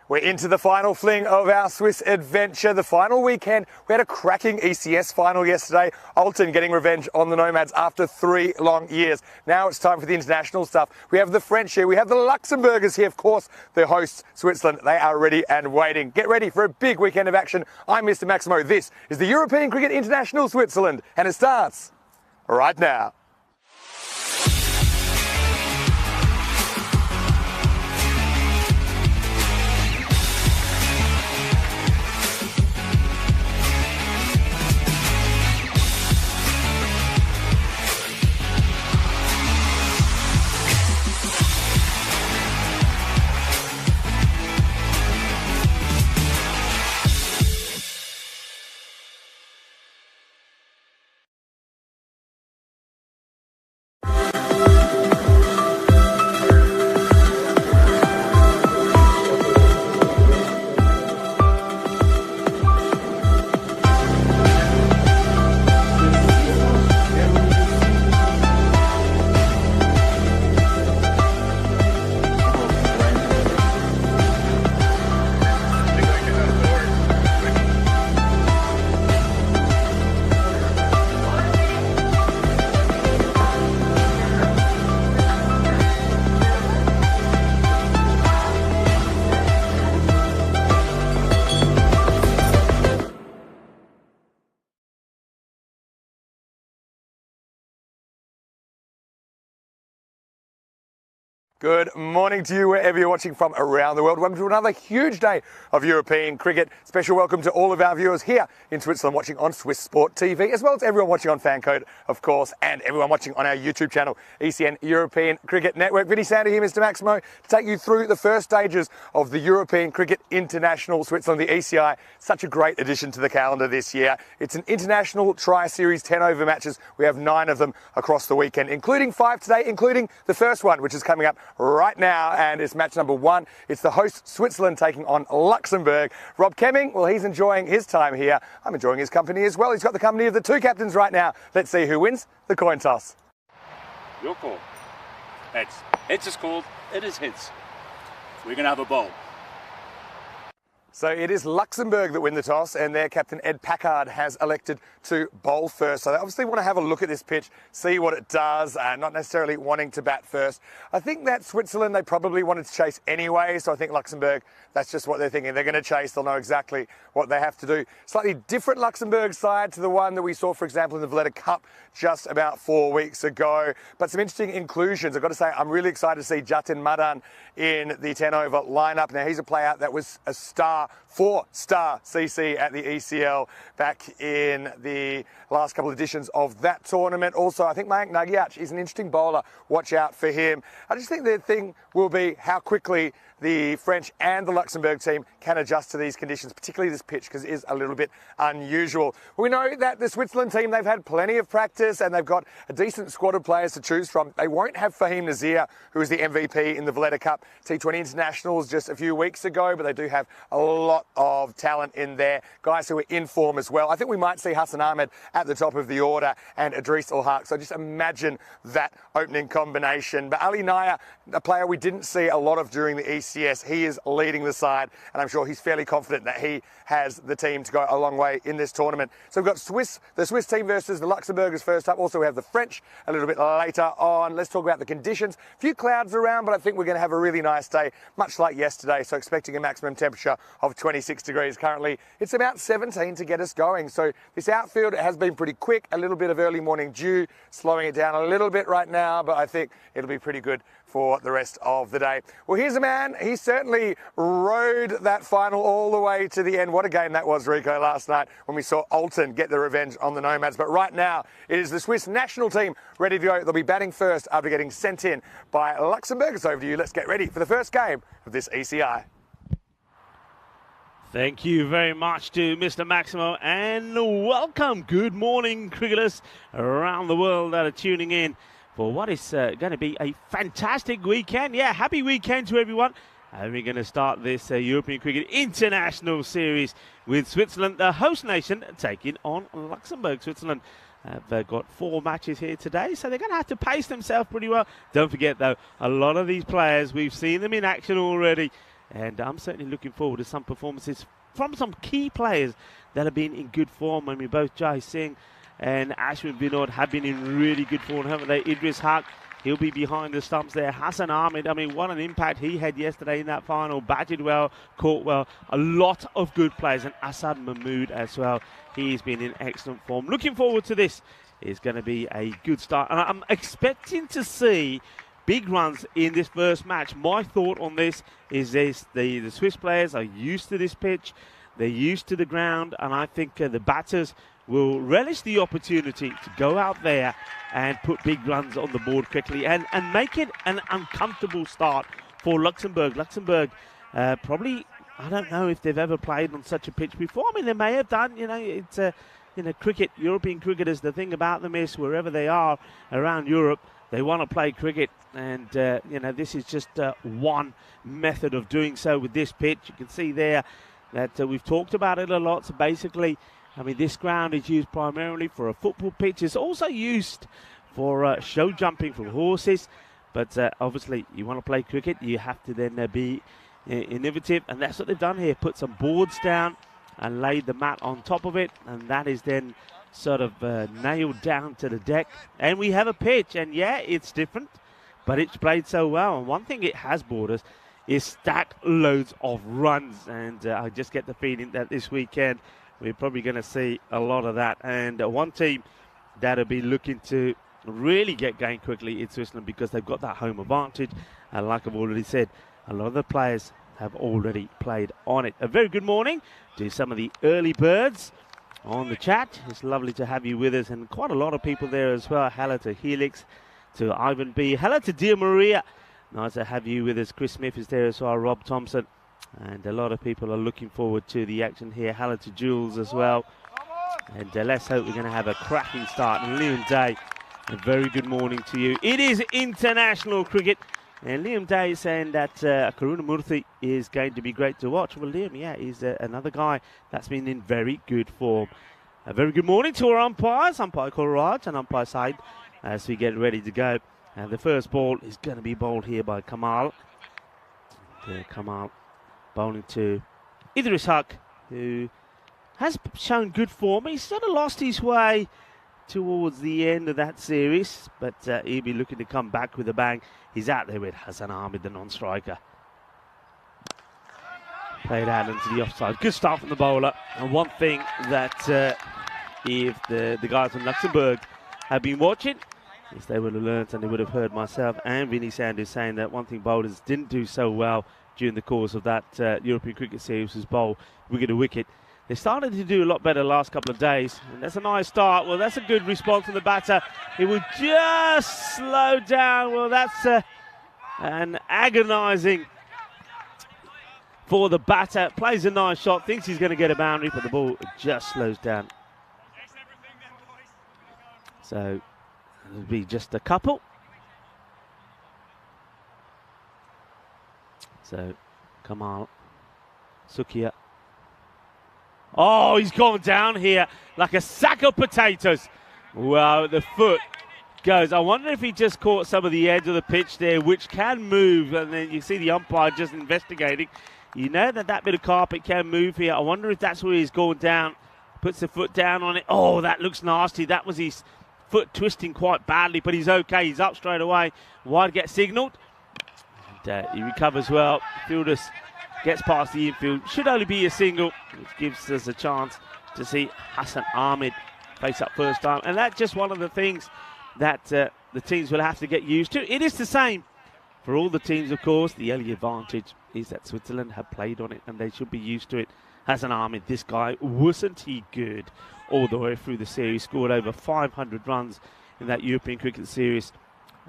We're into the final fling of our Swiss adventure, the final weekend. We had a cracking ECS final yesterday. Alton getting revenge on the Nomads after 3 long years. Now it's time for the international stuff. We have the French here, we have the Luxembourgers here, of course, the hosts, Switzerland. They are ready and waiting. Get ready for a big weekend of action. I'm Mr. Maximo. This is the European Cricket International Switzerland, and it starts right now. Good morning to you wherever you're watching from around the world. Welcome to another huge day of European cricket. Special welcome to all of our viewers here in Switzerland watching on Swiss Sport TV, as well as everyone watching on Fancode, of course, and everyone watching on our YouTube channel, ECN European Cricket Network. Vinny Sander here, Mr. Maximo, to take you through the first stages of the European Cricket International Switzerland, the ECI. Such a great addition to the calendar this year. It's an international tri-series 10-over matches. We have 9 of them across the weekend, including 5 today, including the first one, which is coming up right now, and it's match number 1. It's the host Switzerland taking on Luxembourg. Rob Kemming, well, he's enjoying his time here. I'm enjoying his company as well. He's got the company of the 2 captains right now. Let's see who wins the coin toss. Your call. Heads. Heads is called. It is heads. We're going to have a bowl. So it is Luxembourg that win the toss, and their captain Ed Packard has elected to bowl first. So they obviously want to have a look at this pitch, see what it does, not necessarily wanting to bat first. I think that Switzerland, they probably wanted to chase anyway, so I think Luxembourg, that's just what they're thinking. They're going to chase, they'll know exactly what they have to do. Slightly different Luxembourg side to the one that we saw, for example, in the Valletta Cup just about 4 weeks ago. But some interesting inclusions. I've got to say, I'm really excited to see Jatin Madan in the 10-over lineup. Now, he's a player that was a star, 4-star CC at the ECL back in the last couple of editions of that tournament. Also, I think Mayank Nagyach is an interesting bowler. Watch out for him. I just think the thing will be how quickly the French and the Luxembourg team can adjust to these conditions, particularly this pitch, because it is a little bit unusual. We know that the Switzerland team, they've had plenty of practice and they've got a decent squad of players to choose from. They won't have Fahim Nazir, who was the MVP in the Valletta Cup T20 Internationals just a few weeks ago, but they do have a lot of talent in there, guys who are in form as well. I think we might see Hassan Ahmed at the top of the order and Idris Ul-Haq. So just imagine that opening combination. But Ali Naya, a player we didn't see a lot of during the ECS, he is leading the side, and I'm sure he's fairly confident that he has the team to go a long way in this tournament. So we've got the Swiss team versus the Luxembourgers first up. Also, we have the French a little bit later on. Let's talk about the conditions. A few clouds around, but I think we're going to have a really nice day, much like yesterday. So expecting a maximum temperature of 26 degrees. Currently, it's about 17 to get us going. So this outfield, it has been pretty quick. A little bit of early morning dew, slowing it down a little bit right now, but I think it'll be pretty good for the rest of the day. Well, here's a man, he certainly rode that final all the way to the end. What a game that was, Rico, last night when we saw Alton get the revenge on the Nomads. But right now, it is the Swiss national team ready to go. They'll be batting first after getting sent in by Luxembourg. It's over to you. Let's get ready for the first game of this ECI. Thank you very much to Mr. Maximo, and welcome. Good morning, cricketers around the world that are tuning in for what is going to be a fantastic weekend. Yeah, happy weekend to everyone. And we're going to start this European Cricket International Series with Switzerland, the host nation, taking on Luxembourg. Switzerland have got 4 matches here today, so they're going to have to pace themselves pretty well. Don't forget, though, a lot of these players, we've seen them in action already And I'm certainly looking forward to some performances from some key players that have been in good form. I mean, both Jai Singh and Ashwin Vinod have been in really good form, haven't they? Idris Haq, he'll be behind the stumps there. Hassan Ahmed, I mean, what an impact he had yesterday in that final. Batted well, caught well. A lot of good players. And Asad Mahmood as well. He's been in excellent form. Looking forward to this. It's going to be a good start. And I'm expecting to see big runs in this first match. My thought on this is this: the Swiss players are used to this pitch. They're used to the ground. And I think the batters will relish the opportunity to go out there and put big runs on the board quickly and make it an uncomfortable start for Luxembourg. Luxembourg probably, I don't know if they've ever played on such a pitch before. I mean, they may have done. You know, it's cricket, European cricketers, the thing about them is wherever they are around Europe, they want to play cricket. And, this is just one method of doing so with this pitch. You can see there that we've talked about it a lot. So basically, I mean, this ground is used primarily for a football pitch. It's also used for show jumping from horses. But obviously, you want to play cricket, you have to then be innovative. And that's what they've done here. Put some boards down and laid the mat on top of it. And that is then sort of nailed down to the deck. And we have a pitch. And, yeah, it's different, but it's played so well. And one thing it has brought us is stack loads of runs. And I just get the feeling that this weekend we're probably going to see a lot of that. And one team that'll be looking to really get going quickly is Switzerland, because they've got that home advantage. And like I've already said, a lot of the players have already played on it. A very good morning to some of the early birds on the chat. It's lovely to have you with us, and quite a lot of people there as well. Hello to Helix, to Ivan B. Hello to Dear Maria. Nice to have you with us. Chris Smith is there as well. Rob Thompson. And a lot of people are looking forward to the action here. Hello to Jules as well. And let's hope we're going to have a cracking start. And Liam Day, a very good morning to you. It is international cricket. And Liam Day is saying that Karunamurthy is going to be great to watch. Well, Liam, yeah, he's another guy that's been in very good form. A very good morning to our umpires, umpire Raj and umpire Said, as we get ready to go. And the first ball is going to be bowled here by Kamal. Kamal bowling to Idris Haq, who has shown good form. He's sort of lost his way towards the end of that series, but he'll be looking to come back with a bang. He's out there with Hassan Ahmed, the non-striker. Played out into the offside. Good start from the bowler. And one thing that if the guys from Luxembourg have been watching, is they would have learnt, and they would have heard myself and Vinny Sanders saying that one thing bowlers didn't do so well during the course of that European Cricket Series was bowl wicket to wicket. They started to do a lot better the last couple of days, and that's a nice start. Well, that's a good response from the batter. It would just slow down. Well, that's an agonising for the batter. Plays a nice shot, thinks he's going to get a boundary, but the ball just slows down. So it'll be just a couple. So, Kamal, Sukia. Oh, he's gone down here like a sack of potatoes. Wow, the foot goes. I wonder if he just caught some of the edge of the pitch there, which can move. And then you see the umpire just investigating. You know that bit of carpet can move here. I wonder if that's where he's going down. Puts the foot down on it. Oh, that looks nasty. That was his foot twisting quite badly, but he's okay. He's up straight away. Wide get signalled. And he recovers well. Fielders gets past the infield. Should only be a single, which gives us a chance to see Hassan Ahmed face up first time. And that's just one of the things that the teams will have to get used to. It is the same for all the teams, of course. The only advantage is that Switzerland have played on it, and they should be used to it. Hassan Ahmed, this guy, wasn't he good all the way through the series? Scored over 500 runs in that European Cricket Series.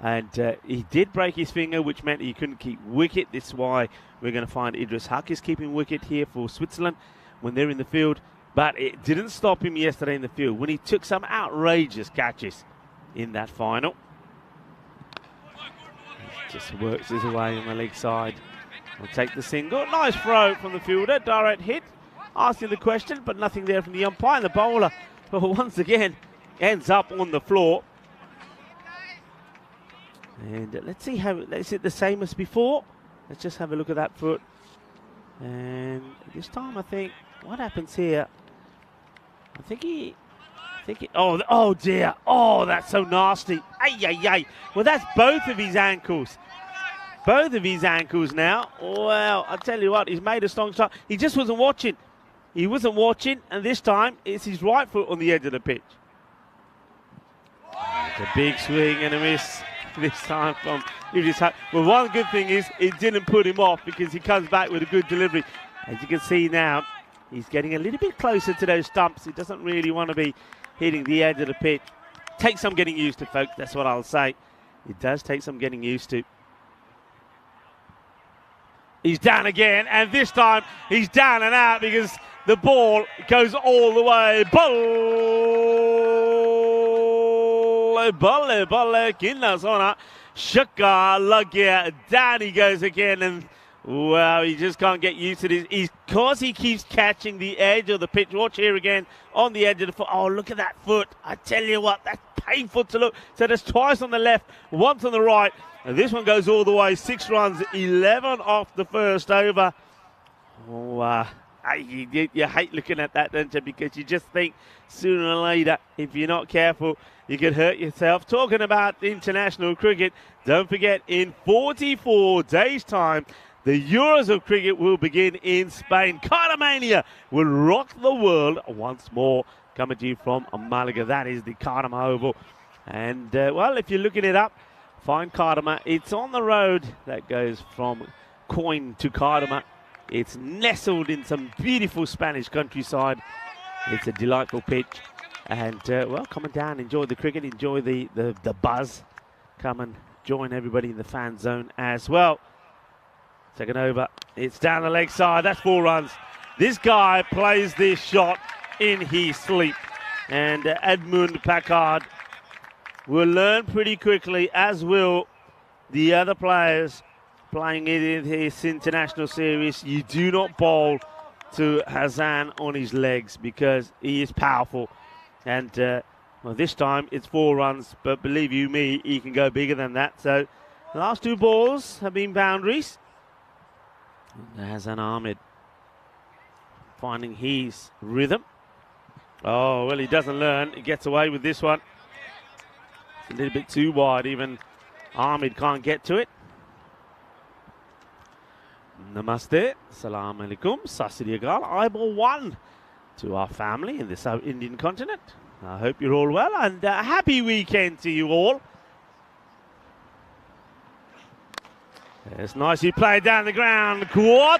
And he did break his finger, which meant he couldn't keep wicket. This is why we're going to find Idris Haq is keeping wicket here for Switzerland when they're in the field. But it didn't stop him yesterday in the field when he took some outrageous catches in that final. He just works his way on the leg side. We'll take the single. Nice throw from the fielder. Direct hit. Asking the question, but nothing there from the umpire. And the bowler, well, once again, ends up on the floor. And let's see how, is it the same as before? Let's just have a look at that foot. And this time, I think, what happens here? I think he, oh dear. Oh, that's so nasty. Ay, ay, ay. Well, that's both of his ankles. Both of his ankles now. Well, I tell you what, he's made a strong start. He just wasn't watching. He wasn't watching, and this time, it's his right foot on the edge of the pitch. It's a big swing and a miss this time from Idris. Well, one good thing is it didn't put him off because he comes back with a good delivery. As you can see now, he's getting a little bit closer to those stumps. He doesn't really want to be hitting the edge of the pitch. Takes some getting used to, folks. That's what I'll say. It does take some getting used to. He's down again, and this time he's down and out because the ball goes all the way. Balle, kinna sona. Shaka Lagia. Down he goes again, and wow, he just can't get used to this. Because he keeps catching the edge of the pitch. Watch here again on the edge of the foot. Oh, look at that foot. I tell you what, that's painful to look. So there's twice on the left, once on the right. And this one goes all the way. 6 runs, 11 off the first over. Oh, you hate looking at that, don't you? Because you just think sooner or later, if you're not careful, you could hurt yourself. Talking about international cricket, don't forget, in 44 days' time, the Euros of cricket will begin in Spain. Cardamania will rock the world once more. Coming to you from Malaga. That is the Cardama Oval. And, well, if you're looking it up, find Cardama. It's on the road that goes from Coin to Cardama. It's nestled in some beautiful Spanish countryside. It's a delightful pitch. And, well, come on down, enjoy the cricket, enjoy the buzz. Come and join everybody in the fan zone as well. Second over, it's down the leg side. That's 4 runs. This guy plays this shot in his sleep. And Edmund Packard will learn pretty quickly, as will the other players playing in his international series. You do not bowl to Hassan on his legs because he is powerful. And well, this time it's 4 runs, but believe you me, he can go bigger than that. So the last 2 balls have been boundaries. And Hassan Ahmed finding his rhythm. Oh, well, he doesn't learn. He gets away with this one. It's a little bit too wide. Even Ahmed can't get to it. Namaste. Salam alaikum. Sasri Akal. Eyeball 1 to our family in the South Indian continent. I hope you're all well, and happy weekend to you all. It's nicely played down the ground. 4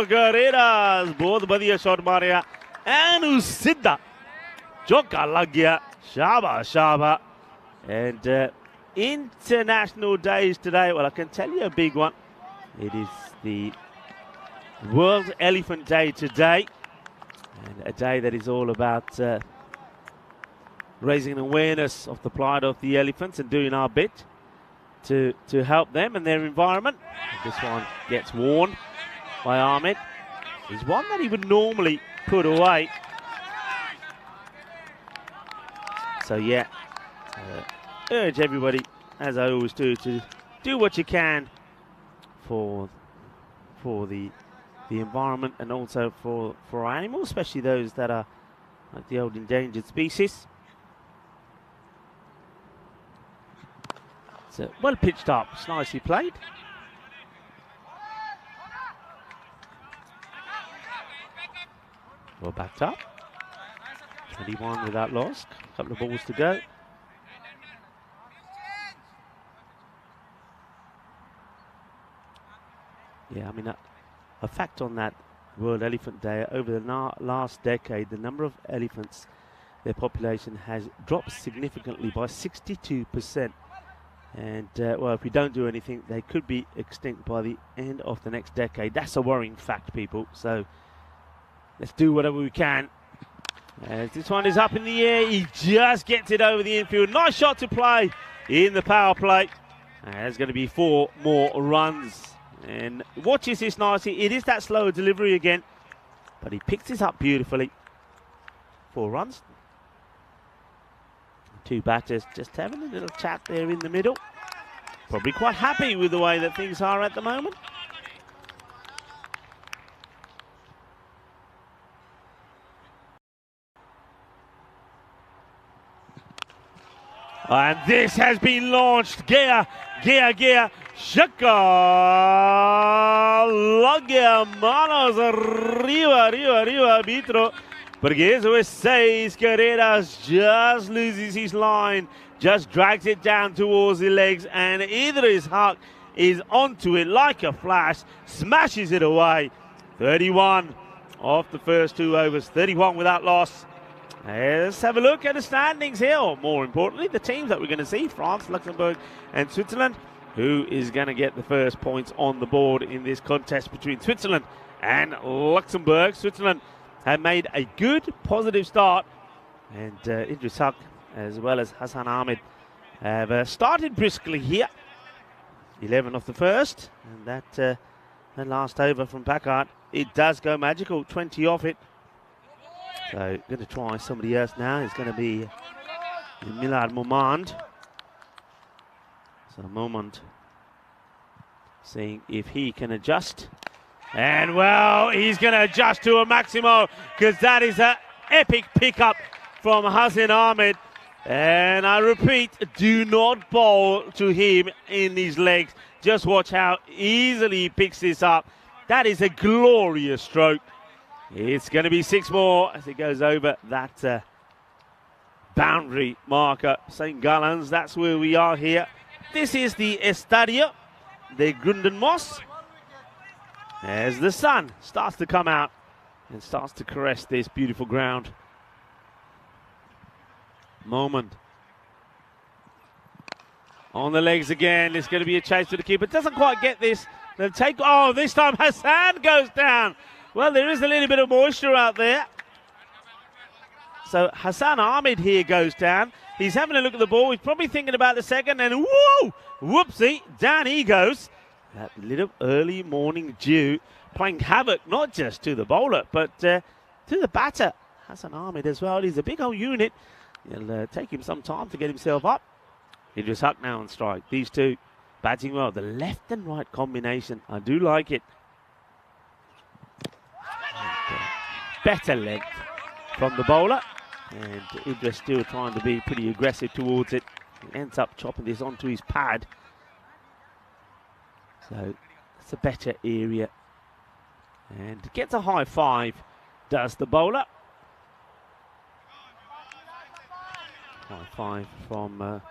carreras. Both badhiya shot Maria. And Usidda. Chokka lag gaya. Shaba. And international days today. Well, I can tell you a big one. It is the World Elephant Day today. And a day that is all about raising awareness of the plight of the elephants and doing our bit to help them and their environment. This one gets warned by Ahmed. It's one that he would normally put away. So yeah, urge everybody, as I always do, to do what you can for the environment and also for our animals, especially those that are like the old endangered species. So well pitched up, it's nicely played. Well backed up. 21 without loss. A couple of balls to go. Yeah, I mean, a fact on that World Elephant Day, over the last decade, the number of elephants, their population has dropped significantly by 62%. And, well, if we don't do anything, they could be extinct by the end of the next decade. That's a worrying fact, people. So let's do whatever we can. As this one is up in the air, he just gets it over the infield. Nice shot to play in the power play. And there's going to be 4 more runs. And watches this nicely. It is that slower delivery again, but he picks this up beautifully. 4 runs. 2 batters just having a little chat there in the middle. Probably quite happy with the way that things are at the moment. And this has been launched. Gea. Shaka. Logia. Manos. Arriba. Arbitro. Porque eso es 6 carreras. Just loses his line. Just drags it down towards the legs. And Idris Haq is onto it like a flash. Smashes it away. 31 off the first 2 overs. 31 without loss. Let's have a look at the standings here, or more importantly, the teams that we're going to see, France, Luxembourg and Switzerland. Who is going to get the first points on the board in this contest between Switzerland and Luxembourg? Switzerland have made a good, positive start, and Idris Haq, as well as Hassan Ahmed, have started briskly here. 11 off the first, and that last over from Packard, it does go magical, 20 off it. So going to try somebody else now. It's going to be Milad Momand. So Momand seeing if he can adjust. And well, he's going to adjust to a Maximo, because that is an epic pickup from Hassan Ahmed. And I repeat, do not bowl to him in his legs. Just watch how easily he picks this up. That is a glorious stroke. It's going to be 6 more as it goes over that boundary marker. St. Gallen's, that's where we are here. This is the Estadio de Grundenmoss. As the sun starts to come out and starts to caress this beautiful ground. Moment. On the legs again. It's going to be a chase to the keeper. Doesn't quite get this. They'll take. Oh, this time Hassan goes down. Well, there is a little bit of moisture out there. So Hassan Ahmed here goes down. He's having a look at the ball. He's probably thinking about the second. And whoa! Whoopsie. Down he goes. That little early morning dew playing havoc, not just to the bowler, but to the batter. Hassan Ahmed as well. He's a big old unit. It'll take him some time to get himself up. Idris Haq now on strike. These two batting well. The left and right combination. I do like it. Better length from the bowler, and Idris still trying to be pretty aggressive towards it. He ends up chopping this onto his pad, so it's a better area, and gets a high 5, does the bowler. High 5 from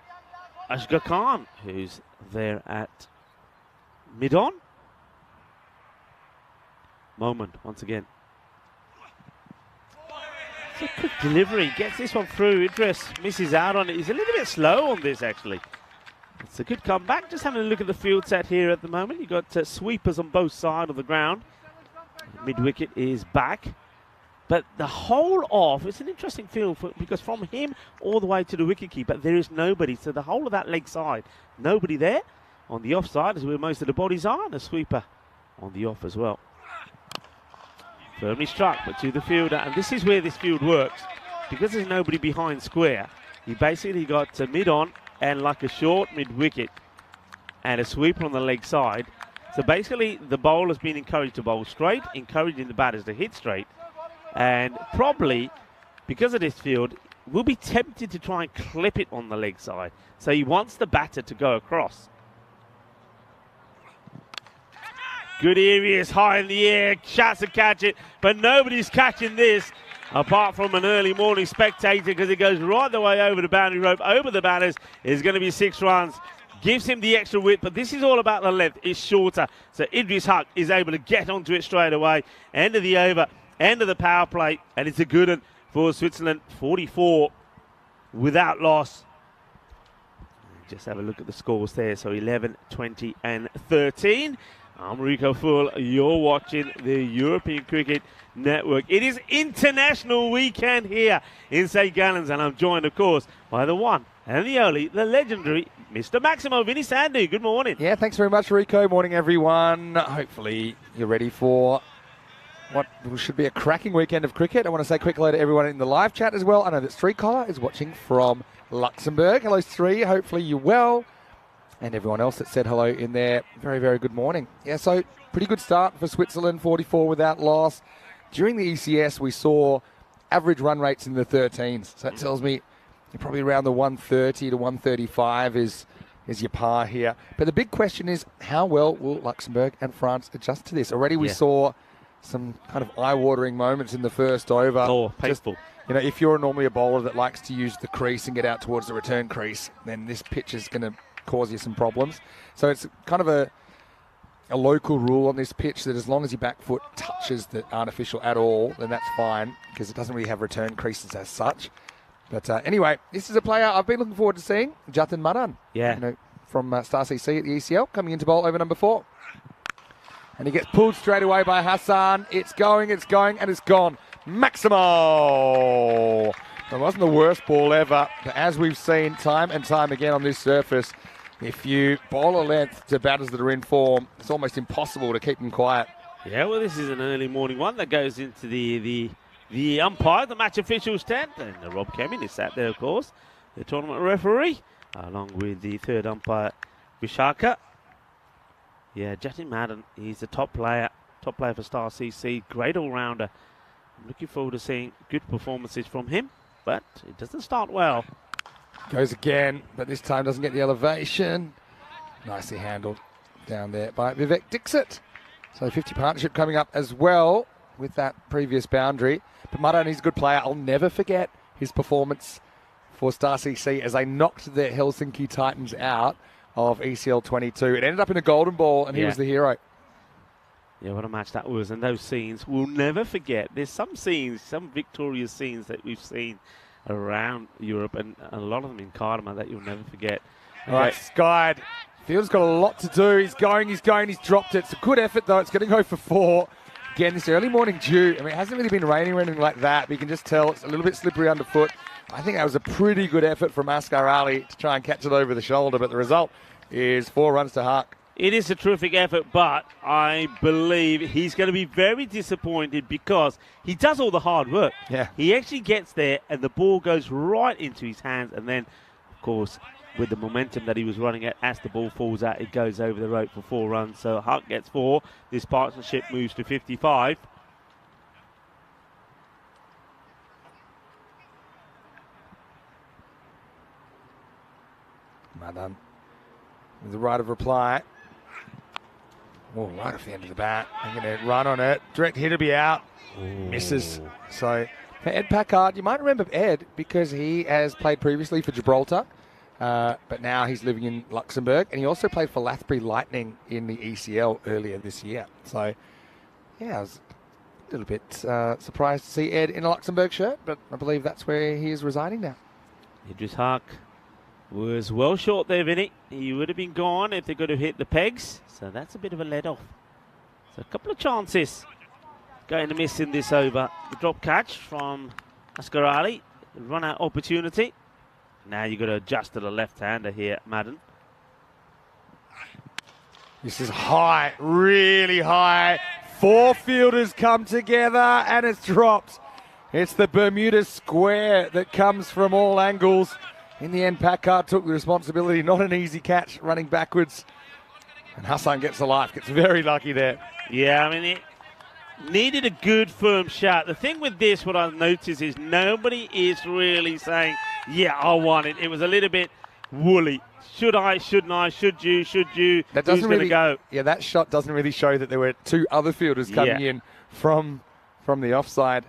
Ashgar Khan, who's there at mid-on. Moment once again. It's a quick delivery, gets this one through. Idris misses out on it. He's a little bit slow on this, actually. It's a good comeback. Just having a look at the field set here at the moment. You've got sweepers on both sides of the ground. Mid-wicket is back. But the whole off, it's an interesting field because from him all the way to the wicketkeeper, there is nobody. So the whole of that leg side, nobody there. On the off side is where most of the bodies are, and a sweeper on the off as well. Firmly struck, but to the fielder, and this is where this field works. Because there's nobody behind square, you basically got mid-on and like a short mid-wicket and a sweeper on the leg side. So basically the bowler's been encouraged to bowl straight, encouraging the batters to hit straight, and probably, because of this field, will be tempted to try and clip it on the leg side. So he wants the batter to go across. Good areas, high in the air, shots to catch it, but nobody's catching this apart from an early morning spectator, because it goes right the way over the boundary rope, over the batters. Is going to be 6 runs. Gives him the extra width, but this is all about the length. It's shorter, so Idris Haq is able to get onto it straight away. End of the over, end of the power play, and it's a good one for Switzerland. 44 without loss. Just have a look at the scores there. So 11, 20 and 13. I'm Rico Full. You're watching the European Cricket Network. It is International Weekend here in St. Gallen's, and I'm joined, of course, by the one and the only, the legendary Mr. Maximo, Vinny Sandhu. Good morning. Yeah, thanks very much, Rico. Morning, everyone. Hopefully you're ready for what should be a cracking weekend of cricket. I want to say quick hello to everyone in the live chat as well. I know that Street Collar is watching from Luxembourg. Hello, Street. Hopefully you're well. And everyone else that said hello in there, very, very good morning. Yeah, so pretty good start for Switzerland, 44 without loss. During the ECS, we saw average run rates in the 13s. So that tells me You're probably around the 130 to 135 is your par here. But the big question is, how well will Luxembourg and France adjust to this? Already we saw some kind of eye-watering moments in the first over. Oh, painful. If you're normally a bowler that likes to use the crease and get out towards the return crease, then this pitch is going to cause you some problems. So it's kind of a local rule on this pitch that as long as your back foot touches the artificial at all, then that's fine, because it doesn't really have return creases as such. But anyway, this is a player I've been looking forward to seeing, Jatin Madan. Yeah. From Star CC at the ECL, coming into bowl over number 4. And he gets pulled straight away by Hassan. It's going, and it's gone. Maximo! It wasn't the worst ball ever, but as we've seen time and time again on this surface, if you bowl a length to batters that are in form, it's almost impossible to keep them quiet. Yeah, well, this is an early morning one that goes into the umpire, the match officials tent, and Rob Kemin is sat there, of course, the tournament referee, along with the third umpire, Vishaka. Yeah, Jatin Madan, he's a top player for Star CC, great all-rounder. I'm looking forward to seeing good performances from him, but it doesn't start well. Goes again, but this time doesn't get the elevation. Nicely handled down there by Vivek Dixit. So 50 partnership coming up as well with that previous boundary. But Madan is a good player. I'll never forget his performance for Star CC as they knocked the Helsinki Titans out of ECL 22. It ended up in a golden ball, and he was the hero. Yeah, what a match that was. And those scenes we'll never forget. There's some scenes, some victorious scenes that we've seen around Europe, and a lot of them in Karma that you'll never forget. All right, Skied. Field's got a lot to do. He's going, he's dropped it. It's a good effort, though. It's going to go for 4. Again, this early morning dew. I mean, it hasn't really been raining or anything like that, but you can just tell it's a little bit slippery underfoot. I think that was a pretty good effort from Asghar Ali to try and catch it over the shoulder, but the result is 4 runs to Hark. It is a terrific effort, but I believe he's going to be very disappointed because he does all the hard work. Yeah. He actually gets there and the ball goes right into his hands, and then, of course, with the momentum that he was running at, as the ball falls out, it goes over the rope for 4 runs. So Huck gets 4. This partnership moves to 55. Madan with the right of reply. Oh, right off the end of the bat. They're going to run on it. Direct hit will be out. Ooh. Misses. So Ed Packard, you might remember Ed because he has played previously for Gibraltar. But now he's living in Luxembourg, and he also played for Lathbury Lightning in the ECL earlier this year. So, yeah, I was a little bit surprised to see Ed in a Luxembourg shirt, but I believe that's where he is residing now. Idris Hark was well short there, Vinny. He would have been gone if they could have hit the pegs. So that's a bit of a let-off. So a couple of chances going to miss in this over. The drop catch from Asghar Ali, run-out opportunity. Now you've got to adjust to the left-hander here, Madan. This is high, really high. 4 fielders come together and it's dropped. It's the Bermuda square that comes from all angles. In the end, Packard took the responsibility. Not an easy catch, running backwards. And Hassan gets the life, gets very lucky there. Yeah, I mean, it needed a good, firm shot. The thing with this, what I've noticed is nobody is really saying, yeah, I want it. It was a little bit woolly. Should I, shouldn't I, should you, that doesn't who's really going to go? Yeah, that shot doesn't really show that there were 2 other fielders coming in from the offside.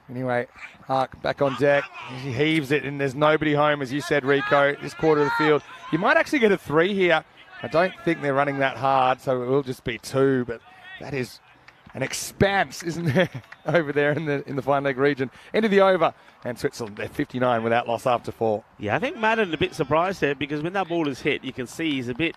Anyway, Hark back on deck. He heaves it, and there's nobody home, as you said, Rico, this quarter of the field. You might actually get a 3 here. I don't think they're running that hard, so it will just be 2, but that is an expanse, isn't there, over there in the fine leg region. End of the over, and Switzerland, they're 59 without loss after 4. Yeah, I think Madden a bit surprised there because when that ball is hit, you can see he's a bit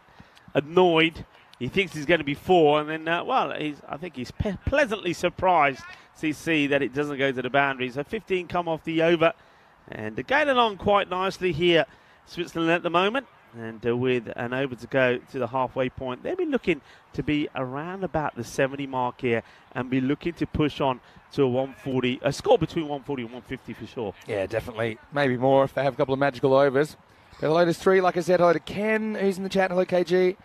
annoyed. He thinks he's going to be 4, and then, I think he's pleasantly surprised to see that it doesn't go to the boundary. So 15 come off the over, and they're going along quite nicely here, Switzerland at the moment. And with an over to go to the halfway point, they'll be looking to be around about the 70 mark here and be looking to push on to a 140, a score between 140 and 150 for sure. Yeah, definitely. Maybe more if they have a couple of magical overs. Hello to 3, like I said. Hello to Ken, who's in the chat. Hello, KG.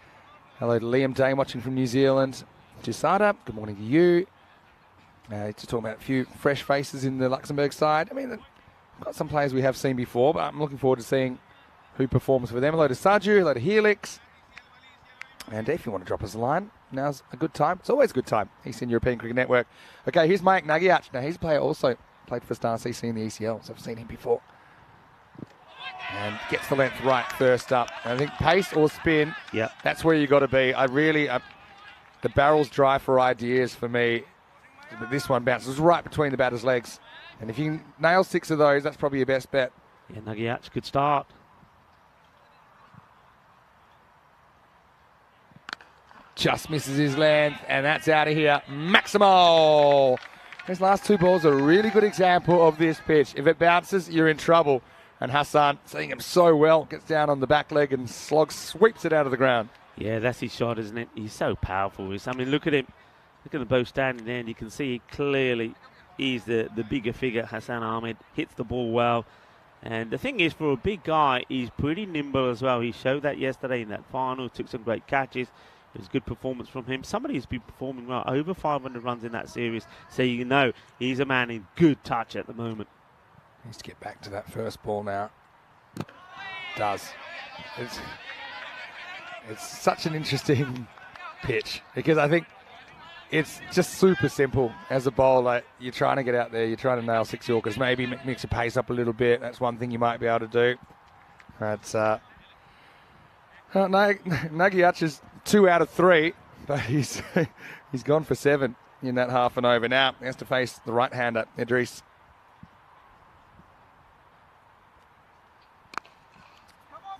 Hello to Liam Dane, watching from New Zealand. Jusada, good morning to you. Just talking about a few fresh faces in the Luxembourg side. I mean, got some players we have seen before, but I'm looking forward to seeing who performs for them. Hello to Saju, hello to Helix. And if you want to drop us a line, now's a good time. It's always a good time. ECN European Cricket Network. Okay, here's Mike Nagiach. Now, he's a player also played for Star CC in the ECL, so I've seen him before. And gets the length right first up. And I think pace or spin, that's where you got to be. The barrel's dry for ideas for me. But this one bounces right between the batter's legs. And if you can nail 6 of those, that's probably your best bet. Yeah, Nagiach, good start. Just misses his length, and that's out of here. Maximo! His last 2 balls are a really good example of this pitch. If it bounces, you're in trouble. And Hassan, seeing him so well, gets down on the back leg and sweeps it out of the ground. Yeah, that's his shot, isn't it? He's so powerful. I mean, look at him. Look at them both standing there, and you can see clearly he's the bigger figure. Hassan Ahmed hits the ball well. And the thing is, for a big guy, he's pretty nimble as well. He showed that yesterday in that final, took some great catches. It was a good performance from him. Somebody who's been performing well, over 500 runs in that series. So you know he's a man in good touch at the moment. Needs to get back to that first ball now. Does. It's such an interesting pitch because I think it's just super simple as a bowler. You're trying to get out there, you're trying to nail 6 Yorkers, maybe mix your pace up a little bit. That's one thing you might be able to do. That's Nagiach is 2 out of 3, but he's gone for 7 in that half and over. Now he has to face the right-hander, Idris.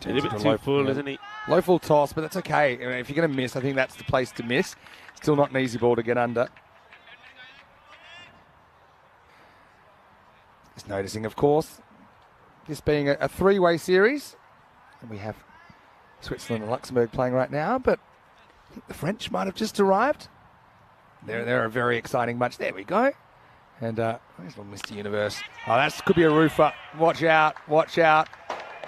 A little bit too full, isn't he? Low full toss, but that's okay. I mean, if you're going to miss, I think that's the place to miss. Still not an easy ball to get under. Just noticing, of course, this being a 3-way series. And we have Switzerland and Luxembourg playing right now, but I think the French might have just arrived. They're a very exciting bunch. There we go. And there's little Mr. Universe. Oh, that could be a roofer. Watch out, watch out.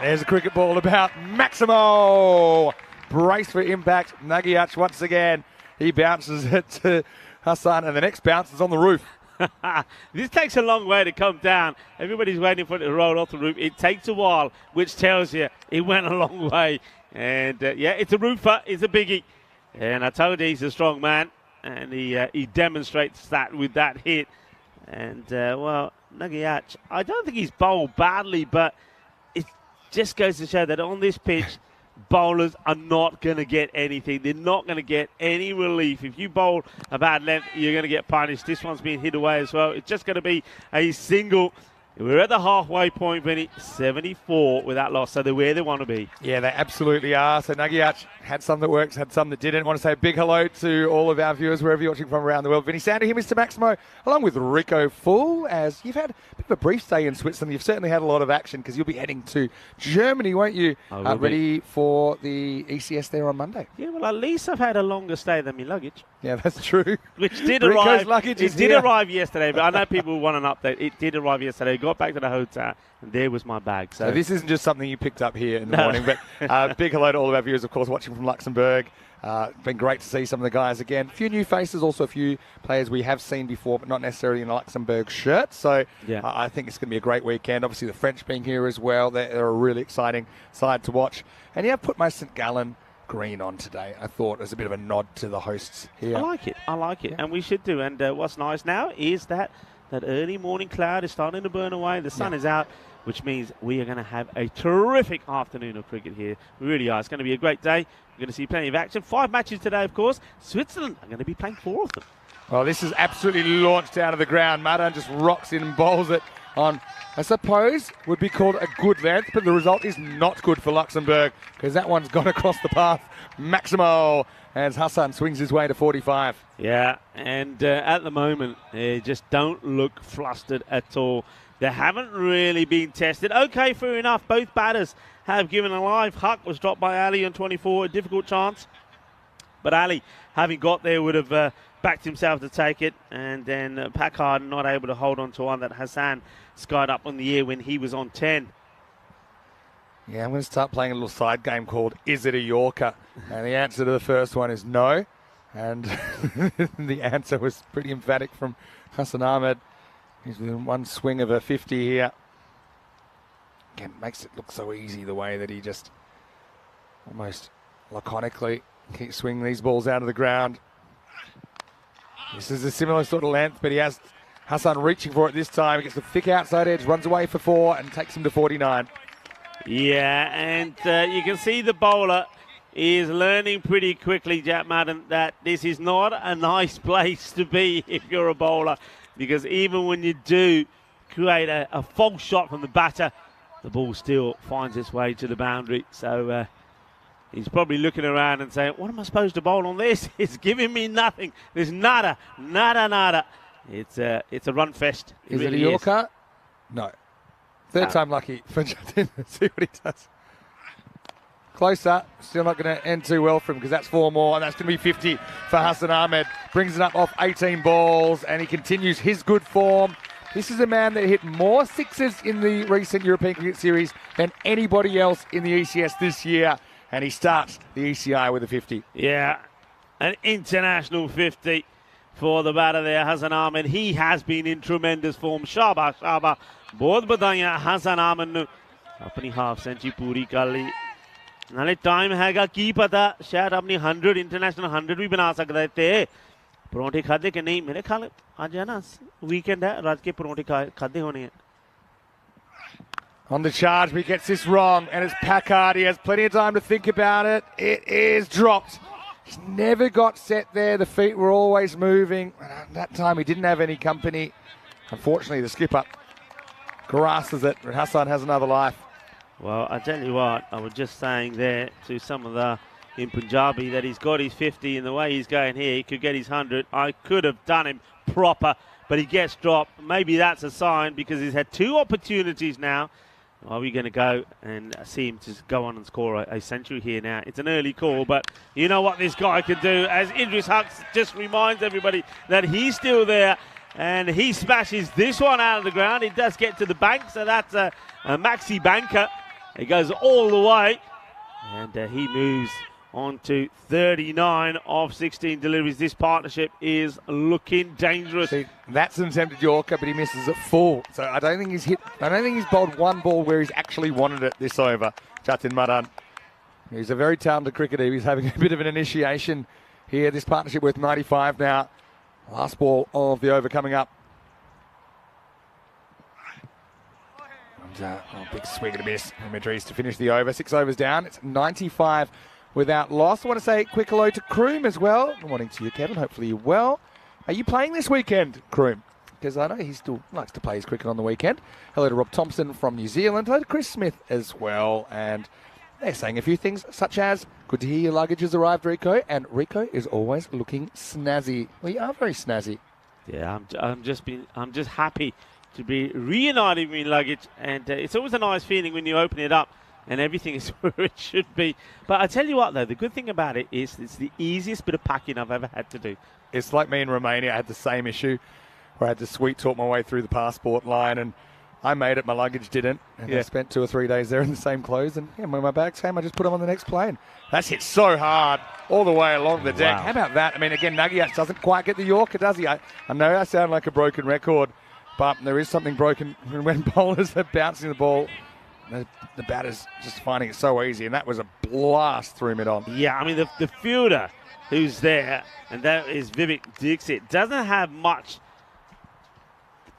There's a cricket ball about Maximo. Brace for impact. Nagiach once again. He bounces it to Hassan, and the next bounce is on the roof. This takes a long way to come down. Everybody's waiting for it to roll off the roof. It takes a while, which tells you it went a long way. And, yeah, it's a roofer. It's a biggie. And I told you he's a strong man. And he demonstrates that with that hit. And, well, Nagiach, I don't think he's bowled badly, but it just goes to show that on this pitch, bowlers are not going to get anything. They're not going to get any relief. If you bowl a bad length, you're going to get punished. This one's being hit away as well. It's just going to be a single. We're at the halfway point, Vinny. 74 with that loss, so they're where they want to be. Yeah, they absolutely are. So Nagiach had some that worked, had some that didn't. I want to say a big hello to all of our viewers, wherever you're watching from around the world. Vinny Sander here, Mr. Maximo, along with Rico Full, as you've had a bit of a brief stay in Switzerland. You've certainly had a lot of action because you'll be heading to Germany, won't you? Ready for the ECS there on Monday. Yeah, well, at least I've had a longer stay than my luggage. Yeah, that's true. Which did Rico's arrive. luggage It did arrive yesterday, but I know people want an update. It did arrive yesterday. Got back to the hotel, and there was my bag. So this isn't just something you picked up here in the morning, but big hello to all of our viewers, of course, watching from Luxembourg. Been great to see some of the guys again. A few new faces, also a few players we have seen before, but not necessarily in a Luxembourg shirt. So yeah. I think it's going to be a great weekend. Obviously, the French being here as well. They're a really exciting side to watch. And yeah, I've put my St. Gallen green on today. I thought it was a bit of a nod to the hosts here. I like it. Yeah. And we should do. And what's nice now is that early morning cloud is starting to burn away. The sun is out, which means we are going to have a terrific afternoon of cricket here. We really are. It's going to be a great day. We're going to see plenty of action. 5 matches today, of course. Switzerland are going to be playing 4 of them. Well, this is absolutely launched out of the ground. Madan just rocks in and bowls it on, I suppose, would be called a good length, but the result is not good for Luxembourg because that one's gone across the path. Maximo, as Hassan swings his way to 45. Yeah, and at the moment, they just don't look flustered at all. They haven't really been tested. Okay, fair enough. Both batters have given a live. Huck was dropped by Ali on 24, a difficult chance. But Ali, having got there, would have backed himself to take it. And then Packard not able to hold on to one that Hassan skied up on the air when he was on 10. Yeah, I'm going to start playing a little side game called Is It a Yorker? And the answer to the first one is no. And the answer was pretty emphatic from Hassan Ahmed. He's within one swing of a 50 here. again, makes it look so easy the way that he just almost laconically keeps swinging these balls out of the ground. This is a similar sort of length, but he has Hassan reaching for it this time. He gets the thick outside edge, runs away for 4 and takes him to 49. Yeah, and you can see the bowler is learning pretty quickly, Jack Madden, that this is not a nice place to be if you're a bowler, because even when you do create a false shot from the batter, the ball still finds its way to the boundary. So he's probably looking around and saying, what am I supposed to bowl on this? It's giving me nothing. There's nada. It's a run fest. Is it a Yorker? No. Third time lucky for Justin. See what he does. Closer. Still not going to end too well for him because that's 4 more, and that's going to be 50 for Hassan Ahmed. Brings it up off 18 balls, and he continues his good form. This is a man that hit more sixes in the recent European Cricket Series than anybody else in the ECS this year, and he starts the ECI with a 50. Yeah, an international 50 for the batter there, Hassan Ahmed. He has been in tremendous form. Shaba. बहुत बधाइयां हसन आमन ने अपनी half century पूरी कर ली नाले time हैगा की पता शायद अपनी 100 इंटरनेशनल 100 भी बना सकते थे परोंठे खादे कि नहीं मेरे ख्याल आज है ना वीकेंड है रात के परोंठे खादे होने हैं. On the charge, but he gets this wrong, and it's Packard. He has plenty of time to think about it. It is dropped. He's never got set there. The feet were always moving. And that time he didn't have any company. Unfortunately, the skipper grasses it, but Hassan has another life. Well, I tell you what, I was just saying there to some of the in Punjabi that he's got his 50 and the way he's going here, he could get his 100. I could have done him proper, but he gets dropped. Maybe that's a sign because he's had 2 opportunities now. Are we going to go and see him just go on and score a century here now? It's an early call, but you know what this guy can do. As Idris Hucks just reminds everybody that he's still there. And he smashes this one out of the ground. It does get to the bank, so that's a maxi banker. It goes all the way. And he moves on to 39 of 16 deliveries. This partnership is looking dangerous. See, that's an attempted Yorker, but he misses it full. So I don't think he's bowled one ball where he's actually wanted it this over, Jatin Madan. He's a very talented cricketer. He's having a bit of an initiation here. This partnership worth 95 now. Last ball of the over coming up. And, big swing and a miss from Idris to finish the over. 6 overs down. It's 95 without loss. I want to say a quick hello to Kroom as well. Good morning to you, Kevin. Hopefully you're well. Are you playing this weekend, Kroom? Because I know he still likes to play his cricket on the weekend. Hello to Rob Thompson from New Zealand. Hello to Chris Smith as well. And they're saying a few things such as, good to hear your luggage has arrived, Rico. And Rico is always looking snazzy. Well, you are very snazzy. Yeah, I'm just happy to be reunited with my luggage. And it's always a nice feeling when you open it up and everything is where it should be. But I tell you what, though, the good thing about it is it's the easiest bit of packing I've ever had to do. It's like me in Romania. I had the same issue where I had to sweet talk my way through the passport line, and I made it, my luggage didn't, and I spent 2 or 3 days there in the same clothes, and when my bags came, I just put them on the next plane. That's hit so hard all the way along the deck. Wow. How about that? I mean, again, Nagiac doesn't quite get the Yorker, does he? I know I sound like a broken record, but there is something broken when bowlers are bouncing the ball. The batter's just finding it so easy, and that was a blast through mid-on. Yeah, I mean, the fielder who's there, and that is Vivek Dixit, doesn't have much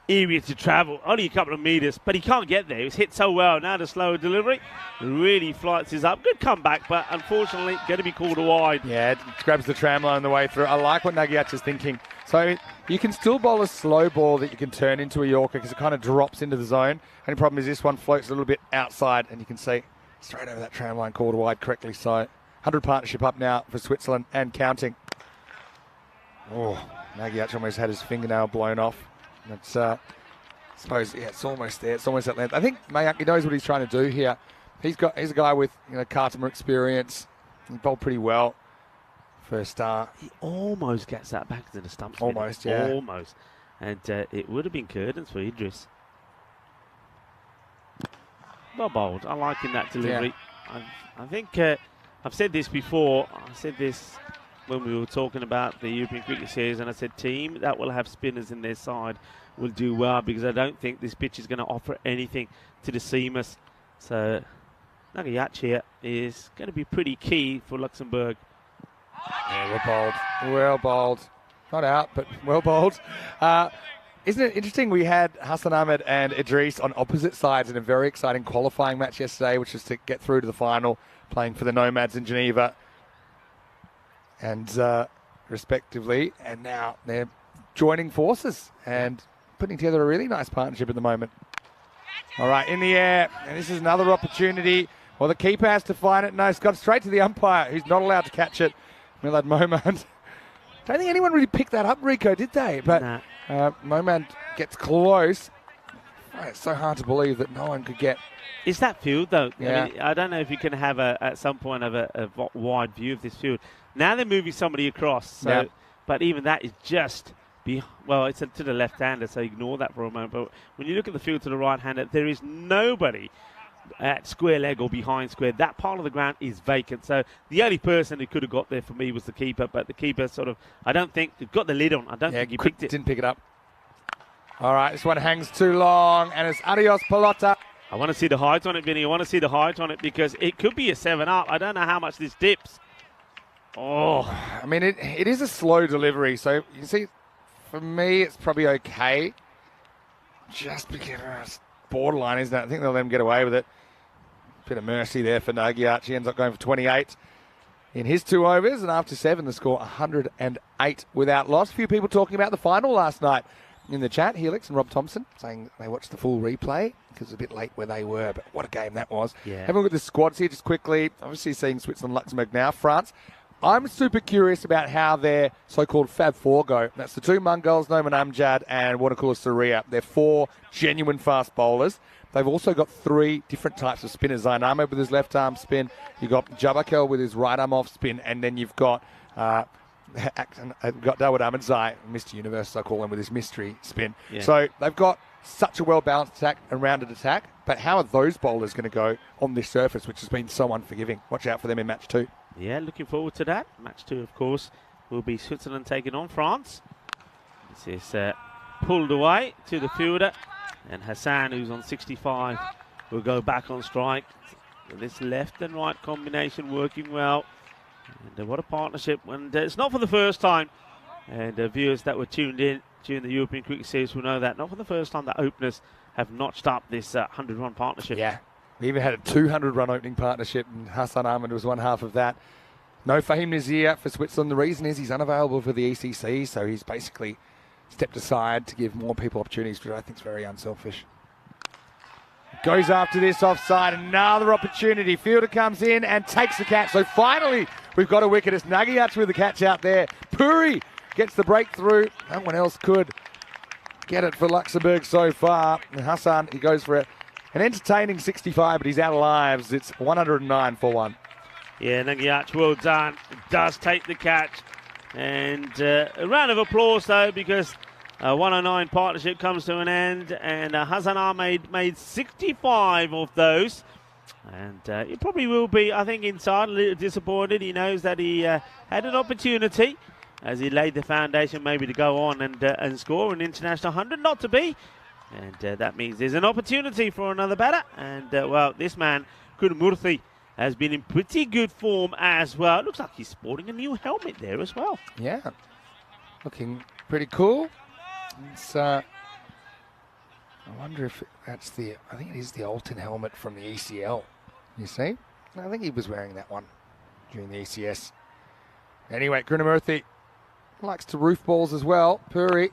area to travel, only a couple of meters, but he can't get there. He's hit so well. Now the slower delivery really flights his up. Good comeback, but unfortunately going to be called a wide. Yeah, it grabs the tram line on the way through. I like what Nagiac is thinking. So you can still bowl a slow ball that you can turn into a Yorker because it kind of drops into the zone. Only problem is this one floats a little bit outside, and you can see straight over that tram line called wide correctly. So 100 partnership up now for Switzerland and counting. Oh, Nagiac almost had his fingernail blown off. That's, I suppose, yeah, it's almost there. It's almost at length. I think Mayank knows what he's trying to do here. He's a guy with Khartoum experience. He bowled pretty well for a start. He almost gets that back to the stumps. Almost, yeah. Almost. And it would have been curtains for Idris. Well bowled. I like in that delivery. Yeah. I think I've said this before. I said this when we were talking about the European Cricket Series, and I said team that will have spinners in their side will do well, because I don't think this pitch is going to offer anything to the seamers. So Nagayachi here is going to be pretty key for Luxembourg. Yeah, well bowled. Well bowled. Not out, but well bowled. Isn't it interesting? We had Hassan Ahmed and Idris on opposite sides in a very exciting qualifying match yesterday, which was to get through to the final, playing for the Nomads in Geneva, and respectively. And now they're joining forces and putting together a really nice partnership at the moment. All right, in the air, and this is another opportunity. Well, the keeper has to find it. No, it's gone straight to the umpire, who's not allowed to catch it. Milad Momand. Don't think anyone really picked that up, Rico, did they? But Nah. Momand gets close. Oh, it's so hard to believe that no one could get. It's that field, though. Yeah. I mean, I don't know if you can have at some point have a wide view of this field. Now they're moving somebody across. So, Yeah. But even that is just well, it's to the left-hander, so ignore that for a moment. But when you look at the field to the right-hander, there is nobody at square leg or behind square. That part of the ground is vacant. So the only person who could have got there for me was the keeper. But the keeper sort of, I don't think, got the lid on. I don't think he picked it. Didn't pick it up. All right, this one hangs too long, and it's adios pelota. I want to see the height on it, Vinny. I want to see the height on it because it could be a 7-up. I don't know how much this dips. Oh. I mean, it is a slow delivery, so you can see, for me, it's probably okay. Just because it's borderline, isn't it? I think they'll let him get away with it. Bit of mercy there for Nagiachi. Ends up going for 28 in his 2 overs, and after 7, the score 108 without loss. A few people talking about the final last night in the chat. Helix and Rob Thompson saying they watched the full replay because it's a bit late where they were, but what a game that was. Yeah. Having a look at the squads here just quickly. Obviously seeing Switzerland, Luxembourg now. France. I'm super curious about how their so-called Fab Four go. That's the 2 Mongols, Noman Amjad and Watercooler Surya. They're 4 genuine fast bowlers. They've also got 3 different types of spinners. Zainame with his left arm spin. You've got Jabakel with his right arm off spin. And then you've got Dawud Ahmedzai, Mr. Universe, I call him, with his mystery spin. Yeah. So they've got such a well-balanced attack and rounded attack. But how are those bowlers going to go on this surface, which has been so unforgiving? Watch out for them in match 2. Yeah, looking forward to that. Match 2, of course, will be Switzerland taking on France. This is pulled away to the fielder. And Hassan, who's on 65, will go back on strike. This left and right combination working well. And what a partnership. And it's not for the first time. And viewers that were tuned in during the European Cricket Series will know that. Not for the first time that openers have notched up this 100-run partnership. Yeah. We even had a 200-run opening partnership, and Hassan Ahmed was one half of that. No Fahim Nazir for Switzerland. The reason is he's unavailable for the ECC, so he's basically stepped aside to give more people opportunities, which I think is very unselfish. Goes after this offside. Another opportunity. Fielder comes in and takes the catch. So finally, we've got a wicket. It's Nagiachi with the catch out there. Puri gets the breakthrough. No one else could get it for Luxembourg so far. And Hassan, he goes for it. An entertaining 65, but he's out of lives. It's 109 for 1. Yeah, Nagiachi, well done. Does take the catch. And a round of applause, though, because 109 partnership comes to an end. And Hassan Ahmed made 65 of those. And he probably will be, I think, inside a little disappointed. He knows that he had an opportunity as he laid the foundation maybe to go on and score an international 100. Not to be. And that means there's an opportunity for another batter. And, well, this man, Kunamurthy, has been in pretty good form as well. It looks like he's sporting a new helmet there as well. Yeah. Looking pretty cool. It's, I wonder if that's I think it is the Alton helmet from the ECL. You see? I think he was wearing that one during the ECS. Anyway, Kunamurthy likes to roof balls as well. Puri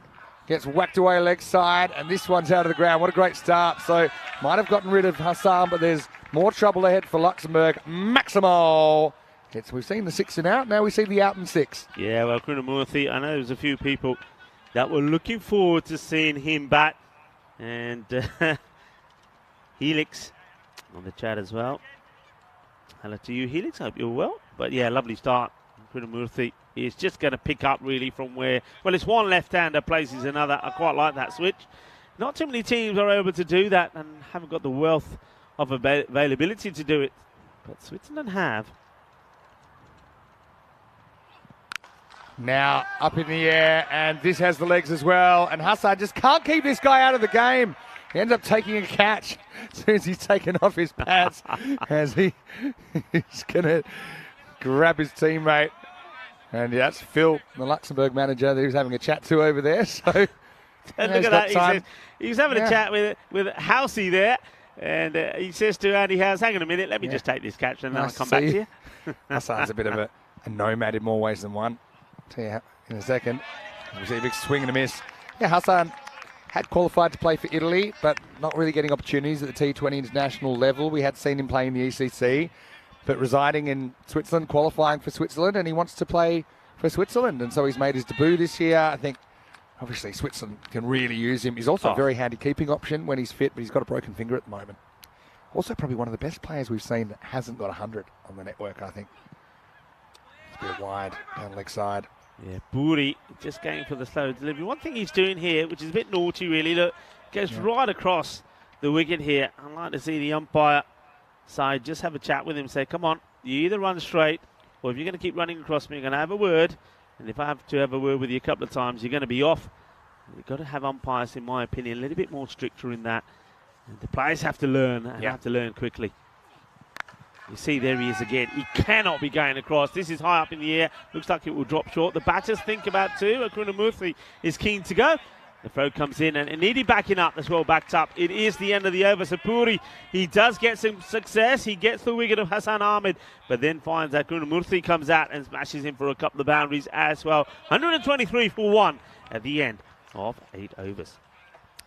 gets whacked away leg side, and this one's out of the ground. What a great start. So, might have gotten rid of Hassan, but there's more trouble ahead for Luxembourg. Maximo. We've seen the 6 and out, now we see the out and 6. Yeah, well, Kunamurthy, I know there's a few people that were looking forward to seeing him bat. And Helix on the chat as well. Hello to you, Helix. Hope you're well. But, yeah, lovely start. Kunamurthy is just going to pick up really from where, well, it's one left-hander places another. I quite like that switch. Not too many teams are able to do that and haven't got the wealth of availability to do it. But Switzerland have. Now up in the air, and this has the legs as well. And Hassan just can't keep this guy out of the game. He ends up taking a catch as soon as he's taken off his pads, as he's going to grab his teammate. And yeah, that's Phil, the Luxembourg manager, that he was having a chat to over there. So look at that. He's having a chat with Housey there. And he says to Andy House, hang on a minute, let me just take this catch and then I'll come back to you. Hassan's a bit of a nomad in more ways than one. I'll tell you how, in a second. We'll see a big swing and a miss. Yeah, Hassan had qualified to play for Italy, but not really getting opportunities at the T20 international level. We had seen him play in the ECC, but residing in Switzerland, qualifying for Switzerland, and he wants to play for Switzerland. And so he's made his debut this year. I think, obviously, Switzerland can really use him. He's also a very handy keeping option when he's fit, but he's got a broken finger at the moment. Also, probably one of the best players we've seen that hasn't got 100 on the network, I think. It's a bit wide down leg side. Yeah, Buri just going for the slow delivery. One thing he's doing here, which is a bit naughty really, look, goes right across the wicket here. I'd like to see the umpire side just have a chat with him, say, come on, you either run straight, or if you're going to keep running across me, you're going to have a word. And if I have to have a word with you a couple of times, you're going to be off. You've got to have umpires, in my opinion, a little bit more stricter in that. And the players have to learn, and have to learn quickly. You see, there he is again. He cannot be going across. This is high up in the air. Looks like it will drop short. The batters think about two. Krunamurthy is keen to go. The throw comes in, and Needy backing up as well, backed up. It is the end of the over. So Puri, he does get some success. He gets the wicket of Hassan Ahmed, but then finds that Krunamurthy comes out and smashes him for a couple of boundaries as well. 123 for one at the end of 8 overs.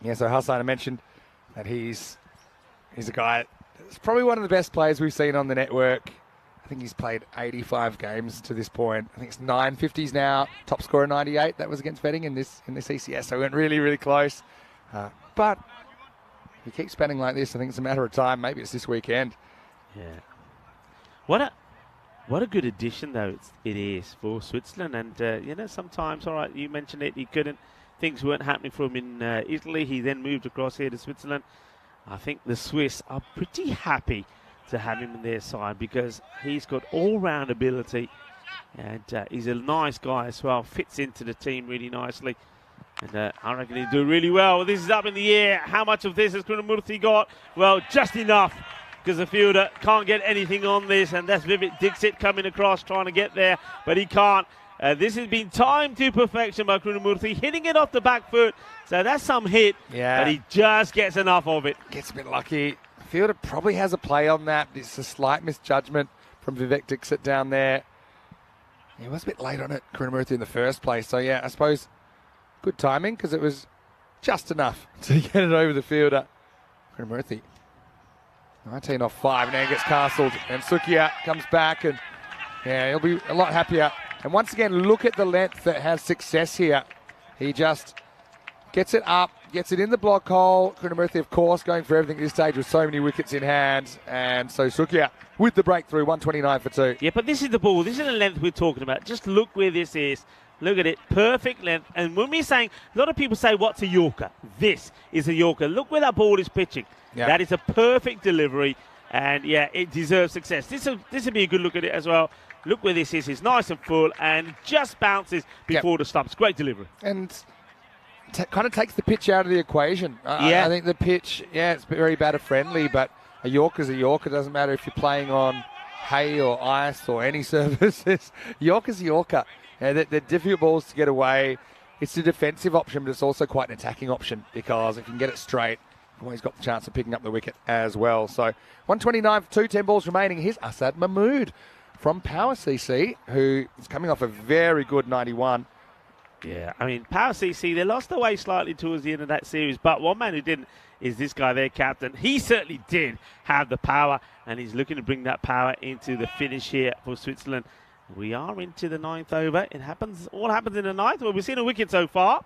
Yeah, so Hassan, I mentioned that he's a guy that's probably one of the best players we've seen on the network. I think he's played 85 games to this point. I think it's 950s now. Top scorer 98. That was against Vetting in this ECS. So we went really, really close. But if he keeps spending like this, I think it's a matter of time. Maybe it's this weekend. Yeah. What a good addition though it is for Switzerland. And sometimes, all right, you mentioned it. Things weren't happening for him in Italy. He then moved across here to Switzerland. I think the Swiss are pretty happy to have him in their side because he's got all-round ability and he's a nice guy as well, fits into the team really nicely, and I reckon he'll do really well. This is up in the air. How much of this has Krunamurthy got? Well, just enough, because the fielder can't get anything on this, and that's Vivek Dixit coming across trying to get there, but he can't. This has been timed to perfection by Krunamurthy, hitting it off the back foot, so that's some hit, but he just gets enough of it. Gets a bit lucky. Fielder probably has a play on that. It's a slight misjudgment from Vivek Dixit down there. He was a bit late on it, Krunamurthy, in the first place. So, yeah, I suppose good timing because it was just enough to get it over the fielder. Krunamurthy, 19 off 5, and then gets castled. And Sukia comes back, and, yeah, he'll be a lot happier. And once again, look at the length that has success here. He just gets it up, gets it in the block hole. Krunamurthy, of course, going for everything at this stage with so many wickets in hand. And so Sukia with the breakthrough, 129 for 2. Yeah, but this is the ball. This is the length we're talking about. Just look where this is. Look at it. Perfect length. And when we're saying, a lot of people say, what's a Yorker? This is a Yorker. Look where that ball is pitching. Yep. That is a perfect delivery. And, yeah, it deserves success. This will be a good look at it as well. Look where this is. It's nice and full and just bounces before the stumps. Great delivery. And kind of takes the pitch out of the equation. I think the pitch, it's very batter friendly, but a Yorker's a Yorker. Doesn't matter if you're playing on hay or ice or any surfaces. Yorker's a Yorker. They're difficult balls to get away. It's a defensive option, but it's also quite an attacking option because if you can get it straight, you've always got the chance of picking up the wicket as well. So 129 for 2, 10 balls remaining. Here's Asad Mahmood from Power CC, who is coming off a very good 91. Yeah, I mean, Power CC, they lost their way slightly towards the end of that series, but one man who didn't is this guy, their captain. He certainly did have the power, and he's looking to bring that power into the finish here for Switzerland. We are into the 9th over. All happens in the 9th. Well, we've seen a wicket so far.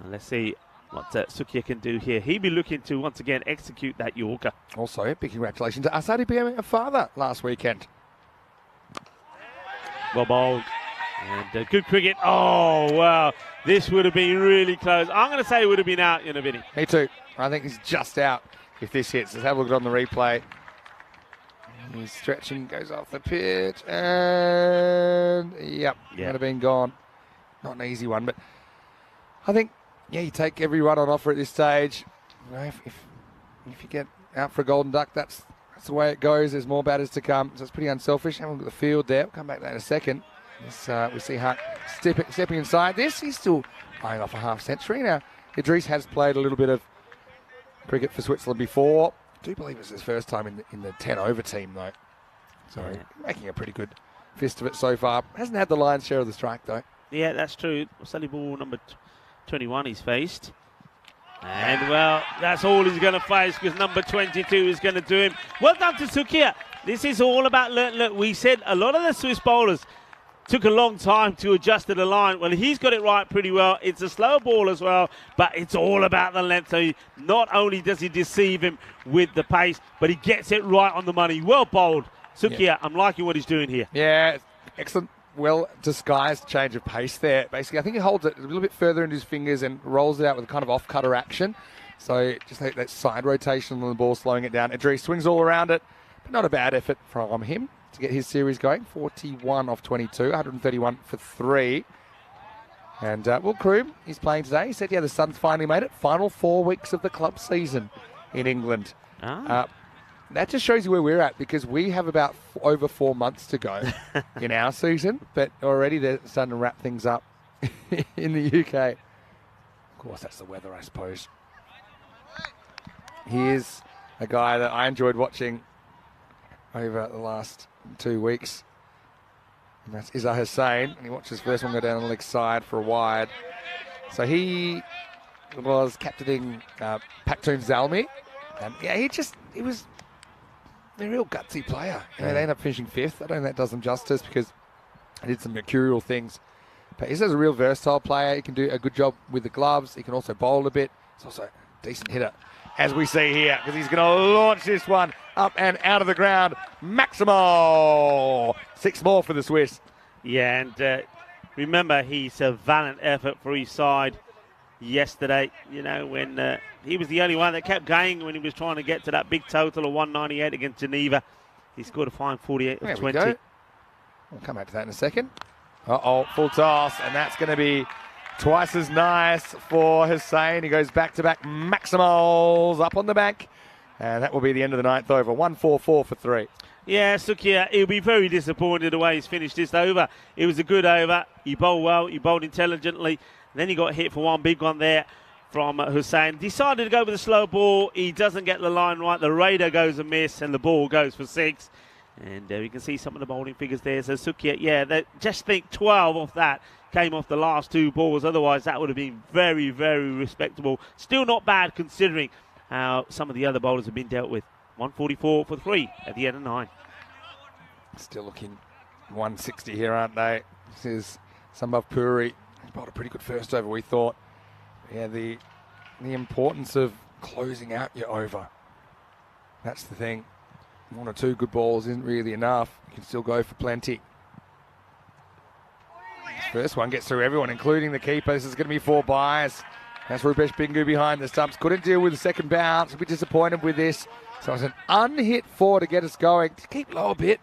And let's see what Sukia can do here. He'll be looking to, once again, execute that Yorker. Also, big congratulations to Asad becoming a father last weekend. Well bowled. And good cricket. Oh, wow. This would have been really close. I'm going to say it would have been out in a minute. Me too. I think he's just out if this hits. Let's have a look on the replay. He's stretching, goes off the pitch, and might have been gone. Not an easy one, but I think, you take every run on offer at this stage. You know, if you get out for a golden duck, that's the way it goes. There's more batters to come, so it's pretty unselfish. Have a look at the field there. We'll come back to that in a second. We see Huck stepping inside this. He's still eyeing off a half century. Now, Idris has played a little bit of cricket for Switzerland before. I do believe it's his first time in the 10-over team, though. So making a pretty good fist of it so far. Hasn't had the lion's share of the strike, though. Yeah, that's true. Sunny ball number 21 he's faced. And, well, that's all he's going to face because number 22 is going to do him. Well done to Sukia. This is all about, look, we said a lot of the Swiss bowlers took a long time to adjust to the line. Well, he's got it right pretty well. It's a slow ball as well, but it's all about the length. So not only does he deceive him with the pace, but he gets it right on the money. Well bowled. Sukia, yeah. I'm liking what he's doing here. Yeah, excellent. Well disguised change of pace there. Basically, I think he holds it a little bit further in his fingers and rolls it out with a kind of off-cutter action. So just that side rotation on the ball, slowing it down. Idris swings all around it, but not a bad effort from him to get his series going. 41 off 22, 131 for 3. And Will Kroom, he's playing today. He said, the Suns finally made it. Final 4 weeks of the club season in England. That just shows you where we're at because we have about over 4 months to go in our season, but already they're starting to wrap things up in the UK. Of course, that's the weather, I suppose. Here's a guy that I enjoyed watching over the last 2 weeks, and that's Izzah Hussain, and he watched his first one go down on the leg side for a wide. So he was captaining Paktoon Zalmi, and he was a real gutsy player. They ended up finishing 5th. I don't think that does him justice because he did some mercurial things. But he's a real versatile player. He can do a good job with the gloves. He can also bowl a bit. He's also a decent hitter, as we see here, because he's going to launch this one up and out of the ground. Maximal! 6 more for the Swiss. Yeah, and remember, he's a valiant effort for his side yesterday, when he was the only one that kept going when he was trying to get to that big total of 198 against Geneva. He scored a fine 48 of 20. We'll come back to that in a second. Full toss, and that's going to be twice as nice for Hussain. He goes back-to-back Maximals up on the bank, and that will be the end of the 9th over. 144 for 3. Yeah, Sukia, he'll be very disappointed the way he's finished this over. It was a good over. He bowled well. He bowled intelligently. Then he got hit for one big one there from Hussain. Decided to go with a slow ball. He doesn't get the line right. The radar goes amiss and the ball goes for 6. And we can see some of the bowling figures there. So Sukia, just think 12 off that came off the last 2 balls. Otherwise, that would have been very, very respectable. Still not bad considering how some of the other bowlers have been dealt with. 144 for 3 at the end of 9. Still looking 160 here, aren't they? This is Sambhav Puri. He bowled a pretty good first over, we thought. Yeah, the importance of closing out your over. That's the thing. 1 or 2 good balls isn't really enough. You can still go for plenty. This first one gets through everyone, including the keeper. This is going to be 4 byes. That's Rupesh Bingu behind the stumps. Couldn't deal with the second bounce. A bit disappointed with this. So it's an unhit 4 to get us going. To keep low a bit.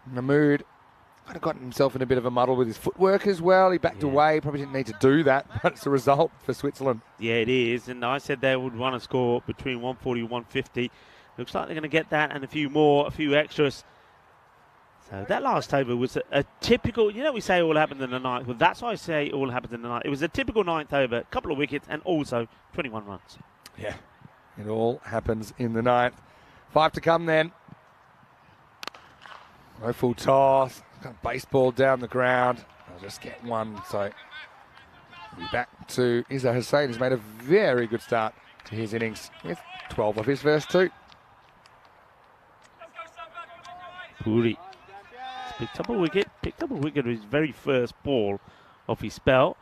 Mahmood kind of gotten himself in a bit of a muddle with his footwork as well. He backed away. Probably didn't need to do that, but it's a result for Switzerland. Yeah, it is. And I said they would want to score between 140 and 150. Looks like they're going to get that and a few extras. So that last over was a typical, we say all happened in the 9th. Well, that's why I say all happened in the 9th. It was a typical 9th over, a couple of wickets and also 21 runs. Yeah, it all happens in the 9th. 5 to come then. No full toss. Got a baseball down the ground. I'll just get one. So we'll be back to Izzah Hussain, who's made a very good start to his innings with 12 of his first 2. Puri picked up a wicket with his very first ball of his spell.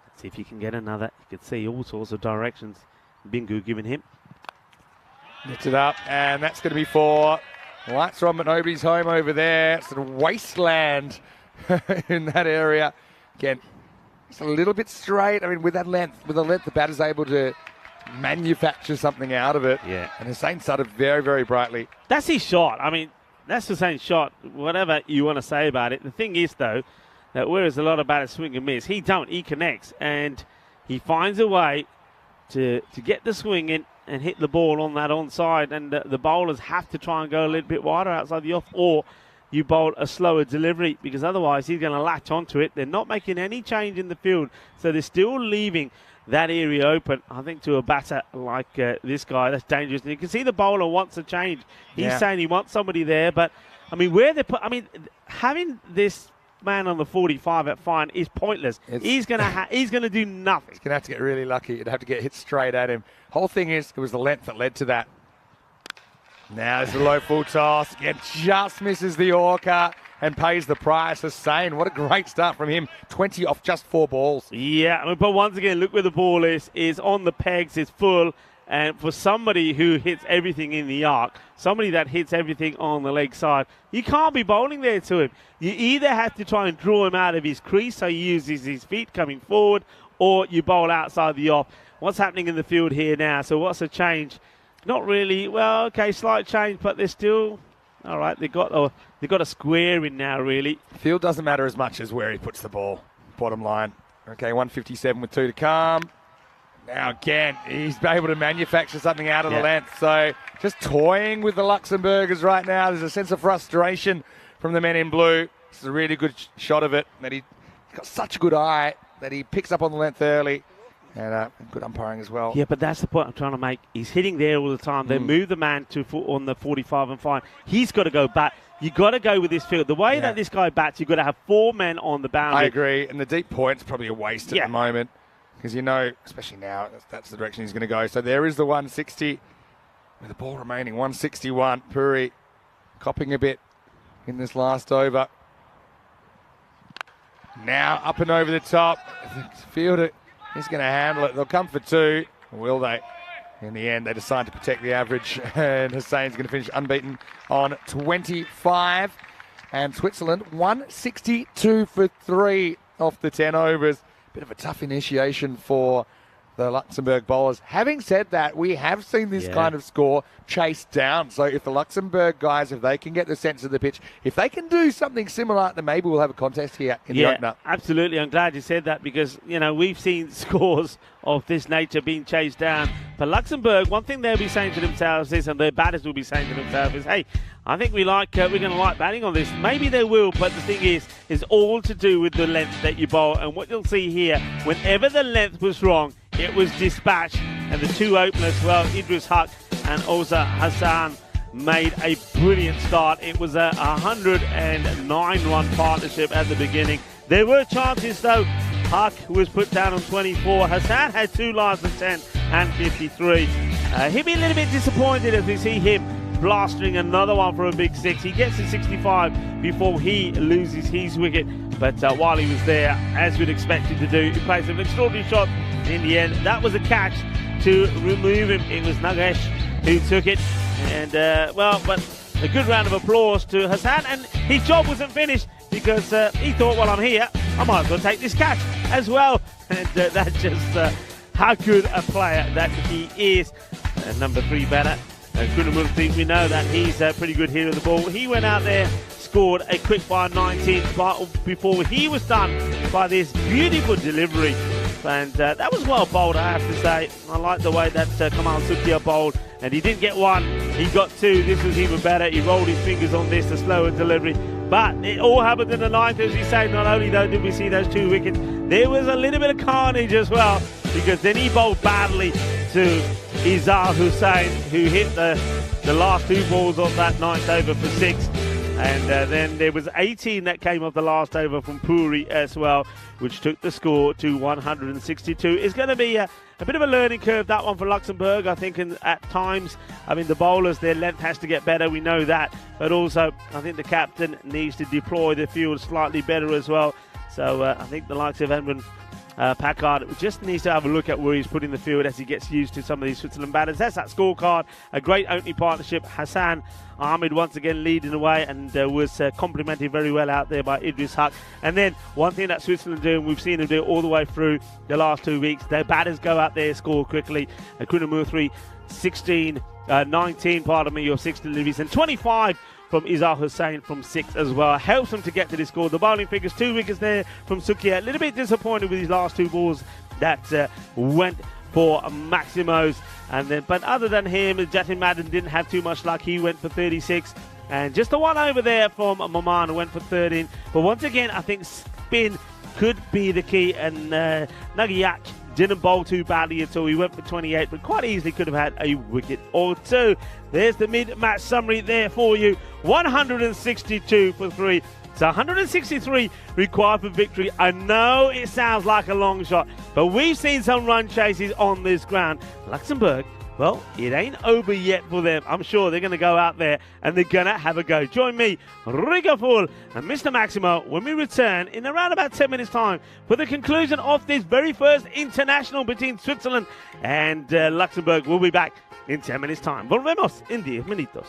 Let's see if he can get another. You can see all sorts of directions Bingu giving him. Lifts it up, and that's going to be 4. Lights are on, but nobody's home over there. It's a wasteland in that area. Again, it's a little bit straight. I mean, with the length, the batter's able to manufacture something out of it. Yeah. And Hussain started very, very brightly. That's his shot. I mean, that's the same shot, whatever you want to say about it. The thing is, though, that whereas a lot of batters swing and miss, he connects, and he finds a way to get the swing in and hit the ball on that onside, and the bowlers have to try and go a little bit wider outside the off, or you bowl a slower delivery, because otherwise he's going to latch onto it. They're not making any change in the field, so they're still leaving that area open. I think to a batter like this guy, that's dangerous. And you can see the bowler wants a change. He's saying he wants somebody there, but I mean, having this man on the 45 at fine is pointless. He's going to do nothing. He's going to have to get really lucky. He'd have to get hit straight at him. Whole thing is, it was the length that led to that. Now there's a low full toss. Again, just misses the Orca and pays the price. Hussain, what a great start from him. 20 off just 4 balls. Yeah, but once again, look where the ball is on the pegs, it's full. And for somebody who hits everything in the arc, somebody that hits everything on the leg side, you can't be bowling there to him. You either have to try and draw him out of his crease, so he uses his feet coming forward, or you bowl outside the off. What's happening in the field here now? So what's the change? Not really. Well, okay, slight change, but they're still all right. They've got a square in now, really. Field doesn't matter as much as where he puts the ball. Bottom line. Okay, 157 with 2 to come. Now again, he's able to manufacture something out of the length. So just toying with the Luxembourgers right now. There's a sense of frustration from the men in blue. This is a really good shot of it. That he's got such a good eye that he picks up on the length early. And good umpiring as well. Yeah, but that's the point I'm trying to make. He's hitting there all the time. They move the man on the 45 and fine. He's got to go back. You got to go with this field. The way that this guy bats, you've got to have 4 men on the boundary. I agree. And the deep point's probably a waste at the moment. Because you know, especially now, that's the direction he's going to go. So there is the 160. With the ball remaining, 161. Puri copping a bit in this last over. Now up and over the top. The fielder is going to handle it. They'll come for 2. Will they? In the end, they decide to protect the average. And Hussain's going to finish unbeaten on 25. And Switzerland, 162 for 3 off the 10 overs. Bit of a tough initiation for the Luxembourg bowlers. Having said that, we have seen this kind of score chased down. So if the Luxembourg guys, if they can get the sense of the pitch, if they can do something similar, then maybe we'll have a contest here in the opener. Absolutely. I'm glad you said that, because, you know, we've seen scores of this nature being chased down. But Luxembourg, one thing they'll be saying to themselves is, and their batters will be saying to themselves is, hey, I think we're going to like batting on this. Maybe they will, but the thing is all to do with the length that you bowl. And what you'll see here, whenever the length was wrong, it was dispatched. And the 2 openers, well, Idris Haq and also Hassan, made a brilliant start. It was a 109-run partnership at the beginning. There were chances, though. Haq was put down on 24. Hassan had 2 lines of 10 and 53. He'll be a little bit disappointed as we see him blastering another one for a big 6. He gets to 65 before he loses his wicket. But while he was there, as we'd expect him to do, he plays an extraordinary shot in the end. That was a catch to remove him. It was Nagesh who took it. And, but a good round of applause to Hassan. And his job wasn't finished, because he thought, well, I'm here, I might as well take this catch as well. And that's just how good a player that he is. Number 3 batter. Kunamurthy, we know that he's a pretty good hitter of the ball. He went out there, scored a quick fire 19 before he was done by this beautiful delivery. And that was well bowled, I have to say. I like the way that Kamal Sukia bowled. And he didn't get 1, he got 2. This was even better. He rolled his fingers on this, a slower delivery. But it all happened in the 9th, as we say. Not only though did we see those 2 wickets, there was a little bit of carnage as well, because then he bowled badly to Izar Hussain, who hit the last 2 balls of that 9th over for 6. And then there was 18 that came off the last over from Puri as well, which took the score to 162. It's going to be a bit of a learning curve, that one, for Luxembourg, I think, at times. I mean, the bowlers, their length has to get better, we know that. But also, I think the captain needs to deploy the field slightly better as well. So I think the likes of Edmund Packard just needs to have a look at where he's putting the field as he gets used to some of these Switzerland batters. That's that scorecard. A great opening partnership. Hassan Ahmed once again leading the way, and was complimented very well out there by Idris Haq. And then one thing that Switzerland do, and we've seen them do it all the way through the last 2 weeks, their batters go out there, score quickly. Kunamurthy 19 or 6 deliveries, and 25 from Izar Hussain from 6 as well. Helps them to get to this score. The bowling figures, 2 wickets there from Sukia. A little bit disappointed with his last 2 balls that went for Maximo's. But other than him, Justin Madden didn't have too much luck. He went for 36. And just the one over there from Maman went for 13. But once again, I think spin could be the key. And Nagiak didn't bowl too badly at all. He went for 28, but quite easily could have had a wicket or two. There's the mid-match summary there for you. 162 for 3. So 163 required for victory. I know it sounds like a long shot, but we've seen some run chases on this ground. Luxembourg, well, it ain't over yet for them. I'm sure they're going to go out there and they're going to have a go. Join me, Riga Full and Mr. Maximo, when we return in around about 10 minutes' time for the conclusion of this very first international between Switzerland and Luxembourg. We'll be back in 10 minutes' time. Volvemos en 10 minutos.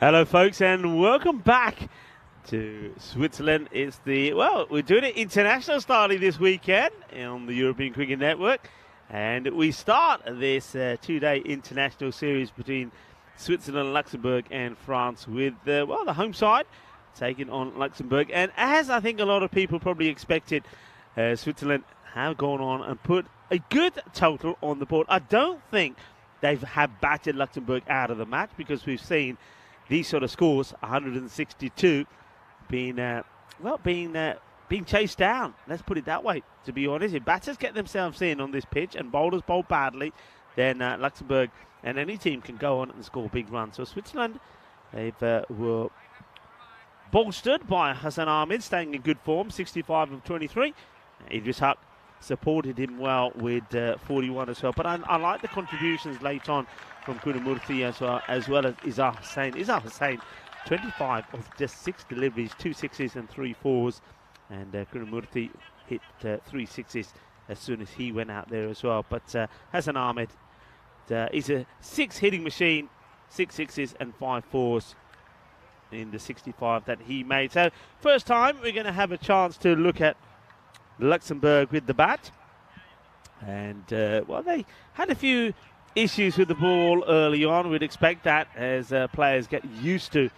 Hello, folks, and welcome back to Switzerland. It's we're doing it international starting this weekend on the European Cricket Network, and we start this two-day international series between Switzerland, Luxembourg, and France with the home side taking on Luxembourg. And as I think a lot of people probably expected, Switzerland have gone on and put a good total on the board. I don't think they have battered Luxembourg out of the match, because we've seen these sort of scores, 162, being chased down. Let's put it that way, to be honest. If batters get themselves in on this pitch and bowlers bowl badly, then Luxembourg and any team can go on and score big runs. So Switzerland, they were bolstered by Hassan Ahmed, staying in good form, 65 of 23. Idris Huq supported him well with 41 as well. But I like the contributions late on from Kunamurti as well as Izzat Hussain. Izzat Hussain, 25 of just 6 deliveries, 2 sixes and 3 fours. And Kunamurti hit 3 sixes as soon as he went out there as well. But Hassan Ahmed is a 6 hitting machine, 6 sixes and 5 fours in the 65 that he made. So first time we're going to have a chance to look at Luxembourg with the bat. And they had a few issues with the ball early on. We'd expect that as players get used to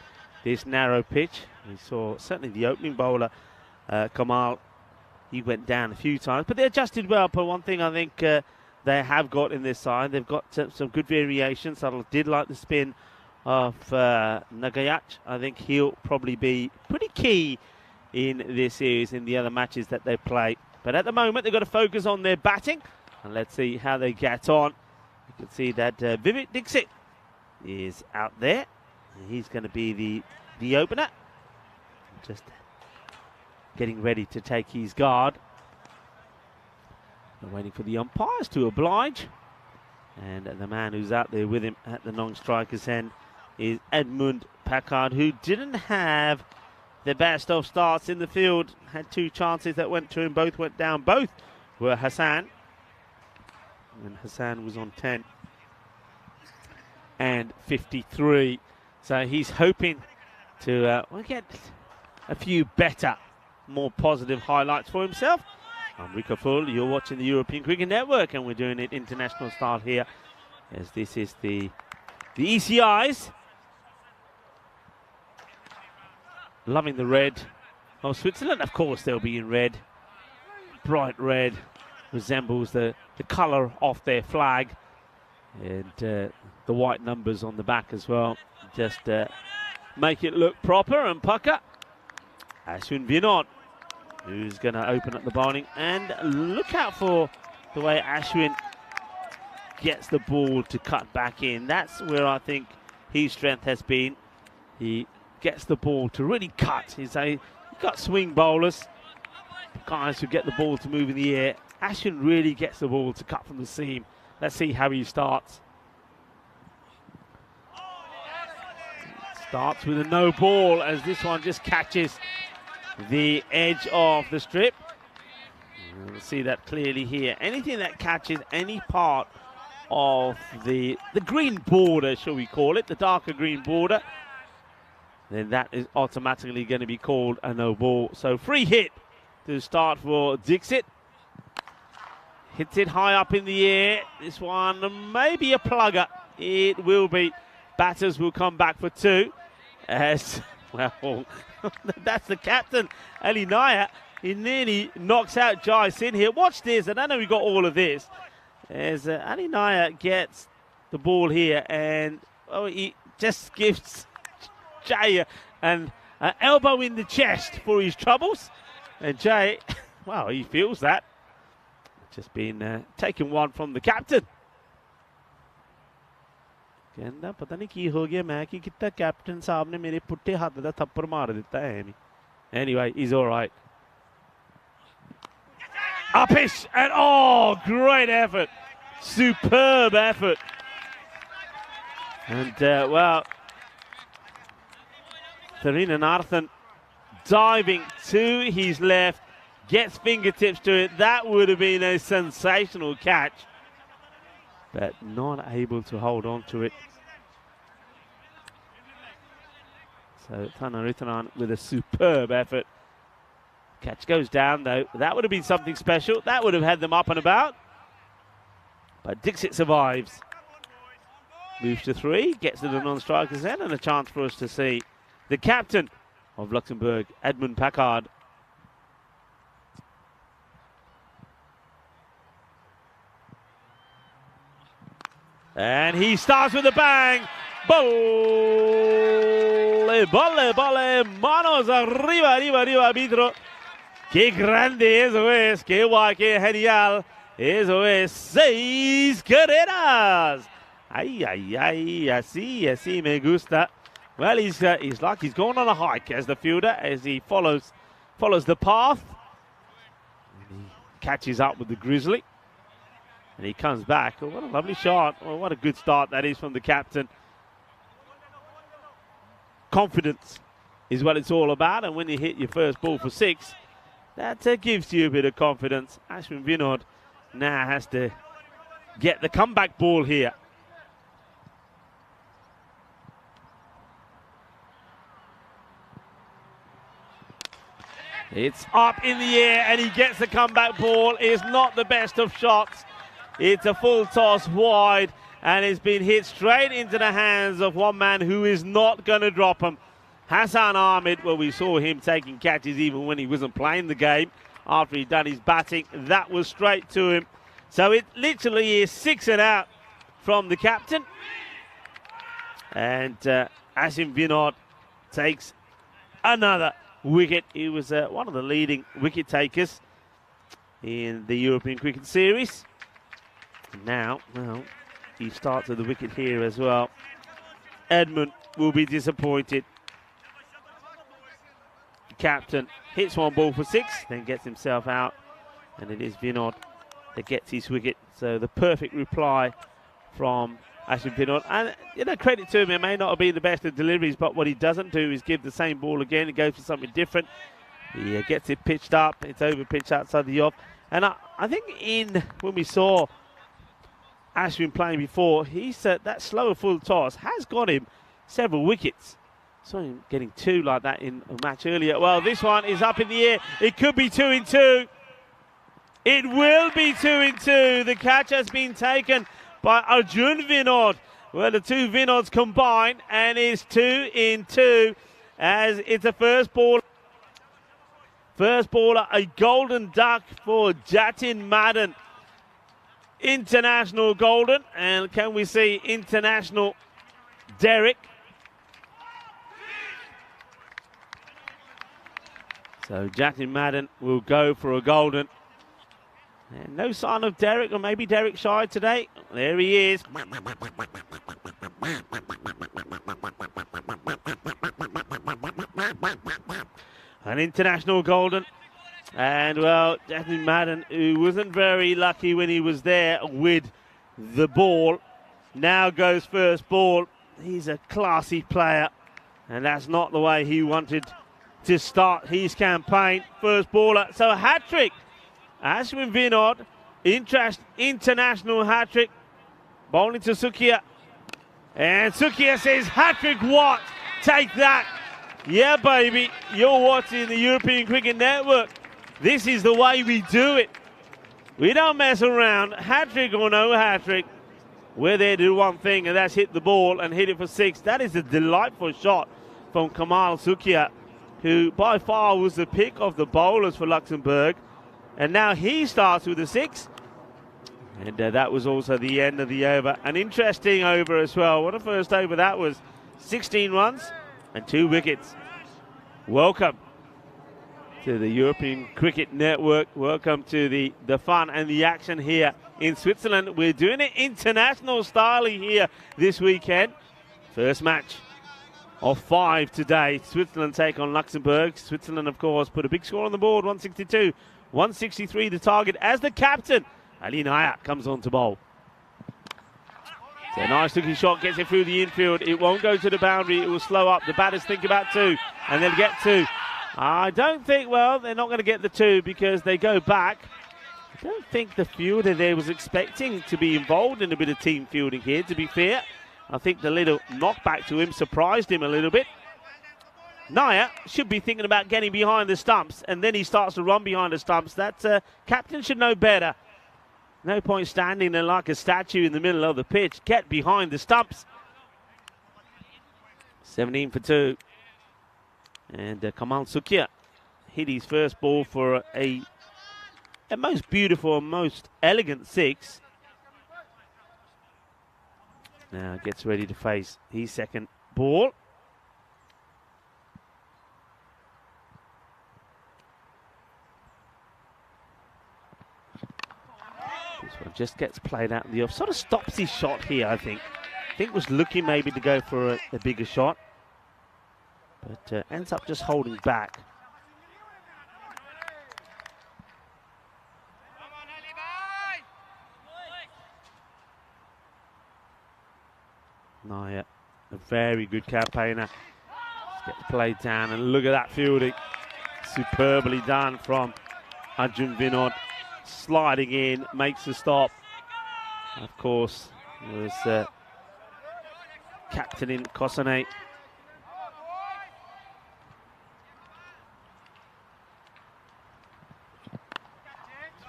this narrow pitch. We saw certainly the opening bowler, Kamal, he went down a few times, but they adjusted well. But one thing I think they have got in this side, they've got some good variations. I did like the spin of Nagayach. I think he'll probably be pretty key in this series, in the other matches that they play. But at the moment, they've got to focus on their batting, and let's see how they get on. You can see that Vivek Dixit is out there. He's going to be the opener. Just getting ready to take his guard. And waiting for the umpires to oblige. And the man who's out there with him at the non-striker's end is Edmund Packard, who didn't have the best of starts in the field. Had 2 chances that went to him. Both went down. Both were Hassan. And Hassan was on 10 and 53. So he's hoping to get a few better, more positive highlights for himself. I'm Rico Full. You're watching the European Cricket Network, and we're doing it international style here, as this is the ECIs. Loving the red of Switzerland. Of course, they'll be in red. Bright red. Resembles the colour of their flag, and the white numbers on the back as well, just make it look proper. And pucker Ashwin Vinod, who's going to open up the bowling, and look out for the way Ashwin gets the ball to cut back in. That's where I think his strength has been. He gets the ball to really cut. He's got swing bowlers, guys who get the ball to move in the air. Ashwin really gets the ball to cut from the seam. Let's see how he starts. Starts with a no ball, as this one just catches the edge of the strip. We'll see that clearly here. Anything that catches any part of the green border, shall we call it, the darker green border, then that is automatically going to be called a no ball. So free hit to start for Dixit. Hits it high up in the air. This one may be a plugger. It will be. Batters will come back for 2. As well, that's the captain, Ali Naya. He nearly knocks out Jai Sin here. Watch this. I don't know we got all of this. As Ali Naya gets the ball here, and he just gives Jai an elbow in the chest for his troubles. And Jai, well, he feels that. Just been taken one from the captain. कहना पता नहीं की हो गया मैं कि कितना captain साहब ने मेरे पुट्टे हाथ में थप्पड़ मार देता है. Anyway, he's all right. Upish, and great effort. Superb effort. And Thirinanathan diving to his left, gets fingertips to it. That would have been a sensational catch, but not able to hold on to it. So Tanaritanan with a superb effort. Catch goes down though. That would have been something special. That would have had them up and about. But Dixit survives. Moves to 3, gets to the non-strikers end, and a chance for us to see the captain of Luxembourg, Edmund Packard. And he starts with a bang. Bolle, bolle, bolle, manos arriba, arriba, arriba, arbitro. Qué grande eso es, qué guay, qué genial. Eso es 6 carreras. Ay, ay, ay, así me gusta. Well, he's like he's going on a hike as the fielder, as he follows the path. And he catches up with the Grizzly. And he comes back. Oh, what a lovely shot. Oh, what a good start that is from the captain. Confidence is what it's all about. And when you hit your first ball for 6, that gives you a bit of confidence. Ashwin Vinod now has to get the comeback ball here. It's up in the air and he gets the comeback ball. It's not the best of shots. It's a full toss wide and it's been hit straight into the hands of one man who is not going to drop him. Hassan Ahmed, well, we saw him taking catches even when he wasn't playing the game. After he'd done his batting, that was straight to him. So it literally is 6 and out from the captain. And Ashwin Vinod takes another wicket. He was one of the leading wicket takers in the European Cricket Series. Now, well, he starts with the wicket here as well. Edmund will be disappointed. The captain hits one ball for 6, then gets himself out, and it is Vinod that gets his wicket. So the perfect reply from Ashwin Vinod. And, you know, credit to him, it may not have been the best of deliveries, but what he doesn't do is give the same ball again. He goes for something different. He gets it pitched up. It's over pitched outside the off. And I think when we saw Ashwin playing before, that slower full toss has got him several wickets. Saw him getting 2 like that in a match earlier. Well, this one is up in the air. It could be 2 in 2. It will be 2 in 2. The catch has been taken by Arjun Vinod. Well, the 2 Vinods combine, and it's 2 in 2 as it's a first ball. First baller, a golden duck for Jatin Madden. International golden, and can we see international Derek? So Jatin Madden will go for a golden. And no sign of Derek, or maybe Derek shy today. There he is. An international golden. And, well, Jatin Madden, who wasn't very lucky when he was there with the ball, now goes first ball. He's a classy player, and that's not the way he wanted to start his campaign. First baller. So a hat-trick. Ashwin Vinod, international hat-trick. Bowling to Sukhia. And Sukhia says, hat-trick what? Take that. Yeah, baby. You're watching the European Cricket Network. This is the way we do it. We don't mess around. Hat-trick or no hat-trick. We're there to do one thing, and that's hit the ball and hit it for 6. That is a delightful shot from Kamal Sukhia, who by far was the pick of the bowlers for Luxembourg. And now he starts with a 6. And that was also the end of the over. An interesting over as well. What a first over that was. 16 runs and 2 wickets. Welcome to the European Cricket Network. Welcome to the fun and the action here in Switzerland. We're doing it international style here this weekend. First match of 5 today. Switzerland take on Luxembourg. Switzerland, of course, put a big score on the board, 162. 163 the target as the captain, Ali Naya, comes on to bowl. So a nice looking shot, gets it through the infield. It won't go to the boundary, it will slow up. The batters think about 2, and they'll get 2. I don't think, well, they're not going to get the 2 because they go back. I don't think the fielder there was expecting to be involved in a bit of team fielding here, to be fair. I think the little knockback to him surprised him a little bit. Naya should be thinking about getting behind the stumps, and then he starts to run behind the stumps. That captain should know better. No point standing there like a statue in the middle of the pitch. Get behind the stumps. 17 for 2. And Kamal Sukia hit his first ball for a most beautiful, most elegant 6. Now gets ready to face his second ball. This one just gets played out in the off. Sort of stops his shot here, I think. Was looking maybe to go for a bigger shot. But ends up just holding back. Naya, a very good campaigner. Gets played down, and look at that fielding. Superbly done from Arjun Vinod. Sliding in, makes the stop. Of course, was captain in Kosane.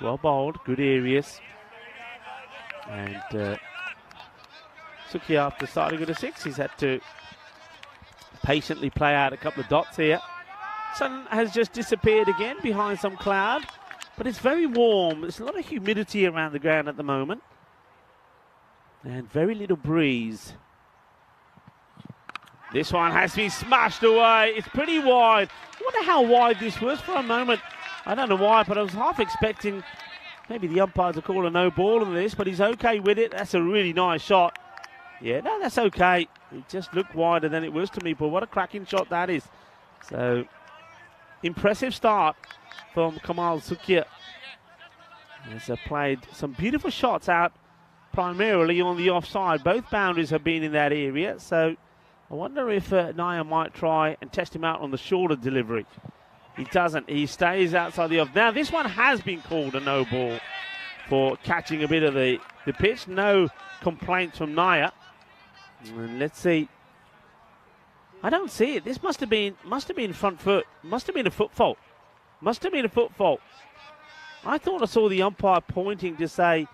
Well bowled, good areas. And Suki, after starting with a 6, he's had to patiently play out a couple of dots here. Sun has just disappeared again behind some cloud, but it's very warm. There's a lot of humidity around the ground at the moment, and very little breeze. This one has been smashed away. It's pretty wide. I wonder how wide this was for a moment. I don't know why, but I was half expecting maybe the umpire to call a no ball on this, but he's okay with it. That's a really nice shot. Yeah, no, that's okay. It just looked wider than it was to me, but what a cracking shot that is. So, impressive start from Kamal Sukia. He's played some beautiful shots out, primarily on the offside. Both boundaries have been in that area, so I wonder if Naya might try and test him out on the shorter delivery. He doesn't. He stays outside the off. Now, this one has been called a no ball for catching a bit of the pitch. No complaints from Naya. And let's see. I don't see it. This must have been front foot. Must have been a foot fault. Must have been a foot fault. I thought I saw the umpire pointing to say,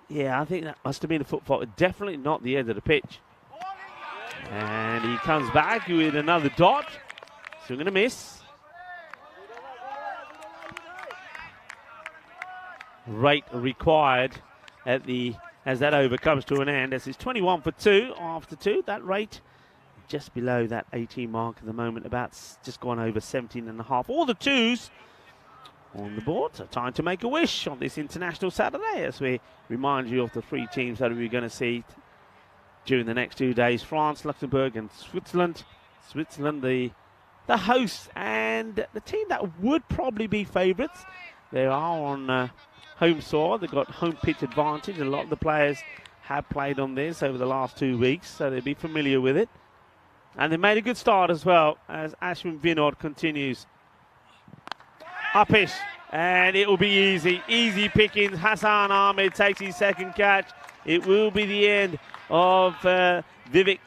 yeah, I think that must have been a foot fault. Definitely not the end of the pitch. And he comes back with another dot. Swing and a miss. Rate required as that over comes to an end. As it's 21 for 2 after 2. That rate just below that 18 mark at the moment, about just gone over 17.5. All the 2s on the board. So time to make a wish on this International Saturday as we remind you of the 3 teams that we're going to see during the next 2 days. France, Luxembourg and Switzerland. Switzerland, the hosts, and the team that would probably be favourites. They are on home soil. They've got home pitch advantage. A lot of the players have played on this over the last 2 weeks, so they'll be familiar with it. And they made a good start as well as Ashwin Vinod continues. Upish, and it will be easy. Easy pickings. Hassan Ahmed takes his second catch. It will be the end of Vivek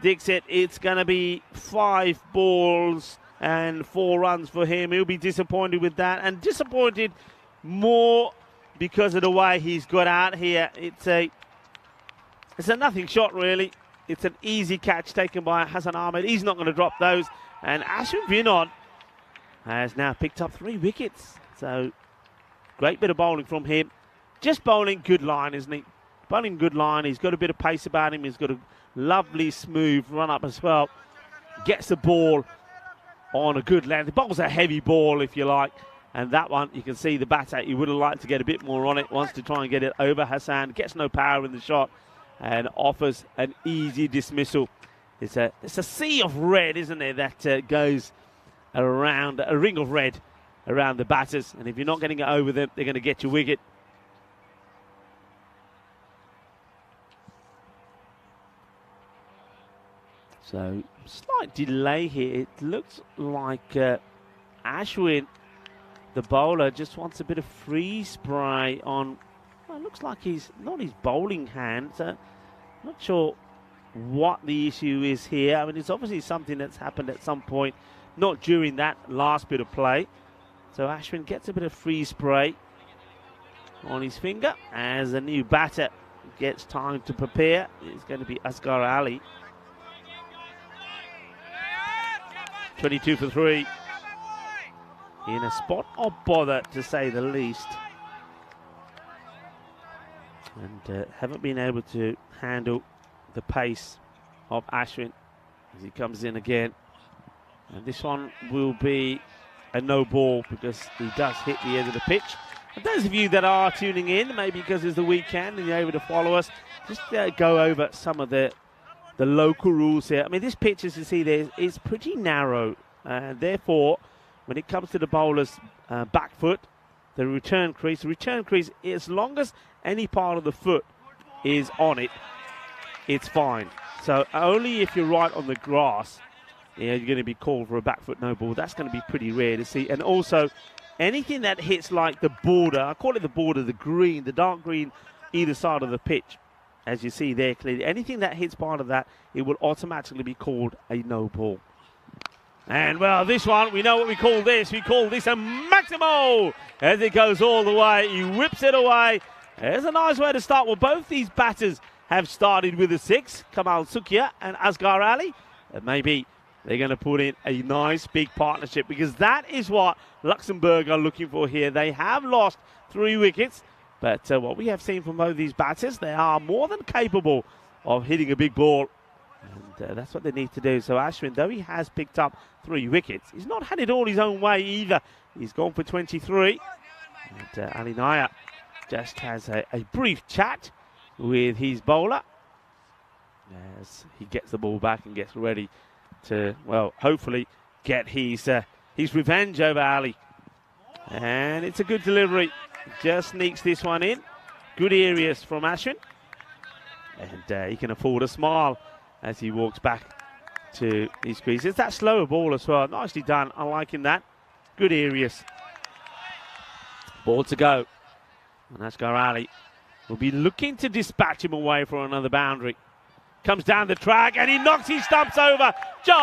Dixit. It's going to be 5 balls and 4 runs for him. He'll be disappointed with that, and disappointed more because of the way he's got out here. It's a nothing shot, really. It's an easy catch taken by Hassan Ahmed. He's not going to drop those. And Ashwin Vinod has now picked up 3 wickets. So, great bit of bowling from him. Just bowling good line, isn't he? Bowling good line. He's got a bit of pace about him. He's got a lovely, smooth run-up as well. Gets the ball on a good length. The bowl's a heavy ball, if you like. And that one, you can see the batter, he would have liked to get a bit more on it. Wants to try and get it over Hassan. Gets no power in the shot and offers an easy dismissal. It's a sea of red, isn't it, that goes around, a ring of red around the batters. And if you're not getting it over them, they're going to get your wicket. So, slight delay here. It looks like Ashwin, the bowler, just wants a bit of free spray on. Well, it looks like he's not his bowling hand. So, not sure what the issue is here. I mean, it's obviously something that's happened at some point, not during that last bit of play. So Ashwin gets a bit of free spray on his finger as the new batter gets time to prepare. It's going to be Asghar Ali. 22 for 3. In a spot of bother, to say the least. And haven't been able to handle the pace of Ashwin as he comes in again. And this one will be a no ball because he does hit the edge of the pitch. And those of you that are tuning in, maybe because it's the weekend and you're able to follow us, just go over some of the local rules here. I mean, this pitch, as you see there, is pretty narrow. Therefore, when it comes to the bowler's back foot, the return crease, as long as any part of the foot is on it, it's fine. So only if you're right on the grass, you're going to be called for a back foot no ball. That's going to be pretty rare to see. And also, anything that hits like the border, I call it the border, the green, the dark green, either side of the pitch, as you see there clearly, anything that hits part of that, it will automatically be called a no ball. And, well, this one, we know what we call this. We call this a Maximo as it goes all the way. He whips it away. There's a nice way to start. Well, both these batters have started with a 6, Kamal Sukhia and Asghar Ali. And maybe they're going to put in a nice big partnership because that is what Luxembourg are looking for here. They have lost 3 wickets, but what we have seen from both these batters, they are more than capable of hitting a big ball. And that's what they need to do. So Ashwin, though he has picked up 3 wickets, he's not had it all his own way either. He's gone for 23. And Ali Naya just has a brief chat with his bowler as he gets the ball back and gets ready to, well, hopefully get his revenge over Ali. And it's a good delivery. Just sneaks this one in. Good areas from Ashwin. And he can afford a smile as he walks back to his crease. It's that slower ball as well. Nicely done. I'm liking that. Good areas. Ball to go. And Asghar Ali will be looking to dispatch him away for another boundary. Comes down the track and he knocks his stumps over. Jog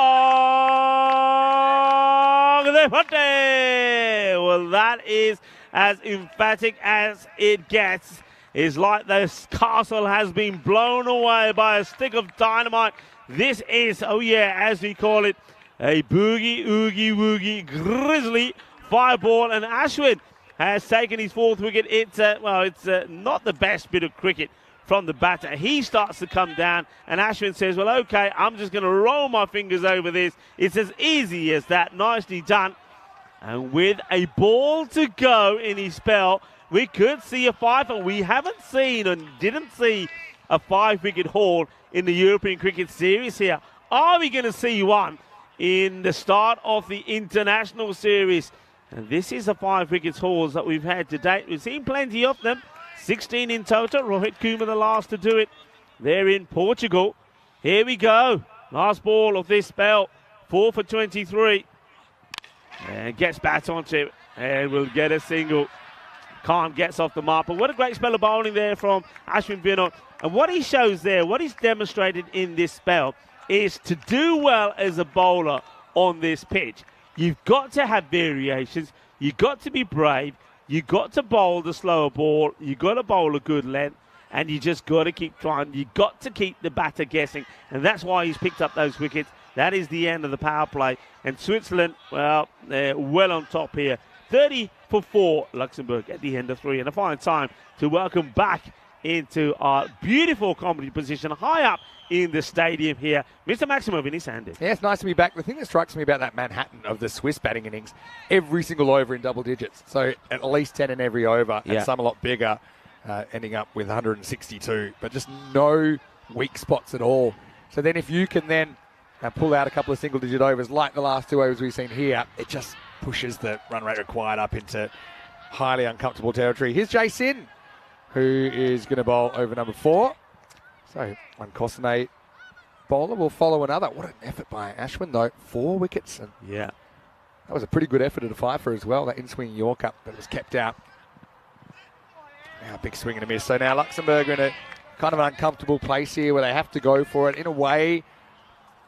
the Hunter. Well, that is as emphatic as it gets. It's like this castle has been blown away by a stick of dynamite. This is, oh yeah, as we call it, a boogie, oogie, woogie, grizzly fireball. And Ashwin has taken his 4th wicket. It's not the best bit of cricket from the batter. He starts to come down, and Ashwin says, well, okay, I'm just going to roll my fingers over this. It's as easy as that. Nicely done. And with a ball to go in his spell, we could see a 5, and we haven't seen and didn't see a 5-wicket haul in the European Cricket Series here. Are we going to see one in the start of the International Series? And this is the 5 wickets hauls that we've had to date. We've seen plenty of them. 16 in total. Rohit Kumar the last to do it. They're in Portugal. Here we go. Last ball of this spell. 4 for 23. And gets bat onto it. And will get a single. Khan gets off the mark. But what a great spell of bowling there from Ashwin Vinod. And what he shows there, what he's demonstrated in this spell, is to do well as a bowler on this pitch. You've got to have variations. You've got to be brave. You've got to bowl the slower ball. You've got to bowl a good length. And you just got to keep trying. You've got to keep the batter guessing. And that's why he's picked up those wickets. That is the end of the power play. And Switzerland, well, they're well on top here. 30 for 4, Luxembourg at the end of 3. And a fine time to welcome back into our beautiful comedy position high up in the stadium here, Mr. Maximo Vinny Sanders. Yeah, it's nice to be back. The thing that strikes me about that Manhattan of the Swiss batting innings, every single over in double digits. So at least 10 in every over, and some a lot bigger, ending up with 162. But just no weak spots at all. So then if you can then pull out a couple of single-digit overs like the last 2 overs we've seen here, it just pushes the run rate required up into highly uncomfortable territory. Here's Jay Sin, who is going to bowl over number 4. So one Kosane bowler will follow another. What an effort by Ashwin, though. 4 wickets. And yeah, that was a pretty good effort at a 5-for as well, that in-swing Yorker, but it was kept out. Now a big swing and a miss. So now Luxembourg are in a kind of an uncomfortable place here where they have to go for it. In a way,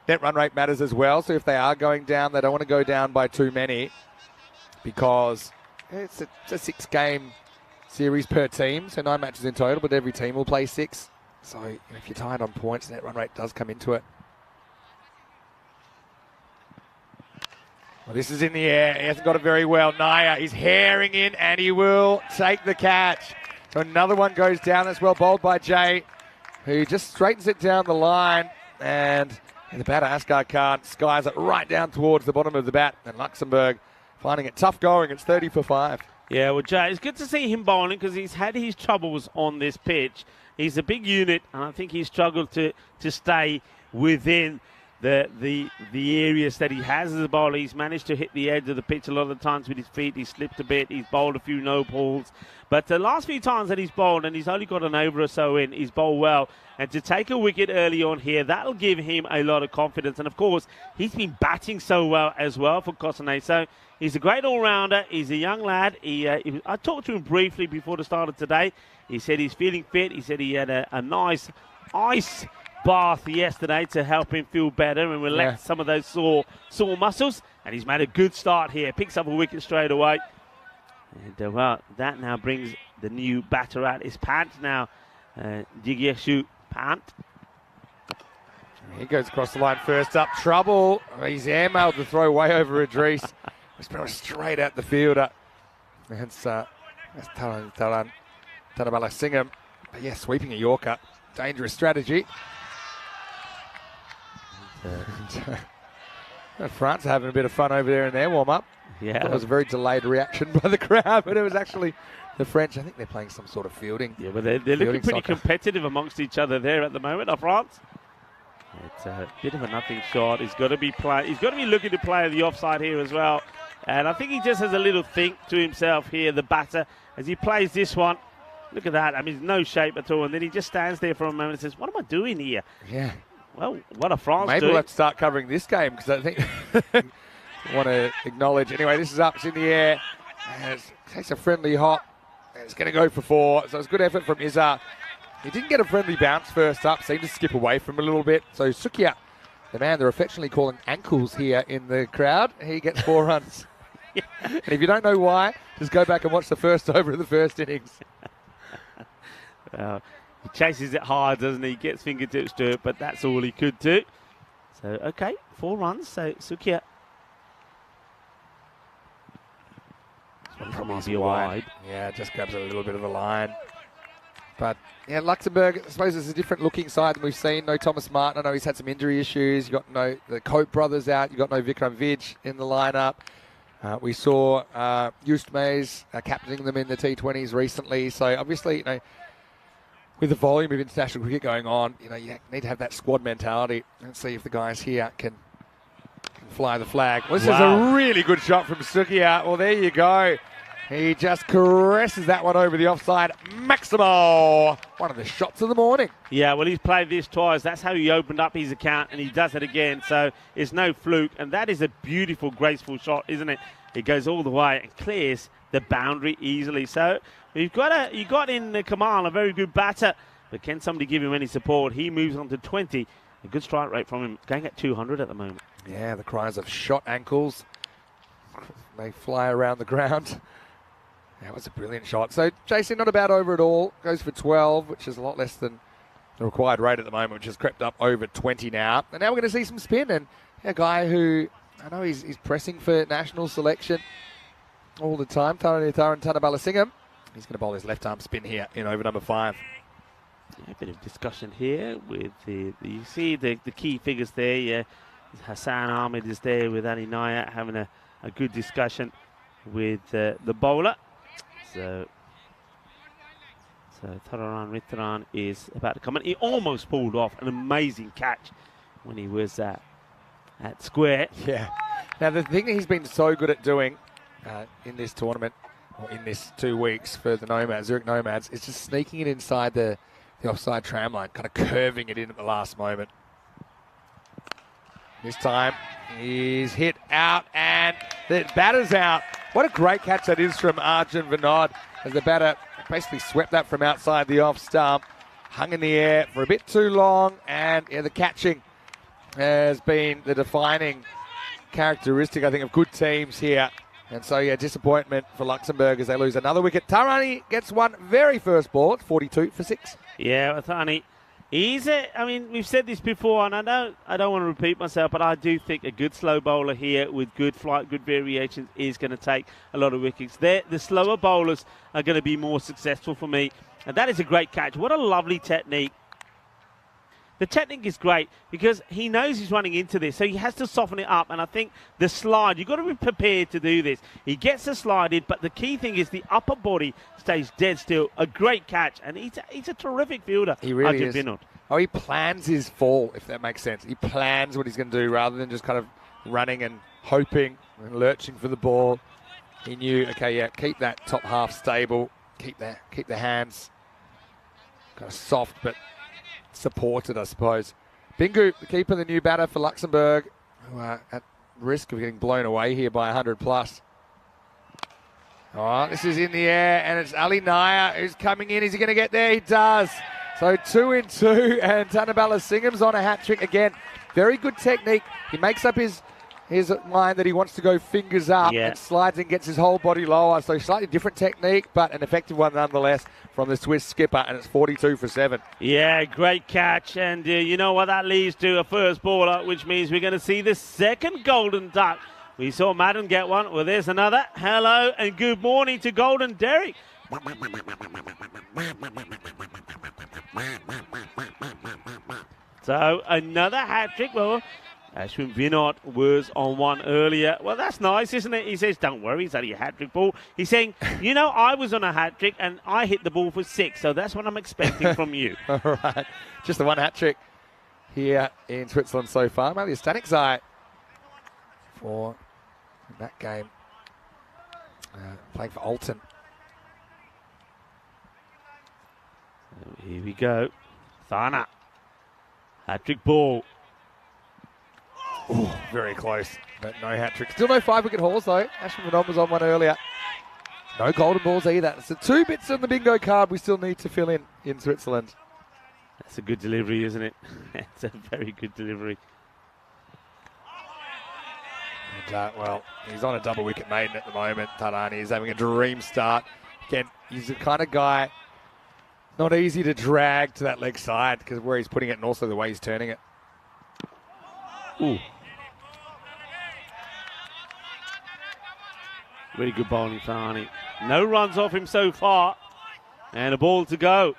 net run rate matters as well. So if they are going down, they don't want to go down by too many because it's a 6-game series per team, so 9 matches in total, but every team will play 6. So if you're tied on points, net run rate does come into it. Well, this is in the air. He hasn't got it very well. Naya is herring in, and he will take the catch. So another one goes down. That's well bowled by Jay, who just straightens it down the line. And the batter, Asghar Khan, skies it right down towards the bottom of the bat. And Luxembourg finding it tough going. It's 30 for 5. Yeah, well, Jay, it's good to see him bowling because he's had his troubles on this pitch. He's a big unit, and I think he's struggled to stay within the areas that he has as a bowler. He's managed to hit the edge of the pitch a lot of the times with his feet. He's slipped a bit. He's bowled a few no balls. But the last few times that he's bowled, and he's only got an over or so in, he's bowled well. And to take a wicket early on here, that'll give him a lot of confidence. And, of course, he's been batting so well as well for Kosane. So he's a great all-rounder. He's a young lad. I talked to him briefly before the start of today. He said he's feeling fit. He said he had a nice ice bath yesterday to help him feel better and relax some of those sore muscles. And he's made a good start here. Picks up a wicket straight away. And well, that now brings the new batter out. His Pant now. Jigyeshu Pant. He goes across the line first up. Trouble. He's airmailed the throw way over Idris. It's been straight at the fielder. That's Tanabala Singham. But yeah, sweeping a Yorker. Dangerous strategy. France are having a bit of fun over there in their warm-up. Yeah. It was a very delayed reaction by the crowd, but it was actually the French. I think they're playing some sort of fielding. Yeah, but they're looking pretty competitive amongst each other there at the moment, France. It's a bit of a nothing shot. He's got to be looking to play the offside here as well. And I think he just has a little think to himself here, the batter, as he plays this one. Look at that. I mean, no shape at all. And then he just stands there for a moment and says, what am I doing here? Yeah. Well, what are France doing? Maybe we'll have to start covering this game because I think I want to acknowledge. Anyway, this is up. It's in the air. And it takes a friendly hop. And it's going to go for 4. So it's good effort from Izzar. He didn't get a friendly bounce first up. Seemed to skip away from a little bit. So Sukia, the man they're affectionately calling ankles here in the crowd, he gets 4 runs. And if you don't know why, just go back and watch the first over of the first innings. He chases it hard, doesn't he? Gets fingertips to it, but that's all he could do. So, okay, 4 runs. So, Sukia. From easy wide. Yeah, just grabs a little bit of the line. But, yeah, Luxembourg, I suppose it's a different looking side than we've seen. No Thomas Martin. I know he's had some injury issues. You've got the Cope brothers out. You've got no Vikram Vij in the lineup. We saw Just Mays captaining them in the T20s recently. So, obviously, with the volume of international cricket going on, you need to have that squad mentality and see if the guys here can fly the flag. Well, this is a really good shot from Sukia. Well, there you go. He just caresses that one over the offside. Maximo, one of the shots of the morning. Yeah, well, he's played this twice. That's how he opened up his account, and he does it again. So it's no fluke, and that is a beautiful, graceful shot, isn't it? It goes all the way and clears the boundary easily. So you got in Kamal, a very good batter, but can somebody give him any support? He moves on to 20. A good strike rate from him, going at 200 at the moment. Yeah, the cries of shot ankles. They fly around the ground. That was a brilliant shot. So Jason, not a bad over at all. Goes for 12, which is a lot less than the required rate at the moment, which has crept up over 20 now. And now we're going to see some spin. And a guy who, I know he's pressing for national selection all the time, Taranitaran Tanabala Singham. He's going to bowl his left-arm spin here in over number 5. Yeah, a bit of discussion here with you see the key figures there. Yeah, Hassan Ahmed is there with Ali Naya having a good discussion with the bowler. So Tararan Ritharan is about to come in. He almost pulled off an amazing catch when he was at square. Yeah. Now the thing that he's been so good at doing in this tournament, or in this 2 weeks for the Nomads, Zurich Nomads, is just sneaking it inside the offside tram line, kind of curving it in at the last moment. This time he's hit out and the batter's out. What a great catch that is from Arjun Vinod as the batter basically swept that from outside the off stump. hung in the air for a bit too long, and the catching has been the defining characteristic, I think, of good teams here. And so, disappointment for Luxembourg as they lose another wicket. Tarani gets one very first ball at 42 for 6. Yeah, Tarani. We've said this before, and I don't want to repeat myself, but I do think a good slow bowler here with good flight, good variations is going to take a lot of wickets. The slower bowlers are going to be more successful for me, and that is a great catch. What a lovely technique. The technique is great because he knows he's running into this, so he has to soften it up. And I think the slide, you've got to be prepared to do this. He gets the slide in, but the key thing is the upper body stays dead still. A great catch, and he's a terrific fielder. He really is. Vinod. Oh, he plans his fall, if that makes sense. He plans what he's going to do rather than just kind of running and hoping and lurching for the ball. He knew, keep that top half stable, keep the hands kind of soft, but supported, I suppose. Bingu, the keeper, the new batter for Luxembourg, who are at risk of getting blown away here by 100 plus. Oh, this is in the air, and it's Ali Nair who's coming in. Is he going to get there? He does. So 2 in 2, and Tanabala Singham's on a hat-trick again. Very good technique. He makes up his mind that he wants to go fingers up and slides and gets his whole body lower. So slightly different technique, but an effective one nonetheless from the Swiss skipper, and it's 42 for 7. Yeah, great catch, and you know what that leads to? A first baller, which means we're going to see the second golden duck. We saw Madden get one. Well, there's another. Hello and good morning to Golden Derek. So another hat-trick. Well, Ashwin Vinod was on one earlier. Well, that's nice, isn't it? He says, don't worry, it's only a hat-trick ball. He's saying, I was on a hat-trick and I hit the ball for 6, so that's what I'm expecting from you. All right. Just the one hat-trick here in Switzerland so far. Maybe a static side for that game. Playing for Alton. So here we go. Thana. Hat-trick ball. Ooh, very close, but no hat-trick. Still no 5-wicket hauls, though. Ashwin Vinod was on one earlier. No golden balls either. So 2 bits on the bingo card we still need to fill in Switzerland. That's a good delivery, isn't it? It's a very good delivery. And, he's on a double-wicket maiden at the moment. Tarani is having a dream start. Again, he's the kind of guy not easy to drag to that leg side because where he's putting it and also the way he's turning it. Ooh. Really good bowling, Tarani. No runs off him so far. And a ball to go.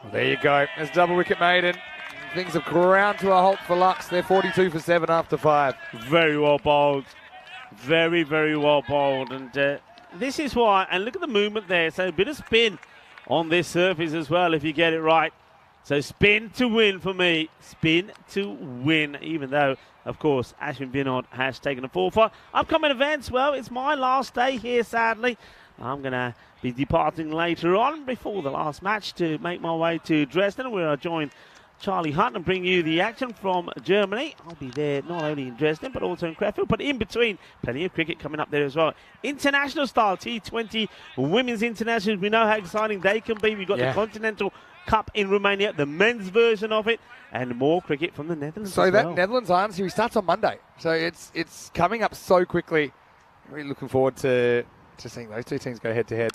Well, there you go. There's double wicket maiden. Things have ground to a halt for Lux. They're 42 for 7 after 5. Very well bowled. Very, very well bowled. And this is why, and look at the movement there. So a bit of spin on this surface as well if you get it right. So spin to win for me. Spin to win, even though, of course, Ashwin Vinod has taken a fall for upcoming events. Well, it's my last day here, sadly. I'm going to be departing later on before the last match to make my way to Dresden, where I join Charlie Hunt and bring you the action from Germany. I'll be there not only in Dresden, but also in Krefeld. But in between, plenty of cricket coming up there as well. International style, T20 Women's Internationals. We know how exciting they can be. We've got the Continental Cup in Romania, the men's version of it, and more cricket from the Netherlands. So that Netherlands Island series starts on Monday. So it's coming up so quickly. Really looking forward to seeing those two teams go head-to-head.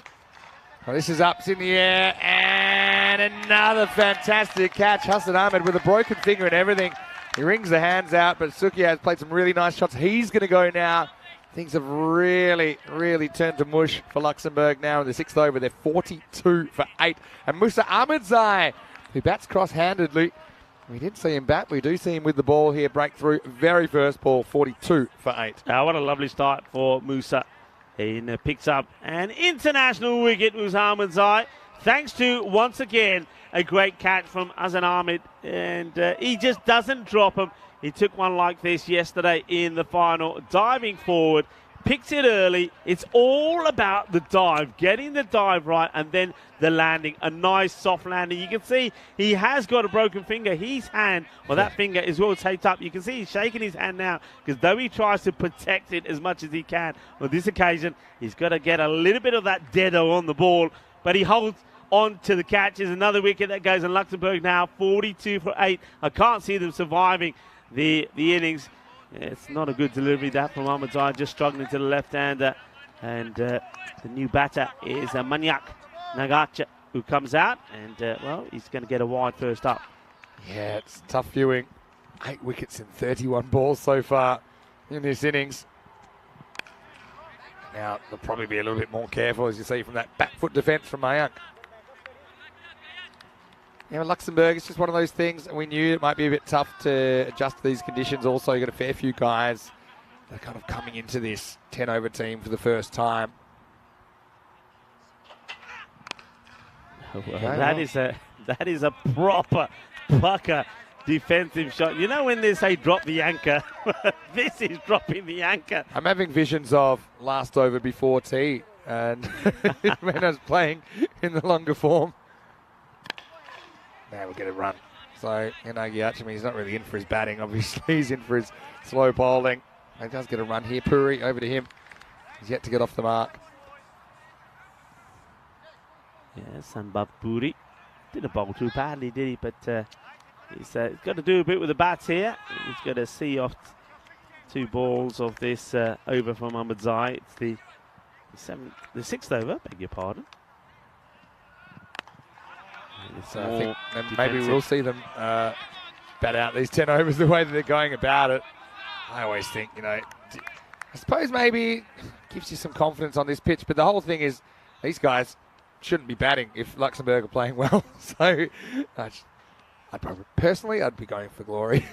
Well, this is up, it's in the air, and another fantastic catch. Hassan Ahmed with a broken finger and everything. He wrings the hands out, but Sukia has played some really nice shots. He's going to go now. Things have really, really turned to mush for Luxembourg now in the 6th over. They're 42 for 8. And Musa Ahmedzai, who bats cross-handedly. We didn't see him bat. We do see him with the ball here, break through. Very first ball, 42 for 8. What a lovely start for Musa. He picks up an international wicket, Musa Ahmedzai, thanks to, once again, a great catch from Hassan Ahmed. And he just doesn't drop him. He took one like this yesterday in the final, diving forward, picks it early. It's all about the dive, getting the dive right, and then the landing. A nice soft landing. You can see he has got a broken finger. His hand, well, that finger is well taped up. You can see he's shaking his hand now because though he tries to protect it as much as he can, on this occasion, he's got to get a little bit of that deado on the ball, but he holds on to the catch. Is another wicket that goes in Luxembourg now, 42 for 8. I can't see them surviving the innings. It's not a good delivery that from Ahmadzai, just struggling to the left-hander. And the new batter is Manyak Nagacha, who comes out. And, well, he's going to get a wide first up. Yeah, it's tough viewing. 8 wickets in 31 balls so far in this innings. Now, they'll probably be a little bit more careful, as you see, from that back foot defence from Mayank. Yeah, Luxembourg, it's just one of those things. We knew it might be a bit tough to adjust to these conditions. Also, you've got a fair few guys that are kind of coming into this 10-over team for the first time. Well, that is a proper pucker defensive shot. You know when they say drop the anchor? This is dropping the anchor. I'm having visions of last over before tea, and when I was playing in the longer form. Now we'll get a run. So, Nagiachimi, he's not really in for his batting, obviously. He's in for his slow bowling. He does get a run here. Puri, over to him. He's yet to get off the mark. Yeah, Sanbab Puri. Didn't bowl too badly, did he? But he's got to do a bit with the bats here. He's got to see off 2 balls of this over from Ahmadzai. It's the 6th over, beg your pardon. So I think maybe we'll see them bat out these 10 overs the way that they're going about it. I always think, I suppose maybe gives you some confidence on this pitch, but the whole thing is these guys shouldn't be batting if Luxembourg are playing well. So I'd be going for glory.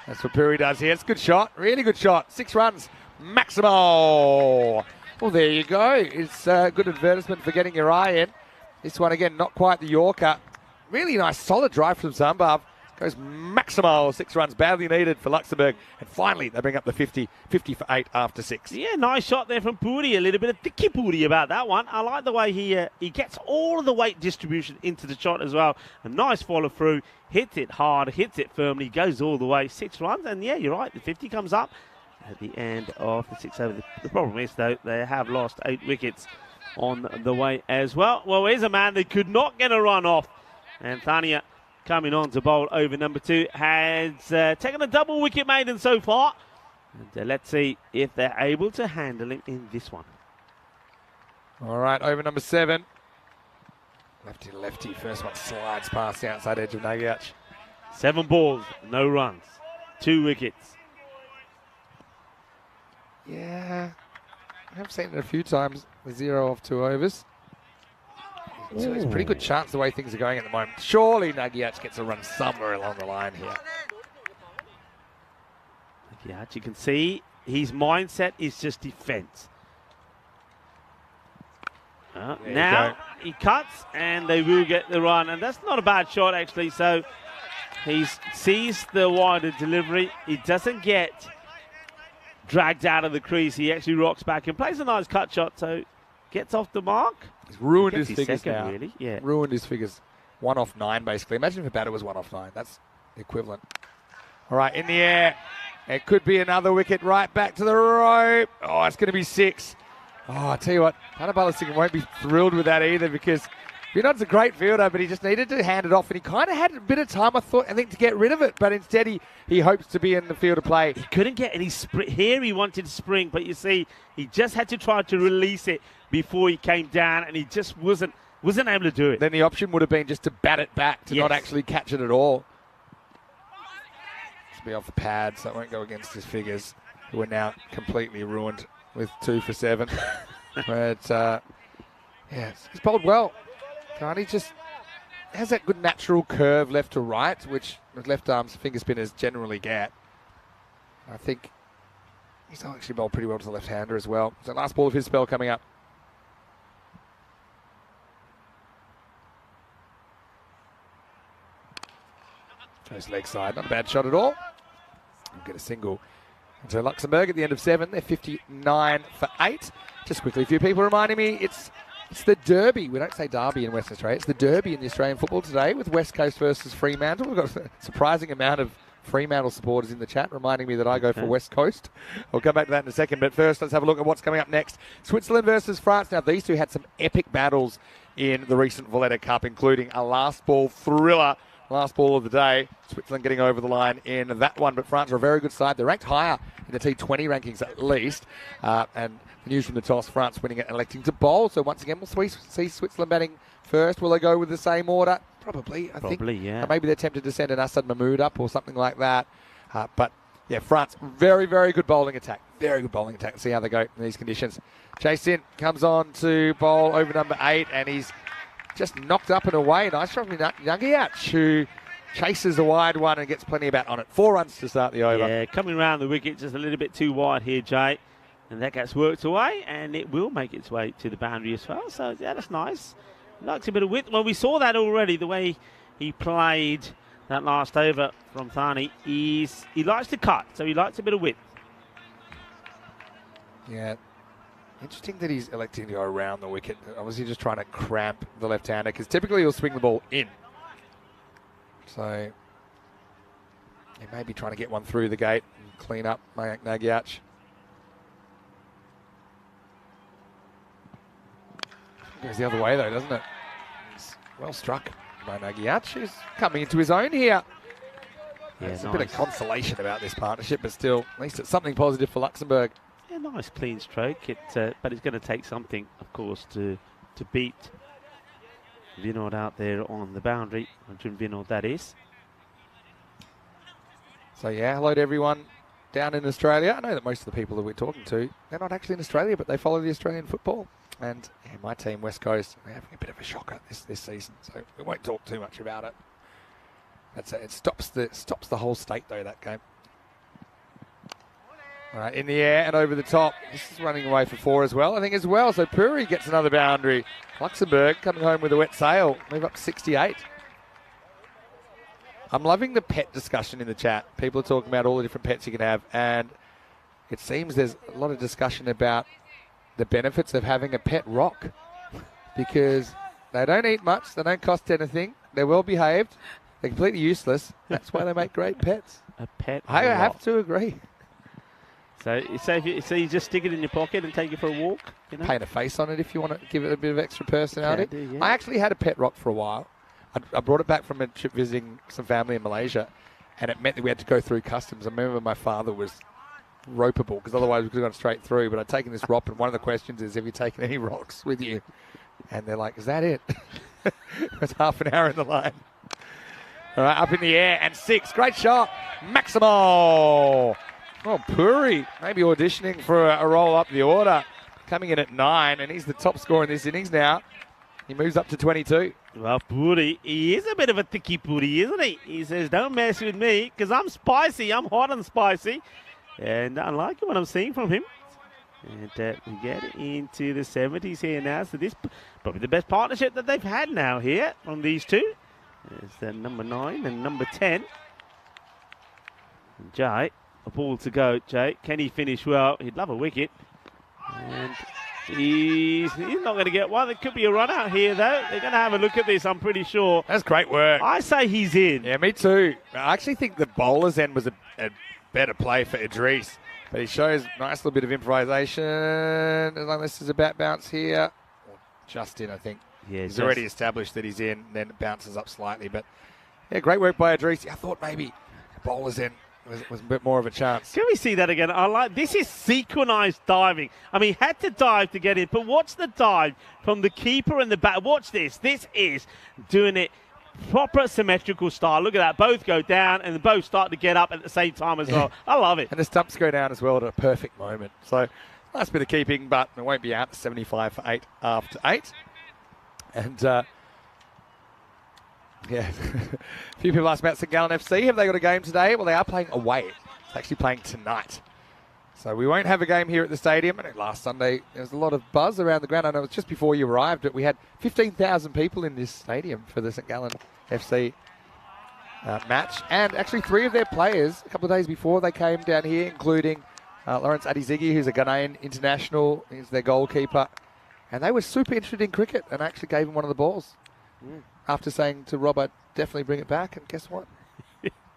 That's what Puri does here. It's a good shot, really good shot. 6 runs, Maximo. Well, there you go. It's a good advertisement for getting your eye in. This one, again, not quite the Yorker. Really nice, solid drive from Zambab. Goes Maximo, 6 runs, badly needed for Luxembourg. And finally, they bring up the 50 for 8 after 6. Yeah, nice shot there from Puri. A little bit of Dicky Puri about that one. I like the way he gets all of the weight distribution into the shot as well. A nice follow through, hits it hard, hits it firmly, goes all the way. 6 runs, and yeah, you're right, the 50 comes up at the end of the 6 over. The problem is, though, they have lost 8 wickets on the way as well. Well, here's a man that could not get a run off. And Thania coming on to bowl over number 2 has taken a double wicket maiden so far. And let's see if they're able to handle him in this one. All right, over number 7. Lefty to lefty. First one slides past the outside edge of Nagiach. 7 balls, no runs, 2 wickets. Yeah, I have seen it a few times. 0 off 2 overs. So it's a pretty good chance the way things are going at the moment. Surely Nagiach gets a run somewhere along the line here. Nagiach, you can see his mindset is just defence. Now he cuts and they will get the run. And that's not a bad shot, actually. So he sees the wider delivery. He doesn't get dragged out of the crease. He actually rocks back and plays a nice cut shot. So gets off the mark. He's ruined his figures now. Really. Yeah. Ruined his figures. 1 off 9, basically. Imagine if a batter was 1 off 9. That's the equivalent. All right, in the air. It could be another wicket right back to the rope. Oh, it's going to be 6. Oh, I tell you what, Panabalasinghe Singh won't be thrilled with that either because Vinod's a great fielder, but he just needed to hand it off, and he kind of had a bit of time, I think, to get rid of it, but instead he hopes to be in the field of play. He couldn't get any sprint. Here he wanted to spring, but you see, he just had to try to release it before he came down, and he just wasn't able to do it. Then the option would have been just to bat it back, to not actually catch it at all. This will be off the pad, so it won't go against his figures, who are now completely ruined with 2 for 7. But, yeah, he's bowled well. He just has that good natural curve left to right, which left arms finger spinners generally get. I think he's actually bowled pretty well to the left-hander as well. So last ball of his spell coming up. Goes leg side, not a bad shot at all. We'll get a single. So Luxembourg at the end of 7, they're 59 for 8. Just quickly, a few people reminding me it's the Derby. We don't say Derby in Western Australia. It's the Derby in the Australian football today with West Coast versus Fremantle. We've got a surprising amount of Fremantle supporters in the chat, reminding me that I go for West Coast. I'll come back to that in a second, but first let's have a look at what's coming up next. Switzerland versus France. Now, these two had some epic battles in the recent Valletta Cup, including a last ball thriller, last ball of the day. Switzerland getting over the line in that one, but France are a very good side. They're ranked higher in the T20 rankings at least, and the news from the toss, France winning it and electing to bowl. So once again, we'll see Switzerland batting first. Will they go with the same order? Probably, I think. Yeah. Maybe they're tempted to send an Assad Mahmood up or something like that. But, yeah, France, very, very good bowling attack. Very good bowling attack. See how they go in these conditions. Jason comes on to bowl over number 8, and he's just knocked up and away. Nice shot from Nagiach, who chases a wide one and gets plenty of bat on it. 4 runs to start the over. Yeah, coming around the wicket just a little bit too wide here, Jay. And that gets worked away, and it will make its way to the boundary as well. So, yeah, that's nice. Likes a bit of width. Well, we saw that already, the way he played that last over from Thani. He likes to cut, so he likes a bit of width. Yeah. Interesting that he's electing to go around the wicket. Obviously just trying to cramp the left-hander, because typically he'll swing the ball in. So he may be trying to get one through the gate and clean up Mayank Nagiach. Goes the other way, though, doesn't it? It's well struck by Nagiach, who's coming into his own here. Yeah, There's a bit of consolation about this partnership, but still, at least it's something positive for Luxembourg. Yeah, nice clean stroke. But it's going to take something, of course, to beat Vinod out there on the boundary. Arjun Vinod, that is. So, yeah, hello to everyone down in Australia. I know that most of the people that we're talking to, they're not actually in Australia, but they follow the Australian football. And yeah, my team, West Coast, they're having a bit of a shocker this season, so we won't talk too much about it. It stops the whole state, though, that game. All right, in the air and over the top. This is running away for 4 as well, I think, as well. So Puri gets another boundary. Luxembourg coming home with a wet sail. Move up to 68. I'm loving the pet discussion in the chat. People are talking about all the different pets you can have, and it seems there's a lot of discussion about the benefits of having a pet rock, because they don't eat much, they don't cost anything, they're well behaved, they're completely useless. That's why they make great pets. A pet I rock. have to agree. So you just stick it in your pocket and take it for a walk? You know? Paint a face on it if you want to give it a bit of extra personality. Can do, yeah. I actually had a pet rock for a while. I brought it back from a trip visiting some family in Malaysia, and it meant that we had to go through customs. I remember my father was ropeable, because otherwise we could have gone straight through, but I'd taken this rock, and one of the questions is, have you taken any rocks with you? And they're like, is that it? It's half an hour in the line. All right, up in the air, and 6. Great shot. Maximo. Oh, Puri, maybe auditioning for a roll up the order. Coming in at 9, and he's the top scorer in this innings now. He moves up to 22. Well, Puri, he is a bit of a thicky Puri, isn't he? He says, don't mess with me, because I'm spicy. I'm hot and spicy. And I like what I'm seeing from him. And we get into the 70s here now. So this probably the best partnership that they've had now here from these two. There's the number 9 and number 10. And Jay, a ball to go, Jay. Can he finish well? He'd love a wicket. And he's not going to get one. There could be a run out here, though. They're going to have a look at this, I'm pretty sure. That's great work. I say he's in. Yeah, me too. I actually think the bowler's end was a better play for Idris, but he shows a nice little bit of improvisation. Unless there's a bat bounce here. Just in, I think. Yeah, he's already established that he's in, then it bounces up slightly. But yeah, great work by Idris. I thought maybe bowler's end was a bit more of a chance. Can we see that again? I like this is synchronized diving. I mean, he had to dive to get in, but watch the dive from the keeper and the bat. Watch this. This is doing it proper symmetrical style. Look at that. Both go down and both start to get up at the same time as well. I love it. And the stumps go down as well at a perfect moment. So nice bit of keeping, but it won't be out. 75 for 8 after 8. And yeah, a few people asked about St Gallen FC. Have they got a game today? Well, they are playing away. It's actually playing tonight. So we won't have a game here at the stadium. I know last Sunday there was a lot of buzz around the ground. I know it was just before you arrived, but we had 15,000 people in this stadium for the St Gallen FC match. And actually 3 of their players, a couple of days before they came down here, including Lawrence Adizigi, who's a Ghanaian international. He's their goalkeeper. And they were super interested in cricket and actually gave him one of the balls. After saying to Robert, definitely bring it back. And guess what?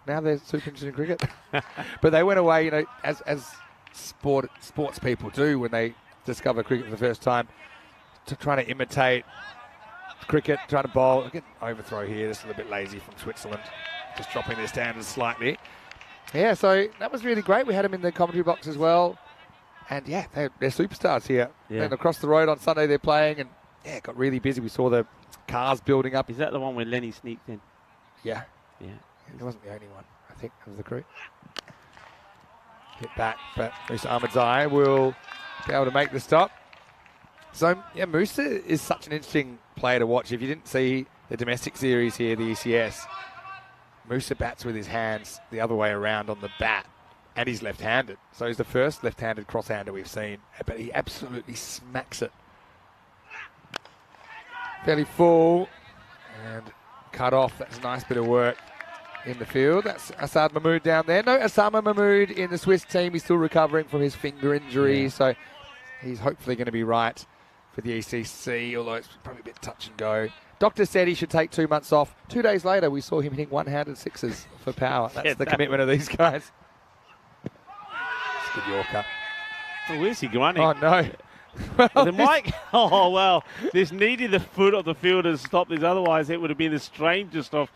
Now they're super interested in cricket. But they went away, as sports people do when they discover cricket for the first time, to trying to imitate cricket, trying to bowl. Again, overthrow here, just a little bit lazy from Switzerland. Just dropping their standards slightly. Yeah, so that was really great. We had them in the commentary box as well. And yeah, they're superstars here. Yeah. And across the road on Sunday they're playing, and yeah, it got really busy. We saw the cars building up. Is that the one where Lenny sneaked in? Yeah. Yeah. He wasn't the only one, I think, of the crew. Hit back, but Musa Ahmadzai will be able to make the stop. So, yeah, Musa is such an interesting player to watch. If you didn't see the domestic series here, the ECS, Musa bats with his hands the other way around on the bat, and he's left-handed. So he's the first left-handed cross-hander we've seen, but he absolutely smacks it. Fairly full, and cut off. That's a nice bit of work in the field. That's Asad Mahmood down there. No Osama Mahmood in the Swiss team. He's still recovering from his finger injury, so he's hopefully going to be right for the ECC, although it's probably a bit touch and go. Doctor said he should take 2 months off. 2 days later, we saw him hitting one-handed sixes for power. That's the commitment of these guys. It's a good Yorker. Oh, where's he running? Oh, no. The mic. Oh, well, this needed the foot of the fielder to stop this. Otherwise, it would have been the strangest of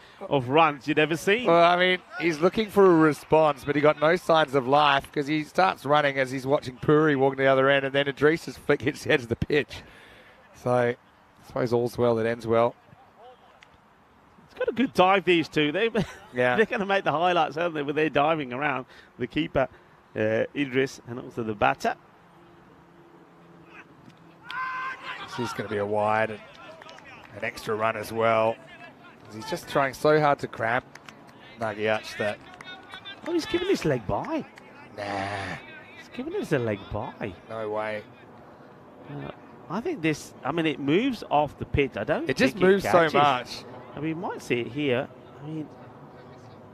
runs you'd ever seen. Well, I mean, he's looking for a response, but he got no signs of life because he starts running as he's watching Puri walking the other end, and then Idris's flick hits the edge of the pitch. So, I suppose all's well that ends well. It's got a good dive, these two. They're Yeah. going to make the highlights, aren't they, with their diving around. The keeper, Idris, and also the batter. This is going to be a wide and an extra run as well. He's just trying so hard to cramp Nagiach that... Oh, he's giving his leg by. Nah. He's giving us a leg by. No way. I think this, I mean, it moves off the pitch. I don't It just think moves it so catches. much. I mean, you might see it here. I mean,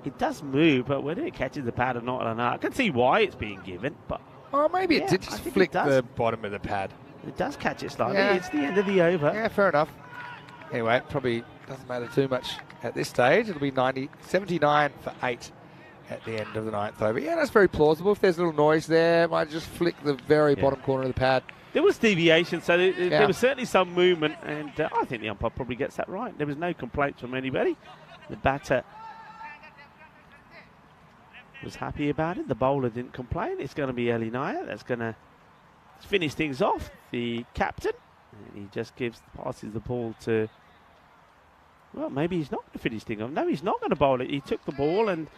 it does move, but whether it catches the pad or not, I don't know. I can see why it's being given, but... Oh, maybe Yeah, it did I just think flick it does. the bottom of the pad. It does catch it slightly. Yeah. It's the end of the over. Yeah, fair enough. Anyway, it probably doesn't matter too much at this stage. It'll be 79 for 8 at the end of the 9th over. Yeah, that's very plausible. If there's a little noise there, might just flick the very bottom corner of the pad. There was deviation, so there was certainly some movement, and I think the umpire probably gets that right. There was no complaints from anybody. The batter was happy about it. The bowler didn't complain. It's going to be Ali Naya that's going to finish things off. The captain, and he just passes the ball to... Well, maybe he's not going to finish things off. No, he's not going to bowl it. He took the ball and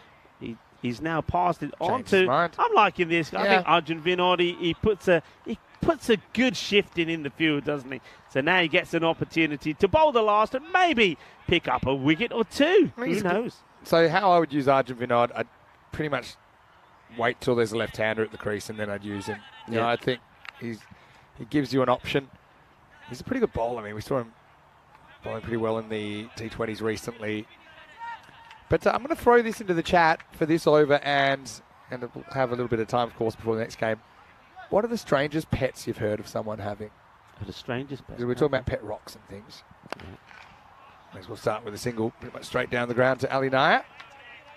he's now passed it on to... I'm liking this. I think Arjun Vinod, he puts a good shift in the field, doesn't he? So now he gets an opportunity to bowl the last and maybe pick up a wicket or two. Who knows? So how I would use Arjun Vinod, I'd pretty much wait till there's a left-hander at the crease and then I'd use him. You know, I think he gives you an option. He's a pretty good bowler. I mean, we saw him bowling pretty well in the T20s recently. But I'm going to throw this into the chat for this over and we'll have a little bit of time, of course, before the next game. What are the strangest pets you've heard of someone having? The strangest pet? We're talking about pet rocks and things. May as well start with a single, pretty much straight down the ground to Ali Naya.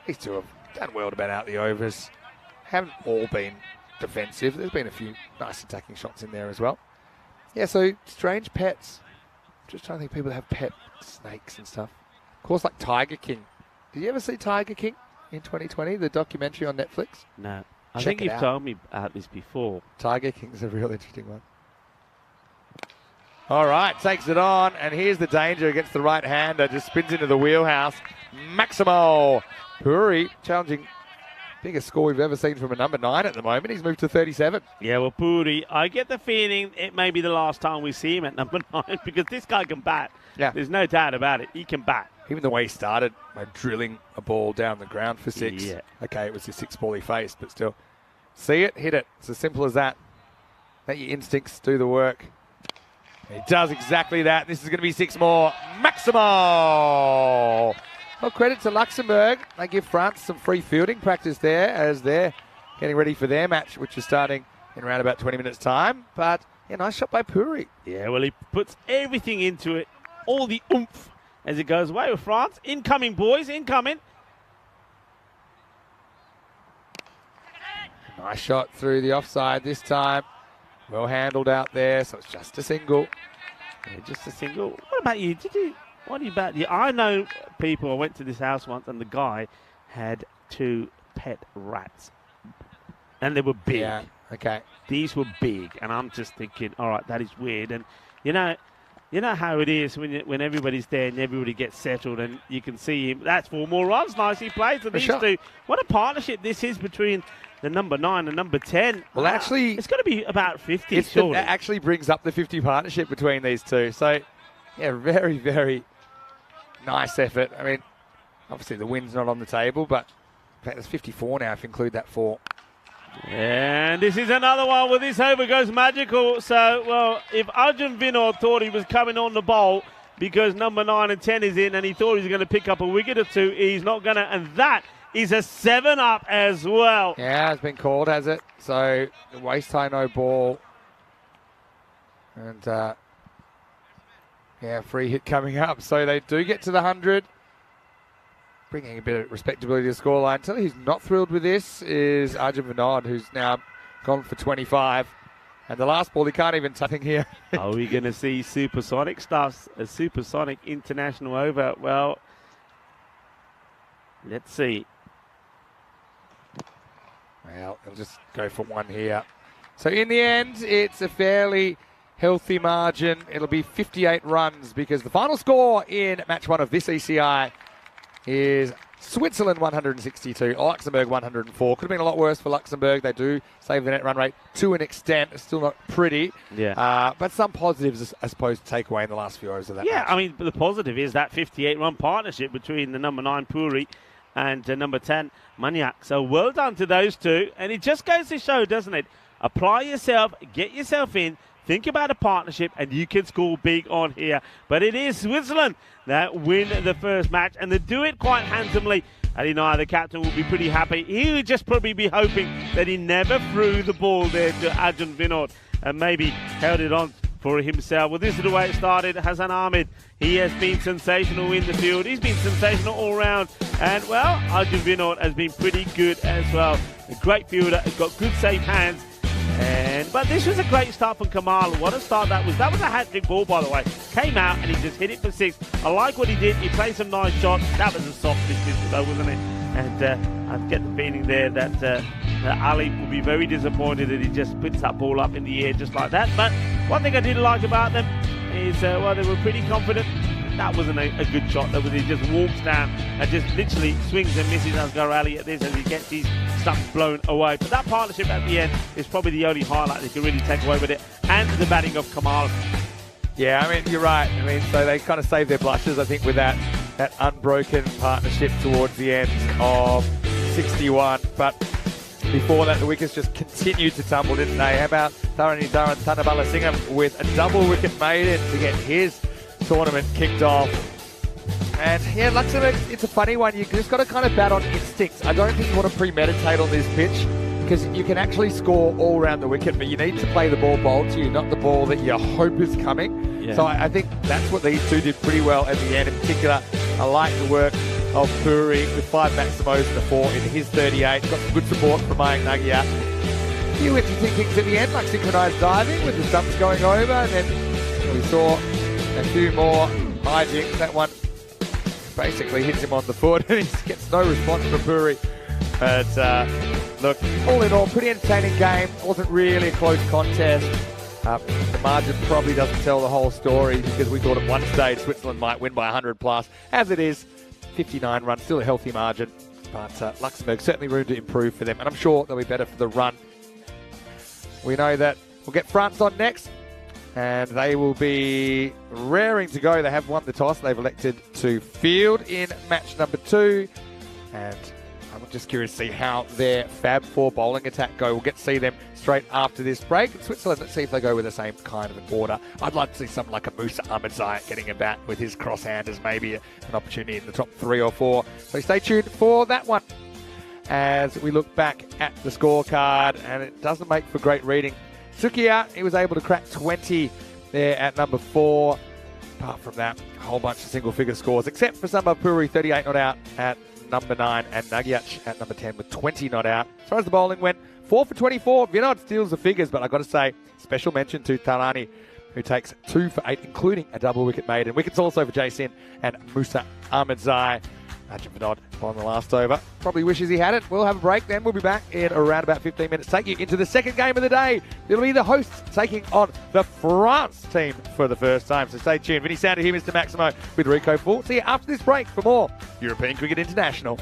These two have done well to bat out the overs. Haven't all been defensive. There's been a few nice attacking shots in there as well. Yeah, so strange pets. Just trying to think of people that have pet snakes and stuff. Of course, like Tiger King. Did you ever see Tiger King in 2020, the documentary on Netflix? No. I think you've told me about this before. Tiger King's a real interesting one. All right, takes it on, and here's the danger against the right-hander. Just spins into the wheelhouse. Maximo Puri challenging biggest score we've ever seen from a number 9 at the moment. He's moved to 37. Yeah, well, Puri, I get the feeling it may be the last time we see him at number 9 because this guy can bat. Yeah. There's no doubt about it. He can bat. Even the way he started by drilling a ball down the ground for 6. Yeah. Okay, it was the 6 ball he faced, but still. See it, hit it. It's as simple as that. Let your instincts do the work. He does exactly that. This is going to be 6 more. Maximo! Oh, Well, credit to Luxembourg. They give France some free fielding practice there as they're getting ready for their match, which is starting in around about 20 minutes' time. But, yeah, nice shot by Puri. Yeah, well, he puts everything into it, all the oomph as it goes away with France. Incoming, boys, incoming. Nice shot through the offside this time. Well handled out there, so it's just a single. Yeah, just a single. What about you? What about you? I know people. I went to this house once, and the guy had 2 pet rats, and they were big. Yeah, okay. These were big, and I'm just thinking, all right, that is weird. And you know how it is when everybody's there and everybody gets settled, and you can see him. That's 4 more runs. Nicely played to these two. What a partnership this is between the number 9 and number 10. Well, actually, it's going to be about 50. Surely. It actually brings up the 50 partnership between these two. So, yeah, very, very nice effort. I mean, obviously the win's not on the table, but in fact, there's 54 now if you include that 4. And this is another one where this over goes magical. So, well, if Arjun Vinod thought he was coming on the bowl because number 9 and 10 is in and he thought he was going to pick up a wicket or 2, he's not going to. And that is a 7-up as well. Yeah, it's been called, has it? So, the waist high no ball. And, yeah, free hit coming up. So, they do get to the 100. Bringing a bit of respectability to the scoreline. Tell you who's not thrilled with this is Arjun Vinod, who's now gone for 25. And the last ball, he can't even touch here. Are we going to see supersonic stuff? A supersonic international over? Well, let's see. Well, he'll just go for 1 here. So in the end, it's a fairly healthy margin. It'll be 58 runs because the final score in match 1 of this ECI is Switzerland 162, Luxembourg 104. Could have been a lot worse for Luxembourg. They do save the net run rate to an extent. It's still not pretty. Yeah. But some positives, I suppose, to take away in the last few overs of that match. Yeah, I mean, the positive is that 58-run partnership between the number 9 Puri and number 10 Maniak. So well done to those two. And it just goes to show, doesn't it? Apply yourself, get yourself in, think about a partnership, and you can score big on here. But it is Switzerland that win the first match, and they do it quite handsomely. Ali Nai, the captain, will be pretty happy. He would just probably be hoping that he never threw the ball there to Arjun Vinod and maybe held it on for himself. Well, this is the way it started. Hassan Ahmed, he has been sensational in the field. He's been sensational all round. And, well, Arjun Vinod has been pretty good as well. A great fielder, has got good safe hands. But this was a great start from Kamal. What a start that was. That was a hat-trick ball, by the way. Came out and he just hit it for 6. I like what he did. He played some nice shots. That was a soft distance though, wasn't it? And I get the feeling there that Ali will be very disappointed that he just puts that ball up in the air just like that. But one thing I did like about them is, well, they were pretty confident. That wasn't a good shot. That was, he just walks down and just literally swings and misses Asghar Ali at this as he gets his stuff blown away. But that partnership at the end is probably the only highlight they can really take away with it, and the batting of Kamal. Yeah, I mean, you're right. I mean, so they kind of saved their blushes, I think, with that unbroken partnership towards the end of 61. But before that, the wickets just continued to tumble, didn't they? How about Tharani Dharan Thanabalasingham with a double wicket maiden to get his tournament kicked off. And yeah, Luxembourg, it's a funny one. You just got to kind of bat on instincts. I don't think you want to premeditate on this pitch because you can actually score all around the wicket, but you need to play the ball bowled to you, not the ball that you hope is coming. Yeah. So I think that's what these two did pretty well at the end. In particular, I like the work of Puri with 5 Maximos and a 4 in his 38. Got some good support from Mayank Nagia. A few interesting things at the end, like synchronised diving with the stumps going over, and then we saw a few more hijinks. That one basically hits him on the foot and he gets no response from Puri. But look, all in all, pretty entertaining game. Wasn't really a close contest. The margin probably doesn't tell the whole story because we thought at one stage Switzerland might win by 100 plus. As it is, 59 runs, still a healthy margin. But Luxembourg, certainly room to improve for them. And I'm sure they'll be better for the run. We know that we'll get France on next. And they will be raring to go. They have won the toss. They've elected to field in match number 2. And I'm just curious to see how their Fab 4 bowling attack go. We'll get to see them straight after this break. Switzerland, let's see if they go with the same kind of an order. I'd like to see something like a Musa Ahmedzai getting a bat with his cross-handers, maybe an opportunity in the top 3 or 4. So stay tuned for that one as we look back at the scorecard, and it doesn't make for great reading. Sukiya, he was able to crack 20 there at number 4. Apart from that, a whole bunch of single-figure scores, except for Sambapuri, 38 not out at number 9, and Nagyach at number 10 with 20 not out. As far as the bowling went, 4 for 24. Vinod steals the figures, but I've got to say, special mention to Tarani, who takes 2 for 8, including a double wicket made. And wickets also for Jason and Musa Ahmedzai. Imagine Vinod on the last over. Probably wishes he had it. We'll have a break then. We'll be back in around about 15 minutes. Take you into the second game of the day. It'll be the hosts taking on the France team for the first time. So stay tuned. Vinny Sander here, Mr. Maximo with Rico Full. See you after this break for more European Cricket International.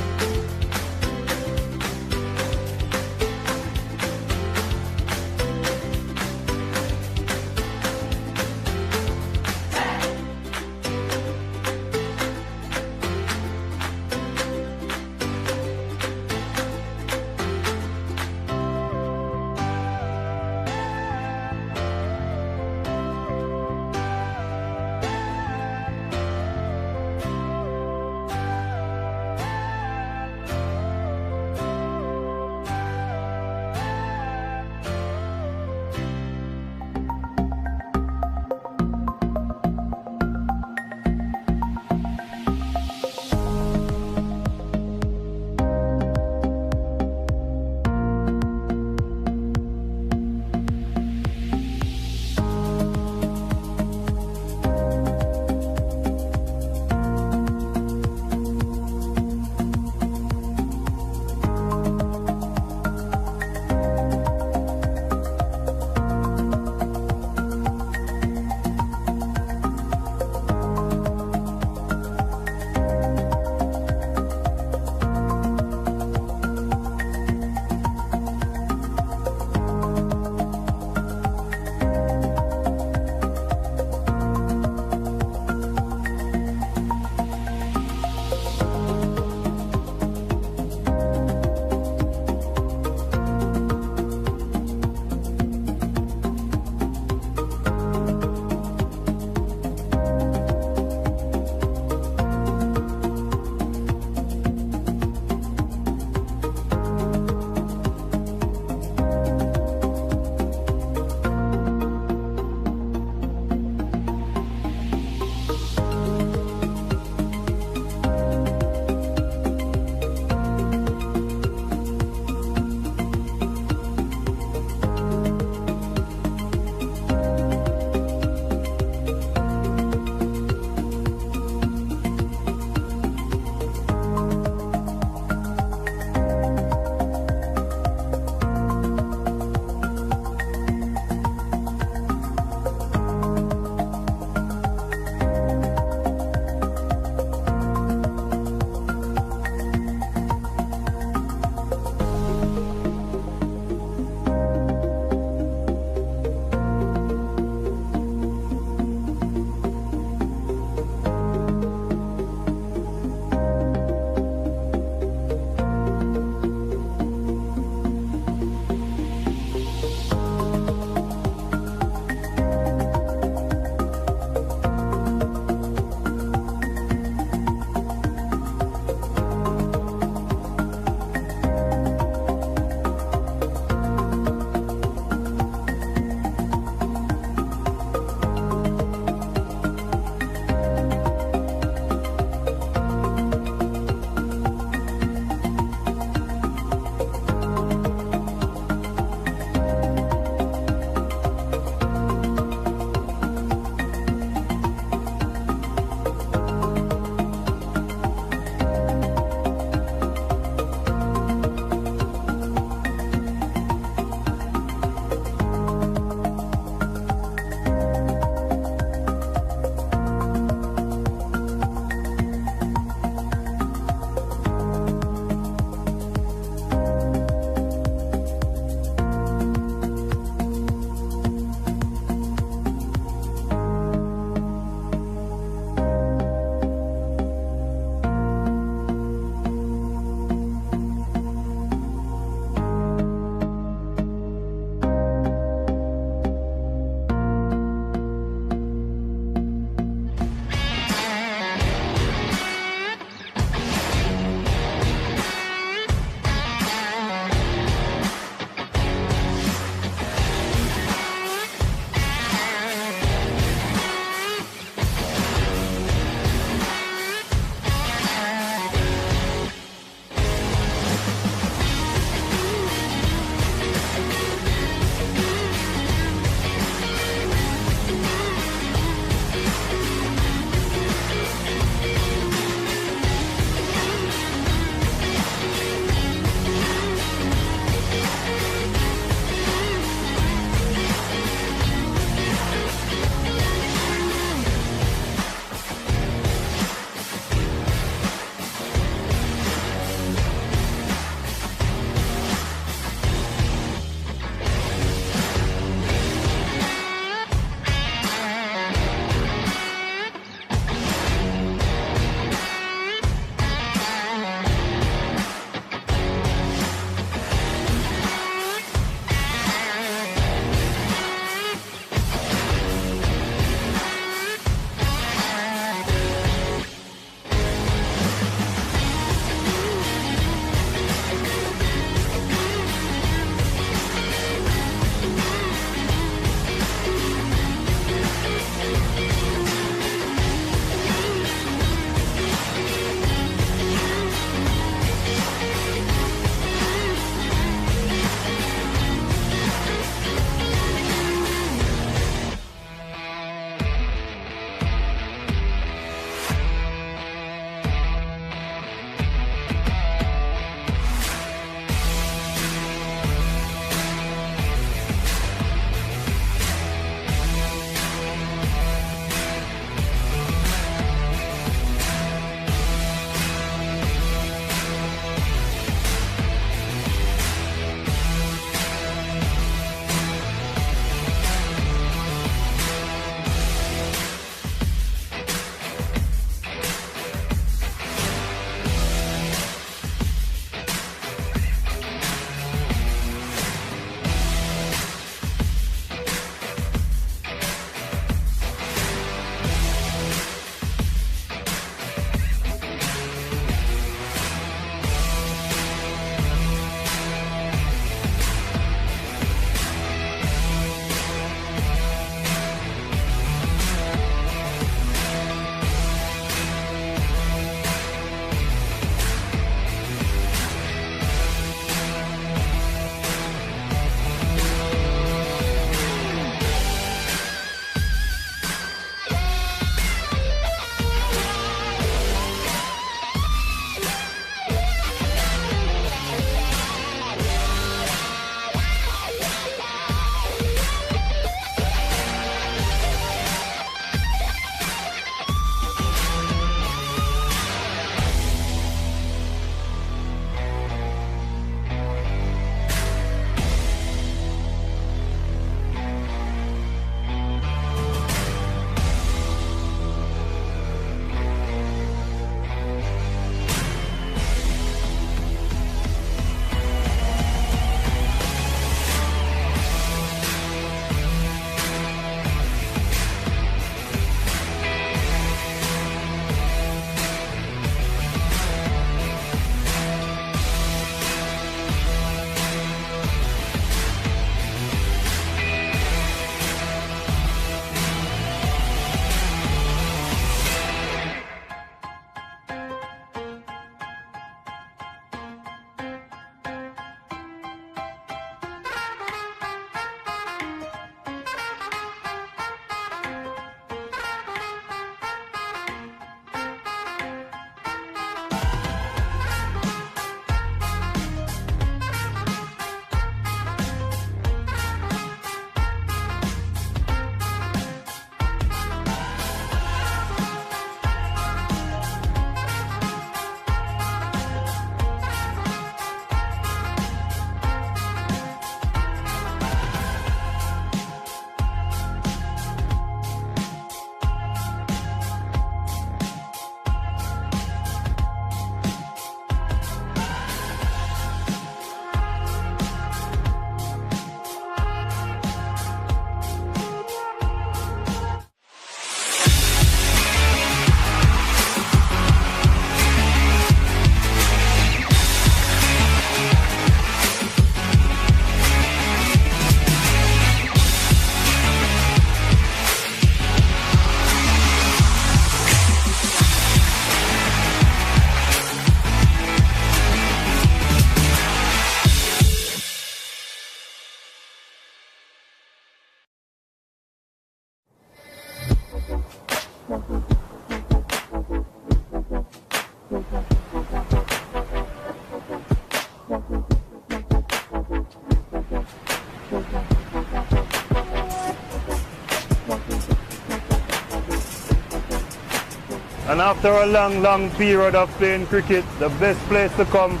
And after a long period of playing cricket, the best place to come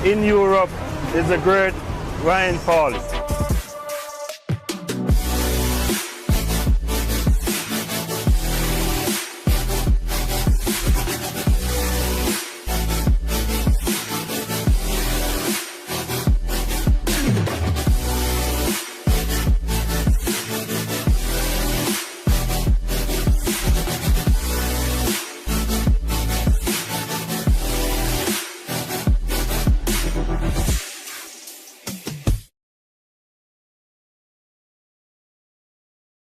in Europe is the great Ryan Falls.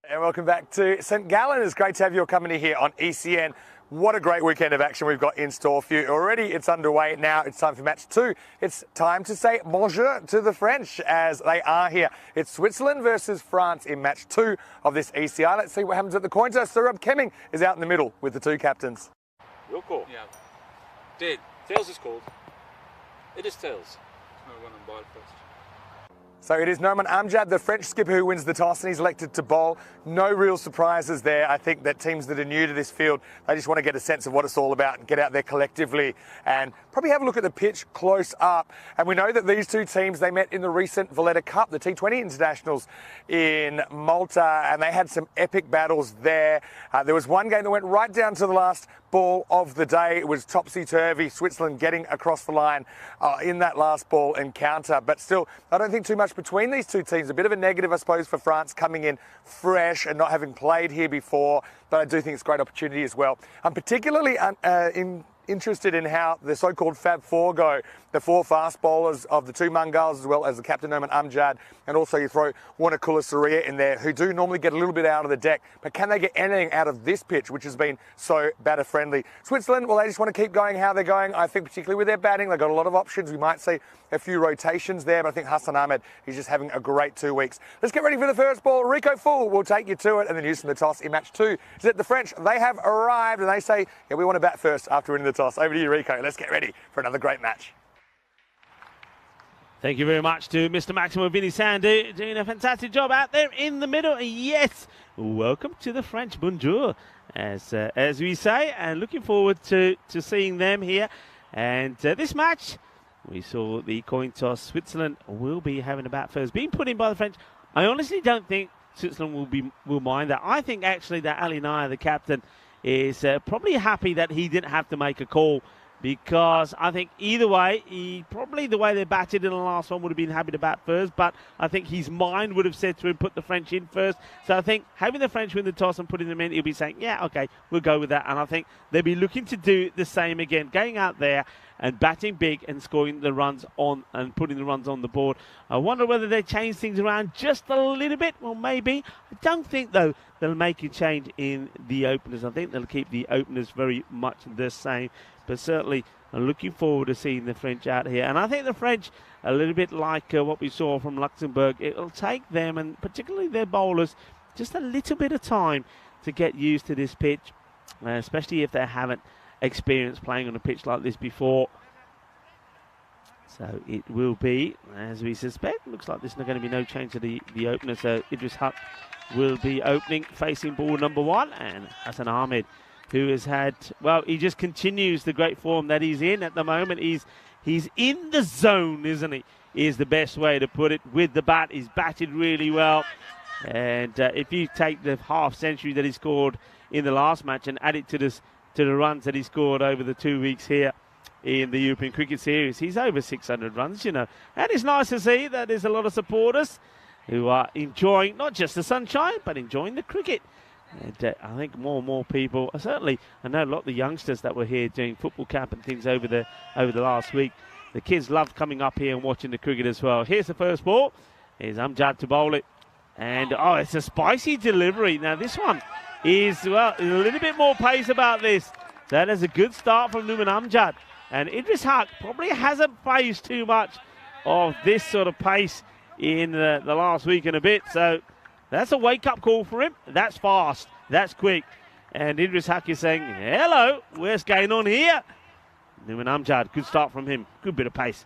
And welcome back to St Gallen. It's great to have your company here on ECN. What a great weekend of action we've got in store for you. Already it's underway. Now it's time for match 2. It's time to say bonjour to the French as they are here. It's Switzerland versus France in match 2 of this ECI. Let's see what happens at the coin toss. Sir Rob Kemming is out in the middle with the two captains. Your call. Yeah. Dead. Tails is called. It is tails. No one on ball first. So it is Noman Amjad, the French skipper, who wins the toss, and he's elected to bowl. No real surprises there. I think that teams that are new to this field, they just want to get a sense of what it's all about and get out there collectively and probably have a look at the pitch close up. And we know that these two teams, they met in the recent Valletta Cup, the T20 internationals in Malta, and they had some epic battles there. There was one game that went right down to the last ball of the day. It was topsy-turvy, Switzerland getting across the line in that last ball encounter. But still, I don't think too much between these two teams. A bit of a negative, I suppose, for France coming in fresh and not having played here before. But I do think it's a great opportunity as well. I'm particularly interested in how the so-called Fab Four go. The four fast bowlers of the two Mungals, as well as the captain Noman Amjad, and also you throw Warnakula Saria in there, who do normally get a little bit out of the deck. But can they get anything out of this pitch, which has been so batter-friendly? Switzerland, well, they just want to keep going how they're going. I think particularly with their batting, they've got a lot of options. We might see a few rotations there, but I think Hassan Ahmed, he's just having a great 2 weeks. Let's get ready for the first ball. Rico Full will take you to it, and then Houston the toss in match 2. Is that the French? They have arrived, and they say, yeah, we want to bat first after winning the toss. Over to you, Rico. Let's get ready for another great match. Thank you very much to Mr. Maximo Vinny Sandu, doing a fantastic job out there in the middle. Yes, welcome to the French. Bonjour, as we say, and looking forward to seeing them here. And this match, we saw the coin toss. Switzerland will be having a bat first, being put in by the French. I honestly don't think Switzerland will mind that. I think actually that Ali Naya, the captain, is probably happy that he didn't have to make a call, because I think either way, probably the way they batted in the last one would have been happy to bat first, but I think his mind would have said to him, put the French in first. So I think having the French win the toss and putting them in, he'll be saying, yeah, okay, we'll go with that. And I think they'll be looking to do the same again, going out there and batting big and scoring the runs on and putting the runs on the board. I wonder whether they change things around just a little bit. Well, maybe. I don't think, though, they'll make a change in the openers. I think they'll keep the openers very much the same. But certainly, I'm looking forward to seeing the French out here. And I think the French, a little bit like what we saw from Luxembourg, it'll take them, and particularly their bowlers, just a little bit of time to get used to this pitch, especially if they haven't experienced playing on a pitch like this before. So it will be, as we suspect, looks like there's not going to be no change to the opener. So Idris Huq will be opening, facing ball number 1, and Hassan Ahmed, who has had, well, he just continues the great form that he's in at the moment. He's in the zone, isn't he? Is the best way to put it. With the bat, he's batted really well. And if you take the half century that he scored in the last match and add it to the runs that he scored over the 2 weeks here in the European Cricket Series, he's over 600 runs, you know. And it's nice to see that there's a lot of supporters who are enjoying not just the sunshine, but enjoying the cricket. And I think more and more people, certainly I know a lot of the youngsters that were here doing football camp and things over the last week, the kids loved coming up here and watching the cricket as well. Here's the first ball. Here's Amjad to bowl it. And, oh, it's a spicy delivery. Now, this one is, well, a little bit more pace about this. That is a good start from Nouman Amjad. And Idris Huq probably hasn't faced too much of this sort of pace in the last week and a bit. So that's a wake-up call for him. That's fast. That's quick. And Idris Huq is saying, hello, what's going on here? Nouman Amjad, good start from him. Good bit of pace.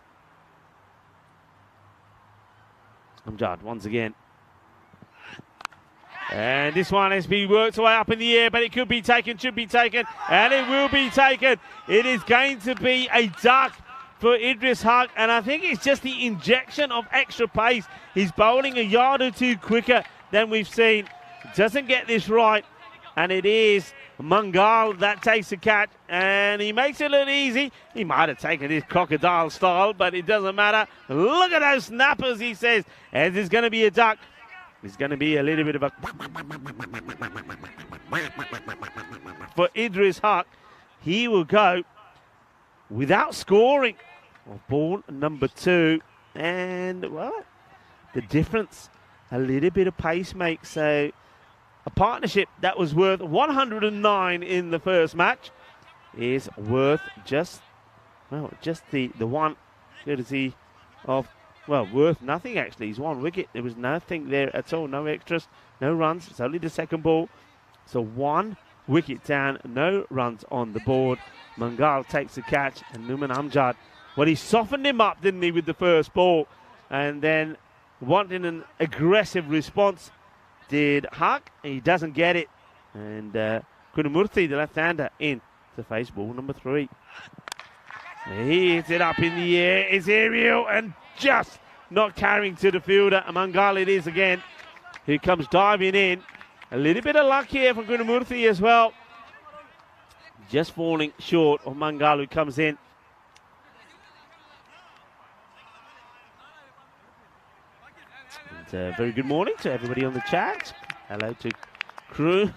Amjad once again. And this one has been worked way up in the air, but it could be taken, should be taken, and it will be taken. It is going to be a duck for Idris Haq, and I think it's just the injection of extra pace. He's bowling a yard or two quicker than we've seen. Doesn't get this right, and it is Mangal that takes the catch, and he makes it look easy. He might have taken his crocodile style, but it doesn't matter. Look at those snappers, he says, and there's going to be a duck. It's going to be a little bit of a for Idris Haq. He will go without scoring of ball number 2, and well, the difference, a little bit of pace makes a partnership that was worth 109 in the first match is worth just the one courtesy of, well, worth nothing actually. He's 1 wicket. There was nothing there at all, no extras, no runs. It's only the second ball. So 1 wicket down, no runs on the board. Mangal takes the catch, and Numan Amjad, well, he softened him up, didn't he, with the first ball, and then wanting an aggressive response did Haq. He doesn't get it, and Kunamurthy, the left-hander, in to face ball number 3. He hits it up in the air. It's aerial and just not carrying to the fielder. Mangal it is again, who comes diving in. A little bit of luck here from Kunamurthy as well. Just falling short of Mangal, who comes in. And, very good morning to everybody on the chat. Hello to crew.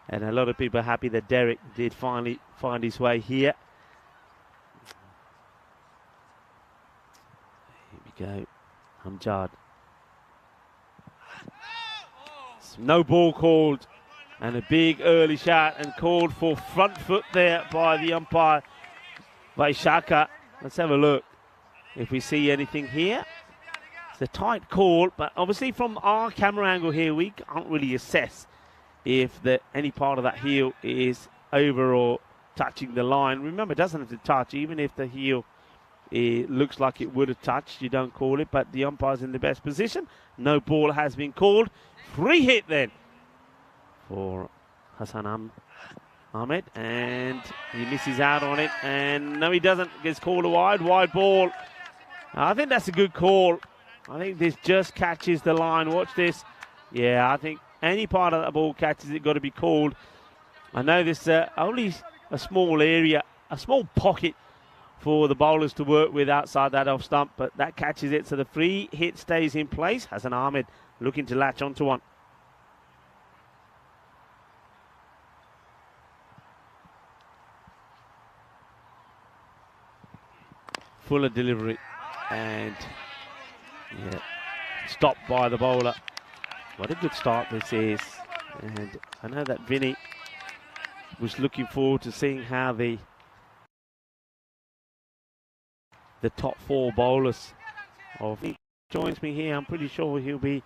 And a lot of people are happy that Derek did finally find his way here. Here we go. Amjad. No ball called, and a big early shot, and called for front foot there by the umpire, Vaishaka. Let's have a look if we see anything here. It's a tight call, but obviously from our camera angle here, we can't really assess if any part of that heel is over or touching the line. Remember, it doesn't have to touch. Even if the heel looks like it would have touched, you don't call it, but the umpire's in the best position. No ball has been called. Free hit then for Hassan Ahmed, and he misses out on it, and no, he doesn't. Gets called a wide ball. I think that's a good call. I think this just catches the line. Watch this. Yeah, I think any part of that ball catches it, got to be called. I know this only a small area, a small pocket for the bowlers to work with outside that off stump, but that catches it, so the free hit stays in place. Hassan Ahmed looking to latch onto one. Fuller delivery, and yeah, stopped by the bowler. What a good start this is, and I know that Vinny was looking forward to seeing how the top 4 bowlers of he joins me here. I'm pretty sure he'll be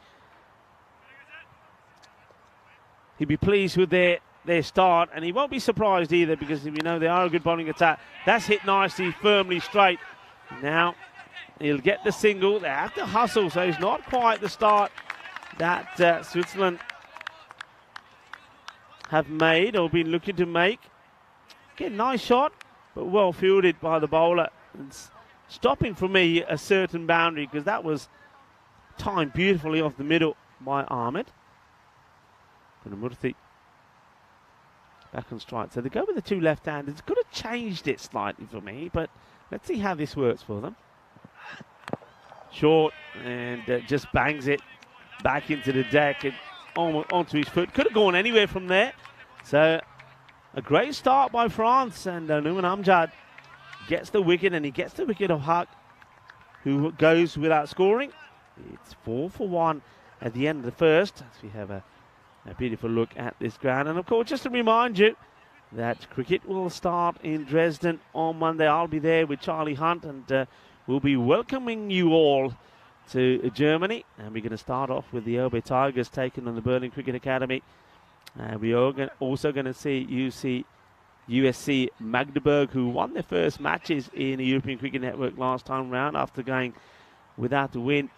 pleased with their start, and he won't be surprised either, because we know they are a good bowling attack. That's hit nicely, firmly straight. Now he'll get the single. They have to hustle, so it's not quite the start that Switzerland have made or been looking to make. Again, nice shot, but well fielded by the bowler. It's stopping for me a certain boundary, because that was timed beautifully off the middle by Ahmed. Kunamurthy back on strike. So they go with the 2 left-handers. Could have changed it slightly for me, but let's see how this works for them. Short, and just bangs it back into the deck and onto his foot. Could have gone anywhere from there. So a great start by France, and Numan Amjad gets the wicket, and he gets the wicket of Haq, who goes without scoring. It's 4 for 1 at the end of the first, as we have a beautiful look at this ground. And of course, just to remind you that cricket will start in Dresden on Monday. I'll be there with Charlie Hunt, and we'll be welcoming you all to Germany. And we're going to start off with the Elbe Tigers taking on the Berlin Cricket Academy. We are also going to see USC Magdeburg, who won their first matches in the European Cricket Network last time round after going without the win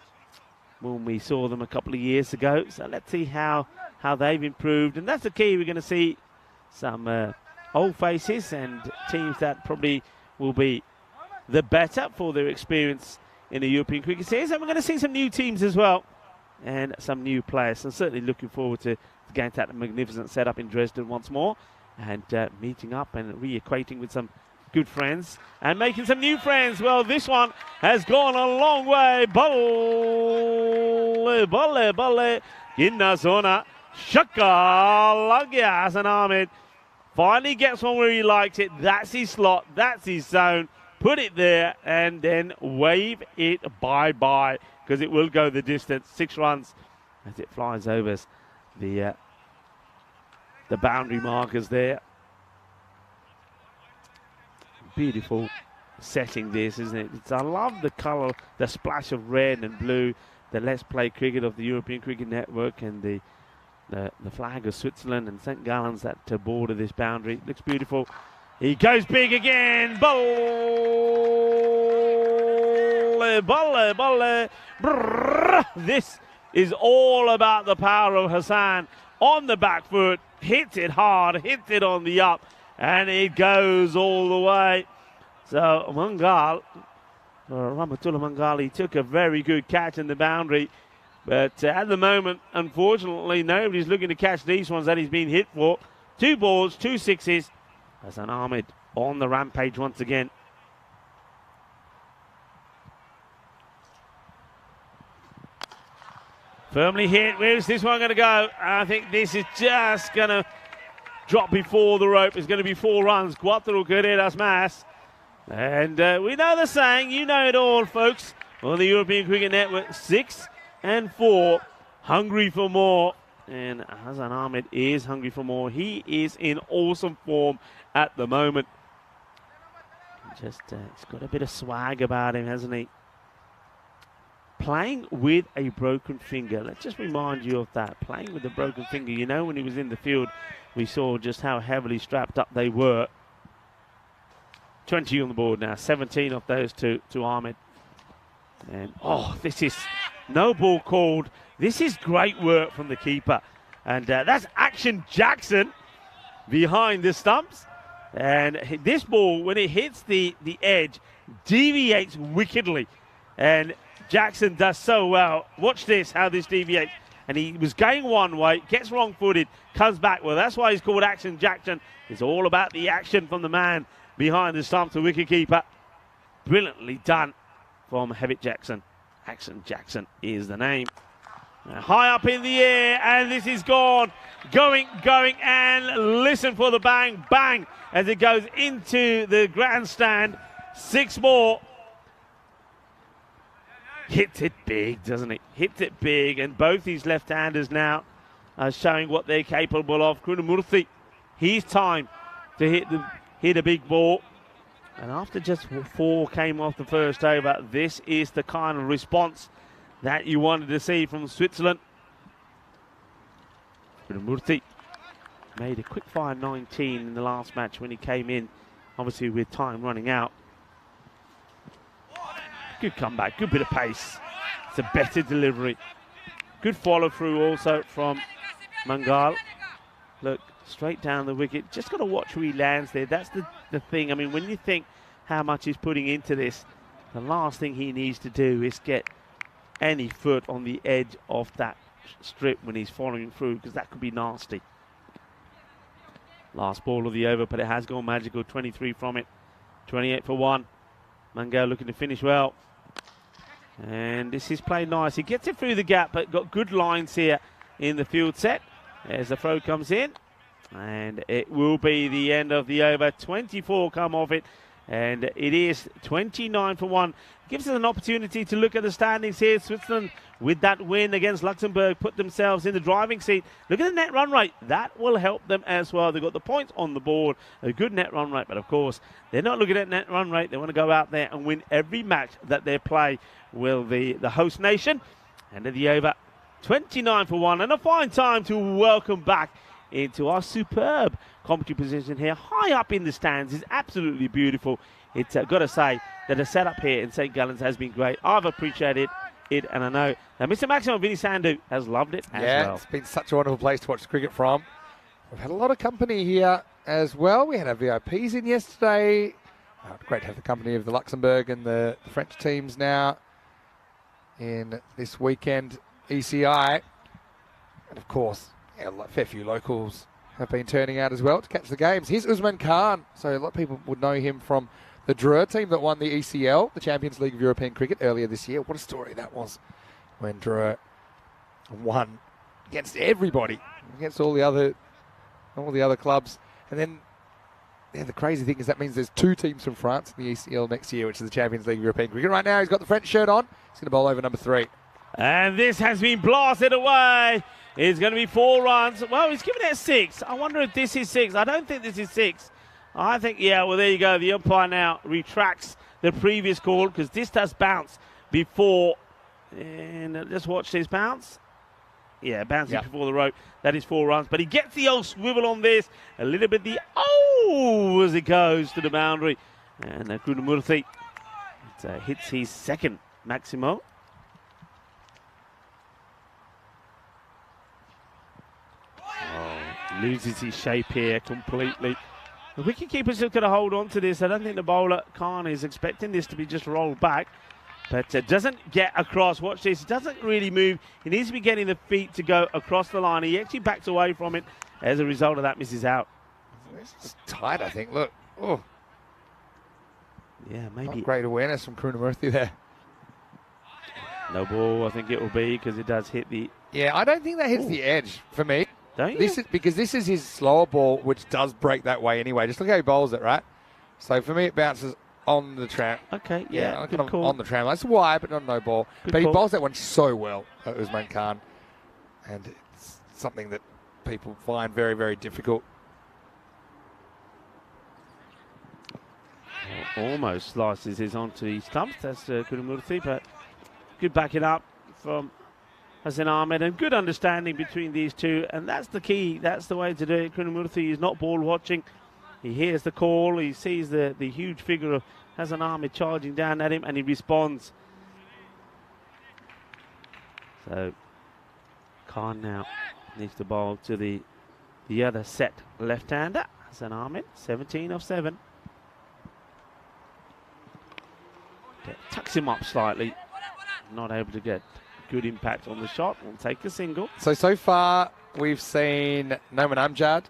when we saw them a couple of years ago. So let's see how they've improved. And that's the key. We're going to see some old faces and teams that probably will be the better for their experience in the European Cricket Series. And we're going to see some new teams as well and some new players. So certainly looking forward to getting to that magnificent setup in Dresden once more and meeting up and reacquainting with some good friends and making some new friends. Well, this one has gone a long way. Balle, Ginna zona, Shaka, Lagya Hassan Ahmed finally gets one where he likes it. That's his slot, that's his zone. Put it there and then wave it bye-bye because it will go the distance. 6 runs as it flies over the boundary markers there. Beautiful setting this, isn't it? I love the colour, the splash of red and blue, the Let's Play Cricket of the European Cricket Network and the flag of Switzerland and St. Gallen's that border this boundary. Looks beautiful. He goes big again. Balle. This is all about the power of Hassan on the back foot. Hits it hard, hits it on the up, and it goes all the way. So Mangal, Rahmatullah Mangali took a very good catch in the boundary. But at the moment, unfortunately, nobody's looking to catch these ones that he's been hit for. 2 balls, 2 sixes. Hassan Ahmed on the rampage once again. Firmly hit. Where's this one going to go? I think this is just going to drop before the rope. It's going to be 4 runs. Cuatro carreras más. And we know the saying. You know it all, folks. On the European Cricket Network, 6 and 4. Hungry for more. And Hassan Ahmed is hungry for more. He is in awesome form at the moment. Just, he's got a bit of swag about him, hasn't he? Playing with a broken finger. Let's just remind you of that. Playing with a broken finger. You know, when he was in the field, we saw just how heavily strapped up they were. 20 on the board now. 17 of those to Ahmed. And, oh, this is no ball called. This is great work from the keeper. And that's Action Jackson behind the stumps. And this ball, when it hits the edge, deviates wickedly. And Jackson does so well. Watch this, how this deviates. And he was going one way, gets wrong-footed, comes back. Well, that's why he's called Action Jackson. It's all about the action from the man behind the stump, the wicketkeeper. Brilliantly done from Hewitt Jackson. Action Jackson is the name. High up in the air, and this is gone. Going, and listen for the bang, bang, as it goes into the grandstand. 6 more. Hits it big, doesn't it? Hits it big, and both these left-handers now are showing what they're capable of. Krunamurthy, his time to hit a big ball. And after just 4 came off the first over, this is the kind of response that you wanted to see from Switzerland. Krunamurthy made a quick fire 19 in the last match when he came in, obviously with time running out. Good comeback, good bit of pace. It's a better delivery. Good follow through also from Mangal. Look, straight down the wicket. Just got to watch where he lands there. That's the thing. I mean, when you think how much he's putting into this, the last thing he needs to do is get any foot on the edge of that strip when he's following through, because that could be nasty. Last ball of the over, but it has gone magical. 23 from it. 28 for 1. Mangal looking to finish well. And this is played nice. He gets it through the gap, but got good lines here in the field set. As the throw comes in. And it will be the end of the over. 24 come off it. And it is 29 for 1. Gives us an opportunity to look at the standings here. Switzerland, with that win against Luxembourg, put themselves in the driving seat. Look at the net run rate. That will help them as well. They've got the points on the board. A good net run rate. But, of course, they're not looking at net run rate. They want to go out there and win every match that they play with the host nation. End of the over. 29 for 1. And a fine time to welcome back into our superb commentary position here, high up in the stands. Is absolutely beautiful. It's got to say that the setup here in St. Gallen's has been great. I've appreciated it, it, and I know that Mr. Maximo Vinny Sandu has loved it as well. It's been such a wonderful place to watch cricket from. We've had a lot of company here as well. We had our VIPs in yesterday. Great to have the company of the Luxembourg and the French teams now in this weekend ECI. And of course, a fair few locals have been turning out as well to catch the games. Here's Usman Khan. So a lot of people would know him from the Dreux team that won the ECL, the Champions League of European Cricket, earlier this year. What a story that was when Dreux won against everybody, against all the other clubs. And then the crazy thing is that means there's 2 teams from France in the ECL next year, which is the Champions League of European Cricket. Right now, he's got the French shirt on. He's going to bowl over number 3. And this has been blasted away. It's going to be 4 runs. Well, he's giving it 6. I wonder if this is 6. I don't think this is 6. I think, yeah, well, there you go. The umpire now retracts the previous call because this does bounce before. And just watch this bounce. Yeah, bouncing before the rope. That is 4 runs. But he gets the old swivel on this. A little bit as it goes to the boundary. And Krunamurthy hits his second Maximo. Loses his shape here completely. The wicketkeeper's just going to hold on to this. I don't think the bowler, Khan, is expecting this to be just rolled back. But doesn't get across. Watch this. It doesn't really move. He needs to be getting the feet to go across the line. He actually backs away from it. As a result of that, misses out. It's tight, I think. Look. Oh. Yeah, maybe. Not great awareness from Krunamurthy there. No ball, I think it will be, because it does hit the... Yeah, I don't think that hits the edge for me. Don't you? This is his slower ball, which does break that way anyway. Just look how he bowls it, right? So for me, it bounces on the tram. Okay, yeah, good call. On the tram. That's wide, but not no ball. Good but call. He bowls that one so well, Usman Khan. And it's something that people find very, very difficult. Almost slices his onto his stumps. That's Krunamurthy, but good backing up from Hassan Ahmed and good understanding between these two. And that's the key. That's the way to do it. Krunamurthy is not ball watching. He hears the call. He sees the huge figure of Hassan Ahmed charging down at him, and he responds. So Khan now needs to bowl to the other set left-hander, Hassan Ahmed, 17 of 7. Tucks him up slightly. Not able to get good impact on the shot. We'll take a single. So far, we've seen Noman Amjad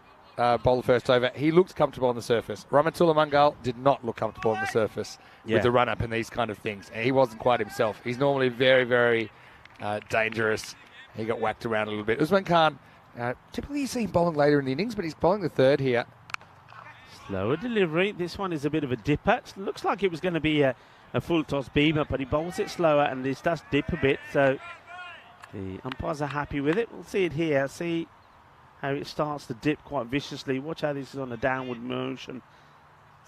bowl the first over. He looked comfortable on the surface. Rahmatullah Mangal did not look comfortable on the surface with the run-up and these kind of things. And he wasn't quite himself. He's normally very, very dangerous. He got whacked around a little bit. Usman Khan, typically you see him bowling later in the innings, but he's bowling the third here. Slower delivery. This one is a bit of a dipper. It looks like it was going to be a full toss beamer, but he bowls it slower and this does dip a bit. So the umpires are happy with it. We'll see it here. See how it starts to dip quite viciously. Watch how this is on a downward motion.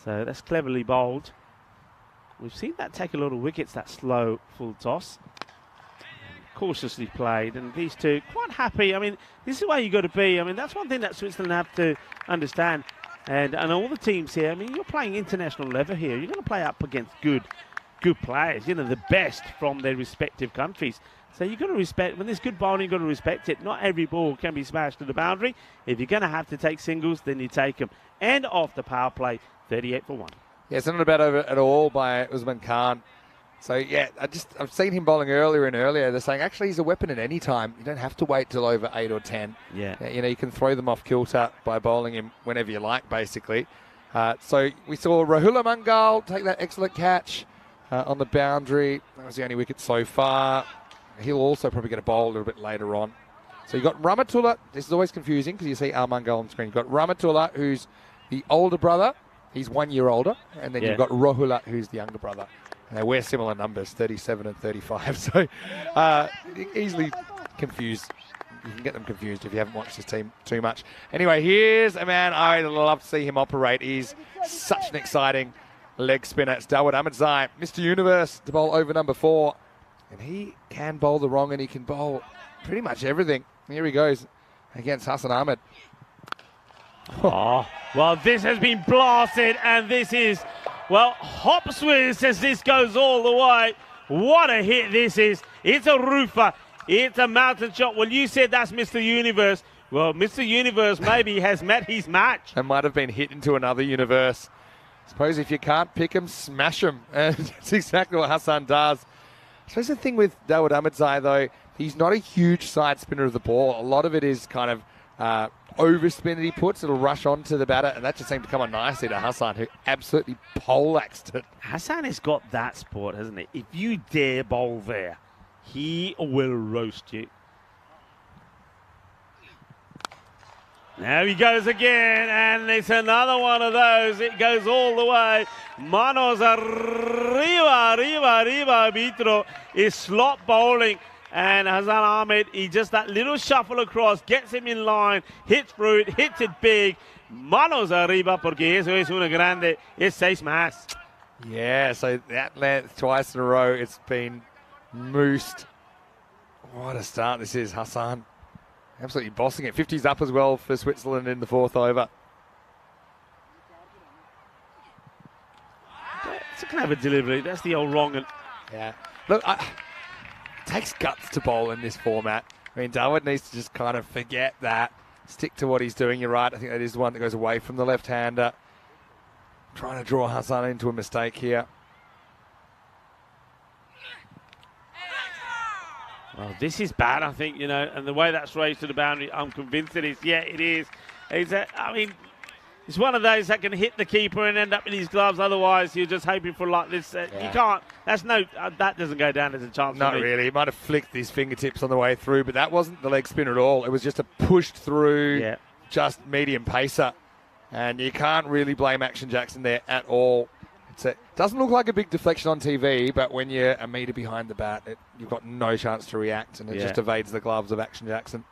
So that's cleverly bowled. We've seen that take a lot of wickets, that slow full toss. Cautiously played, and these two quite happy. I mean, this is the way you got to be. I mean, that's one thing that Switzerland have to understand. And all the teams here, I mean, you're playing international level here. You're going to play up against good players, you know, the best from their respective countries. So you've got to respect, when there's good bowling, you've got to respect it. Not every ball can be smashed to the boundary. If you're going to have to take singles, then you take them. And off the power play, 38 for 1. Yeah, it's not a bad over at all by Usman Khan. So, yeah, I've seen him bowling earlier and earlier. They're saying, actually, he's a weapon at any time. You don't have to wait till over 8 or 10. Yeah. You know, you can throw them off kilter by bowling him whenever you like, basically. So we saw Rahula Mangal take that excellent catch on the boundary. That was the only wicket so far. He'll also probably get a bowl a little bit later on. So you've got Rahmatullah. This is always confusing because you see Al Mangal on the screen. You've got Rahmatullah, who's the older brother. He's 1 year older. And then you've got Rahula, who's the younger brother. And they wear similar numbers, 37 and 35. So easily confused. You can get them confused if you haven't watched this team too much. Anyway, here's a man I love to see him operate. He's such an exciting leg spinner. It's Dawud Ahmadzai, Mr. Universe, to bowl over number 4. And he can bowl the wrong and he can bowl pretty much everything. Here he goes against Hassan Ahmed. Oh, well, this has been blasted, and this is, well, hop Swiss as this goes all the way. What a hit this is. It's a roofer. It's a mountain shot. Well, you said that's Mr. Universe. Well, Mr. Universe maybe has met his match. And might have been hit into another universe. I suppose if you can't pick him, smash him. And that's exactly what Hassan does. I suppose the thing with Dawood Ahmadzai, though, he's not a huge side spinner of the ball. A lot of it is kind of overspin that he puts. It'll rush onto the batter, and that just seemed to come on nicely to Hassan, who absolutely poleaxed it. Hassan has got that sport, hasn't he? If you dare bowl there, he will roast you. There he goes again, and it's another one of those. It goes all the way. Manos arriba, arbitro is slot bowling. And Hassan Ahmed, he just that little shuffle across, gets him in line, hits through it, hits it big. Manos arriba, porque eso es una grande. It's 6 más. Yeah, so that length twice in a row, it's been moosed. What a start this is, Hassan. Absolutely bossing it. 50s up as well for Switzerland in the 4th over. It's a clever delivery. That's the old wrong. Yeah. Look, it takes guts to bowl in this format. I mean, Dawood needs to just kind of forget that. Stick to what he's doing. You're right. I think that is the one that goes away from the left-hander. Trying to draw Hassan into a mistake here. Well, this is bad, I think, you know, and the way that's raised to the boundary, I'm convinced it is. Yeah, it is. It's one of those that can hit the keeper and end up in his gloves. Otherwise, you're just hoping for like this. You can't. That doesn't go down as a chance. Not really. He might have flicked his fingertips on the way through, but that wasn't the leg spin at all. It was just a pushed through, just medium pacer. And you can't really blame Action Jackson there at all. It doesn't look like a big deflection on TV, but when you're a metre behind the bat, you've got no chance to react, and it just evades the gloves of Action Jackson.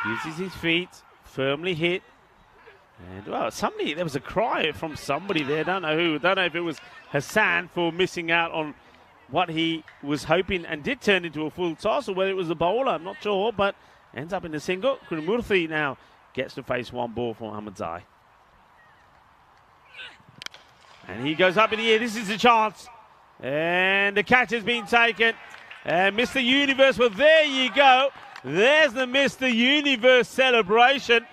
Uses his feet, firmly hit. And, well, there was a cry from somebody there. Don't know who. Don't know if it was Hassan for missing out on what he was hoping and did turn into a full toss, or whether it was the bowler. I'm not sure, but ends up in the single. Kunamurthy now gets to face one ball from Ahmadzai. And he goes up in the air. This is a chance. And the catch has been taken. And Mr. Universe, well, there you go. There's the Mr. Universe celebration.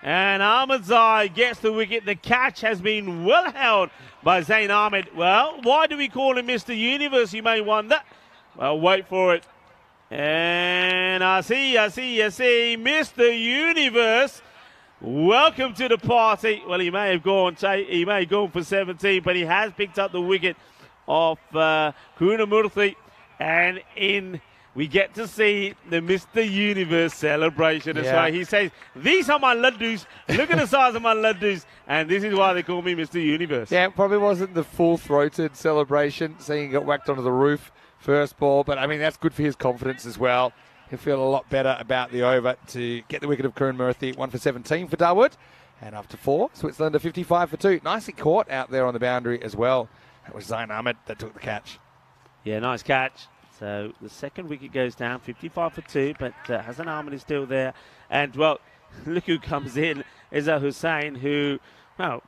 And Ahmadzai gets the wicket. The catch has been well held by Zain Ahmed. Well, why do we call him Mr. Universe, you may wonder? Well, wait for it. And I see, Mr. Universe. Welcome to the party. Well, he may have gone for 17, but he has picked up the wicket of Kunamurthy, and we get to see the Mr. Universe celebration. That's right. He says, "These are my laddus. Look at the size of my laddus, and this is why they call me Mr. Universe." Yeah, it probably wasn't the full-throated celebration, seeing he got whacked onto the roof first ball, but I mean that's good for his confidence as well. He'll feel a lot better about the over to get the wicket of Kunamurthy. 1 for 17 for Dawood. And after 4, Switzerland are 55 for 2. Nicely caught out there on the boundary as well. That was Zain Ahmed that took the catch. Yeah, nice catch. So the second wicket goes down, 55 for 2, but Hassan Ahmed is still there. And, well, look who comes in. Izzat Hussain, who, well,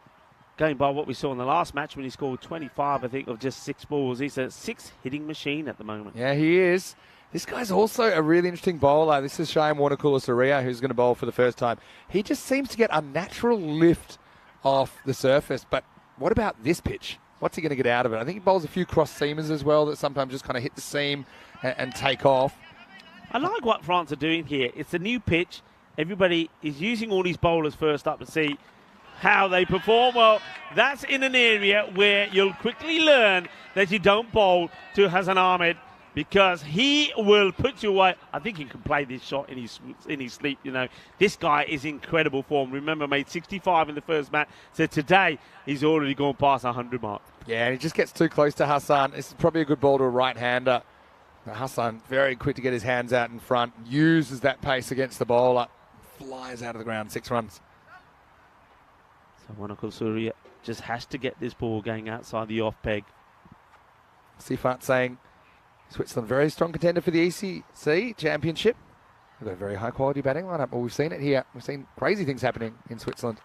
going by what we saw in the last match when he scored 25, I think, of just 6 balls. He's a 6-hitting machine at the moment. Yeah, he is. This guy's also a really interesting bowler. This is Shane Warner-Kulasaria, who's going to bowl for the first time. He just seems to get a natural lift off the surface. But what about this pitch? What's he going to get out of it? I think he bowls a few cross-seamers as well that sometimes just kind of hit the seam and take off. I like what France are doing here. It's a new pitch. Everybody is using all these bowlers first up to see how they perform. Well, that's in an area where you'll quickly learn that you don't bowl to Hassan Ahmed, because he will put you away. I think he can play this shot in his sleep. You know, this guy is incredible form. Remember, made 65 in the first match. So today, he's already gone past 100 mark. Yeah, and he just gets too close to Hassan. This is probably a good ball to a right-hander. Hassan, very quick to get his hands out in front, uses that pace against the bowler, flies out of the ground, 6 runs. So Warner-Kulasaria just has to get this ball going outside the off-peg. Sifat saying, Switzerland, very strong contender for the ECC Championship. They've got a very high-quality batting lineup. Well, we've seen it here. We've seen crazy things happening in Switzerland.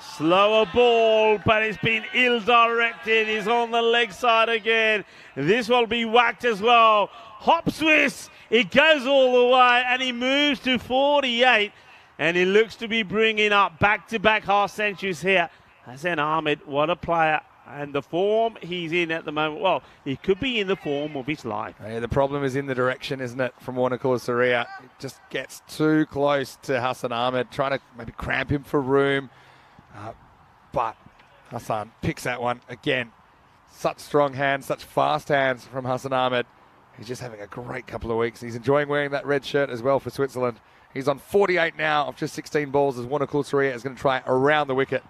Slower ball, but it's been ill-directed. He's on the leg side again. This will be whacked as well. Hop Swiss. It goes all the way, and he moves to 48. And he looks to be bringing up back-to-back half centuries here. Hassan Ahmed, what a player. And the form he's in at the moment, well, he could be in the form of his life. Yeah, the problem is in the direction, isn't it, from Wanakula Saria. It just gets too close to Hassan Ahmed, trying to maybe cramp him for room. But Hassan picks that one again. Such strong hands, such fast hands from Hassan Ahmed. He's just having a great couple of weeks. He's enjoying wearing that red shirt as well for Switzerland. He's on 48 now of just 16 balls as Wanakula Saria is going to try around the wicket.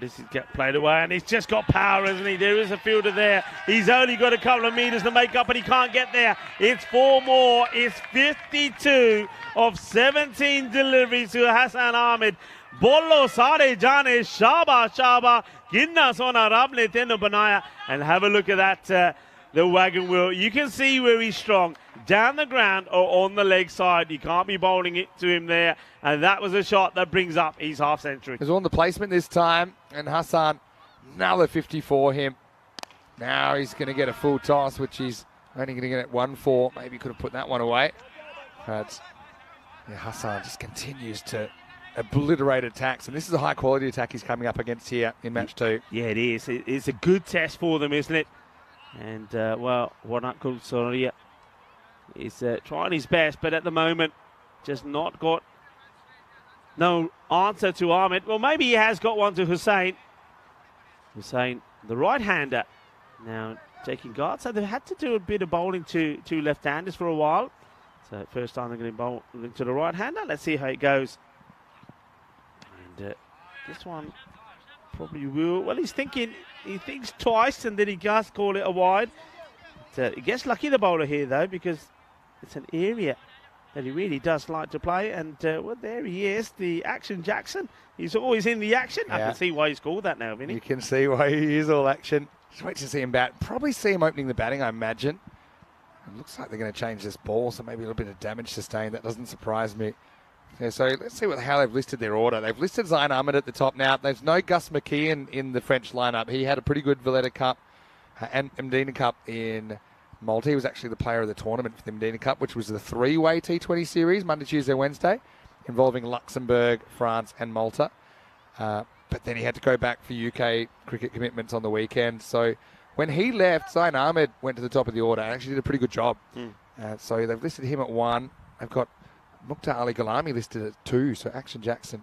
This is get played away, and he's just got power, isn't he? There is a fielder there. He's only got a couple of metres to make up, and he can't get there. It's 4 more. It's 52 of 17 deliveries to Hassan Ahmed. Bollo sare jane shaba shaba ginna sona rabne tenu banaya. And have a look at that, the wagon wheel. You can see where he's strong. Down the ground or on the leg side. You can't be bowling it to him there. And that was a shot that brings up his half century. He's on the placement this time. And Hassan, another 50 for him. Now he's going to get a full toss, which he's only going to get at 1-4. Maybe he could have put that one away. But yeah, Hassan just continues to obliterate attacks. And this is a high-quality attack he's coming up against here in match 2. Yeah, it is. It's a good test for them, isn't it? And, well, Wanakula Saria is trying his best, but at the moment, just not got no answer to Ahmed. Well, maybe he has got one to Hussein. Hussein, the right-hander, now taking guard. So they've had to do a bit of bowling to left-handers for a while. So first time they're going to bowl to the right-hander. Let's see how it goes. And this one probably will. Well, he thinks twice, and then he does call it a wide. He gets lucky, the bowler here, though, because it's an area that he really does like to play. And, well, there he is, the Action Jackson. He's always in the action. Yeah. I can see why he's called that now, Vinny. You can see why he is all action. Just wait to see him bat. Probably see him opening the batting, I imagine. It looks like they're going to change this ball, so maybe a little bit of damage sustained. That doesn't surprise me. Yeah, so let's see how they've listed their order. They've listed Zayn Ahmed at the top now. There's no Gus McKeon in the French lineup. He had a pretty good Valletta Cup and Medina Cup in Malta. He was actually the player of the tournament for the Medina Cup, which was the 3-way T20 series, Monday, Tuesday, Wednesday, involving Luxembourg, France and Malta. But then he had to go back for UK cricket commitments on the weekend. So when he left, Zayn Ahmed went to the top of the order and actually did a pretty good job. So they've listed him at 1. They've got Mukhtar Ali Gulami listed at 2. So Action Jackson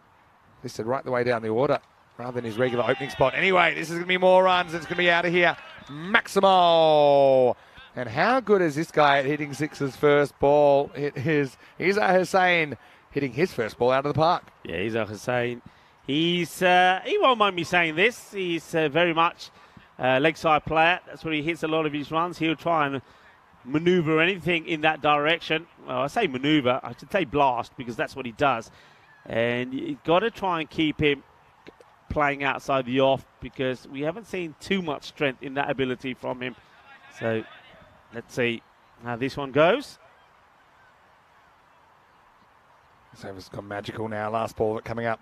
listed right the way down the order rather than his regular opening spot. Anyway, this is going to be more runs. It's going to be out of here. Maximo. And how good is this guy at hitting sixes first ball? It is Izzat Hussain hitting his first ball out of the park. Yeah, Izzat Hussain. He won't mind me saying this. He's very much a leg side player. That's where he hits a lot of his runs. He'll try and maneuver anything in that direction. Well, I say maneuver. I should say blast, because that's what he does. And you've got to try and keep him playing outside the off, because we haven't seen too much strength in that ability from him. So let's see how this one goes. This over's gone magical now. Last ball coming up.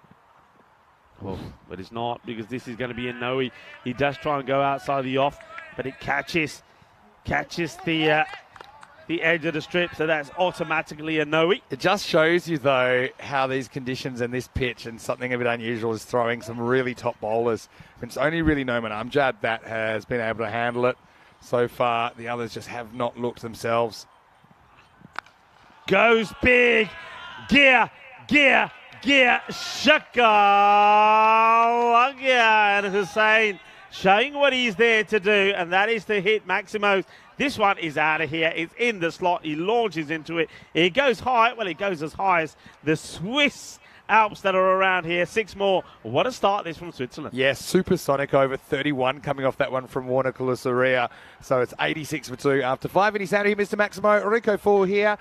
Well, but it's not, because this is going to be a no. He does try and go outside the off, but it catches the edge of the strip, so that's automatically a no. It just shows you, though, how these conditions and this pitch, and something a bit unusual, is throwing some really top bowlers. It's only really Noman Amjad that has been able to handle it so far. The others just have not looked themselves. Goes big. Gear. Shaka. And Hussain showing what he's there to do, and that is to hit Maximo's. This one is out of here. It's in the slot. He launches into it. It goes high. Well, it goes as high as the Swiss Alps that are around here. 6 more. What a start this from Switzerland. Yes, supersonic over 31 coming off that one from Wanakula Saria. So it's 86 for 2 after 5. And he's out of here, Mr. Maximo. Rico 4 here.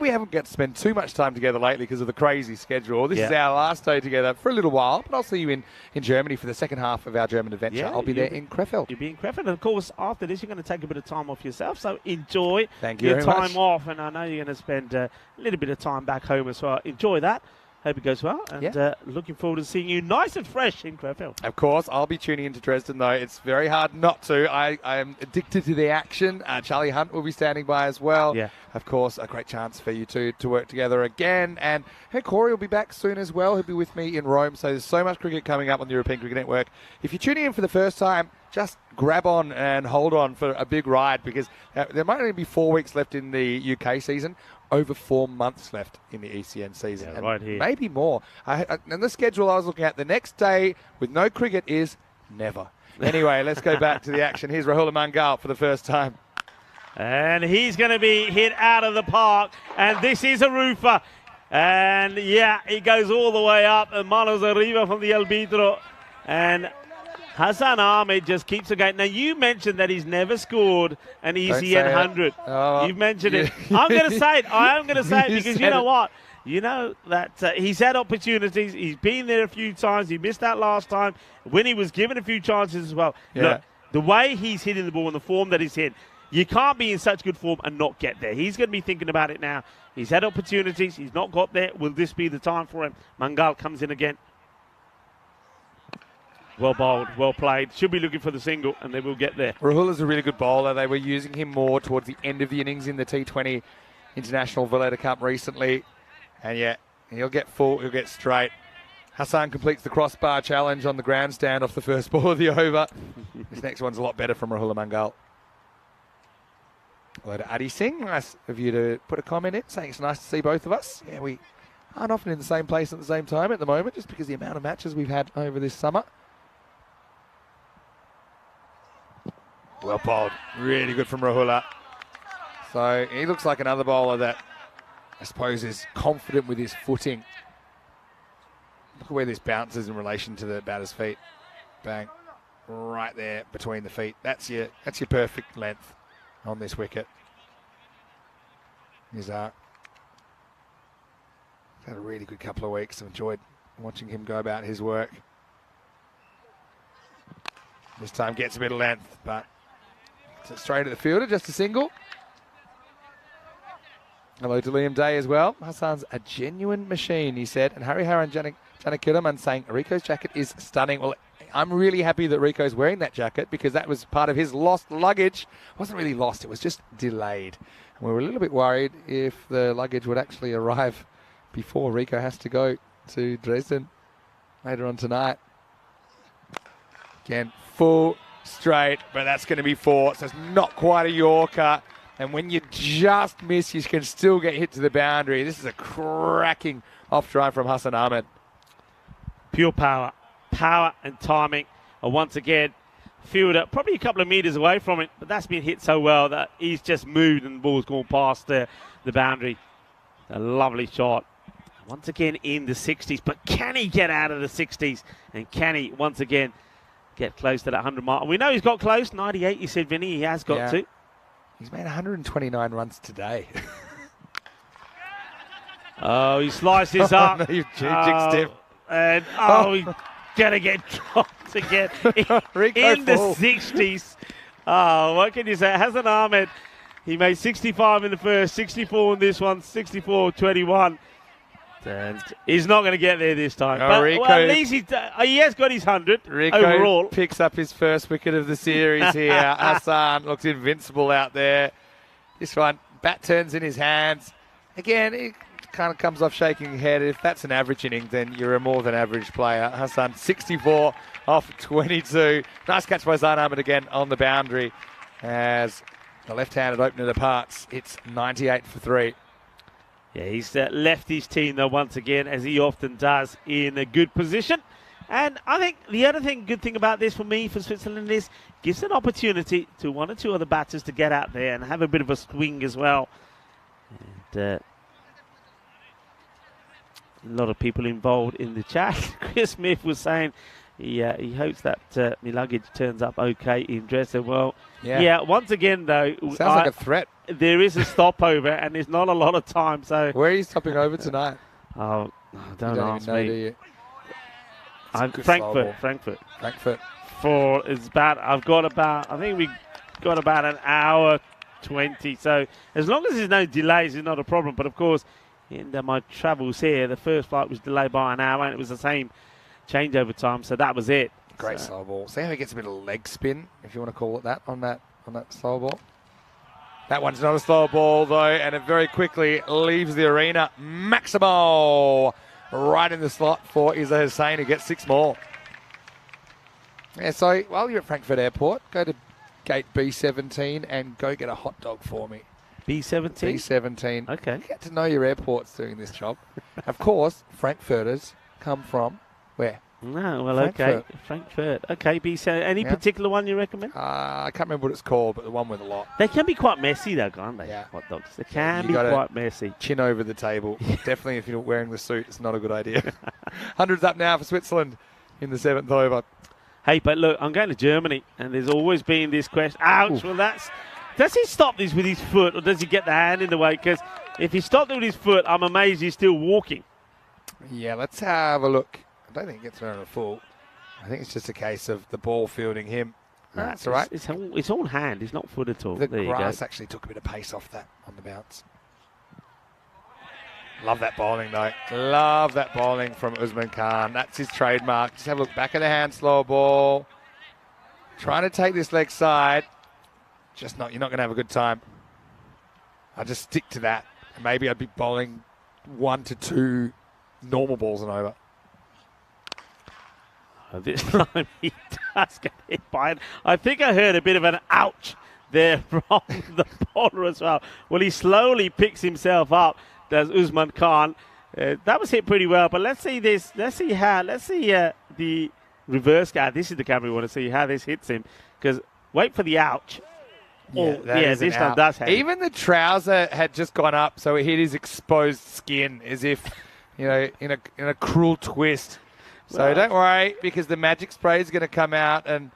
We haven't got to spend too much time together lately because of the crazy schedule. This is our last day together for a little while, but I'll see you in Germany for the second half of our German adventure. Yeah, I'll be there in Krefeld. You'll be in Krefeld. And, of course, after this, you're going to take a bit of time off yourself. So enjoy Thank you your very time much. off. And I know you're going to spend a little bit of time back home as well. Enjoy that. Hope it goes well. And looking forward to seeing you nice and fresh in Crefeld. Of course, I'll be tuning into Dresden, though. It's very hard not to. I am addicted to the action. Charlie Hunt will be standing by as well. Yeah. Of course, a great chance for you two to work together again. And Corey will be back soon as well. He'll be with me in Rome. So there's so much cricket coming up on the European Cricket Network. If you're tuning in for the first time, just grab on and hold on for a big ride, because there might only be 4 weeks left in the UK season, over 4 months left in the ECN season. Yeah, and right here. maybe more. And the schedule I was looking at, the next day with no cricket is never. Anyway, let's go back to the action. Here's Rahul Mangal for the first time. And he's going to be hit out of the park. And this is a roofer. And yeah, it goes all the way up. And Manos arriba from the arbitro. And Hassan Ahmed just keeps it going. Now, you mentioned that he's never scored an ECN 100. Oh, You've mentioned it. I'm going to say it. I am going to say it because you know what? You know that he's had opportunities. He's been there a few times. He missed that last time when he was given a few chances as well. Yeah. Look, the way he's hitting the ball and the form that he's hit, you can't be in such good form and not get there. He's going to be thinking about it now. He's had opportunities. He's not got there. Will this be the time for him? Mangal comes in again. Well bowled, well played. Should be looking for the single, and they will get there. Rahul is a really good bowler. They were using him more towards the end of the innings in the T20 International Valletta Cup recently. And yeah, he'll get full, he'll get straight. Hassan completes the crossbar challenge on the grandstand off the first ball of the over. This next one's a lot better from Rahul Mangal. Hello to Adi Singh. Nice of you to put a comment in saying it's nice to see both of us. Yeah, we aren't often in the same place at the same time at the moment, just because of the amount of matches we've had over this summer. Well bowled. Really good from Rahula. So he looks like another bowler that I suppose is confident with his footing. Look at where this bounces in relation to the batter's feet. Bang. Right there between the feet. That's your perfect length on this wicket. He's had a really good couple of weeks. I've enjoyed watching him go about his work. This time gets a bit of length, but straight at the fielder, just a single. Hello to Liam Day as well. Hassan's a genuine machine, he said. And Harry Haran Janakiraman saying Rico's jacket is stunning. Well, I'm really happy that Rico's wearing that jacket because that was part of his lost luggage. It wasn't really lost, it was just delayed. And we were a little bit worried if the luggage would actually arrive before Rico has to go to Dresden later on tonight. Again, full straight, but that's going to be 4, so it's not quite a Yorker. And when you just miss, you can still get hit to the boundary. This is a cracking off drive from Hassan Ahmed. Pure power. Power and timing are once again fielder probably a couple of metres away from it, but that's been hit so well that he's just moved and the ball's gone past the boundary. A lovely shot. Once again in the 60s, but can he get out of the 60s? And can he once again get close to that 100 mark? We know he's got close. 98, you said, Vinny. He has got to. He's made 129 runs today. Oh, he slices up. No, you've jinxed him. And, he's going to get dropped again in the 60s. Oh, what can you say? Hassan Ahmed, he made 65 in the first, 64 in this one, 64-21. And he's not going to get there this time. But Rico, at least he has got his 100 Rico overall. Picks up his first wicket of the series here. Hassan looks invincible out there. This one, bat turns in his hands. Again, it kind of comes off shaking your head. If that's an average inning, then you're a more than average player. Hassan, 64 off 22. Nice catch by Hassan Ahmed again on the boundary as the left-handed opener departs. It's 98 for 3. Yeah, he's left his team, though, once again, as he often does, in a good position. And I think the other good thing about this for me, for Switzerland, is gives an opportunity to one or two other batters to get out there and have a bit of a swing as well. And a lot of people involved in the chat. Chris Smith was saying he hopes that my luggage turns up okay in Dresden. Well, yeah, once again, though. Sounds like a threat. There is a stopover, and there's not a lot of time. So where are you stopping over tonight? Oh, don't ask know, me. do you? Frankfurt. I think we got about an hour 20. So as long as there's no delays, it's not a problem. But of course, in my travels here. The first flight was delayed by an hour, and it was the same changeover time, so that was it. Great So, slow ball. See how he gets a bit of leg spin, if you want to call it that, on that slow ball. That one's not a slow ball, though, and it very quickly leaves the arena. Maximo right in the slot for Iza Hussein, who gets 6 more. Yeah, so while you're at Frankfurt Airport, go to gate B17 and go get a hot dog for me. B17? B17. Okay. Get to know your airports doing this job. Of course, Frankfurters come from where? No, well, Frankfurt. okay. Frankfurt. Okay, B7. Any Yeah. particular one you recommend? I can't remember what it's called, but the one with a lot. They can be quite messy, though, can't they? Yeah. Hot dogs. They can you be gotta- quite messy. Chin over the table. Definitely if you're wearing the suit, it's not a good idea. 100's up now for Switzerland in the 7th over. Hey, but look, I'm going to Germany, and there's always been this question. Ouch! Ooh. Well, does he stop this with his foot, or does he get the hand in the way? Because if he stopped it with his foot, I'm amazed he's still walking. Yeah, let's have a look. I don't think it gets around a full. I think it's just a case of the ball fielding him. That's all right. It's all hand. It's not foot at all. The there you grass go. actually took a bit of pace off that on the bounce. Love that bowling, though. Love that bowling from Usman Khan. That's his trademark. Just have a look back at the hand, slow ball. Trying to take this leg side. You're not going to have a good time. I'll just stick to that. Maybe I'd be bowling 1 to 2 normal balls and over. This time he does get hit by it. I think I heard a bit of an ouch there from the bowler as well. Well, he slowly picks himself up, does Usman Khan. That was hit pretty well, but let's see this. Let's see the reverse guard. This is the camera we want to see how this hits him. Because wait for the ouch. This time does have Even the trouser had just gone up, so it hit his exposed skin as if, in a cruel twist. So Well, don't worry, because the magic spray is going to come out, and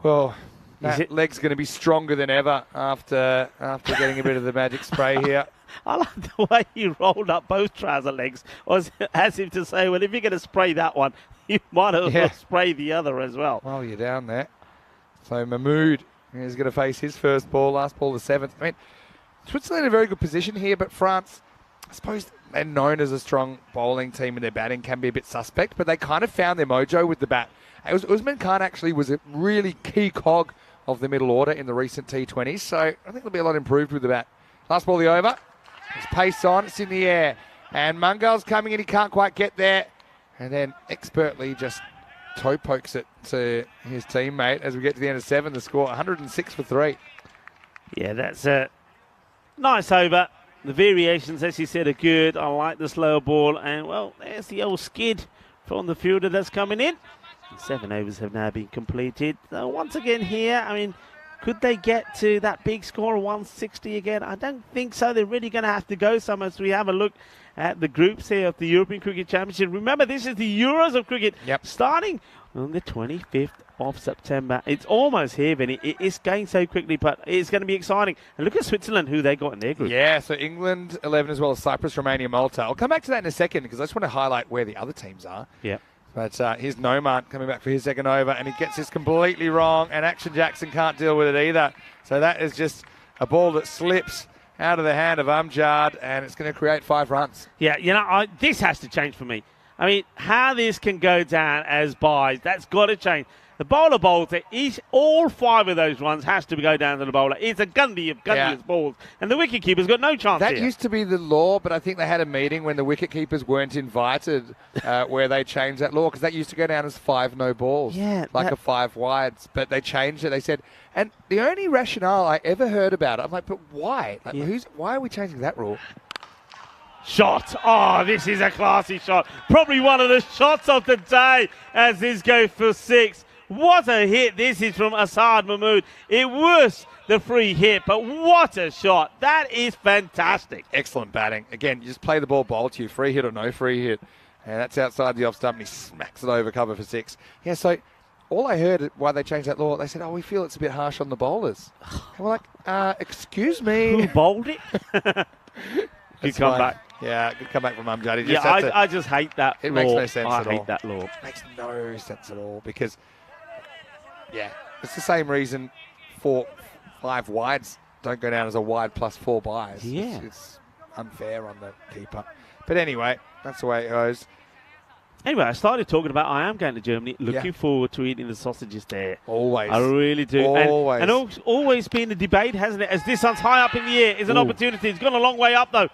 that leg's going to be stronger than ever after getting a bit of the magic spray here. I like the way he rolled up both trouser legs, as if to say, well, if you're going to spray that one, you might as well spray the other as well. Well, you're down there. So Mahmood is going to face his first ball, last ball the 7th. I mean, Switzerland in a very good position here, but France, I suppose they're known as a strong bowling team, and their batting can be a bit suspect, but they kind of found their mojo with the bat. Usman Khan actually was a really key cog of the middle order in the recent T20s, so I think they'll be a lot improved with the bat. Last ball, the over. There's pace on, it's in the air. And Mungal's coming in, he can't quite get there. And then expertly just toe pokes it to his teammate as we get to the end of 7, the score 106 for 3. Yeah, that's a nice over. The variations, as you said, are good. I like the slow ball. And, well, there's the old skid from the fielder that's coming in. 7 overs have now been completed. So once again here, I mean, could they get to that big score of 160 again? I don't think so. They're really going to have to go somewhere. As we have a look at the groups here of the European Cricket Championship. Remember, this is the Euros of cricket starting on the 25th of September. It's almost here, Vinny. It's going so quickly, but it's going to be exciting. And look at Switzerland, who they got in their group. Yeah, so England 11 as well as Cyprus, Romania, Malta. I'll come back to that in a second because I just want to highlight where the other teams are. Yeah. But here's Noman coming back for his second over, and he gets this completely wrong, and Action Jackson can't deal with it either. So that is just a ball that slips out of the hand of Amjad, and it's going to create 5 runs. Yeah, this has to change for me. I mean, how this can go down as buys, that's got to change. The bowler bowls it. All 5 of those runs has to go down to the bowler. It's a gundy of gundiest balls. And the wicketkeeper's got no chance That here. used to be the law, but I think they had a meeting when the wicketkeepers weren't invited where they changed that law, because that used to go down as 5 no balls. Yeah. Like a 5 wides. But they changed it. They said, and the only rationale I ever heard about it, I'm like, but why? Like, why are we changing that rule? Shot. Oh, this is a classy shot. Probably one of the shots of the day as this goes for 6. What a hit this is from Asad Mahmood. It was the free hit, but what a shot. That is fantastic. Excellent batting. Again, you just play the ball bowl to you, free hit or no free hit. And that's outside the off stump, and he smacks it over cover for 6. Yeah, so all I heard why they changed that law, they said, we feel it's a bit harsh on the bowlers. And we're like, excuse me. Who bowled it? Good comeback. Yeah, good comeback from Amjad. I just hate that law. It makes no sense at all. I hate that law. It makes no sense at all because, it's the same reason 4, 5 wides don't go down as a wide plus 4 buys. Yeah. It's unfair on the keeper. But anyway, that's the way it goes. Anyway, I started talking about I am going to Germany. Looking Yeah. forward to eating the sausages there. Always. I really do. Always. And always been a debate, hasn't it? As this one's high up in the air, is an Ooh. opportunity. It's gone a long way up, though.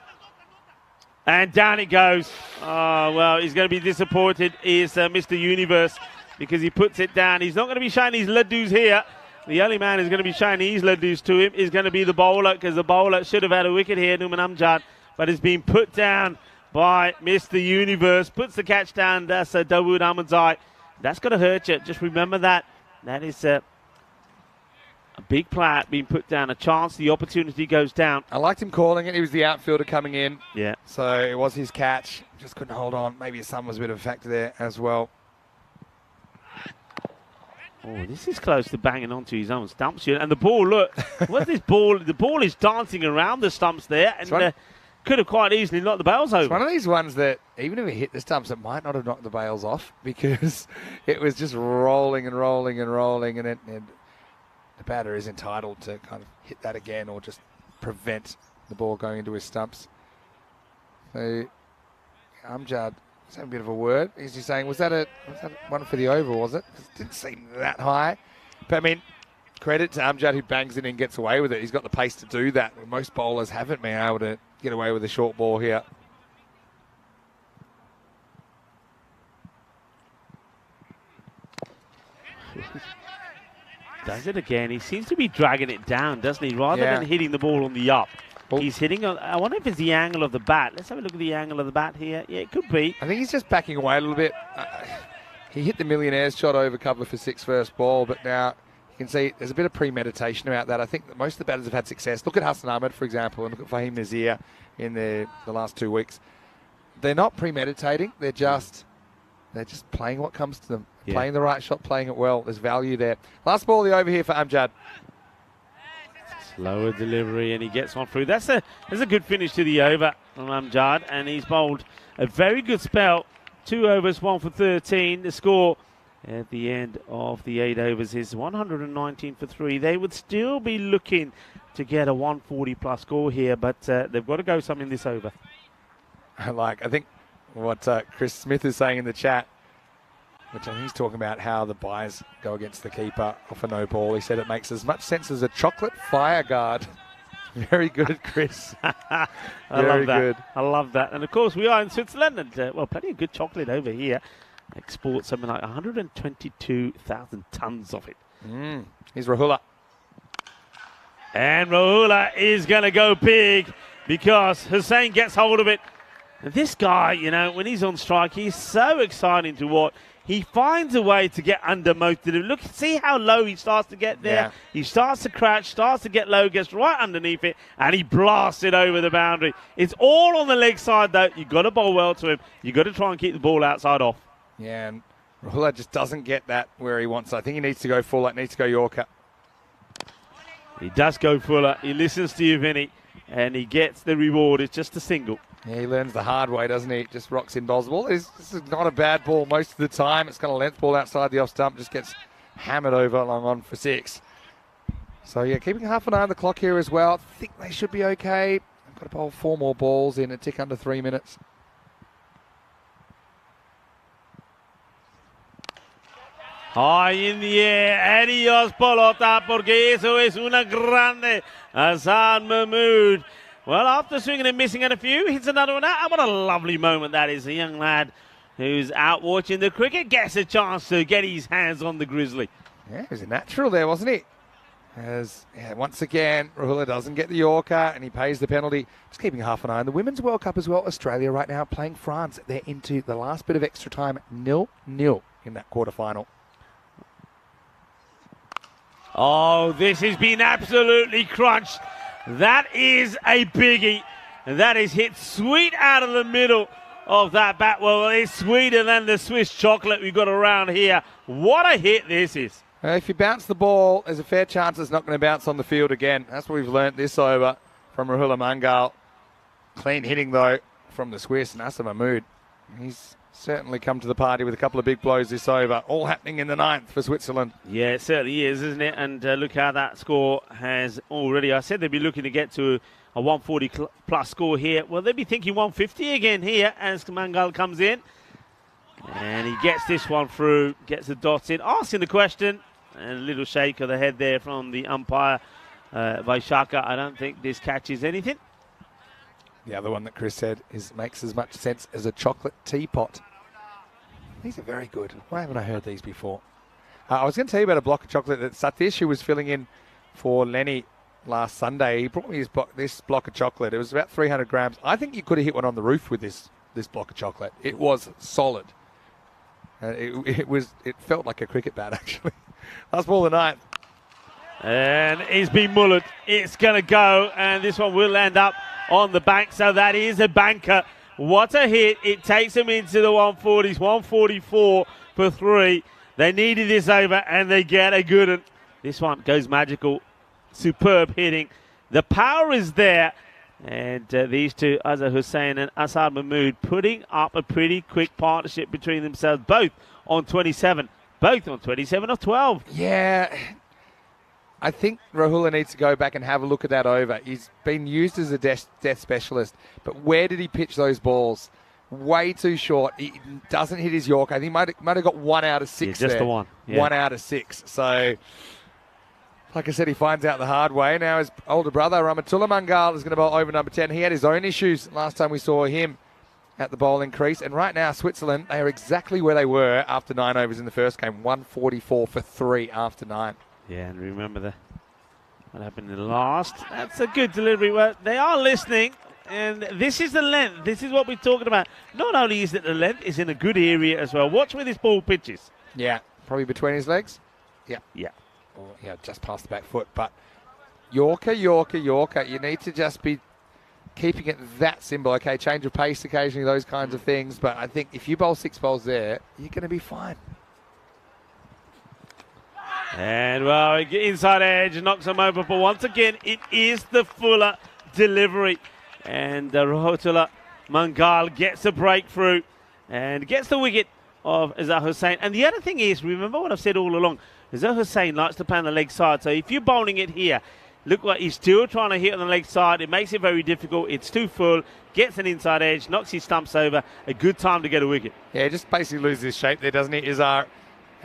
And down it goes. Oh, well, he's going to be disappointed, is Mr. Universe, because he puts it down. He's not going to be showing his laddus here. The only man who's going to be showing his laddus to him is going to be the bowler, because the bowler should have had a wicket here, Numan Amjad, but has been put down by Mr. Universe. Puts the catch down. That's Dawood Ahmadzai. That's going to hurt you. Just remember that. That is a big player being put down. A chance. The opportunity goes down. I liked him calling it. He was the outfielder coming in. Yeah. So it was his catch. Just couldn't hold on. Maybe his son was a bit of a factor there as well. Oh, this is close to banging onto his own stumps here. And the ball, look. What's this ball? The ball is dancing around the stumps there. And could have quite easily knocked the bails over. It's one of these ones that, even if it hit the stumps, it might not have knocked the bails off because it was just rolling and rolling and rolling. And the batter is entitled to kind of hit that again or just prevent the ball going into his stumps. So Amjad was having a bit of a word. Is he saying, was that one for the over, was it? It didn't seem that high. But I mean, credit to Amjad who bangs it in and gets away with it. He's got the pace to do that. Most bowlers haven't been able to get away with a short ball here. Does it again. He seems to be dragging it down, doesn't he? Rather Yeah. than hitting the ball on the up. Well, He's hitting on, I wonder if it's the angle of the bat. Let's have a look at the angle of the bat here. Yeah, it could be. I think he's just backing away a little bit. He hit the millionaire's shot over cover for 6 first ball, but now you can see there's a bit of premeditation about that. I think that most of the batters have had success. Look at Hassan Ahmed, for example, and look at Fahim Nazir in the last 2 weeks. They're not premeditating. They're just playing what comes to them. Yeah. Playing the right shot, playing it well. There's value there. Last ball of the over here for Amjad. Slower delivery, and he gets one through. That's a good finish to the over from Amjad, and he's bowled a very good spell. 2 overs, 1 for 13. The score at the end of the 8 overs is 119 for 3. They would still be looking to get a 140-plus score here, but they've got to go something this over. I think what Chris Smith is saying in the chat, which I think he's talking about how the buys go against the keeper off a no ball. He said it makes as much sense as a chocolate fire guard. Very good, Chris. I Very love that. good. I love that. And of course, we are in Switzerland, and plenty of good chocolate over here. Export something like 122,000 tons of it. Here's Rahula. And Rahula is going to go big because Hussain gets hold of it. And this guy, when he's on strike, he's so exciting to watch. He finds a way to get under most of them. Look, see how low he starts to get there? Yeah. He starts to crouch, starts to get low, gets right underneath it, and he blasts it over the boundary. It's all on the leg side, though. You've got to bowl well to him. You've got to try and keep the ball outside off. Yeah, and Rahula just doesn't get that where he wants. I think he needs to go full. Needs to go Yorker. He does go fuller. He listens to you, Vinny, and he gets the reward. It's just a single. Yeah, he learns the hard way, doesn't he? Just rocks in dodge the ball. This is not a bad ball most of the time. It's got a length ball outside the off stump. Just gets hammered over long on for 6. So, yeah, keeping half an eye on the clock here as well. I think they should be okay. I've got to bowl 4 more balls in a tick under 3 minutes. High in the air, adios pelota, porque eso es una grande. Hassan Mahmood. Well, after swinging and missing at a few, hits another one out. What a lovely moment that is. A young lad who's out watching the cricket gets a chance to get his hands on the Grizzly. Yeah, he was a natural there, wasn't he? Once again, Rahula doesn't get the Yorker and he pays the penalty. Just keeping half an eye on the Women's World Cup as well. Australia right now playing France. They're into the last bit of extra time, 0-0 in that quarterfinal. Oh, this has been absolutely crunched. That is a biggie. And that is hit sweet out of the middle of that bat. Well, it's sweeter than the Swiss chocolate we've got around here. What a hit this is. If you bounce the ball, there's a fair chance it's not going to bounce on the field again. That's what we've learnt this over from Rahula Mangal. Clean hitting, though, from the Swiss, Nasser Mahmood. He's certainly come to the party with a couple of big blows this over. All happening in the 9th for Switzerland. Yeah, it certainly is, isn't it? And look how that score has already. I said they'd be looking to get to a 140 plus score here. Well, they'd be thinking 150 again here as Mangal comes in. And he gets this one through, gets the dots in, asking the question. And a little shake of the head there from the umpire, Vaishaka. I don't think this catches anything. The other one that Chris said makes as much sense as a chocolate teapot. These are very good. Why haven't I heard these before? I was going to tell you about a block of chocolate that Satish, who was filling in for Lenny last Sunday, he brought me this block of chocolate. It was about 300 grams. I think you could have hit one on the roof with this block of chocolate. It was solid. It felt like a cricket bat, actually. Last ball of the night. And it's been mullered. It's going to go, and this one will end up on the bank. So that is a banker. What a hit. It takes them into the 140s. 144 for 3. They needed this over, and they get a good one. This one goes magical. Superb hitting. The power is there. And these two, Azhar Hussain and Asad Mahmood, putting up a pretty quick partnership between themselves, both on 27. Both on 27 or 12. Yeah. I think Rahula needs to go back and have a look at that over. He's been used as a death specialist, but where did he pitch those balls? Way too short. He doesn't hit his Yorker. I think he might have got 1 out of 6 just there. the one. Yeah. 1 out of 6. So, like I said, he finds out the hard way. Now his older brother, Ramatullah Mangal, is going to bowl over number 10. He had his own issues last time we saw him at the bowling crease. And right now, Switzerland, they are exactly where they were after 9 overs in the first game. 144 for 3 after 9. Yeah, and remember what happened in the last. That's a good delivery. Well, they are listening, and this is the length. This is what we're talking about. Not only is it the length, it's in a good area as well. Watch where this ball pitches. Yeah, probably between his legs. Yeah. Yeah. Or, yeah, just past the back foot. But Yorker, Yorker, Yorker. You need to just be keeping it that simple. Okay, change of pace occasionally, those kinds of things. But I think if you bowl 6 balls there, you're going to be fine. And, well, inside edge knocks him over. But once again, it is the fuller delivery. And Rahmatullah Mangal gets a breakthrough and gets the wicket of Azhar Hussain. And the other thing is, remember what I've said all along, Azhar Hussain likes to play on the leg side. So if you're bowling it here, look like he's still trying to hit on the leg side. It makes it very difficult. It's too full. Gets an inside edge, knocks his stumps over. A good time to get a wicket. Yeah, just basically loses his shape there, doesn't he, Azhar?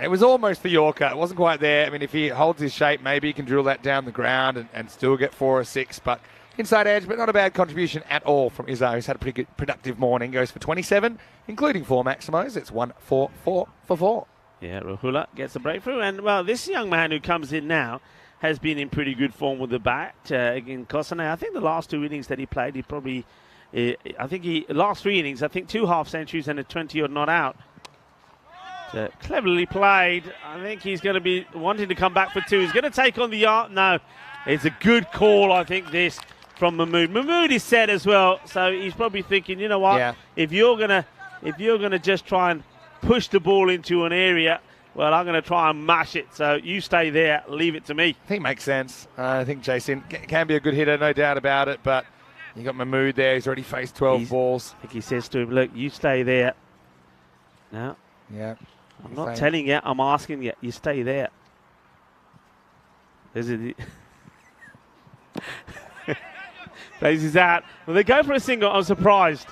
It was almost the Yorker. It wasn't quite there. I mean, if he holds his shape, maybe he can drill that down the ground and still get 4 or 6. But inside edge, but not a bad contribution at all from Izar, who's had a pretty good, productive morning. Goes for 27, including 4 maximos. It's 1-4-4 for 4. Yeah, Rahula gets a breakthrough. And, well, this young man who comes in now has been in pretty good form with the bat. Again, Kosane, I think the last 2 innings that he played, last 3 innings, I think 2 half centuries and a 20-odd not out. Cleverly played. I think he's going to be wanting to come back for 2. He's going to take on the yard. No, it's a good call, I think, this from Mahmood. Mahmood is set as well, so he's probably thinking, you know what? Yeah. If you're gonna just try and push the ball into an area, well, I'm going to try and mash it. So you stay there, leave it to me. I think it makes sense. I think Jason can be a good hitter, no doubt about it. But you got Mahmood there. He's already faced 12 balls. I think he says to him, "Look, you stay there." No. Yeah. I'm not telling you, I'm asking you. You stay there. Plays is out. Well, they go for a single. I'm surprised.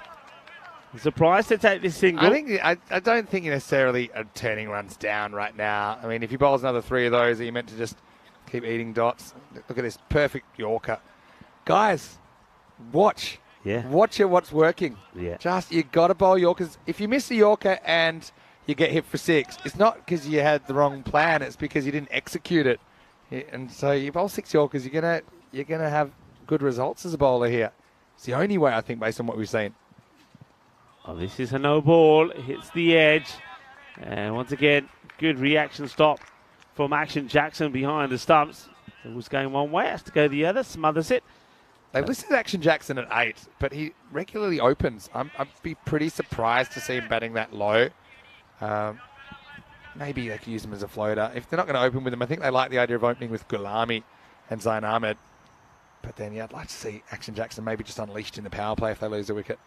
I'm surprised to take this single. I don't think you necessarily are turning runs down right now. I mean, if he bowls another 3 of those, are you meant to just keep eating dots? Look at this perfect Yorker. Guys, watch. Yeah. Watch what's working. Yeah. Just, you got to bowl Yorkers. If you miss a Yorker and you get hit for 6, it's not because you had the wrong plan, it's because you didn't execute it. And so you bowl 6 Yorkers, you're gonna have good results as a bowler here. It's the only way, I think, based on what we've seen. Oh, this is a no ball. It hits the edge. And once again, good reaction stop from Action Jackson behind the stumps. It was going one way, has to go the other, smothers it. They've listed Action Jackson at 8, but he regularly opens. I'd be pretty surprised to see him batting that low. Maybe they could use him as a floater. If they're not going to open with him, I think they like the idea of opening with Gulami and Zain Ahmed. But then, yeah, I'd like to see Action Jackson maybe just unleashed in the power play if they lose a wicket.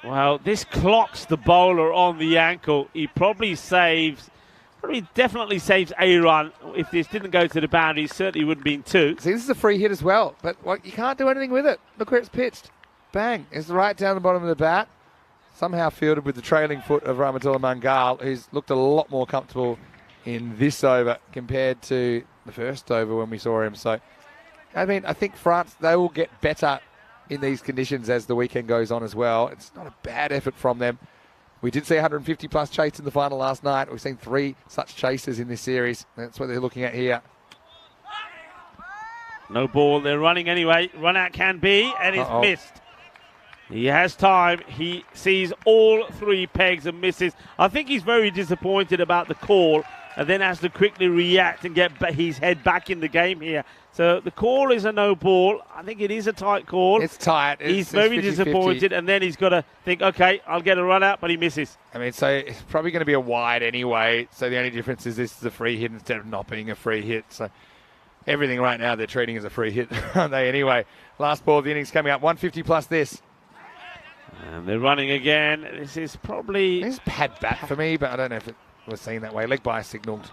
Well, this clocks the bowler on the ankle. He probably definitely saves a run. If this didn't go to the boundary, certainly wouldn't have been 2. See, this is a free hit as well, but you can't do anything with it. Look where it's pitched. Bang. It's right down the bottom of the bat. Somehow fielded with the trailing foot of Rahmatullah Mangal, who's looked a lot more comfortable in this over compared to the first over when we saw him. So, I mean, I think France, they will get better in these conditions as the weekend goes on as well. It's not a bad effort from them. We did see 150 plus chase in the final last night. We've seen 3 such chases in this series. That's what they're looking at here. No ball. They're running anyway. Run out can be, and it's missed. He has time. He sees all 3 pegs and misses. I think he's very disappointed about the call and then has to quickly react and get his head back in the game here. So the call is a no ball. I think it is a tight call. It's tight. He's very 50-50. disappointed, and then he's got to think, okay, I'll get a run out, but he misses. I mean, so it's probably going to be a wide anyway. So the only difference is this is a free hit instead of not being a free hit. So everything right now they're treating as a free hit, aren't they? Anyway, last ball of the innings coming up. 150 plus this. And they're running again. This is probably... This is bad bat for me, but I don't know if it was seen that way. Leg by signalled.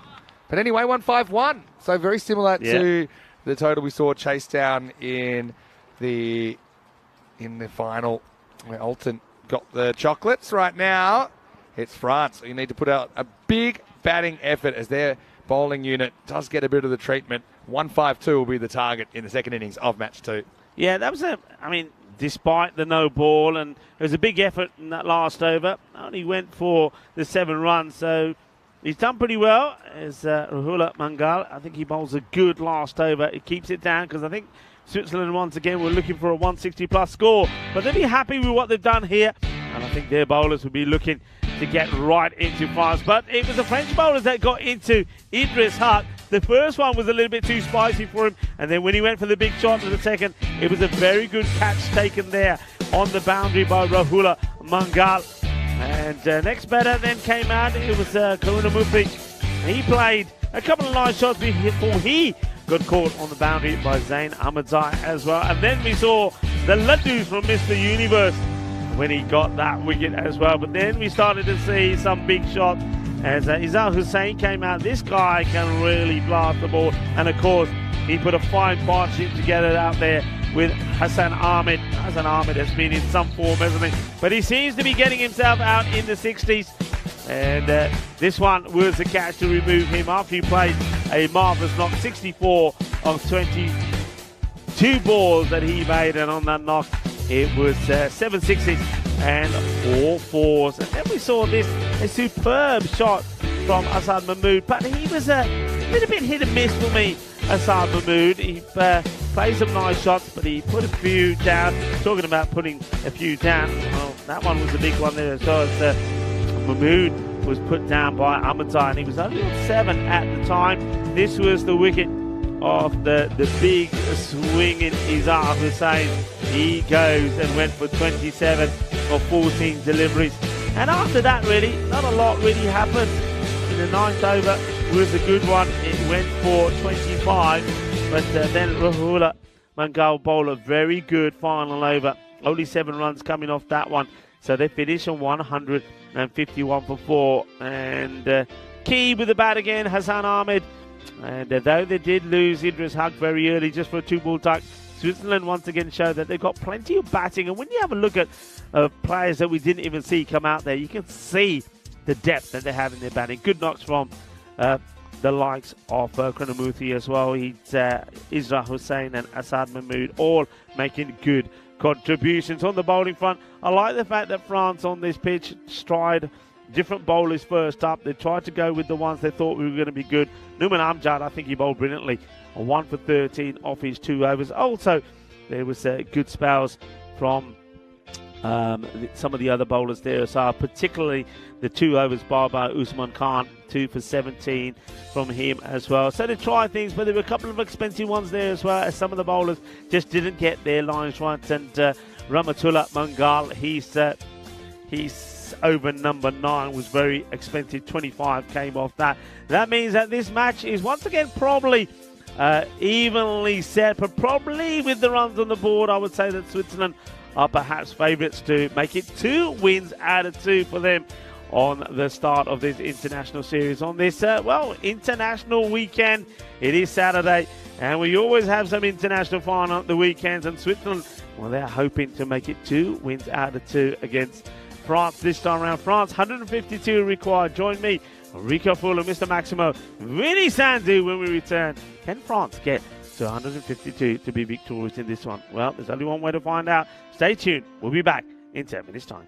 But anyway, 151. So very similar to the total we saw chase down in the final where Alton got the chocolates. Right now, it's France. So you need to put out a big batting effort as their bowling unit does get a bit of the treatment. 152 will be the target in the second innings of match 2. Yeah, that was despite the no ball, and it was a big effort in that last over. Only went for the 7 runs, so he's done pretty well as Rahula Mangal. I think he bowls a good last over. He keeps it down because I think Switzerland once again were looking for a 160 plus score, but they'll be happy with what they've done here, and I think their bowlers will be looking to get right into France. But it was the French bowlers that got into Idris Haq. The first one was a little bit too spicy for him, and then when he went for the big shot in the second, it was a very good catch taken there on the boundary by Rahula Mangal. And next batter then came out, it was Karunamuthi. He played a couple of nice shots before he got caught on the boundary by Zain Ahmadzai as well. And then we saw the Laddus from Mr. Universe when he got that wicket as well. But then we started to see some big shots as Izal Hussain came out. This guy can really blast the ball. And of course, he put a fine partnership together out there with Hassan Ahmed. Hassan Ahmed has been in some form, hasn't he? But he seems to be getting himself out in the 60s. And this one was the catch to remove him after he played a marvellous knock. 64 of 22 balls that he made. And on that knock, it was 7 sixes and 4 fours. And then we saw a superb shot from Asad Mahmood. But he was a little bit hit and miss for me, Asad Mahmood. He played some nice shots, but he put a few down. Talking about putting a few down, well, that one was a big one there as well. Mahmood was put down by Ahmadzai, and he was only on 7 at the time. This was the wicket of the big swinging Izar Hussain. He goes and went for 27 of 14 deliveries. And after that, really, not a lot really happened. In the 9th over was a good one. It went for 25. But then Rahula Mangal bowled a very good final over. Only 7 runs coming off that one. So they finish on 151 for 4. And key with the bat again, Hassan Ahmed. And though they did lose Idris Haq very early just for a 2-ball tuck, Switzerland once again showed that they've got plenty of batting. And when you have a look at players that we didn't even see come out there, you can see the depth that they have in their batting. Good knocks from the likes of Karunamuthi as well. Isra Hussain and Asad Mahmood all making good contributions on the bowling front. I like the fact that France on this pitch tried different bowlers first up. They tried to go with the ones they thought were going to be good. Numan Amjad, I think he bowled brilliantly. 1 for 13 off his 2 overs. Also, there was good spells from some of the other bowlers there as well, particularly the 2 overs bowled by Usman Khan, 2 for 17 from him as well. So they tried things, but there were a couple of expensive ones there as well, as some of the bowlers just didn't get their lines right. And Rahmatullah Mangal, he's over number 9 was very expensive. 25 came off that. That means that this match is once again probably evenly set, but probably with the runs on the board, I would say that Switzerland are perhaps favourites to make it 2 wins out of 2 for them on the start of this international series on this, international weekend. It is Saturday, and we always have some international fun on the weekends, and Switzerland, well, they're hoping to make it 2 wins out of 2 against France this time around. France, 152 required. Join me, Rico Fuller, Mr. Maximo, Vinny Sandu when we return. Can France get to 152 to be victorious in this one? Well, there's only one way to find out. Stay tuned. We'll be back in 10 minutes' time.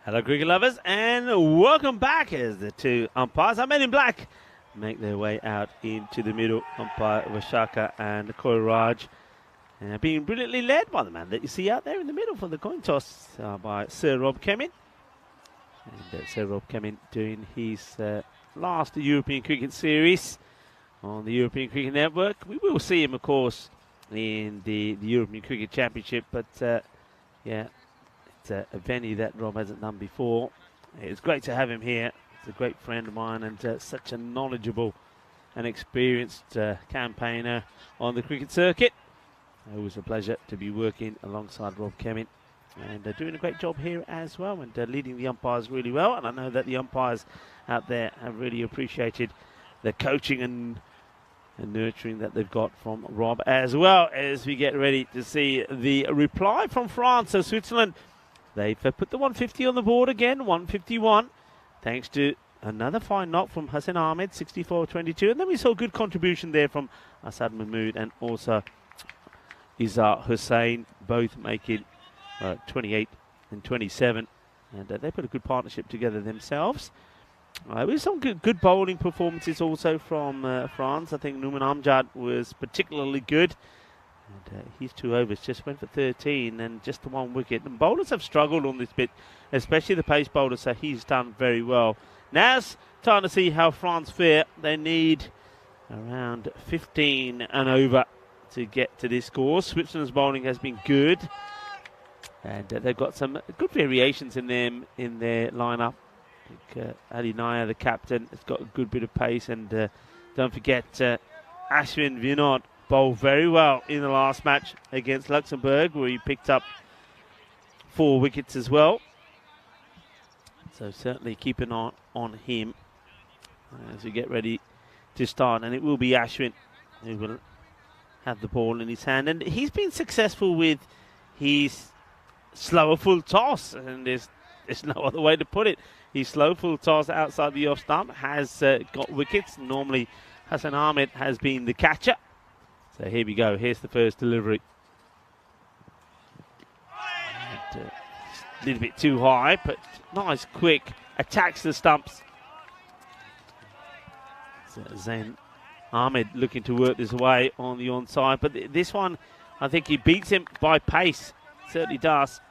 Hello, cricket lovers, and welcome back as the two umpires, our men in black, make their way out into the middle. Umpire Vashaka and Koiraj being brilliantly led by the man that you see out there in the middle for the coin toss by Sir Rob Kemin. And Sir Rob Kemin doing his last European Cricket Series on the European Cricket Network. We will see him, of course, in the European Cricket Championship, but yeah, it's a venue that Rob hasn't done before. It's great to have him here. He's a great friend of mine and such a knowledgeable and experienced campaigner on the cricket circuit. Always a pleasure to be working alongside Rob Kemin and doing a great job here as well, and leading the umpires really well. And I know that the umpires out there have really appreciated the coaching and nurturing that they've got from Rob, as well as we get ready to see the reply from France. So Switzerland, they've put the 150 on the board again, 151, thanks to another fine knock from Hassan Ahmed, 64-22. And then we saw a good contribution there from Asad Mahmood and also Izzat Hussain, both making 28 and 27. And they put a good partnership together themselves. With some good bowling performances also from France. I think Nouman Amjad was particularly good. And his 2 overs just went for 13 and just the 1 wicket. And bowlers have struggled on this bit, especially the pace bowlers, so he's done very well. Now it's time to see how France fare. They need around 15 and over to get to this score. Switzerland's bowling has been good. And they've got some good variations in their lineup. Ali Naya, the captain, has got a good bit of pace, and don't forget Ashwin Vinod bowled very well in the last match against Luxembourg, where he picked up 4 wickets as well. So certainly keep an eye on him as we get ready to start, and it will be Ashwin who will have the ball in his hand, and he's been successful with his slower full toss, and there's no other way to put it. His slow full toss outside the off stump has got wickets. Normally Hassan Ahmed has been the catcher. So here we go. Here's the first delivery. And, a little bit too high, but nice, quick, attacks the stumps. So Zain Ahmed looking to work this away on the onside, but this one, I think he beats him by pace. Certainly does.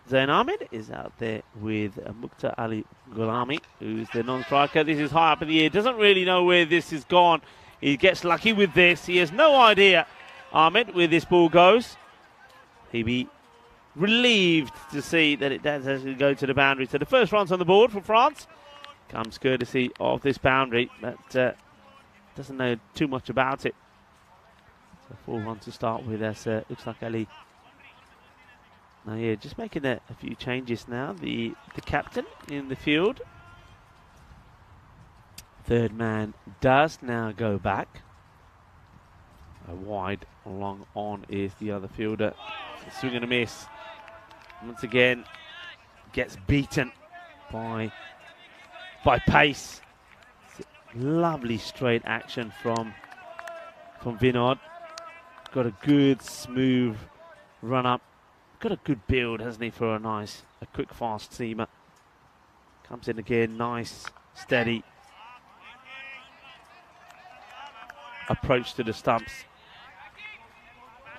Zain Ahmed is out there with Mukhtar Ali Gulami, who's the non-striker. This is high up in the air. Doesn't really know where this has gone. He gets lucky with this. He has no idea, Ahmed, where this ball goes. He'd be relieved to see that it does actually go to the boundary. So the first runs on the board for France comes courtesy of this boundary, but doesn't know too much about it. So 4 runs to start with. As looks like Ali. Now, yeah, just making a few changes now. The captain in the field. Third man does now go back. A wide long on is the other fielder. Swing and a miss. Once again, gets beaten by pace. Lovely straight action from Vinod. Got a good smooth run up. Got a good build, hasn't he, for a quick fast seamer. Comes in again, nice, steady approach to the stumps.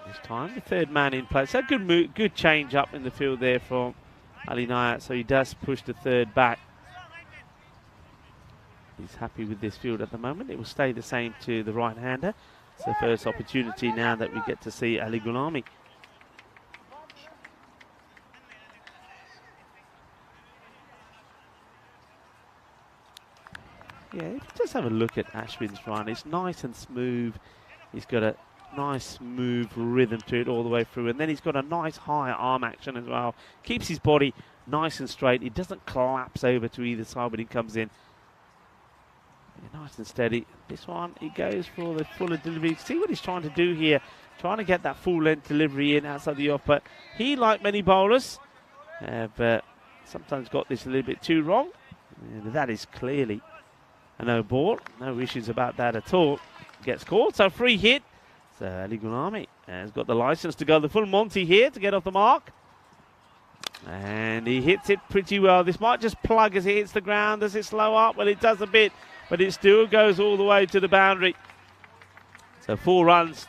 This time, the third man in play. So good change up in the field there from Ali Naya. So he does push the third back. He's happy with this field at the moment. It will stay the same to the right-hander. It's the first opportunity now that we get to see Ali Gulami. Yeah, if you just have a look at Ashwin's run, it's nice and smooth. He's got a nice smooth rhythm to it all the way through, and then he's got a nice high arm action as well. Keeps his body nice and straight. He doesn't collapse over to either side when he comes in. Yeah, nice and steady. This one, he goes for the fuller delivery. See what he's trying to do here, trying to get that full length delivery in outside the off, but he, like many bowlers, have sometimes got this a little bit too wrong. And that is clearly a no ball. No issues about that at all. Gets called, so free hit. So Ali Gulami has got the license to go the full Monty here to get off the mark. And he hits it pretty well. This might just plug as it hits the ground. Does it slow up? Well, it does a bit, but it still goes all the way to the boundary. So 4 runs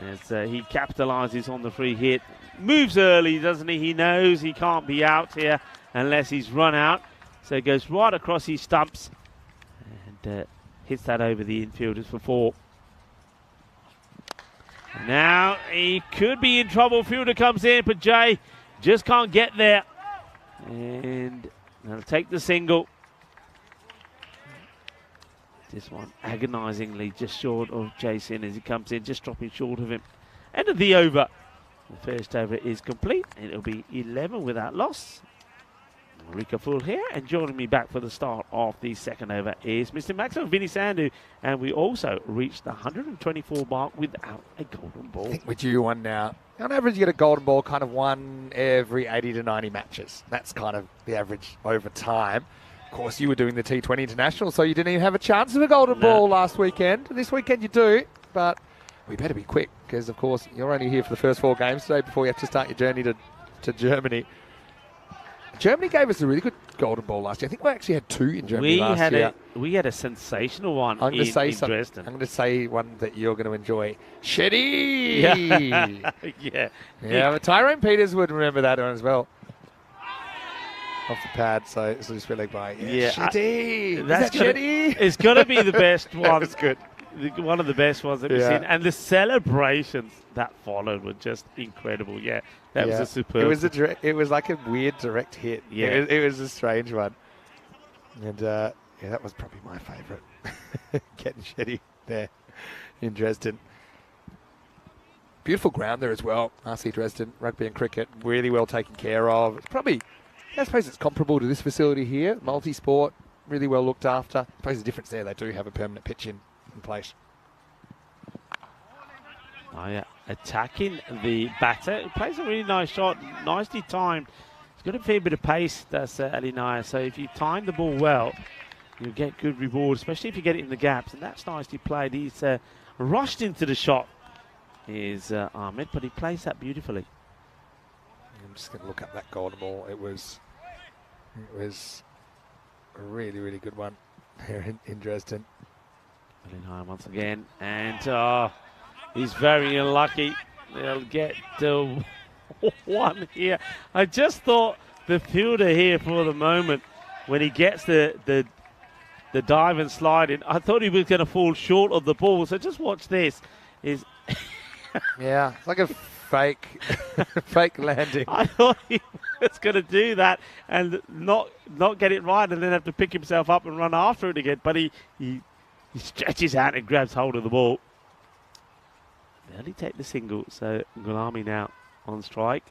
as he capitalises on the free hit. Moves early, doesn't he? He knows he can't be out here unless he's run out. So he goes right across his stumps and hits that over the infielders for 4. Now he could be in trouble. Fielder comes in, but Jay just can't get there. And they'll take the single. This one agonisingly just short of Jason as he comes in, just dropping short of him. End of the over. The first over is complete. And it'll be 11 without loss. Rika Full here, and joining me back for the start of the second over is Mr. Maximo Vinny Sandu, and we also reached the 124 mark without a golden ball. I think we're due one now. On average, you get a golden ball kind of one every 80 to 90 matches. That's kind of the average over time. Of course, you were doing the T20 International, so you didn't even have a chance of a golden ball last weekend. This weekend you do, but we better be quick because, of course, you're only here for the first 4 games today before you have to start your journey to Germany. Germany gave us a really good golden ball last year. I think we actually had 2 in Germany last year. We had a sensational one in Dresden. I'm going to say one that you're going to enjoy. Shetty! Yeah, but Tyrone Peters would remember that one as well. Off the pad, so it's just really by. Shetty! That's Shetty! It's got to be the best one. That was good. One of the best ones that we've seen. And the celebrations that followed were just incredible. Yeah, that was a superb. It was like a weird direct hit. Yeah. It was a strange one. And that was probably my favourite. Getting Shetty there in Dresden. Beautiful ground there as well. RC Dresden, rugby and cricket, really well taken care of. It's probably, I suppose it's comparable to this facility here. Multi-sport, really well looked after. I suppose the difference there, they do have a permanent pitch in place. Oh yeah, attacking the batter. He plays a really nice shot, nicely timed. He's got a fair bit of pace, that's Ali Naya. So if you time the ball well, you'll get good reward, especially if you get it in the gaps. And that's nicely played. He's rushed into the shot, is Ahmed, but he plays that beautifully. I'm just going to look up that golden ball. It was a really, really good one here in Dresden. High once again, and he's very unlucky. They'll get one here. I just thought the fielder here for the moment, when he gets the dive and slide in, I thought he was going to fall short of the ball. So just watch this. It's like a fake landing. I thought he was going to do that and not get it right, and then have to pick himself up and run after it again. But he stretches out and grabs hold of the ball. They only take the single, so Gulami now on strike.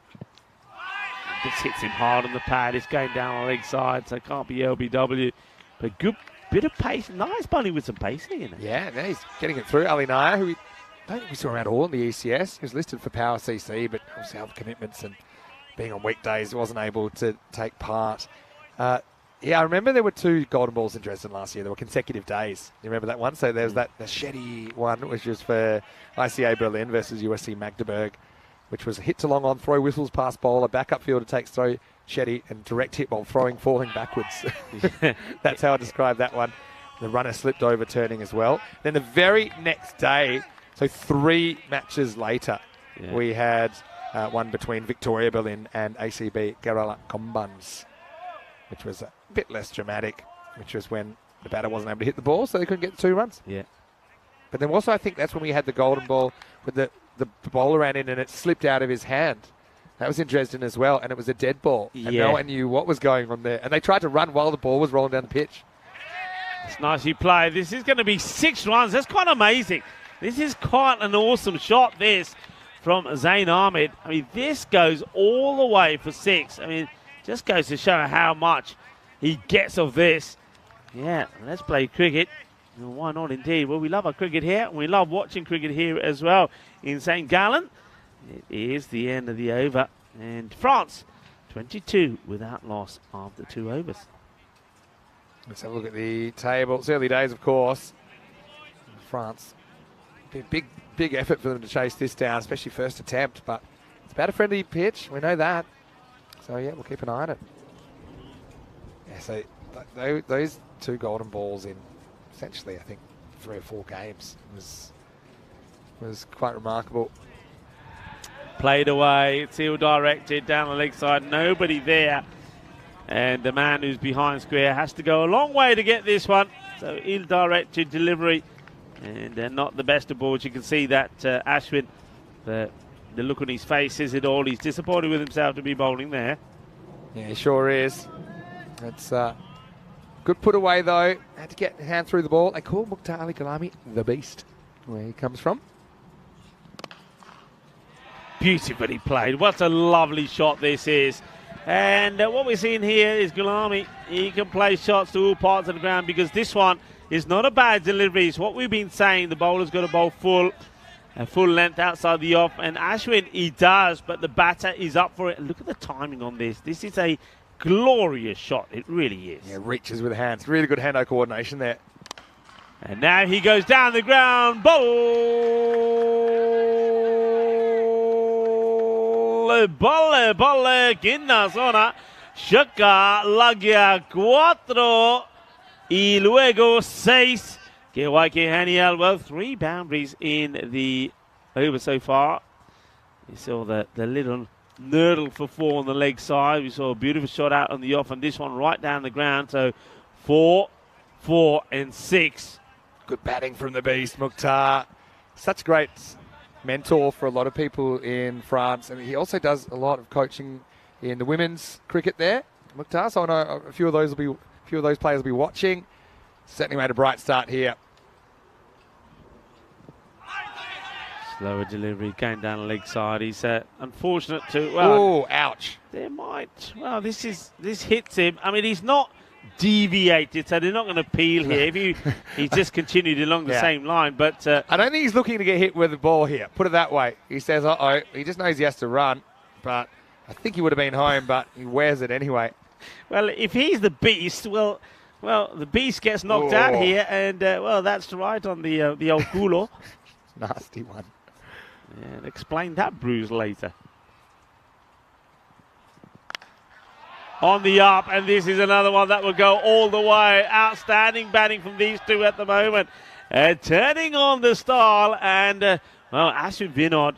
This hits him hard on the pad. It's going down on the leg side, so it can't be LBW. But good bit of pace. Nice bunny with some pace here. Yeah, now he's getting it through. Ali Naya, who I don't think we saw around all in the ECS. He was listed for Power CC, but obviously health commitments and being on weekdays, wasn't able to take part. I remember there were 2 golden balls in Dresden last year. There were consecutive days. You remember that one? So there was the Shetty one, which was for ICA Berlin versus USC Magdeburg, which was a hit to long on, throw whistles past bowler, backup fielder takes throw, Shetty, and direct hit while falling backwards. That's how I describe that one. The runner slipped over, turning as well. Then the very next day, so 3 matches later, we had one between Victoria Berlin and ACB Kerala Kombans, which was a bit less dramatic, which was when the batter wasn't able to hit the ball, so they couldn't get 2 runs. Yeah. But then also I think that's when we had the golden ball with the bowler ran in and it slipped out of his hand. That was in Dresden as well, and it was a dead ball. And no one knew what was going on there. And they tried to run while the ball was rolling down the pitch. It's nicely played. This is going to be 6 runs. That's quite amazing. This is quite an awesome shot, this, from Zain Ahmed. I mean, this goes all the way for 6. I mean, just goes to show how much he gets of this. Yeah, let's play cricket. Well, why not indeed? Well, we love our cricket here. We love watching cricket here as well in St. Gallen. It is the end of the over. And France, 22 without loss after 2 overs. Let's have a look at the table. It's early days, of course. France, big effort for them to chase this down, especially first attempt. But it's about a friendly pitch. We know that. So, yeah, we'll keep an eye on it. Yeah, so those 2 golden balls in essentially, I think, 3 or 4 games was quite remarkable. Played away, it's ill-directed down the leg side, nobody there. And the man who's behind square has to go a long way to get this one. So ill-directed delivery and not the best of balls. You can see that Ashwin, the look on his face says it all. He's disappointed with himself to be bowling there. Yeah, he sure is. It's good put away though. Had to get a hand through the ball. They call Mukhtar Ali Gulami the Beast, where he comes from. Beautifully played. What a lovely shot this is. And what we're seeing here is Gulami. He can play shots to all parts of the ground because this one is not a bad delivery. It's what we've been saying. The bowler's got to bowl full length outside the off. And Ashwin, he does, but the batter is up for it. Look at the timing on this. This is a glorious shot. It really is. Yeah, reaches with the hands. Really good hand-eye coordination there. And now he goes down the ground. Bolle, quinta zona. Shaka, Lagia, 4 y luego 6. Que guay que genial. Well, 3 boundaries in the over so far. You saw the little nurdle for 4 on the leg side. We saw a beautiful shot out on the off, and this one right down the ground. So 4, 4, and 6. Good batting from the Beast, Mukhtar. Such a great mentor for a lot of people in France, and he also does a lot of coaching in the women's cricket there, Mukhtar. So I know a few of those players will be watching. Certainly made a bright start here. Slower delivery, going down the leg side. He's unfortunate to. Well, oh, ouch! There might. Well, this hits him. I mean, he's not deviated, so they're not going to peel here. If he's just continued along the same line, but I don't think he's looking to get hit with the ball here. Put it that way. He says, "Uh-oh." He just knows he has to run, but I think he would have been home, but he wears it anyway. Well, if he's the Beast, well, the Beast gets knocked out here, and well, that's right on the old culo. Nasty one. And explain that bruise later. On the up, and this is another one that will go all the way. Outstanding batting from these 2 at the moment. Turning on the style, and well, Ashwin Vinod,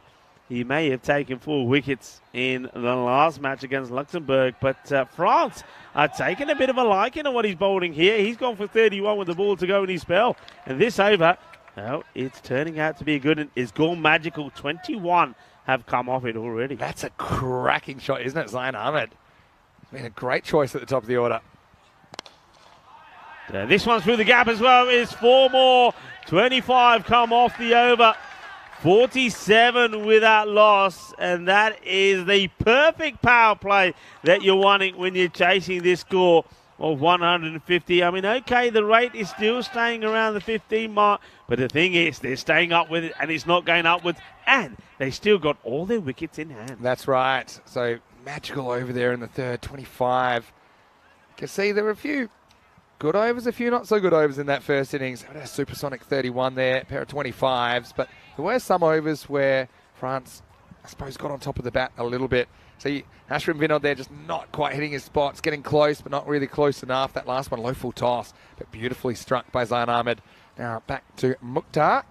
he may have taken 4 wickets in the last match against Luxembourg, but France are taking a bit of a liking to what he's bowling here. He's gone for 31 with the ball to go in his spell, and this over, well, it's turning out to be good, and it's gone magical. 21 have come off it already. That's a cracking shot, isn't it, Zayn Ahmed? Been a great choice at the top of the order. This one's through the gap as well. It's 4 more. 25 come off the over. 47 without loss. And that is the perfect power play that you're wanting when you're chasing this score of 150. I mean, okay, the rate is still staying around the 15 mark. But the thing is, they're staying up with it, and it's not going upwards. And they still got all their wickets in hand. That's right. So magical over there in the third, 25. You can see there were a few good overs, a few not so good overs in that first innings. A supersonic 31 there, a pair of 25s. But there were some overs where France, I suppose, got on top of the bat a little bit. So Ashwin Vinod there just not quite hitting his spots, getting close, but not really close enough. That last one, low full toss, but beautifully struck by Zayn Ahmed. Now back to Mukhtar,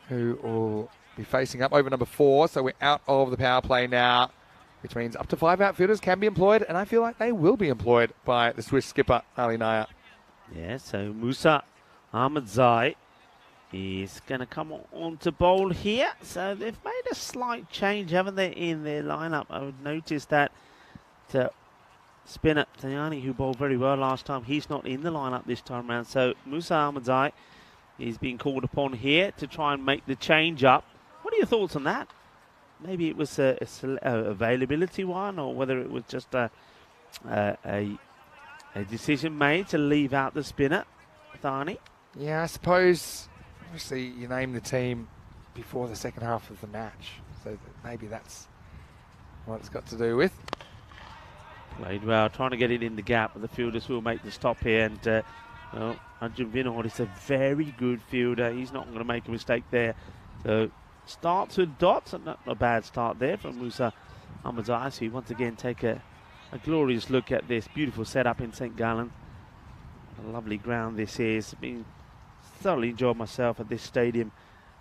who will be facing up over number 4. So we're out of the power play now, which means up to 5 outfielders can be employed, and I feel like they will be employed by the Swiss skipper, Ali Naya. Yeah, so Musa Ahmadzai is going to come on to bowl here. So they've made a slight change, haven't they, in their lineup? I would notice that spinner Tajani, who bowled very well last time, he's not in the lineup this time around. So Musa Ahmadzai is being called upon here to try and make the change up. What are your thoughts on that? Maybe it was a availability one, or whether it was just a decision made to leave out the spinner, Thani. Yeah, I suppose, obviously, you name the team before the second half of the match. So maybe that's what it's got to do with. Played well, trying to get it in the gap, but the fielders will make the stop here. And, well, Arjun Vinod is a very good fielder. He's not going to make a mistake there. So starts with dots, and not a bad start there from Musa Ahmadzai. So he once again take a a glorious look at this beautiful setup in St. Gallen. A lovely ground this is. Been thoroughly enjoyed myself at this stadium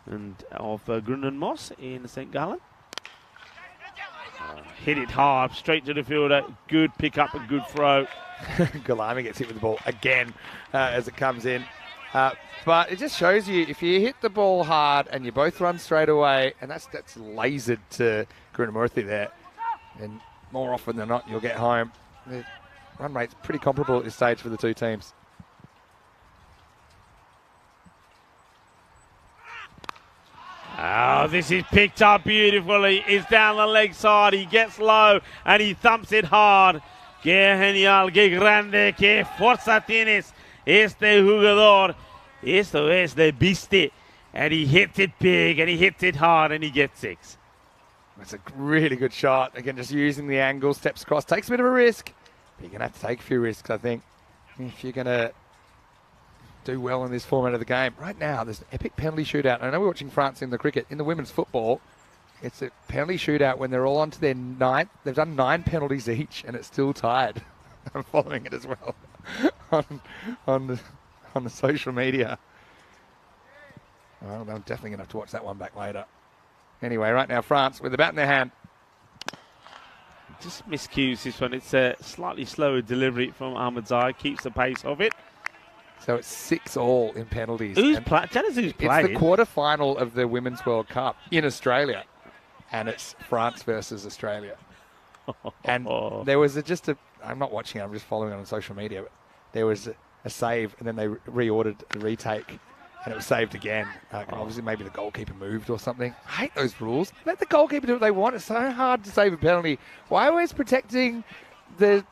and of Grundon Moss in St. Gallen. Hit it hard, straight to the fielder. Good pick up and good throw. Galami gets hit with the ball again as it comes in. But it just shows you, if you hit the ball hard and you both run straight away, and that's lasered to Grunamurthy there, and more often than not, you'll get home. The run rate's pretty comparable at this stage for the two teams. Oh, this is picked up beautifully. It's down the leg side. He gets low and he thumps it hard. Qué genial, qué grande, qué fuerza tienes este jugador. Esto es de viste. And he hits it big and he hits it hard and he gets 6. That's a really good shot. Again, just using the angle, steps across, takes a bit of a risk. But you're going to have to take a few risks, I think, if you're going to do well in this format of the game. Right now, there's an epic penalty shootout. I know we're watching France in the cricket. In the women's football, it's a penalty shootout when they're all on to their 9th. They've done 9 penalties each, and it's still tied. I'm following it as well on the social media. Well, I'm definitely going to have to watch that one back later. Anyway, right now, France with the bat in their hand. Just miscues this one. It's a slightly slower delivery from Ahmadzai. Keeps the pace of it. So it's 6-all in penalties. Tell us who's playing. It's the quarterfinal of the Women's World Cup in Australia. And it's France versus Australia. And there was I'm not watching it, I'm just following it on social media. But there was a save, and then they reordered the retake, and it was saved again. Obviously, maybe the goalkeeper moved or something. I hate those rules. Let the goalkeeper do what they want. It's so hard to save a penalty. Why always protecting the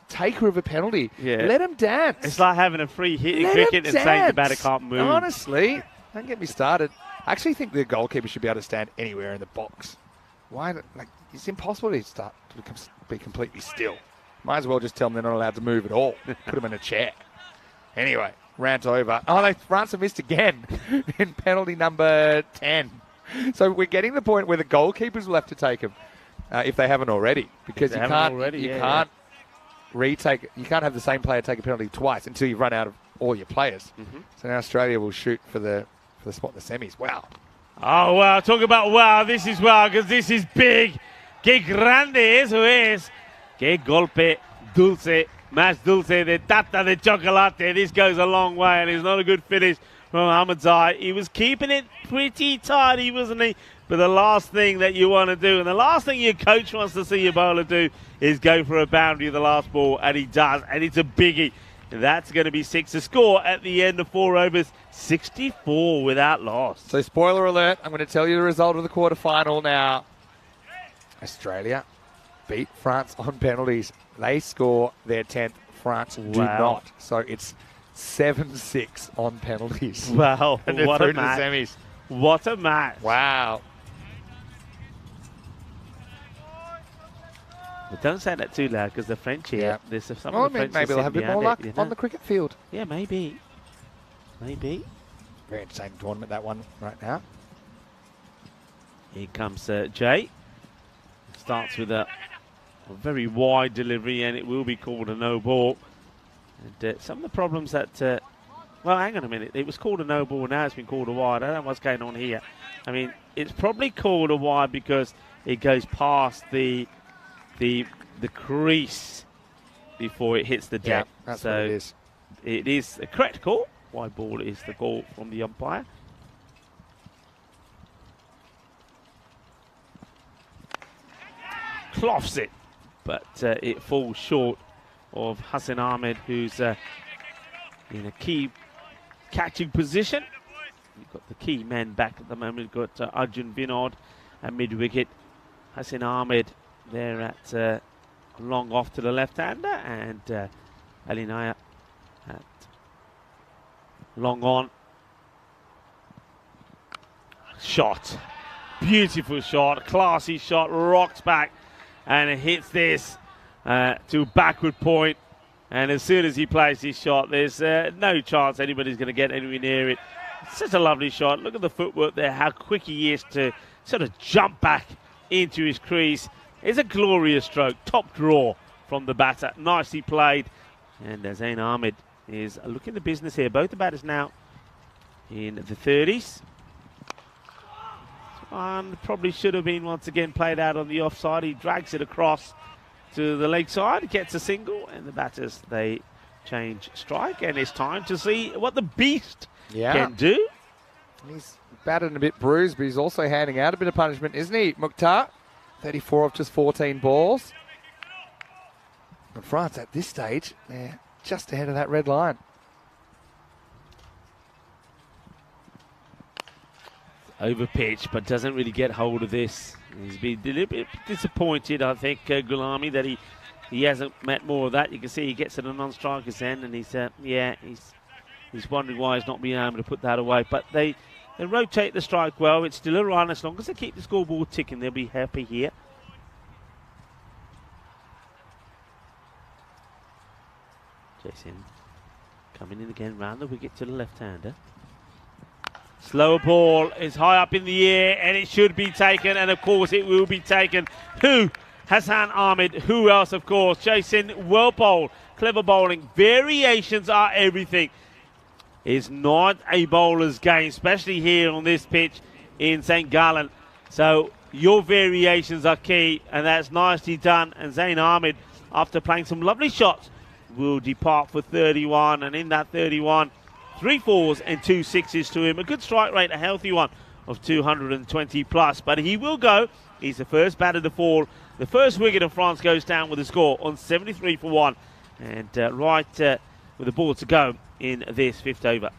taker of a penalty? Yeah. Let him dance. It's like having a free hit in cricket and saying the batter can't move. Honestly, don't get me started. I actually think the goalkeeper should be able to stand anywhere in the box. Why? It's impossible to be completely still. Might as well just tell them they're not allowed to move at all. Put them in a chair. Anyway, rant over. Oh, France have missed again in penalty number 10. So we're getting to the point where the goalkeepers will have to take them if they haven't already, because you can't retake. You can't have the same player take a penalty twice until you've run out of all your players. Mm-hmm. So now Australia will shoot for the spot in the semis. Wow. Oh, wow. Talk about wow. This is wow, because this is big. Qué grande eso es. Qué golpe dulce. Más dulce de tata de chocolate. This goes a long way, and it's not a good finish from Ahmadzai. He was keeping it pretty tidy, wasn't he? But the last thing that you want to do, and the last thing your coach wants to see your bowler do, is go for a boundary of the last ball, and he does, and it's a biggie. And that's going to be 6 to score at the end of 4 overs, 64 without loss. So spoiler alert, I'm going to tell you the result of the quarterfinal now. Australia beat France on penalties. They score their 10th. France do not. So it's 7-6 on penalties. Wow, and they're what through a to the match. semis. What a match. Wow. But don't say that too loud, because the French here, Yeah. there's some Well, of the French maybe they'll have a bit more luck on the cricket field. Yeah, maybe. Maybe. Very entertaining tournament, that one right now. Here comes Jay. Starts with a very wide delivery, and it will be called a no ball. And some of the problems that... well, hang on a minute. It was called a no ball, now it's been called a wide. I don't know what's going on here. I mean, it's probably called a wide because it goes past the crease before it hits the deck. Yeah, that's what it is. It is a correct call. Wide ball is the call from the umpire. Cloths it, but it falls short of Hassan Ahmed, who's in a key catching position. You've got the key men back at the moment. You've got Arjun Vinod at mid-wicket. Hassan Ahmed there at long off to the left-hander, and Ali Naya at long on. Shot. Beautiful shot. Classy shot. Rocks back. And it hits this to backward point. And as soon as he plays his shot, there's no chance anybody's going to get anywhere near it. It's such a lovely shot. Look at the footwork there, how quick he is to sort of jump back into his crease. It's a glorious stroke. Top draw from the batter. Nicely played. And Zain Ahmed is looking the business here. Both the batters now in the 30s. One probably should have been once again played out on the offside. He drags it across to the leg side, gets a single, and the batters, they change strike. And it's time to see what the beast can do. He's battered and a bit bruised, but he's also handing out a bit of punishment, isn't he, Mukhtar? 34 of just 14 balls. And France at this stage, they're just ahead of that red line. Over pitch, but doesn't really get hold of this. He's been a little bit disappointed, I think, Gulami, that he hasn't met more of that. You can see he gets at a non-striker's end, and he's wondering why he's not being able to put that away. But they rotate the strike well. It's still a run. As long as they keep the scoreboard ticking, they'll be happy here. Jason coming in again round the wicket to the left-hander. Slower ball is high up in the air, and it should be taken, and of course it will be taken. Who? Hassan Ahmed. Who else, of course? Jason, well bowled. Clever bowling. Variations are everything. It's not a bowler's game, especially here on this pitch in St. Gallen. So your variations are key, and that's nicely done. And Zain Ahmed, after playing some lovely shots, will depart for 31, and in that 31, 3 4s and 2 6s to him. A good strike rate, a healthy one of 220 plus. But he will go. He's the first batter to fall. The first wicket of France goes down with a score on 73 for 1. And with the ball to go in this 5th over.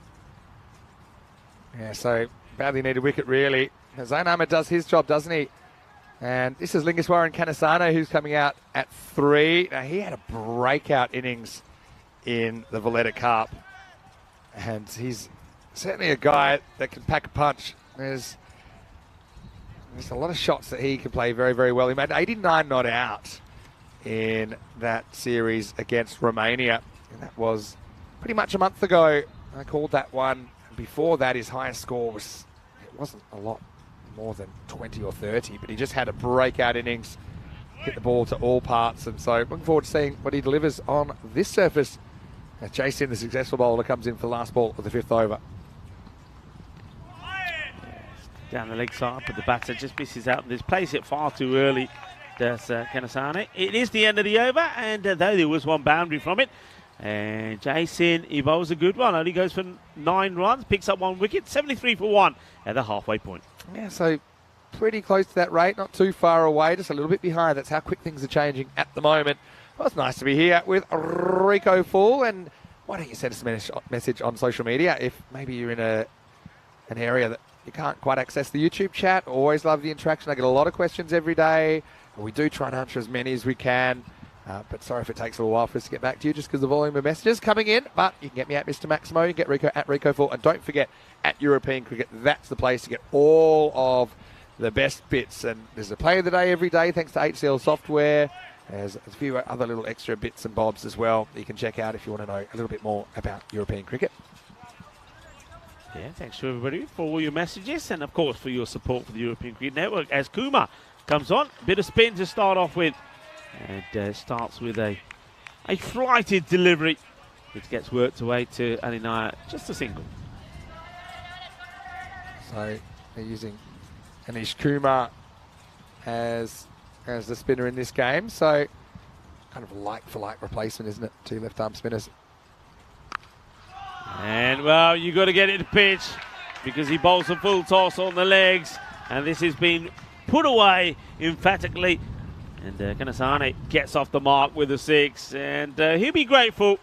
Yeah, so badly needed wicket, really. Zain Ahmed does his job, doesn't he? And this is Lingeswaran Kanasano, who's coming out at 3. Now, he had a breakout innings in the Valletta Cup. And he's certainly a guy that can pack a punch. There's a lot of shots that he can play very, very well. He made 89 not out in that series against Romania. And that was pretty much a month ago. I called that one. Before that, his highest score wasn't a lot more than 20 or 30, but he just had a breakout innings, hit the ball to all parts. And so looking forward to seeing what he delivers on this surface. As Jason, the successful bowler, comes in for the last ball of the 5th over. Down the leg side, but the batter just misses out. This plays it far too early, does Kanasane. It is the end of the over, and though there was one boundary from it, and Jason, he bowls a good one. Only goes for 9 runs, picks up 1 wicket, 73 for 1 at the halfway point. Yeah, so pretty close to that rate, not too far away, just a little bit behind. That's how quick things are changing at the moment. Well, it's nice to be here with Rico Full, and why don't you send us a message on social media if maybe you're in an area that you can't quite access the YouTube chat. Always love the interaction. I get a lot of questions every day, and we do try and answer as many as we can. But sorry if it takes a little while for us to get back to you just because the volume of messages coming in. But you can get me at Mr. Maximo, you can get Rico at Rico Full, and don't forget at European Cricket, that's the place to get all of the best bits. And there's a play of the day every day thanks to HCL software. There's a few other little extra bits and bobs as well that you can check out if you want to know a little bit more about European cricket. Yeah, thanks to everybody for all your messages and, of course, for your support for the European Cricket Network. As Kumar comes on, bit of spin to start off with. And starts with a flighted delivery. It gets worked away to Alinaya, just a single. So they're using Anish Kumar as the spinner in this game. So kind of like-for-like replacement, isn't it? 2 left-arm spinners. And, well, you got to get it to pitch because he bowls a full toss on the legs. And this has been put away emphatically. And Kanasane gets off the mark with a 6. And he'll be grateful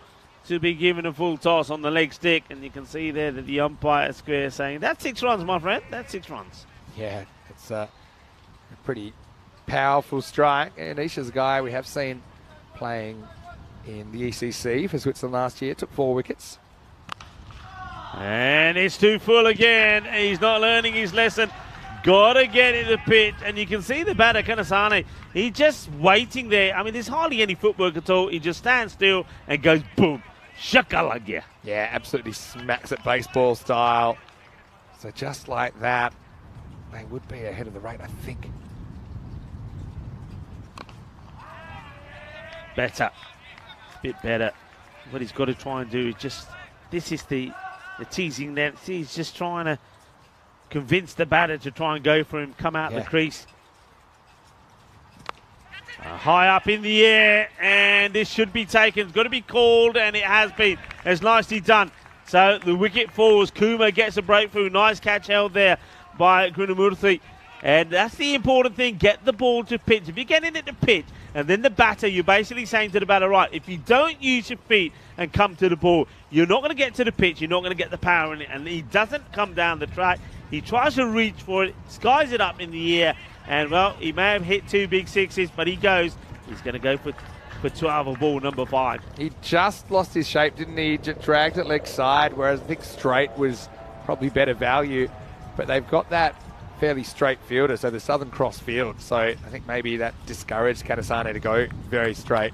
to be given a full toss on the leg stick. And you can see there that the umpire square saying, that's 6 runs, my friend. That's 6 runs. Yeah, it's a pretty powerful strike. And Isha's a guy we have seen playing in the ECC for Switzerland last year. Took 4 wickets. And it's too full again. He's not learning his lesson. Got to get in the pitch. And you can see the batter, Kanasane, he's just waiting there. I mean, there's hardly any footwork at all. He just stands still and goes boom. Shakalaka. Yeah, absolutely smacks it baseball style. So just like that, they would be ahead of the rate, I think. better. It's a bit better. What he's got to try and do is just, this is the teasing there. He's just trying to convince the batter to try and go for him, come out the crease. High up in the air, and this should be taken. It's got to be called, and it has been. It's nicely done. So the wicket falls. Kuma gets a breakthrough. Nice catch held there by Gunamurthy. And that's the important thing. Get the ball to pitch. If you're getting it to pitch, and then the batter, you're basically saying to the batter, right, if you don't use your feet and come to the ball, you're not going to get to the pitch. You're not going to get the power in it. And he doesn't come down the track. He tries to reach for it, skies it up in the air. And, well, he may have hit 2 big sixes, but he goes. He's going to go for 12 of ball number 5. He just lost his shape, didn't he? Just dragged it leg side, whereas I think straight was probably better value. But they've got that fairly straight fielder, so the Southern Cross field. So I think maybe that discouraged Katasane to go very straight.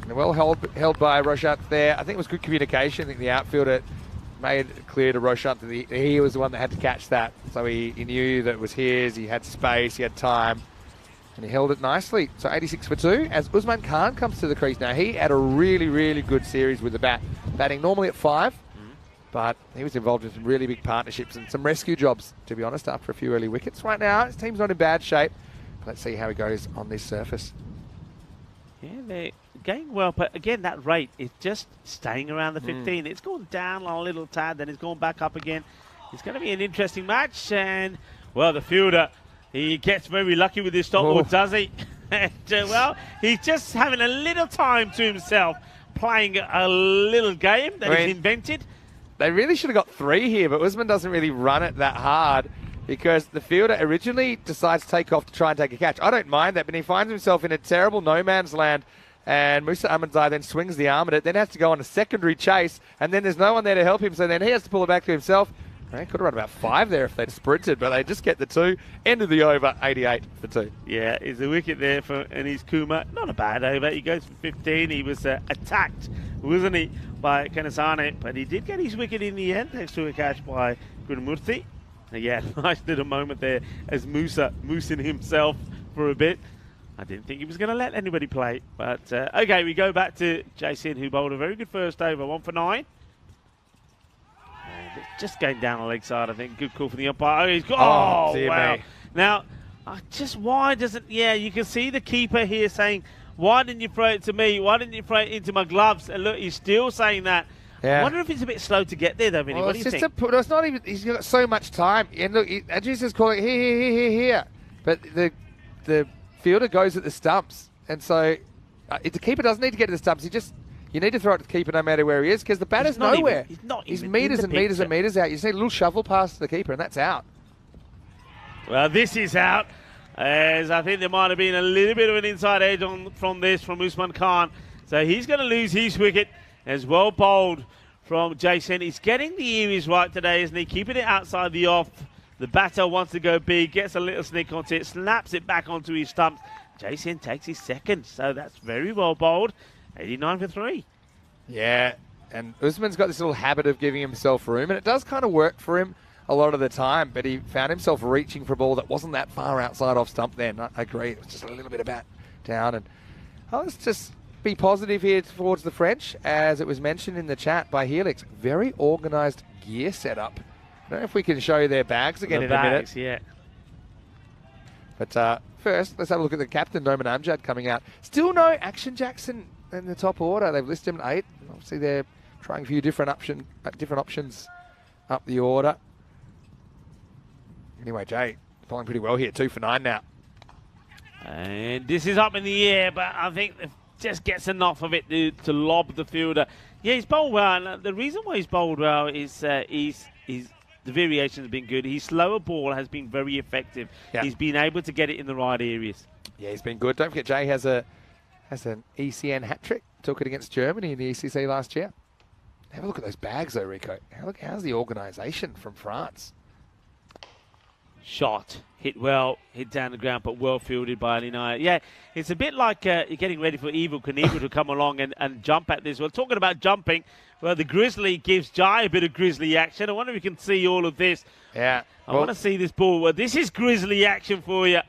And well held by Roshat there. I think it was good communication. I think the outfielder made it clear to Roshat that he was the one that had to catch that. So he knew that it was his, he had space, he had time, and he held it nicely. So 86 for 2 as Usman Khan comes to the crease now. He had a really, really good series with the bat. Batting normally at 5, but he was involved in some really big partnerships and some rescue jobs, to be honest, after a few early wickets. Right now, his team's not in bad shape. Let's see how he goes on this surface. Yeah, they're going well, but again, that rate is just staying around the 15. It's gone down a little tad, then it's gone back up again. It's going to be an interesting match, and, well, the fielder, he gets very lucky with this stop, or does he? And, well, he's just having a little time to himself, playing a little game that he's invented. They really should have got 3 here, but Usman doesn't really run it that hard because the fielder originally decides to take off to try and take a catch. I don't mind that, but he finds himself in a terrible no man's land, and Musa Ahmadzai then swings the arm at it, then has to go on a secondary chase, and then there's no one there to help him, so then he has to pull it back to himself. They could have run about 5 there if they'd sprinted, but they just get the 2. End of the over, 88 for 2. Yeah, it's a wicket there for Anis Kuma. Not a bad over. He goes for 15. He was attacked, wasn't he, by Katasane, but he did get his wicket in the end, thanks to a catch by Gunamurthy. Yeah, nice little moment there as Musa moosing himself for a bit. I didn't think he was going to let anybody play, but okay, we go back to Jason, who bowled a very good first over, 1 for 9. And it's just going down the leg side, I think. Good call for the umpire. Oh, he's got, wow. Me. Now, why doesn't, you can see the keeper here saying, why didn't you throw it to me? Why didn't you throw it into my gloves? And look, he's still saying that. Yeah. I wonder if it's a bit slow to get there, though, Vinny. Well, what do you think? It's not even, he's got so much time. And look, Andrew's just calling here. But the fielder goes at the stumps. And so if the keeper doesn't need to get to the stumps. You need to throw it to the keeper no matter where he is because the batter's nowhere. He's meters and meters and meters out. You just need a little shovel pass to the keeper, and that's out. Well, this is out, as I think there might have been a little bit of an inside edge from Usman Khan. So he's going to lose his wicket. As well bowled from Jason. He's getting the earies right today, isn't he? Keeping it outside the off. The batter wants to go big, gets a little sneak onto it, snaps it back onto his stumps. Jason takes his second, so that's very well bowled. 89 for 3. Yeah, and Usman's got this little habit of giving himself room, and it does kind of work for him a lot of the time, but he found himself reaching for a ball that wasn't that far outside off stump then. I agree, it was just a little bit of bat down. And let's just be positive here towards the French, as it was mentioned in the chat by Helix. Very organised gear setup. I don't know if we can show their bags again in a minute. Yeah. But first, let's have a look at the captain, Noman Amjad, coming out. Still no Action Jackson in the top order. They've listed him at 8. Obviously, they're trying a few different options up the order. Anyway, Jay, playing pretty well here. 2 for 9 now. And this is up in the air, but I think just gets enough of it to lob the fielder. Yeah, he's bowled well, and the reason why he's bowled well is the variation has been good. His slower ball has been very effective. Yeah. He's been able to get it in the right areas. Yeah, he's been good. Don't forget, Jay has an ECN hat-trick. Took it against Germany in the ECC last year. Have a look at those bags, though, Rico. How's the organisation from France? Shot, hit well, hit down the ground, but well fielded by Alinaya. Yeah, it's a bit like you're getting ready for Evel Knievel to come along and jump at this. Well, talking about jumping, well, the Grizzly gives Jai a bit of Grizzly action. I wonder if you can see all of this. Yeah. I want to see this ball. Well, this is Grizzly action for you.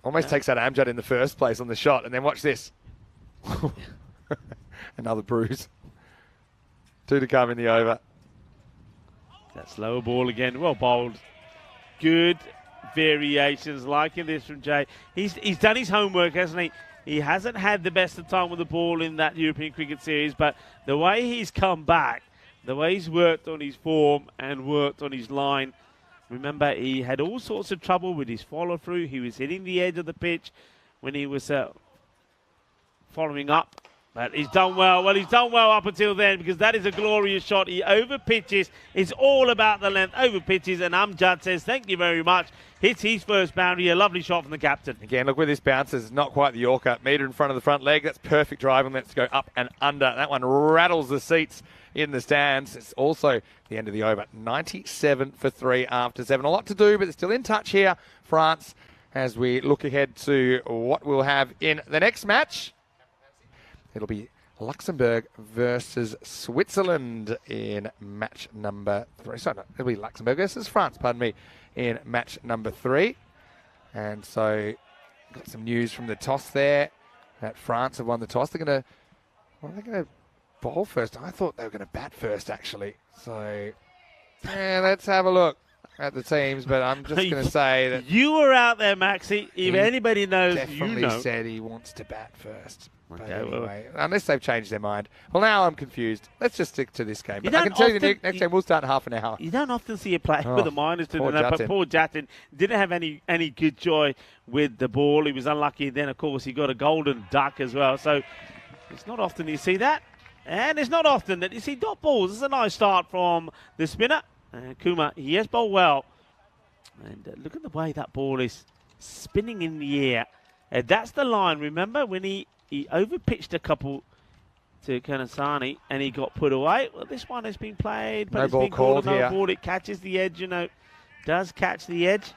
Almost takes out Amjad in the first place on the shot, and then watch this. Another bruise. 2 to come in the over. That slower ball again, well bowled. Good variations, liking this from Jay. He's done his homework, hasn't he? He hasn't had the best of time with the ball in that European Cricket Series, but the way he's come back, the way he's worked on his form and worked on his line. Remember, he had all sorts of trouble with his follow-through. He was hitting the edge of the pitch when he was following up. But he's done well. Well, he's done well up until then because that is a glorious shot. He over-pitches. It's all about the length. Over-pitches, and Amjad says, thank you very much. Hits his first boundary. A lovely shot from the captain. Again, look where this bounces. Not quite the Yorker. Metre in front of the front leg. That's perfect drive, and let's go up and under. That one rattles the seats in the stands. It's also the end of the over. 97 for 3 after 7. A lot to do, but they're still in touch here, France, as we look ahead to what we'll have in the next match. It'll be Luxembourg versus Switzerland in match number 3. Sorry, no, it'll be Luxembourg versus France, pardon me, in match number 3. And so, got some news from the toss there that France have won the toss. They're going to bowl first. I thought they were going to bat first, actually. So, let's have a look at the teams, but I'm just going to say that you were out there, Maxie. If anybody knows, definitely you know. said he wants to bat first. But Okay, anyway, unless they've changed their mind. Well, now I'm confused. Let's just stick to this game. You But I don't can tell you the often- next game we'll start in half an hour. You don't often see a player with a minus to poor the net, but Jatin. poor Jatin didn't have any good joy with the ball. He was unlucky. Then, of course, he got a golden duck as well. So it's not often you see that. And it's not often that you see dot balls. This is a nice start from the spinner. Kuma, he has bowled well. And look at the way that ball is spinning in the air. That's the line. Remember when he over-pitched a couple to Kanasani and he got put away? Well, this one has been played, but No it's ball been called called a no here. ball. It catches the edge, you know. Does catch the edge.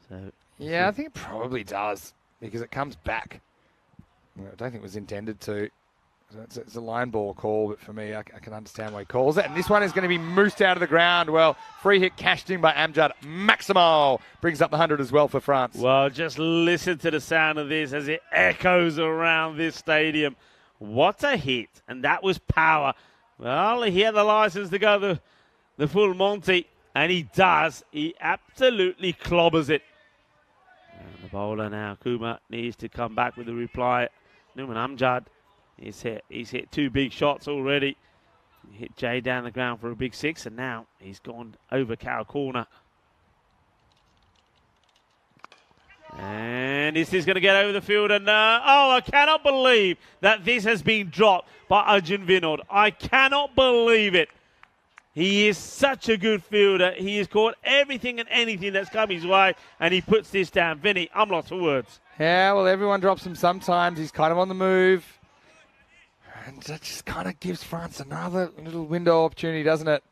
So Yeah, I think it probably does because it comes back. I don't think it was intended to. It's a line ball call, but for me, I can understand why he calls it. And this one is going to be moosed out of the ground. Well, free hit cashed in by Amjad. Maximo brings up the 100 as well for France. Well, just listen to the sound of this as it echoes around this stadium. What a hit. And that was power. Well, he had the license to go the full Monty, and he does. He absolutely clobbers it. And the bowler now, Kuma, needs to come back with a reply. Numan Amjad, he's hit 2 big shots already. He hit Jay down the ground for a big 6, and now he's gone over cow corner. And this is going to get over the field. And I cannot believe that this has been dropped by Arjun Vinod. I cannot believe it. He is such a good fielder. He has caught everything and anything that's come his way, and he puts this down. Vinny, I'm lost for words. Yeah, well, everyone drops him sometimes. He's kind of on the move. And that just kind of gives France another little window opportunity, doesn't it?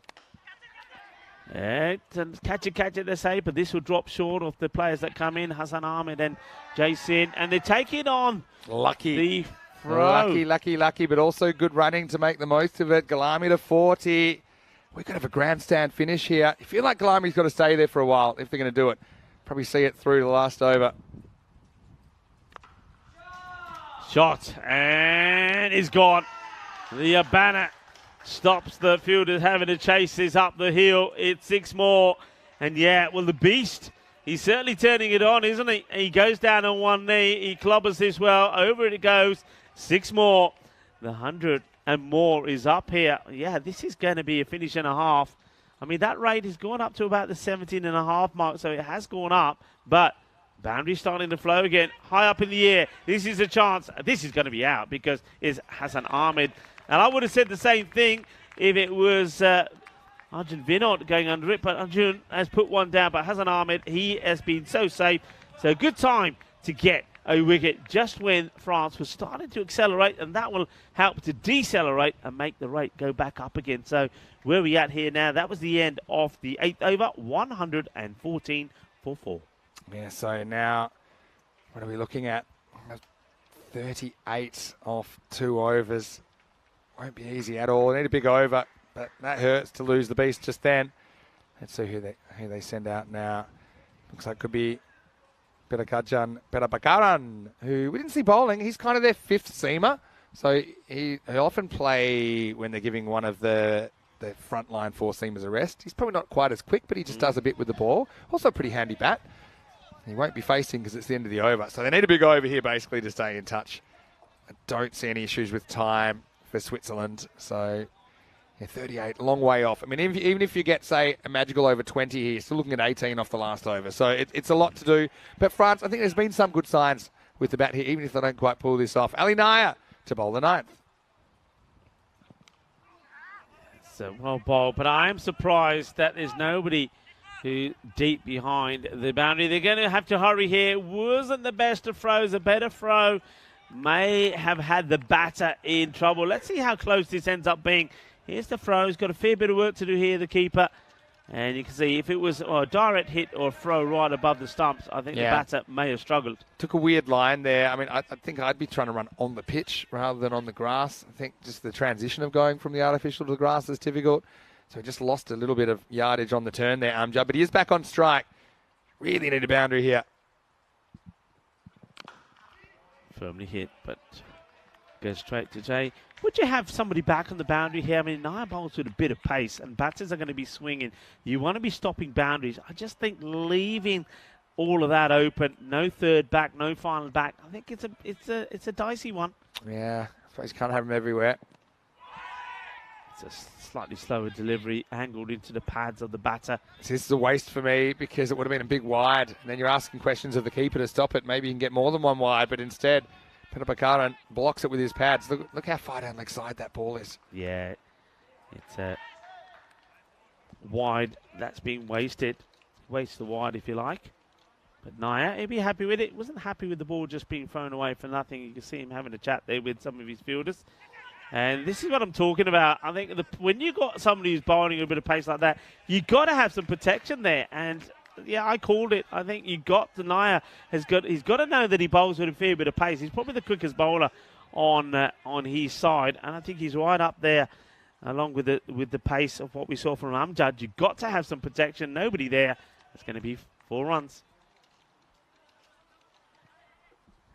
Catch it, they say, but this will drop short of the players that come in, Hassan Ahmed and Jason, and they take it on. Lucky. The throw. Lucky, but also good running to make the most of it. Galami to 40. We could have a grandstand finish here. I feel like Galami's got to stay there for a while if they're going to do it. Probably see it through to the last over. Shot, and it's gone. The banner stops the fielders having to chase this up the hill. It's 6 more. And yeah, well, the beast, he's certainly turning it on, isn't he? He goes down on one knee. He clobbers this well. Over it goes. 6 more. The 100 and more is up here. Yeah, this is going to be a finish and a half. I mean, that rate has gone up to about the 17.5 mark, so it has gone up. But boundary starting to flow again. High up in the air. This is a chance. This is going to be out because it's Hassan Ahmed. And I would have said the same thing if it was Arjun Vinod going under it. But Arjun has put one down. But Hassan Ahmed, he has been so safe. So good time to get a wicket just when France was starting to accelerate. And that will help to decelerate and make the rate go back up again. So where are we at here now? That was the end of the 8th over. 114 for 4. Yeah, so now, what are we looking at? 38 off 2 overs. Won't be easy at all. Need a big over, but that hurts to lose the beast just then. Let's see who they send out now. Looks like could be Perabakaran, who we didn't see bowling. He's kind of their fifth seamer. So he'll often play when they're giving one of the frontline four seamers a rest. He's probably not quite as quick, but he just does a bit with the ball. Also a pretty handy bat. He won't be facing because it's the end of the over. So they need a big over here basically to stay in touch. I don't see any issues with time for Switzerland. So, yeah, 38, long way off. I mean, even if you get, say, a magical over 20 here, you're still looking at 18 off the last over. So it's a lot to do. But France, I think there's been some good signs with the bat here, even if they don't quite pull this off. Ali Naya to bowl the ninth. So well bowled, but I am surprised that there's nobody who deep behind the boundary. They're going to have to hurry here. Wasn't the best of throws. A better throw may have had the batter in trouble. Let's see how close this ends up being. Here's the throw. He's got a fair bit of work to do here, the keeper. And you can see if it was a direct hit or a throw right above the stumps, I think the batter may have struggled. Took a weird line there. I mean, I think I'd be trying to run on the pitch rather than on the grass. I think just the transition of going from the artificial to the grass is difficult. So he just lost a little bit of yardage on the turn there, Amjad. But he is back on strike. Really need a boundary here. Firmly hit, but goes straight to Jay. Would you have somebody back on the boundary here? I mean, Naya bowls with a bit of pace, and batters are going to be swinging. You want to be stopping boundaries. I just think leaving all of that open, no third back, no final back. I think it's a dicey one. Yeah, I suppose you can't have them everywhere. It's a slightly slower delivery, angled into the pads of the batter. This is a waste for me because it would have been a big wide. And then you're asking questions of the keeper to stop it. Maybe you can get more than one wide, but instead, Perabakaran blocks it with his pads. Look how far down leg side that ball is. Yeah, it's a wide that's being wasted. Waste the wide if you like. But Naya, he'll be happy with it. Wasn't happy with the ball just being thrown away for nothing. You can see him having a chat there with some of his fielders. And this is what I'm talking about. I think when you got somebody who's bowling a bit of pace like that, you got to have some protection there. And yeah, I called it. I think he's got to know that he bowls with a fair bit of pace. He's probably the quickest bowler on his side, and I think he's right up there, along with the pace of what we saw from Amjad. You've got to have some protection. Nobody there. It's going to be 4 runs.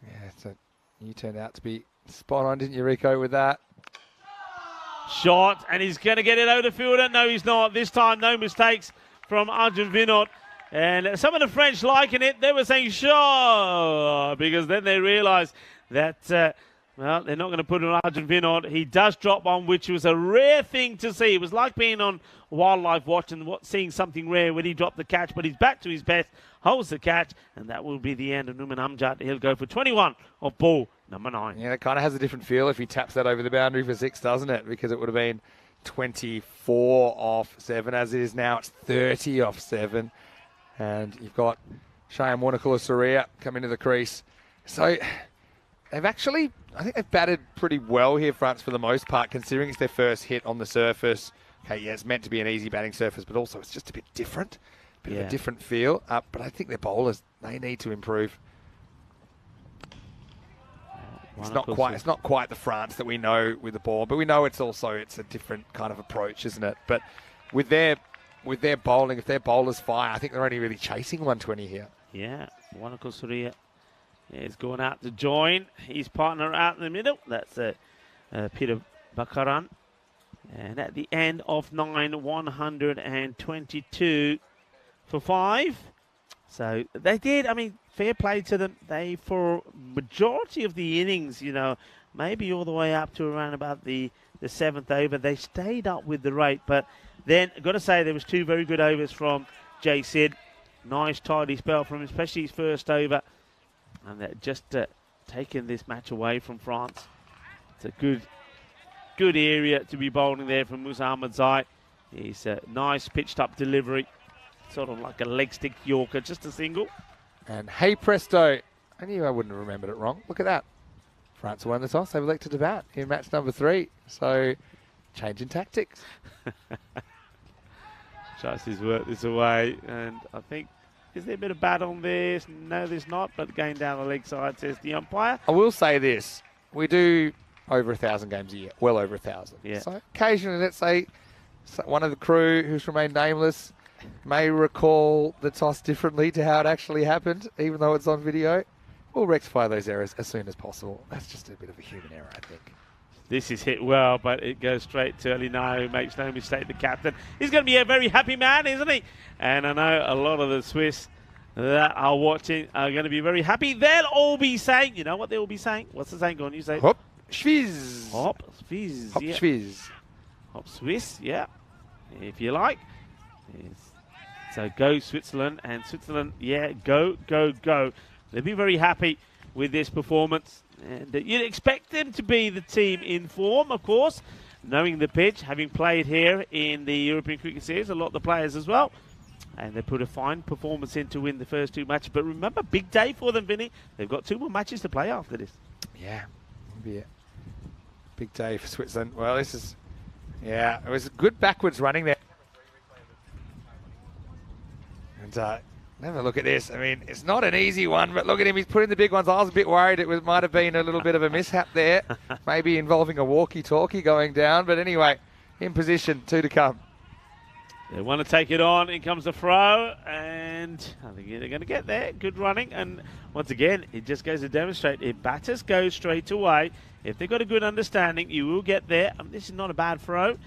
Yeah, so you turned out to be spot on, didn't you, Rico, with that? Shot, and he's going to get it over the fielder. No, he's not. This time, no mistakes from Arjun Vinod. And some of the French liking it. They were saying, sure, because then they realised that, well, they're not going to put it on Arjun Vinod. He does drop one, which was a rare thing to see. It was like being on Wildlife Watch and seeing something rare when he dropped the catch, but he's back to his best, holds the catch, and that will be the end of Numan Amjad. He'll go for 21 of ball number 9. Yeah, it kind of has a different feel if he taps that over the boundary for 6, doesn't it? Because it would have been 24 off 7. As it is now, it's 30 off 7. And you've got Shane Warnakula-Soria come into the crease. So they've actually, I think they've batted pretty well here, France, for the most part, considering it's their first hit on the surface. Okay, yeah, it's meant to be an easy batting surface, but also it's just a bit different. Bit of a different feel. But I think their bowlers, they need to improve. It's not quite the France that we know with the ball, but we know it's a different kind of approach, isn't it? But with their bowling, if their bowlers fire, I think they're only really chasing 120 here. Yeah, Warnakula-Soria is going out to join his partner out in the middle. That's Peter Bakaran. And at the end of 9, 122 for 5. So they did, I mean, fair play to them. They, for majority of the innings, maybe all the way up to around about the 7th over, they stayed up with the rate. But then, I've got to say, there was 2 very good overs from Jay Sid. Nice, tidy spell from him, especially his first over. And that just taken this match away from France. It's a good area to be bowling there from Musa Ahmadzai. He's a nice pitched up delivery. Sort of like a leg stick Yorker, just a single. And hey presto, I knew I wouldn't have remembered it wrong. Look at that. France won the toss. They've elected to bat in match number 3. So, change in tactics. Tries to work this away. And I think, is there a bit of bat on this? No, there's not. But going down the leg side, says the umpire. I will say this. We do over 1,000 games a year. Well over 1,000. Yeah. So, occasionally, let's say, one of the crew who's remained nameless may recall the toss differently to how it actually happened, even though it's on video. We'll rectify those errors as soon as possible. That's just a bit of a human error, I think. This is hit well, but it goes straight to Alinaya, who makes no mistake, the captain. He's going to be a very happy man, isn't he? And I know a lot of the Swiss that are watching are going to be very happy. They'll all be saying, you know what they'll be saying? What's the saying? Go on, you say. Hop, Schwiz. Hop, Swiss. Hop, Yeah. Schwiz. Hop, Swiss, yeah. If you like. Yes. So go Switzerland, and Switzerland, yeah, go, go, go. They'll be very happy with this performance. And you'd expect them to be the team in form, of course, knowing the pitch, having played here in the European Cricket Series, a lot of the players as well. And they put a fine performance in to win the first 2 matches. But remember, big day for them, Vinny. They've got 2 more matches to play after this. Yeah, it'll be a big day for Switzerland. Well, this is, yeah, it was good backwards running there. And have a look at this. I mean, it's not an easy one, but look at him. He's putting the big ones. I was a bit worried it might have been a little bit of a mishap there, maybe involving a walkie-talkie going down. But anyway, in position, 2 to come. They want to take it on. In comes the throw, and I think they're going to get there. Good running, and once again, it just goes to demonstrate if batters go straight away, if they've got a good understanding, you will get there. This is not a bad throw,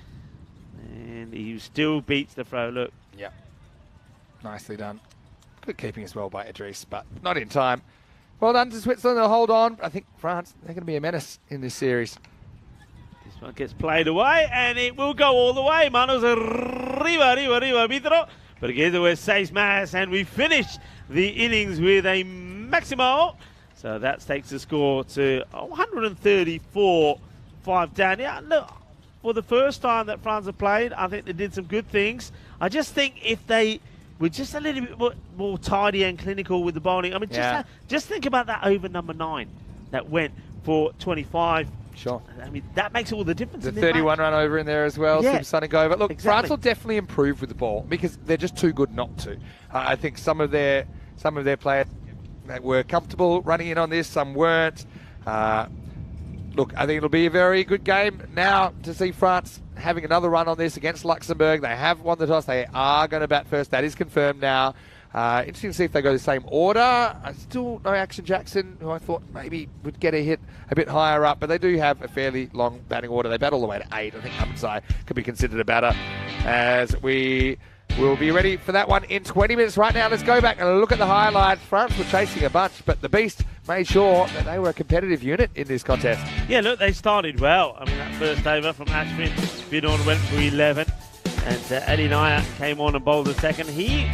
and he still beats the throw. Look. Yeah, nicely done. Good keeping as well by Idris, but not in time. Well done to Switzerland. They'll hold on. I think France, they're going to be a menace in this series. This one gets played away, and it will go all the way. Manos arriba, Vidro. But again, there was 6 más, and we finish the innings with a Maximo. So that takes the score to 134, 5 down. Yeah, look, for the first time that France have played, I think they did some good things. I just think if they were just a little bit more tidy and clinical with the bowling. I mean, just think about that over number 9 that went for 25. Sure. I mean, that makes all the difference. The 31 run over in there as well, Yeah, supersonic over. Look, exactly. France will definitely improve with the ball because they're just too good not to. I think some of their players that were comfortable running in on this, some weren't. Look, I think it'll be a very good game now to see France having another run on this against Luxembourg. They have won the toss. They are going to bat first. That is confirmed now. Interesting to see if they go the same order. Still no Action Jackson, who I thought maybe would get a hit a bit higher up, but they do have a fairly long batting order. They bat all the way to 8. I think Hamzai could be considered a batter, as we will be ready for that one in 20 minutes. Right now, let's go back and look at the highlights. France were chasing a bunch, but the Beast made sure that they were a competitive unit in this contest. Yeah, look, they started well. I mean, that first over from Ashwin, Vidon went for 11, and Alinaya came on and bowled the second. He,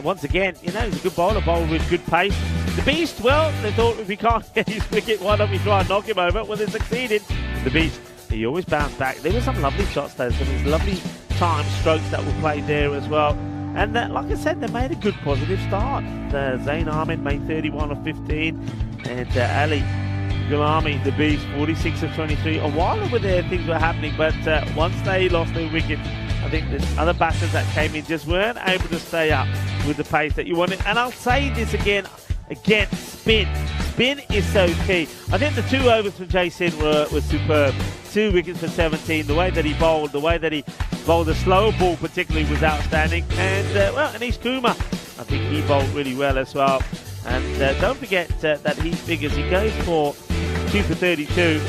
once again, he's a good bowler, bowled with good pace. The Beast, well, they thought if we can't get his wicket, why don't we try and knock him over? Well, they succeeded. The Beast, he always bounced back. There were some lovely shots though, some lovely time strokes that were played there as well. And like I said, they made a good positive start. Zain Ahmed made 31 of 15, and Ali Gulami, the Beast, 46 of 23. A while over there, things were happening, but once they lost their wicket, I think the other batters that came in just weren't able to stay up with the pace that you wanted. And I'll say this again, spin. Spin is so key. I think the 2 overs from Jason were superb. 2 wickets for 17. The way that he bowled, the slower ball particularly was outstanding. And, Anish Kumar, I think he bowled really well as well. And don't forget that he figures he goes for 2 for 32.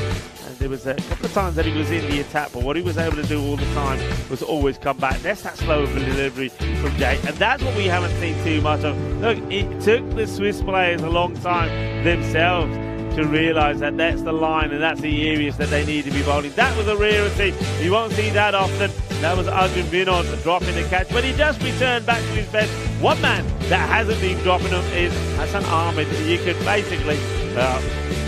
There was a couple of times that he was in the attack, but what he was able to do all the time was always come back. That's that slow delivery from Jay, and that's what we haven't seen too much of. Look, it took the Swiss players a long time themselves to realise that that's the line and that's the areas that they need to be bowling. That was a rarity. You won't see that often. That was Arjun Vinod dropping the catch, but he just returned back to his best. One man that hasn't been dropping them is Hassan Ahmed. You could basically,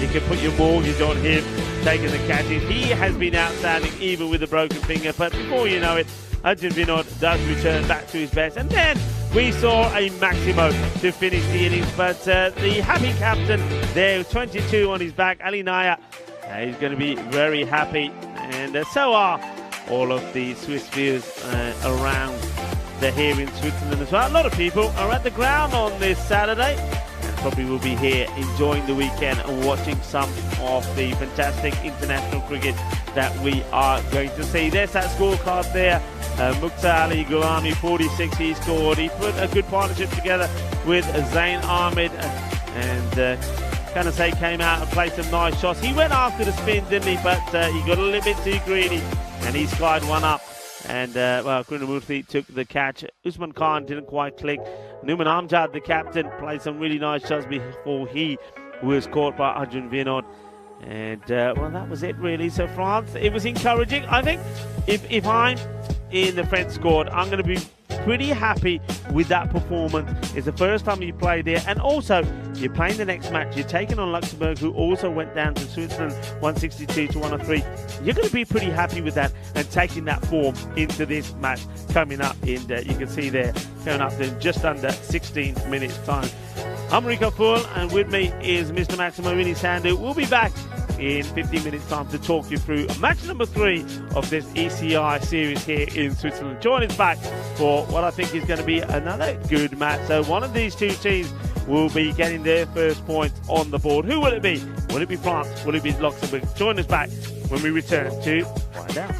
you could put your mortgage on him taking the catches. He has been outstanding even with a broken finger, but before you know it, Arjun Vinod does return back to his best. And then we saw a Maximo to finish the innings, but the happy captain there, 22 on his back, Alinaya, he's going to be very happy, and so are all of the Swiss viewers around here in Switzerland as well. A lot of people are at the ground on this Saturday. probably will be here enjoying the weekend and watching some of the fantastic international cricket that we are going to see. There's that scorecard there. Mukhtar Ali Gulami, 46 he scored. He put a good partnership together with Zain Ahmed, and Kanase came out and played some nice shots. He went after the spin, didn't he? But he got a little bit too greedy, and he skied one up. And Krishnamurthy took the catch. Usman Khan didn't quite click. Numan Amjad, the captain, played some really nice shots before he was caught by Arjun Vinod. And well, that was it really. So France, it was encouraging. I think if I'm in the French squad, I'm going to be pretty happy with that performance. It's the first time you play there, and also you're playing the next match. You're taking on Luxembourg, who also went down to Switzerland 162 to 103. You're going to be pretty happy with that and taking that form into this match coming up in, you can see there, coming up in just under 16 minutes time. I'm Rico Full, and with me is Mr. Maximo Winnie Sandu. We'll be back in 15 minutes time to talk you through match number 3 of this ECI series here in Switzerland. Join us back for what I think is going to be another good match. So one of these two teams will be getting their first points on the board. Who will it be? Will it be France? Will it be Luxembourg? Join us back when we return to find out.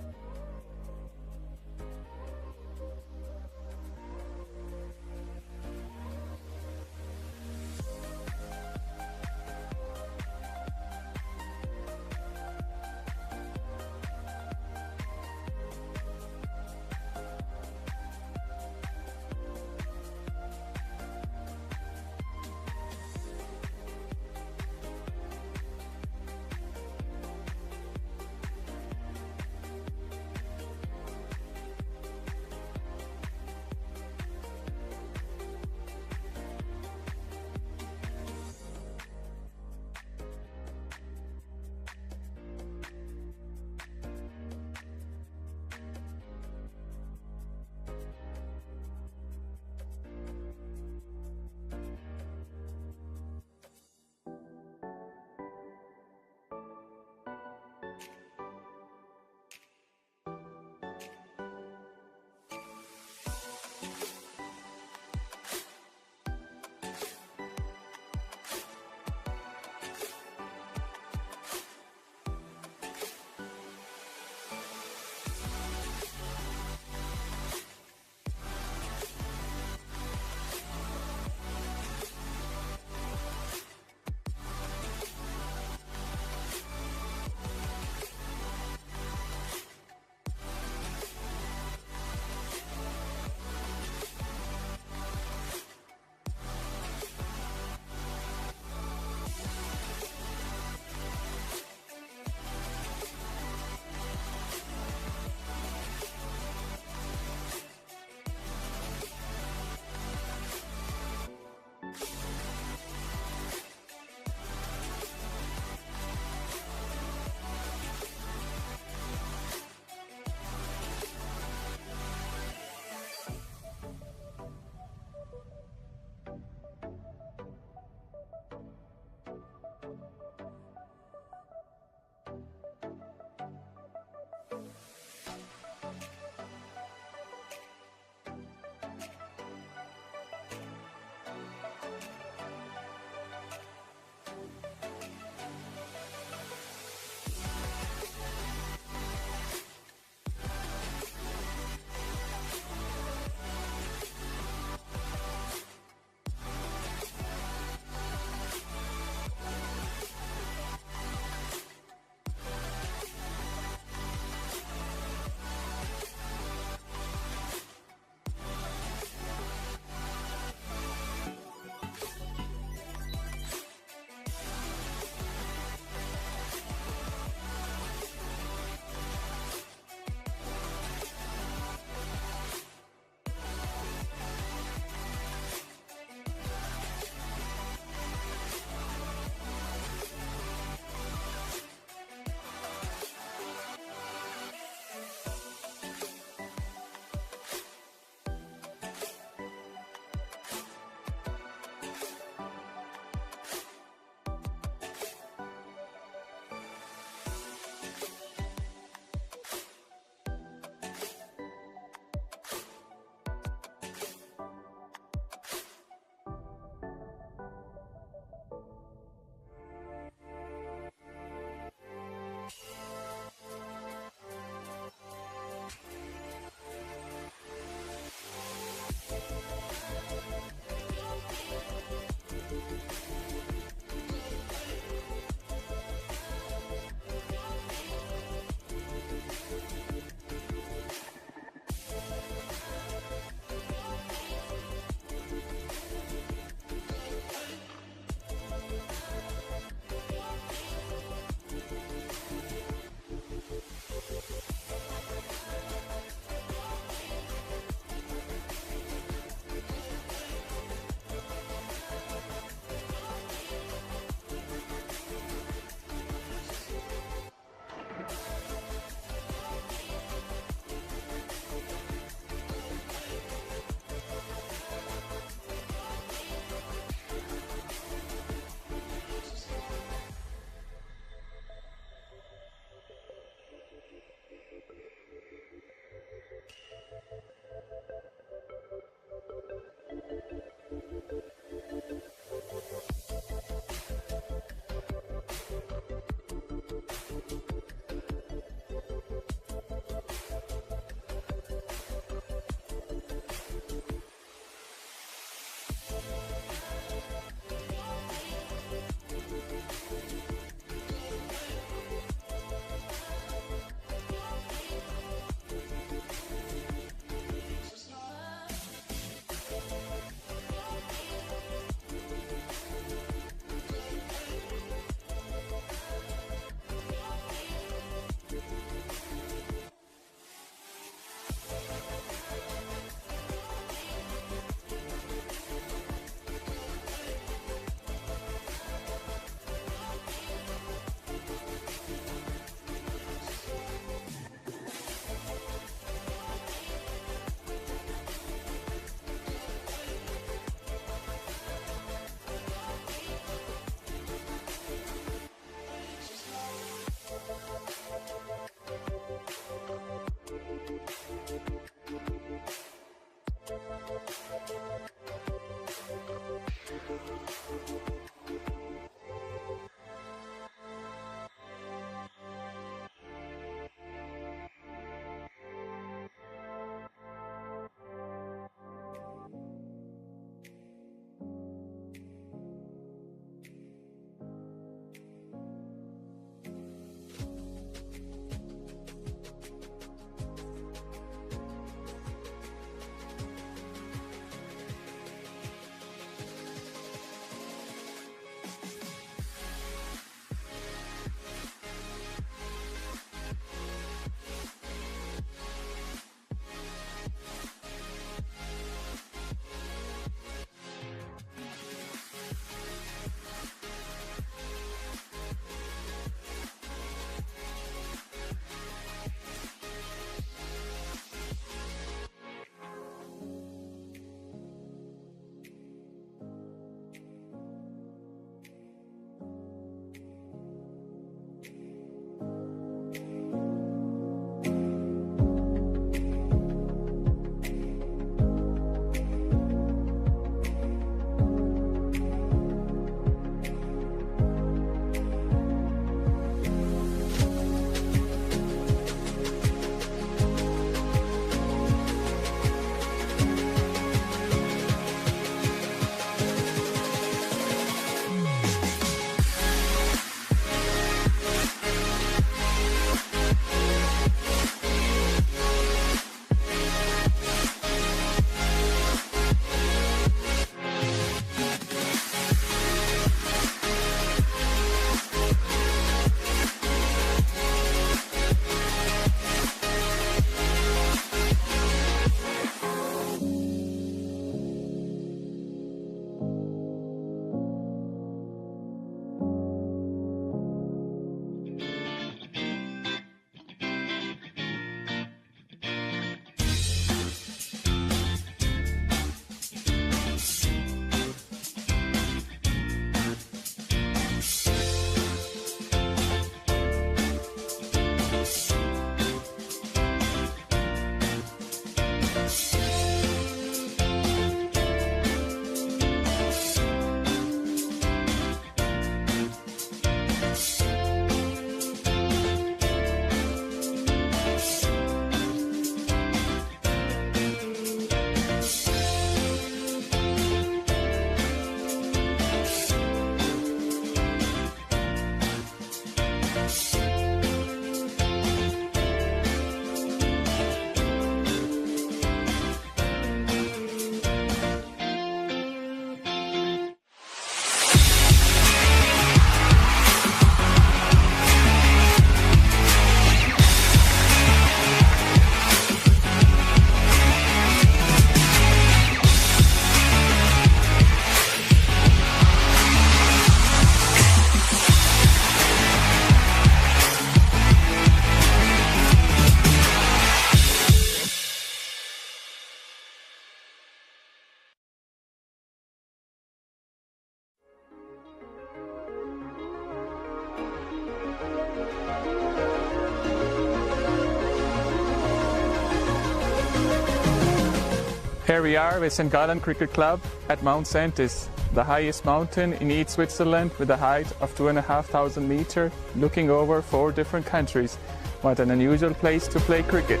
Here we are with St. Gallen Cricket Club at Mount Sentis, the highest mountain in East Switzerland with a height of 2,500 meters, looking over 4 different countries. What an unusual place to play cricket.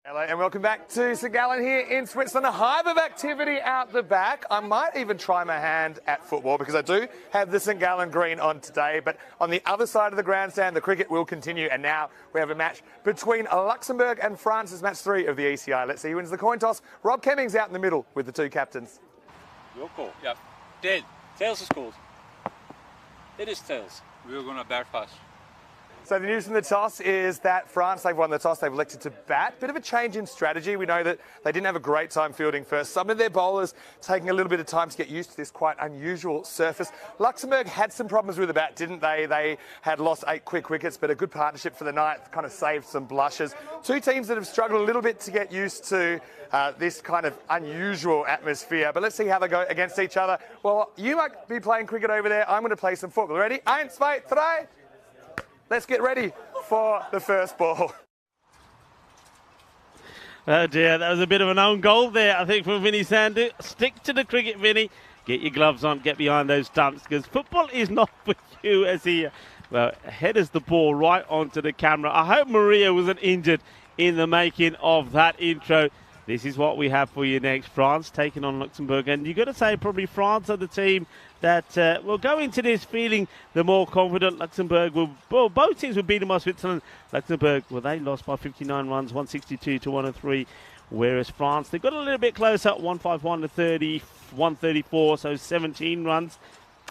Hello and welcome back to St Gallen here in Switzerland. A hive of activity out the back. I might even try my hand at football because I do have the St Gallen green on today. But on the other side of the grandstand, the cricket will continue. And now we have a match between Luxembourg and France. It's match 3 of the ECI. Let's see who wins the coin toss. Rob Kemming's out in the middle with the 2 captains. Your call. Yep. Dead. Tails is called. It is tails. We're gonna bat first. So the news from the toss is that France, they've won the toss, they've elected to bat. Bit of a change in strategy. We know that they didn't have a great time fielding first. Some of their bowlers taking a little bit of time to get used to this quite unusual surface. Luxembourg had some problems with the bat, didn't they? They had lost 8 quick wickets, but a good partnership for the night kind of saved some blushes. 2 teams that have struggled a little bit to get used to this kind of unusual atmosphere. But let's see how they go against each other. Well, you might be playing cricket over there. I'm going to play some football. Ready? 1, 2, 3. Let's get ready for the first ball. Oh dear, that was a bit of an own goal there, I think, from Vinny Sandu. Stick to the cricket, Vinny. Get your gloves on, get behind those stumps, because football is not for you as he, headers the ball right onto the camera. I hope Maria wasn't injured in the making of that intro. This is what we have for you next. France taking on Luxembourg. And you've got to say probably France are the team that will go into this feeling the more confident. Luxembourg will, well, both teams will beat them by Switzerland. Luxembourg, well, they lost by 59 runs, 162 to 103. Whereas France, they got a little bit closer, 151 to 30, 134, so 17 runs.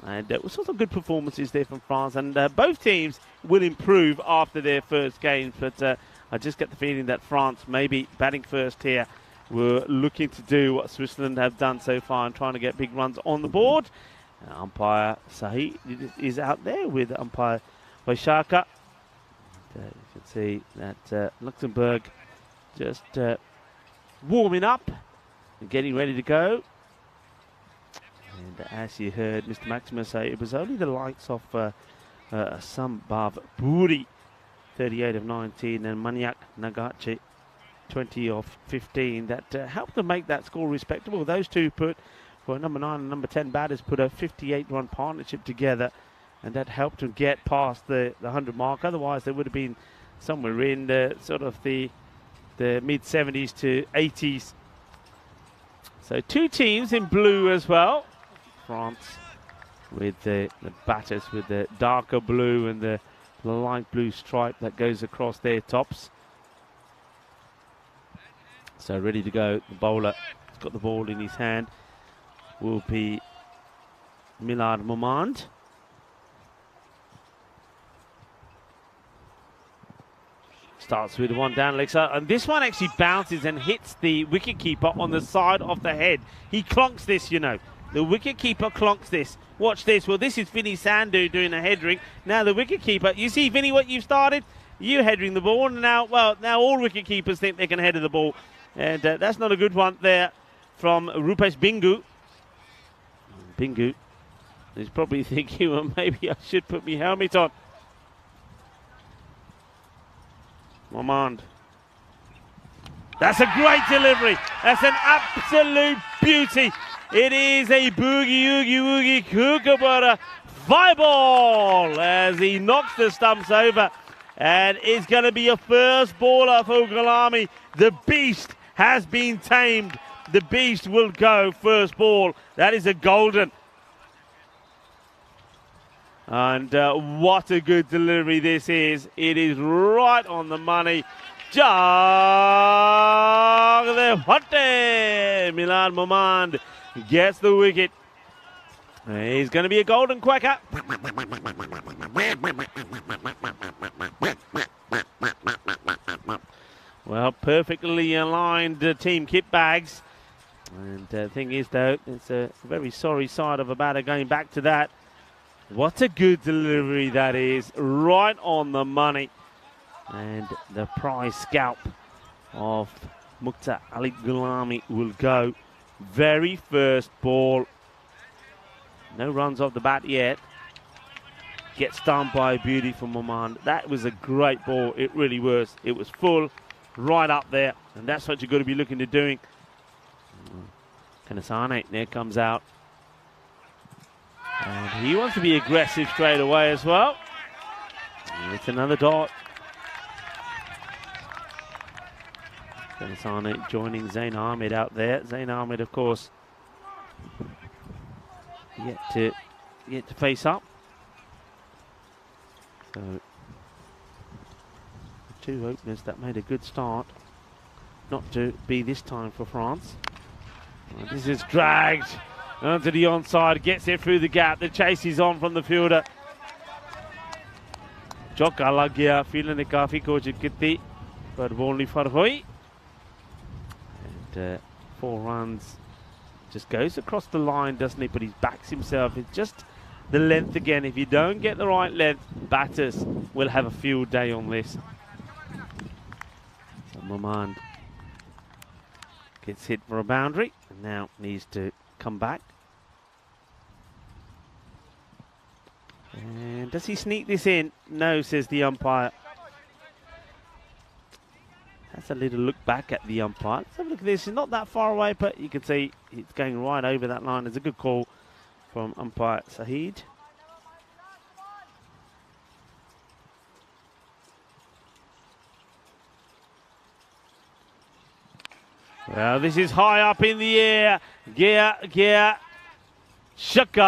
And it was sort of good performances there from France. And both teams will improve after their first games. But I just get the feeling that France, maybe batting first here, were looking to do what Switzerland have done so far and trying to get big runs on the board. Umpire Sahi is out there with umpire Waishaka. You can see that Luxembourg just warming up and getting ready to go. And as you heard Mr. Maximus say, it was only the likes of Sambhav Puri, 38 of 19, and Maniak Nagache, 20 of 15, that helped them make that score respectable. Those two put, for number 9 and number 10 batters, put a 58-run partnership together, and that helped them get past the 100 mark. Otherwise, they would have been somewhere in the sort of the mid-70s to 80s. So 2 teams in blue as well. France with the batters with the darker blue and the light blue stripe that goes across their tops. So ready to go. The bowler has got the ball in his hand. Will be Milad Momand. Starts with one down leg side, and this one actually bounces and hits the wicketkeeper on the side of the head. He clonks this, you know. The wicketkeeper clonks this. Watch this. Well, this is Vinny Sandu doing a headering. Now the wicketkeeper, you see, Vinny, what you've started? You headering the ball, and now all wicketkeepers think they can header the ball. And that's not a good one there from Rupesh Bingu. Bingu is probably thinking, well, maybe I should put my helmet on. Momand. That's a great delivery. That's an absolute beauty. It is a boogie, oogie, woogie, kookaburra fly ball as he knocks the stumps over. And it's going to be a first baller for Galami. The beast has been tamed. The beast will go first ball. That is a golden. And what a good delivery this is. It is right on the money. Jag the Hotte. Milad Momand gets the wicket. He's going to be a golden quacker. Well, perfectly aligned team kit bags. And the thing is, though, it's a very sorry side of a batter going back to that. What a good delivery that is. Right on the money. And the prize scalp of Mukhtar Ali Gulami will go. Very first ball. No runs off the bat yet. Gets done by a beauty from Maman. That was a great ball. It really was. It was full, right up there. And that's what you've got to be looking to doing. Kanasane, there comes out. And he wants to be aggressive straight away as well. And it's another dot. Kanasane joining Zain Ahmed out there. Zain Ahmed, of course, yet to face up. So, two openers that made a good start. Not to be this time for France. Well, this is dragged onto the onside, gets it through the gap. The chase is on from the fielder. Chौका लग गया, fielder ने काफी कोशिश की थी, पर ball नहीं फर हुई. And 4 runs. Just goes across the line, doesn't he? But he backs himself. It's just the length again. If you don't get the right length, batters will have a field day on this. Maman gets hit for a boundary and now needs to come back. And does he sneak this in? No, says the umpire. That's a little look back at the umpire. Let's have a look at this. It's not that far away, but you can see it's going right over that line. It's a good call from umpire Saeed. Well, this is high up in the air. Gear. Shaka.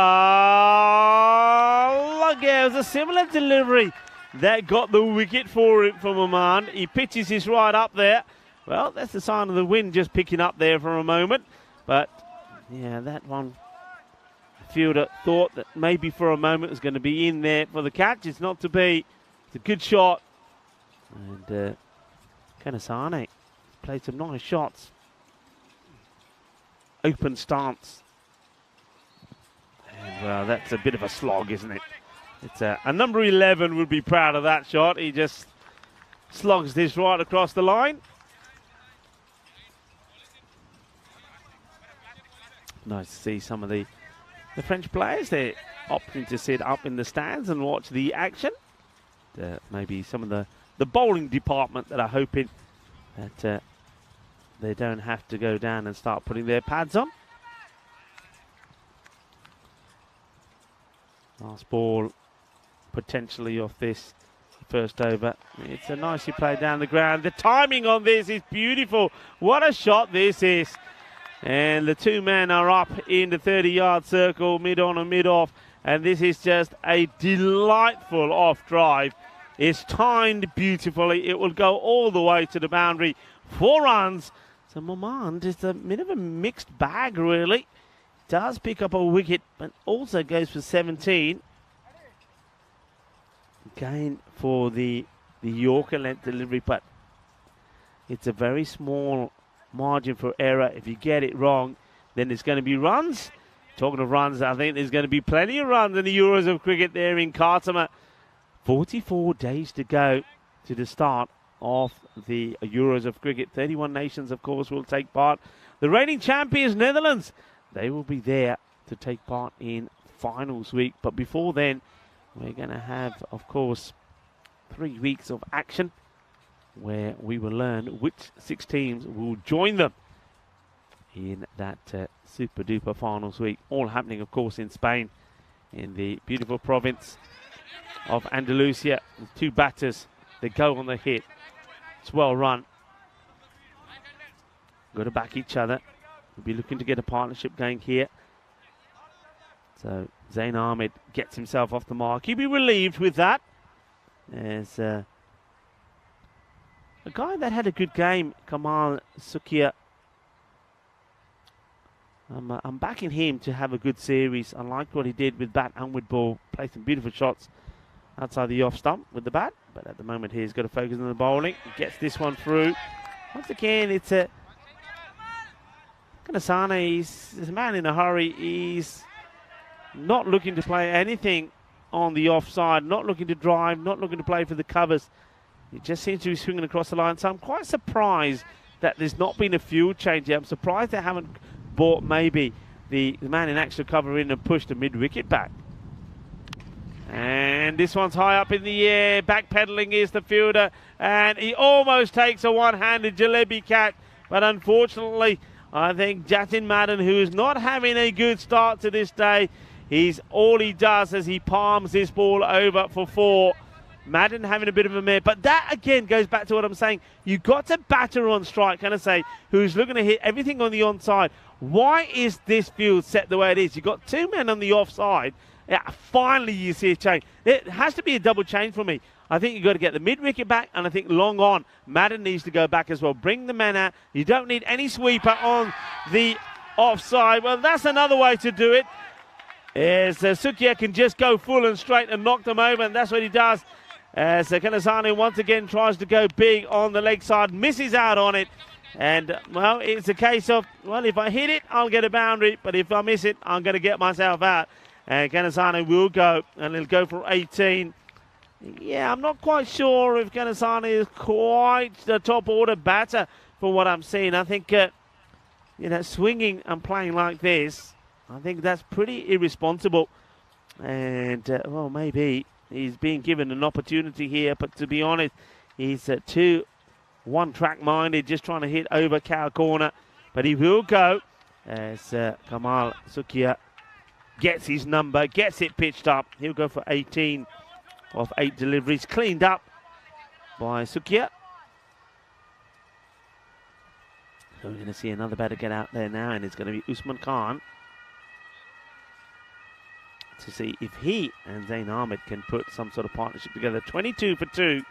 Yeah, it was a similar delivery that got the wicket for him from Oman. He pitches this right up there. Well, that's the sign of the wind just picking up there for a moment. But, yeah, that one, the fielder thought that maybe for a moment it was going to be in there for the catch. It's not to be. It's a good shot. And Kanasane played some nice shots. Open stance. And, well, that's a bit of a slog, isn't it? It's a number 11 would be proud of that shot. He just slogs this right across the line. Nice to see some of the French players. They're opting to sit up in the stands and watch the action. Maybe some of the bowling department that are hoping that they don't have to go down and start putting their pads on. Last ball potentially off this first over. It's a nicely played down the ground. The timing on this is beautiful. What a shot this is. And the two men are up in the 30-yard circle, mid-on and mid-off. And this is just a delightful off-drive. It's timed beautifully. It will go all the way to the boundary. 4 runs. So Momand is a bit of a mixed bag, really. Does pick up a wicket, but also goes for 17. Again for the Yorker length delivery, but it's a very small margin for error. If you get it wrong, then there's going to be runs. Talking of runs, I think there's going to be plenty of runs in the Euros of cricket there in Khartoum. 44 days to go to the start of the Euros of cricket. 31 nations, of course, will take part. The reigning champions, Netherlands, they will be there to take part in finals week. But before then, we're going to have, of course, 3 weeks of action where we will learn which 6 teams will join them in that super duper finals week. All happening, of course, in Spain, in the beautiful province of Andalusia. 2 batters that go on the hit. It's well run. Got to back each other. We'll be looking to get a partnership going here. So Zain Ahmed gets himself off the mark. He'll be relieved with that. There's a guy that had a good game, Kamal Sukia. I'm backing him to have a good series. I liked what he did with bat and with ball. Played some beautiful shots outside the off stump with the bat. But at the moment he's got to focus on the bowling. He gets this one through. Once again, it's a Kanasane, he's a man in a hurry. He's not looking to play anything on the offside, not looking to drive, not looking to play for the covers. He just seems to be swinging across the line. So I'm quite surprised that there's not been a fuel change here. I'm surprised they haven't brought maybe the man in actual cover in and pushed the mid-wicket back. And this one's high up in the air. Backpedaling is the fielder. And he almost takes a one-handed jalebi catch. But unfortunately, I think Jatin Madden, who is not having a good start to this day, all he does is he palms this ball over for 4. Madden having a bit of a mare. But that, again, goes back to what I'm saying. You've got to batter on strike, can I say, who's looking to hit everything on the onside. Why is this field set the way it is? You've got 2 men on the offside. Yeah, finally you see a change. It has to be a double change for me. I think you've got to get the mid-wicket back, and I think long on, Madden needs to go back as well. Bring the men out. You don't need any sweeper on the offside. Well, that's another way to do it. As Sukia can just go full and straight and knock them over, and that's what he does. As Kanasane once again tries to go big on the leg side, misses out on it. And, well, it's a case of, well, if I hit it, I'll get a boundary, but if I miss it, I'm going to get myself out. And Kanasane will go, and he'll go for 18. Yeah, I'm not quite sure if Kanasane is quite the top order batter for what I'm seeing. I think, swinging and playing like this, I think that's pretty irresponsible. And, well, maybe he's being given an opportunity here, but to be honest, he's too one-track minded, just trying to hit over cow corner. But he will go as Kamal Sukia gets his number, gets it pitched up. He'll go for 18 of 8 deliveries, cleaned up by Sukia. So we're going to see another batter get out there now, and it's going to be Usman Khan to see if he and Zain Ahmed can put some sort of partnership together. 22 for 2.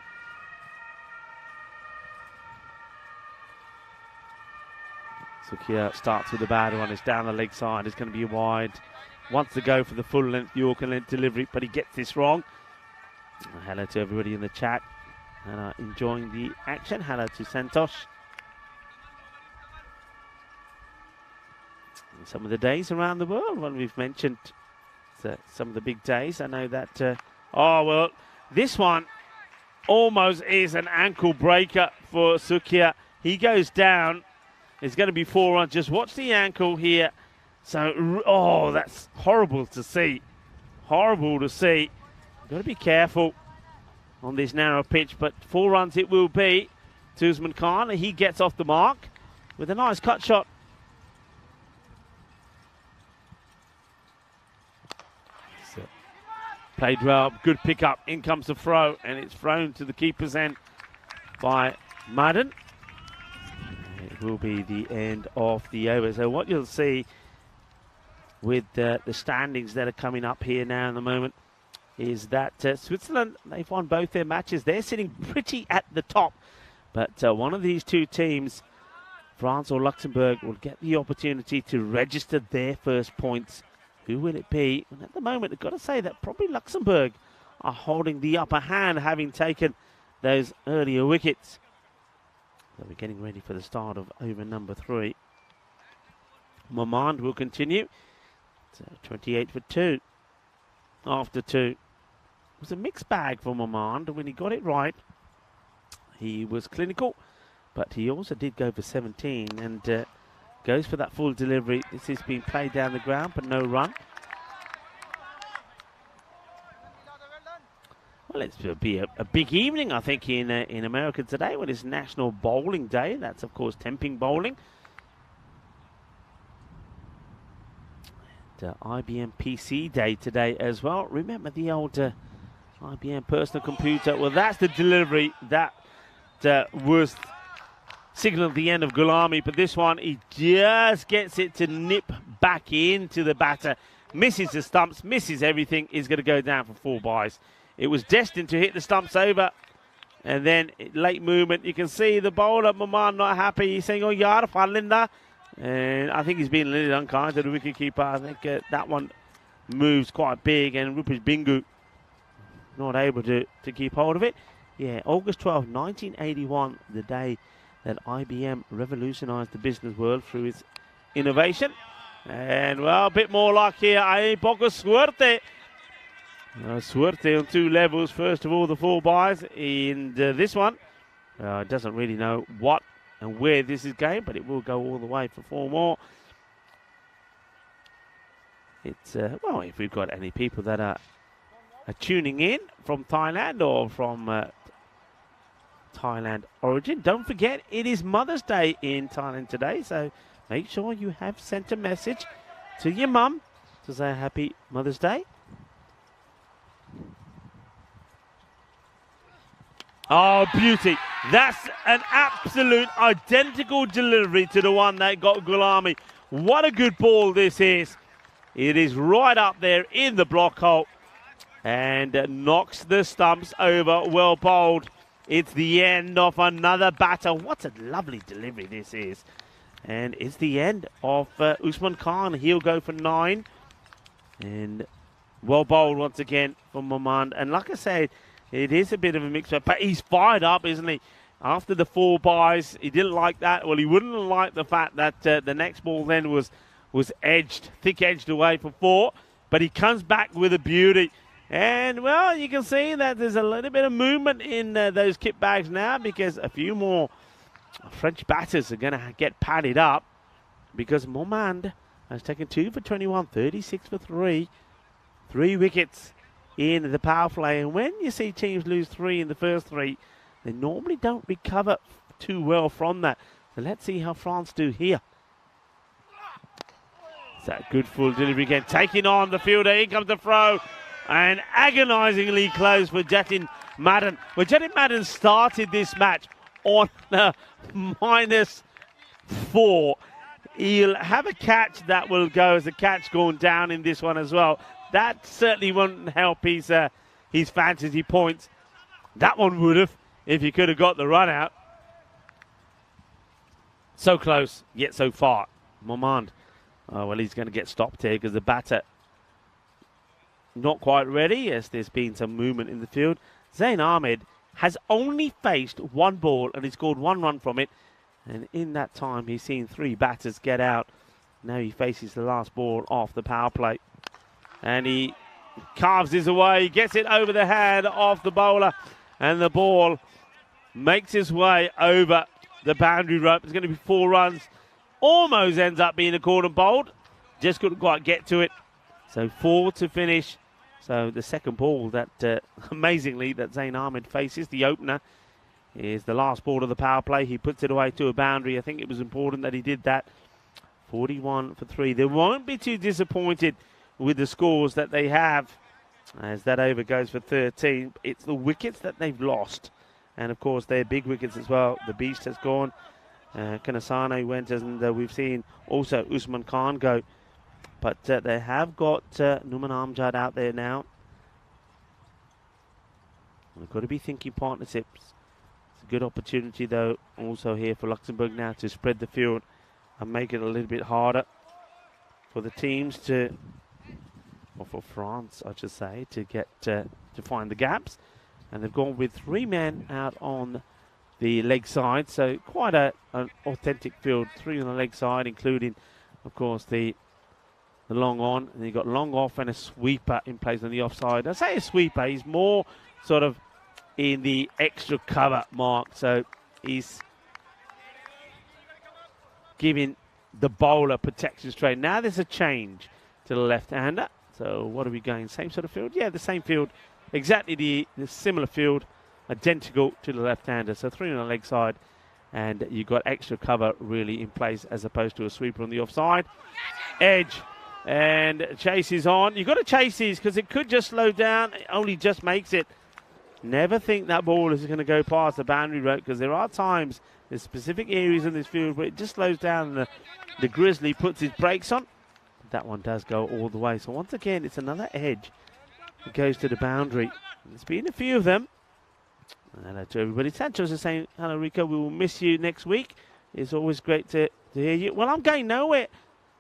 Sukia starts with the batter on. It's down the leg side. It's going to be wide. Wants to go for the full length Yorker length delivery, but he gets this wrong. Hello to everybody in the chat and are enjoying the action. Hello to Santosh. And some of the days around the world, when we've mentioned some of the big days, I know that. This one almost is an ankle breaker for Sukia. He goes down. It's going to be 4 runs. Just watch the ankle here. So, that's horrible to see. Horrible to see. Got to be careful on this narrow pitch, but 4 runs it will be to Usman Khan. He gets off the mark with a nice cut shot. Played well, good pickup. In comes the throw, and it's thrown to the keeper's end by Madden. It will be the end of the over. So what you'll see with the standings that are coming up here now in the moment is that Switzerland, they've won both their matches. They're sitting pretty at the top. But one of these 2 teams, France or Luxembourg, will get the opportunity to register their first points. Who will it be? And at the moment, I've got to say that probably Luxembourg are holding the upper hand, having taken those earlier wickets. So we're getting ready for the start of over number 3. Momand will continue. So 28 for 2 after 2. It was a mixed bag for Momand. When he got it right, he was clinical, but he also did go for 17 and goes for that full delivery. This is being played down the ground, but no run. Well, it's going to be a big evening, I think, in America today when it's National Bowling Day. That's, of course, temping bowling. And, IBM PC Day today as well. Remember the old IBM personal computer? Well, that's the delivery that was signaled the end of Gulami, but this one, he just gets it to nip back into the batter. Misses the stumps, misses everything. Is going to go down for 4 byes. It was destined to hit the stumps over. And then, late movement, you can see the bowler, Maman, not happy. He's saying, yaar, Farlinda. And I think he's been a little unkind to the wicketkeeper. I think that one moves quite big. And Rupesh Bingu not able to keep hold of it. Yeah, August 12, 1981, the day that IBM revolutionized the business world through its innovation. And, well, a bit more luck here. Ahí poco suerte. Suerte on 2 levels. First of all, the 4 buys in this one. Doesn't really know what and where this is going, but it will go all the way for 4 more. It's, well, if we've got any people that are tuning in from Thailand or from Thailand origin, don't forget it is Mother's Day in Thailand today, so make sure you have sent a message to your mum to say Happy Mother's Day. Oh, beauty. That's an absolute identical delivery to the one that got Gulami. What a good ball this is. It is right up there in the block hole and knocks the stumps over. Well bowled. It's the end of another batter. What a lovely delivery this is. And it's the end of Usman Khan. He'll go for 9. And well bowled once again from Momand. And like I said, it is a bit of a mix-up, but he's fired up, isn't he? After the 4 buys, he didn't like that. Well, he wouldn't like the fact that the next ball then was edged, thick-edged away for 4, but he comes back with a beauty. And, well, you can see that there's a little bit of movement in those kit bags now because a few more French batters are going to get padded up because Momand has taken 2 for 21, 36 for 3, 3 wickets in the power play. And when you see teams lose 3 in the first 3, they normally don't recover too well from that. So let's see how France do here. It's that good full delivery again. Taking on the fielder. Here comes the throw. And agonisingly close for Jatin Madden. Well, Jatin Madden started this match on -4. He'll have a catch that will go as a catch going down in this one as well. That certainly won't help his fantasy points. That one would have, if he could have got the run out. So close, yet so far. Momand. Oh, well, he's going to get stopped here because the batter not quite ready. Yes, there's been some movement in the field. Zain Ahmed has only faced 1 ball and he scored 1 run from it. And in that time, he's seen 3 batters get out. Now he faces the last ball off the power play. And he carves his away, he gets it over the head of the bowler, and the ball makes his way over the boundary rope. It's going to be 4 runs. Almost ends up being a corner bowled. Just couldn't quite get to it. So 4 to finish. So the second ball that, amazingly, that Zain Ahmed faces, the opener, is the last ball of the power play. He puts it away to a boundary. I think it was important that he did that. 41 for 3. They won't be too disappointed with the scores that they have as that over goes for 13. It's the wickets that they've lost. And, of course, they're big wickets as well. The Beast has gone. Kanasane went, and we've seen also Usman Khan go. But they have got Numan Amjad out there now. We've got to be thinking partnerships. It's a good opportunity, though, also here for Luxembourg now to spread the field and make it a little bit harder for the teams to, or for France, I should say, to get to find the gaps. And they've gone with 3 men out on the leg side, so quite an authentic field. 3 on the leg side, including, of course, the long on, and you've got long off and a sweeper in place on the offside. I say a sweeper, he's more sort of in the extra cover mark, so he's giving the bowler protection straight. Now there's a change to the left-hander. So what are we going? Same sort of field? Yeah, the same field. Exactly the similar field, identical to the left-hander. So 3 on the leg side, and you've got extra cover really in place as opposed to a sweeper on the offside. Edge, and chase is on. You've got to chase these because it could just slow down. It only just makes it. Never think that ball is going to go past the boundary rope because there are times, there's specific areas in this field where it just slows down and the Grizzly puts his brakes on. That one does go all the way. So once again, it's another edge. It goes to the boundary. There's been a few of them. Hello to everybody. Santos is saying, hello Rico, we will miss you next week. It's always great to hear you. Well, I'm going nowhere,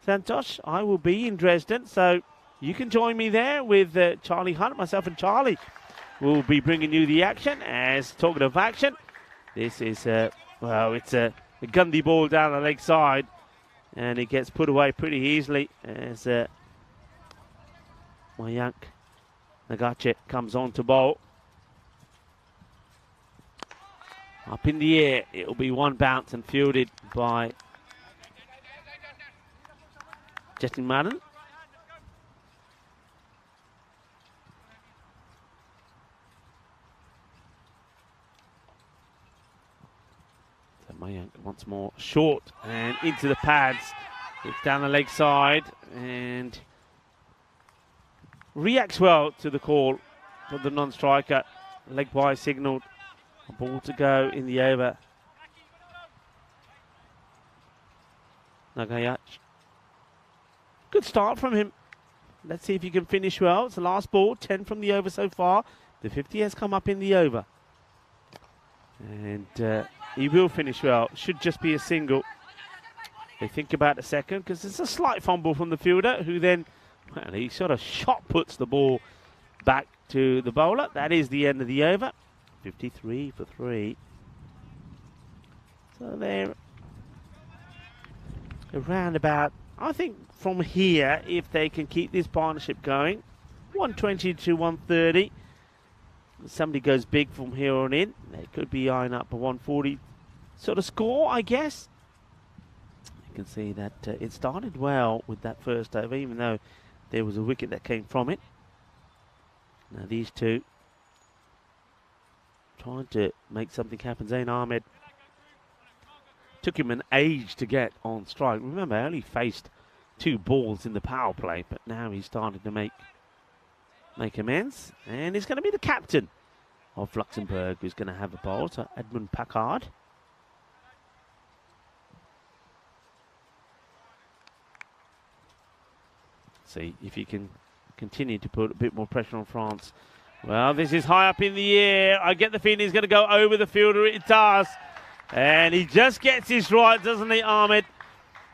Santos. I will be in Dresden, so you can join me there with Charlie Hunt. Myself and Charlie will be bringing you the action. As talking of action, this is, well, it's a Gundy ball down the leg side, and it gets put away pretty easily as Mayank Nagache comes on to bowl. Up in the air, it'll be one bounce and fielded by Justin Martin. So Mayank once more short and into the pads. It's down the leg side and reacts well to the call for the non-striker. Leg by signalled. A ball to go in the over. Nagayach. Good start from him. Let's see if he can finish well. It's the last ball, 10 from the over so far. The 50 has come up in the over. And he will finish well. Should just be a single. They think about a second because it's a slight fumble from the fielder who then, well, he sort of shot puts the ball back to the bowler. That is the end of the over. 53 for 3. So they're around about, I think from here, if they can keep this partnership going, 120 to 130. If somebody goes big from here on in, they could be eyeing up a 140 sort of score, I guess. You can see that it started well with that first over, even though there was a wicket that came from it. Now these two trying to make something happen. Zain Ahmed took him an age to get on strike. Remember, I only faced 2 balls in the power play, but now he's starting to make amends. And it's going to be the captain of Luxembourg who's going to have a bowl, so Edmund Packard. See if he can continue to put a bit more pressure on France. Well, this is high up in the air. I get the feeling he's going to go over the fielder. It does. And he just gets this right, doesn't he, Ahmed?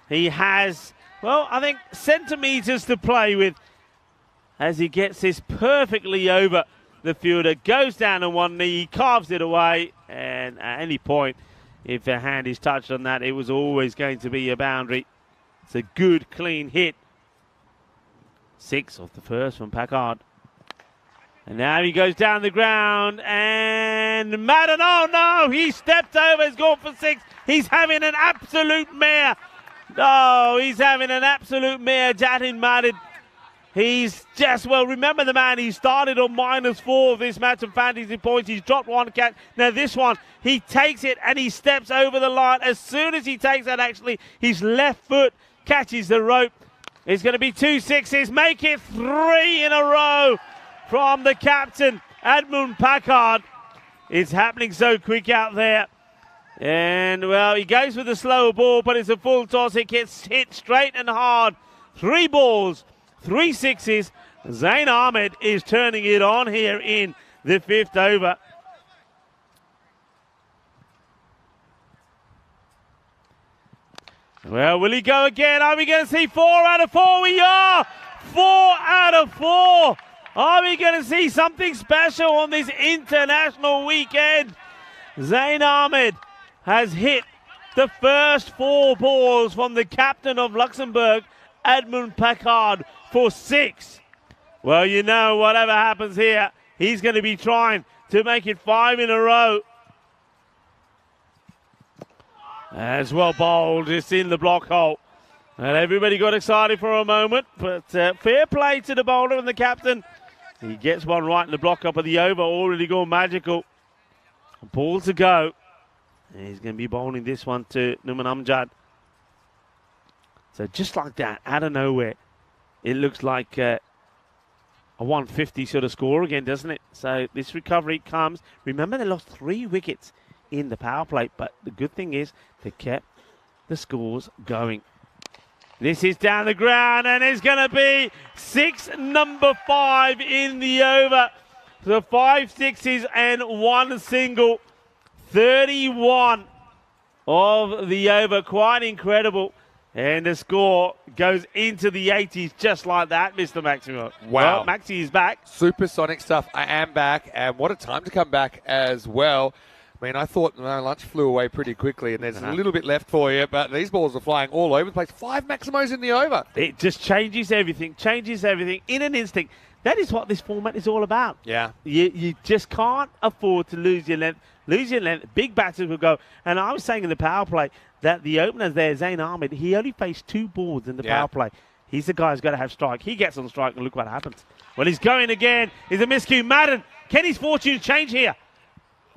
He has, well, I think centimetres to play with as he gets this perfectly over the fielder. Goes down on one knee, carves it away. And at any point, if a hand is touched on that, it was always going to be a boundary. It's a good, clean hit. 6 off the first from Packard. And now he goes down the ground and Madden, oh no, he stepped over, he's gone for 6. He's having an absolute mare. Oh, he's having an absolute mare, Jatin Madden. He's just, well, remember the man, he started on -4 of this match of fantasy points. He's dropped 1 catch. Now this one, he takes it and he steps over the line. As soon as he takes that, actually, his left foot catches the rope. It's going to be 2 sixes, make it 3 in a row from the captain, Edmund Packard. It's happening so quick out there. And, well, he goes with the slower ball, but it's a full toss. It gets hit straight and hard. 3 balls, 3 sixes. Zain Ahmed is turning it on here in the 5th over. Well, will he go again? Are we going to see 4 out of 4? We are! 4 out of 4! Are we going to see something special on this international weekend? Zain Ahmed has hit the first 4 balls from the captain of Luxembourg, Edmund Packard, for 6. Well, you know, whatever happens here, he's going to be trying to make it 5 in a row. As well bowled, it's in the block hole. And everybody got excited for a moment, but fair play to the bowler and the captain. He gets one right in the block up of the over, already gone magical. Ball to go. And he's going to be bowling this one to Numan Amjad. So just like that, out of nowhere, it looks like a 150 sort of score again, doesn't it? So this recovery comes. Remember, they lost 3 wickets in the power play, but the good thing is they kept the scores going. This is down the ground, and it's going to be 6 number 5 in the over. So 5 sixes and 1 single. 31 of the over. Quite incredible. And the score goes into the 80s just like that, Mr. Maximo. Wow. Well, Maxi is back. Supersonic stuff. I am back, and what a time to come back as well. I mean, I thought lunch flew away pretty quickly, and there's a little bit left for you, but these balls are flying all over the place. 5 Maximos in the over. It just changes everything in an instant. That is what this format is all about. Yeah. You just can't afford to lose your length. Lose your length, big batters will go. And I was saying in the power play that the openers there, Zayn Ahmed, he only faced 2 balls in the power play. He's the guy who's got to have strike. He gets on strike, and look what happens. Well, he's going again. He's a miscue. Madden, can his fortunes change here?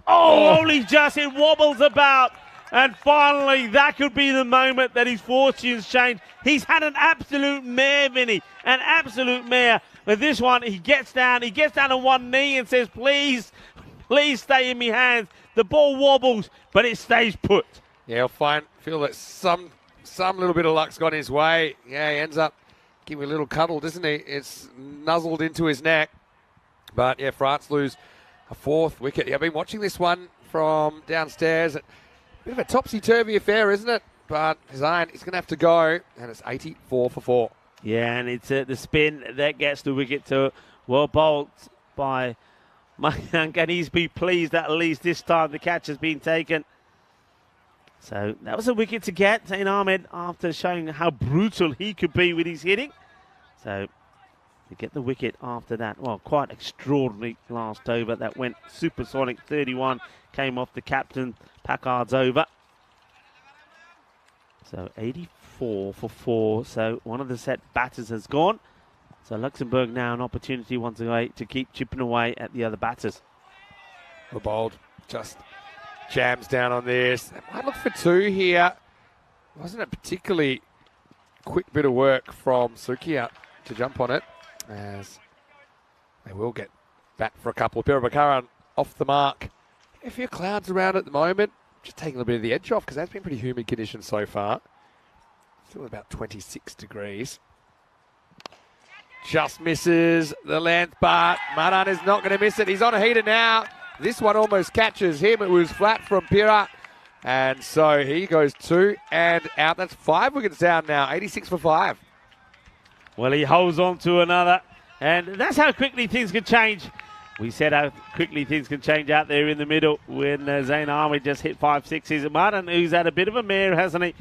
Oh, only just. It wobbles about. And finally, that could be the moment that his fortunes change. He's had an absolute mare, Vinny. An absolute mare. But this one, he gets down on one knee and says, please stay in my hands. The ball wobbles, but it stays put. Yeah, he'll feel that some little bit of luck's gone his way. Yeah, he ends up giving a little cuddle, doesn't he? It's nuzzled into his neck. But, yeah, France lose a 4th wicket. Yeah, I've been watching this one from downstairs. Bit of a topsy-turvy affair, isn't it? But Zayn, he's going to have to go, and it's 84 for 4. Yeah, and it's the spin that gets the wicket to well bowled by Mayank, and he's been pleased that at least this time the catch has been taken. So that was a wicket to get, Zayn Ahmed, after showing how brutal he could be with his hitting. So to get the wicket after that, well, quite extraordinary last over. That went supersonic, 31 came off the captain Packard's over. So 84 for 4. So one of the set batters has gone. So Luxembourg now an opportunity once again to keep chipping away at the other batters. The bowled just jams down on this. They might look for 2 here. Wasn't a particularly quick bit of work from Sukiya to jump on it, as they will get back for a couple. Pirabakaran off the mark. A few clouds around at the moment. Just taking a little bit of the edge off because that's been pretty humid conditions so far. Still about 26 degrees. Just misses the length, but Madan is not going to miss it. He's on a heater now. This one almost catches him. It was flat from Pira. And so he goes 2 and out. That's 5 wickets down now. 86 for 5. Well, he holds on to another. And that's how quickly things can change. We said how quickly things can change out there in the middle when Zayn Ahmed just hit 5 sixes. Martin, who's had a bit of a mare, hasn't he?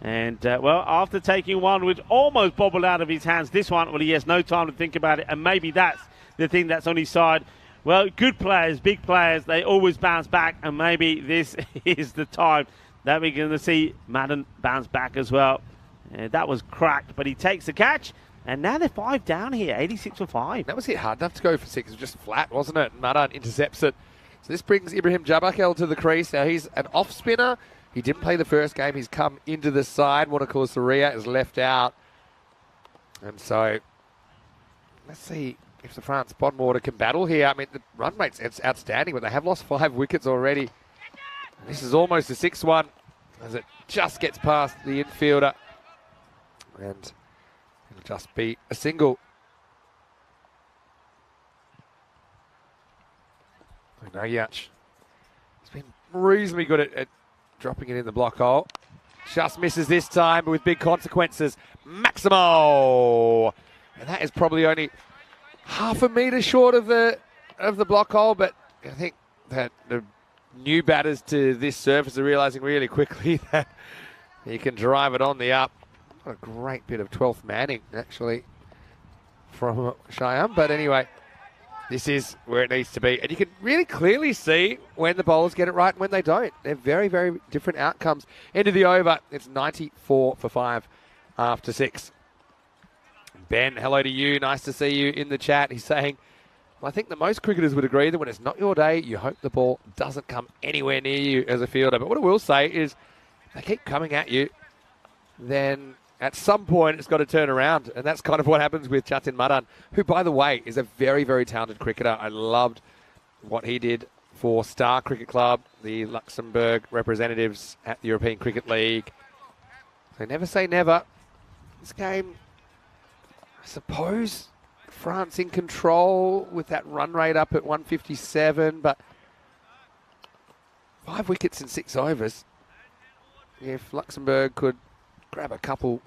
And, well, after taking one which almost bobbled out of his hands, this one, well, he has no time to think about it. And maybe that's the thing that's on his side. Well, good players, big players, they always bounce back. And maybe this is the time that we're going to see Madden bounce back as well. That was cracked, but he takes the catch. And now they're 5 down here, 86 for 5. That was hit hard enough to go for 6. It was just flat, wasn't it? Madan intercepts it. So this brings Ibrahim Jabakel to the crease. Now he's an off spinner. He didn't play the first game. He's come into the side. Watercooler Surya is left out. And so let's see if the France bottom order can battle here. I mean, the run rate's outstanding, but they have lost 5 wickets already. This is almost a 6th one as it just gets past the infielder. And it'll just be a single. I know Yach. He's been reasonably good at dropping it in the block hole. Just misses this time, but with big consequences. Maximo! And that is probably only half a metre short of the block hole, but I think that the new batters to this surface are realising really quickly that you can drive it on the up. What a great bit of 12th manning, actually, from Cheyenne. But anyway, this is where it needs to be. And you can really clearly see when the bowlers get it right and when they don't. They're very, very different outcomes. End of the over, it's 94 for 5 after 6. Ben, hello to you. Nice to see you in the chat. He's saying, well, I think that most cricketers would agree that when it's not your day, you hope the ball doesn't come anywhere near you as a fielder. But what I will say is, they keep coming at you, then at some point it's got to turn around. And that's kind of what happens with Jatin Madan, who, by the way, is a very, very talented cricketer. I loved what he did for Star Cricket Club, the Luxembourg representatives at the European Cricket League. So never say never. This game, I suppose, France in control with that run rate up at 157, but 5 wickets in 6 overs. If Luxembourg could grab a couple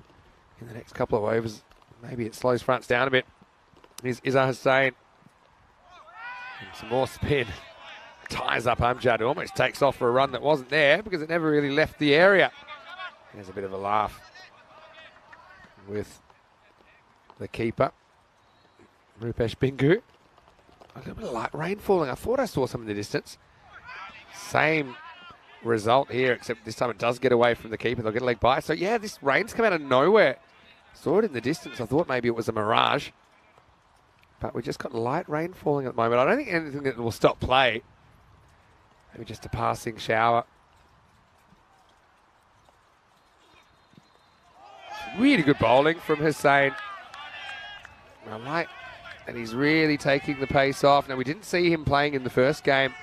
in the next couple of overs, maybe it slows France down a bit. Here's Izzah Hussain. And some more spin. Ties up Amjad, who almost takes off for a run that wasn't there because it never really left the area. There's a bit of a laugh with the keeper. Rupesh Bingu. A little bit of light rain falling. I thought I saw some in the distance. Same result here, except this time it does get away from the keeper. They'll get a leg by. So, yeah, this rain's come out of nowhere. Saw it in the distance. I thought maybe it was a mirage. But we just got light rain falling at the moment. I don't think anything that will stop play. Maybe just a passing shower. Really good bowling from Hussain. I like that he's really taking the pace off. Now, we didn't see him playing in the first game.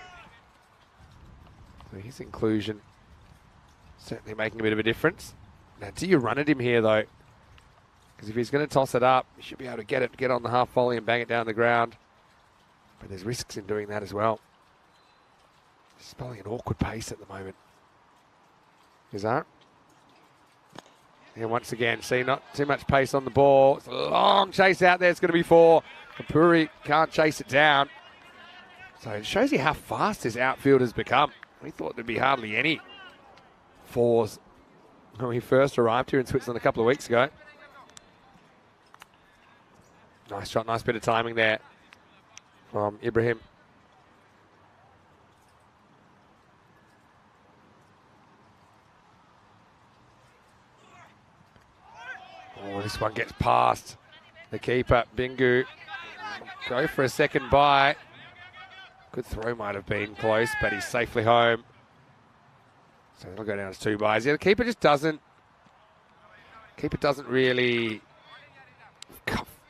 So his inclusion certainly making a bit of a difference. Now, do you run at him here, though? Because if he's going to toss it up, he should be able to get on the half volley and bang it down the ground. But there's risks in doing that as well. He's bowling an awkward pace at the moment. Is that? And once again, see, not too much pace on the ball. It's a long chase out there. It's going to be 4. Kapuri can't chase it down. So it shows you how fast his outfield has become. We thought there'd be hardly any 4s when he first arrived here in Switzerland a couple of weeks ago. Nice shot, nice bit of timing there from Ibrahim. Oh, this one gets past the keeper, Bingu. Go for a second bye. Good throw might have been close, but he's safely home. So it'll go down as 2 byes. Yeah, the keeper just doesn't. Keeper doesn't really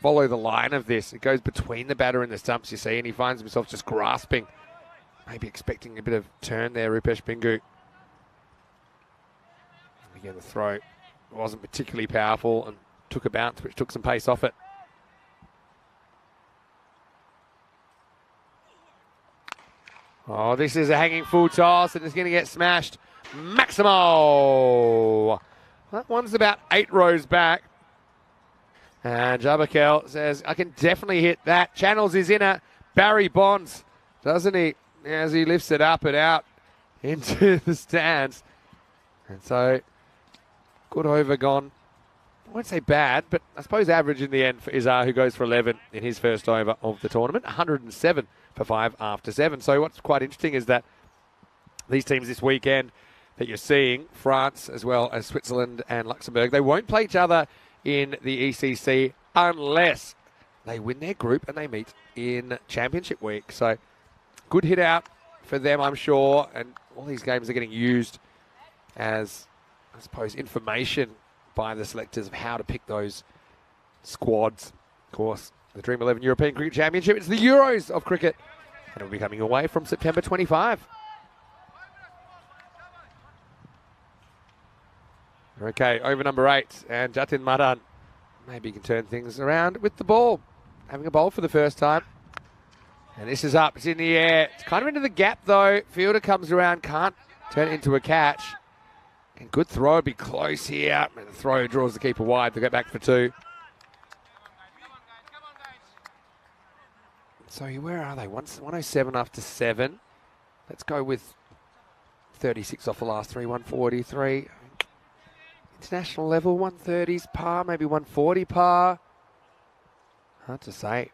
follow the line of this. It goes between the batter and the stumps, you see, and he finds himself just grasping. Maybe expecting a bit of turn there, Rupesh Bingu. Again, the throw wasn't particularly powerful and took a bounce, which took some pace off it. Oh, this is a hanging full toss and it's going to get smashed. Maximo! That one's about 8 rows back. And Jabakel says, I can definitely hit that. Channels his inner Barry Bonds, doesn't he? As he lifts it up and out into the stands. And so, good over gone. I won't say bad, but I suppose average in the end for Izzar, who goes for 11 in his first over of the tournament. 107 for 5 after 7. So what's quite interesting is that these teams this weekend that you're seeing, France as well as Switzerland and Luxembourg, they won't play each other in the ECC unless they win their group and they meet in Championship Week. So good hit out for them, I'm sure. And all these games are getting used as, I suppose, information by the selectors of how to pick those squads. Of course, the Dream 11 European Cricket Championship, it's the Euros of cricket. And it'll be coming away from September 25. Okay, over number 8, and Jatin Madan. Maybe he can turn things around with the ball. Having a bowl for the first time. And this is up, it's in the air. It's kind of into the gap though. Fielder comes around, can't turn it into a catch. And good throw, be close here. And the throw draws the keeper wide. They'll go back for 2. So where are they? 107 after 7. Let's go with 36 off the last 3, 143. International level, 130s par, maybe 140 par. Hard to say.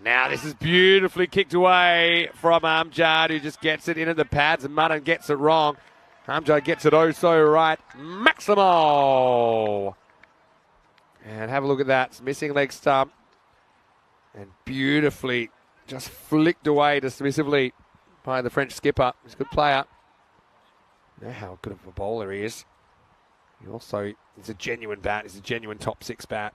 Now this is beautifully kicked away from Amjad, who just gets it into the pads, and Madan gets it wrong. Amjad gets it oh so right. Maximo! And have a look at that. It's missing leg stump. And beautifully just flicked away dismissively by the French skipper. He's a good player. Know how good of a bowler he is. He also is a genuine bat. He's a genuine top 6 bat.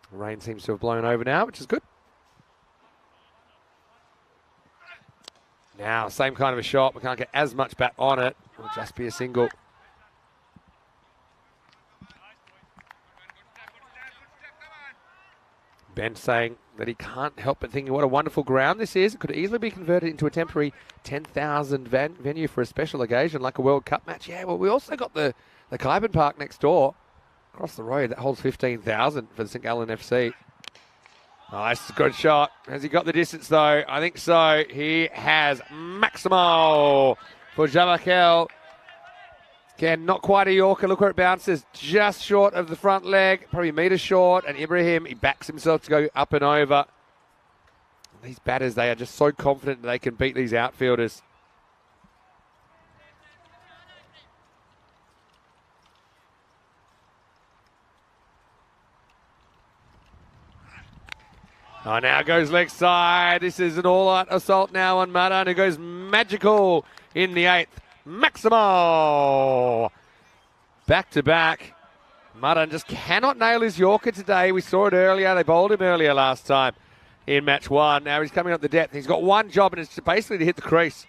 The rain seems to have blown over now, which is good. Now, same kind of a shot. We can't get as much bat on it. It'll just be a single. Ben saying that he can't help but thinking what a wonderful ground this is. It could easily be converted into a temporary 10,000 venue for a special occasion like a World Cup match. Yeah, well, we also got the Kaiban Park next door, across the road, that holds 15,000 for the St. Gallen FC. Nice, good shot. Has he got the distance though? I think so. He has. Maximo for Javakel. Again, not quite a Yorker. Look where it bounces. Just short of the front leg. Probably a metre short. And Ibrahim, he backs himself to go up and over. These batters, they are just so confident that they can beat these outfielders. Oh, now goes leg side. This is an all-out assault now on Madan, who goes magical in the 8th. Maximo! Back-to-back. Madan just cannot nail his Yorker today. We saw it earlier. They bowled him earlier last time in match 1. Now he's coming up the depth. He's got one job, and it's basically to hit the crease.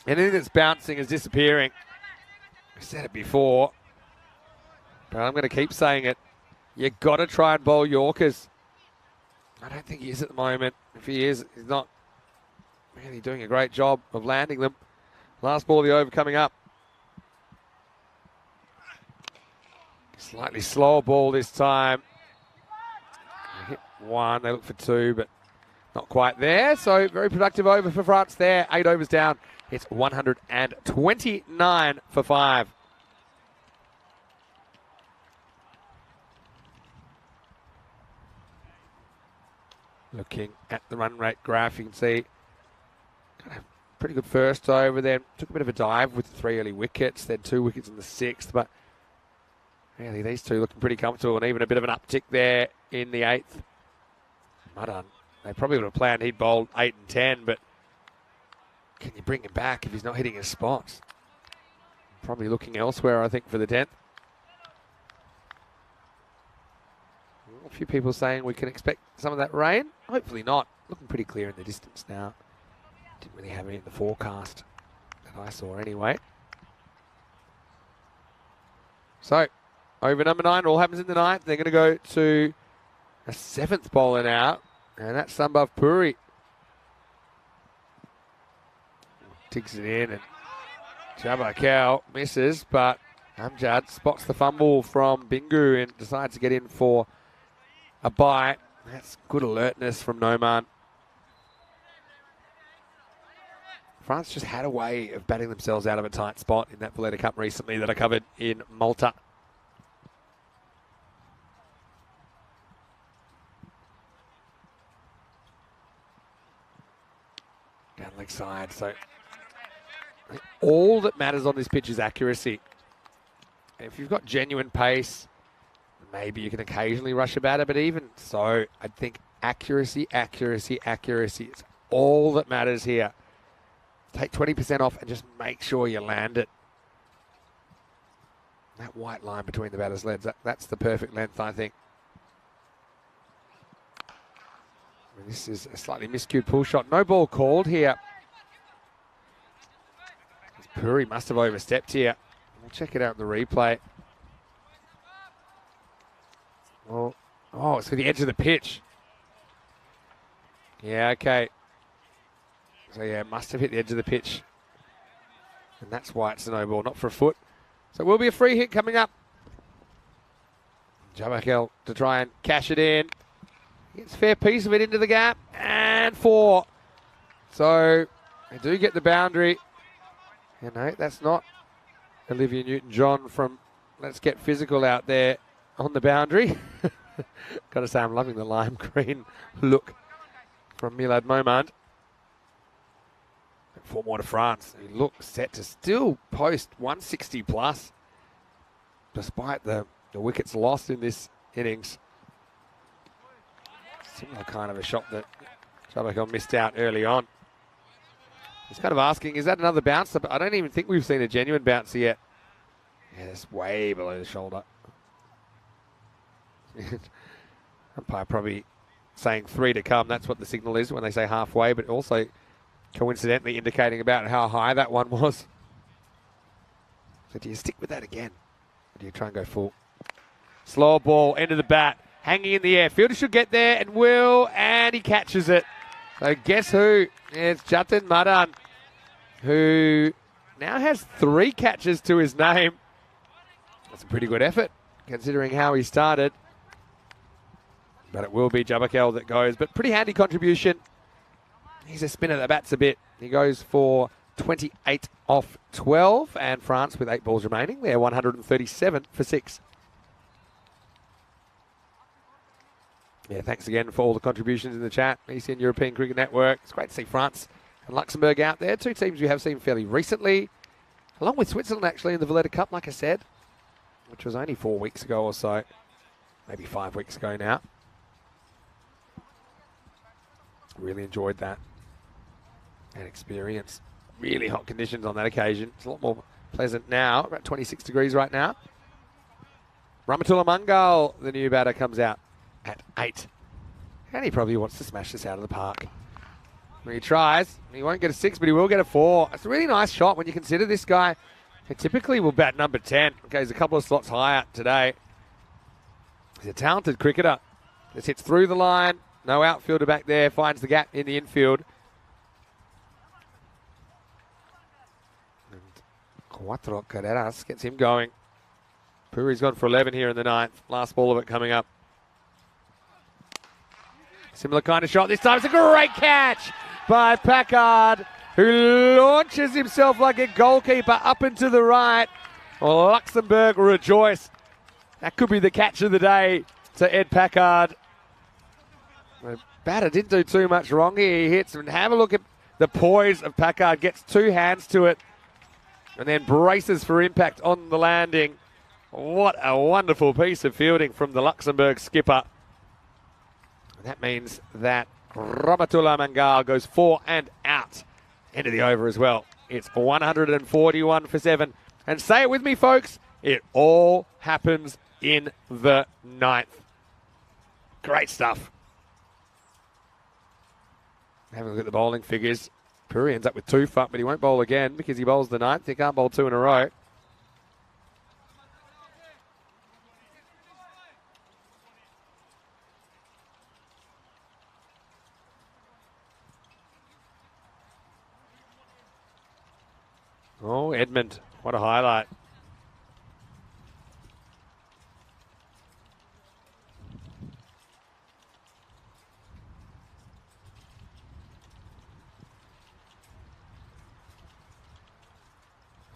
Anything that's bouncing is disappearing. I said it before, but I'm going to keep saying it. You got to try and bowl Yorkers. I don't think he is at the moment. If he is, he's not really doing a great job of landing them. Last ball of the over coming up. Slightly slower ball this time. They hit 1, they look for 2, but not quite there. So very productive over for France there. 8 overs down. It's 129 for 5. Looking at the run rate graph, you can see got a pretty good first over there. Took a bit of a dive with the 3 early wickets, then 2 wickets in the 6th, but really these two looking pretty comfortable, and even a bit of an uptick there in the 8th. Madan, they probably would have planned he'd bowled 8 and 10, but can you bring him back if he's not hitting his spots? Probably looking elsewhere, I think, for the 10th. A few people saying we can expect some of that rain. Hopefully not. Looking pretty clear in the distance now. Didn't really have any in the forecast that I saw anyway. So, over number 9, all happens in the 9th. They're going to go to a 7th bowler now, and that's Sambhav Puri. Digs it in, and Jabakal misses, but Amjad spots the fumble from Bingu and decides to get in for a bite. That's good alertness from Noman. France just had a way of batting themselves out of a tight spot in that Valletta Cup recently that I covered in Malta. Down leg side. So all that matters on this pitch is accuracy. If you've got genuine pace, maybe you can occasionally rush a batter, but even so, I think accuracy, accuracy, accuracy is all that matters here. Take 20% off and just make sure you land it. That white line between the batter's legs, that's the perfect length, I think. This is a slightly miscued pull shot. No ball called here. Puri must have overstepped here. We'll check it out in the replay. Well, oh, it's for the edge of the pitch. Yeah, okay. So, yeah, must have hit the edge of the pitch. And that's why it's a no ball, not for a foot. So it will be a free hit coming up. Jabakal to try and cash it in. Gets a fair piece of it into the gap. And 4. So they do get the boundary. You know, that's not Olivia Newton-John from Let's Get Physical out there on the boundary. Got to say, I'm loving the lime green look from Milad Momand. 4 more to France. He looks set to still post 160 plus, despite the wickets lost in this innings. Similar kind of a shot that Jabakal missed out early on. He's kind of asking, is that another bouncer? But I don't even think we've seen a genuine bouncer yet. Yeah, it's way below the shoulder. Umpire probably saying 3 to come. That's what the signal is when they say halfway, but also coincidentally indicating about how high that one was. So do you stick with that again? Or do you try and go full? Slower ball, end of the bat, hanging in the air. Fielder should get there and will, and he catches it. So guess who? It's Jatin Madan, who now has 3 catches to his name. That's a pretty good effort, considering how he started. But it will be Jabakal that goes. But pretty handy contribution. He's a spinner that bats a bit. He goes for 28 off 12, and France with 8 balls remaining. They're 137 for 6. Yeah, thanks again for all the contributions in the chat. ECN European Cricket Network. It's great to see France and Luxembourg out there. 2 teams we have seen fairly recently, along with Switzerland actually in the Valletta Cup, like I said, which was only 4 weeks ago or so. Maybe 5 weeks ago now. Really enjoyed that experience. Really hot conditions on that occasion. It's a lot more pleasant now. About 26 degrees right now. Rahmatullah Mangal, the new batter, comes out at 8. And he probably wants to smash this out of the park. When he tries, he won't get a 6, but he will get a 4. It's a really nice shot when you consider this guy, who typically will bat number 10. Okay, he's a couple of slots higher today. He's a talented cricketer. This hits through the line. No outfielder back there. Finds the gap in the infield. And Cuatro Carreras gets him going. Puri's gone for 11 here in the 9th. Last ball of it coming up. Similar kind of shot. This time it's a great catch by Packard, who launches himself like a goalkeeper up and to the right. Well, Luxembourg rejoice. That could be the catch of the day to Ed Packard. The batter didn't do too much wrong here. He hits, and have a look at the poise of Packard. Gets 2 hands to it and then braces for impact on the landing. What a wonderful piece of fielding from the Luxembourg skipper. That means that Rahmatullah Mangal goes 4 and out. End of the over as well. It's 141 for 7. And say it with me, folks. It all happens in the 9th. Great stuff. Having a look at the bowling figures. Puri ends up with 2 fuck, but he won't bowl again because he bowls the 9th. He can't bowl 2 in a row. Oh, Edmund, what a highlight.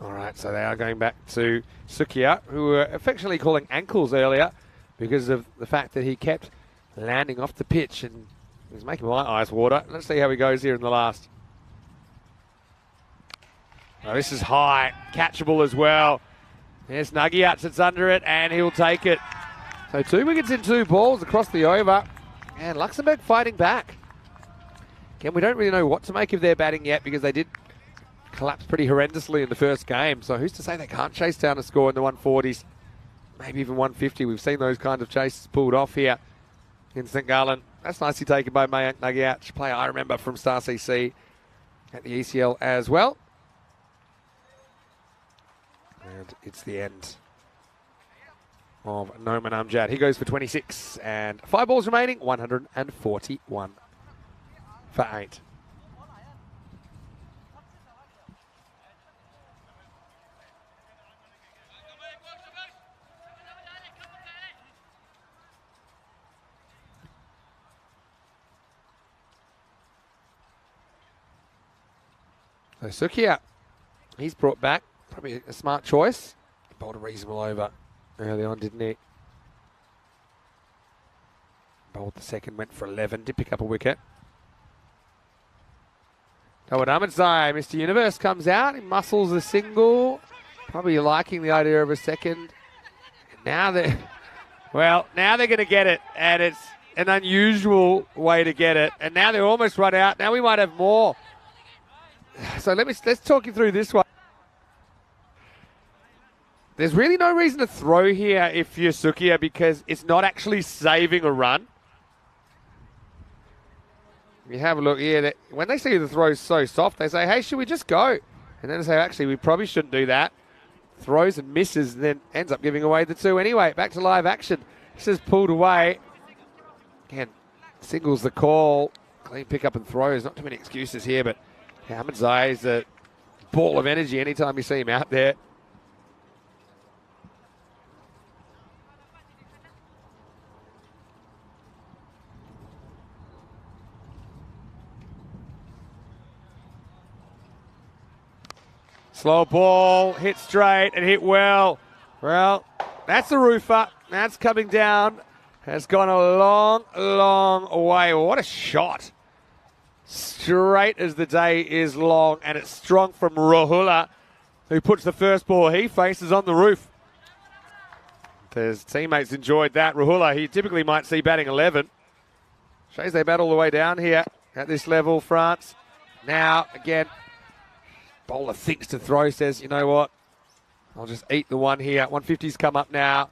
All right, so they are going back to Sukia, who were affectionately calling ankles earlier because of the fact that he kept landing off the pitch, and he was making my eyes water. Let's see how he goes here in the last. Oh, this is high, catchable as well. There's Nagiac, it's under it, and he'll take it. So 2 wickets in 2 balls across the over, and Luxembourg fighting back. Again, we don't really know what to make of their batting yet because they did collapse pretty horrendously in the first game. So who's to say they can't chase down a score in the 140s, maybe even 150. We've seen those kind of chases pulled off here in St. Gallen. That's nicely taken by Mayank Nagiac, player I remember from Star CC at the ECL as well. And it's the end of Noman Amjad. He goes for 26 and 5 balls remaining, 141 for 8. So Sukia, he's brought back. Probably a smart choice. He bowled a reasonable over early on, didn't he? Bowled the second, went for 11, did pick up a wicket. Dawid Ahmedzai, Mr. Universe, comes out. He muscles a single. Probably liking the idea of a second. Now they're going to get it, and it's an unusual way to get it. And now they're almost run out. Now we might have more. So let's talk you through this one. There's really no reason to throw here if you're Sukia because it's not actually saving a run. You have a look here. When they see the throw's so soft, they say, hey, should we just go? And then they say, actually, we probably shouldn't do that. Throws and misses, and then ends up giving away the 2 anyway. Back to live action. This is pulled away. Again, singles the call. Clean pick up and throws. Not too many excuses here, but Ahmedzai is a ball of energy anytime you see him out there. Slow ball, hit straight and hit well. Well, that's the roofer. That's coming down. Has gone a long, long way. What a shot. Straight as the day is long, and it's strong from Rahula, who puts the first ball he faces on the roof. His teammates enjoyed that. Rahula, he typically might see batting 11. Shows they bat all the way down here at this level, France. Now, again, bowler thinks to throw, says, you know what, I'll just eat the one here. 150's come up now.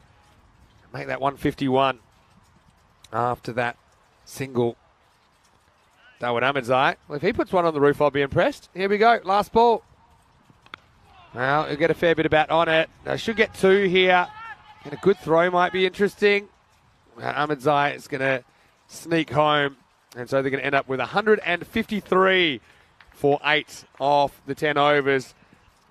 Make that 151 after that single. Dawid Ahmedzai. Well, if he puts one on the roof, I'll be impressed. Here we go, last ball. Well, he'll get a fair bit of bat on it. They should get 2 here. And a good throw might be interesting. Ahmedzai is going to sneak home. And so they're going to end up with 153 for 8 off the 10 overs.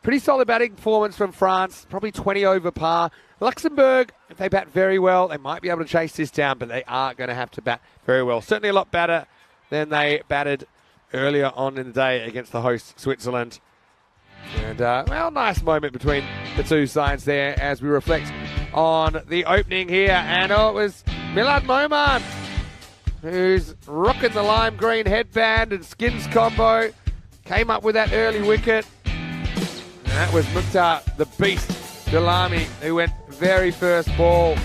Pretty solid batting performance from France. Probably 20 over par. Luxembourg, if they bat very well, they might be able to chase this down, but they are going to have to bat very well. Certainly a lot better than they batted earlier on in the day against the host, Switzerland. And, well, nice moment between the two sides there as we reflect on the opening here. And, it was Milad Moman, who's rocking the lime green headband and skins combo. Came up with that early wicket. And that was Mukhtar, the beast, Dalami, who went very first ball.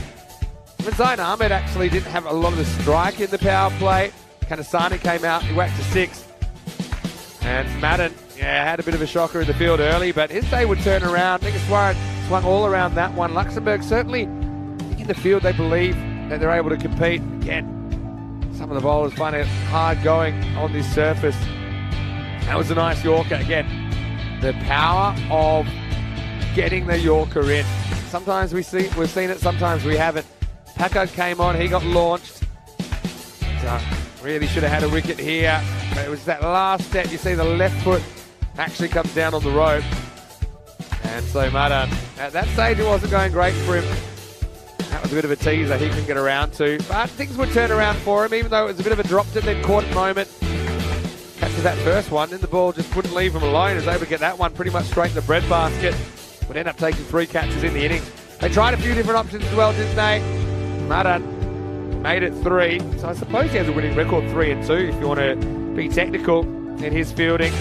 Zain Ahmed actually didn't have a lot of the strike in the power play. Kanasani came out, he whacked to 6. And Madden, had a bit of a shocker in the field early, but his day would turn around. I think it's swung all around that one. Luxembourg certainly in the field, they believe that they're able to compete. Again, some of the bowlers find it hard going on this surface. That was a nice Yorker. Again, the power of getting the Yorker in. Sometimes we've seen it, sometimes we haven't. Packard came on, he got launched. So really should have had a wicket here. But it was that last step. You see the left foot actually comes down on the rope. And so Madan, at that stage it wasn't going great for him. That was a bit of a teaser he couldn't get around to. But things would turn around for him, even though it was a bit of a dropped and then caught moment. Captured that first one, and the ball just wouldn't leave him alone. He was able to get that one pretty much straight in the breadbasket. Would end up taking 3 catches in the innings. They tried a few different options as well, didn't they? Madan made it 3. So I suppose he has a winning record, 3 and 2, if you want to be technical in his fielding.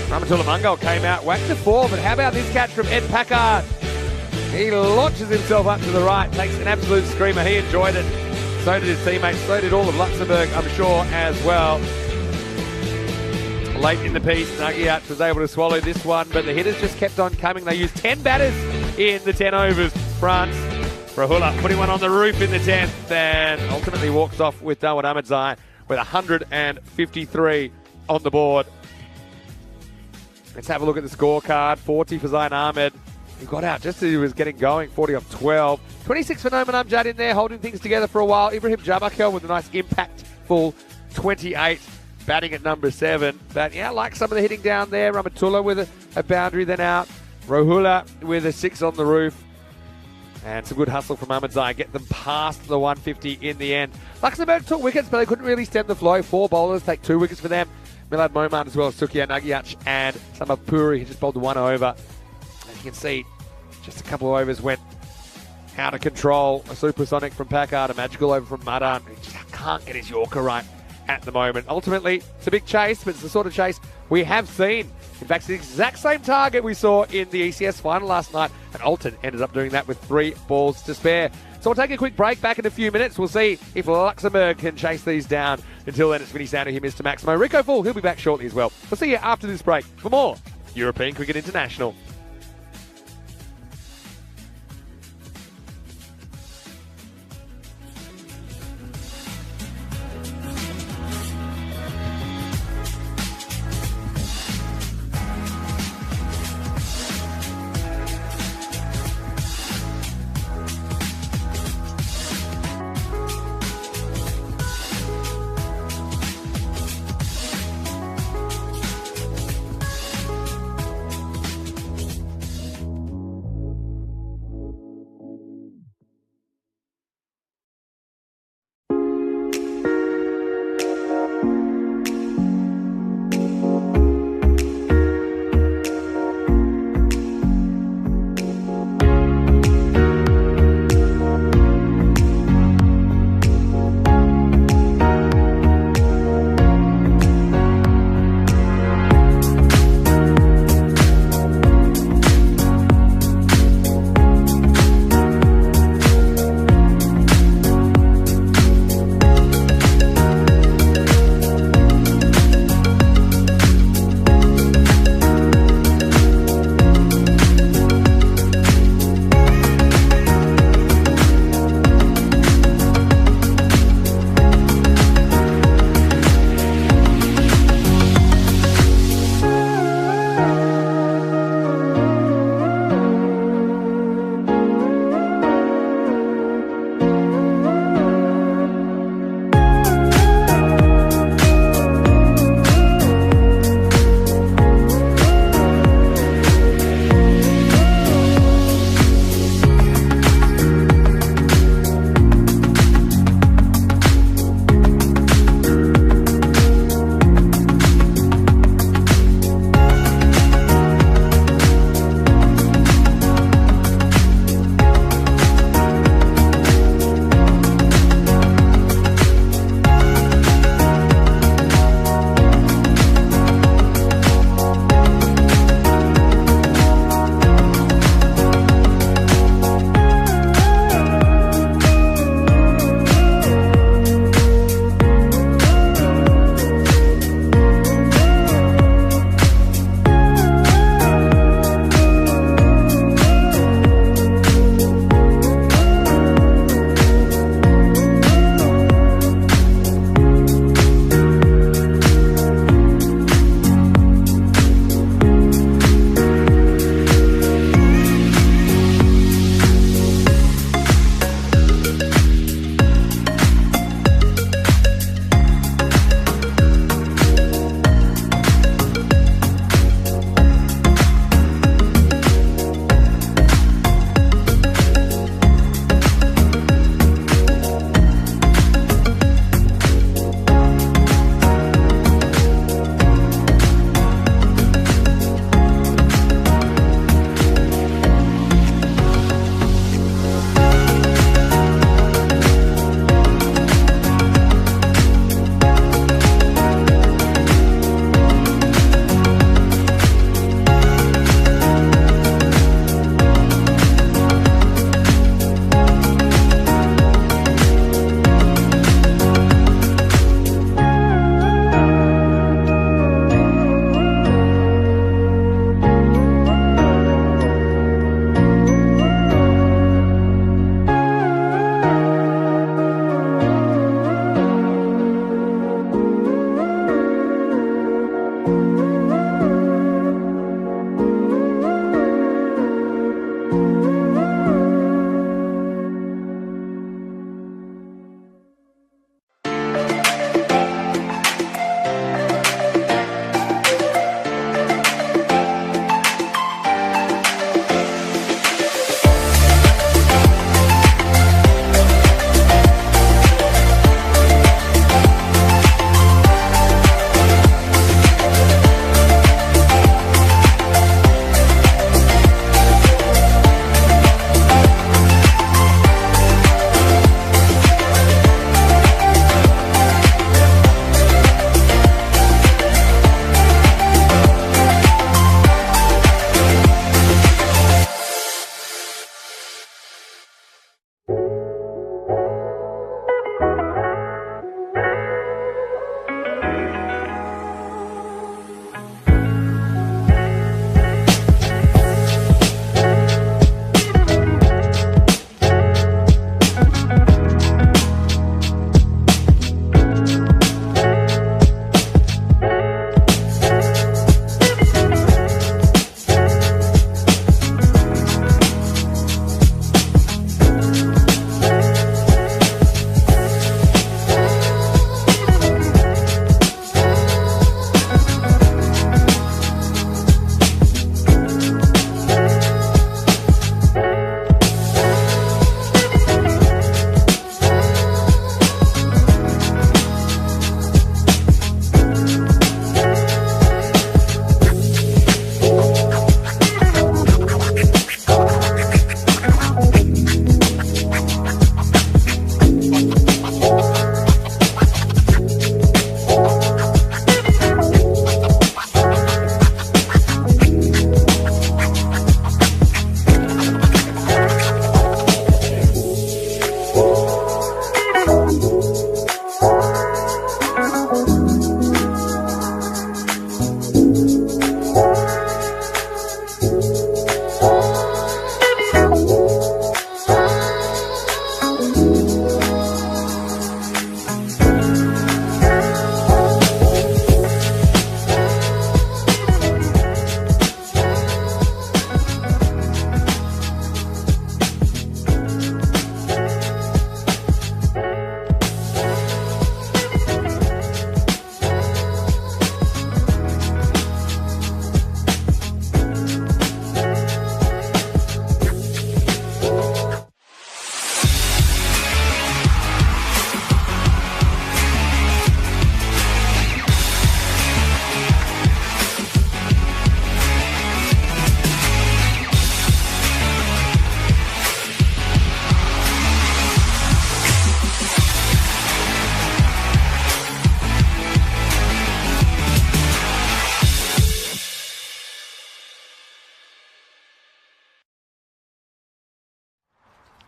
Ramatullah Mungal came out, whacked to 4, but how about this catch from Ed Packard? He launches himself up to the right, takes an absolute screamer. He enjoyed it. So did his teammates, so did all of Luxembourg, I'm sure, as well. Late in the piece, Nagiach was able to swallow this one, but the hitters just kept on coming. They used 10 batters in the 10 overs. France, Rahula putting one on the roof in the 10th, and ultimately walks off with Dawid Ahmedzai with 153 on the board. Let's have a look at the scorecard. 40 for Zain Ahmed. He got out just as he was getting going, 40 off 12. 26 for Noman Amjad in there, holding things together for a while. Ibrahim Jamakel with a nice impactful 28. Batting at number 7. But yeah, I like some of the hitting down there. Ramatullah with a boundary then out. Rahula with a 6 on the roof. And some good hustle from Ahmedzai. Get them past the 150 in the end. Luxembourg took wickets, but they couldn't really stem the flow. 4 bowlers take 2 wickets for them. Milad Moman as well as Sukia Nagiach and Samapuri. He just bowled the 1 over. And you can see just a couple of overs went out of control. A supersonic from Packard, a magical over from Madan. He just can't get his Yorker right at the moment. Ultimately, it's a big chase, but it's the sort of chase we have seen. In fact, it's the exact same target we saw in the ECS final last night, and Alton ended up doing that with 3 balls to spare. So we'll take a quick break. Back in a few minutes. We'll see if Luxembourg can chase these down. Until then, it's Vinny Sounder here, Mr. Maximo. Rico Full, he'll be back shortly as well. We'll see you after this break for more European Cricket International.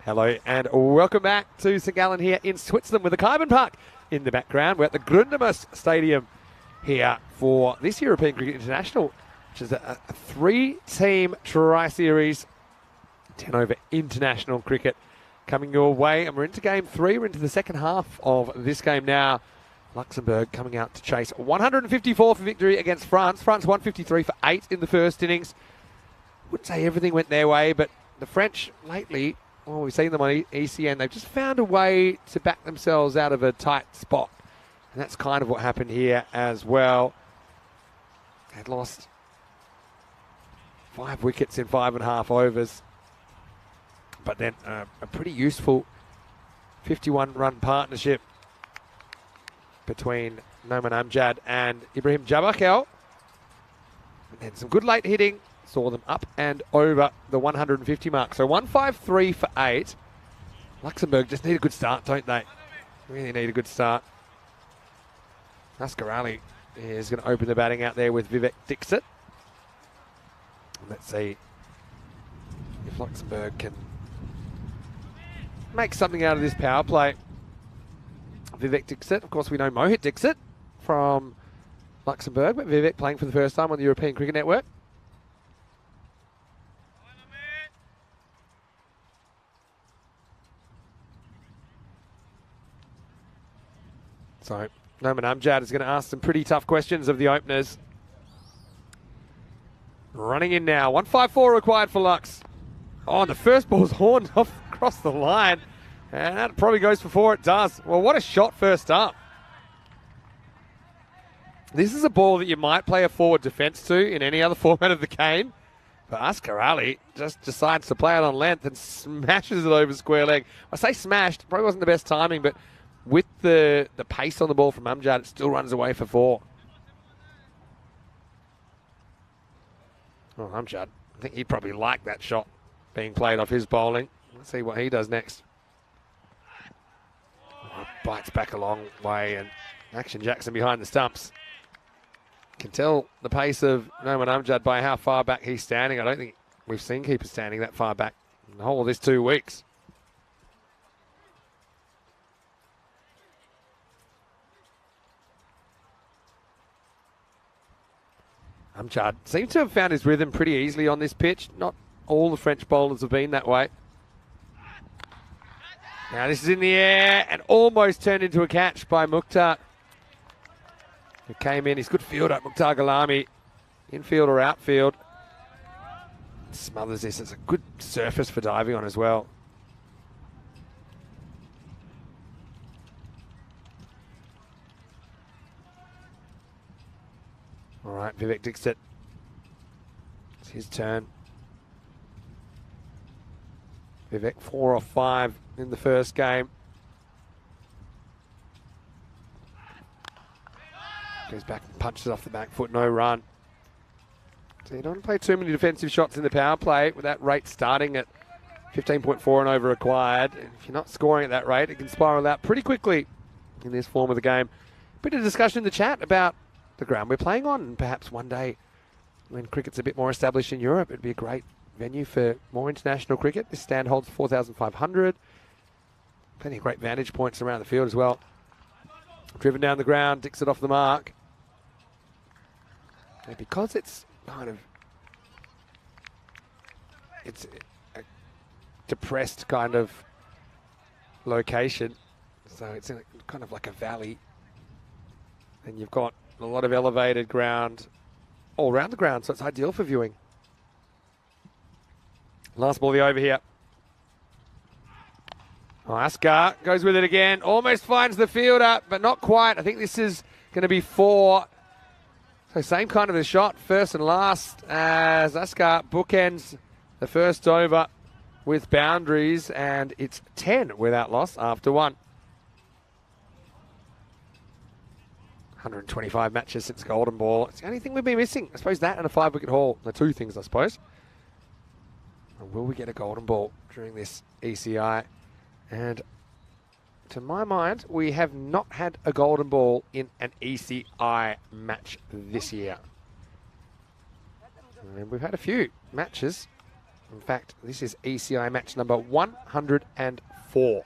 Hello and welcome back to St Gallen here in Switzerland with the Carbon Park in the background. We're at the Grundemus Stadium here for this European Cricket International, which is a three-team tri-series 10-over international cricket coming your way. And we're into game 3. We're into the second half of this game now. Luxembourg coming out to chase 154 for victory against France. France 153 for 8 in the first innings. Wouldn't say everything went their way, but the French lately, well, we've seen them on ECN, they've just found a way to back themselves out of a tight spot. And that's kind of what happened here as well. They'd lost 5 wickets in 5.5 overs. But then a pretty useful 51-run partnership between Noman Amjad and Ibrahim Jabakel. And then some good late hitting saw them up and over the 150 mark. So 153 for 8. Luxembourg just need a good start, don't they? Really need a good start. Askarali is going to open the batting out there with Vivek Dixit. Let's see if Luxembourg can make something out of this power play. Vivek Dixit, of course we know Mohit Dixit from Luxembourg, but Vivek playing for the first time on the European Cricket Network. So Noman Amjad is going to ask some pretty tough questions of the openers. Running in now, 154 required for Lux. Oh, and the first ball's horned off across the line. And that probably goes for 4, it does. Well, what a shot first up. This is a ball that you might play a forward defence to in any other format of the game. But Asghar Ali just decides to play it on length and smashes it over square leg. I say smashed, probably wasn't the best timing, but with the pace on the ball from Amjad, it still runs away for 4. Oh, Amjad, I think he'd probably like that shot being played off his bowling. Let's see what he does next. Oh, bites back a long way, and Action Jackson behind the stumps. Can tell the pace of Noman Amjad by how far back he's standing. I don't think we've seen keepers standing that far back in the whole of this 2 weeks. Amjad seems to have found his rhythm pretty easily on this pitch. Not all the French bowlers have been that way. Now this is in the air and almost turned into a catch by Mukhtar, who came in. He's good fielder, Mukhtar Ghalami. Infield or outfield. Smothers this. It's a good surface for diving on as well. All right, Vivek Dixit. It's his turn. Vivek 4 off 5 in the first game. Goes back and punches off the back foot, no run. So you don't want to play too many defensive shots in the power play with that rate starting at 15.4 and over required. And if you're not scoring at that rate, it can spiral out pretty quickly in this form of the game. Bit of discussion in the chat about the ground we're playing on, and perhaps one day when cricket's a bit more established in Europe, it'd be a great venue for more international cricket. This stand holds 4,500. Plenty of great vantage points around the field as well. Driven down the ground, Dixit off the mark. And because it's kind of, it's a depressed kind of location, so it's in kind of like a valley, and you've got a lot of elevated ground all around the ground, so it's ideal for viewing. Last ball of the over here. Oh, Asghar goes with it again. Almost finds the fielder, but not quite. I think this is going to be 4. So same kind of a shot, first and last, as Asghar bookends the first over with boundaries, and it's 10 without loss after 1. 125 matches since Golden Ball. It's the only thing we've been missing. I suppose that and a 5-wicket haul. The 2 things, I suppose. And will we get a Golden Ball during this ECI? And to my mind, we have not had a Golden Ball in an ECI match this year. And we've had a few matches In fact, this is ECI match number 104.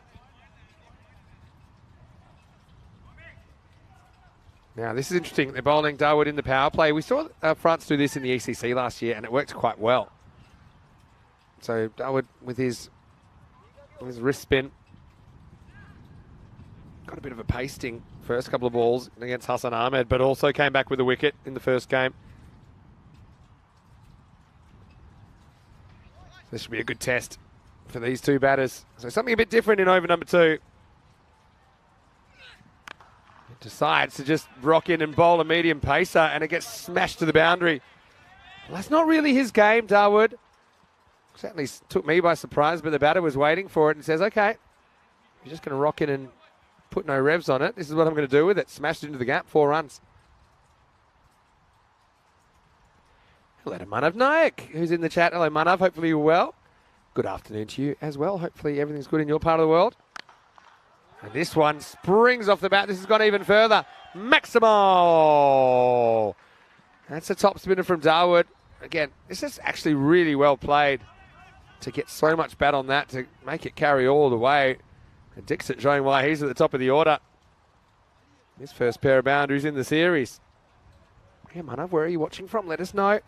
Now, this is interesting. They're bowling Darwood in the power play. We saw France do this in the ECC last year, and it worked quite well. So Darwood with his wrist spin. Got a bit of a pasting first couple of balls against Hassan Ahmed, but also came back with a wicket in the first game. This should be a good test for these two batters. So something a bit different in over number 2. It decides to just rock in and bowl a medium pacer, and it gets smashed to the boundary. Well, that's not really his game, Darwood. Certainly took me by surprise, but the batter was waiting for it and says, okay, you're just going to rock in and put no revs on it. This is what I'm going to do with it. Smashed it into the gap, 4 runs. Hello to Manav Nayak, who's in the chat. Hello, Manav. Hopefully you're well. Good afternoon to you as well. Hopefully everything's good in your part of the world. And this one springs off the bat. This has gone even further. Maximo! That's a top spinner from Darwood. Again, this is actually really well played to get so much bat on that, to make it carry all the way. And Dixit showing why he's at the top of the order. His first pair of boundaries in the series. Yeah, Manav, where are you watching from? Let us know.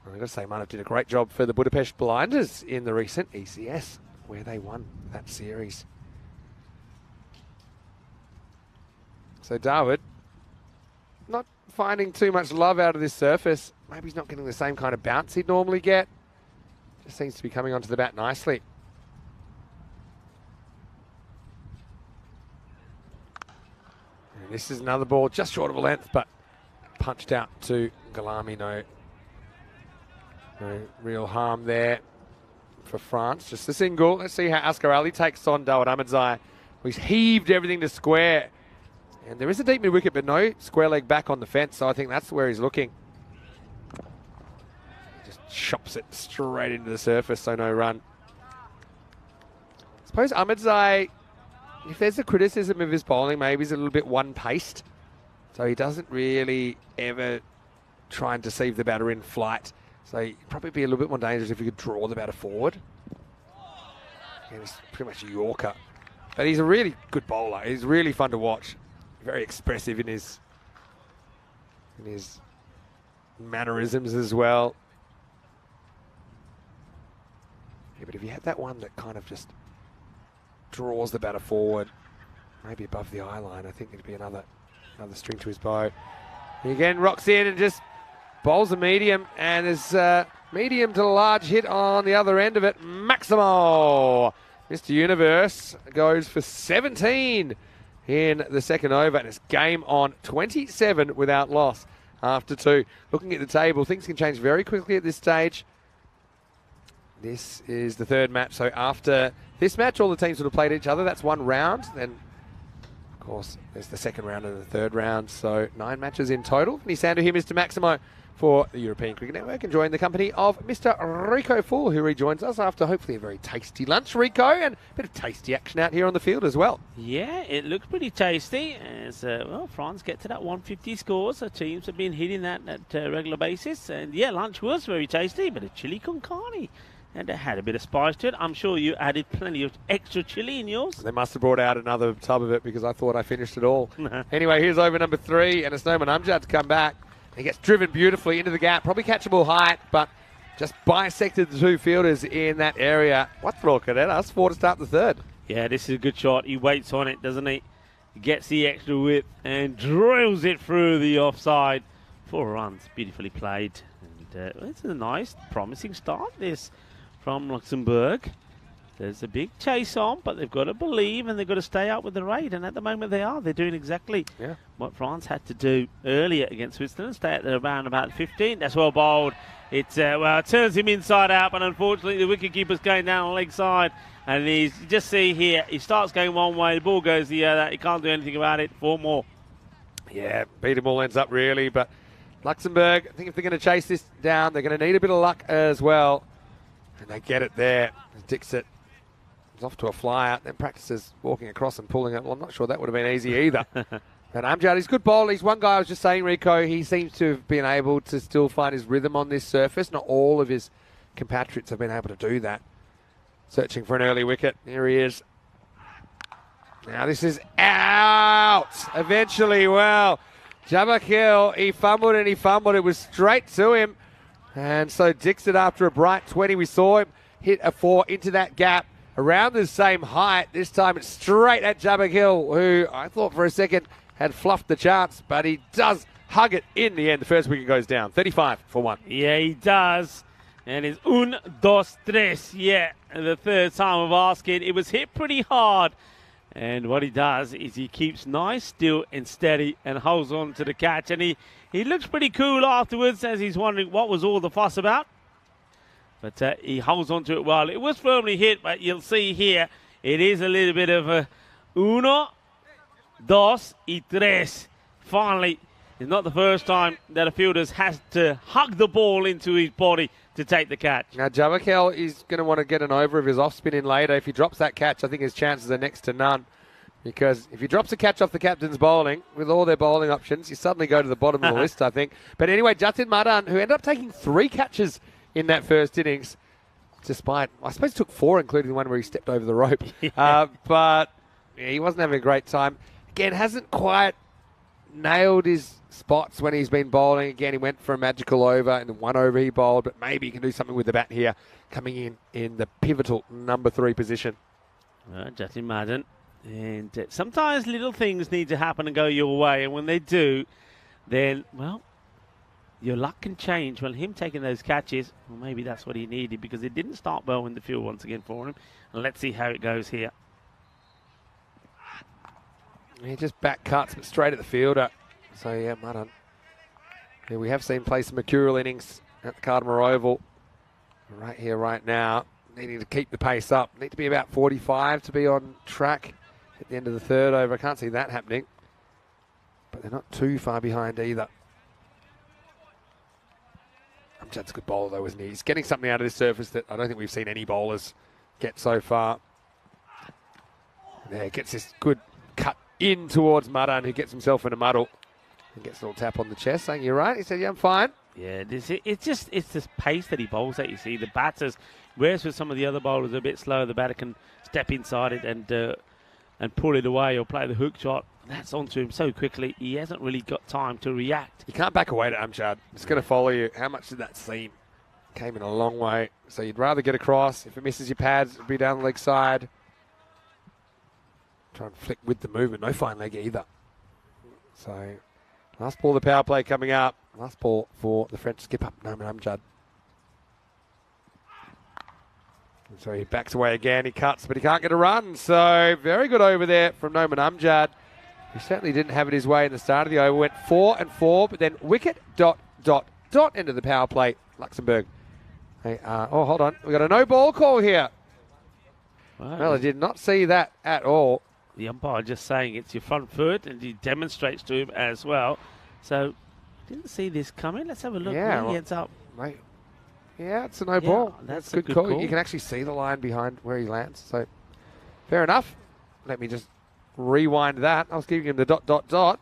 I've got to say, Manav did a great job for the Budapest Blinders in the recent ECS, where they won that series. So Darwood, not finding too much love out of this surface. Maybe he's not getting the same kind of bounce he'd normally get. Just seems to be coming onto the bat nicely. And this is another ball just short of a length, but punched out to Galami. No real harm there for France. Just a single. Let's see how Askar Ali takes on Dawood Ahmedzai. He's heaved everything to square. And there is a deep mid-wicket, but no square leg back on the fence, so I think that's where he's looking. He just chops it straight into the surface, so no run. I suppose Ahmedzai, if there's a criticism of his bowling, maybe he's a little bit one-paced. So he doesn't really ever try and deceive the batter in flight. So he'd probably be a little bit more dangerous if he could draw the batter forward. And he's pretty much a Yorker. But he's a really good bowler. He's really fun to watch. Very expressive in his mannerisms as well. Yeah, but if you had that one that kind of just draws the batter forward, maybe above the eye line, I think it'd be another string to his bow. He again rocks in and just bowls a medium, and there's medium to large hit on the other end of it. Maximo, Mr. Universe, goes for 17 in the second over, and it's game on, 27 without loss after 2. Looking at the table, things can change very quickly at this stage. This is the 3rd match, so after this match, all the teams would have played each other. That's 1 round. Then, of course, there's the 2nd round and the 3rd round, so 9 matches in total. Nisando here, Mr. Maximo, for the European Cricket Network, enjoying the company of Mr. Rico Full, who rejoins us after hopefully a very tasty lunch, Rico, and a bit of tasty action out here on the field as well. Yeah, it looks pretty tasty as, well, France get to that 150 score, so teams have been hitting that at regular basis. And yeah, lunch was very tasty, but a chili con carne. And it had a bit of spice to it. I'm sure you added plenty of extra chili in yours. They must have brought out another tub of it because I thought I finished it all. Anyway, here's over number 3, and it's Noman Amjad to come back. He gets driven beautifully into the gap, probably catchable height, but just bisected the 2 fielders in that area. What throw could that us? 4 to start the 3rd. Yeah, this is a good shot. He waits on it, doesn't he? Gets the extra width and drills it through the offside. 4 runs, beautifully played. And it's a nice, promising start, this, from Luxembourg. There's a big chase on, but they've got to believe and they've got to stay up with the rate. And at the moment they are. They're doing exactly what France had to do earlier against Switzerland. Stay at around about 15. That's well bowled. It turns him inside out, but unfortunately the wicketkeeper's going down on the leg side. And you just see here, he starts going one way, the ball goes the other. He can't do anything about it. 4 more. Yeah, beat him all ends up really. But Luxembourg, I think if they're going to chase this down, they're going to need a bit of luck as well. And they get it there. Dixit is off to a fly out, then practices walking across and pulling it. Well, I'm not sure that would have been easy either. But Amjad, he's a good bowler. He's one guy I was just saying, Rico, he seems to have been able to still find his rhythm on this surface. Not all of his compatriots have been able to do that. Searching for an early wicket. Here he is. Now this is out. Eventually, well, Jabakil, he fumbled and he fumbled. It was straight to him. And so Dixon, after a bright 20, we saw him hit a 4 into that gap around the same height. This time it's straight at Jabakil, who I thought for a second had fluffed the chance, but he does hug it in the end. The first wicket goes down. 35 for 1. Yeah, he does. And it's un, dos, tres. Yeah, the third time of asking. It was hit pretty hard. And what he does is he keeps nice, still and steady and holds on to the catch. And he looks pretty cool afterwards as he's wondering what was all the fuss about. But he holds on to it well. It was firmly hit, but you'll see here it is a little bit of a uno, dos y tres. Finally, it's not the first time that a fielder has to hug the ball into his body to take the catch. Now, Jabakil is going to want to get an over of his off-spin in later. If he drops that catch, I think his chances are next to none. Because if he drops a catch off the captain's bowling, with all their bowling options, you suddenly go to the bottom of the list, I think. But anyway, Jatin Madan, who ended up taking 3 catches in that first innings, despite, I suppose he took 4, including the one where he stepped over the rope. But yeah, he wasn't having a great time. Again, hasn't quite nailed his spots when he's been bowling. Again, he went for a magical over, and the 1 over he bowled, but maybe he can do something with the bat here, coming in the pivotal number 3 position. Jatin Madan. And sometimes little things need to happen and go your way, and when they do, then, well, your luck can change. Well, him taking those catches, well, maybe that's what he needed, because it didn't start well in the field once again for him. And let's see how it goes here. He just back cuts, but straight at the fielder. So, yeah, Madan. Yeah, we have seen play some mercurial innings at the Cardamore Oval. Right here, right now. Needing to keep the pace up. Need to be about 45 to be on track at the end of the third over. I can't see that happening. But they're not too far behind either. Amjad's a good bowler, though, isn't he? He's getting something out of this surface that I don't think we've seen any bowlers get so far. There, gets this good cut in towards Madan, who gets himself in a muddle. And gets a little tap on the chest, saying, "You're right." He said, "Yeah, I'm fine." Yeah, it's this pace that he bowls at. You see, the batters, whereas with some of the other bowlers are a bit slower, the batter can step inside it and pull it away or play the hook shot. That's onto him so quickly, he hasn't really got time to react. You can't back away to Amjad. It's going to follow you. How much did that seam? Came in a long way. So you'd rather get across. If it misses your pads, it'll be down the leg side. Try and flick with the movement. No fine leg either. So last ball of the power play coming up. Last ball for the French skipper, Noman Amjad. And so he backs away again. He cuts, but he can't get a run. So very good over there from Noman Amjad. He certainly didn't have it his way in the start of the over. Went 4 and 4, but then wicket, ... End of the power play, Luxembourg. Hey, oh, hold on. We got a no ball call here. Wow. Well, I did not see that at all. The umpire just saying it's your front foot, and he demonstrates to him as well. So, didn't see this coming. Let's have a look where he ends up. Mate. Yeah, it's a no ball. That's a good call. You can actually see the line behind where he lands. So, fair enough. Let me just rewind that. I was giving him the ... Well,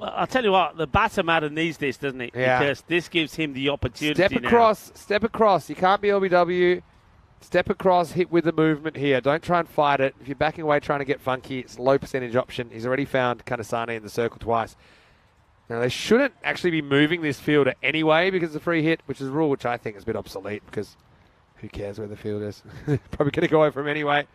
I'll tell you what, the batter matter needs this, doesn't it? Yeah. Because this gives him the opportunity Step across. You can't be LBW. Step across, hit with the movement here. Don't try and fight it. If you're backing away trying to get funky, it's a low percentage option. He's already found Kanasane in the circle twice. Now, they shouldn't actually be moving this fielder anyway because it's a free hit, which is a rule which I think is a bit obsolete because who cares where the field is? Probably going to go over him anyway.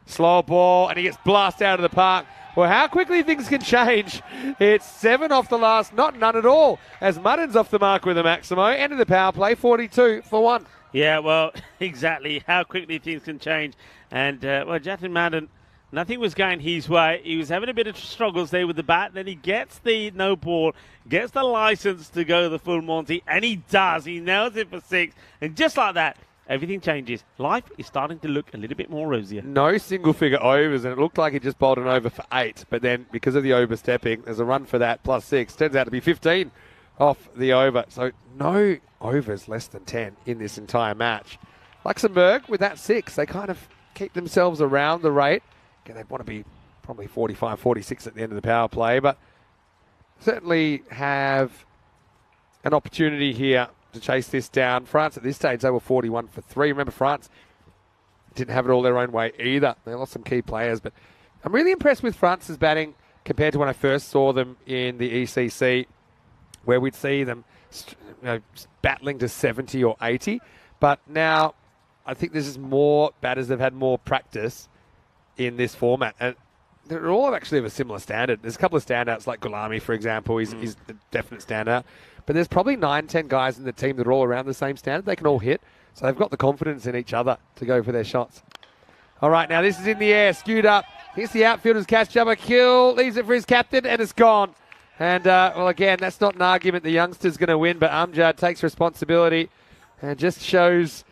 Slow ball, and he gets blasted out of the park. Well, how quickly things can change. It's 7 off the last, not none at all, as Madan's off the mark with a Maximo. End of the power play, 42 for 1. Yeah, well, exactly. How quickly things can change. And, well, Jatin Madan, nothing was going his way. He was having a bit of struggles there with the bat. Then he gets the no ball, gets the license to go the full Monty, and he does. He nails it for 6. And just like that, everything changes. Life is starting to look a little bit more rosier. No single-figure overs, and it looked like he just bowled an over for 8. But then, because of the overstepping, there's a run for that, plus 6. Turns out to be 15 off the over. So no overs less than 10 in this entire match. Luxembourg, with that 6, they kind of keep themselves around the rate. Again, they want to be probably 45, 46 at the end of the power play, but certainly have an opportunity here to chase this down. France at this stage, they were 41 for 3. Remember, France didn't have it all their own way either. They lost some key players, but I'm really impressed with France's batting compared to when I first saw them in the ECC, where we'd see them battling to 70 or 80. But now I think there's just more batters that have had more practice in this format. And they're all actually of a similar standard. There's a couple of standouts like Gulami, for example. He's a definite standout. But there's probably 9-10 guys in the team that are all around the same standard. They can all hit. So they've got the confidence in each other to go for their shots. All right, now this is in the air, skewed up. Here's the outfielder's catch. Jabba Kill leaves it for his captain, and it's gone. And, well, again, that's not an argument the youngster's going to win, but Amjad takes responsibility and just shows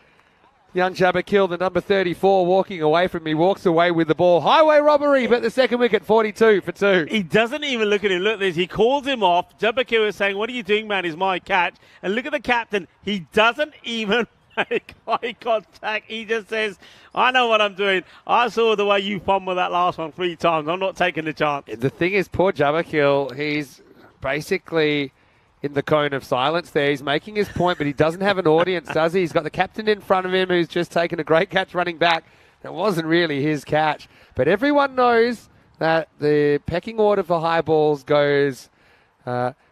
young Jabba Kill, the number 34, walking away from me, walks away with the ball. Highway robbery, but the second wicket, 42 for 2. He doesn't even look at him. Look at this. He calls him off. Jabba Kill is saying, what are you doing, man? It's my catch. And look at the captain. He doesn't even make eye contact. He just says, I know what I'm doing. I saw the way you fumbled that last one 3 times. I'm not taking the chance. The thing is, poor Jabba Kill, he's basically in the cone of silence there. He's making his point, but he doesn't have an audience, does he? He's got the captain in front of him who's just taken a great catch running back. It wasn't really his catch. But everyone knows that the pecking order for high balls goes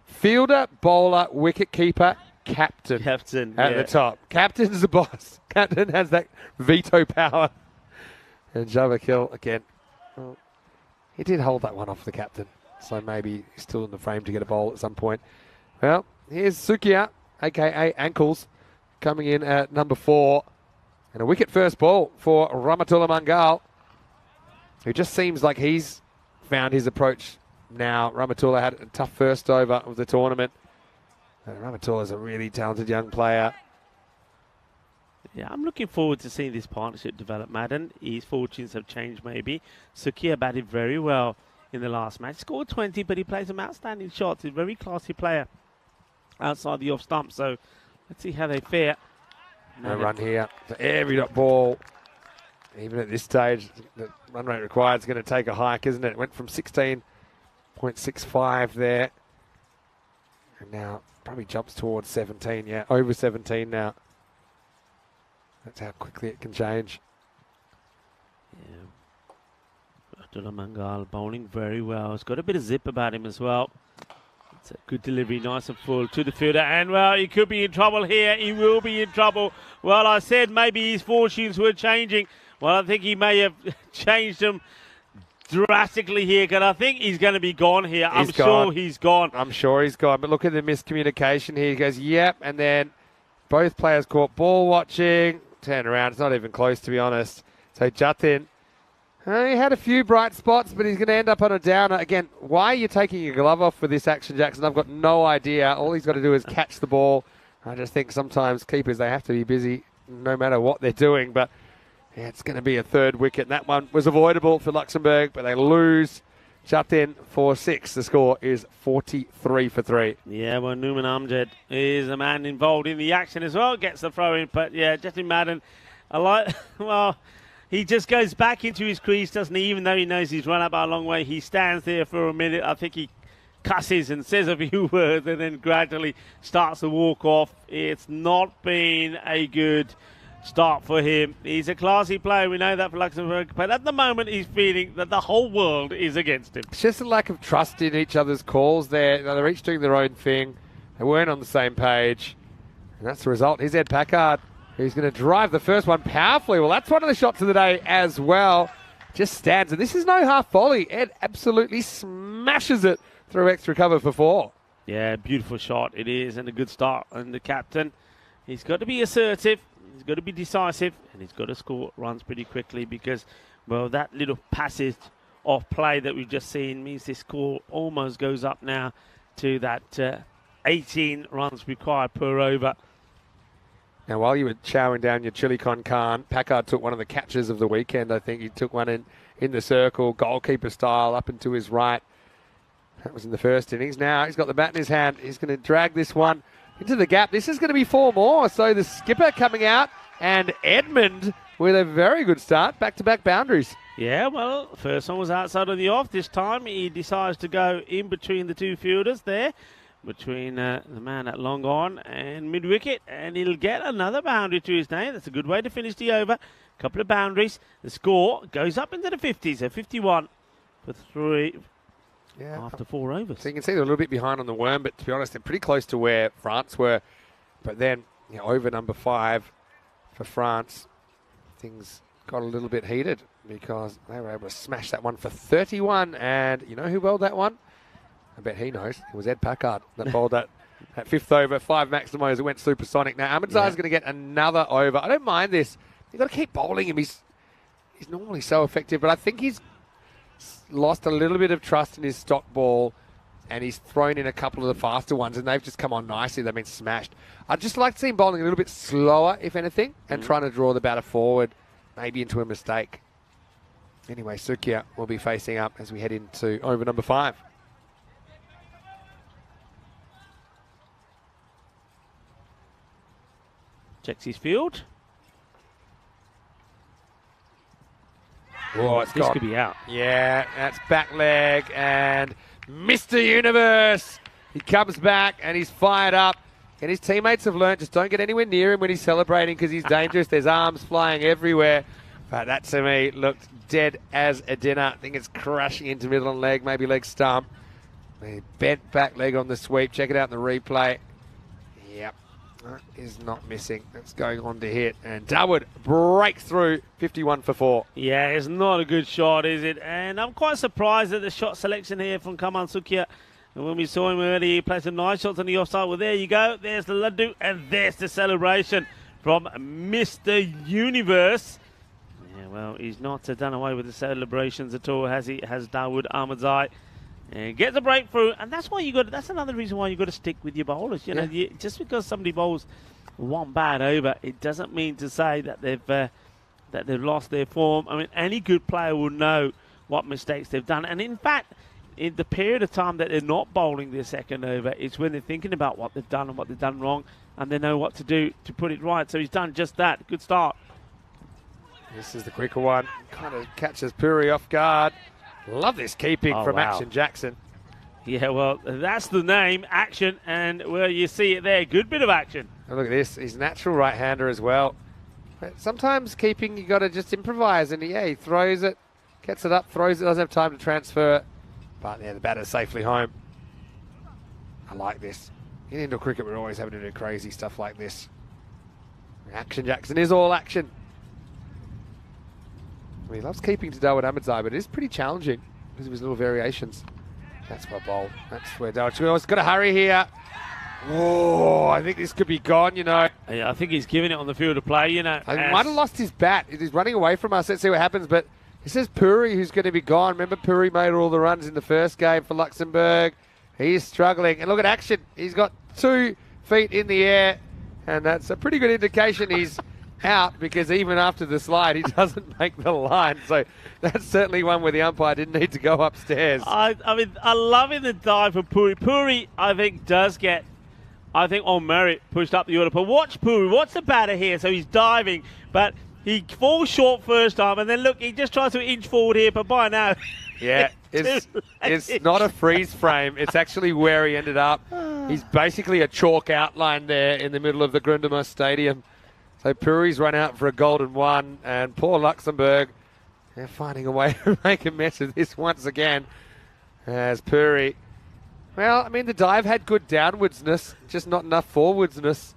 fielder, bowler, wicket keeper, captain at the top. Captain's the boss. Captain has that veto power. And Jabba Kill, again, well, he did hold that one off the captain. So maybe he's still in the frame to get a bowl at some point. Well, here's Sukia, a.k.a. Ankles, coming in at number 4. And a wicket first ball for Rahmatullah Mangal, who just seems like he's found his approach now. Rahmatullah had a tough first over of the tournament. Rahmatullah is a really talented young player. Yeah, I'm looking forward to seeing this partnership develop, Madden. His fortunes have changed maybe. Sukia batted very well in the last match. Scored 20, but he plays some outstanding shots. He's a very classy player outside the off stump. So let's see how they fare. No run here. So every dot ball, even at this stage, the run rate required is going to take a hike, isn't it? It went from 16.65 there. And now probably jumps towards 17. Yeah, over 17 now. That's how quickly it can change. Yeah. Rahmatullah Mangal bowling very well. He's got a bit of zip about him as well. It's a good delivery, nice and full to the fielder. And, well, he could be in trouble here. He will be in trouble. Well, I said maybe his fortunes were changing. Well, I think he may have changed them drastically here, because I think he's going to be gone here. I'm sure he's gone. I'm sure he's gone. But look at the miscommunication here. He goes, yep, and then both players caught ball watching. Turn around. It's not even close, to be honest. So Jatin, he had a few bright spots, but he's going to end up on a downer. Again, why are you taking your glove off for this action, Jackson? I've got no idea. All he's got to do is catch the ball. I just think sometimes keepers, they have to be busy no matter what they're doing. But yeah, it's going to be a third wicket. And that one was avoidable for Luxembourg, but they lose. Jatin for 6. The score is 43 for 3. Yeah, well, Numan Amjad is a man involved in the action as well. Gets the throw in, but yeah, Jatin Madden, well, he just goes back into his crease, doesn't he? Even though he knows he's run up a long way, he stands there for a minute. I think he cusses and says a few words and then gradually starts to walk off. It's not been a good start for him. He's a classy player, we know that for Luxembourg, but at the moment he's feeling that the whole world is against him. It's just a lack of trust in each other's calls there. They're each doing their own thing. They weren't on the same page, and that's the result. Here's Ed Packard, who's going to drive the first one powerfully. Well, that's one of the shots of the day as well. Just stands, and this is no half volley. Ed absolutely smashes it through extra cover for 4. Yeah, beautiful shot it is, and a good start. And the captain, he's got to be assertive. He's got to be decisive, and he's got to score runs pretty quickly, because, well, that little passage of play that we've just seen means this score almost goes up now to that 18 runs required per over. Now, while you were chowing down your chili con carne, Packard took one of the catches of the weekend. I think he took one in the circle, goalkeeper style, up and to his right. That was in the first innings. Now he's got the bat in his hand. He's going to drag this one into the gap. This is going to be 4 more. So the skipper coming out, and Edmund with a very good start. Back-to-back boundaries. Yeah, well, first one was outside of the off. This time he decides to go in between the two fielders there. between the man at long on and mid-wicket, and he'll get another boundary to his name. That's a good way to finish the over. Couple of boundaries. The score goes up into the 50s, so 51 for 3 after 4 overs. So you can see they're a little bit behind on the worm, but to be honest, they're pretty close to where France were. But then, over number 5 for France, things got a little bit heated because they were able to smash that one for 31. And you know who bowled that one? I bet he knows. It was Ed Packard that bowled that 5th over, 5 maximos. It went supersonic. Now, Ahmedzai's going to get another over. I don't mind this. You've got to keep bowling him. He's normally so effective, but I think he's lost a little bit of trust in his stock ball, and he's thrown in a couple of the faster ones, and they've just come on nicely. They've been smashed. I'd just like to see him bowling a little bit slower, if anything, and trying to draw the batter forward, maybe into a mistake. Anyway, Sukia will be facing up as we head into over number 5. Checks his field. Oh, This could be out. Yeah, that's back leg, and Mr. Universe. He comes back and he's fired up. And his teammates have learned, just don't get anywhere near him when he's celebrating because he's dangerous. There's arms flying everywhere. But that, to me, looked dead as a dinner. I think it's crashing into middle on leg, maybe leg stump. He bent back leg on the sweep. Check it out in the replay. Yep, that is not missing. That's going on to hit. And Darwood breaks through 51 for 4. Yeah, it's not a good shot, is it? And I'm quite surprised at the shot selection here from Kamal Sukia. And when we saw him earlier, he played some nice shots on the offside. Well, there you go. There's the Laddu, and there's the celebration from Mr. Universe. Yeah, well, he's not done away with the celebrations at all, has he? Has Dawood Ahmedzai. And gets a breakthrough, and that's why you got. That's another reason why you got to stick with your bowlers. You know, just because somebody bowls one bad over, it doesn't mean to say that they've lost their form. I mean, any good player will know what mistakes they've done, and in fact, in the period of time that they're not bowling their second over, it's when they're thinking about what they've done and what they've done wrong, and they know what to do to put it right. So he's done just that. Good start. This is the quicker one. Kind of catches Puri off guard. Love this keeping from Action Jackson. Yeah, well, that's the name, Action, and well, you see it there. Good bit of action. And look at this. He's a natural right-hander as well. But sometimes keeping, you got to just improvise, and he throws it, gets it up, throws it, doesn't have time to transfer it. But yeah, the batter's safely home. I like this. In indoor cricket, we're always having to do crazy stuff like this. Action Jackson is all action. He loves keeping to Dawood Ahmedzai, but it is pretty challenging because of his little variations. That's where bowl. That's where Dawood's got to hurry here. Oh, I think this could be gone, you know. Yeah, I think he's giving it on the field of play, you know. He might have lost his bat. He's running away from us. Let's see what happens. But this is Puri who's going to be gone. Remember, Puri made all the runs in the first game for Luxembourg. He's struggling. And look at Action. He's got 2 feet in the air. And that's a pretty good indication he's out, because even after the slide, he doesn't make the line. So that's certainly one where the umpire didn't need to go upstairs. I mean, I love in the dive for Puri. Puri, I think, does get, on merit, pushed up the order. But watch Puri. Watch the batter here. So he's diving, but he falls short first time. And then, look, he just tries to inch forward here. But by now... Yeah, it's not a freeze frame. It's actually where he ended up. He's basically a chalk outline there in the middle of the Grundemus Stadium. So Puri's run out for a golden one, and poor Luxembourg, they're finding a way to make a mess of this once again. As Puri, well, I mean, the dive had good downwardsness, just not enough forwardsness,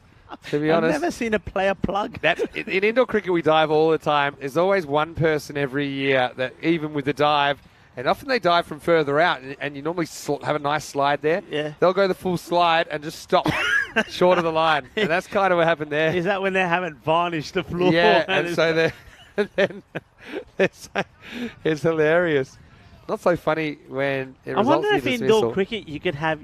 to be honest. I've never seen a player plug. In indoor cricket, we dive all the time. There's always one person every year that, even with the dive, and often they dive from further out, and you normally have a nice slide there. Yeah. They'll go the full slide and just stop short of the line. And that's kind of what happened there. Is that when they haven't varnished the floor? Yeah, and so it's hilarious. Not so funny when it results in a dismissal. I wonder if indoor cricket you could have,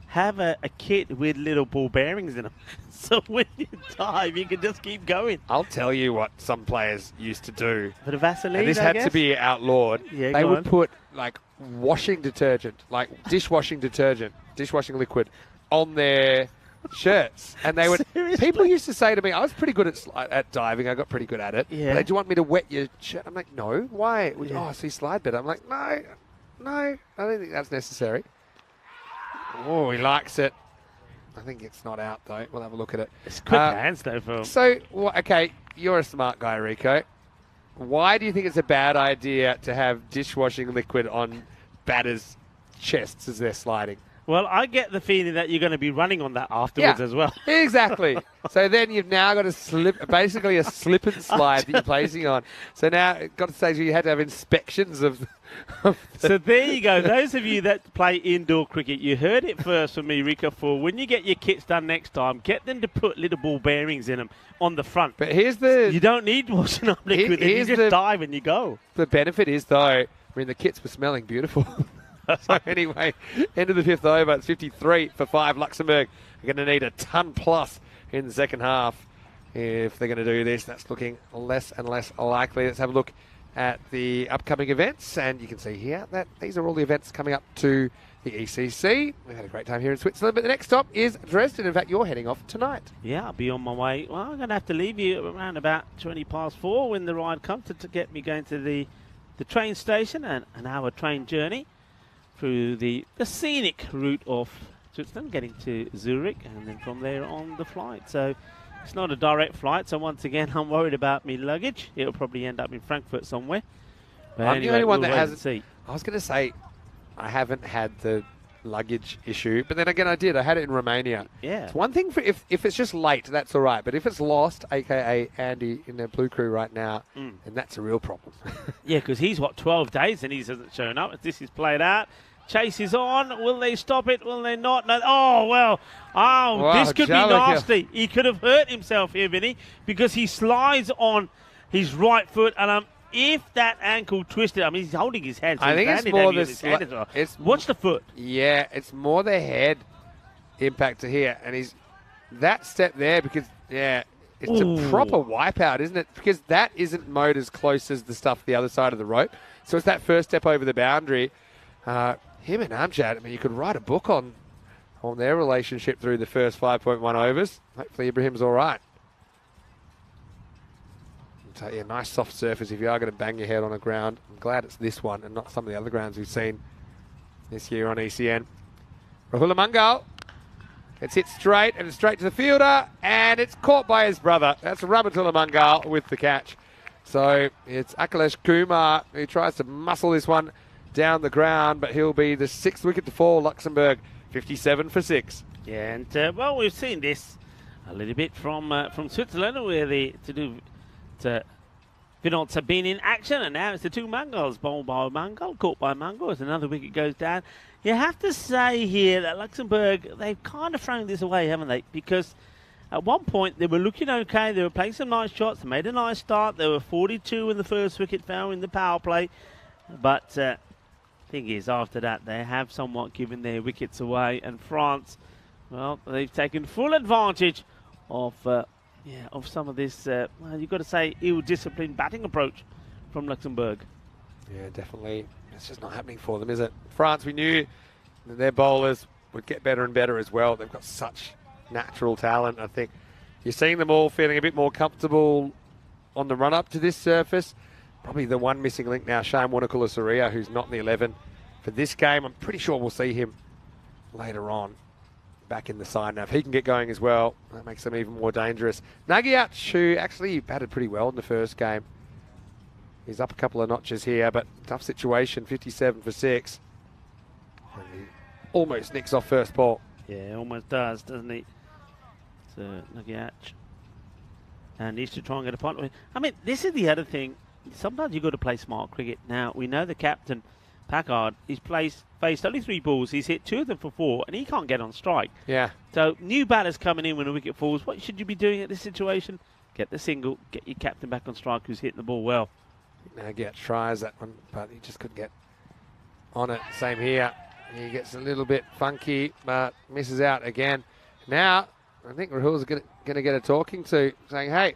have a kit with little ball bearings in them. So when you dive, you can just keep going. I'll tell you what some players used to do. Bit of Vaseline, and this had to be outlawed. Yeah, they would put like washing detergent, like dishwashing detergent, dishwashing liquid on their shirts. And they would. Seriously? People used to say to me, I was pretty good at diving. I got pretty good at it. Yeah. But do you want me to wet your shirt? I'm like, no. Why? Oh, so you slide better. I'm like, no, I don't think that's necessary. Oh, he likes it. I think it's not out, though. We'll have a look at it. It's quick hands, though, for him. So, okay, you're a smart guy, Rico. Why do you think it's a bad idea to have dishwashing liquid on batters' chests as they're sliding? Well, I get the feeling that you're going to be running on that afterwards as well. Exactly. So then you've now got basically a slip and slide that you're placing on. So now it got to stage where you had to have inspections of So there you go. Those of you that play indoor cricket, you heard it first from me, Rico, for when you get your kits done next time, get them to put little ball bearings in them on the front. But here's the... You don't need washing up liquid. You just dive and you go. The benefit is, though, I mean, the kits were smelling beautiful. So anyway, end of the 5th over. It's 53 for 5. Luxembourg are going to need a ton plus in the second half if they're going to do this. That's looking less and less likely. Let's have a look at the upcoming events, and you can see here that these are all the events coming up to the ECC. We've had a great time here in Switzerland, but the next stop is Dresden. In fact, you're heading off tonight. Yeah, I'll be on my way. Well, I'm going to have to leave you around about 20 past 4 when the ride comes to get me going to the train station, and an hour train journey through the scenic route of Switzerland, getting to Zurich, and then from there on the flight. So it's not a direct flight, so once again, I'm worried about me luggage. It'll probably end up in Frankfurt somewhere. But I'm anyway, the only one we'll that wait hasn't. and see. I was going to say I haven't had the luggage issue, but then again I did. I had it in Romania. Yeah. It's one thing for if it's just late, that's all right. But if it's lost, aka Andy in the Blue Crew right now, then that's a real problem. Yeah, because he's, 12 days and he hasn't shown up. This is played out. Chase is on. Will they stop it? Will they not? No. Oh, well. Oh, wow, this could be nasty. He could have hurt himself here, Vinny, because he slides on his right foot. And if that ankle twisted, I mean, he's holding his head. So I think it's more watch the foot. Yeah, it's more the head impact to here. And he's that step there because, yeah, it's a proper wipeout, isn't it? Because that isn't mowed as close as the stuff the other side of the rope. So it's that first step over the boundary. Him and Amjad, I mean, you could write a book on their relationship through the first 5.1 overs. Hopefully Ibrahim's all right. So, yeah, nice soft surface if you are going to bang your head on a ground. I'm glad it's this one and not some of the other grounds we've seen this year on ECN. Rahula Mangal gets hit straight and straight to the fielder, and it's caught by his brother. That's Ramatullah Mangal with the catch. So it's Akhilesh Kumar who tries to muscle this one down the ground, but he'll be the 6th wicket to fall. Luxembourg 57 for 6. Yeah, and well, we've seen this a little bit from Switzerland, where Vinod have been in action, and now it's the two Mangals, bowled by Mangal, caught by Mangal as another wicket goes down. You have to say here that Luxembourg, they've kind of thrown this away, haven't they? Because at one point they were looking okay, they were playing some nice shots, they made a nice start, they were 42 when the first wicket fell in the power play, but thing is, after that, they have somewhat given their wickets away, and France, well, they've taken full advantage of some of this, you've got to say, ill-disciplined batting approach from Luxembourg. Yeah, definitely. It's just not happening for them, is it? France, we knew that their bowlers would get better and better as well. They've got such natural talent. I think you're seeing them all feeling a bit more comfortable on the run-up to this surface. Probably the one missing link now, Shane Warnakula-Saria, who's not in the 11 for this game. I'm pretty sure we'll see him later on back in the side. Now, if he can get going as well, that makes them even more dangerous. Nagiach, who actually batted pretty well in the first game. He's up a couple of notches here, but tough situation, 57 for 6. And he almost nicks off first ball. Yeah, almost does, doesn't he? So, Nagiach. And needs to try and get a point. I mean, this is the other thing. Sometimes you've got to play smart cricket. Now, we know the captain, Packard, he's faced only 3 balls. He's hit 2 of them for 4, and he can't get on strike. Yeah. So, new batters coming in when a wicket falls. What should you be doing at this situation? Get the single, get your captain back on strike who's hitting the ball well. Now, tries that one, but he just couldn't get on it. Same here. He gets a little bit funky, but misses out again. Now, I think Rahul's going to get a talking to, saying, hey,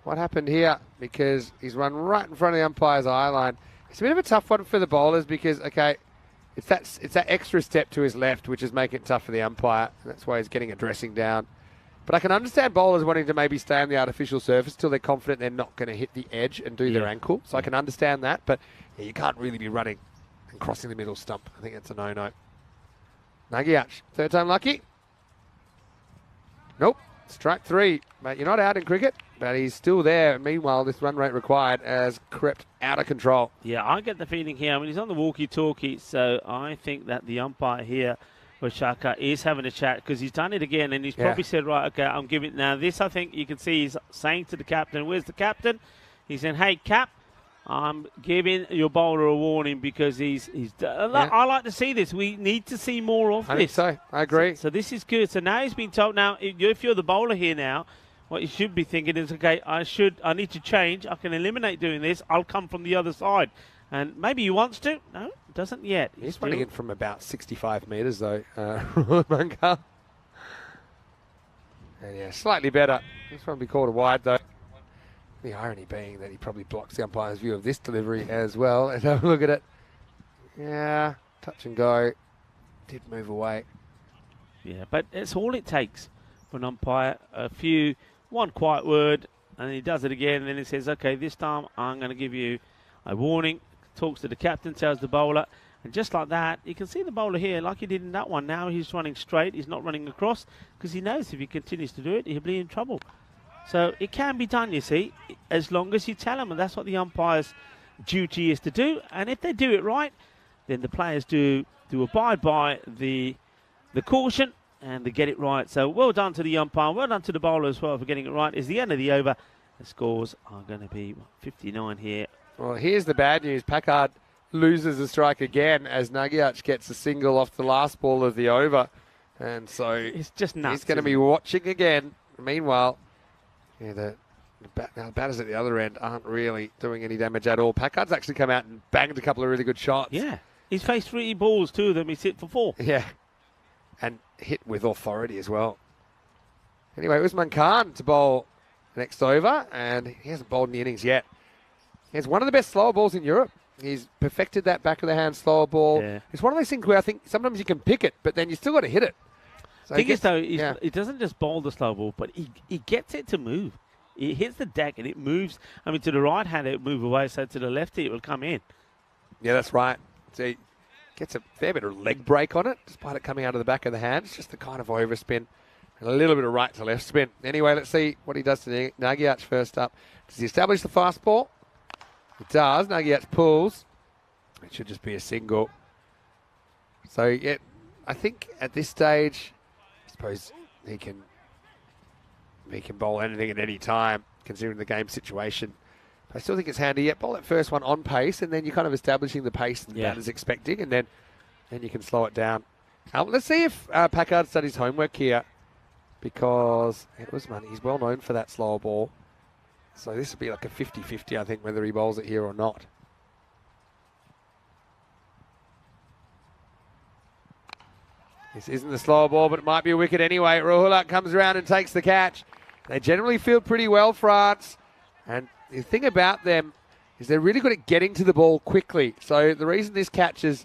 what happened here? Because he's run right in front of the umpire's eye line. It's a bit of a tough one for the bowlers because, okay, it's that extra step to his left which is making it tough for the umpire. And that's why he's getting a dressing down. But I can understand bowlers wanting to maybe stay on the artificial surface till they're confident they're not going to hit the edge and do their ankle. So I can understand that. But yeah, you can't really be running and crossing the middle stump. I think that's a no-no. Nagiac, third time lucky. Nope, strike 3. But you're not out in cricket, but he's still there. Meanwhile, this run rate required has crept out of control. Yeah, I get the feeling here, I mean, he's on the walkie-talkie, so I think that the umpire here, Shaka, is having a chat because he's done it again and he's probably said, right, okay, I'm giving it now. This, I think you can see he's saying to the captain, where's the captain? He's saying, hey, Cap, I'm giving your bowler a warning because he's I like to see this. We need to see more of this. I think so. I agree. So this is good. So now he's been told, now, if you're the bowler here now, what you should be thinking is, okay, I need to change. I can eliminate doing this. I'll come from the other side. And maybe he wants to. No, doesn't yet. He's running in from about 65 metres, though, Mankar. And yeah, slightly better. This one will be called a wide, though. The irony being that he probably blocks the umpire's view of this delivery as well. And have a look at it. Yeah, touch and go. Did move away. Yeah, but it's all it takes for an umpire. One quiet word, and he does it again, and then he says, okay, this time I'm going to give you a warning. Talks to the captain, tells the bowler, and just like that, you can see the bowler here, like he did in that one. Now he's running straight. He's not running across because he knows if he continues to do it, he'll be in trouble. So it can be done, you see, as long as you tell them, and that's what the umpire's duty is to do. And if they do it right, then the players do abide by the caution and they get it right. So well done to the umpire, well done to the bowler as well for getting it right. It's the end of the over. The scores are going to be 59 here. Well, here's the bad news. Packard loses a strike again as Nagiac gets a single off the last ball of the over. And so it's just nuts. He's going to be watching again. Meanwhile, yeah, the batters at the other end aren't really doing any damage at all. Packard's actually come out and banged a couple of really good shots. Yeah. He's faced 3 balls, 2 of them. He's hit for 4. Yeah. And hit with authority as well. Anyway, Usman Khan to bowl next over, and he hasn't bowled in the innings yet. He has one of the best slower balls in Europe. He's perfected that back of the hand slower ball. Yeah. It's one of those things where I think sometimes you can pick it, but then you still got to hit it. So the thing is, though, he doesn't just bowl the slow ball, but he gets it to move. He hits the deck and it moves. I mean, to the right hand, it will move away, so to the lefty, it will come in. Yeah, that's right. So he gets a fair bit of leg break on it, despite it coming out of the back of the hand. It's just the kind of overspin and a little bit of right to left spin. Anyway, let's see what he does to Nagiac first up. Does he establish the fast ball? He does. Nagiac pulls. It should just be a single. So, yeah, I think at this stage, I suppose he can bowl anything at any time, considering the game situation. But I still think it's handy. Yeah, bowl that first one on pace, and then you're kind of establishing the pace that the batter's expecting, and then you can slow it down. Let's see if Packard's done his homework here, because he's well known for that slower ball. So this would be like a 50-50, I think, whether he bowls it here or not. This isn't the slower ball, but it might be a wicket anyway. Rahulak comes around and takes the catch. They generally field pretty well, France. And the thing about them is they're really good at getting to the ball quickly. So the reason this catch is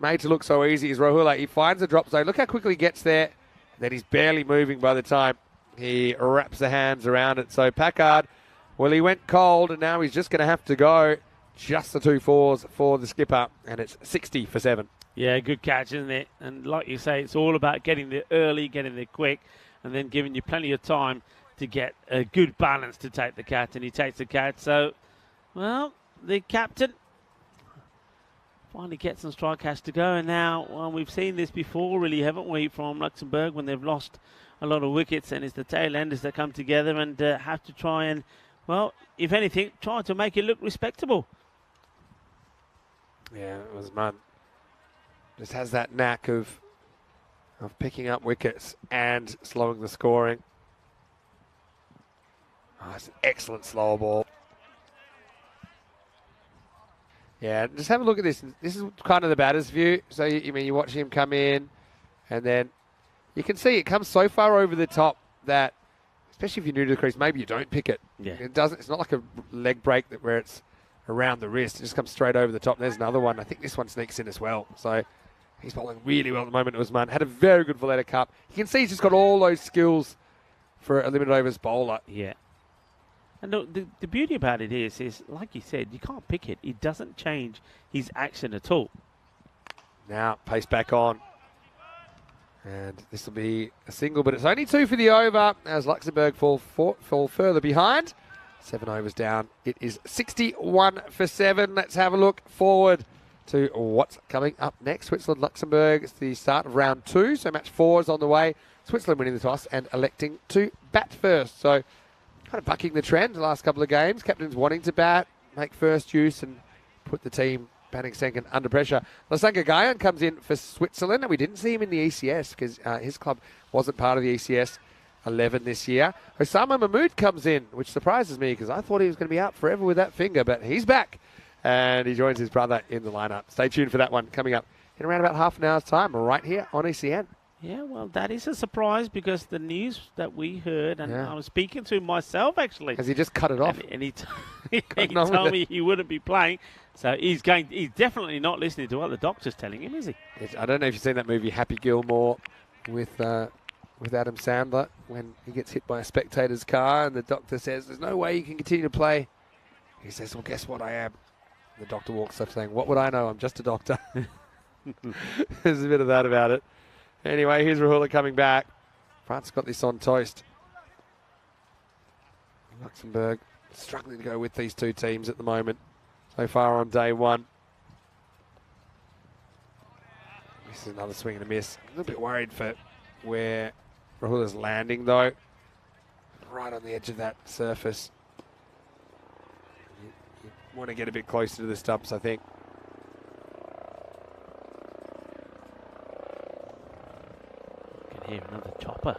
made to look so easy is Rahulak, he finds the drop zone. Look how quickly he gets there. And then he's barely moving by the time he wraps the hands around it. So Packard, well, he went cold, and now he's just going to have to go just the 2 fours for the skipper. And it's 60 for 7. Yeah, good catch, isn't it? And like you say, it's all about getting there early, getting there quick, and then giving you plenty of time to get a good balance to take the catch. And he takes the catch. So, well, the captain finally gets some strike has to go. And now, well, we've seen this before, really, haven't we, from Luxembourg when they've lost a lot of wickets. And it's the tail enders that come together and have to try and, well, if anything, try to make it look respectable. Yeah, it was mad. Just has that knack of picking up wickets and slowing the scoring. Oh, it's an excellent slower ball. Yeah, just have a look at this. This is kind of the batter's view. So, you watch him come in, and then you can see it comes so far over the top that, especially if you're new to the crease, maybe you don't pick it. Yeah. It's not like a leg break where it's around the wrist. It just comes straight over the top. There's another one. I think this one sneaks in as well. So he's bowling really well at the moment, Usman. Had a very good Valletta Cup. You can see he's just got all those skills for a limited overs bowler. Yeah. And the beauty about it is, like you said, you can't pick it. It doesn't change his action at all. Now, pace back on. And this will be a single, but it's only 2 for the over as Luxembourg fall further behind. 7 overs down. It is 61 for 7. Let's have a look forward to what's coming up next. Switzerland, Luxembourg. It's the start of round 2, so match 4 is on the way. Switzerland winning the toss and electing to bat first. So kind of bucking the trend the last couple of games. Captains wanting to bat, make first use and put the team batting second under pressure. Lasanka Gayan comes in for Switzerland, and we didn't see him in the ECS because his club wasn't part of the ECS 11 this year. Osama Mahmood comes in, which surprises me because I thought he was going to be out forever with that finger, but he's back and he joins his brother in the lineup. Stay tuned for that one coming up in around about half an hour's time right here on ECN. Yeah, well, that is a surprise because the news that we heard, and I was speaking to him myself actually. Has he just cut it off? And he told me he wouldn't be playing. So he's definitely not listening to what the doctor's telling him, is he? I don't know if you've seen that movie Happy Gilmore with Adam Sandler when he gets hit by a spectator's car and the doctor says, "There's no way you can continue to play." He says, "Well, guess what I am?" The doctor walks up saying, "What would I know? I'm just a doctor." There's a bit of that about it. Anyway, here's Rahula coming back. France got this on toast. Luxembourg struggling to go with these two teams at the moment. So far on day one. This is another swing and a miss. A little bit worried for where Rahula's landing though. Right on the edge of that surface. You want to get a bit closer to the stumps, I think. Here, another chopper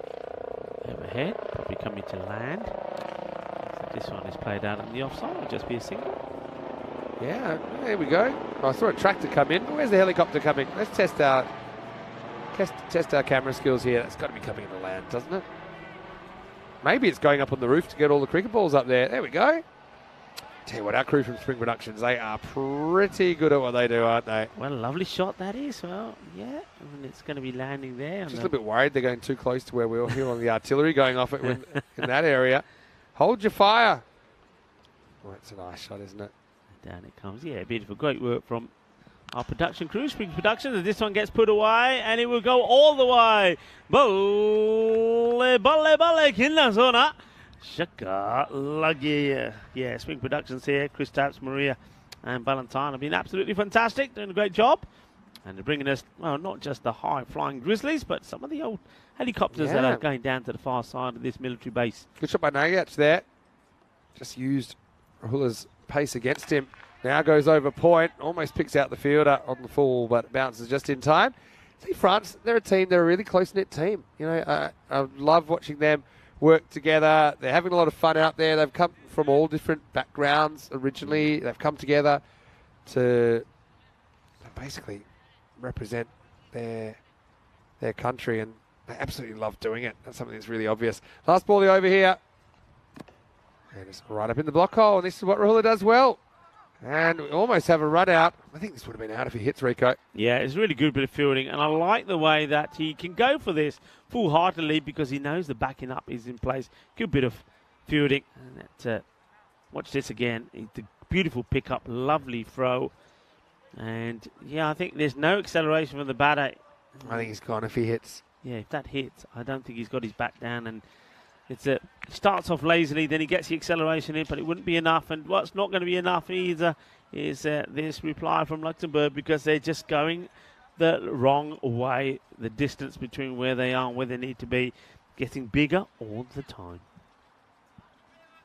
overhead, probably coming to land. So this one is played out on the offside, will just be a single. Yeah, there we go. I saw a tractor come in. Where's the helicopter coming? Let's test our camera skills here. That's got to be coming into land, doesn't it? Maybe it's going up on the roof to get all the cricket balls up there. There we go. Tell you what, our crew from Spring Productions, they are pretty good at what they do, aren't they? Well, a lovely shot that is. Well, yeah, and it's going to be landing there. Just a little bit worried they're going too close to where we were here on the artillery going off it in that area. Hold your fire. Oh, that's a nice shot, isn't it? Down it comes. Yeah, beautiful. Great work from our production crew, Spring Productions. This one gets put away, and it will go all the way. Bolle, bolle, bolle, in la zona. Shaka Lagi. Yeah, Spring Productions here. Chris Taps, Maria, and Valentine have been absolutely fantastic, doing a great job. And they're bringing us, well, not just the high-flying Grizzlies, but some of the old helicopters that are going down to the far side of this military base. Good shot by Nagats there. Just used Rahula's pace against him. Now goes over point, almost picks out the fielder on the full, but bounces just in time. See, France, they're a team, they're a really close-knit team. You know, I love watching them work together. They're having a lot of fun out there. They've come from all different backgrounds originally. They've come together to basically represent their country, and they absolutely love doing it. That's something that's really obvious. Last ball over here. And it's right up in the block hole, and this is what Rahula does well. And we almost have a run out. I think this would have been out if he hits Rico. Yeah, it's a really good bit of fielding, and I like the way that he can go for this full-heartedly because he knows the backing up is in place. Good bit of fielding. And that, watch this again. The beautiful pickup, lovely throw. And, yeah, I think there's no acceleration from the batter. I think he's gone if he hits. Yeah, if that hits, I don't think he's got his back down, and it starts off lazily, then he gets the acceleration in, but it wouldn't be enough. And what's not going to be enough either is this reply from Luxembourg because they're just going the wrong way. The distance between where they are and where they need to be getting bigger all the time.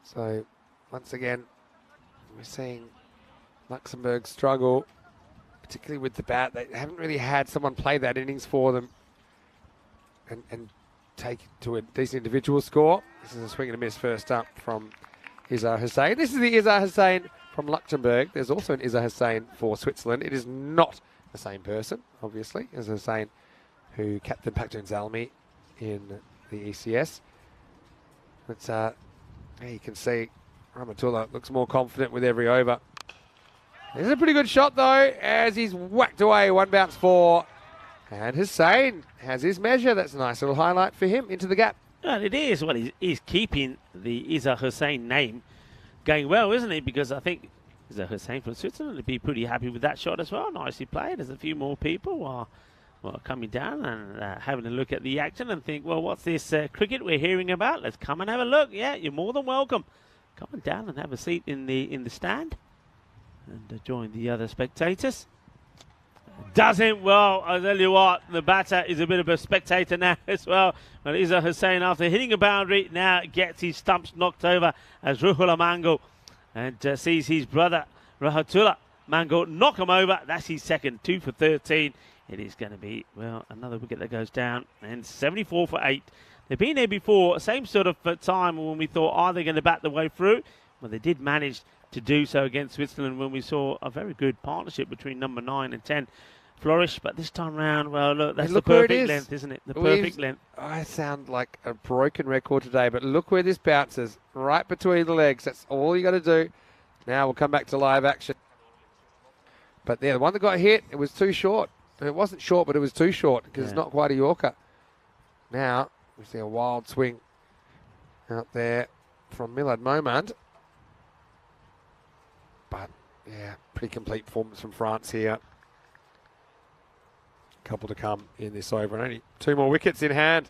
So, once again, we're seeing Luxembourg struggle, particularly with the bat. They haven't really had someone play that innings for them and take to a decent individual score. This is a swing and a miss first up from Izzar Hussain. This is the Izzar Hussain from Luxembourg. There's also an Izzar Hussain for Switzerland. It is not the same person, obviously, as Hussain, who captained Pakhtun Zalmi in the ECS. But you can see Rahmatullah looks more confident with every over. This is a pretty good shot, though, as he's whacked away. One bounce four. And Hussain has his measure. That's a nice little highlight for him into the gap. Well, it is. Well, he's keeping the Izzar Hussain name going well, isn't he? Because I think Izzar Hussain from Switzerland would be pretty happy with that shot as well. Nicely played. There's a few more people well, coming down and having a look at the action and think, well, what's this cricket we're hearing about? Let's come and have a look. Yeah, you're more than welcome. Come on down and have a seat in the stand and join the other spectators. Doesn't, well, I'll tell you what, the batter is a bit of a spectator now as well. Well, Izzat Hussain, after hitting a boundary, now gets his stumps knocked over as Ruhula Mango and sees his brother Rahatullah Mango knock him over. That's his second, 2 for 13. It is going to be, well, another wicket that goes down, and 74 for 8. They've been there before, same sort of time when we thought, are they going to bat the way through? Well, they did manage to do so against Switzerland when we saw a very good partnership between number 9 and 10 flourish. But this time round, well, look, that's the perfect length, isn't it? The perfect length. I sound like a broken record today, but look where this bounces, right between the legs. That's all you got to do. Now we'll come back to live action. But yeah, the one that got hit, it was too short. It wasn't short, but it was too short because it's not quite a Yorker. Now, we see a wild swing out there from Milad Momand. But, yeah, pretty complete performance from France here. Couple to come in this over. And only 2 more wickets in hand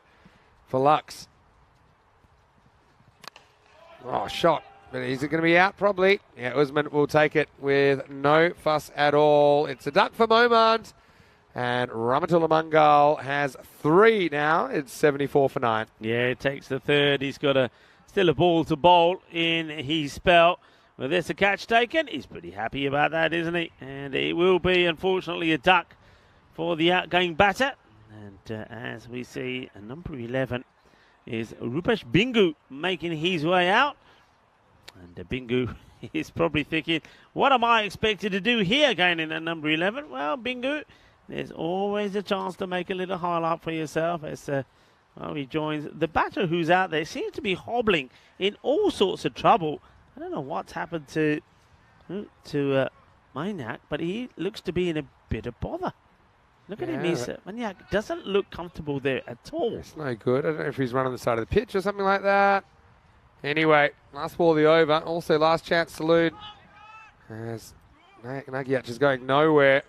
for Lux. Oh, shot. But is it going to be out? Probably. Yeah, Usman will take it with no fuss at all. It's a duck for Momand. And Rahmatullah Mangal has 3 now. It's 74 for 9. Yeah, it takes the third. He's got still a ball to bowl in his spell. Well, there's a catch taken. He's pretty happy about that, isn't he? And it will be, unfortunately, a duck for the outgoing batter. And as we see, number 11 is Rupesh Bingu making his way out. And Bingu is probably thinking, what am I expected to do here going in at number 11? Well, Bingu, there's always a chance to make a little highlight for yourself as well, he joins the batter who's out there. Seems to be hobbling in all sorts of trouble. I don't know what's happened to Maniac, but he looks to be in a bit of bother. Look at him, Maniac doesn't look comfortable there at all. It's no good. I don't know if he's running the side of the pitch or something like that. Anyway, last ball of the over. Also last chance saloon. As Nagiach is going nowhere.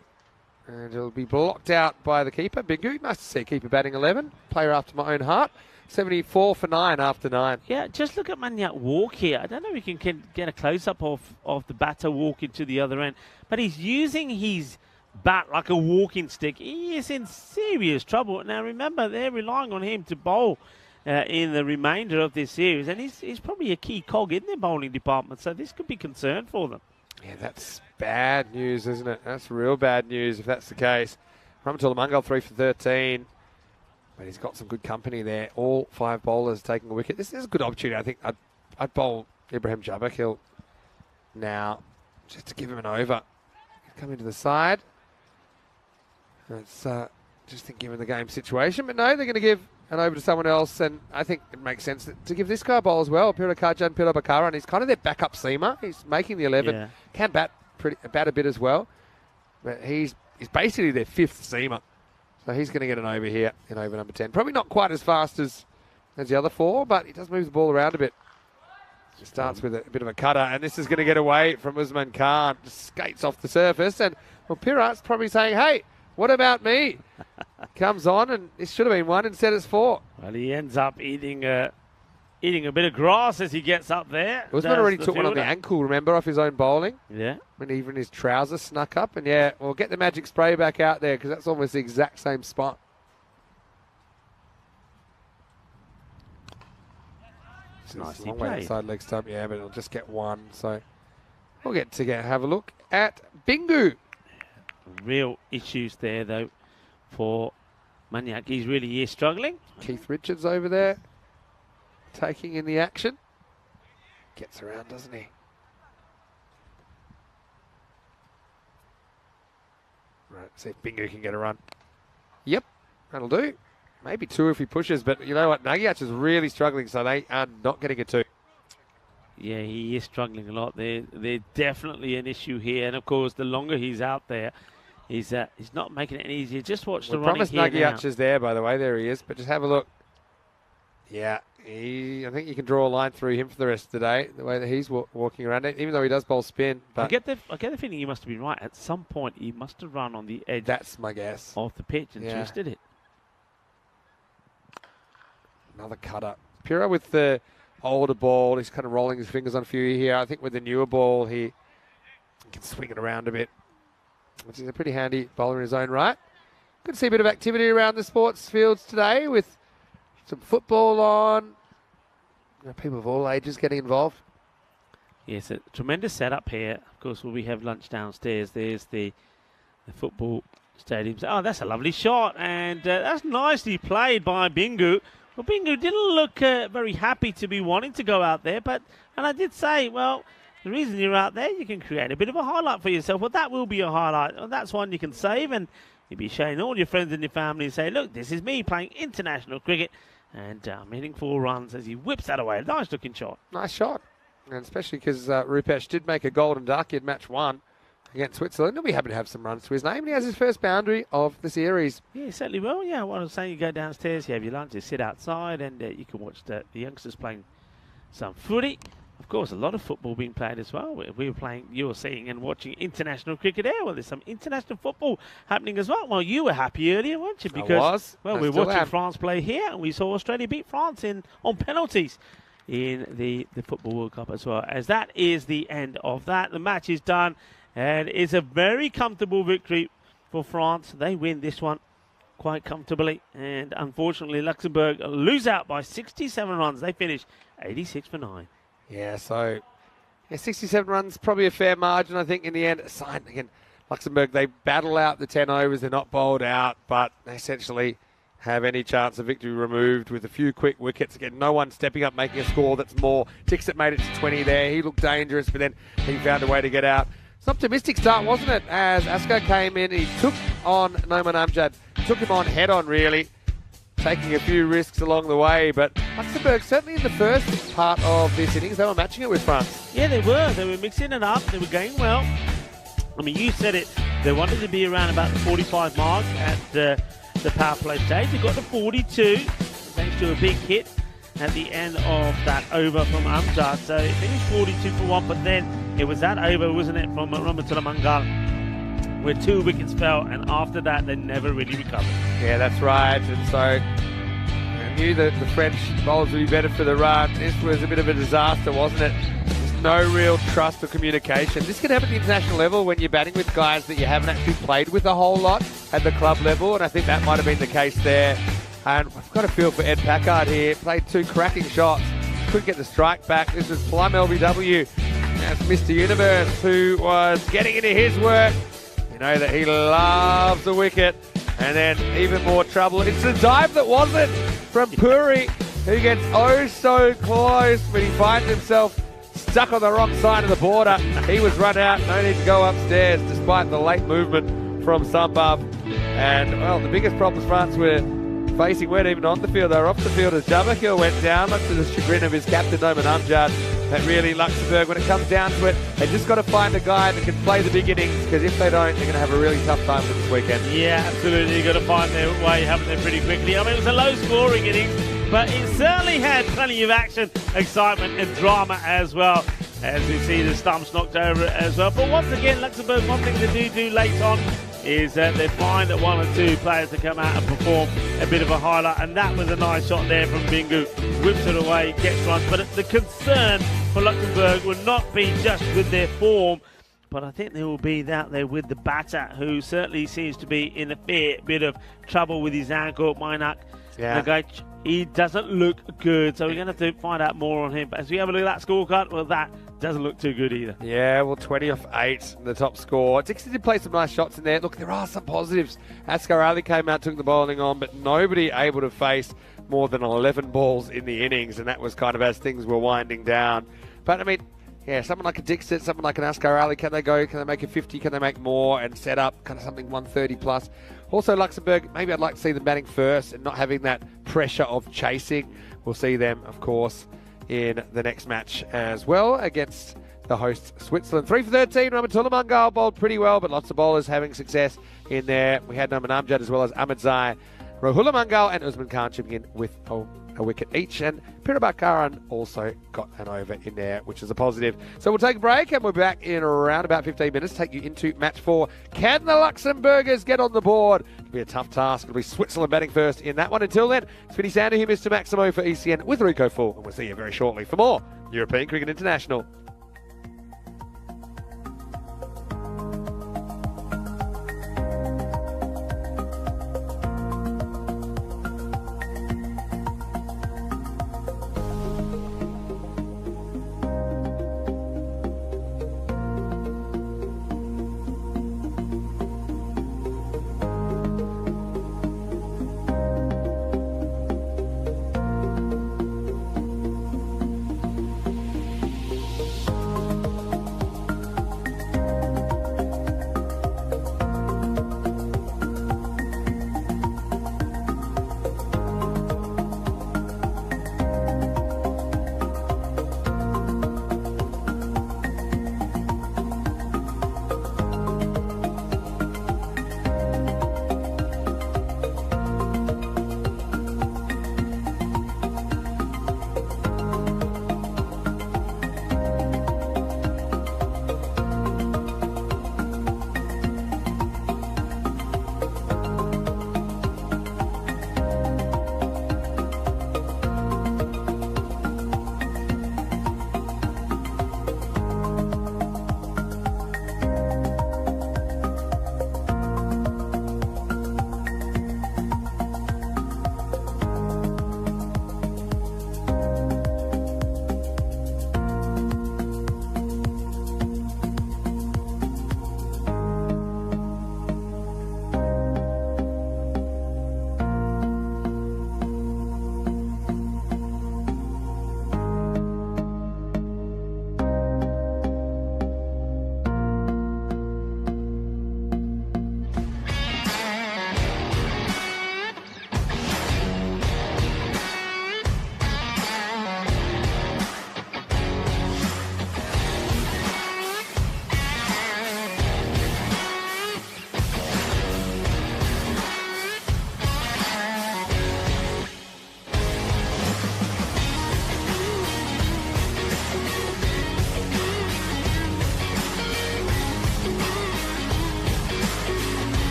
And it'll be blocked out by the keeper. Bingu, nice to see keeper batting 11. Player after my own heart. 74 for 9 after 9. Yeah, just look at Maniac walk here. I don't know if we can get a close-up of the batter walking to the other end. But he's using his bat like a walking stick. He is in serious trouble. Now, remember, they're relying on him to bowl in the remainder of this series. And he's probably a key cog in their bowling department. So this could be concern for them. Yeah, that's bad news, isn't it? That's real bad news if that's the case. Rahmatullah Mangal 3 for 13. But he's got some good company there. All 5 bowlers taking a wicket. This is a good opportunity. I think I'd bowl Ibrahim Jabakil now just to give him an over. Come into the side. It's just think given the game situation. But no, they're going to give an over to someone else. And I think it makes sense to give this guy a bowl as well. Pirakajan Pirabakara. And he's kind of their backup seamer. He's making the 11. Yeah. Can bat a bit as well. But he's basically their 5th seamer. So he's going to get an over here in over number 10. Probably not quite as fast as the other 4, but he does move the ball around a bit. He starts with a bit of a cutter, and this is going to get away from Usman Khan. Just skates off the surface, and well, Pirat's probably saying, hey, what about me? Comes on, and this should have been 1, instead it's 4. Well, he ends up eating a bit of grass as he gets up there. Usman already took one on the ankle, remember, off his own bowling. Yeah. When even his trousers snuck up. And yeah, we'll get the magic spray back out there because that's almost the exact same spot. It's a long way outside leg stump, yeah, but it'll just get 1. So we'll get to have a look at Bingu. Real issues there, though, for Maniac. He really is struggling. Keith Richards over there, taking in the action. Gets around, doesn't he? Right, see if Bingu can get a run. Yep, that'll do. Maybe 2 if he pushes, but you know what? Nagiach is really struggling, so they are not getting a 2. Yeah, he is struggling a lot. They're definitely an issue here, and of course, the longer he's out there, he's not making it any easier. Just watch the running here now. Nagiach is there, by the way. There he is, but just have a look. Yeah, I think you can draw a line through him for the rest of the day, the way that he's walking around it, even though he does bowl spin. But I get the feeling you must have been right. At some point, he must have run on the edge. That's my guess. Of the pitch and twisted it. Another cutter. Pura with the older ball, he's kind of rolling his fingers on a few here. I think with the newer ball, he can swing it around a bit, which is a pretty handy bowler in his own right. Good to see a bit of activity around the sports fields today with some football on. People of all ages getting involved. Yes, a tremendous setup here. Of course, we have lunch downstairs. There's the football stadium. Oh, that's a lovely shot, and that's nicely played by Bingu. Well, Bingu didn't look very happy to be wanting to go out there, and I did say, well, the reason you're out there, you can create a bit of a highlight for yourself. Well, that will be a highlight. Well, that's one you can save, and you'll be showing all your friends and your family and say, look, this is me playing international cricket, and I'm hitting 4 runs as he whips that away. Nice looking shot. Nice shot, and especially because Rupesh did make a golden duck in match 1 against Switzerland. He'll be happy to have some runs to his name, and he has his first boundary of the series. Yeah, certainly will. Yeah, what I was saying, you go downstairs, you have your lunch, you sit outside, and you can watch the youngsters playing some footy. Of course, a lot of football being played as well. We were playing, you were seeing and watching international cricket there. Well, there's some international football happening as well. Well, you were happy earlier, weren't you? Because, well, we were watching France play here, and we saw Australia beat France on penalties in the Football World Cup as well. As that is the end of that. The match is done, and it's a very comfortable victory for France. They win this one quite comfortably, and unfortunately, Luxembourg lose out by 67 runs. They finish 86 for 9. Yeah, so 67 runs, probably a fair margin, I think, in the end. Again, Luxembourg, they battle out the 10 overs. They're not bowled out, but they essentially have any chance of victory removed with a few quick wickets. Again, no one stepping up, making a score that's more. Tixet made it to 20 there. He looked dangerous, but then he found a way to get out. It's an optimistic start, wasn't it? As Asko came in, he took on Noman Amjad, took him on head-on, really, taking a few risks along the way, but Luxembourg, certainly in the first part of this innings, they were matching it with France. Yeah, they were. They were mixing it up. They were going well. I mean, you said it. They wanted to be around about the 45 mark at the power play stage. They got to 42, thanks to a big hit at the end of that over from Amjad. So it finished 42 for 1, but then it was that over, wasn't it, from Ramatula Mangal, where 2 wickets fell, and after that, they never really recovered. Yeah, that's right. And so I knew that the French bowlers would be better for the run. This was a bit of a disaster, wasn't it? There's no real trust or communication. This can happen at the international level when you're batting with guys that you haven't actually played with a whole lot at the club level, and I think that might have been the case there. And I've got a feel for Ed Packard here. Played 2 cracking shots. Couldn't get the strike back. This was Plum LBW. That's Mr. Universe, who was getting into his work. You know that he loves the wicket. And then even more trouble. It's the dive that wasn't from Puri, who gets oh so close, but he finds himself stuck on the wrong side of the border. He was run out. No need to go upstairs despite the late movement from Sambhav. And, well, the biggest problems France were facing weren't even on the field. They were off the field as Jabakil went down, much to the chagrin of his captain, Noman Amjad. That really, Luxembourg, when it comes down to it, they just got to find a guy that can play the big innings, because if they don't, they're going to have a really tough time for this weekend. Yeah, absolutely. You've got to find their way, haven't they, pretty quickly. I mean, it was a low-scoring innings, but it certainly had plenty of action, excitement, and drama as well, as we see the stumps knocked over as well. But once again, Luxembourg, one thing they do late on is that they find that 1 or 2 players to come out and perform a bit of a highlight, and that was a nice shot there from Bingu. Whips it away, gets runs, but the concern for Luxembourg will not be just with their form, but I think there will be that there with the batter, who certainly seems to be in a fair bit of trouble with his ankle, Mainak. Yeah. He doesn't look good, so we're going to have to find out more on him. But as we have a look at that scorecard, well, that doesn't look too good either. Yeah, well, 20 off 8, the top score. Dixon did play some nice shots in there. Look, there are some positives. Askar Ali came out, took the bowling on, but nobody able to face more than 11 balls in the innings, and that was kind of as things were winding down. But, I mean, yeah, someone like a Dixon, someone like an Askar Ali, can they go? Can they make a 50? Can they make more and set up kind of something 130 plus? Also, Luxembourg, maybe I'd like to see them batting first and not having that pressure of chasing. We'll see them, of course, in the next match as well against the host Switzerland. 3 for 13, Ramatullah Mangal bowled pretty well, but lots of bowlers having success in there. We had Noman Amjad as well as Ahmed Zai, Rohullah Mangal and Usman Khan chipping in with a wicket each, and Pirabakaran also got an over in there, which is a positive. So we'll take a break, and we're back in around about 15 minutes, take you into match 4. Can the Luxembourgers get on the board? It'll be a tough task. It'll be Switzerland batting first in that one. Until then, it's Vinny Sander here, Mr. Maximo for ECN with Rico Full, and we'll see you very shortly for more European Cricket International.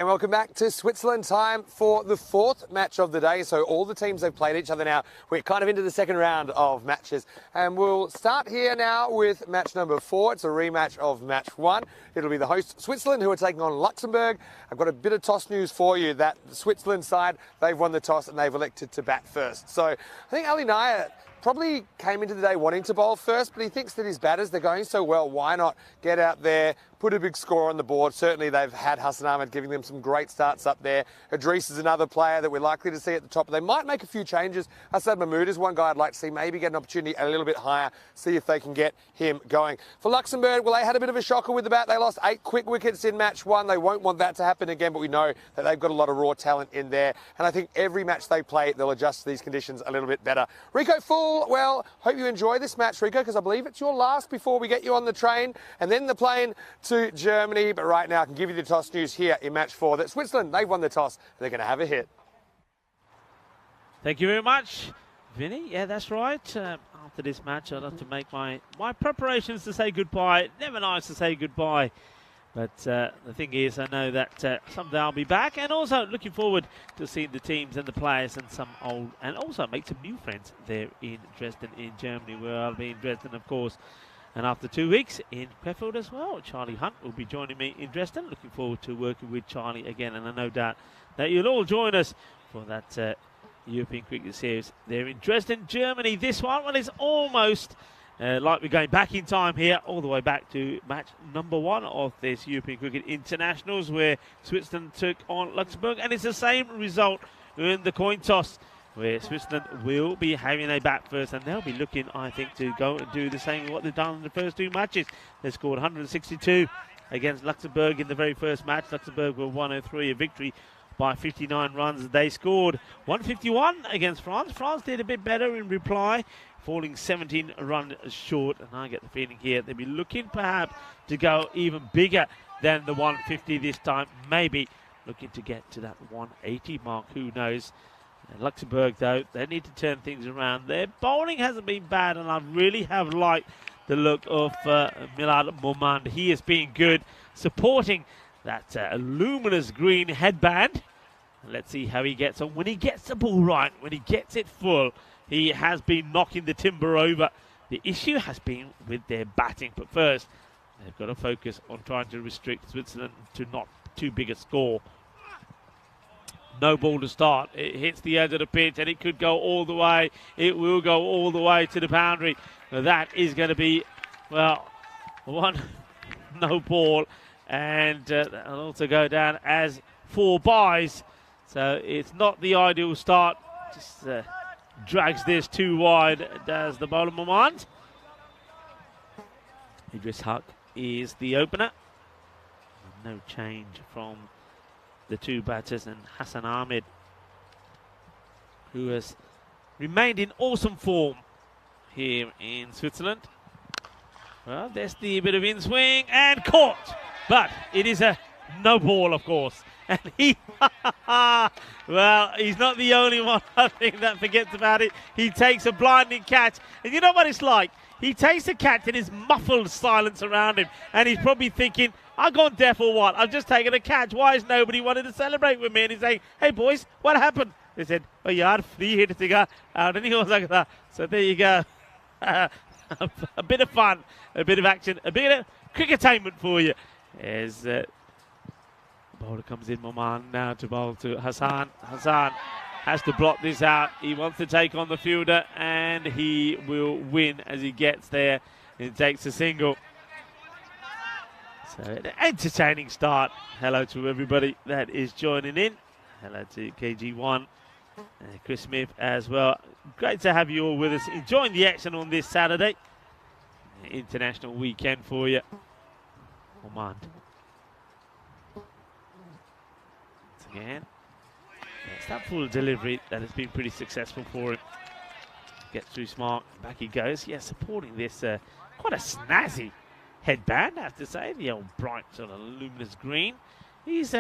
welcome back to Switzerland. Time for the fourth match of the day. So all the teams have played each other now. We're kind of into the second round of matches. And we'll start here now with match number 4. It's a rematch of match 1. It'll be the host Switzerland who are taking on Luxembourg. I've got a bit of toss news for you that the Switzerland side, they've won the toss and they've elected to bat first. So I think Ali Naya probably came into the day wanting to bowl first, but he thinks that his batters, they're going so well, why not get out there, put a big score on the board. Certainly they've had Hassan Ahmed giving them some great starts up there. Idris is another player that we're likely to see at the top. They might make a few changes. Hassan Mahmood is one guy I'd like to see maybe get an opportunity a little bit higher, see if they can get him going. For Luxembourg, well, they had a bit of a shocker with the bat. They lost 8 quick wickets in match 1. They won't want that to happen again, but we know that they've got a lot of raw talent in there. And I think every match they play, they'll adjust to these conditions a little bit better. Rico Full, well, hope you enjoy this match, Rico, because I believe it's your last before we get you on the train and then the plane to Germany. But right now, I can give you the toss news here in match 4 that Switzerland, they've won the toss and they're going to have a hit. Thank you very much, Vinny. Yeah, that's right. After this match, I'd have to make my preparations to say goodbye. Never nice to say goodbye. But the thing is, I know that someday I'll be back, and also looking forward to seeing the teams and the players and some old, and also make some new friends there in Dresden, in Germany, where I'll be in Dresden, of course. And after 2 weeks in Crefeld as well, Charlie Hunt will be joining me in Dresden. Looking forward to working with Charlie again, and I no doubt that you'll all join us for that European Cricket Series there in Dresden, Germany. This one, well, it's almost like we're going back in time here, all the way back to match number 1 of this European Cricket Internationals, where Switzerland took on Luxembourg, and it's the same result in the coin toss, where Switzerland will be having a bat first, and they'll be looking, I think, to go and do the same as what they've done in the first 2 matches. They scored 162 against Luxembourg in the very first match. Luxembourg were 103, a victory by 59 runs. They scored 151 against France. France did a bit better in reply, falling 17 runs short, and I get the feeling here they'll be looking perhaps to go even bigger than the 150 this time, maybe looking to get to that 180 mark, who knows. Luxembourg, though, they need to turn things around. Their bowling hasn't been bad, and I really have liked the look of Milad Momand. He has been good, supporting that luminous green headband. Let's see how he gets on. When he gets the ball right, when he gets it full, he has been knocking the timber over. The issue has been with their batting, but first, they've got to focus on trying to restrict Switzerland to not too big a score. No ball to start. It hits the edge of the pitch, and it could go all the way. It will go all the way to the boundary. Now that is going to be, well, one no ball, and that'll also go down as 4 byes. So it's not the ideal start. Just drags this too wide, does the bowler Momand. Idris Huck is the opener. No change from the 2 batters, and Hassan Ahmed, who has remained in awesome form here in Switzerland. Well, there's the bit of in swing and caught, but it is a no ball, of course. And he, well, he's not the only one, I think, that forgets about it. He takes a blinding catch, and you know what it's like? He takes a catch and there's muffled silence around him, and he's probably thinking, I've gone deaf or what? I've just taken a catch. Why is nobody wanting to celebrate with me? And he's saying, hey, boys, what happened? They said, oh, yaar, free hit toga. And he was like that. So there you go. A bit of fun, a bit of action, a bit of cricketainment for you. As bowler comes in, Momand now to bowl to Hassan. Hassan has to block this out. He wants to take on the fielder, and he will win as he gets there and takes a single. So an entertaining start. Hello to everybody that is joining in. Hello to KG1 and Chris Smith as well. Great to have you all with us, enjoying the action on this Saturday. International weekend for you. Momand. Once again. It's that full delivery that has been pretty successful for him. Gets through smart. Back he goes. Yeah, supporting this quite a snazzy headband, I have to say. The old bright sort of luminous green. He's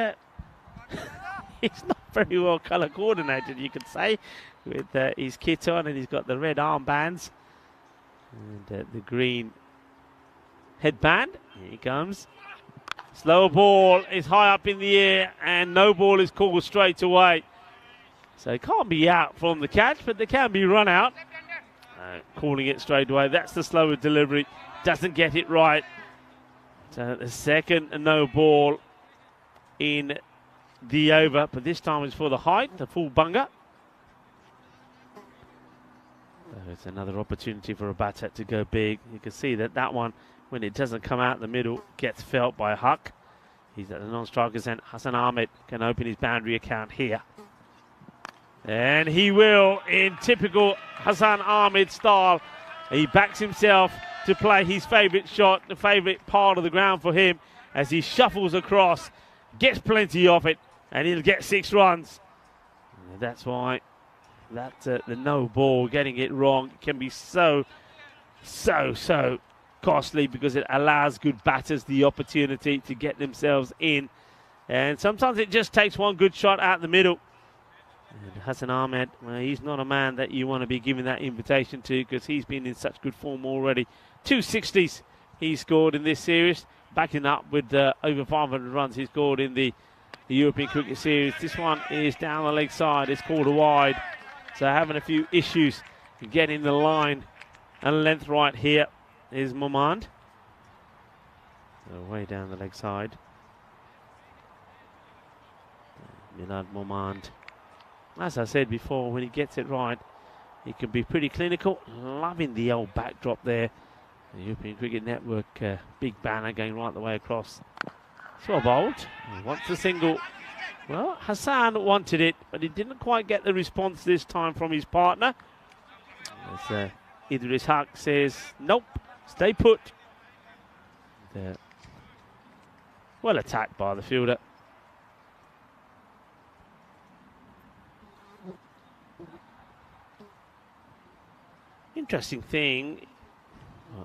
he's not very well colour coordinated, you could say, with his kit on, and he's got the red armbands and the green headband. Here he comes. Slower ball is high up in the air, and no ball is called straight away. So it can't be out from the catch, but they can be run out. Calling it straight away. That's the slower delivery. Doesn't get it right. So the second no ball in the over, but this time it's for the height, the full bunga. So it's another opportunity for a batter to go big. You can see that that one, when it doesn't come out the middle, gets felt by Huck. He's at the non-strikers, and Hassan Ahmed can open his boundary account here. And he will, in typical Hassan Ahmed style. He backs himself to play his favourite shot, the favourite part of the ground for him, as he shuffles across, gets plenty of it, and he'll get 6 runs. And that's why the no ball, getting it wrong, can be so costly, because it allows good batters the opportunity to get themselves in. And sometimes it just takes one good shot out the middle. And Hassan Ahmed, well, he's not a man that you want to be giving that invitation to, because he's been in such good form already. 260s he scored in this series, backing up with over 500 runs he scored in the European Cricket Series. This one is down the leg side. It's called a wide. So having a few issues getting the line and length right here is Momand. So way down the leg side. Milad Momand. As I said before, when he gets it right, he can be pretty clinical. Loving the old backdrop there. The European Cricket Network big banner going right the way across. So bowled. He wants the single. Well, Hassan wanted it, but he didn't quite get the response this time from his partner. As Idris Haq says, nope, stay put. Well attacked by the fielder. Interesting thing,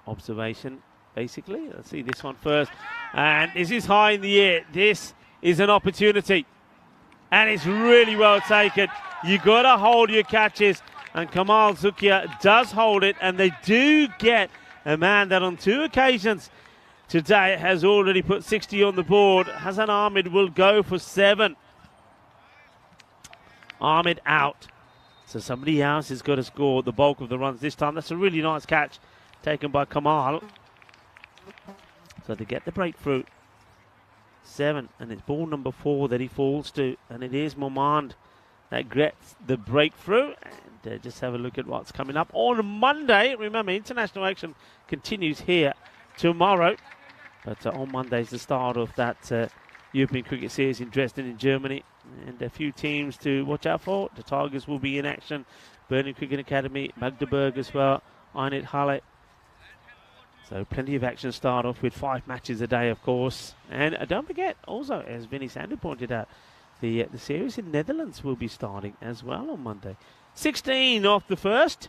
observation basically. Let's see this one first. And this is high in the air. This is an opportunity. And it's really well taken. You got to hold your catches. And Kamal Zukia does hold it. And they do get a man that on 2 occasions today has already put 60 on the board. Hassan Ahmed will go for 7. Ahmed out. So somebody else has got to score the bulk of the runs this time. That's a really nice catch taken by Kamal. So to get the breakthrough. 7, and it's ball number 4 that he falls to, and it is Momand that gets the breakthrough. And just have a look at what's coming up on Monday. Remember, international action continues here tomorrow, but on Monday is the start of that European Cricket Series in Dresden in Germany, and a few teams to watch out for. The Tigers will be in action, Berlin Cricket Academy, Magdeburg as well, Einheit Halle. So plenty of action to start off with. 5 matches a day, of course. And don't forget, also, as Vinny Sander pointed out, the series in Netherlands will be starting as well on Monday. 16 off the first.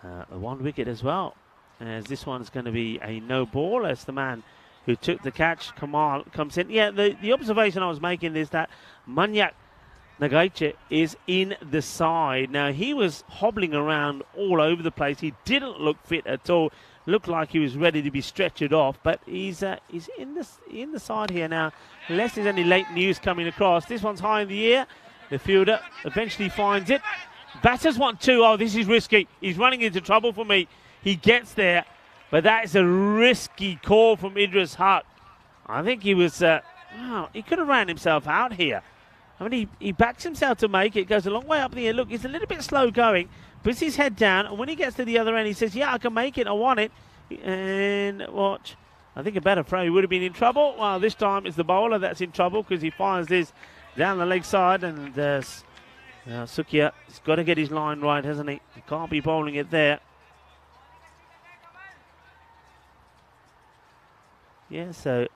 1 wicket as well, as this one's going to be a no ball, as the man who took the catch, Kamal, comes in. Yeah, the observation I was making is that Manyak Nagaiche is in the side. Now, he was hobbling around all over the place. He didn't look fit at all. Looked like he was ready to be stretchered off, but he's in the side here now. Unless there's any late news coming across. This one's high in the air. The fielder eventually finds it. Batters want 2. Oh, this is risky. He's running into trouble for me. He gets there, but that is a risky call from Idris Haq. I think he was, he could have ran himself out here. I mean, he backs himself to make it. Goes a long way up the air. Look, he's a little bit slow going. Puts his head down, and when he gets to the other end, he says, yeah, I can make it. I want it. And watch. I think a better throw, he would have been in trouble. Well, this time it's the bowler that's in trouble, because he fires this down the leg side, and Sukia has got to get his line right, hasn't he? He can't be bowling it there. Yeah, so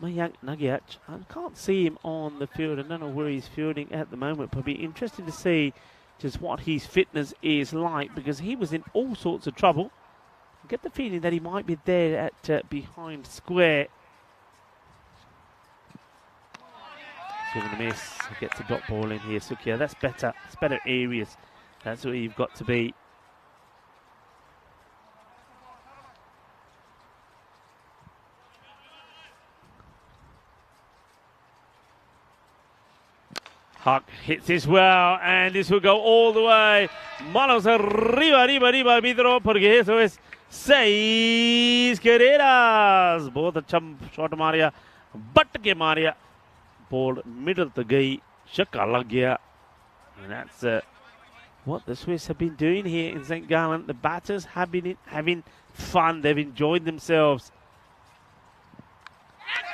Mayank Nagiach, I can't see him on the field. I don't know where he's fielding at the moment, but it'll be interesting to see just what his fitness is like, because he was in all sorts of trouble. I get the feeling that he might be there at behind square. Swing and a miss. He gets a dot ball in here, Sukia. That's better. It's better areas. That's where you've got to be. Huck hits this well, and this will go all the way. Manos arriba, arriba, arriba, arbitro, porque eso es 6 carreras. बहुत अच्छा shot Maria, but के Maria, ball middle to गई, छक्का लग गया. And that's what the Swiss have been doing here in St. Gallen. The batters have been having fun. They've enjoyed themselves.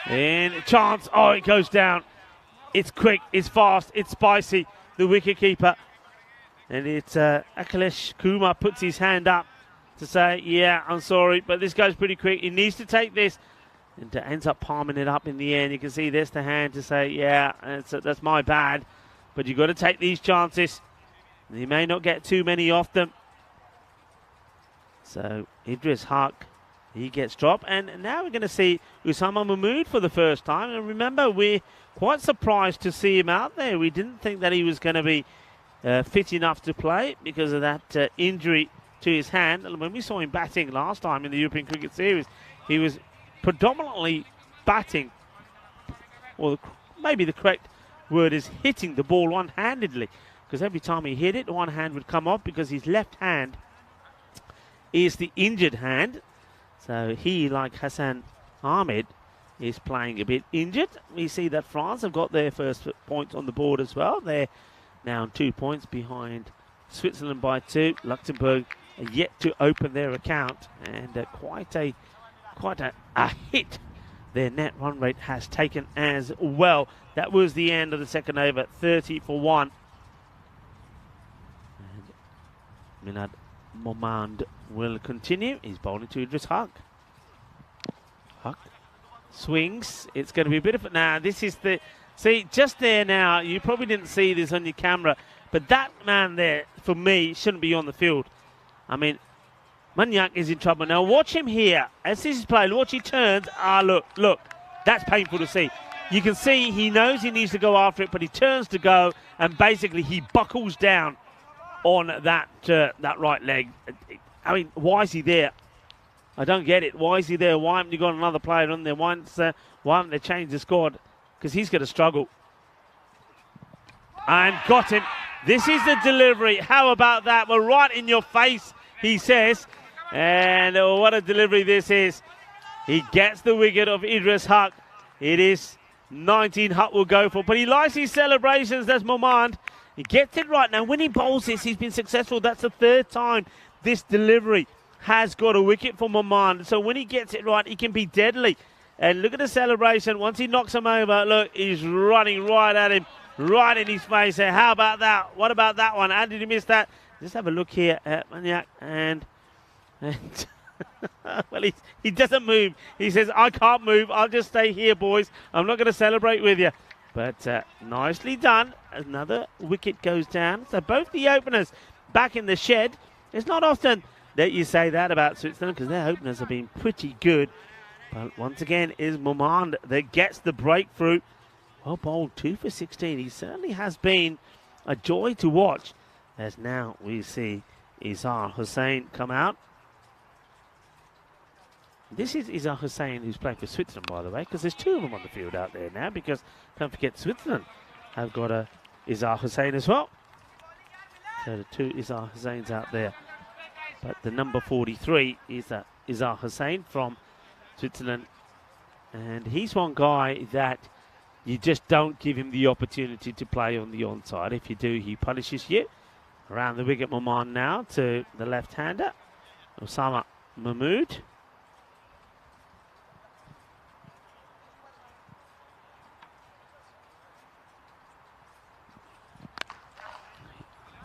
And chance. Oh, it goes down. It's quick, it's fast, it's spicy. The wicketkeeper. And it's Akhilesh Kumar puts his hand up to say, yeah, I'm sorry, but this goes pretty quick. He needs to take this. And ends up palming it up in the end. You can see there's the hand to say, yeah, that's my bad. But you've got to take these chances. You may not get too many of them. So Idris Huck, he gets dropped. And now we're going to see Usama Mahmood for the first time. And remember, we're quite surprised to see him out there. We didn't think that he was going to be fit enough to play because of that injury to his hand. And when we saw him batting last time in the European Cricket Series, he was predominantly batting, or maybe the correct word is hitting the ball one-handedly, because every time he hit it, one hand would come off because his left hand is the injured hand. So he, like Hassan Ahmed, is playing a bit injured. We see that France have got their first points on the board as well. They're now 2 points behind Switzerland by 2. Luxembourg are yet to open their account, and quite a hit their net run rate has taken as well. That was the end of the second over, 30 for 1. And Minad Momand will continue. He's bowling to Idris Huck. Huck swings. It's going to be a bit of it now. This is the... See, just there now, you probably didn't see this on your camera, but that man there, for me, shouldn't be on the field. I mean, Manyak is in trouble. Now watch him here. As this is played, watch he turns. Ah, look. That's painful to see. You can see he knows he needs to go after it, but he turns to go, and basically he buckles down on that right leg. I mean, why is he there? I don't get it. Why is he there? Why haven't you got another player on there? Why haven't they changed the squad? Because he's going to struggle. And got him. This is the delivery. How about that? Well, right in your face, he says. And what a delivery this is. He gets the wicket of Idris Huck. It is 19 Huck will go for. But he likes his celebrations. That's Momand. He gets it right. Now, when he bowls this, he's been successful. That's the third time this delivery has got a wicket for Momand. So when he gets it right, he can be deadly. And look at the celebration. Once he knocks him over, look, he's running right at him, right in his face. So how about that? What about that one? How did he miss that? Just have a look here at Manyak. And well, he doesn't move. He says, I can't move. I'll just stay here, boys. I'm not going to celebrate with you. But nicely done. Another wicket goes down. So both the openers back in the shed. It's not often that you say that about Switzerland because their openers have been pretty good. But once again, is Momand that gets the breakthrough. Well bowled, 2 for 16. He certainly has been a joy to watch. As now we see Izhar Hussain come out. This is Izhar Hussain who's playing for Switzerland, by the way, because there's 2 of them on the field out there now, because don't forget Switzerland have got a Izhar Hussain as well. So the 2 Izhar Hussains out there. But the number 43 is Izhar Hussain from Switzerland. And he's one guy that you just don't give him the opportunity to play on the onside. If you do, he punishes you. Around the wicket, Momand now to the left-hander, Usama Mahmood.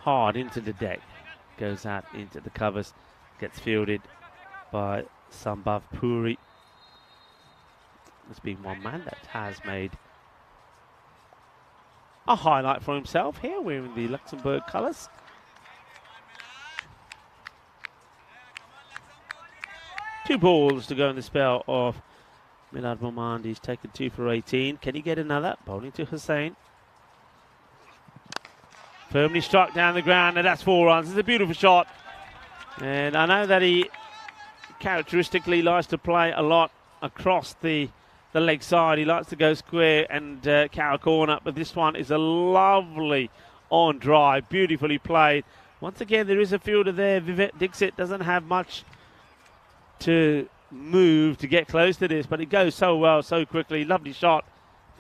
Hard into the deck, goes out into the covers, gets fielded by Sambhav Puri. There's been one man that has made a highlight for himself here, wearing the Luxembourg colours. Two balls to go in the spell of Milad Momand. He's taken 2 for 18. Can he get another? Bowling to Hussain. Firmly struck down the ground, and that's 4 runs. It's a beautiful shot. And I know that he characteristically likes to play a lot across the the leg side. He likes to go square and cow corner, but this one is a lovely on drive, beautifully played. Once again, there is a fielder there. Vivek Dixit doesn't have much to move to get close to this, but it goes so well, so quickly. Lovely shot.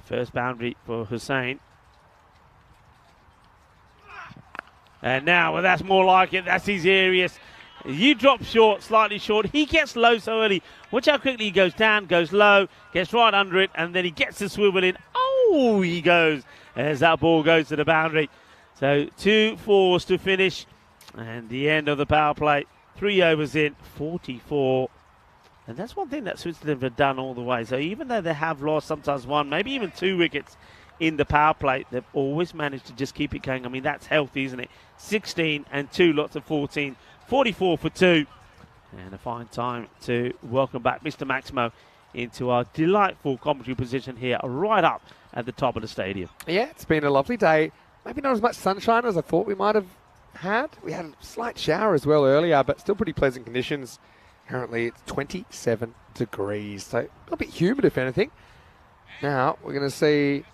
First boundary for Hussain. And now, well, that's more like it. That's his areas. You drop short, slightly short. He gets low so early. Watch how quickly he goes down, goes low, gets right under it, and then he gets the swivel in. Oh, he goes as that ball goes to the boundary. So 2 fours to finish, and the end of the power play. 3 overs in, 44. And that's one thing that Switzerland have done all the way. So even though they have lost sometimes 1, maybe even 2 wickets in the power play, they've always managed to just keep it going. I mean, that's healthy, isn't it? 16 and 2 lots of 14. 44 for 2. And a fine time to welcome back Mr. Maximo into our delightful commentary position here, right up at the top of the stadium. Yeah, it's been a lovely day. Maybe not as much sunshine as I thought we might have had. We had a slight shower as well earlier, but still pretty pleasant conditions. Currently, it's 27 degrees, so a bit humid if anything. Now, we're going to see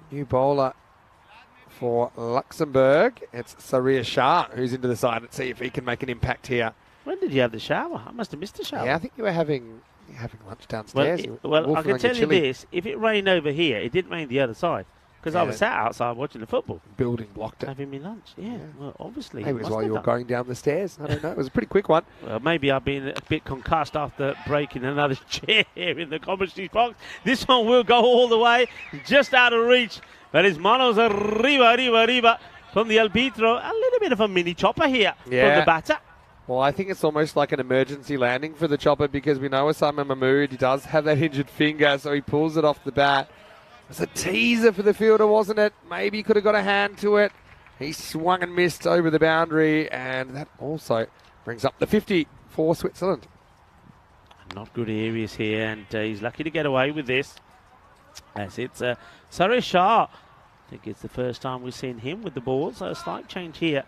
new bowler for Luxembourg. It's Sarir Shah who's into the side. Let's see if he can make an impact here. When did you have the shower? I must have missed the shower. Yeah, I think you were having lunch downstairs. Well, I can tell you this. If it rained over here, it didn't rain the other side. Because I was sat outside watching the football. Building blocked it. Having me lunch, yeah. Well, obviously. Maybe it was while you were going down the stairs. I don't know. It was a pretty quick one. Well, maybe I've been a bit concussed after breaking another chair in the commentary box. This one will go all the way, just out of reach. But it's manos arriba from the arbitro. A little bit of a mini chopper here from the batter. Well, I think it's almost like an emergency landing for the chopper because we know Osama Mahmood, he does have that injured finger, so he pulls it off the bat. It was a teaser for the fielder, wasn't it? Maybe he could have got a hand to it. He swung and missed over the boundary, and that also brings up the 50 for Switzerland. Not good areas here, and he's lucky to get away with this. As it's Sarir Shah. I think it's the first time we've seen him with the ball, so a slight change here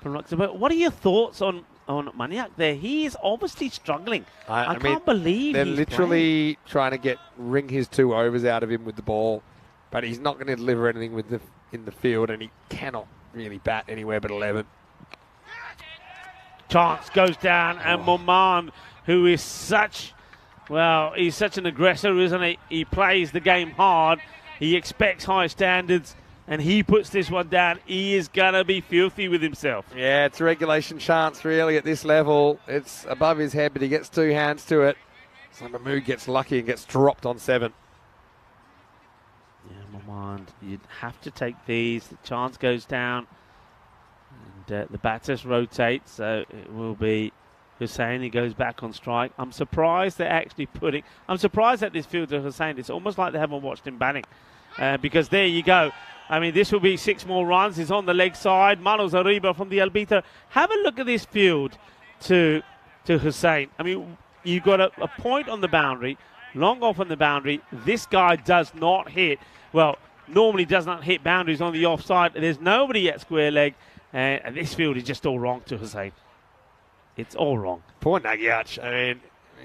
from Luxembourg. What are your thoughts on Maniak there? He is obviously struggling. I can't believe they're he's literally trying to wring his 2 overs out of him with the ball, but he's not going to deliver anything in the field, and he cannot really bat anywhere but 11. Chance goes down, and Moman, who is he's such an aggressor, isn't he? He plays the game hard. He expects high standards, and he puts this one down. He is going to be filthy with himself. Yeah, it's a regulation chance, really, at this level. It's above his head, but he gets 2 hands to it. So Mahmood gets lucky and gets dropped on 7. Yeah, Moman, you'd have to take these. The chance goes down, and the batters rotate, so it will be Hussain. He goes back on strike. I'm surprised they're actually I'm surprised at this fielder, Hussain. It's almost like they haven't watched him batting. Because there you go. I mean, this will be 6 more runs. He's on the leg side. Manos Arriba from the arbiter. Have a look at this field to Hussain. I mean, you've got a point on the boundary, long off on the boundary. This guy does not hit. Well, normally does not hit boundaries on the offside. There's nobody at square leg. And this field is just all wrong to Hussain. It's all wrong. Poor Nagyach. I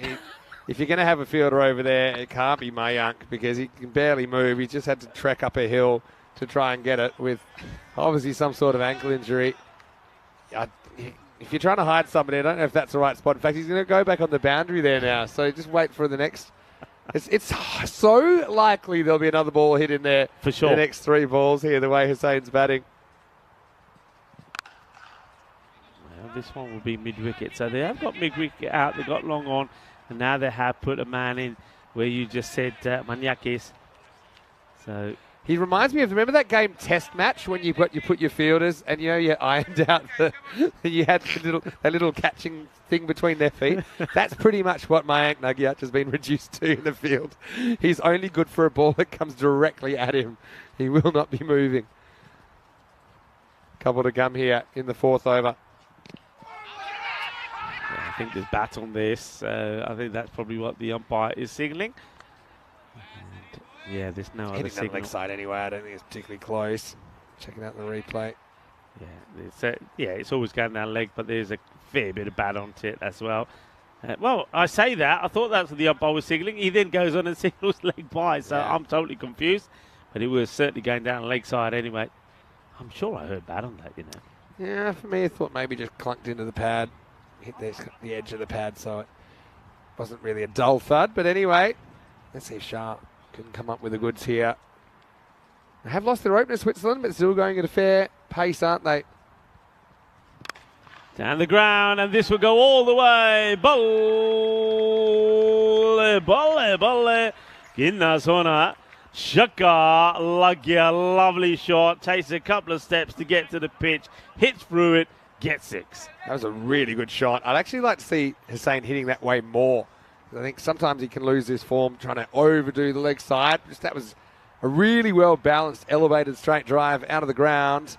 mean, if you're going to have a fielder over there, it can't be Mayank because he can barely move. He just had to trek up a hill to try and get it with obviously some sort of ankle injury. If you're trying to hide somebody, I don't know if that's the right spot. In fact, he's going to go back on the boundary there now. So just wait for the next. It's so likely there'll be another ball hit in there for sure. The next 3 balls here, the way Hussain's batting. Well, this one will be mid-wicket. So they have got mid-wicket out. They've got long on. And now they have put a man in where you just said Maniak is. So he reminds me of, remember that game Test Match when you put your fielders and you ironed out you had that little catching thing between their feet. That's pretty much what Mayank Nagyach has been reduced to in the field. He's only good for a ball that comes directly at him. He will not be moving. Couple to come here in the 4th over. I think there's bat on this. I think that's probably what the umpire is signalling. And yeah, there's no other signal. Leg side anyway. I don't think it's particularly close. Checking out the replay. Yeah, it's always going down leg, but there's a fair bit of bat onto it as well. Well, I say that. I thought that's what the umpire was signalling. He then goes on and signals leg by, so I'm totally confused. But it was certainly going down the leg side anyway. I'm sure I heard bad on that, you know. Yeah, for me, I thought maybe just clunked into the pad, hit the edge of the pad, so it wasn't really a dull thud. But anyway, let's see if Sharp can come up with the goods here. They have lost their opener, Switzerland, but still going at a fair pace, aren't they? Down the ground, and this will go all the way. Bolle, bolle, bolle. Ginnasona. Shaka, Lagia, lovely shot. Takes a couple of steps to get to the pitch. Hits through it, gets 6. That was a really good shot. I'd actually like to see Hussein hitting that way more. I think sometimes he can lose his form trying to overdo the leg side. Just that was a really well-balanced, elevated straight drive out of the ground.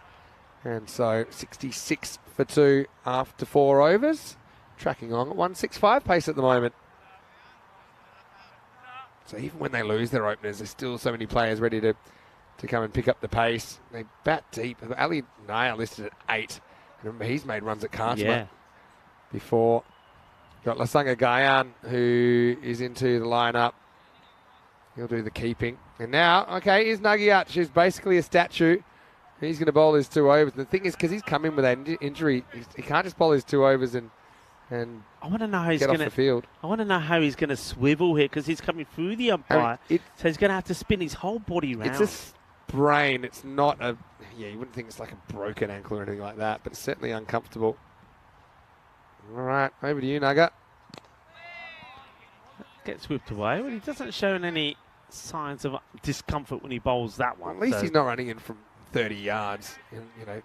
And so 66 for 2 after 4 overs. Tracking on at 165 pace at the moment. So even when they lose their openers, there's still so many players ready to come and pick up the pace. They bat deep. Ali Naya listed at 8. Remember, he's made runs at Karchma before. Got Lasanga Gayan, who is into the lineup. He'll do the keeping. And now, okay, here's Nagiach, who's basically a statue. He's going to bowl his 2 overs. The thing is, because he's come in with an injury, he can't just bowl his 2 overs and I want to know how he's get off the field. I want to know how he's going to swivel here because he's coming through the umpire. So he's going to have to spin his whole body around. It's a sprain. It's not a... Yeah, you wouldn't think it's like a broken ankle or anything like that, but it's certainly uncomfortable. All right, over to you, Nugget. Gets whipped away, but he doesn't show any signs of discomfort when he bowls that one. Well, at least he's not running in from 30 yards, you know,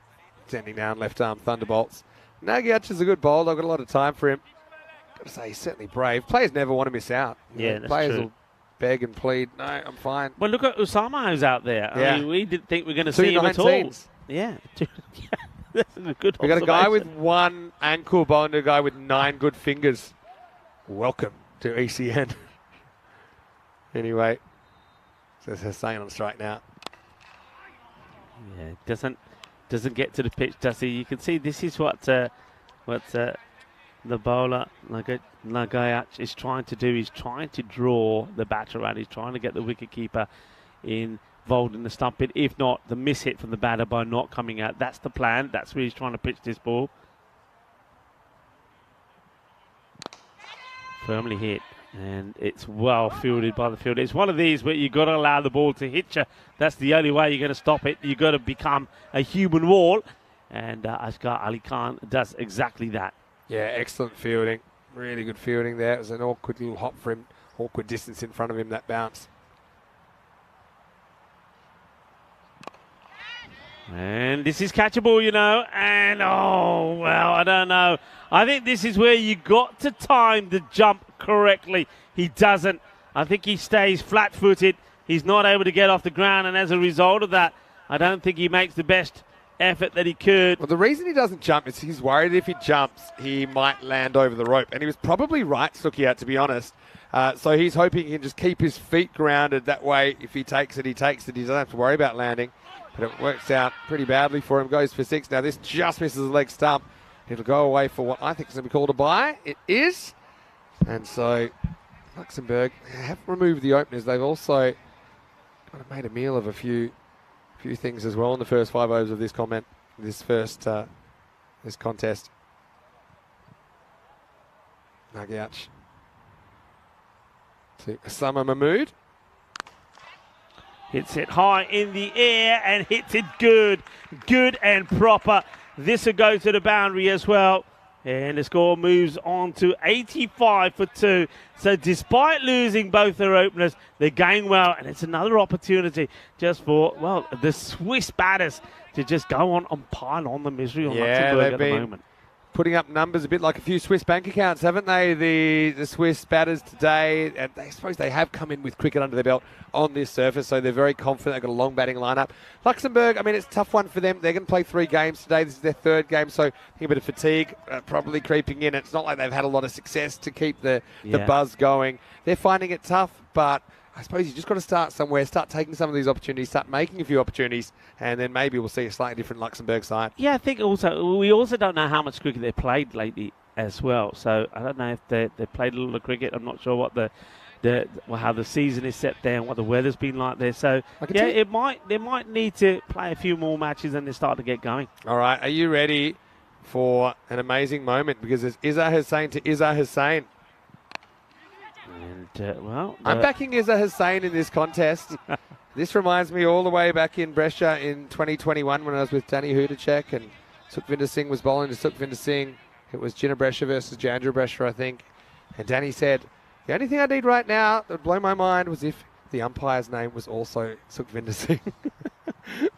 sending down left-arm thunderbolts. Nagiach is a good bowler. I've got a lot of time for him. Got to say, he's certainly brave. Players never want to miss out. That's players true. Will beg and plead. No, I'm fine. Well, look at Usama who's out there. Yeah. I mean, we didn't think we were going to see him at all. Yeah. That's a good We got a guy with observation. 1 ankle bowling to a guy with 9 good fingers. Welcome to ECN. Anyway, so it's Hussein on strike now. Yeah, doesn't get to the pitch, does he? You can see this is what the bowler Nagayach is trying to do. He's trying to draw the batter around. He's trying to get the wicketkeeper involved in the stump hit. If not, the miss hit from the batter by not coming out. That's the plan. That's where he's trying to pitch this ball. Firmly hit. And it's well fielded by the fielder. It's one of these where you've got to allow the ball to hit you. That's the only way you're going to stop it. You've got to become a human wall. And Asghar Ali Khan does exactly that. Yeah, excellent fielding. Really good fielding there. It was an awkward little hop for him. Awkward distance in front of him, that bounce. And this is catchable, you know. And, oh, well, I don't know. I think this is where you got to time the jump correctly. He doesn't. I think he stays flat-footed. He's not able to get off the ground. And as a result of that, I don't think he makes the best effort that he could. Well, the reason he doesn't jump is he's worried if he jumps, he might land over the rope. And he was probably right, Sukiat, to be honest. So he's hoping he can just keep his feet grounded. That way, if he takes it, he takes it. He doesn't have to worry about landing. But it works out pretty badly for him. Goes for 6. Now, this just misses the leg stump. It'll go away for what I think is going to be called a bye. It is. And so Luxembourg have removed the openers. They've also kind of made a meal of a few things as well in the first 5 overs of this this contest. Nagiach to Osama Mahmood. Hits it high in the air and hits it good and proper. This will go to the boundary as well. And the score moves on to 85 for 2. So despite losing both their openers, they're going well. And it's another opportunity just for, well, the Swiss batters to just go on and pile on the misery on Luxembourg at the moment. Putting up numbers a bit like a few Swiss bank accounts, haven't they? The Swiss batters today, and I suppose they have come in with cricket under their belt on this surface, so they're very confident. They've got a long batting lineup. Luxembourg, I mean, it's a tough one for them. They're going to play 3 games today. This is their 3rd game, so I think a bit of fatigue probably creeping in. It's not like they've had a lot of success to keep the buzz going. They're finding it tough, but I suppose you just got to start somewhere, start taking some of these opportunities, start making a few opportunities, and then maybe we'll see a slightly different Luxembourg side. Yeah, I think we also don't know how much cricket they've played lately as well. So I don't know if they played a lot of cricket. I'm not sure what how the season is set there and what the weather's been like there. So yeah, they might need to play a few more matches and they start to get going. All right, are you ready for an amazing moment? Because it's Izzah Hussain to Izzah Hussain. And I'm backing Izzah Hussain in this contest. This reminds me all the way back in Brescia in 2021 when I was with Danny Hudacek and Sukhvinder Singh was bowling to Sukhvinder Singh. It was Jinnah Brescia versus Jandra Brescia, I think. And Danny said, the only thing I need right now that would blow my mind was if the umpire's name was also Sukhvinder Singh.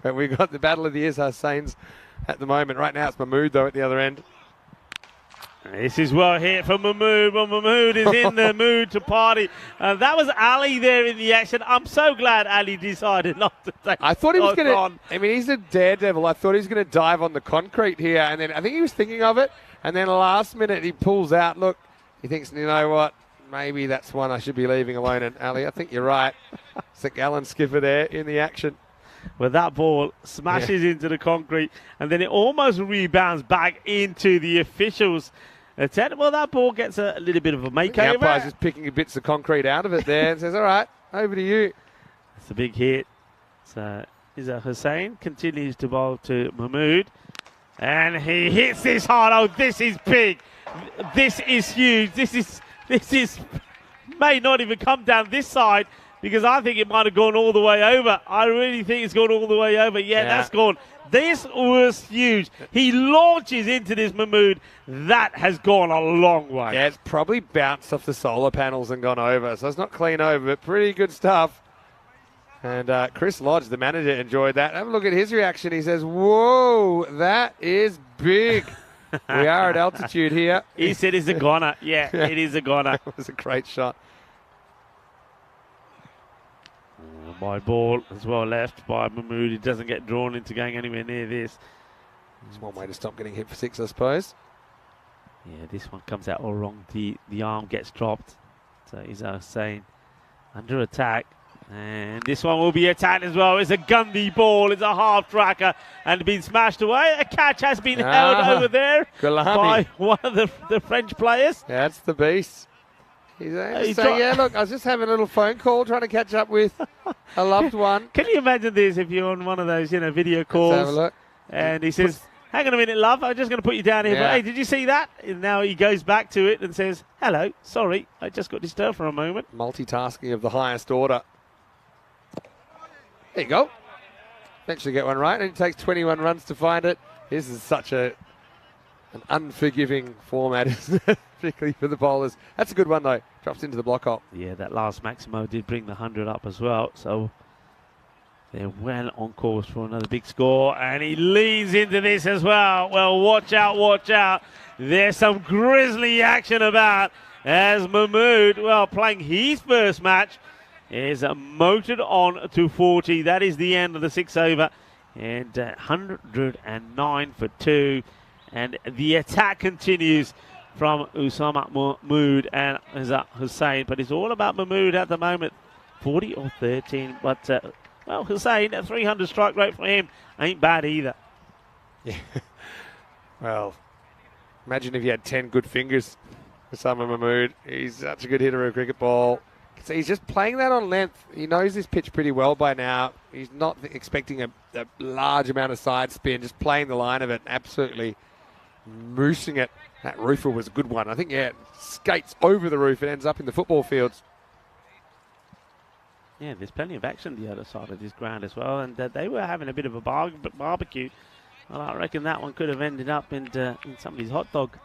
But we got the battle of the Izzah Hussains at the moment. Right now it's Mahmood, though, at the other end. This is well hit from Mahmood. Well, Mahmood is in the mood to party. That was Ali there in the action. I'm so glad Ali decided not to take I thought he was going to, I mean, he's a daredevil. I thought he was going to dive on the concrete here. And then I think he was thinking of it. And then last minute he pulls out. Look, he thinks, you know what? Maybe that's one I should be leaving alone. And Ali, I think you're right. It's a gallant skipper there in the action. Well, that ball smashes into the concrete and then it almost rebounds back into the officials' attempt. Well, that ball gets a little bit of a makeover. The umpire's just picking bits of concrete out of it there and says, all right, over to you. It's a big hit. So Izzah Hussain continues to bowl to Mahmood. And he hits this hard. Oh, this is big. This is huge. This is may not even come down this side, because I think it might have gone all the way over. I really think it's gone all the way over. Yeah, that's gone. This was huge. He launches into this Mahmood. That has gone a long way. Yeah, it's probably bounced off the solar panels and gone over. So it's not clean over, but pretty good stuff. And Chris Lodge, the manager, enjoyed that. Have a look at his reaction. He says, whoa, that is big. We are at altitude here. He said it's a goner. Yeah, it is a goner. That was a great shot. My ball as well left by Mahmood. He doesn't get drawn into going anywhere near this. It's one way to stop getting hit for six, I suppose. Yeah, this one comes out all wrong. The arm gets dropped. So Izzah Hussain under attack. And this one will be attacked as well. It's a Gandhi ball. It's a half tracker and been smashed away. A catch has been held over there by one of the French players. That's the beast. He's saying, yeah, look, I was just having a little phone call trying to catch up with a loved one. Can you imagine this if you're on one of those, video calls? Let's have a look. And he says, hang on a minute, love, I'm just going to put you down here. Yeah. But, hey, did you see that? And now he goes back to it and says, hello, sorry, I just got disturbed for a moment. Multitasking of the highest order. There you go. Eventually get one right, and it takes 21 runs to find it. This is such an unforgiving format, isn't it? Particularly for the bowlers. That's a good one, though. Drops into the block hole. Yeah, that last Maximo did bring the 100 up as well. So they're well on course for another big score. And he leads into this as well. Well, watch out, watch out. There's some grisly action about as Mahmood, well, playing his first match, is motored on to 40. That is the end of the 6 over. And 109 for 2. And the attack continues from Usama Mahmood and Izzah Hussain. But it's all about Mahmood at the moment. 40 or 13. But, well, Hussain, a 300 strike rate for him ain't bad either. Yeah. Well, imagine if you had 10 good fingers for Usama Mahmood. He's such a good hitter of a cricket ball. So he's just playing that on length. He knows this pitch pretty well by now. He's not expecting a large amount of side spin, just playing the line of it, absolutely moosing it. That roofer was a good one. I think, yeah, it skates over the roof and ends up in the football fields. Yeah, there's plenty of action the other side of this ground as well, and they were having a bit of a barbecue. Well, I reckon that one could have ended up in somebody's hot dog.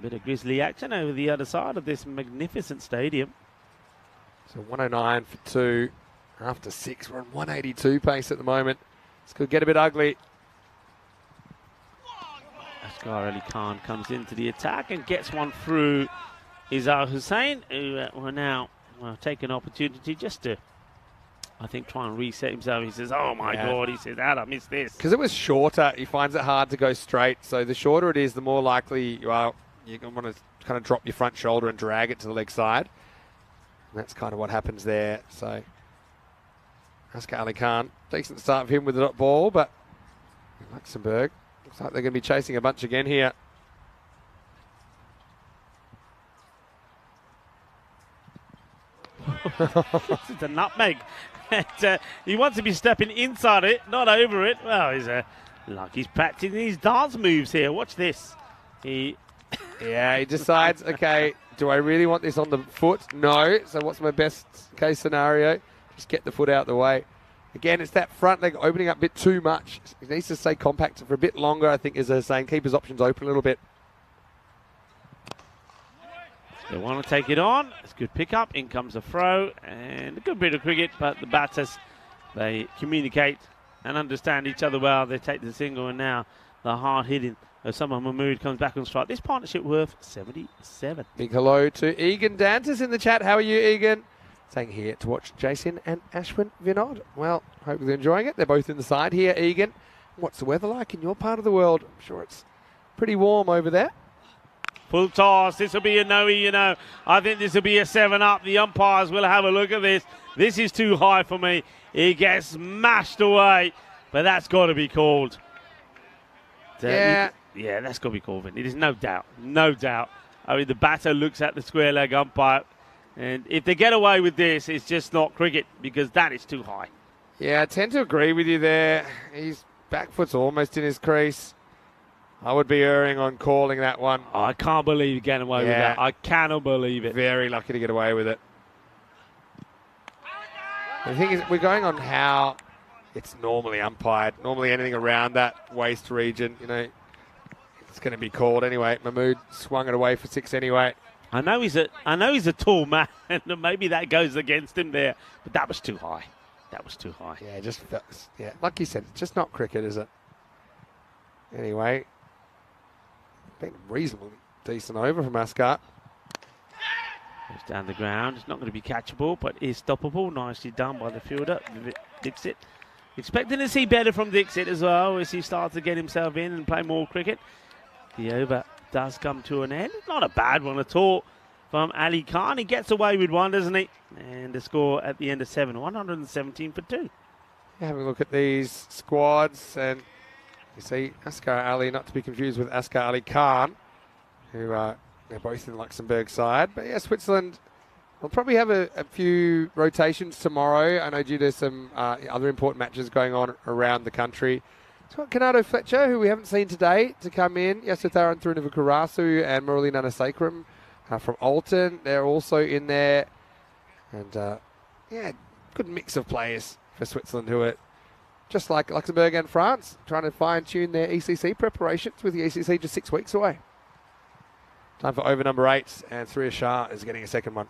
Bit of grisly action over the other side of this magnificent stadium. So 109 for 2 after 6. We're on 182 pace at the moment. This could get a bit ugly. Asghar Ali Khan comes into the attack and gets one through Izzah Hussain, who will now take an opportunity just to, I think, try and reset himself. He says, oh my God, he says, how'd I miss this? Because it was shorter, he finds it hard to go straight. So the shorter it is, the more likely you are. You're going to want to kind of drop your front shoulder and drag it to the leg side. And that's kind of what happens there. So Asghar Ali Khan, decent start for him with the dot ball, but Luxembourg looks like they're going to be chasing a bunch again here. It's a nutmeg. And, he wants to be stepping inside it, not over it. Well, he's practicing his dance moves here. Watch this. Yeah, he decides, okay, do I really want this on the foot? No. So what's my best case scenario? Just get the foot out of the way. Again, it's that front leg opening up a bit too much. He needs to stay compact for a bit longer, I think, as they're saying. Keep his options open a little bit. They want to take it on. It's a good pickup. In comes a throw. And a good bit of cricket, but the batters, they communicate and understand each other well. They take the single, and now the hard hitting Osama Mahmood comes back on strike. This partnership worth 77. Big hello to Egan Dantas in the chat. How are you, Egan? Saying here to watch Jason and Ashwin Vinod. Well, hope you're enjoying it. They're both in the side here, Egan. What's the weather like in your part of the world? I'm sure it's pretty warm over there. Full toss. This will be a no, you know. I think this will be a 7-up. The umpires will have a look at this. This is too high for me. He gets smashed away, but that's got to be called. Yeah. Yeah, that's got to be called. It is no doubt. No doubt. I mean, the batter looks at the square leg umpire, and if they get away with this, it's just not cricket because that is too high. Yeah, I tend to agree with you there. His back foot's almost in his crease. I would be erring on calling that one. Oh, I can't believe you getting away with that. I cannot believe it. Very lucky to get away with it. The thing is, we're going on how it's normally umpired. Normally anything around that waist region, you know, it's going to be called anyway. Mahmood swung it away for 6 anyway. I know he's a tall man, and maybe that goes against him there, but that was too high. That was too high. Yeah, like you said, it's just not cricket, is it? Anyway, been reasonably decent over from Asghar. Goes down the ground. It's not going to be catchable, but is stoppable. Nicely done by the fielder, Dixit. Expecting to see better from Dixit as well as he starts to get himself in and play more cricket. The over does come to an end. Not a bad one at all from Ali Khan. He gets away with one, doesn't he? And the score at the end of 7, 117 for 2. Having a look at these squads, and you see Asghar Ali, not to be confused with Asghar Ali Khan, who they're both in the Luxembourg side. But yeah, Switzerland will probably have a few rotations tomorrow. I know due to some other important matches going on around the country. It's got Kanado Fletcher, who we haven't seen today, to come in. Yasutharan Thirunavukarasu and Murali Nanasakram from Alton. They're also in there. And yeah, good mix of players for Switzerland who are just like Luxembourg and France, trying to fine-tune their ECC preparations with the ECC just 6 weeks away. Time for over number 8, and Surya Shah is getting a second one.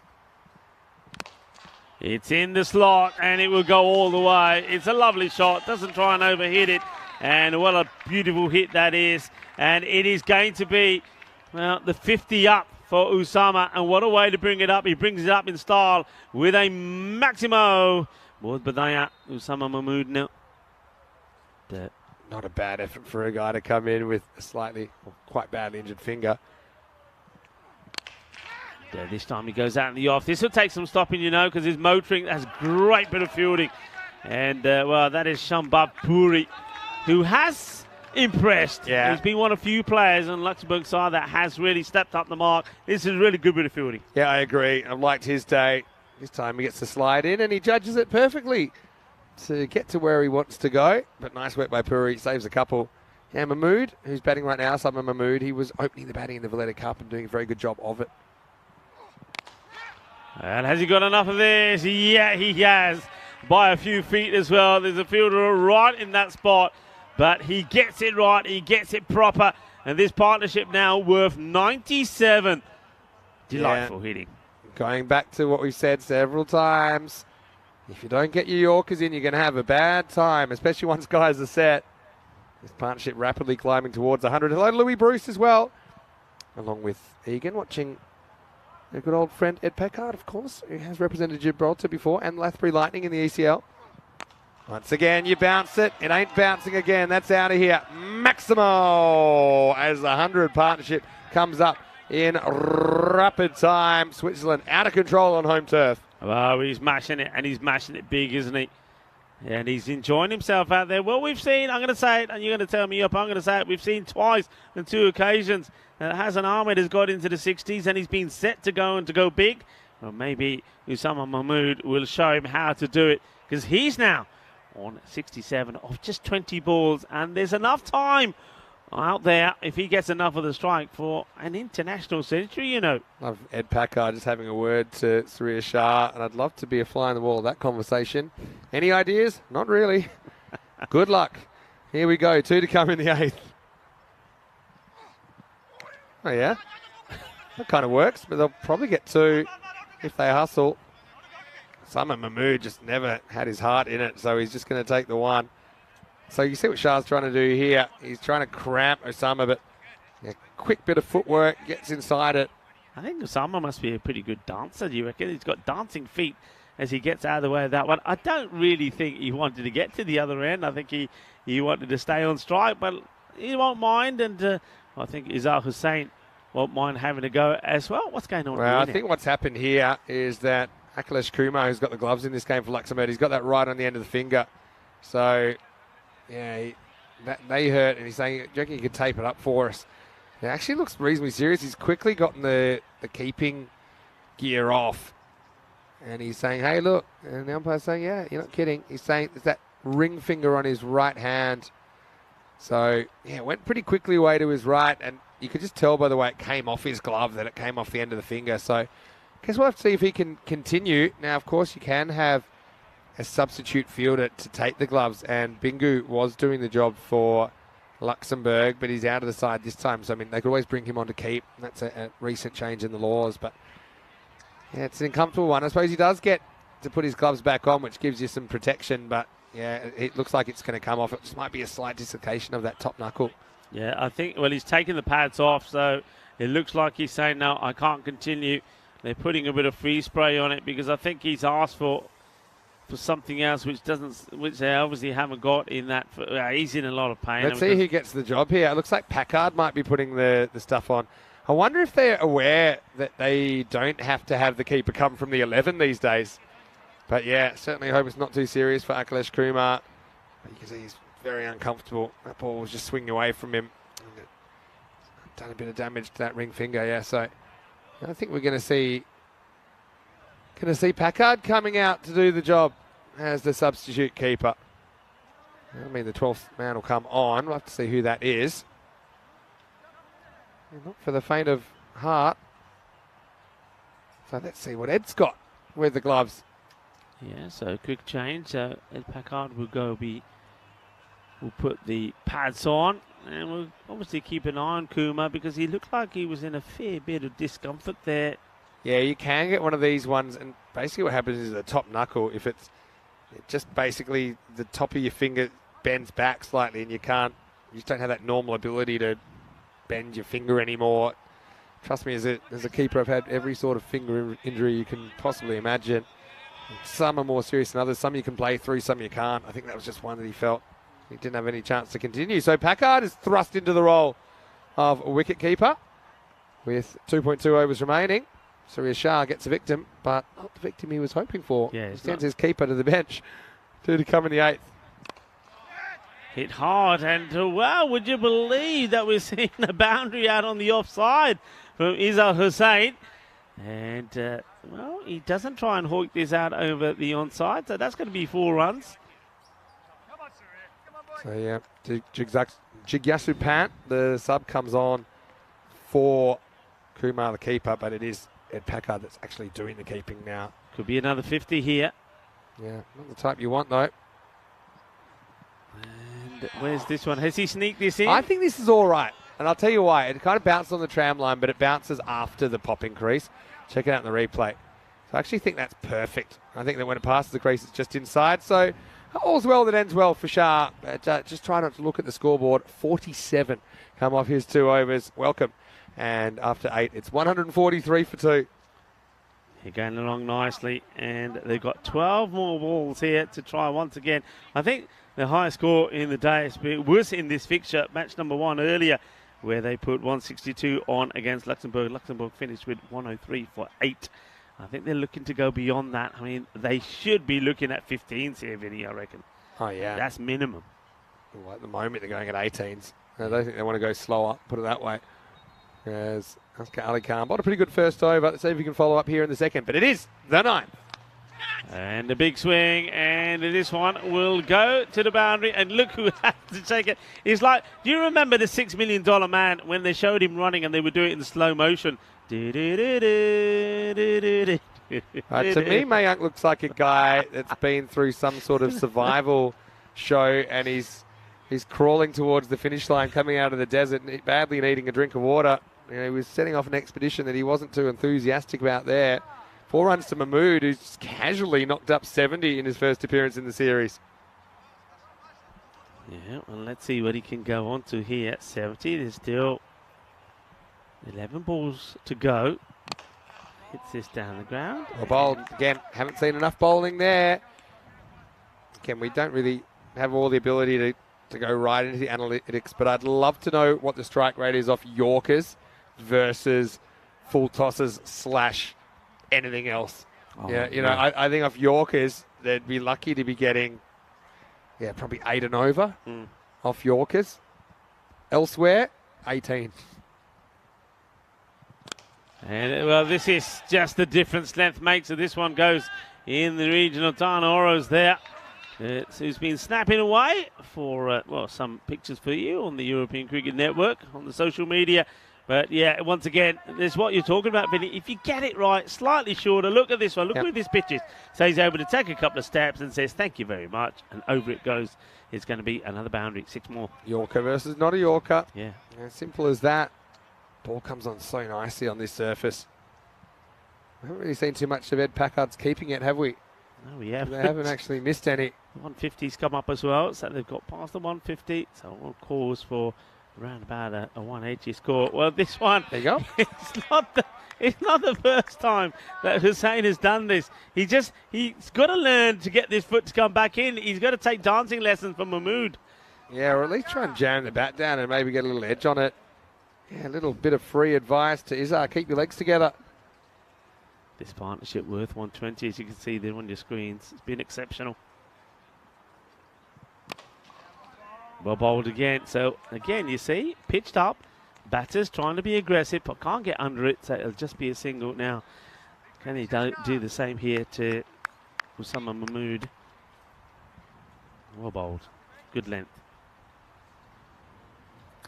It's in the slot, and it will go all the way. It's a lovely shot. Doesn't try and overhit it. And what a beautiful hit that is. And it is going to be, well, the 50 up for Usama. And what a way to bring it up. He brings it up in style with a Maximo. Board Badaya, Usama Mahmood now. Not a bad effort for a guy to come in with a slightly, quite badly injured finger. Yeah, this time he goes out in the off. This will take some stopping, you know, because his motoring has great bit of fielding. And, well, that is Shambhav Puri, who has impressed. Yeah. He's been one of few players on Luxembourg side that has really stepped up the mark. This is a really good bit of fielding. Yeah, I agree. I've liked his day. This time he gets to slide in, and he judges it perfectly to get to where he wants to go. But nice work by Puri. Saves a couple. Yeah, Mahmood, who's batting right now, Salman Mahmood, he was opening the batting in the Valletta Cup and doing a very good job of it. And has he got enough of this? Yeah, he has. By a few feet as well. There's a fielder right in that spot. But he gets it right. He gets it proper. And this partnership now worth 97. Delightful hitting. Going back to what we've said several times, if you don't get your Yorkers in, you're going to have a bad time, especially once guys are set. This partnership rapidly climbing towards 100. Hello, Louis Bruce as well, along with Egan, watching a good old friend Ed Packard, of course, who has represented Gibraltar before, and Lathbury Lightning in the ECL. Once again, you bounce it. It ain't bouncing again. That's out of here. Maximo as the 100 partnership comes up in rapid time. Switzerland out of control on home turf. Oh, he's mashing it, and he's mashing it big, isn't he? And he's enjoying himself out there. Well, we've seen, I'm going to say it, and you're going to tell me up, I'm going to say it, we've seen twice on 2 occasions that Hassan Ahmed has got into the 60s, and he's been set to go and to go big. Well, maybe Usama Mahmood will show him how to do it, because he's now on 67 of just 20 balls, and there's enough time out there if he gets enough of the strike for an international century, you know. Love Ed Packard just having a word to Surya Shah, and I'd love to be a fly on the wall of that conversation. Any ideas? Not really. Good luck. Here we go, 2 to come in the 8th. Oh yeah, that kind of works, but they'll probably get 2 if they hustle. Usama Mahmood just never had his heart in it, so he's just going to take the 1. So you see what Shah's trying to do here. He's trying to cramp Usama, but a quick bit of footwork, gets inside it. I think Usama must be a pretty good dancer, do you reckon? He's got dancing feet as he gets out of the way of that one. I don't really think he wanted to get to the other end. I think he wanted to stay on strike, but he won't mind. And I think Izzat Hussain won't mind having a go as well. What's going on? Well, I think what's happened here is that Akhilesh Kumar, who's got the gloves in this game for Luxembourg, he's got that right on the end of the finger. So, yeah, they hurt, and he's saying, do you reckon you could tape it up for us? It actually looks reasonably serious. He's quickly gotten the keeping gear off. And he's saying, hey, look. And the umpire's saying, yeah, you're not kidding. He's saying there's that ring finger on his right hand. So, yeah, it went pretty quickly away to his right. And you could just tell by the way it came off his glove that it came off the end of the finger. So, I guess we'll have to see if he can continue. Now, of course, you can have a substitute fielder to take the gloves. And Bingu was doing the job for Luxembourg, but he's out of the side this time. So, I mean, they could always bring him on to keep. That's a recent change in the laws. But, yeah, it's an uncomfortable one. I suppose he does get to put his gloves back on, which gives you some protection. But, yeah, it looks like it's going to come off. It just might be a slight dislocation of that top knuckle. Yeah, I think, well, he's taken the pads off, so it looks like he's saying, no, I can't continue. They're putting a bit of freeze spray on it because I think he's asked for something else which they obviously haven't got in that. He's in a lot of pain. Let's see who gets the job here. It looks like Packard might be putting the stuff on. I wonder if they're aware that they don't have to have the keeper come from the 11 these days. But yeah, certainly hope it's not too serious for Akhilesh Kumar. You can see he's very uncomfortable. That ball was just swinging away from him. Done a bit of damage to that ring finger, yeah. So I think we're going to see Packard coming out to do the job as the substitute keeper. I mean, the 12th man will come on. We'll have to see who that is. Not for the faint of heart. So let's see what Ed's got with the gloves. Yeah, so quick change. Ed Packard will put the pads on, and we'll obviously keep an eye on Kumar because he looked like he was in a fair bit of discomfort there. Yeah, you can get one of these ones, and basically what happens is the top knuckle, if it's just basically the top of your finger bends back slightly, and you just don't have that normal ability to bend your finger anymore. Trust me, as a keeper, I've had every sort of finger injury you can possibly imagine. Some are more serious than others. Some you can play through, some you can't. I think that was just one that he felt he didn't have any chance to continue. So Packard is thrust into the role of a wicket keeper with 2.2 overs remaining. Surya Shah gets a victim, but not the victim he was hoping for. Yeah, he sends his keeper to the bench. 2 to come in the 8th. Hit hard, and wow, would you believe that we're seeing a boundary out on the offside from Izzat Hussain? And, well, he doesn't try and hawk this out over the onside, so that's going to be 4 runs. So, yeah, Jigyasu Pant, the sub, comes on for Kumar, the keeper, but it is Ed Packard that's actually doing the keeping now. Could be another 50 here. Yeah, not the type you want, though. And where's this one? Has he sneaked this in? I think this is all right, and I'll tell you why. It kind of bounced on the tram line, but it bounces after the popping crease. Check it out in the replay. So I actually think that's perfect. I think that when it passes the crease, it's just inside. So all's well that ends well for Shah. But, just try not to look at the scoreboard. 47 come off his 2 overs. Welcome. And after 8, it's 143 for 2. They're going along nicely, and they've got 12 more balls here to try once again. I think the highest score in the day was in this fixture, match number 1 earlier, where they put 162 on against Luxembourg. Luxembourg finished with 103 for 8. I think they're looking to go beyond that. I mean, they should be looking at 15s here, Vinny, I reckon. Oh, yeah. That's minimum. Well, at the moment, they're going at 18s. I don't think they want to go slower, put it that way. As Oscar Ali Khan bowled a pretty good first over. Let's see if we can follow up here in the second. But it is the ninth. And the big swing, and this one will go to the boundary. And look who has to take it. It's like, do you remember the $6 million man when they showed him running and they would do it in slow motion? To me, Mayank looks like a guy that's been through some sort of survival show, and he's crawling towards the finish line, coming out of the desert, badly needing a drink of water. You know, he was setting off an expedition that he wasn't too enthusiastic about there. 4 runs to Mahmood, who's casually knocked up 70 in his first appearance in the series. Yeah, well, let's see what he can go on to here at 70. There's still 11 balls to go. Hits this down the ground. Well bowled again. Haven't seen enough bowling there. Again, we don't really have all the ability to go right into the analytics, but I'd love to know what the strike rate is off Yorkers versus full tosses / anything else. Oh, yeah, you know, I think off Yorkers, they'd be lucky to be getting, probably 8 and over off Yorkers. Elsewhere, 18. And well, this is just the difference length makes. So this one goes in the region of Tana Oros there. Who's been snapping away for, some pictures for you on the European Cricket Network, on the social media. But, yeah, once again, this is what you're talking about, Vinny. If you get it right, slightly shorter, look at this one. Look where this pitch is. So he's able to take a couple of steps and says, thank you very much. And over it goes. It's going to be another boundary, 6 more. Yorker versus not a Yorker. Yeah. As simple as that. Ball comes on so nicely on this surface. We haven't really seen too much of Ed Packard's keeping it, have we? No, we haven't. They haven't actually missed any. 150's come up as well, so they've got past the 150. So on course for around about a 180 score. Well, this one, there you go. It's not the first time that Hussain has done this. He's got to learn to get this foot to come back in. He's got to take dancing lessons from Mahmood. Yeah, or at least try and jam the bat down and maybe get a little edge on it. Yeah, a little bit of free advice to Izzar. Keep your legs together. This partnership worth 120, as you can see there on your screens. It's been exceptional. Well bowled again. So, again, you see, pitched up. Batters trying to be aggressive, but can't get under it, so it'll just be a single now. Can he do the same here to Usama Mahmood? Well bowled. Good length.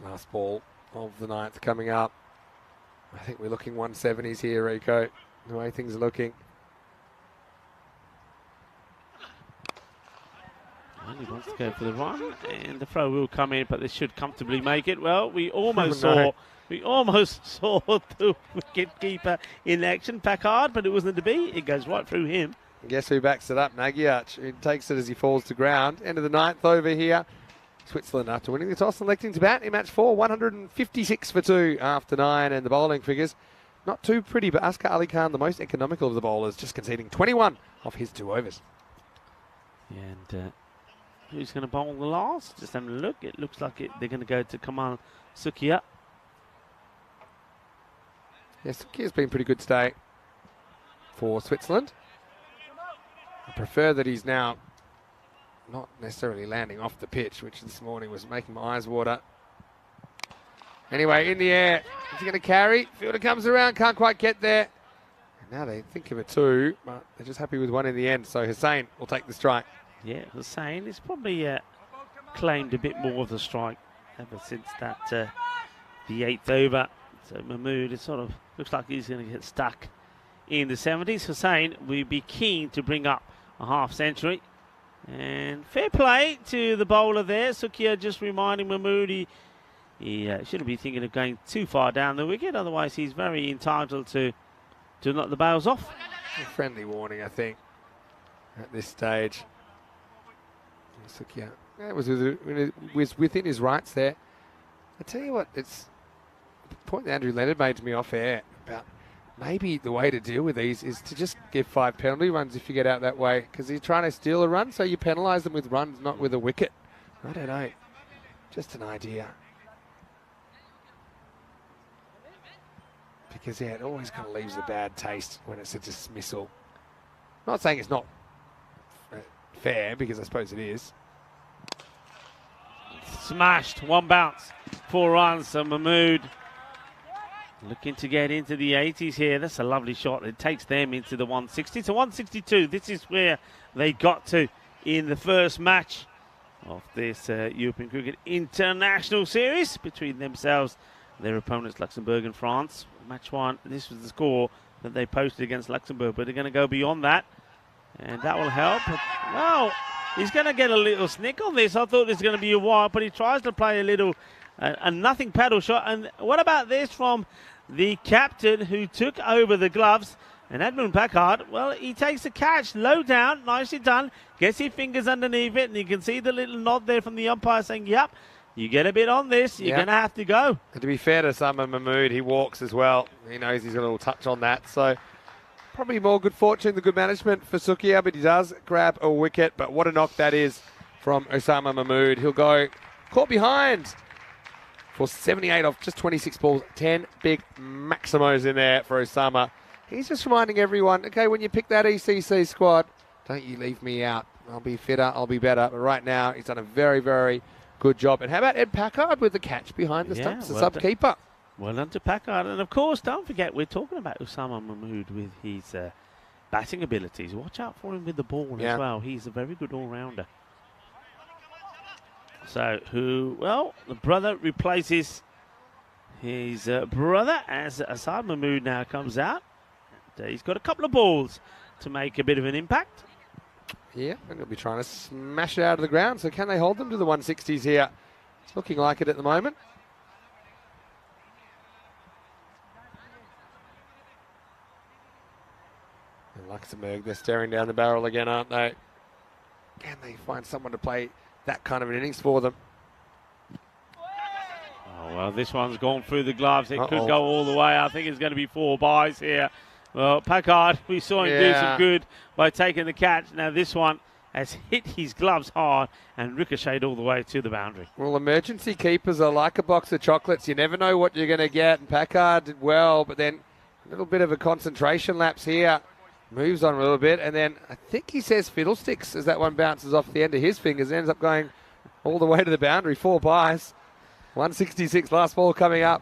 Last ball of the ninth coming up. I think we're looking 170s here, Rico, the way things are looking. Well, he wants to go for the run, and the throw will come in, but this should comfortably make it. Well, we almost saw the wicket-keeper in action, Packard, but it wasn't to be. It goes right through him. Guess who backs it up? Nagyarch. He takes it as he falls to ground. End of the ninth over here. Switzerland, after winning the toss, electing to bat in match 4, 156 for 2 after 9, and the bowling figures not too pretty, but Oscar Ali Khan, the most economical of the bowlers, just conceding 21 off his 2 overs. And who's going to bowl the last? Just having a look. It looks like they're going to go to Kamal Sukia. Yes, Sukia's been pretty good today for Switzerland. I prefer that he's now not necessarily landing off the pitch, which this morning was making my eyes water. Anyway, in the air. Is he going to carry? Fielder comes around, can't quite get there. And now they think of a 2, but they're just happy with 1 in the end. So Hussain will take the strike. Yeah, Hussain is probably claimed a bit more of the strike ever since that the 8th over. So Mahmood is sort of looks like he's going to get stuck in the 70s. Hussain will be keen to bring up a half century. And fair play to the bowler there. Sukia just reminding Mahmood he shouldn't be thinking of going too far down the wicket. Otherwise, he's very entitled to knock the bails off. A friendly warning, I think, at this stage. Sukia, it was within his rights there. I tell you what, it's the point that Andrew Leonard made to me off air about maybe the way to deal with these is to just give 5 penalty runs if you get out that way, because you're trying to steal a run, so you penalise them with runs, not with a wicket. I don't know. Just an idea. Because, yeah, it always kind of leaves a bad taste when it's a dismissal. Not saying it's not fair, because I suppose it is. Smashed, 1 bounce, 4 runs. So Mahmood Looking to get into the 80s here. That's a lovely shot. It takes them into the 160 to 162. This is where they got to in the first match of this European Cricket International Series between themselves and their opponents, Luxembourg and France. Match 1, this was the score that they posted against Luxembourg, but they're going to go beyond that, and that will help. Well, he's going to get a little snick on this. I thought this was going to be a while, but he tries to play a little a nothing paddle shot. And what about this from the captain who took over the gloves? And Edmund Packard, well, he takes a catch low down, nicely done, gets his fingers underneath it, and you can see the little nod there from the umpire saying, yep, you get a bit on this, you're going to have to go. And to be fair to Usama Mahmood, he walks as well. He knows he's got a little touch on that. So probably more good fortune than good management for Sukia, but he does grab a wicket. But what a knock that is from Usama Mahmood. He'll go caught behind for 78 off just 26 balls. 10 big maximos in there for Usama. He's just reminding everyone, okay, when you pick that ECC squad, don't you leave me out. I'll be fitter, I'll be better. But right now, he's done a very, very good job. And how about Ed Packard with the catch behind the stumps, the sub-keeper? Well done to Packard. And, of course, don't forget, we're talking about Usama Mahmood with his batting abilities. Watch out for him with the ball as well. He's a very good all-rounder. So, the brother replaces his brother as Asad Mahmood now comes out. And, he's got a couple of balls to make a bit of an impact. Yeah, and he'll be trying to smash it out of the ground. So can they hold them to the 160s here? It's looking like it at the moment. And Luxembourg, they're staring down the barrel again, aren't they? Can they find someone to play that kind of an innings for them? Oh, well, this one's gone through the gloves. It could go all the way. I think it's going to be 4 byes here. Well, Packard, we saw him do some good by taking the catch. Now this one has hit his gloves hard and ricocheted all the way to the boundary. Well, emergency keepers are like a box of chocolates. You never know what you're going to get. And Packard did well, but then a little bit of a concentration lapse here. Moves on a little bit, and then I think he says fiddlesticks as that one bounces off the end of his fingers. Ends up going all the way to the boundary. 4 byes. 166 last ball coming up.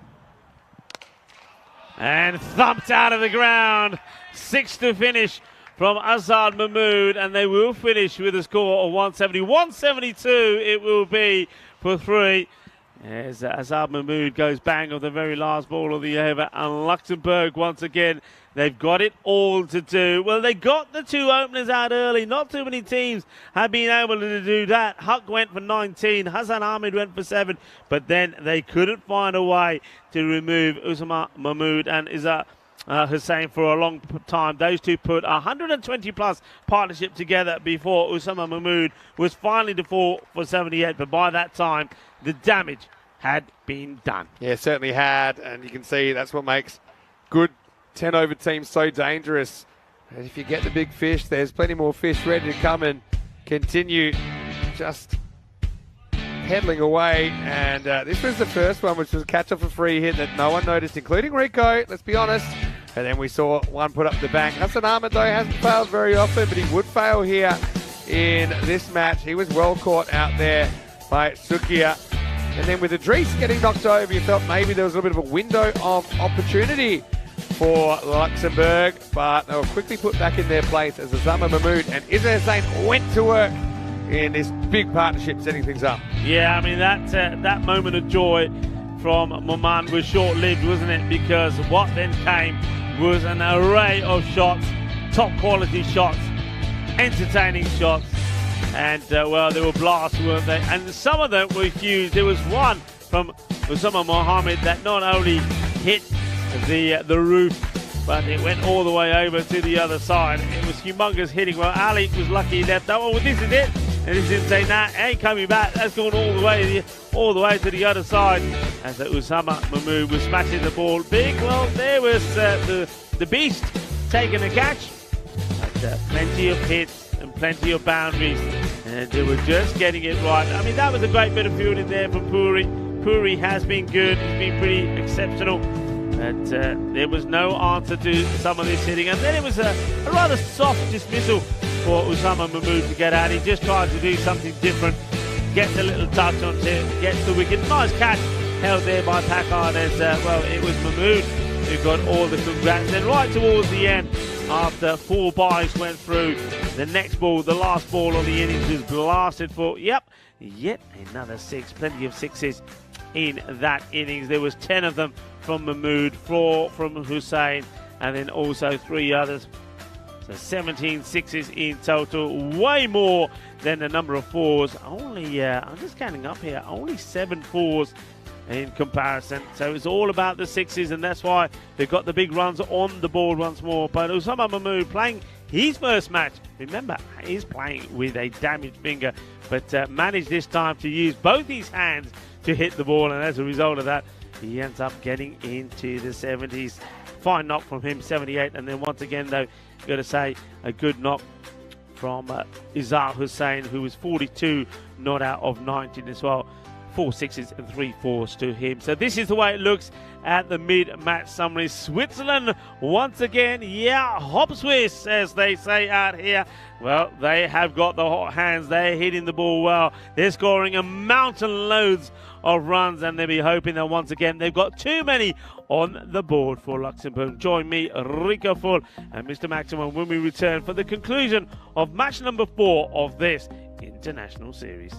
And thumped out of the ground. 6 to finish from Azad Mahmood, and they will finish with a score of 170. 172 it will be for 3. As Azad Mahmood goes bang on the very last ball of the over, and Luxembourg once again, they've got it all to do. Well, they got the 2 openers out early. Not too many teams have been able to do that. Huck went for 19. Hassan Ahmed went for 7. But then they couldn't find a way to remove Usama Mahmood and Izzat Hussain for a long time. Those two put 120-plus partnership together before Usama Mahmood was finally to fall for 78. But by that time, the damage had been done. Yeah, certainly had. And you can see that's what makes good 10-over teams so dangerous. And if you get the big fish, there's plenty more fish ready to come and continue just peddling away. And this was the first one, which was a catch off a free hit that no one noticed, including Rico, let's be honest. And then we saw one put up the bank. Hassan Ahmed, though, hasn't failed very often, but he would fail here in this match. He was well caught out there by Sukia. And then with Idris getting knocked over, you felt maybe there was a little bit of a window of opportunity for Luxembourg, but they were quickly put back in their place as Usama Mahmood and Izzat Hussain went to work in this big partnership, setting things up. Yeah, I mean, that moment of joy from Moman was short-lived, wasn't it? Because what then came was an array of shots, top-quality shots, entertaining shots, and, well, they were blasts, weren't they? And some of them were huge. There was one from Usama Mohammed that not only hit the roof, but it went all the way over to the other side. It was humongous hitting. Well, Ali was lucky he left that one. Well, this is it. And this is saying, nah, ain't coming back. That's gone all the way to the other side. As Usama Mahmood was smashing the ball big. Well, there was the beast taking the catch. But, plenty of hits and plenty of boundaries. And they were just getting it right. I mean, that was a great bit of fielding there from Puri. Puri has been good. He's been pretty exceptional. But there was no answer to some of this hitting. And then it was a rather soft dismissal for Usama Mahmood to get out. He just tried to do something different. Gets a little touch on it, gets the wicket. Nice catch held there by Packard as, well, it was Mahmood who got all the congrats. Then right towards the end, after 4 byes went through, the next ball, the last ball on the innings, was blasted for, yet another 6. Plenty of 6s in that innings. There was 10 of them from Mahmood, 4 from Hussain, and then also 3 others. So 17 6s in total, way more than the number of 4s. Only, I'm just counting up here, only 7 4s in comparison. So it's all about the 6s, and that's why they've got the big runs on the board once more. But Usama Mahmood playing his first match. Remember, he's playing with a damaged finger, but managed this time to use both his hands to hit the ball, and as a result of that, he ends up getting into the 70s. Fine knock from him, 78, and then once again, though, got to say, a good knock from Izzat Hussain, who was 42 not out of 19 as well. 4 6s and 3 4s to him. So this is the way it looks at the mid-match summary. Switzerland once again, hop Swiss, as they say out here. Well, they have got the hot hands. They're hitting the ball well. They're scoring a mountain loads of runs, and they'll be hoping that once again they've got too many on the board for Luxembourg. Join me, Rico Full, and Mr. Maximum when we return for the conclusion of match number 4 of this international series.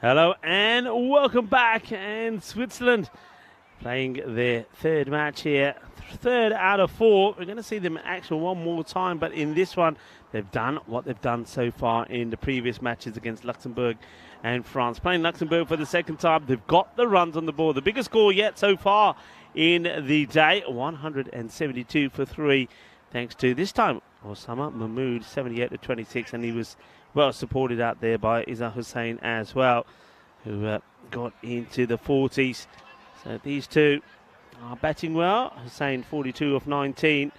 Hello and welcome back. And Switzerland playing their third match here. Third out of 4. We're going to see them in action one more time, but in this one, they've done what they've done so far in the previous matches against Luxembourg and France. Playing Luxembourg for the second time, they've got the runs on the board. The biggest score yet so far in the day, 172 for 3, thanks to this time Osama Mahmoud, 78-26, and he was well supported out there by Izzat Hussain as well, who got into the 40s. So these two are batting well. Hussain 42 of 19.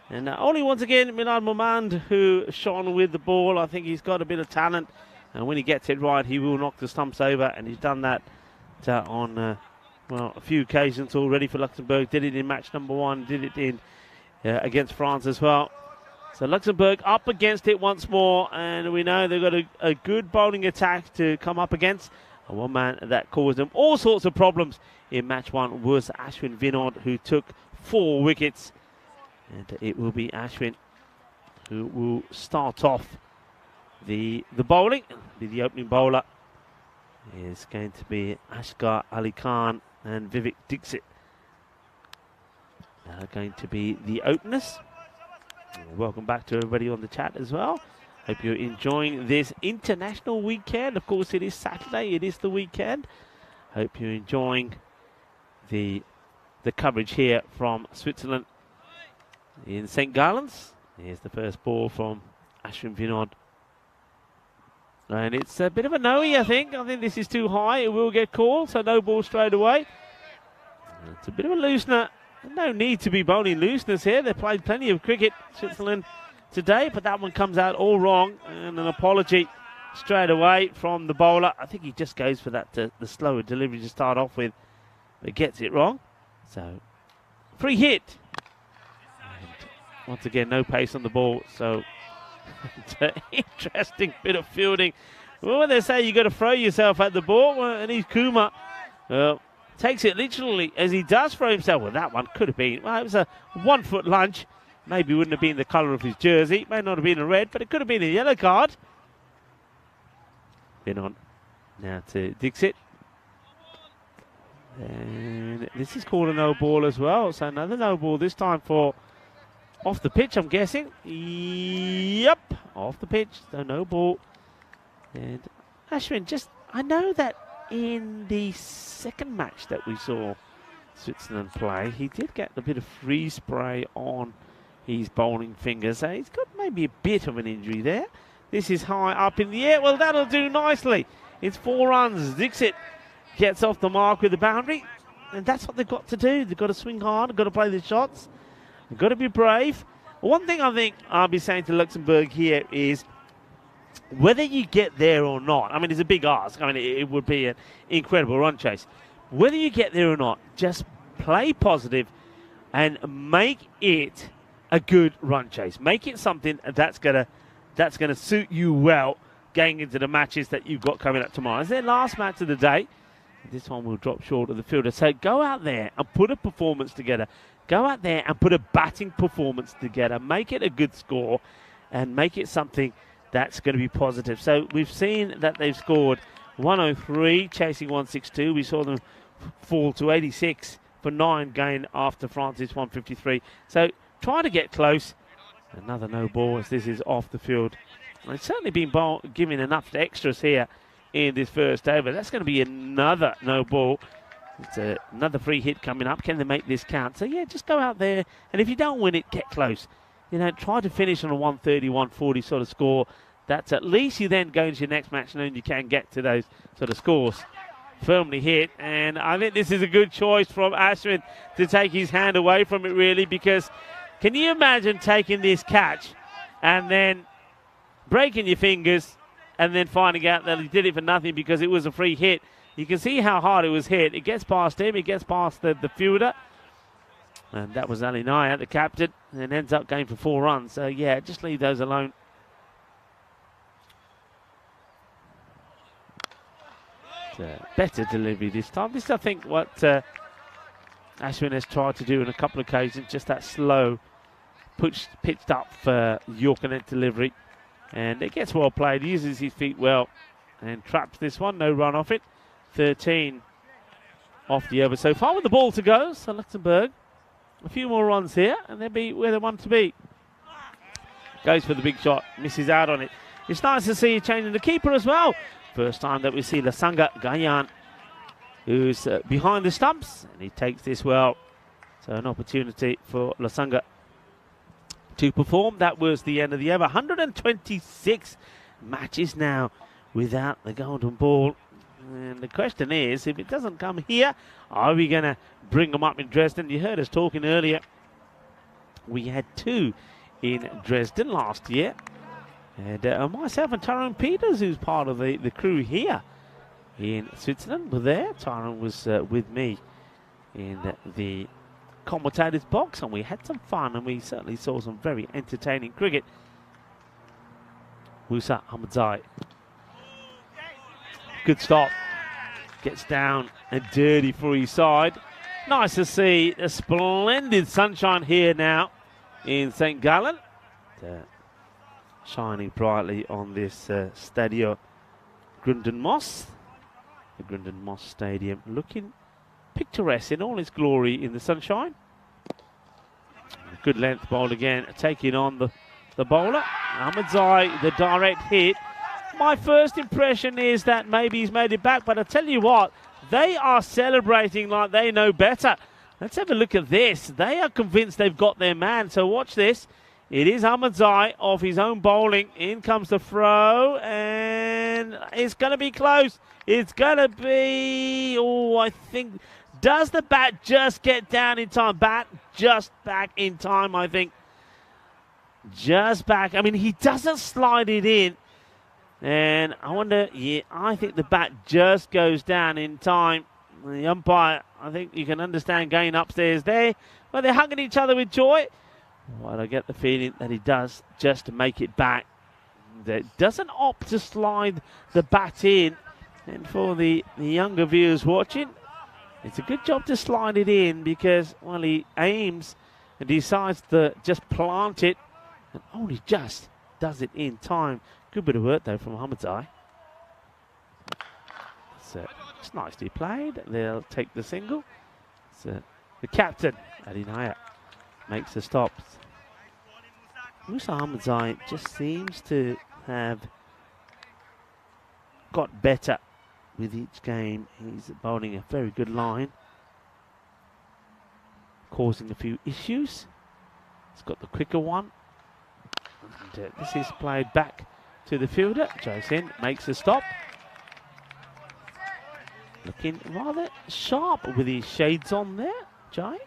And only once again, Milad Momand, who shone with the ball. I think he's got a bit of talent. And when he gets it right, he will knock the stumps over. And he's done that on a few occasions already for Luxembourg. Did it in match number 1. Did it in against France as well. So Luxembourg up against it once more. And we know they've got a good bowling attack to come up against. And one man that caused them all sorts of problems in match 1 was Ashwin Vinod, who took 4 wickets. And it will be Ashwin who will start off the bowling. The opening bowler is going to be Ashgar Ali Khan and Vivek Dixit. Are going to be the openers. Welcome back to everybody on the chat as well. Hope you're enjoying this international weekend. Of course, it is Saturday. It is the weekend. Hope you're enjoying the coverage here from Switzerland in St. Gallen's. Here's the first ball from Ashwin Vinod. And it's a bit of a no-y, I think. I think this is too high. It will get called, so no ball straight away. It's a bit of a loosener. No need to be bowling looseners here. They've played plenty of cricket, Switzerland, today, but that one comes out all wrong. And an apology straight away from the bowler. I think he just goes for that the slower delivery to start off with, but gets it wrong. So, free hit. And once again, no pace on the ball, so it's an interesting bit of fielding. Well, when they say you got to throw yourself at the ball, and he's Kumar, well, takes it literally as he does throw himself. Well, that one could have been, well, it was a 1 foot lunge. Maybe wouldn't have been the colour of his jersey. May not have been a red, but it could have been a yellow card. Been on now to Dixit. And this is called a no ball as well. So another no ball this time for off the pitch, I'm guessing. Yep, off the pitch. So no ball. And Ashwin, I know that in the second match that we saw Switzerland play, he did get a bit of freeze spray on his bowling fingers. So he's got maybe a bit of an injury there. This is high up in the air. Well, that'll do nicely. It's 4 runs. Dixit gets off the mark with the boundary. And that's what they've got to do. They've got to swing hard. They've got to play the shots. They've got to be brave. One thing I think I'll be saying to Luxembourg here is whether you get there or not. I mean, it's a big ask. I mean, it would be an incredible run chase. Whether you get there or not, just play positive and make it a good run chase. Make it something that's gonna suit you well going into the matches that you've got coming up tomorrow. It's their last match of the day. This one will drop short of the fielder. So go out there and put a performance together. Go out there and put a batting performance together. Make it a good score and make it something that's going to be positive. So we've seen that they've scored 103, chasing 162. We saw them fall to 86 for 9 gain after France's 153. So try to get close. Another no ball as this is off the field. And it's certainly been giving enough extras here in this first over. That's going to be another no ball. It's another free hit coming up. Can they make this count? So yeah, just go out there, and if you don't win it, get close. You know, try to finish on a 130, 140 sort of score. That's at least you then go into your next match knowing you can get to those sort of scores. Firmly hit, and I think this is a good choice from Ashwin to take his hand away from it, really, because can you imagine taking this catch and then breaking your fingers and then finding out that he did it for nothing because it was a free hit? You can see how hard it was hit. It gets past him, it gets past the fielder. And that was Ali Naya, the captain, and ends up going for 4 runs. So, yeah, just leave those alone. Better delivery this time. This is, I think, what Ashwin has tried to do on a couple of occasions. Just that slow, pitched up Yorker net delivery. And it gets well played. He uses his feet well. and traps this one. No run off it. 13 off the over so far with the ball to go. So Luxembourg, a few more runs here, and they'll be where they want to be. Goes for the big shot, misses out on it. It's nice to see you changing the keeper as well. First time that we see Lasanga Gayan, who's behind the stumps, and he takes this well. So an opportunity for Lasanga to perform. That was the end of the over. 126 matches now without the golden ball. And the question is, if it doesn't come here, are we going to bring them up in Dresden? You heard us talking earlier. We had 2 in Dresden last year. And myself and Tyrone Peters, who's part of the crew here in Switzerland, were there. Tyrone was with me in the commentators box, and we had some fun, and we certainly saw some very entertaining cricket. Musa Ahmadzai. Good stop. Gets down and dirty for his side. Nice to see a splendid sunshine here now in St. Gallen. Shining brightly on this Stadio Grunden Moss. The Grunden Moss Stadium looking picturesque in all its glory in the sunshine. Good length ball again, taking on the bowler. Ahmadzai, the direct hit. My first impression is that maybe he's made it back, but I tell you what, they are celebrating like they know better. Let's have a look at this. They are convinced they've got their man, so watch this. It is Ahmadzai off his own bowling. In comes the throw, and it's going to be close. It's going to be, I think, does the bat just get down in time? Bat just back in time, I think. Just back. I mean, he doesn't slide it in. And I wonder, I think the bat just goes down in time. The umpire, I think you can understand going upstairs there. Well, they're hugging each other with joy. Well, I get the feeling that he does just to make it back. That doesn't opt to slide the bat in. And for the younger viewers watching, it's a good job to slide it in because, well, he aims and decides to just plant it and only just does it in time. Good bit of work, though, from Ahmadzai. So it's nicely played. They'll take the single. So the captain, Adinaya, makes the stop. Musa Ahmadzai just seems to have got better with each game. He's bowling a very good line, causing a few issues. He's got the quicker one. And this is played back to the fielder. Josin makes the stop. Looking rather sharp with his shades on there, Jai.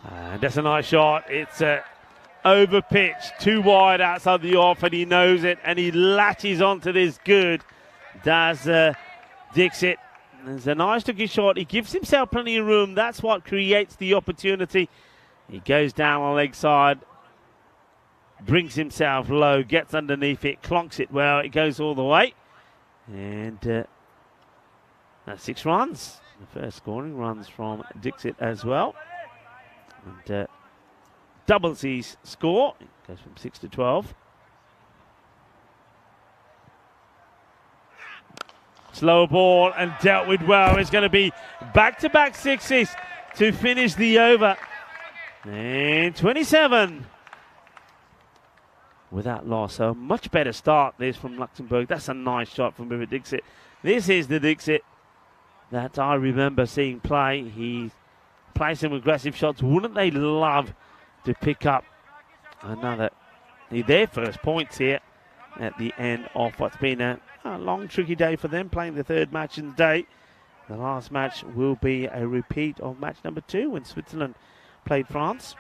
And that's a nice shot. It's over pitch, too wide outside the off, and he knows it, and he latches onto this good. Does Dixit. There's a nice tricky shot. He gives himself plenty of room. That's what creates the opportunity. He goes down on the leg side, brings himself low, gets underneath it, clonks it well. It goes all the way. And that's 6 runs. The first scoring runs from Dixit as well. And doubles his score. It goes from 6 to 12. Slow ball and dealt with well. It's going to be back-to-back sixes to finish the over. And 27 without loss. So a much better start this from Luxembourg. That's a nice shot from River Dixit. This is the Dixit that I remember seeing play. He plays some aggressive shots. Wouldn't they love to pick up their first points here at the end of what's been a long, tricky day for them, playing the 3rd match in the day. The last match will be a repeat of match number 2 when Switzerland played France.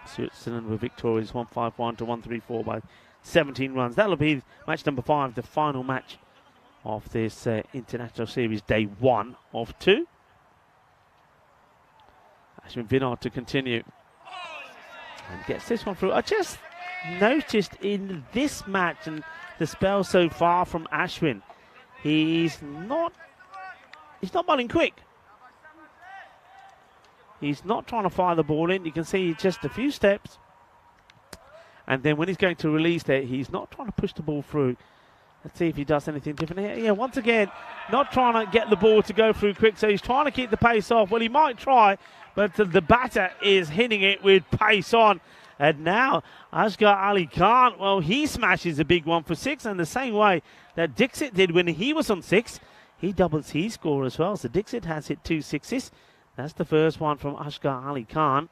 Switzerland were victorious 151 to 134 by 17 runs. That'll be match number 5, the final match of this international series, day 1 of 2. Ashwin Vinod to continue and gets this one through. I just noticed in this match and the spell so far from Ashwin, he's not he's not bowling quick. He's not trying to fire the ball in. You can see just a few steps. And then when he's going to release there, he's not trying to push the ball through. Let's see if he does anything different here. Yeah, once again, not trying to get the ball to go through quick. So he's trying to keep the pace off. Well, he might try, but the batter is hitting it with pace on. And now Asghar Ali Khan, well, he smashes a big one for 6. And the same way that Dixit did when he was on 6, he doubles his score as well. So Dixit has hit 2 sixes. That's the first one from Asghar Ali Khan.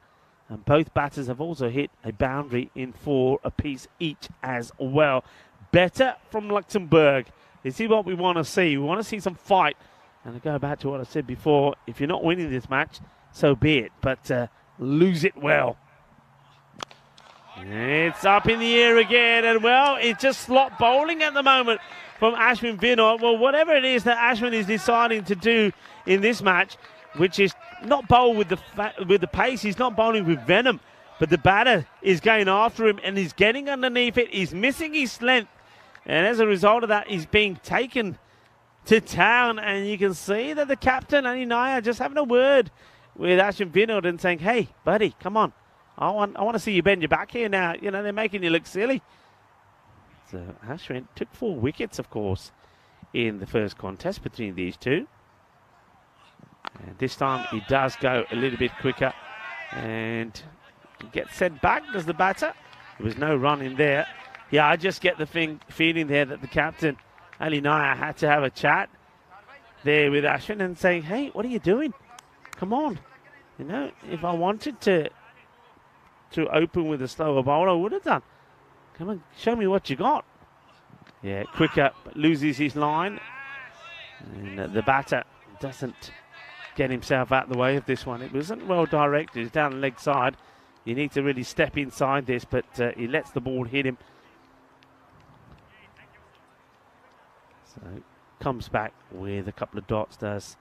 And both batters have also hit a boundary in 4 apiece each as well. Better from Luxembourg. This is what we want to see. We want to see some fight. And to go back to what I said before, if you're not winning this match, so be it. But lose it well. It's up in the air again. And, well, it's just slot bowling at the moment from Ashwin Vinod. Well, whatever it is that Ashwin is deciding to do in this match, which is not bowl with the pace. He's not bowling with venom. But the batter is going after him and he's getting underneath it. He's missing his length. And as a result of that, he's being taken to town. And you can see that the captain, Ali Naya, just having a word with Ashwin Vinod and saying, hey, buddy, come on. I want to see you bend your back here now. You know, they're making you look silly. So Ashwin took 4 wickets, of course, in the first contest between these two. And this time he does go a little bit quicker. And he gets sent back, does the batter. There was no run in there. Yeah, I just get the feeling there that the captain, Ali Naya, had to have a chat there with Ashwin and saying, hey, what are you doing? Come on. You know, if I wanted to open with a slower bowler, I would have done. Come on, show me what you got. Yeah, quicker, but loses his line. And the batter doesn't get himself out of the way of this one. It wasn't well directed. It's down the leg side. You need to really step inside this, but he lets the ball hit him. So comes back with a couple of dots, does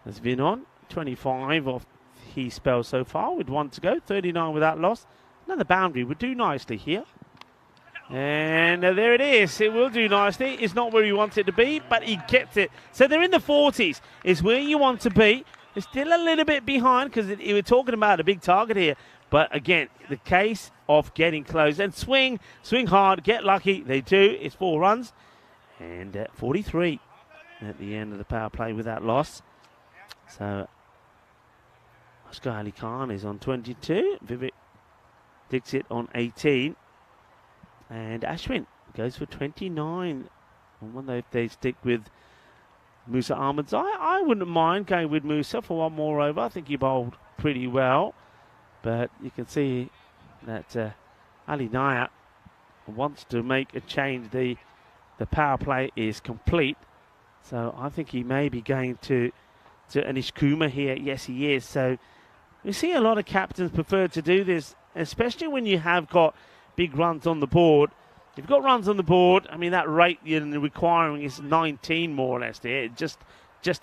Vinod. 25 off his spell so far with 1 to go. 39 without loss. Another boundary would do nicely here. And there it is. It will do nicely. It's not where he wants it to be, but he gets it. So they're in the 40s. It's where you want to be. It's still a little bit behind because we're talking about a big target here. But again, the case of getting close. And swing hard, get lucky. They do. It's 4 runs. And 43 at the end of the power play without loss. So Asghar Ali Khan is on 22. Vivek Dixit on 18. And Ashwin goes for 29. I wonder if they stick with Musa Ahmed's. I wouldn't mind going with Musa for one more over. I think he bowled pretty well. But you can see that Ali Naya wants to make a change. The power play is complete. So I think he may be going to Anish Kumar here. Yes, he is. So we see a lot of captains prefer to do this, especially when you have got big runs on the board. If you've got runs on the board, I mean, that rate you're requiring is 19 more or less there, just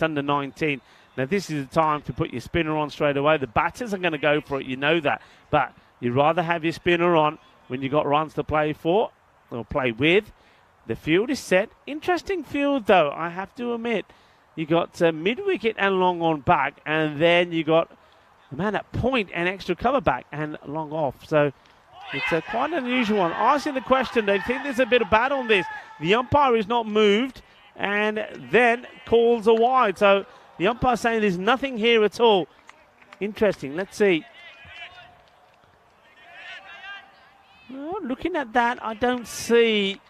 under 19. Now, this is the time to put your spinner on straight away. The batters are going to go for it, you know that. But you'd rather have your spinner on when you've got runs to play for or play with. The field is set. Interesting field, though, I have to admit. You got mid-wicket and long on back, and then you got the man at point and extra cover back and long off. So it's quite an unusual one. Asking the question, they think there's a bit of bat on this. The umpire is not moved and then calls a wide. So the umpire saying there's nothing here at all. Interesting. Let's see. Well, looking at that, I don't see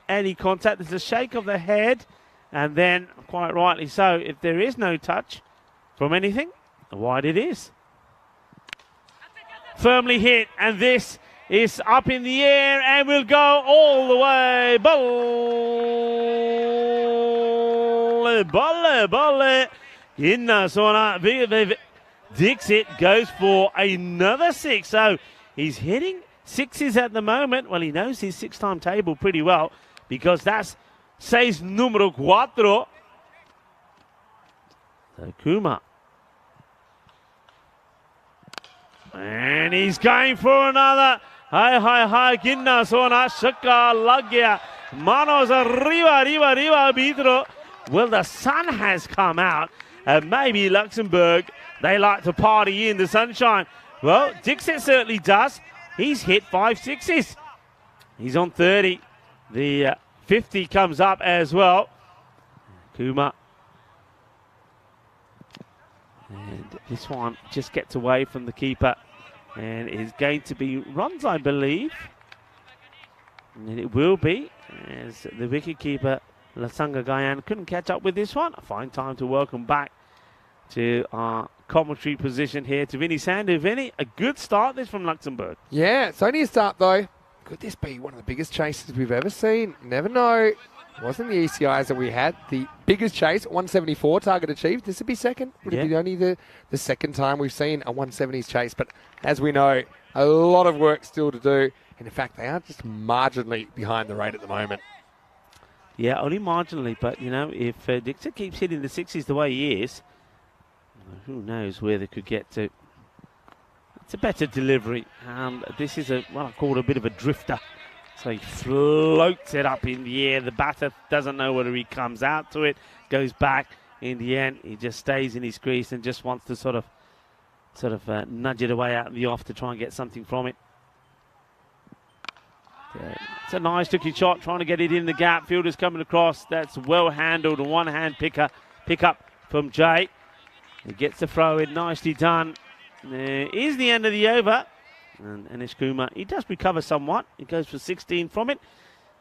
any contact. There's a shake of the head. And then, quite rightly so, if there is no touch from anything, wide it is. Firmly hit, and this is up in the air and will go all the way. Balle. Inna Sona. Dixit goes for another 6. So he's hitting 6s at the moment. Well, he knows his 6-time table pretty well because that's 6 número 4. So Kumar. And he's going for another. Hi, Ginna Sona. Shakka lag gaya. Manos arriba, Vidro. Well, the sun has come out, and maybe Luxembourg, they like to party in the sunshine. Well, Dixit certainly does. He's hit 5 sixes. He's on 30. The 50 comes up as well. Kuma. And this one just gets away from the keeper and is going to be runs, I believe. And it will be, as the wicketkeeper, Lasanga Gayan, couldn't catch up with this one. A fine time to welcome back to our commentary position here to Vinny Sandu. Vinny, a good start this from Luxembourg. Yeah, it's only a start though. Could this be one of the biggest chases we've ever seen? Never know. It wasn't the ECIs that we had. The biggest chase, 174 target achieved. This would be second. Would it be only the second time we've seen a 170s chase? But as we know, a lot of work still to do. And in fact, they are just marginally behind the rate at the moment. Yeah, only marginally. But, you know, if Dixon keeps hitting the 60s the way he is, who knows where they could get to. It's a better delivery. And this is what I call a bit of a drifter. So he floats it up in the air. The batter doesn't know whether he comes out to it, goes back. In the end, he just stays in his crease and just wants to sort of nudge it away out in the off to try and get something from it. It's a nice looking shot, trying to get it in the gap. Fielder's coming across. That's well handled. A one-hand pick up from Jay. He gets the throw in, nicely done. There is the end of the over. And Anish Kumar, he does recover somewhat. He goes for 16 from it.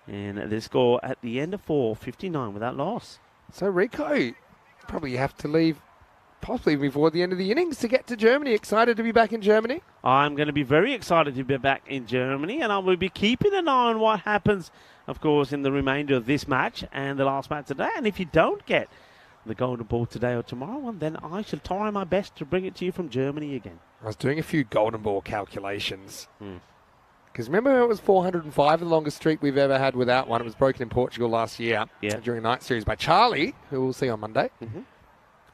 And the score at the end of 4, 59 without loss. So Rico, probably have to leave possibly before the end of the innings to get to Germany. Excited to be back in Germany? I'm going to be very excited to be back in Germany, and I will be keeping an eye on what happens, of course, in the remainder of this match and the last match today. And if you don't get the golden ball today or tomorrow, well, then I shall try my best to bring it to you from Germany again. I was doing a few golden ball calculations. Because remember, it was 405, the longest streak we've ever had without one. It was broken in Portugal last year during night series by Charlie, who we'll see on Monday.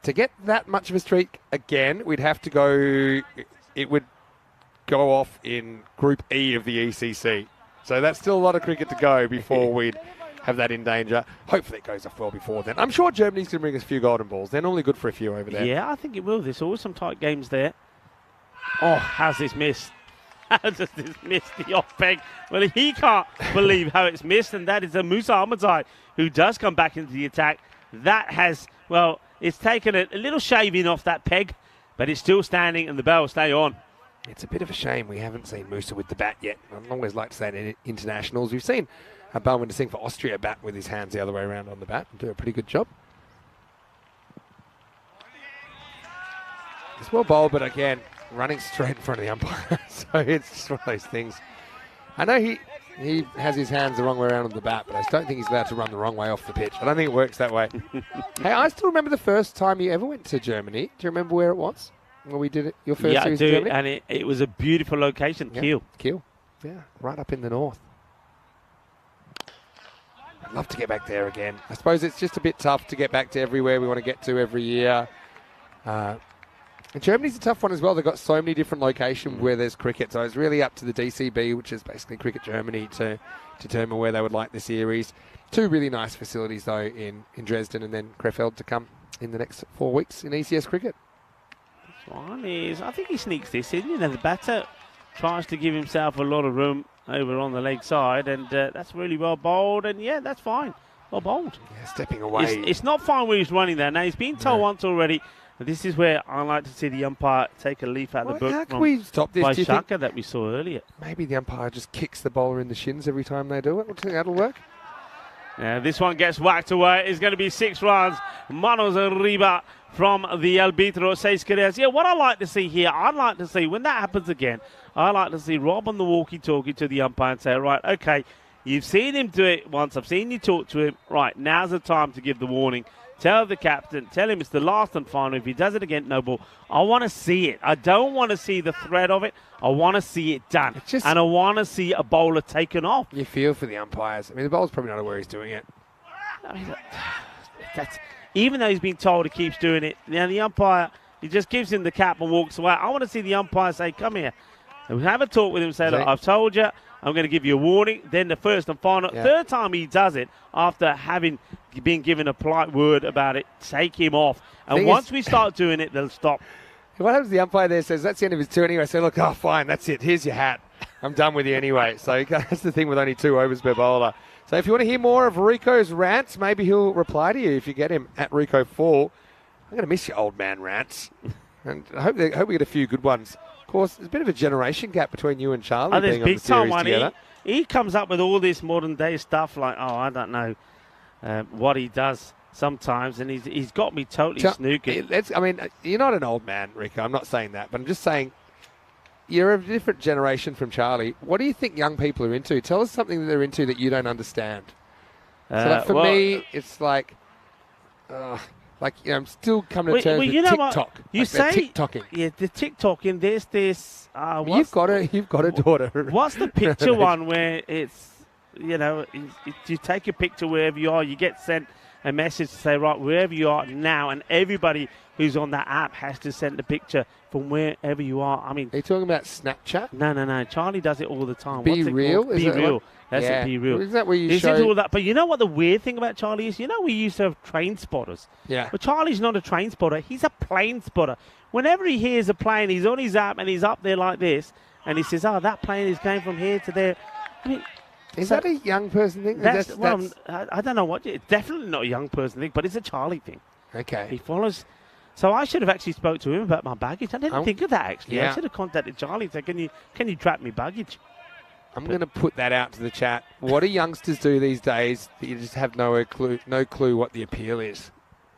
To get that much of a streak again, we'd have to go, it would go off in Group E of the ECC. So that's still a lot of cricket to go before we'd have that in danger. Hopefully it goes off well before then. I'm sure Germany's going to bring us a few golden balls. They're normally good for a few over there. Yeah, I think it will. There's always some tight games there. Oh, how's this missed? How does this miss the off peg? Well, he can't believe how it's missed, and that is a Musa Ahmadzai who does come back into the attack. That has, well, it's taken a little shaving off that peg, but it's still standing, and the bell will stay on. It's a bit of a shame we haven't seen Musa with the bat yet. I always like to say that in internationals. We've seen Balwin Singh for Austria bat with his hands the other way around on the bat and do a pretty good job. It's well bowled, but again, running straight in front of the umpire. So it's just one of those things. I know he has his hands the wrong way around on the bat, but I just don't think he's allowed to run the wrong way off the pitch. I don't think it works that way. Hey, I still remember the first time you ever went to Germany. Do you remember where it was? Where we did it? Your first series in Germany? Yeah, I do, and it was a beautiful location, Kiel. Kiel, yeah, right up in the north. I'd love to get back there again. I suppose it's just a bit tough to get back to everywhere we want to get to every year. And Germany's a tough one as well. They've got so many different locations where there's cricket. So it's really up to the DCB, which is basically Cricket Germany, to determine where they would like the series. Two really nice facilities, though, in Dresden and then Krefeld to come in the next 4 weeks in ECS cricket. This one is, I think he sneaks this in. You know, the batter tries to give himself a lot of room over on the leg side, and that's really well bowled. And, yeah, that's fine. Well bowled. Yeah, stepping away. It's not fine when he's running there. Now, he's been told once already. This is where I like to see the umpire take a leaf out of the book. How can we stop this? By Shaka that we saw earlier. Maybe the umpire just kicks the bowler in the shins every time they do it. I think that'll work. Yeah, this one gets whacked away. It's going to be 6 runs. Manos arriba from the arbitro, 6 carreras. Yeah, what I like to see here, I'd like to see, when that happens again, I like to see Rob on the walkie-talkie to the umpire and say, right, okay, you've seen him do it once. I've seen you talk to him. Right, now's the time to give the warning. Tell the captain, tell him it's the last and final. If he does it again, no ball. I want to see it. I don't want to see the threat of it. I want to see it done. And I want to see a bowler taken off. You feel for the umpires. I mean, the bowler's probably not aware he's doing it. I mean, even though he's been told he keeps doing it, now the umpire, he just gives him the cap and walks away. I want to see the umpire say, come here. And have a talk with him, say, look, I've told you, I'm going to give you a warning. Then the first and final. Third time he does it, after having been given a polite word about it, take him off. And once we start doing it, they'll stop. What happens? The umpire there says that's the end of his tour anyway. So look, oh fine, that's it. Here's your hat. I'm done with you anyway. So that's the thing with only 2 overs per bowler. So if you want to hear more of Rico's rants, maybe he'll reply to you if you get him at Rico4. I'm going to miss your old man rants. And I hope we get a few good ones. Of course, there's a bit of a generation gap between you and Charlie being on the series together. He comes up with all this modern day stuff like, I don't know what he does sometimes, and he's got me totally snookered. I mean, you're not an old man, Rico. I'm not saying that, but I'm just saying you're a different generation from Charlie. What do you think young people are into? Tell us something that they're into that you don't understand. For me, it's like I'm still coming to terms with TikTok. You say TikToking. Yeah, the TikToking. There's this. You've got a daughter. What's the picture one where it's you take a picture wherever you are, you get sent a message to say, right, wherever you are now, and everybody who's on that app has to send a picture from wherever you are. I mean, are you talking about Snapchat? No. Charlie does it all the time. Be Real? Be Real. That's it, Be Real. Isn't that where you show... all that? But you know what the weird thing about Charlie is? You know, we used to have train spotters. Yeah. But Charlie's not a train spotter. He's a plane spotter. Whenever he hears a plane, he's on his app and he's up there like this, and he says, that plane is going from here to there. I mean, is that a young person thing? I don't know what. It's definitely not a young person thing, but it's a Charlie thing. Okay. He follows. So I should have actually spoke to him about my baggage. I didn't think of that, actually. Yeah. I should have contacted Charlie and said, can you track me baggage? I'm going to put that out to the chat. What do youngsters do these days that you just have no clue what the appeal is?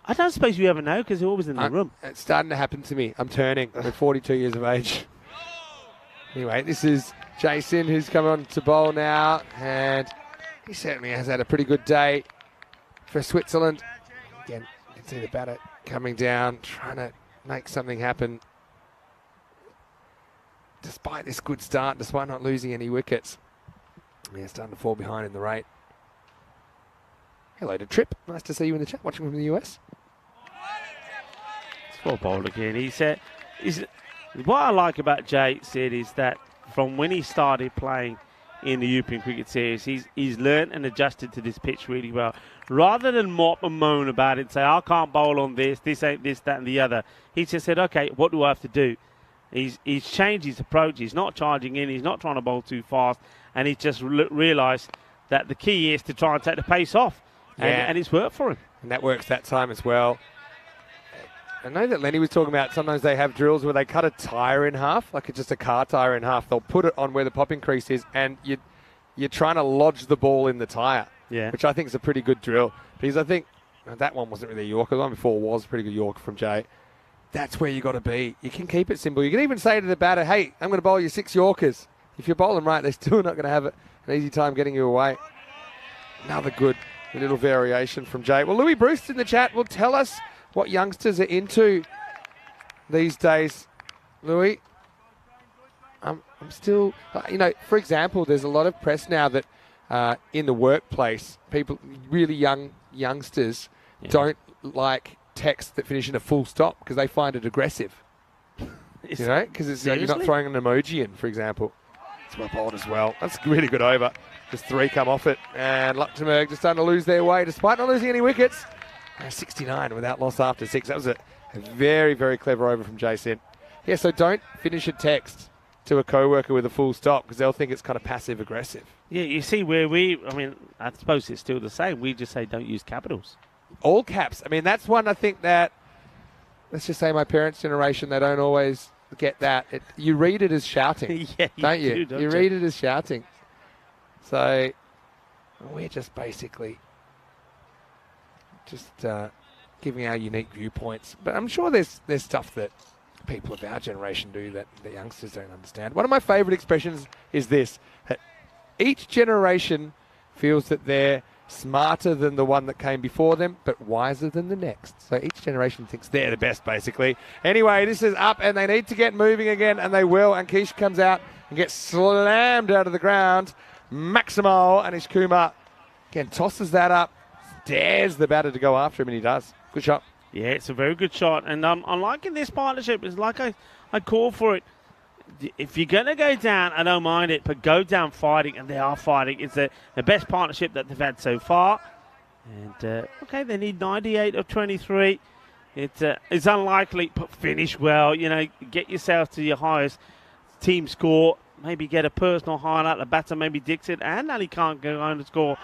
I don't suppose you ever know because they're always in the room. It's starting to happen to me. I'm turning. I'm 42 years of age. Anyway, this is Jason who's come on to bowl now, and he certainly has had a pretty good day for Switzerland. Again, you can see the batter coming down, trying to make something happen. Despite this good start, despite not losing any wickets. Yeah, starting to fall behind in the rate. Hello to Trip. Nice to see you in the chat, watching from the US. It's for bowled again. He said, what I like about Jay, Sid, is that from when he started playing in the European Cricket Series, he's learned and adjusted to this pitch really well. Rather than mop and moan about it and say, I can't bowl on this ain't this, that and the other, he just said, okay, what do I have to do? He's changed his approach. He's not charging in. He's not trying to bowl too fast. And he just realised that the key is to try and take the pace off. And it's worked for him. And that works that time as well. I know that Lenny was talking about sometimes they have drills where they cut a tyre in half, like just a car tyre in half. They'll put it on where the popping crease is, and you're trying to lodge the ball in the tyre, which I think is a pretty good drill. Because I think that one wasn't really a Yorker. The one before was a pretty good Yorker from Jay. That's where you got to be. You can keep it simple. You can even say to the batter, hey, I'm going to bowl you 6 Yorkers. If you bowl them right, they're still not going to have an easy time getting you away. Another good little variation from Jay. Well, Louis Bruce in the chat will tell us what youngsters are into these days. Louis, I'm still, for example, there's a lot of press now that in the workplace, people, really youngsters don't like text that finish in a full stop because they find it aggressive. Because you're not throwing an emoji in, for example. It's well bowled as well. That's a really good over. Just 3 come off it. And Luxembourg just starting to lose their way despite not losing any wickets. 69 without loss after 6. That was a very, very clever over from Jason. Yeah, so don't finish a text to a co-worker with a full stop because they'll think it's kind of passive-aggressive. Yeah, you see where I suppose it's still the same. We just say don't use capitals. All caps. I mean, that's one I think that, let's just say my parents' generation, they don't always get that. You read it as shouting, don't you? You read it as shouting. So we're just basically just giving our unique viewpoints. But I'm sure there's stuff that people of our generation do that the youngsters don't understand. One of my favourite expressions is this. Each generation feels that they're smarter than the one that came before them, but wiser than the next. So each generation thinks they're the best, basically. Anyway, this is up, and they need to get moving again, and they will. And Keish comes out and gets slammed out of the ground. Maximo Anish Kumar again tosses that up, dares the batter to go after him, and he does. Good shot. Yeah, it's a very good shot, and I'm liking this partnership. It's like I call for it. if you're going to go down, I don't mind it, but go down fighting, and they are fighting. It's the best partnership that they've had so far. And, okay, they need 98 of 23. It's unlikely, but finish well. You know, get yourself to your highest team score. Maybe get a personal highlight. The batter maybe Dixon and Ali can't go on to score.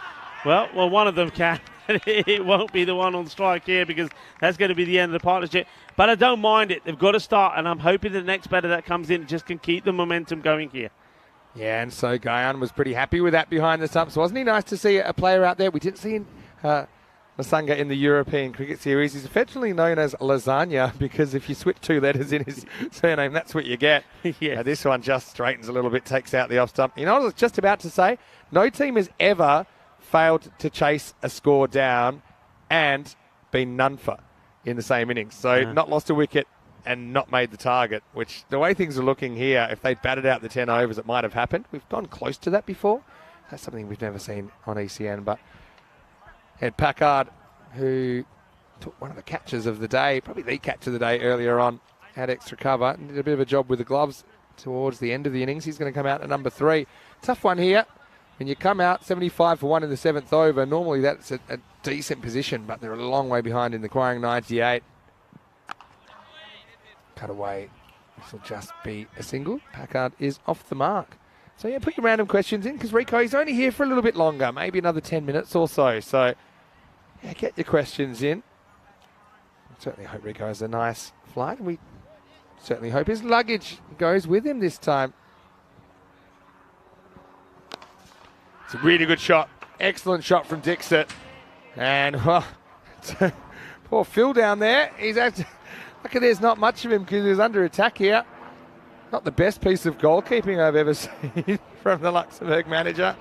Well, one of them can. It won't be the one on strike here because that's going to be the end of the partnership. But I don't mind it. They've got to start, and I'm hoping the next batter that comes in just can keep the momentum going here. Yeah, and so Guyan was pretty happy with that behind the stumps. Wasn't he nice to see a player out there? We didn't see Masanga in the European Cricket Series. He's affectionately known as Lasagna because if you switch 2 letters in his surname, that's what you get. Yeah. This one just straightens a little bit, takes out the off stump. You know what I was just about to say? No team has ever failed to chase a score down and been none for in the same innings. So not lost a wicket and not made the target, which the way things are looking here, if they'd batted out the 10 overs, it might have happened. We've gone close to that before. That's something we've never seen on ECN. But Ed Packard, who took one of the catches of the day, probably the catch of the day earlier on, had extra cover and did a bit of a job with the gloves towards the end of the innings. He's going to come out at number 3. Tough one here. When you come out 75 for 1 in the 7th over, normally that's a decent position, but they're a long way behind in the acquiring 98. Cut away. This will just be a single. Packard is off the mark. So, yeah, put your random questions in because Rico, he's only here for a little bit longer, maybe another 10 minutes or so. So, yeah, get your questions in. I certainly hope Rico has a nice flight. We certainly hope his luggage goes with him this time. It's a really good shot. Excellent shot from Dixit. And, well, poor Phil down there. He's actually, lucky there's not much of him because he's under attack here. Not the best piece of goalkeeping I've ever seen from the Luxembourg manager.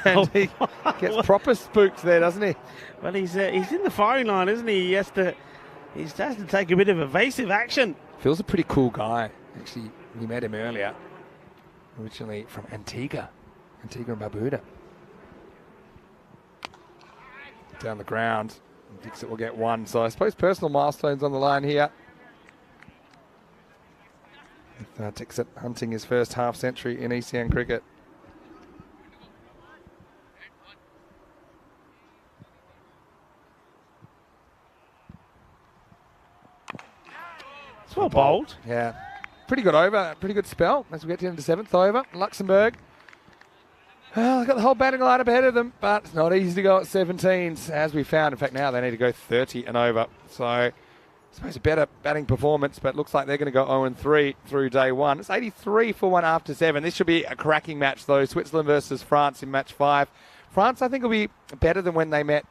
And he gets proper spooked there, doesn't he? Well, he's in the firing line, isn't he? He has to take a bit of evasive action. Phil's a pretty cool guy. Actually, we met him earlier. Originally from Antigua and Barbuda. Down the ground. Dixit will get 1. So I suppose personal milestones on the line here. Dixit hunting his first half century in ECN cricket. It's well bowled. Yeah. Pretty good over. Pretty good spell as we get into the 7th over. Luxembourg. Well, they've got the whole batting lineup ahead of them, but it's not easy to go at 17s, as we found. In fact, now they need to go 30 and over. So, I suppose a better batting performance, but looks like they're going to go 0-3 through day 1. It's 83 for 1 after 7. This should be a cracking match, though. Switzerland versus France in match 5. France, I think, will be better than when they met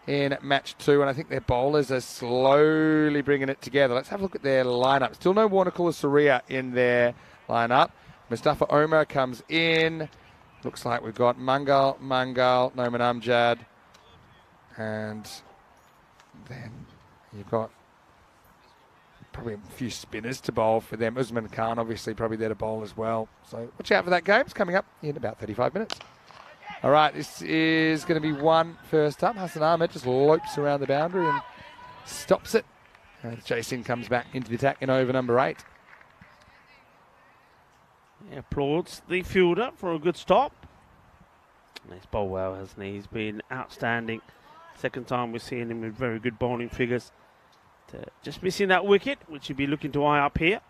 in match 2, and I think their bowlers are slowly bringing it together. Let's have a look at their lineup. Still no Warnakula Surya in their lineup. Mustafa Omar comes in. Looks like we've got Mangal, Noman Amjad, and then you've got probably a few spinners to bowl for them. Usman Khan, obviously, probably there to bowl as well. So watch out for that game. It's coming up in about 35 minutes. All right, this is going to be 1 first up. Hassan Ahmed just lopes around the boundary and stops it. And Jason comes back into the attack in over number 8. Yeah, applauds the fielder for a good stop. He's bowled well, hasn't he? He's been outstanding. Second time we're seeing him with very good bowling figures. Just missing that wicket, which he'll be looking to eye up here.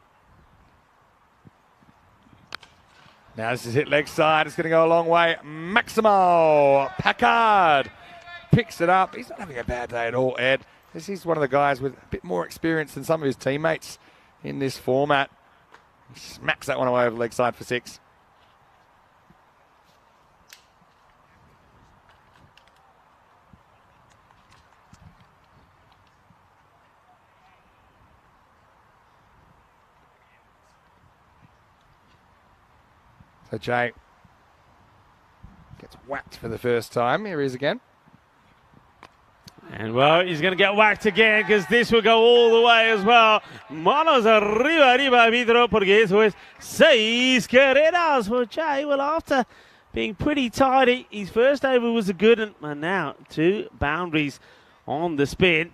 Now this is hit leg side. It's going to go a long way. Maximo Packard picks it up. He's not having a bad day at all, Ed. This is one of the guys with a bit more experience than some of his teammates in this format. He smacks that one away over leg side for 6. So Jay gets whacked for the first time. Here he is again. And, well, he's going to get whacked again because this will go all the way as well. Manos arriba, Vidro, porque eso es 6 carreras for Jay. Well, after being pretty tidy, his first over was a good one. And now 2 boundaries on the spin.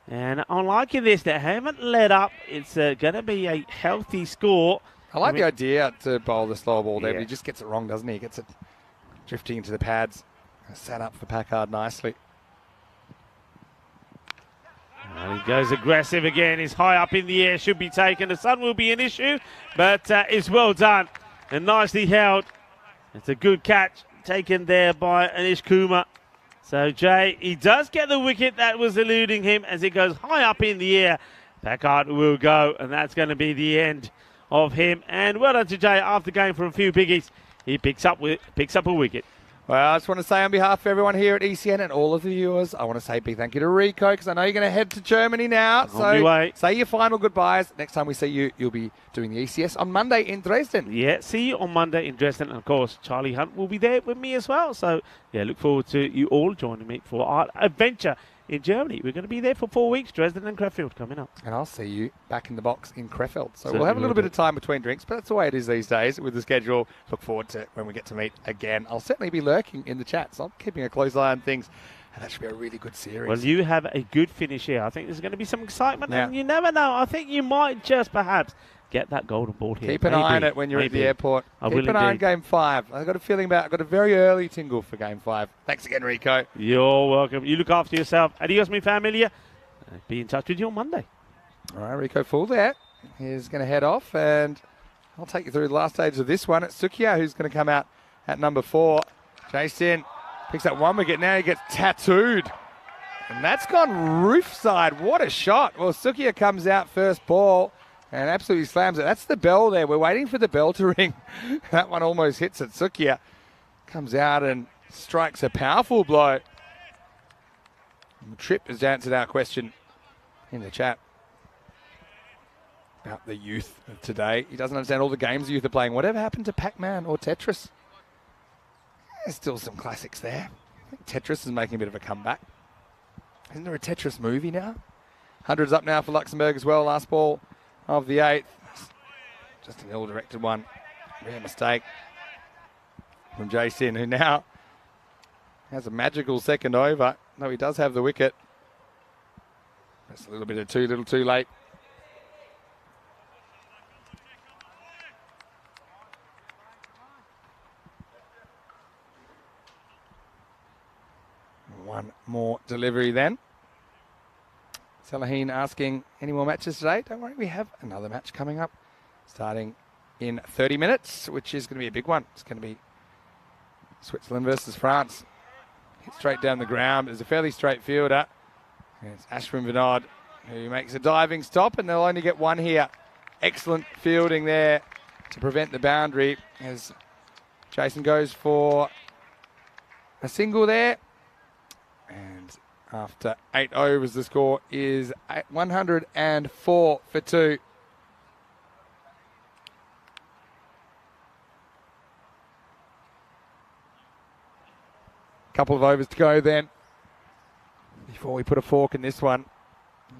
And I'm liking this. They haven't let up. It's going to be a healthy score. I like the idea to bowl the slow ball there, Yeah. but he just gets it wrong, doesn't he? He gets it drifting into the pads. Set up for Packard nicely. And he goes aggressive again. He's high up in the air, should be taken. The sun will be an issue, but it's well done and nicely held. It's a good catch taken there by Anish Kumar. So Jay, he does get the wicket that was eluding him as it goes high up in the air. Packard will go, and that's going to be the end of him. And well done to Jay after going for a few biggies. He picks up a wicket. Well, I just want to say on behalf of everyone here at ECN and all of the viewers, I want to say a big thank you to Rico because I know you're going to head to Germany now. On your way. Say your final goodbyes. Next time we see you, you'll be doing the ECS on Monday in Dresden. Yeah, see you on Monday in Dresden. And of course, Charlie Hunt will be there with me as well. So, yeah, look forward to you all joining me for our adventure in Germany. We're going to be there for 4 weeks, Dresden and Krefeld coming up. And I'll see you back in the box in Krefeld. So Certainly we'll have a little will bit of time between drinks, but that's the way it is these days with the schedule. Look forward to when we get to meet again. I'll certainly be lurking in the chat, so I'm keeping a close eye on things. And that should be a really good series. Well, you have a good finish here. I think there's going to be some excitement, Yeah. and you never know. I think you might just perhaps get that golden ball here. Keep an eye on it when you're at the airport. I Keep will an eye on indeed. Game 5. I've got a feeling I've got a very early tingle for Game 5. Thanks again, Rico. You're welcome. You look after yourself. Adios, mi familia. Be in touch with you on Monday. All right, Rico full there. He's going to head off, and I'll take you through the last stage of this one. It's Sukia who's going to come out at number 4. Jason picks up 1 wicket. Now he gets tattooed. And that's gone roof side. What a shot. Well, Sukia comes out first ball and absolutely slams it. That's the bell there. We're waiting for the bell to ring. That one almost hits it. Sukia comes out and strikes a powerful blow. And Tripp has answered our question in the chat about the youth of today. He doesn't understand all the games the youth are playing. Whatever happened to Pac-Man or Tetris? There's still some classics there. I think Tetris is making a bit of a comeback. Isn't there a Tetris movie now? 100's up now for Luxembourg as well. Last ball of the 8th. Just an ill-directed one. Rare mistake from Jason, who now has a magical second over. No, he does have the wicket. That's a little bit of too little too late. One more delivery then. Salaheen asking, any more matches today? Don't worry, we have another match coming up. Starting in 30 minutes, which is going to be a big one. It's going to be Switzerland versus France. Hit straight down the ground. It's a fairly straight fielder. And it's Ashwin Vinod who makes a diving stop, and they'll only get 1 here. Excellent fielding there to prevent the boundary as Jason goes for a single there. And after 8 overs, the score is 104 for 2. Couple of overs to go then before we put a fork in this one.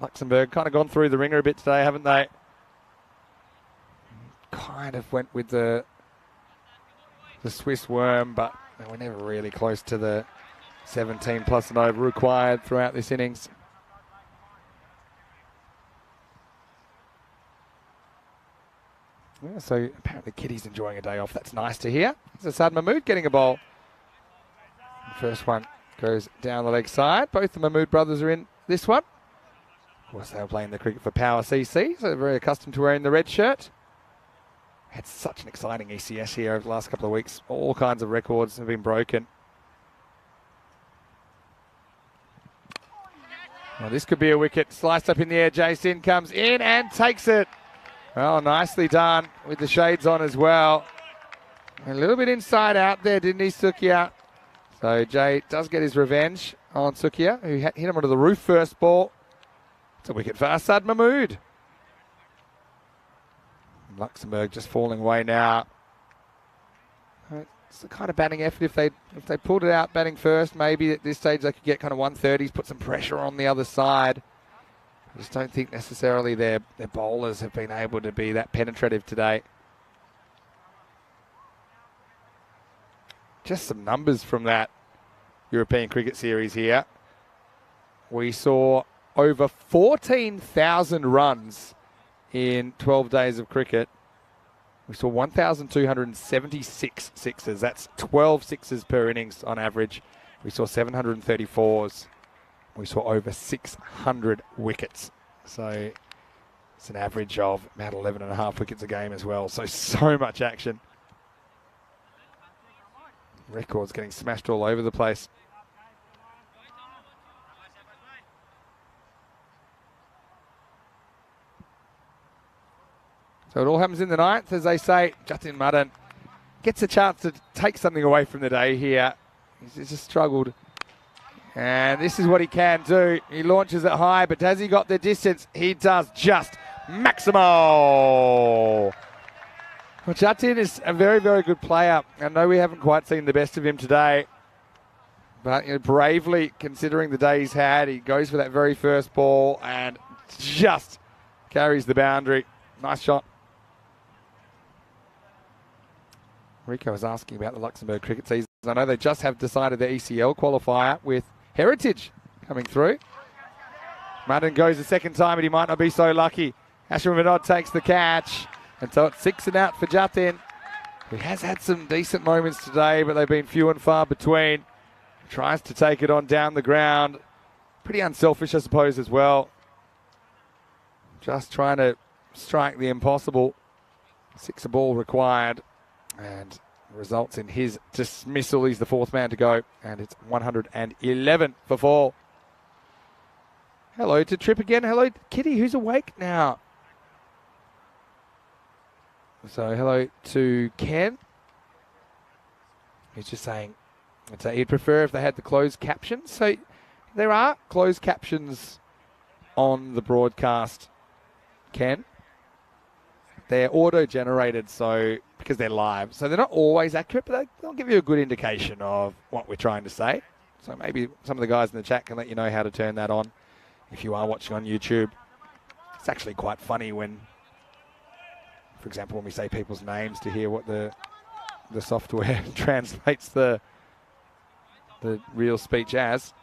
Luxembourg kind of gone through the ringer a bit today, haven't they? Kind of went with the Swiss worm, but they were never really close to the 17 plus an over required throughout this innings. Yeah, so apparently Kitty's enjoying a day off. That's nice to hear. It's Asad Mahmood getting a bowl. The first one goes down the leg side. Both the Mahmood brothers are in this one. Of course, they were playing the cricket for Power CC, so they're very accustomed to wearing the red shirt. Had such an exciting ECS here over the last couple of weeks. All kinds of records have been broken. Well, this could be a wicket. Sliced up in the air. Jason comes in and takes it. Well, nicely done with the shades on as well. A little bit inside out there, didn't he, Sukia? So Jay does get his revenge on Sukia, who hit him onto the roof first ball. It's a wicket for Asad Mahmood. Luxembourg just falling away now. It's the kind of batting effort. If they pulled it out batting first, maybe at this stage they could get kind of 130s, put some pressure on the other side. I just don't think necessarily their bowlers have been able to be that penetrative today. Just some numbers from that European Cricket Series here. We saw over 14,000 runs in 12 days of cricket. We saw 1,276 sixes. That's 12 sixes per innings on average. We saw 734s. We saw over 600 wickets. So it's an average of about 11.5 wickets a game as well. So much action. Records getting smashed all over the place. So it all happens in the ninth, as they say. Jatin Madan gets a chance to take something away from the day here. He's just struggled. And this is what he can do. He launches it high, but has he got the distance? He does just Maximo. Well, Jatin is a very, very good player. I know we haven't quite seen the best of him today. But bravely, considering the day he's had, he goes for that very first ball and just carries the boundary. Nice shot. Rico was asking about the Luxembourg cricket season. I know they just have decided the ECL qualifier with Heritage coming through. Madden goes the second time, but he might not be so lucky. Ashwin Vinod takes the catch. And so it's 6 and out for Jatin. He has had some decent moments today, but they've been few and far between. Tries to take it on down the ground. Pretty unselfish, I suppose, as well. Just trying to strike the impossible. 6 a ball required. And results in his dismissal. He's the fourth man to go. And it's 111 for 4. Hello to Trip again. Hello, Kitty, who's awake now. So hello to Ken. He's just saying that he'd prefer if they had the closed captions. So there are closed captions on the broadcast, Ken. They're auto-generated, so because they're live. So they're not always accurate, but they'll give you a good indication of what we're trying to say. So maybe some of the guys in the chat can let you know how to turn that on if you are watching on YouTube. It's actually quite funny when, for example, when we say people's names to hear what the software translates the real speech as.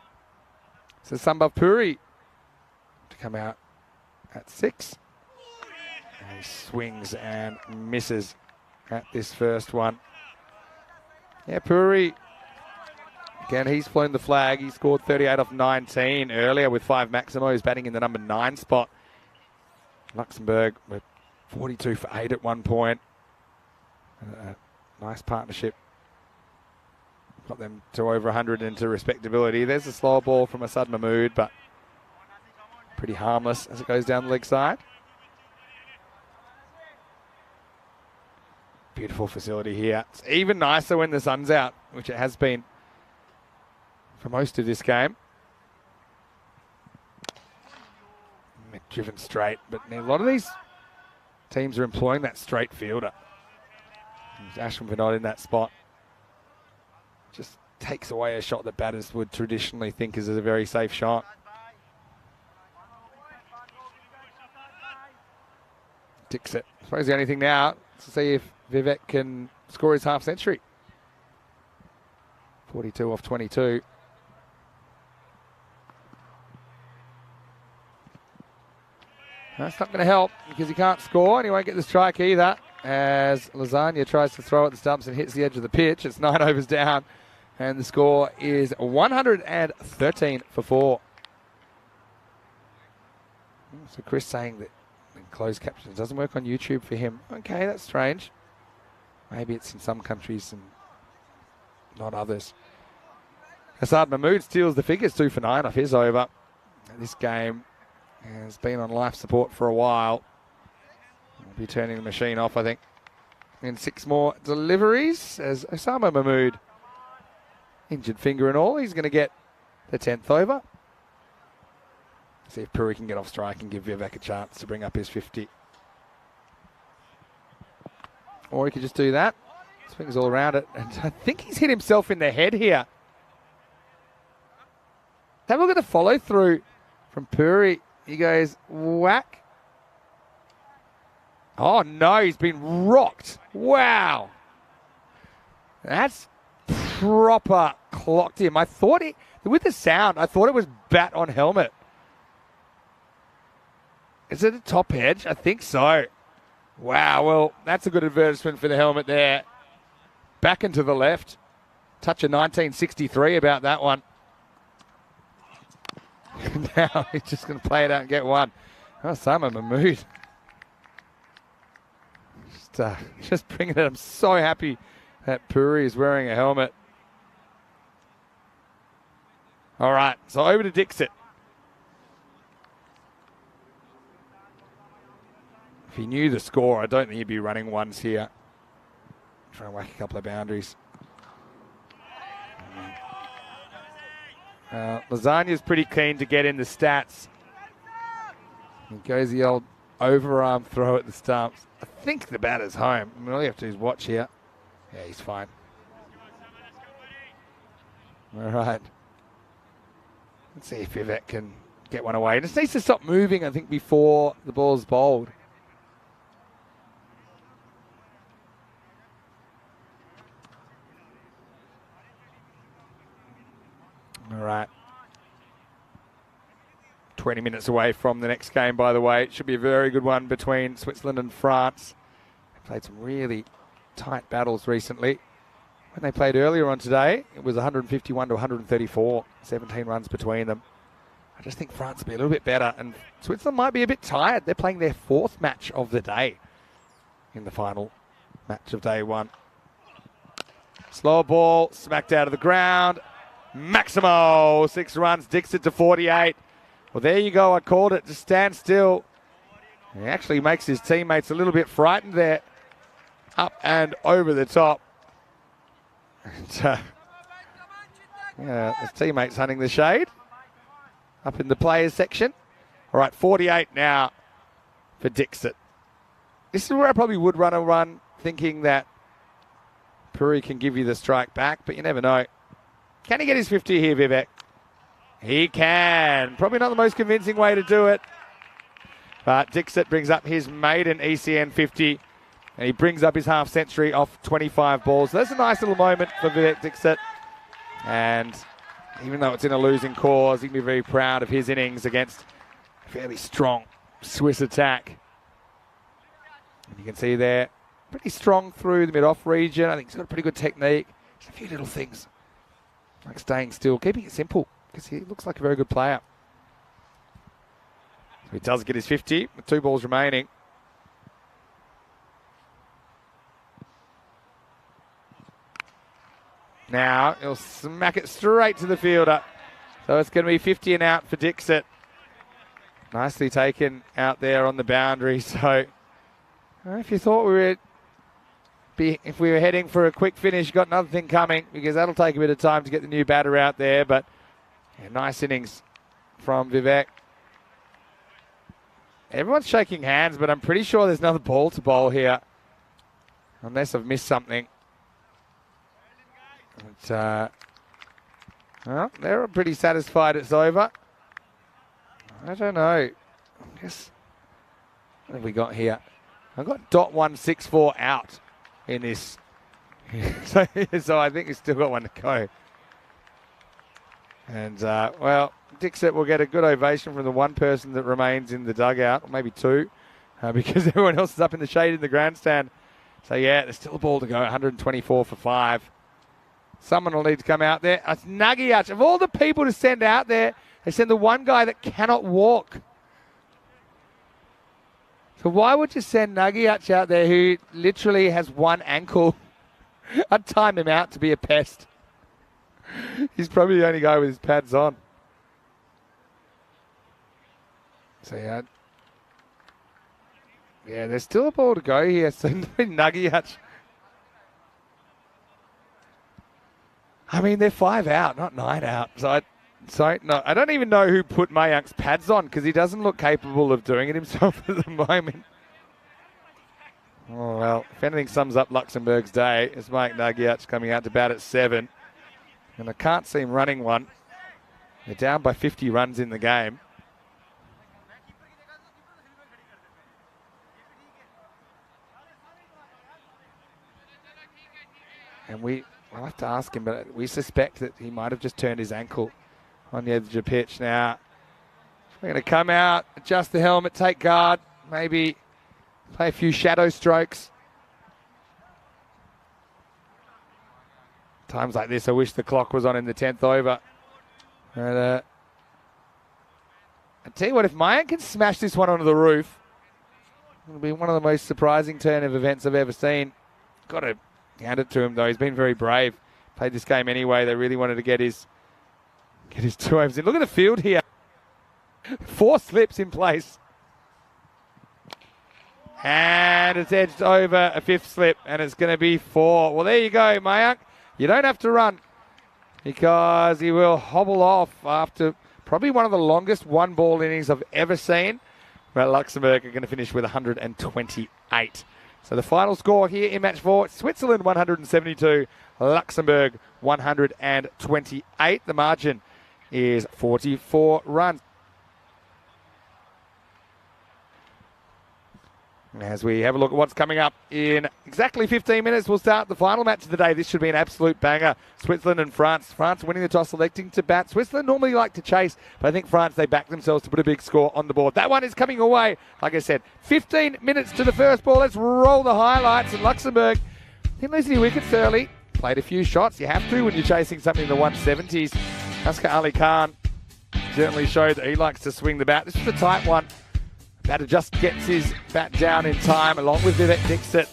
So Sambhav Puri to come out at 6. And he swings and misses at this first one. Yeah, Puri, again, he's flown the flag. He scored 38 off 19 earlier with 5 Maximo. He's batting in the number 9 spot. Luxembourg were 42 for 8 at one point. Nice partnership. Got them to over 100 into respectability. There's a slower ball from Asad Mahmood, but pretty harmless as it goes down the leg side. Beautiful facility here. It's even nicer when the sun's out, which it has been for most of this game. Driven straight, but a lot of these teams are employing that straight fielder. Ashwin Vinod in that spot. Just takes away a shot that batters would traditionally think is a very safe shot. Dicks it. I suppose the only thing now is to see if Vivek can score his half century. 42 off 22. That's not going to help because he can't score and he won't get the strike either. As Lasagna tries to throw at the stumps and hits the edge of the pitch. It's 9 overs down and the score is 113 for 4. So Chris saying that closed captions doesn't work on YouTube for him. Okay, that's strange. Maybe it's in some countries and not others. Asad Mahmood steals the figures, 2 for 9 off his over. This game has been on life support for a while. We'll be turning the machine off, I think. And 6 more deliveries as Osama Mahmood, injured finger and all, he's going to get the 10th over. See if Puri can get off strike and give Vivek a chance to bring up his 50. Or he could just do that. Swings all around it. And I think he's hit himself in the head here. Have a look at the follow through from Puri. He goes whack. Oh no, he's been rocked. Wow. That's proper clocked him. I thought it, with the sound, I thought it was bat on helmet. Is it a top edge? I think so. Wow, well, that's a good advertisement for the helmet there. Back and to the left. Touch of 1963 about that one. Now he's just going to play it out and get one. Oh, Simon Mahmood. Just bringing it. I'm so happy that Puri is wearing a helmet. All right, so over to Dixit. If he knew the score, I don't think he'd be running ones here. Try and whack a couple of boundaries. Lasagna's pretty keen to get in the stats. He goes the old overarm throw at the stumps. I think the batter's home. I mean, all you have to do is watch here. Yeah, he's fine. All right. Let's see if Vivek can get one away. It just needs to stop moving, I think, before the ball's bowled. All right. 20 minutes away from the next game, by the way. It should be a very good one between Switzerland and France. They played some really tight battles recently. When they played earlier on today, it was 151 to 134, 17 runs between them. I just think France will be a little bit better, and Switzerland might be a bit tired. They're playing their fourth match of the day in the final match of day one. Slow ball, smacked out of the ground. Maximo, 6 runs, Dixit to 48. Well, there you go. I called it. Just stand still. He actually makes his teammates a little bit frightened there. Up and over the top. And, his teammates hunting the shade. Up in the players section. All right, 48 now for Dixit. This is where I probably would run a run, thinking that Puri can give you the strike back, but you never know. Can he get his 50 here, Vivek? He can. Probably not the most convincing way to do it. But Dixit brings up his maiden ECN 50. And he brings up his half century off 25 balls. So that's a nice little moment for Vivek Dixit. And even though it's in a losing cause, he can be very proud of his innings against a fairly strong Swiss attack. And you can see there, pretty strong through the mid-off region. I think he's got a pretty good technique. Just a few little things. Like staying still, keeping it simple, because he looks like a very good player. So he does get his 50 with 2 balls remaining. Now he'll smack it straight to the fielder. So it's going to be 50 and out for Dixit. Nicely taken out there on the boundary. So if you thought if we were heading for a quick finish, got another thing coming, because that'll take a bit of time to get the new batter out there. But yeah, nice innings from Vivek. Everyone's shaking hands, but I'm pretty sure there's another ball to bowl here, unless I've missed something. But, well, they're pretty satisfied it's over. I don't know. I guess, what have we got here? I've got .164 out in this. so I think he's still got one to go. And, well, Dixit will get a good ovation from the one person that remains in the dugout, or maybe 2, because everyone else is up in the shade in the grandstand. So, yeah, there's still a ball to go, 124 for 5. Someone will need to come out there. It's Nagiach. Of all the people to send out there, they send the one guy that cannot walk. So why would you send Nagiach out there who literally has one ankle? I'd time him out to be a pest. He's probably the only guy with his pads on. So yeah, there's still a ball to go here. So Nagiach. I mean, they're 5 out, not 9 out. So I don't even know who put Mayank's pads on, because he doesn't look capable of doing it himself at the moment. Oh, well, if anything sums up Luxembourg's day, it's Mike Nagiach coming out to bat at 7. And I can't see him running one. They're down by 50 runs in the game. And I'll have to ask him, but we suspect that he might have just turned his ankle on the edge of the pitch. Now, we're going to come out, adjust the helmet, take guard, maybe Play a few shadow strokes. Times like this, I wish the clock was on in the 10th over. But, I tell you what, if Mayan can smash this one onto the roof, it'll be one of the most surprising turn of events I've ever seen. Got to hand it to him, though. He's been very brave. Played this game anyway. They really wanted to get his 2 overs in. Look at the field here. 4 slips in place. And it's edged over a 5th slip, and it's going to be 4. Well, there you go, Mayank. You don't have to run because he will hobble off after probably one of the longest one-ball innings I've ever seen. But Luxembourg are going to finish with 128. So the final score here in match 4, Switzerland 172, Luxembourg 128. The margin is 44 runs. As we have a look at what's coming up in exactly 15 minutes, we'll start the final match of the day. This should be an absolute banger. Switzerland and France. France winning the toss, electing to bat. Switzerland normally like to chase, but I think France, they back themselves to put a big score on the board. That one is coming away. Like I said, 15 minutes to the first ball. Let's roll the highlights. And Luxembourg didn't lose any wickets early. Played a few shots. You have to when you're chasing something in the 170s. Asghar Ali Khan certainly showed that he likes to swing the bat. This was a tight one. Batter just gets his bat down in time, along with Vivek Dixit.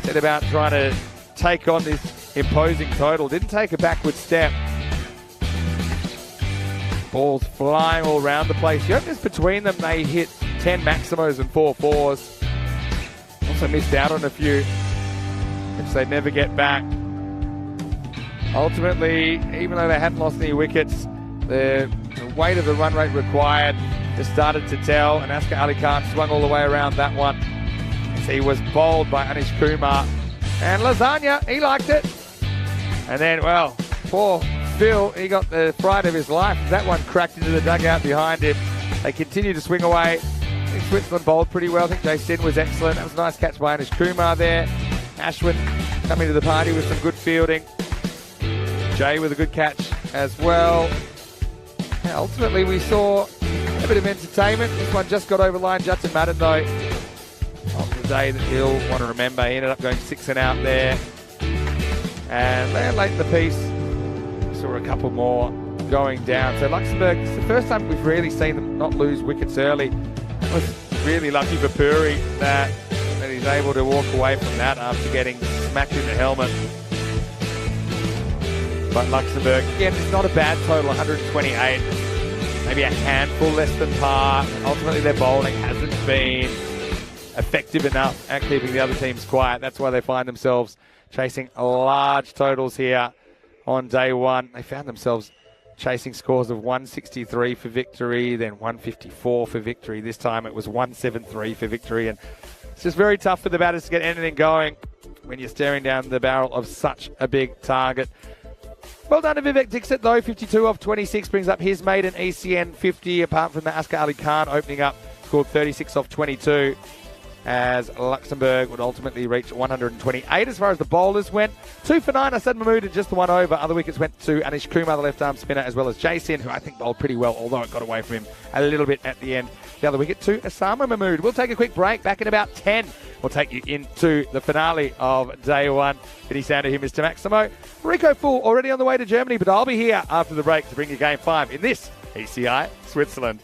Set about trying to take on this imposing total. Didn't take a backward step. Balls flying all around the place. The openers between them, they hit 10 maximos and 4 fours. Also missed out on a few, which they never get back. Ultimately, even though they hadn't lost any wickets, the weight of the run rate required just started to tell, and Asghar Ali Khan swung all the way around that one as he was bowled by Anish Kumar. And Lasagna, he liked it. And then, well, poor Phil, he got the fright of his life. That one cracked into the dugout behind him. They continue to swing away. I think Switzerland bowled pretty well. I think Jason was excellent. That was a nice catch by Anish Kumar there. Ashwin coming to the party with some good fielding. Jay with a good catch as well. Yeah, ultimately, we saw a bit of entertainment. This one just got over line. Judson Madden, though, on the day that he'll want to remember. He ended up going 6 and out there. And then late in the piece, we saw a couple more going down. So Luxembourg, it's the first time we've really seen them not lose wickets early. It was really lucky for Puri that he's able to walk away from that after getting smacked in the helmet. But Luxembourg, again, it's not a bad total, 128. Maybe a handful less than par. Ultimately, their bowling hasn't been effective enough at keeping the other teams quiet. That's why they find themselves chasing large totals here on day one. They found themselves chasing scores of 163 for victory, then 154 for victory. This time it was 173 for victory. And it's just very tough for the batters to get anything going when you're staring down the barrel of such a big target. Well done to Vivek Dixit, though. 52 off 26 brings up his maiden ECN 50, apart from the Asghar Ali Khan opening up, scored 36 off 22, as Luxembourg would ultimately reach 128 as far as the bowlers went. 2 for 9, Asad Mahmood, and just the one over. Other wickets went to Anish Kumar, the left-arm spinner, as well as Jason, who I think bowled pretty well, although it got away from him a little bit at the end. The other wicket to Osama Mahmood. We'll take a quick break. Back in about 10. We'll take you into the finale of day one. Any sound to him, Mr. Maximo. Rico Full already on the way to Germany, but I'll be here after the break to bring you Game 5 in this ECI Switzerland.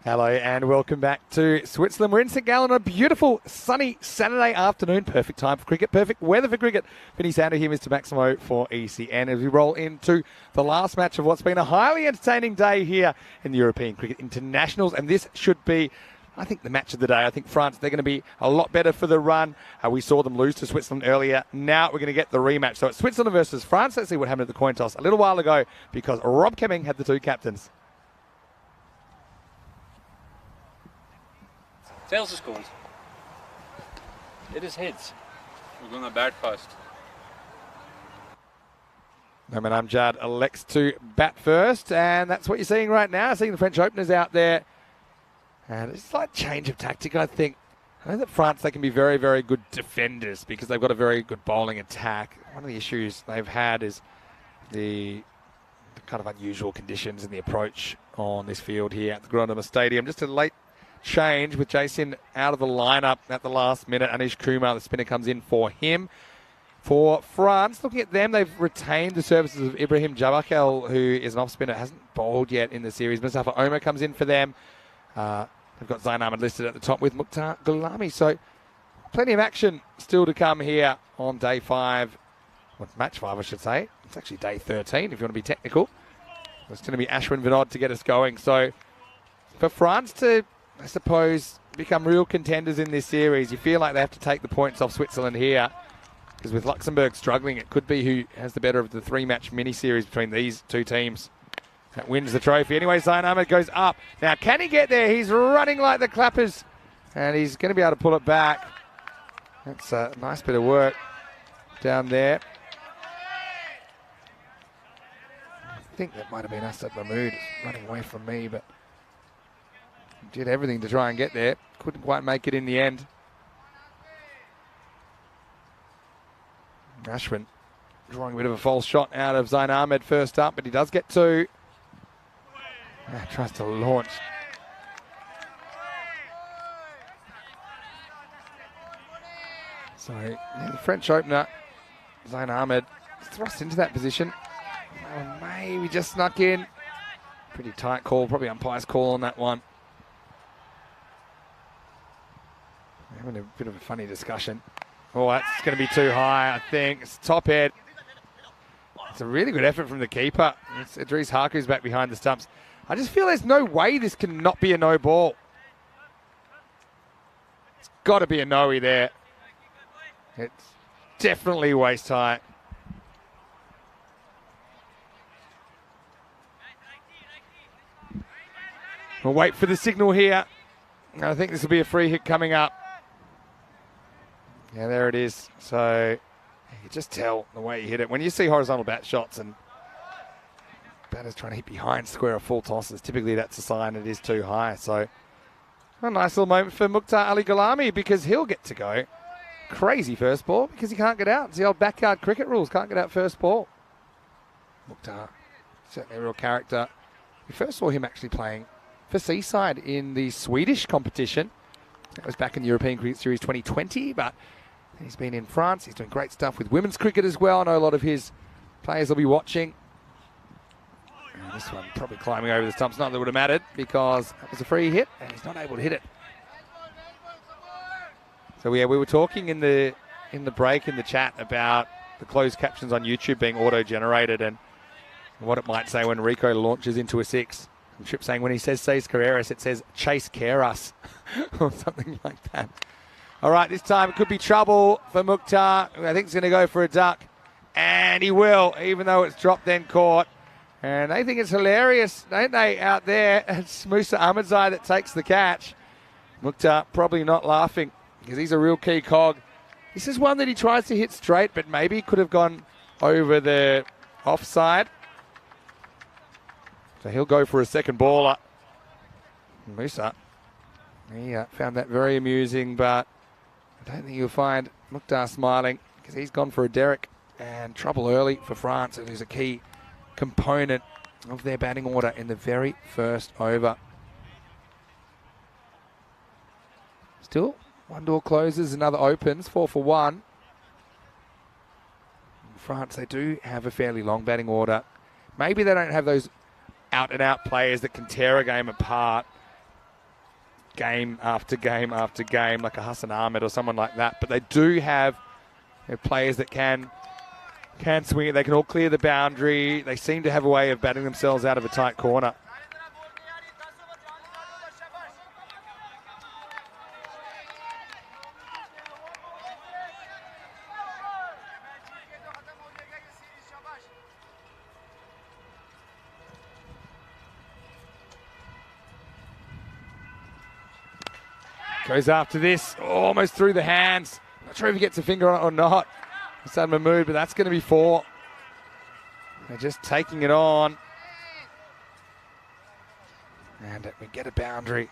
Hello and welcome back to Switzerland. We're in St Gallen on a beautiful sunny Saturday afternoon. Perfect time for cricket, perfect weather for cricket. Vinny Sander here, Mr. Maximo for ECN, as we roll into the last match of what's been a highly entertaining day here in the European Cricket Internationals. And this should be, I think, the match of the day. I think France, they're going to be a lot better for the run. We saw them lose to Switzerland earlier. Now we're going to get the rematch. So it's Switzerland versus France. Let's see what happened at the coin toss a little while ago, because Rob Kemming had the two captains. Tails is called. It is heads. We're going to bat first. Mohamed Amjad elects to bat first, and that's what you're seeing right now. Seeing the French openers out there. And it's a slight change of tactic, I think. I know that France, they can be very, very good defenders because they've got a very good bowling attack. One of the issues they've had is the kind of unusual conditions in the approach on this field here at the Grenoble Stadium. Just a late change with Jason out of the lineup at the last minute. Anish Kumar, the spinner, comes in for him. For France, looking at them, they've retained the services of Ibrahim Jabakel, who is an off spinner, hasn't bowled yet in the series. Mustafa Omer comes in for them. They've got Zain Ahmed listed at the top with Mukhtar Gulami. So plenty of action still to come here on day 5. Well, match 5, I should say. It's actually day 13, if you want to be technical. It's going to be Ashwin Vinod to get us going. So for France to, I suppose, become real contenders in this series, you feel like they have to take the points off Switzerland here, because with Luxembourg struggling, it could be who has the better of the 3-match mini-series between these two teams that wins the trophy. Anyway, Zain Ahmed goes up. Now, can he get there? He's running like the clappers, and he's going to be able to pull it back. That's a nice bit of work down there. I think that might have been Asad Mahmood running away from me, but did everything to try and get there. Couldn't quite make it in the end. Ashwin drawing a bit of a false shot out of Zain Ahmed first up, but he does get 2. Tries to launch. So the French opener, Zain Ahmed, thrust into that position. Maybe just snuck in. Pretty tight call, probably umpire's call on that one. Having a bit of a funny discussion. Oh, that's going to be too high, I think. It's top head. It's a really good effort from the keeper. It's Idris Haku's back behind the stumps. I just feel there's no way this can not be a no ball. It's got to be a no-y there. It's definitely waist high. We'll wait for the signal here. I think this will be a free hit coming up. Yeah, there it is. So you can just tell the way he hit it. When you see horizontal bat shots and batters trying to hit behind square or full tosses, typically that's a sign it is too high. So a nice little moment for Mukhtar Ali Gulami, because he'll get to go. Crazy first ball because he can't get out. It's the old backyard cricket rules. Can't get out first ball. Mukhtar, certainly a real character. We first saw him actually playing for Seaside in the Swedish competition. That was back in the European Cricket Series 2020, but he's been in France. He's doing great stuff with women's cricket as well. I know a lot of his players will be watching. And this one probably climbing over the stumps. Not that it would have mattered, because that was a free hit and he's not able to hit it. So yeah, we were talking in the break in the chat about the closed captions on YouTube being auto-generated and what it might say when Rico launches into a 6. And Trip saying when he says Seis Carreras, it says Chase Care Us or something like that. All right, this time it could be trouble for Mukhtar. I think he's going to go for a duck, and he will, even though it's dropped then caught. And they think it's hilarious, don't they, out there? It's Musa Ahmedzai that takes the catch. Mukhtar probably not laughing, because he's a real key cog. This is one that he tries to hit straight, but maybe could have gone over the offside. So he'll go for a second baller. Musa, he found that very amusing, but I don't think you'll find Mukhtar smiling, because he's gone for a derrick, and trouble early for France, who's a key component of their batting order in the very first over. Still, one door closes, another opens, 4 for 1. In France, they do have a fairly long batting order. Maybe they don't have those out-and-out players that can tear a game apart. game after game after game, like a Hassan Ahmed or someone like that. But they do have players that can swing it. They can all clear the boundary. They seem to have a way of batting themselves out of a tight corner. Goes after this, almost through the hands. Not sure if he gets a finger on it or not. Hassan Mahmood, but that's going to be 4. They're just taking it on. And we get a boundary.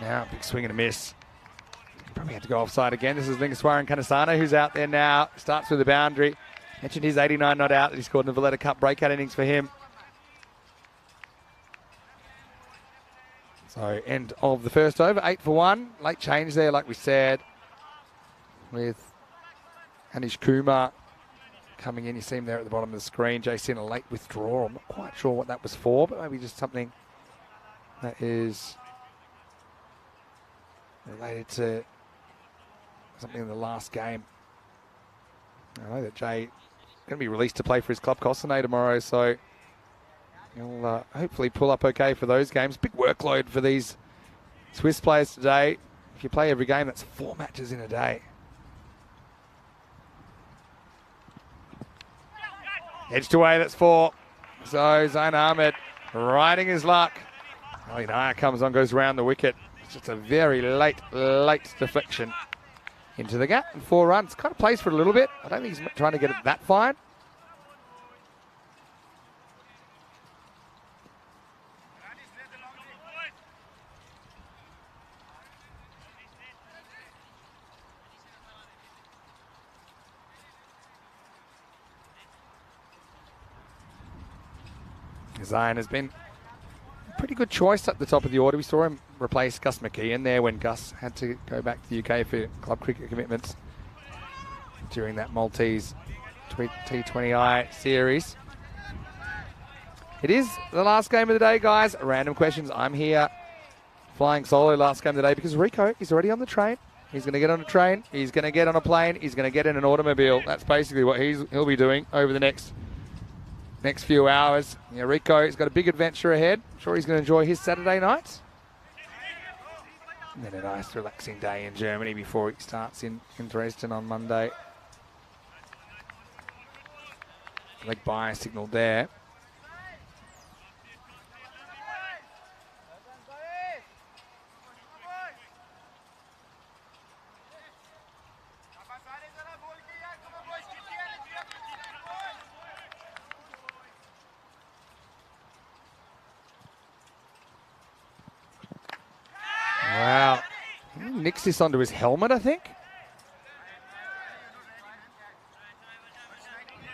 Now, big swing and a miss. Probably had to go offside again. This is Lingaswaran Kanasana, who's out there now. Starts with the boundary. Mentioned his 89 not out that he scored in the Valletta Cup breakout innings for him. So, end of the first over, 8 for 1. Late change there, like we said, with Anish Kumar coming in. You see him there at the bottom of the screen. JC in a late withdrawal. I'm not quite sure what that was for, but maybe just something that is related to something in the last game. I know that Jay is going to be released to play for his club Cossonay tomorrow, so he'll hopefully pull up okay for those games. Big workload for these Swiss players today. If you play every game, that's 4 matches in a day. Edged away, that's 4. So Zain Ahmed riding his luck. Ali Naya comes on, goes round the wicket. It's just a very late deflection into the gap, and 4 runs. Kind of plays for it a little bit. I don't think he's trying to get it that fine. Zion has been a pretty good choice at the top of the order. We saw him replace Gus McKeon there when Gus had to go back to the UK for club cricket commitments during that Maltese T20I series. It is the last game of the day, guys. Random questions. I'm here flying solo last game of the day because Rico is already on the train. He's going to get on a train. He's going to get on a plane. He's going to get in an automobile. That's basically what he'll be doing over the next few hours. Yeah, Rico's got a big adventure ahead. I'm sure he's going to enjoy his Saturday night. And then a nice relaxing day in Germany before he starts in Dresden on Monday. Leg by signal there. Wow. He nicks this onto his helmet, I think.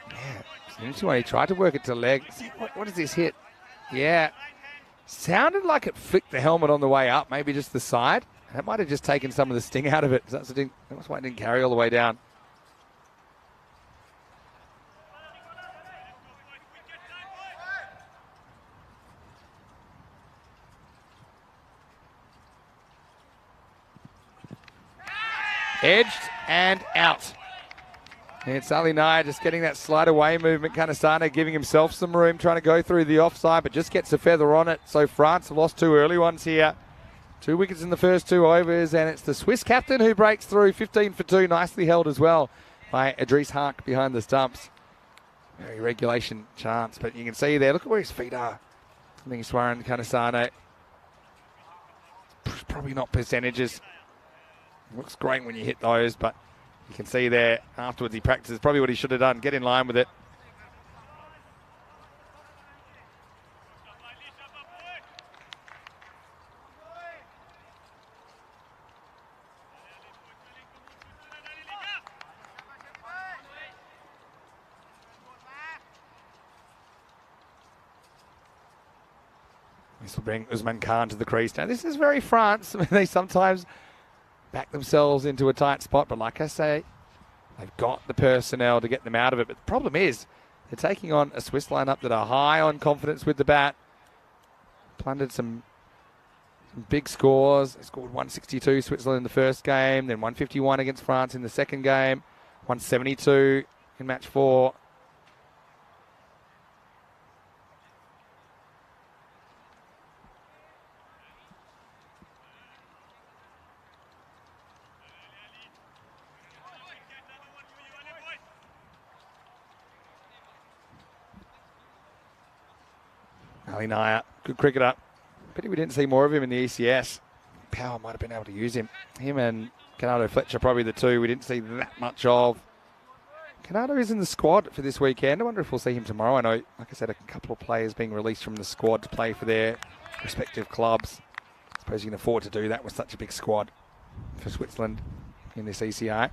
Yeah, it's an interesting one. He tried to work it to leg. What does this hit? Yeah. Sounded like it flicked the helmet on the way up, maybe just the side. That might have just taken some of the sting out of it. That's why it didn't carry all the way down. Edged and out. And it's Ali Naya just getting that slide away movement. Kanasana giving himself some room, trying to go through the offside, but just gets a feather on it. So France have lost 2 early ones here. 2 wickets in the first 2 overs, and it's the Swiss captain who breaks through. 15 for 2, nicely held as well by Idris Haque behind the stumps. Very regulation chance, but you can see there, look at where his feet are. I think Swaran Kanasana. Probably not percentages. Looks great when you hit those, but you can see there afterwards he practices probably what he should have done. Get in line with it. This will bring Usman Khan to the crease. Now, this is very France. I mean, they sometimes back themselves into a tight spot, but like I say, they've got the personnel to get them out of it. But the problem is they're taking on a Swiss lineup that are high on confidence with the bat. Plundered some big scores. They scored 162 Switzerland in the first game, then 151 against France in the second game, 172 in match 4. Ali Naya, good cricketer. Pity we didn't see more of him in the ECS. Power might have been able to use him. Him and Canado Fletcher probably the two we didn't see that much of. Canado is in the squad for this weekend. I wonder if we'll see him tomorrow. I know, like I said, a couple of players being released from the squad to play for their respective clubs. I suppose you can afford to do that with such a big squad for Switzerland in this ECI.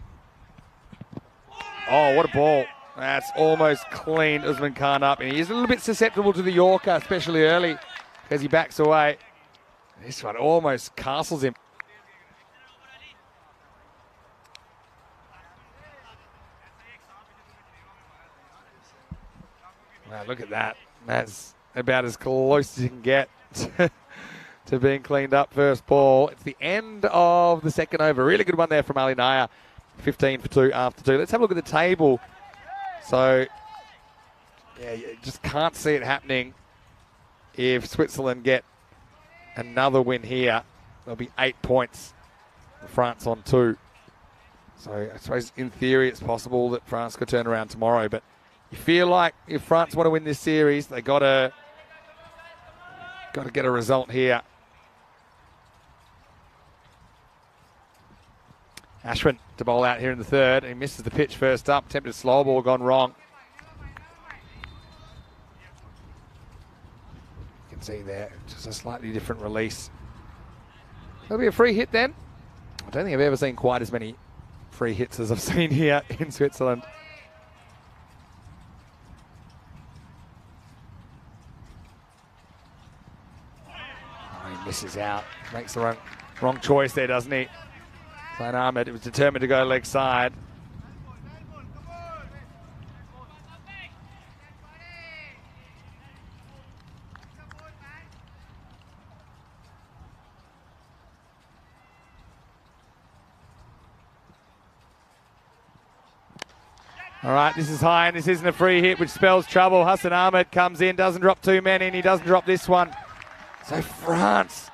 Oh, what a ball. That's almost cleaned Usman Khan up. And he is a little bit susceptible to the Yorker, especially early, as he backs away. This one almost castles him. Wow, look at that. That's about as close as you can get to being cleaned up first ball. It's the end of the second over. Really good one there from Ali Naya. 15 for 2 after 2. Let's have a look at the table. So, yeah, you just can't see it happening. If Switzerland get another win here, there'll be 8 points. France on 2. So I suppose in theory it's possible that France could turn around tomorrow. But you feel like if France want to win this series, they got to get a result here. Ashwin to bowl out here in the third. He misses the pitch first up. Attempted slow ball gone wrong. You can see there, just a slightly different release. There'll be a free hit then. I don't think I've ever seen quite as many free hits as I've seen here in Switzerland. Oh, he misses out. Makes the wrong choice there, doesn't he? Zain Ahmed was determined to go leg side. All right, this is high and this isn't a free hit, which spells trouble. Hassan Ahmed comes in, doesn't drop too many, and he doesn't drop this one. So France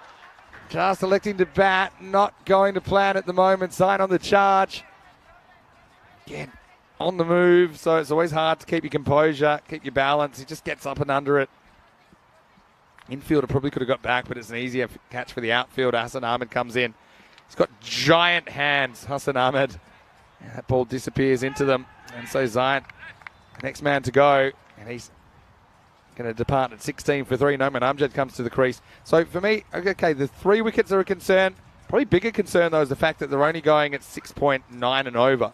just electing to bat, not going to plan at the moment. Zain on the charge. Again, on the move, so it's always hard to keep your composure, keep your balance. He just gets up and under it. Infielder probably could have got back, but it's an easier catch for the outfielder. Hassan Ahmed comes in. He's got giant hands, Hassan Ahmed. And that ball disappears into them. And so Zain, the next man to go, and he's going to depart at 16 for 3. Noman Amjad comes to the crease. So for me, okay, the 3 wickets are a concern. Probably bigger concern, though, is the fact that they're only going at 6.9 and over.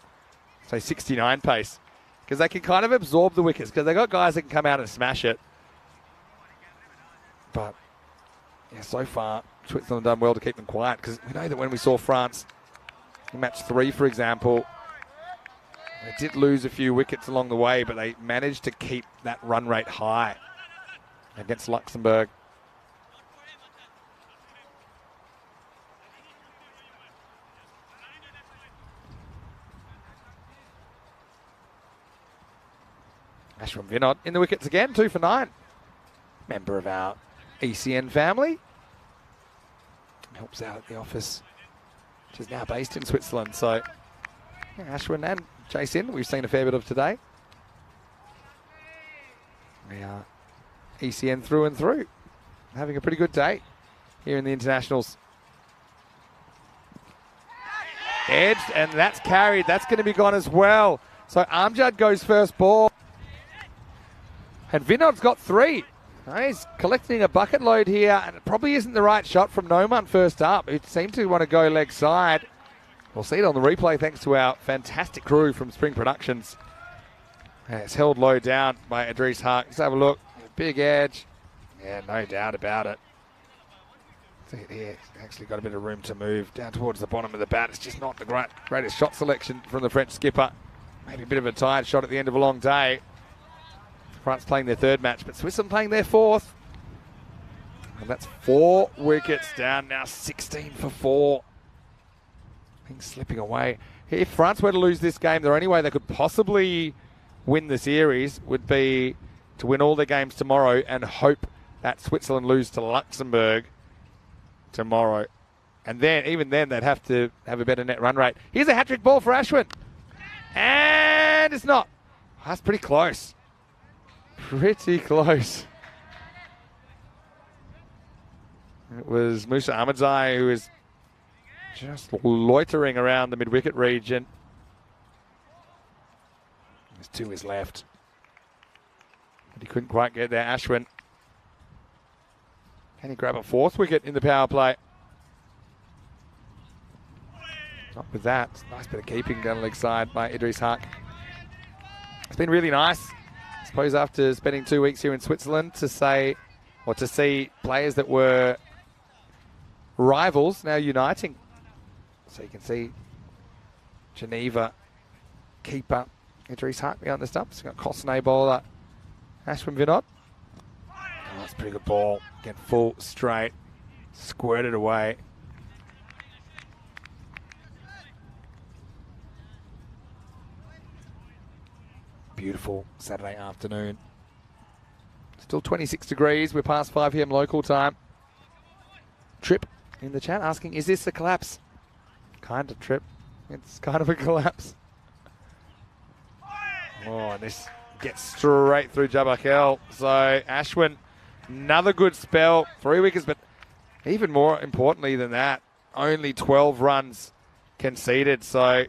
So 69 pace. Because they can kind of absorb the wickets, because they've got guys that can come out and smash it. But, yeah, so far, Switzerland done well to keep them quiet, because we know that when we saw France in match 3, for example, they did lose a few wickets along the way, but they managed to keep that run rate high against Luxembourg. Ashwin Vinod in the wickets again, 2 for 9. Member of our ECN family. Helps out at the office, which is now based in Switzerland. So yeah, Ashwin and Jason, we've seen a fair bit of today. We are ECN through and through. Having a pretty good day here in the internationals. Edged, and that's carried. That's going to be gone as well. So Amjad goes first ball. And Vinod's got 3. He's collecting a bucket load here, and it probably isn't the right shot from Noman first up. He seemed to want to go leg side. We'll see it on the replay thanks to our fantastic crew from Spring Productions. And it's held low down by Idris Haq. Let's have a look. Big edge. Yeah, no doubt about it. See it here. He's actually got a bit of room to move down towards the bottom of the bat. It's just not the greatest shot selection from the French skipper. Maybe a bit of a tired shot at the end of a long day. France playing their third match, but Switzerland playing their fourth. And that's 4 wickets down now, 16 for 4. Things slipping away. If France were to lose this game, the only way they could possibly win the series would be to win all their games tomorrow and hope that Switzerland lose to Luxembourg tomorrow. And then, even then, they'd have to have a better net run rate. Here's a hat-trick ball for Ashwin. And it's not. That's pretty close. Pretty close. It was Musa Ahmadzai who was just loitering around the mid-wicket region. There's 2 is left. But he couldn't quite get there. Ashwin. Can he grab a 4th wicket in the power play? Not with that. Nice bit of keeping down the leg side by Idris Haq. It's been really nice, I suppose, after spending 2 weeks here in Switzerland to see players that were rivals now uniting. So you can see Geneva keeper Idris Haq behind the stumps. You've got Kosnay bowler Ashwin Vinod. Oh, that's a pretty good ball. Again, full straight, squirted away. Beautiful Saturday afternoon. Still 26 degrees. We're past 5 p.m. local time. Trip in the chat asking, is this a collapse? Kind of, Trip. It's kind of a collapse. Oh, and this gets straight through Jabakel. So Ashwin, another good spell. 3 wickets, but even more importantly than that, only 12 runs conceded. So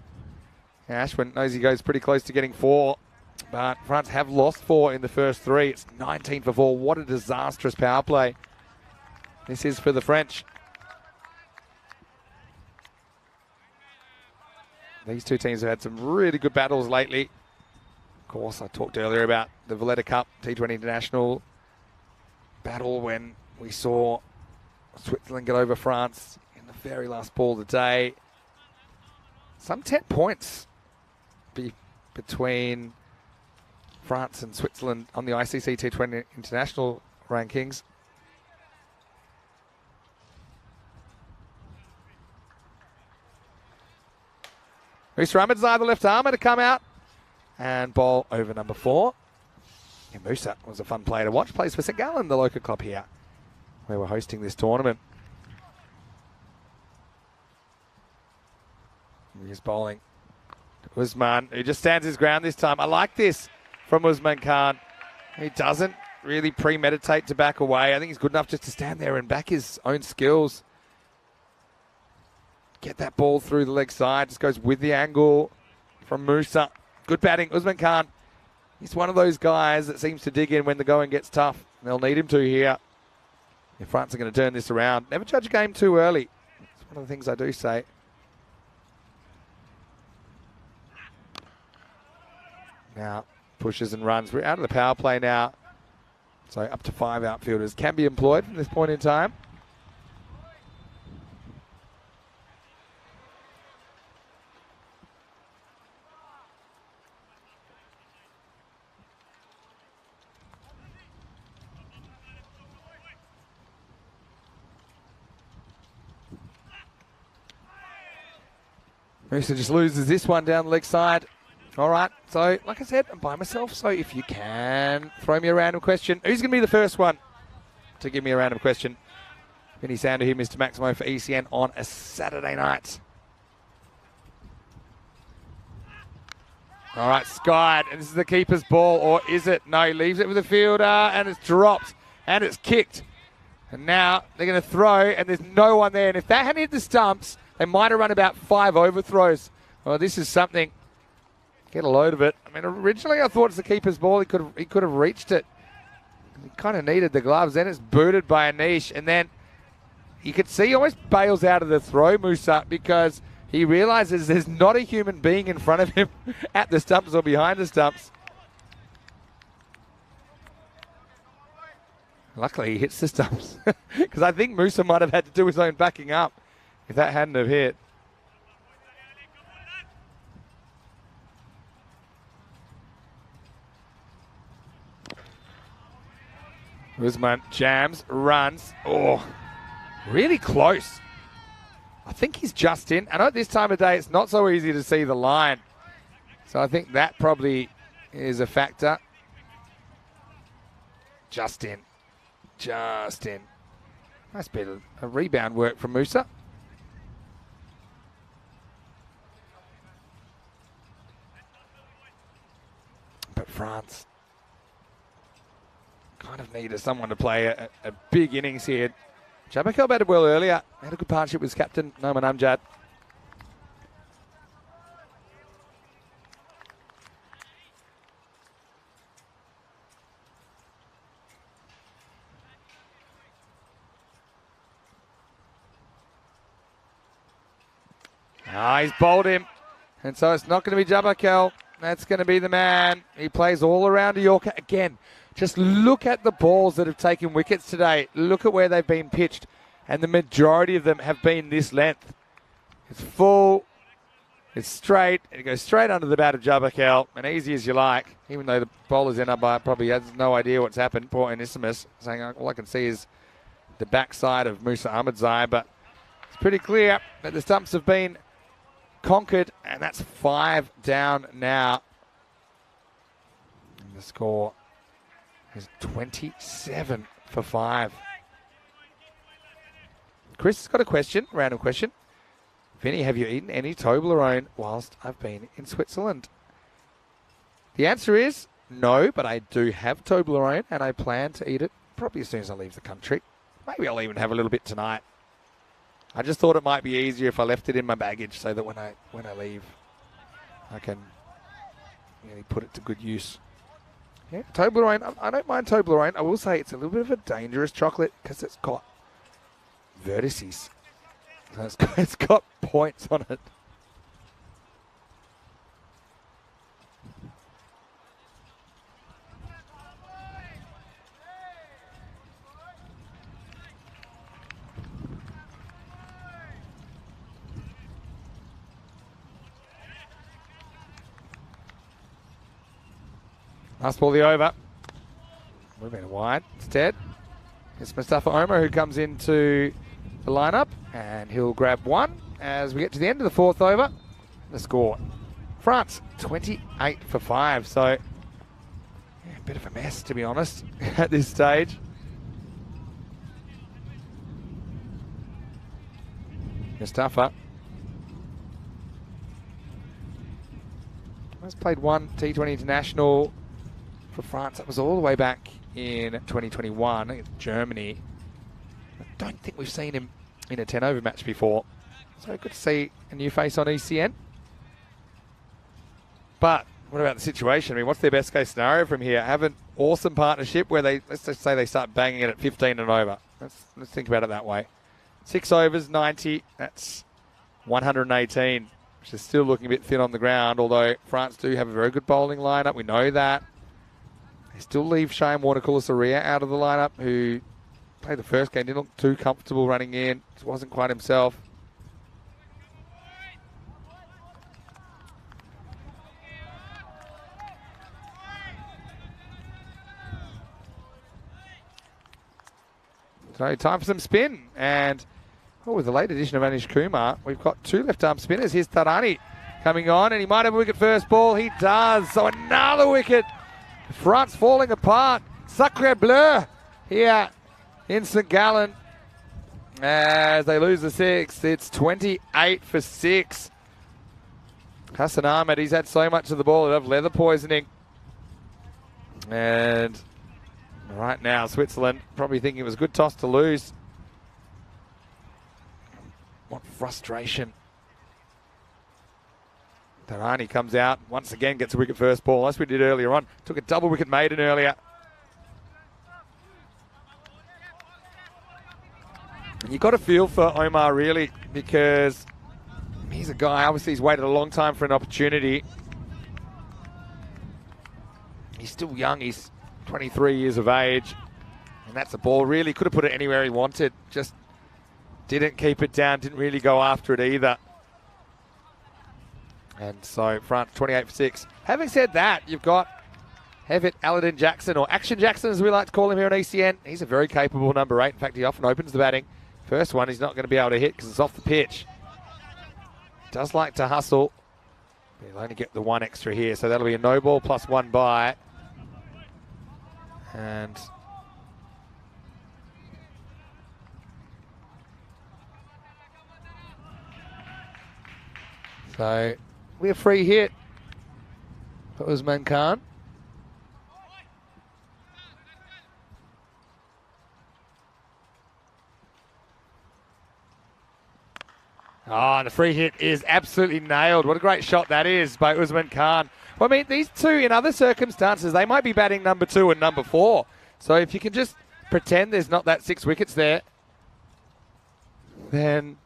Ashwin knows he goes pretty close to getting 4. But France have lost 4 in the first 3. It's 19 for 4. What a disastrous power play this is for the French. These 2 teams have had some really good battles lately. Of course, I talked earlier about the Valletta Cup T20 International battle when we saw Switzerland get over France in the very last ball of the day. Some 10 points between France and Switzerland on the ICC T20 International rankings. Musa Ahmadzai, the left armer, to come out and bowl over number 4. And Musa was a fun player to watch. Plays for St Gallen, the local club here, where we're hosting this tournament. He's bowling to Usman, who just stands his ground this time. I like this from Usman Khan. He doesn't really premeditate to back away. I think he's good enough just to stand there and back his own skills. Get that ball through the leg side. Just goes with the angle from Musa. Good batting. Usman Khan, he's one of those guys that seems to dig in when the going gets tough. They'll need him to here if France are going to turn this around. Never judge a game too early. It's one of the things I do say. Now, pushes and runs. We're out of the power play now. So up to 5 outfielders can be employed from this point in time. Musa just loses this one down the leg side. All right, so like I said, I'm by myself, so if you can throw me a random question. Who's going to be the first one to give me a random question? Vinny Sander here, Mr. Maximo for ECN on a Saturday night. All right, skied, and this is the keeper's ball, or is it? No, he leaves it with the fielder, and it's dropped, and it's kicked. And now they're going to throw, and there's no one there. And if that hadn't hit the stumps, they might have run about 5 overthrows. Well, this is something. Get a load of it. I mean, originally I thought it's the keeper's ball. He could have reached it. He kind of needed the gloves. Then it's booted by Anish. And then you could see he almost bails out of the throw, Musa, because he realizes there's not a human being in front of him at the stumps or behind the stumps. Luckily, he hits the stumps. Because I think Musa might have had to do his own backing up if that hadn't have hit. Usman jams, runs. Oh, really close. I think he's just in. And at this time of day, it's not so easy to see the line. So I think that probably is a factor. Just in. Just in. Nice bit of rebound work from Musa. But France kind of needed someone to play a big innings here. Jabakal batted well earlier. Had a good partnership with his captain, Noman Amjad. He's bowled him. And so it's not going to be Jabakal. That's going to be the man. He plays all around New York. Again, just look at the balls that have taken wickets today. Look at where they've been pitched. And the majority of them have been this length. It's full. It's straight. And it goes straight under the bat of Jabakal. And easy as you like. Even though the bowler's in umpire probably has no idea what's happened. Poor Anissimus saying all I can see is the backside of Musa Ahmadzai. But it's pretty clear that the stumps have been conquered, and that's 5 down now. And the score is 27 for 5. Chris has got a question, random question. Vinny, have you eaten any Toblerone whilst I've been in Switzerland? The answer is no, but I do have Toblerone, and I plan to eat it probably as soon as I leave the country. Maybe I'll even have a little bit tonight. I just thought it might be easier if I left it in my baggage so that when I leave, I can really put it to good use. Yeah, Toblerone. I don't mind Toblerone. I will say it's a little bit of a dangerous chocolate because it's got vertices. So it's got points on it. Last ball of the over. Moving it wide instead. It's Mustafa Omar who comes into the lineup, and he'll grab one as we get to the end of the 4th over. The score, France 28 for 5. So, yeah, a bit of a mess to be honest at this stage. Mustafa has played one T20 international for France. That was all the way back in 2021 against Germany. I don't think we've seen him in a 10-over match before. So good to see a new face on ECN. But what about the situation? I mean, what's their best case scenario from here? Have an awesome partnership where let's just say they start banging it at 15 and over. Let's think about it that way. 6 overs, 90. That's 118, which is still looking a bit thin on the ground, although France do have a very good bowling lineup. We know that. They still leave Shane Warner-Kulasuriya out of the lineup, who played the first game, didn't look too comfortable running in. Just wasn't quite himself. So time for some spin. And with the late addition of Anish Kumar, we've got 2 left-arm spinners. Here's Tarani coming on, and he might have a wicket first ball. He does. So another wicket. France falling apart. Sacre bleu here in St. Gallen as they lose the 6th. It's 28 for 6. Hassan Ahmed, he's had so much of the ball of leather poisoning. And right now, Switzerland probably thinking it was a good toss to lose. What frustration. Tarani comes out, once again gets a wicket first ball, as we did earlier on. Took a double wicket maiden earlier. And you've got to feel for Omar, really, because he's a guy, obviously he's waited a long time for an opportunity. He's still young, he's 23 years of age. And that's a ball. Really could have put it anywhere he wanted. Just didn't keep it down. Didn't really go after it either. And so France 28 for 6. Having said that, you've got Hevitt Aladdin Jackson, or Action Jackson as we like to call him here on ECN. He's a very capable number 8. In fact, he often opens the batting. First one he's not going to be able to hit because it's off the pitch. Does like to hustle. He'll only get the 1 extra here, so that'll be a no ball plus 1 by. And so we have free hit for Usman Khan. Oh, and the free hit is absolutely nailed. What a great shot that is by Usman Khan. Well, I mean, these two, in other circumstances, they might be batting number 2 and number 4. So if you can just pretend there's not that 6 wickets there, then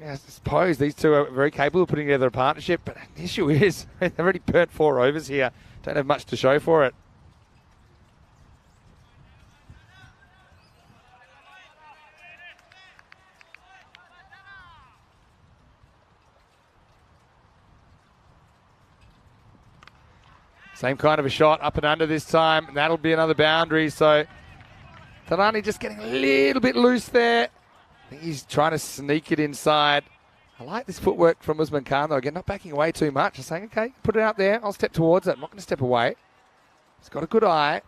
yeah, I suppose these two are very capable of putting together a partnership. But the issue is they've already burnt 4 overs here. Don't have much to show for it. Same kind of a shot, up and under this time, and that'll be another boundary. So Talani just getting a little bit loose there. I think he's trying to sneak it inside. I like this footwork from Usman Khan, though. Again, not backing away too much. Just saying, okay, put it out there. I'll step towards it. I'm not going to step away. He's got a good eye.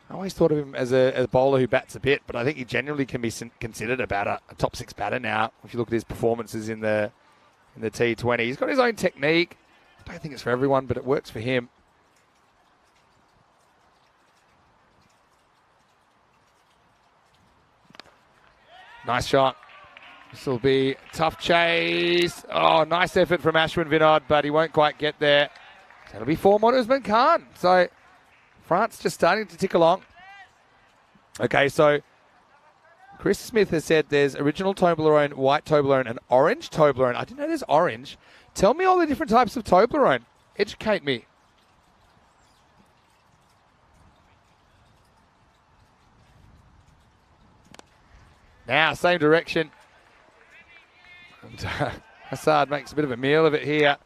I always thought of him as a bowler who bats a bit, but I think he generally can be considered about a top 6 batter now. If you look at his performances in the T20, he's got his own technique. I don't think it's for everyone, but it works for him. Nice shot. This will be tough chase. Oh, nice effort from Ashwin Vinod, but he won't quite get there. So it'll be 4 more to Usman Khan. So France just starting to tick along. Okay, so Chris Smith has said there's original Toblerone, white Toblerone, and orange Toblerone. I didn't know there's orange. Tell me all the different types of Toblerone. Educate me. Now, same direction. And, Assad makes a bit of a meal of it here.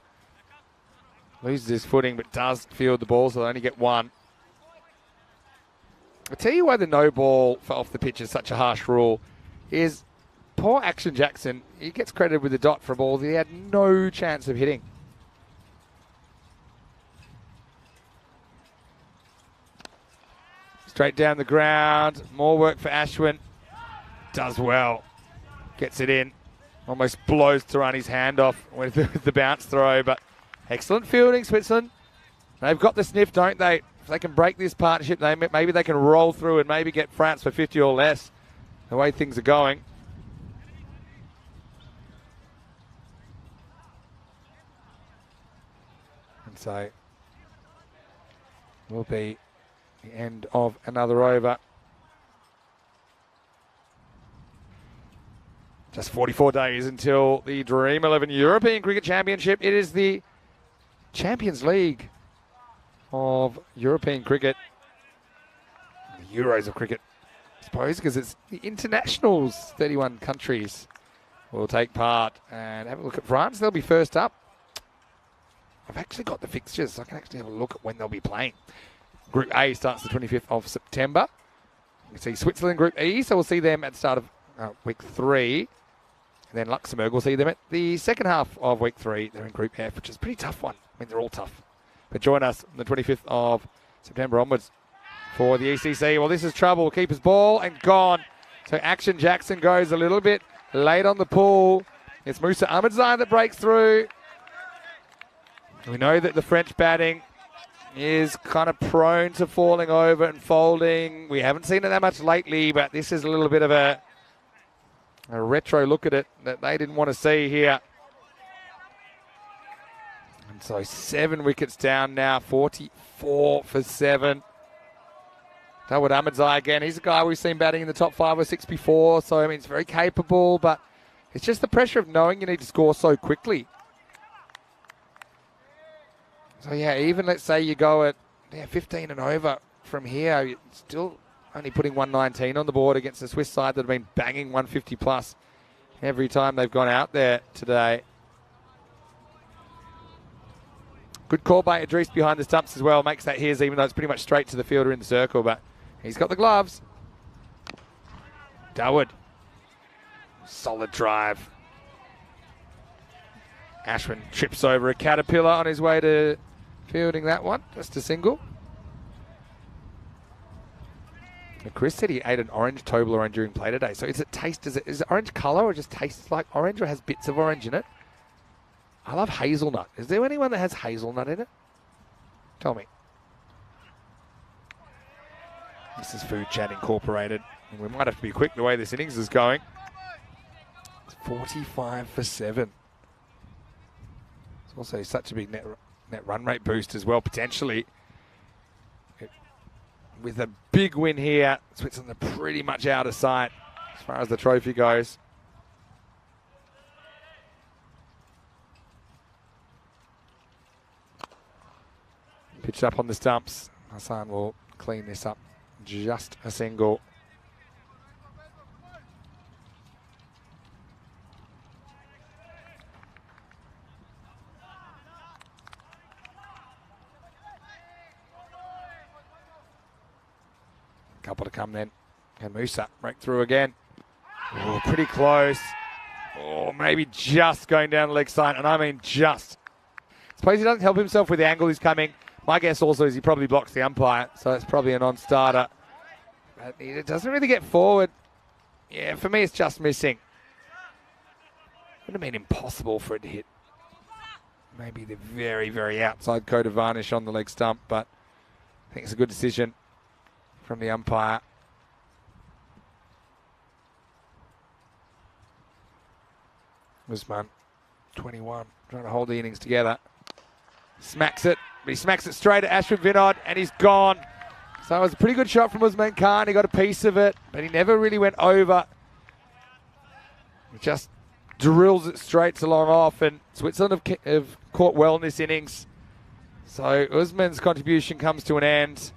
Loses his footing, but does field the ball, so they'll only get 1. I'll tell you why the no ball for off the pitch is such a harsh rule. Is poor Action Jackson, he gets credited with the dot for a ball that he had no chance of hitting. Straight down the ground. More work for Ashwin. Does well. Gets it in. Almost blows Tarani's hand off with the bounce throw, but excellent fielding, Switzerland. They've got the sniff, don't they? If they can break this partnership, maybe they can roll through and maybe get France for 50 or less, the way things are going. And so will be the end of another over. Just 44 days until the Dream 11 European Cricket Championship. It is the Champions League of European cricket. The Euros of cricket, I suppose, because it's the internationals. 31 countries will take part. And have a look at France. They'll be first up. I've actually got the fixtures, so I can actually have a look at when they'll be playing. Group A starts the 25th of September. You can see Switzerland Group E, so we'll see them at the start of week 3. And then Luxembourg, we'll see them at the second half of week 3. They're in Group F, which is a pretty tough one. I mean, they're all tough. But join us on the 25th of September onwards for the ECC. Well, this is trouble. Keeper's ball and gone. So Action Jackson goes a little bit late on the pull. It's Musa Ahmadzai that breaks through. We know that the French batting is kind of prone to falling over and folding. We haven't seen it that much lately, but this is a little bit of a retro look at it that they didn't want to see here. And so 7 wickets down now, 44 for 7. Dawid Ahmadzai again. He's a guy we've seen batting in the top 5 or 6 before, so I mean, he's very capable, but it's just the pressure of knowing you need to score so quickly. So yeah, even let's say you go at 15 and over, from here. You're still only putting 119 on the board against the Swiss side that have been banging 150 plus every time they've gone out there today. Good call by Idris behind the stumps as well. Makes that his, even though it's pretty much straight to the fielder in the circle. But he's got the gloves. Dawood. Solid drive. Ashwin trips over a caterpillar on his way to fielding that one. Just a single. And Chris said he ate an orange Toblerone during play today. So is it orange colour or just tastes like orange or has bits of orange in it? I love hazelnut. Is there anyone that has hazelnut in it? Tell me. This is Food Chat Incorporated. And we might have to be quick the way this innings is going. It's 45 for 7. It's also such a big net run rate boost as well, potentially. With a big win here, Switzerland are pretty much out of sight as far as the trophy goes. Pitched up on the stumps. Hassan will clean this up. Just a single. Couple to come then. And Musa break through again. Oh, pretty close. Oh, maybe just going down the leg side, and I mean just. Suppose he doesn't help himself with the angle he's coming. My guess also is he probably blocks the umpire, so it's probably a non-starter. But it doesn't really get forward. Yeah, for me it's just missing. Would have been impossible for it to hit. Maybe the very, very outside coat of varnish on the leg stump, but I think it's a good decision from the umpire. Usman, 21, trying to hold the innings together. Smacks it, but he smacks it straight at Ashwin Vinod, and he's gone. So it was a pretty good shot from Usman Khan. He got a piece of it, but he never really went over. He just drills it straight to long off, and Switzerland have caught well in this innings. So Usman's contribution comes to an end.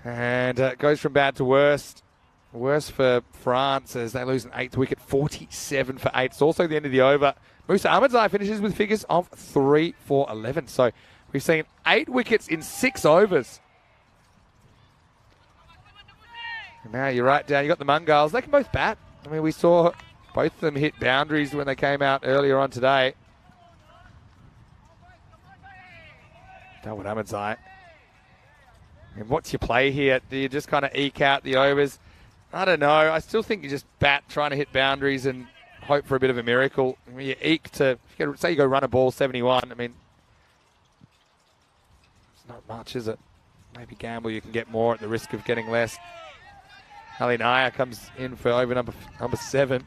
And it goes from bad to worst. Worse for France as they lose an 8th wicket, 47 for 8. It's also the end of the over. Musa Ahmadzai finishes with figures of 3 for 11. So we've seen 8 wickets in 6 overs. And now you're right down. You got the Mungals. They can both bat. I mean, we saw both of them hit boundaries when they came out earlier on today. Dawood Ahmadzai. And what's your play here? Do you just kind of eke out the overs? I don't know. I still think you just bat trying to hit boundaries and hope for a bit of a miracle. I mean, you eke to, say you go run a ball 71. I mean, it's not much, is it? Maybe gamble you can get more at the risk of getting less. Ali Naya comes in for over number 7.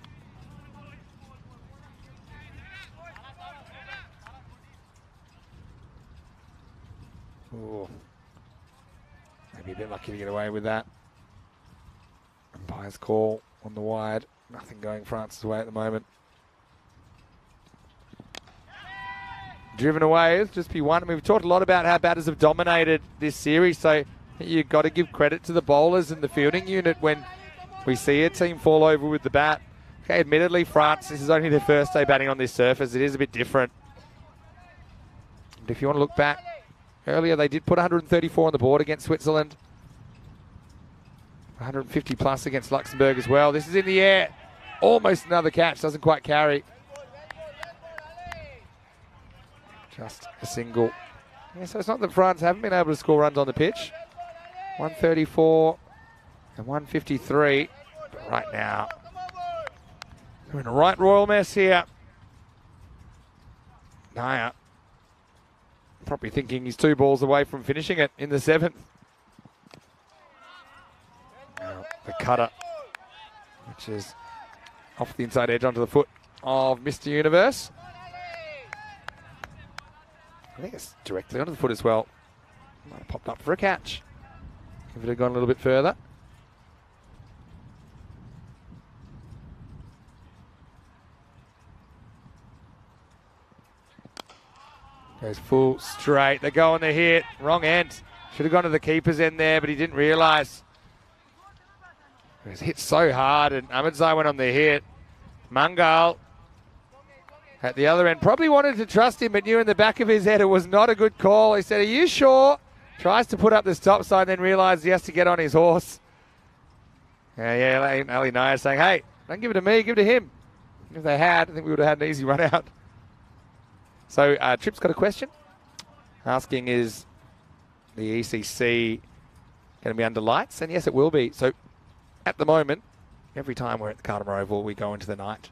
Ooh. Maybe a bit lucky to get away with that. Umpire's call on the wide. Nothing going France's way at the moment. Driven away, it'll just be one. I mean, we've talked a lot about how batters have dominated this series, so you've got to give credit to the bowlers and the fielding unit when we see a team fall over with the bat. Okay, admittedly, France, this is only their first day batting on this surface. It is a bit different. And if you want to look back, earlier they did put 134 on the board against Switzerland. 150 plus against Luxembourg as well. This is in the air. Almost another catch. Doesn't quite carry. Just a single. Yeah, so it's not that France haven't been able to score runs on the pitch. 134 and 153. But right now, they're in a right royal mess here. Naya probably thinking he's 2 balls away from finishing it in the 7th. Now the cutter, which is off the inside edge onto the foot of Mr. Universe. I think it's directly onto the foot as well. Might have popped up for a catch if it had gone a little bit further. Goes full straight. They go on the hit. Wrong end. Should have gone to the keeper's end there, but he didn't realise. It was hit so hard, and Ahmedzai went on the hit. Mangal at the other end probably wanted to trust him, but knew in the back of his head it was not a good call. He said, "Are you sure?" Tries to put up the stop sign, then realises he has to get on his horse. Ali Naya saying, "Hey, don't give it to me, give it to him." If they had, I think we would have had an easy run out. So Trip's got a question. Asking, is the ECC going to be under lights? And yes, it will be. So at the moment, every time we're at the Cartermore Oval, we go into the night.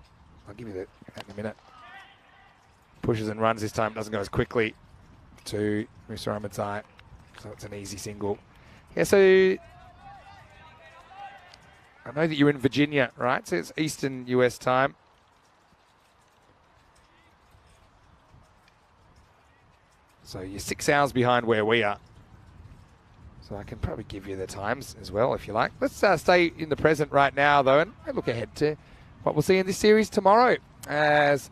I'll give you that in a minute. Pushes and runs this time. Doesn't go as quickly to Mr. Ahmedzai. So it's an easy single. Yeah, so I know that you're in Virginia, right? So it's Eastern US time. So you're 6 hours behind where we are. So I can probably give you the times as well if you like. Let's stay in the present right now, though, and look ahead to what we'll see in this series tomorrow. As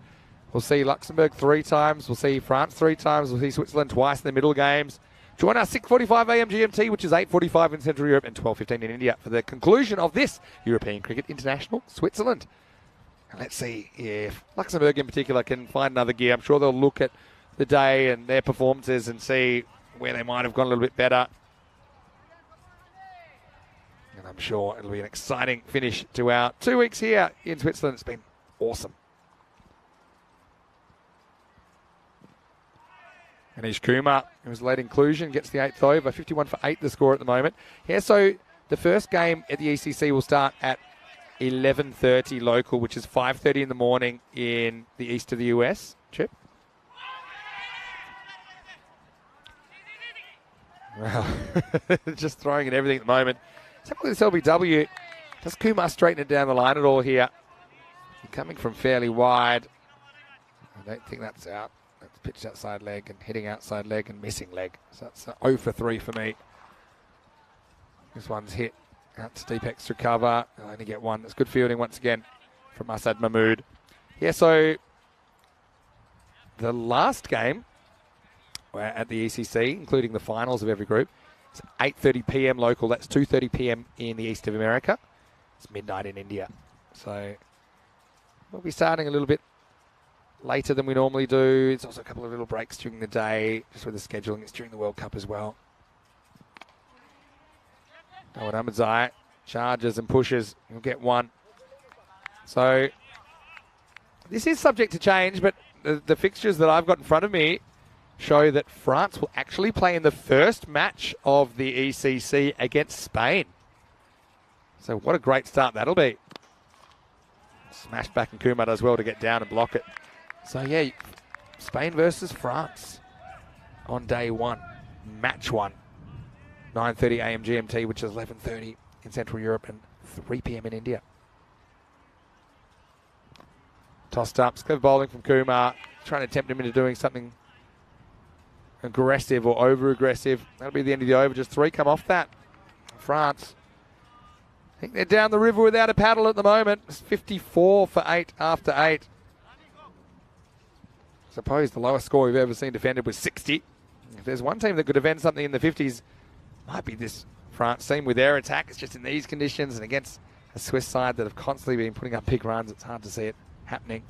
we'll see Luxembourg 3 times, we'll see France 3 times, we'll see Switzerland twice in the middle games. Join us 6:45 a.m. GMT, which is 8:45 in Central Europe, and 12:15 in India for the conclusion of this European Cricket International Switzerland. And let's see if Luxembourg in particular can find another gear. I'm sure they'll look at the day and their performances and see where they might have gone a little bit better. And I'm sure it'll be an exciting finish to our 2 weeks here in Switzerland. It's been awesome. Anish Kumar, who was late inclusion, gets the 8th over. 51 for 8 the score at the moment. Yeah, so the first game at the ECC will start at 11:30 local, which is 5:30 in the morning in the east of the US. Chip? Well, just throwing at everything at the moment. Let's have a look at this LBW. Does Kumar straighten it down the line at all here? Coming from fairly wide. I don't think that's out. That's pitched outside leg and hitting outside leg and missing leg. So that's 0 for 3 for me. This one's hit out to deep extra cover. I'll only get one. That's good fielding once again from Asad Mahmood. Yeah, so the last game at the ECC, including the finals of every group, it's 8:30 p.m. local. That's 2:30 p.m. in the east of America. It's midnight in India. So we'll be starting a little bit later than we normally do. It's also a couple of little breaks during the day, just with the scheduling. It's during the World Cup as well. Oh, and Ahmedzai charges and pushes. He'll get one. So this is subject to change, but the fixtures that I've got in front of me show that France will actually play in the first match of the ECC against Spain. So what a great start that'll be. Smash back, and Kumar does well to get down and block it. So yeah, Spain versus France on day one, match one. 9:30 a.m. GMT, which is 11:30 in Central Europe and 3 p.m. in India. Tossed up, clever bowling from Kumar, trying to tempt him into doing something aggressive or over-aggressive. That'll be the end of the over. Just 3 come off that. France, I think they're down the river without a paddle at the moment. It's 54 for 8 after 8. I suppose the lowest score we've ever seen defended was 60. If there's one team that could defend something in the 50s, might be this France team with their attack. It's just in these conditions and against a Swiss side that have constantly been putting up big runs. It's hard to see it happening.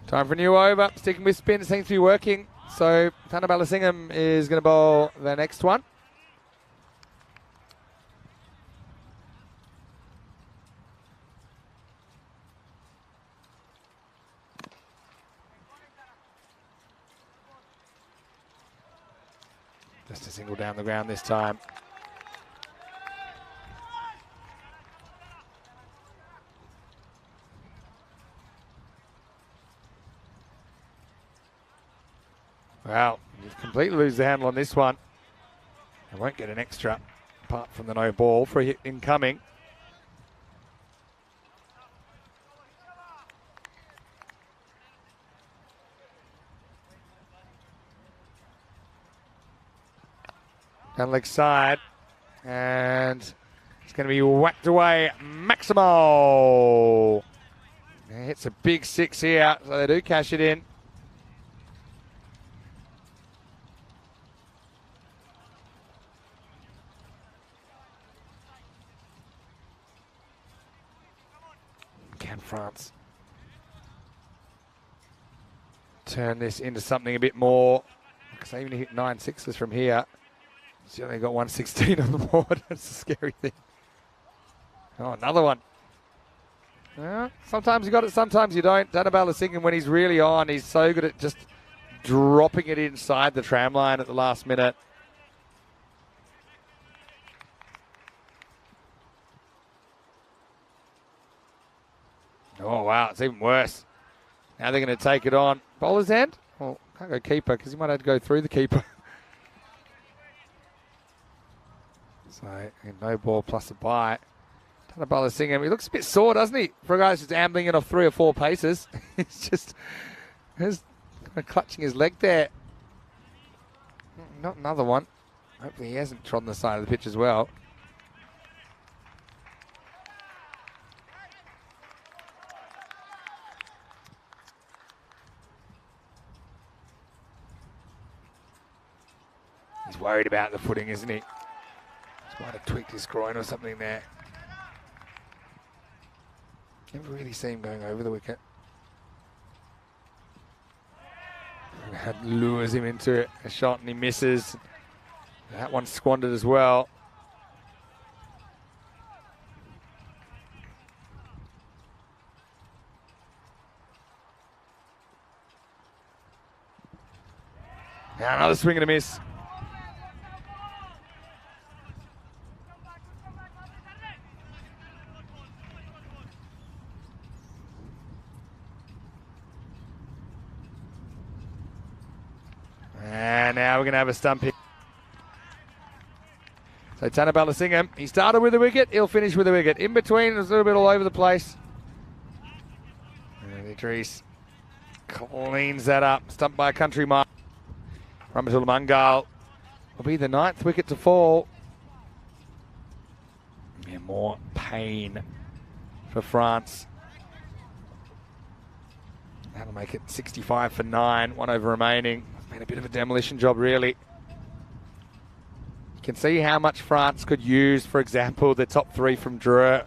Time for a new over. Sticking with spin seems to be working. So Tana Balasingham is going to bowl the next one. Just a single down the ground this time. Well, you completely lose the handle on this one. I won't get an extra apart from the no ball for a hit incoming. Down leg side. And it's going to be whacked away. Maximo. Hits a big 6 here, so they do cash it in. Can France turn this into something a bit more? Because they even hit 9 6s from here. She's only got 116 on the board. That's a scary thing. Oh, another one. Sometimes you got it, sometimes you don't. Danabala Singh, when he's really on, he's so good at just dropping it inside the tram line at the last minute. Oh, wow, it's even worse. Now they're going to take it on. Bowler's end? Well, can't go keeper because he might have to go through the keeper. So, no ball plus a bite. Tanabala Singh, he looks a bit sore, doesn't he? For a guy who's just ambling it off 3 or 4 paces. He's just kind of clutching his leg there. Not another one. Hopefully he hasn't trodden the side of the pitch as well. He's worried about the footing, isn't he? He might have tweaked his groin or something there. Never really see him going over the wicket. That lures him into a shot and he misses. That one's squandered as well. Now another swing and a miss. And now we're going to have a stump here. So Tanabala Singh, he started with a wicket, he'll finish with a wicket. In between, it's a little bit all over the place. And Idris cleans that up. Stumped by a country mile. Ramatul Mangal will be the 9th wicket to fall. Yeah, more pain for France. That'll make it 65 for 9, 1 over remaining. Been a bit of a demolition job, really. You can see how much France could use, for example, the top 3 from Dreux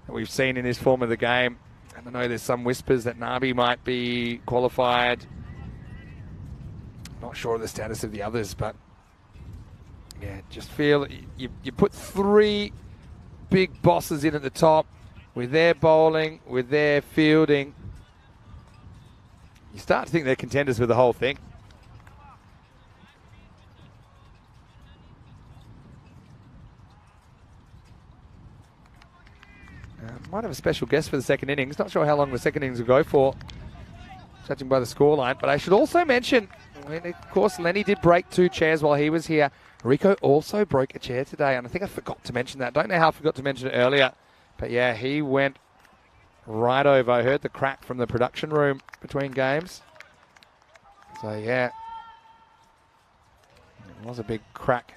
that we've seen in this form of the game. And I know there's some whispers that Nabi might be qualified. Not sure of the status of the others, but yeah, just feel you put 3 big bosses in at the top with their bowling, with their fielding. You start to think they're contenders with the whole thing. Might have a special guest for the second innings. Not sure how long the second innings will go for, judging by the scoreline. But I should also mention, of course, Lenny did break 2 chairs while he was here. Rico also broke a chair today, and I think I forgot to mention that. Don't know how I forgot to mention it earlier. But yeah, he went right over. I heard the crack from the production room between games. So yeah, it was a big crack.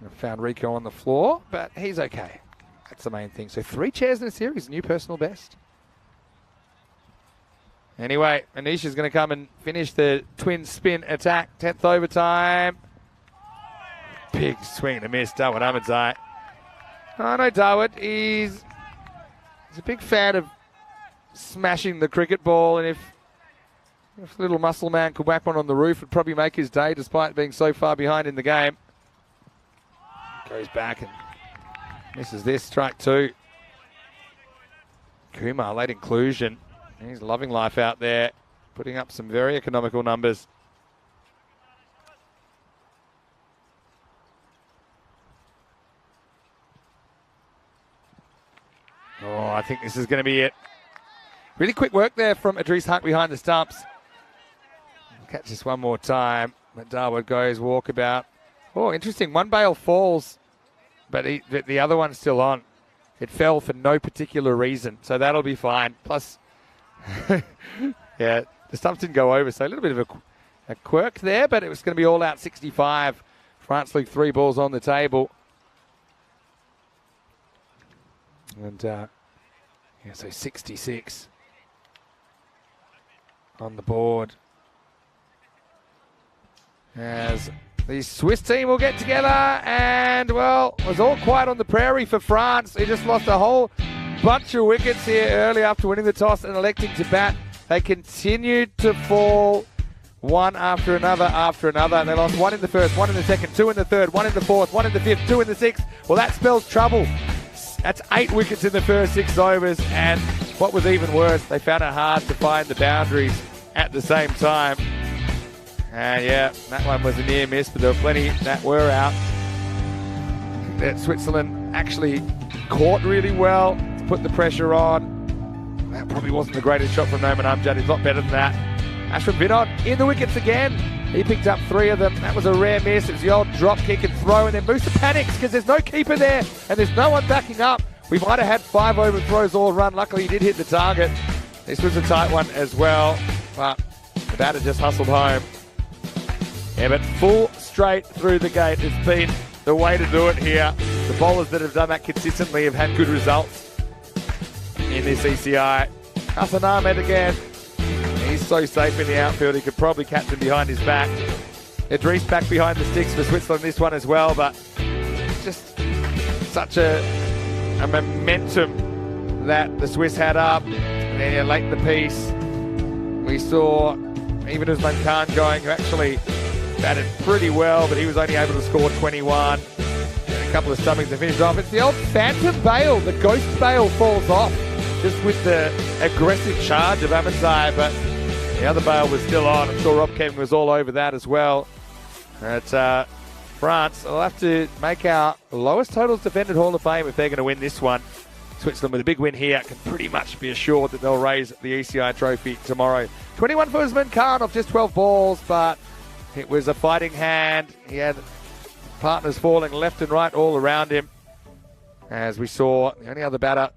I found Rico on the floor, but he's okay. That's the main thing. So 3 chairs in a series, new personal best. Anyway, Anisha's going to come and finish the twin spin attack. 10th overtime. Big swing and a miss. Dawood Ahmedzai. Oh, no, Dawood. He's a big fan of smashing the cricket ball. And if little muscle man could whack one on the roof, it'd probably make his day, despite being so far behind in the game. Goes back and misses this, strike 2. Kumar, late inclusion. He's loving life out there, putting up some very economical numbers. Oh, I think this is going to be it. Really quick work there from Idris Hunt behind the stumps. Catch this one more time. Darwood goes walkabout. Oh, interesting. One bail falls, but the other one's still on. It fell for no particular reason, so that'll be fine. Plus, yeah, the stumps didn't go over, so a little bit of a quirk there, but it was going to be all out 65 France leave 3 balls on the table. And, so 66 on the board. As the Swiss team will get together, and, well, it was all quiet on the prairie for France. They just lost a whole bunch of wickets here early after winning the toss and electing to bat. They continued to fall one after another after another. They lost 1 in the first, 1 in the second, 2 in the third, 1 in the fourth, 1 in the fifth, 2 in the sixth. Well, that spells trouble. That's 8 wickets in the first 6 overs, and what was even worse, they found it hard to find the boundaries at the same time. And yeah, that one was a near miss, but there were plenty that were out. That Switzerland actually caught really well to put the pressure on. That probably wasn't the greatest shot from Noman Amjad. He's a lot better than that. Ashwin Vinod in the wickets again. He picked up 3 of them. That was a rare miss. It was the old drop kick and throw, and then Musa panics because there's no keeper there and there's no one backing up. We might have had 5 overthrows all run. Luckily, he did hit the target. This was a tight one as well, but the batter just hustled home. Yeah, but full straight through the gate has been the way to do it here. The bowlers that have done that consistently have had good results in this ECI. Hassan Ahmed again. He's so safe in the outfield, he could probably catch him behind his back. Idris back behind the sticks for Switzerland this one as well, but just such a momentum that the Swiss had up. And then late in the piece, we saw even Usman Khan going, who actually batted pretty well, but he was only able to score 21. And a couple of stomachs to finish off. It's the old phantom bail, the ghost bail falls off, just with the aggressive charge of Ahmadzai, but the other bail was still on. I'm sure Rob Kevin was all over that as well. At France, they'll have to make our lowest totals defended Hall of Fame if they're going to win this one. Switzerland with a big win here can pretty much be assured that they'll raise the ECI trophy tomorrow. 21 for Usman Khan off just 12 balls, but it was a fighting hand. He had partners falling left and right all around him. As we saw, the only other batter,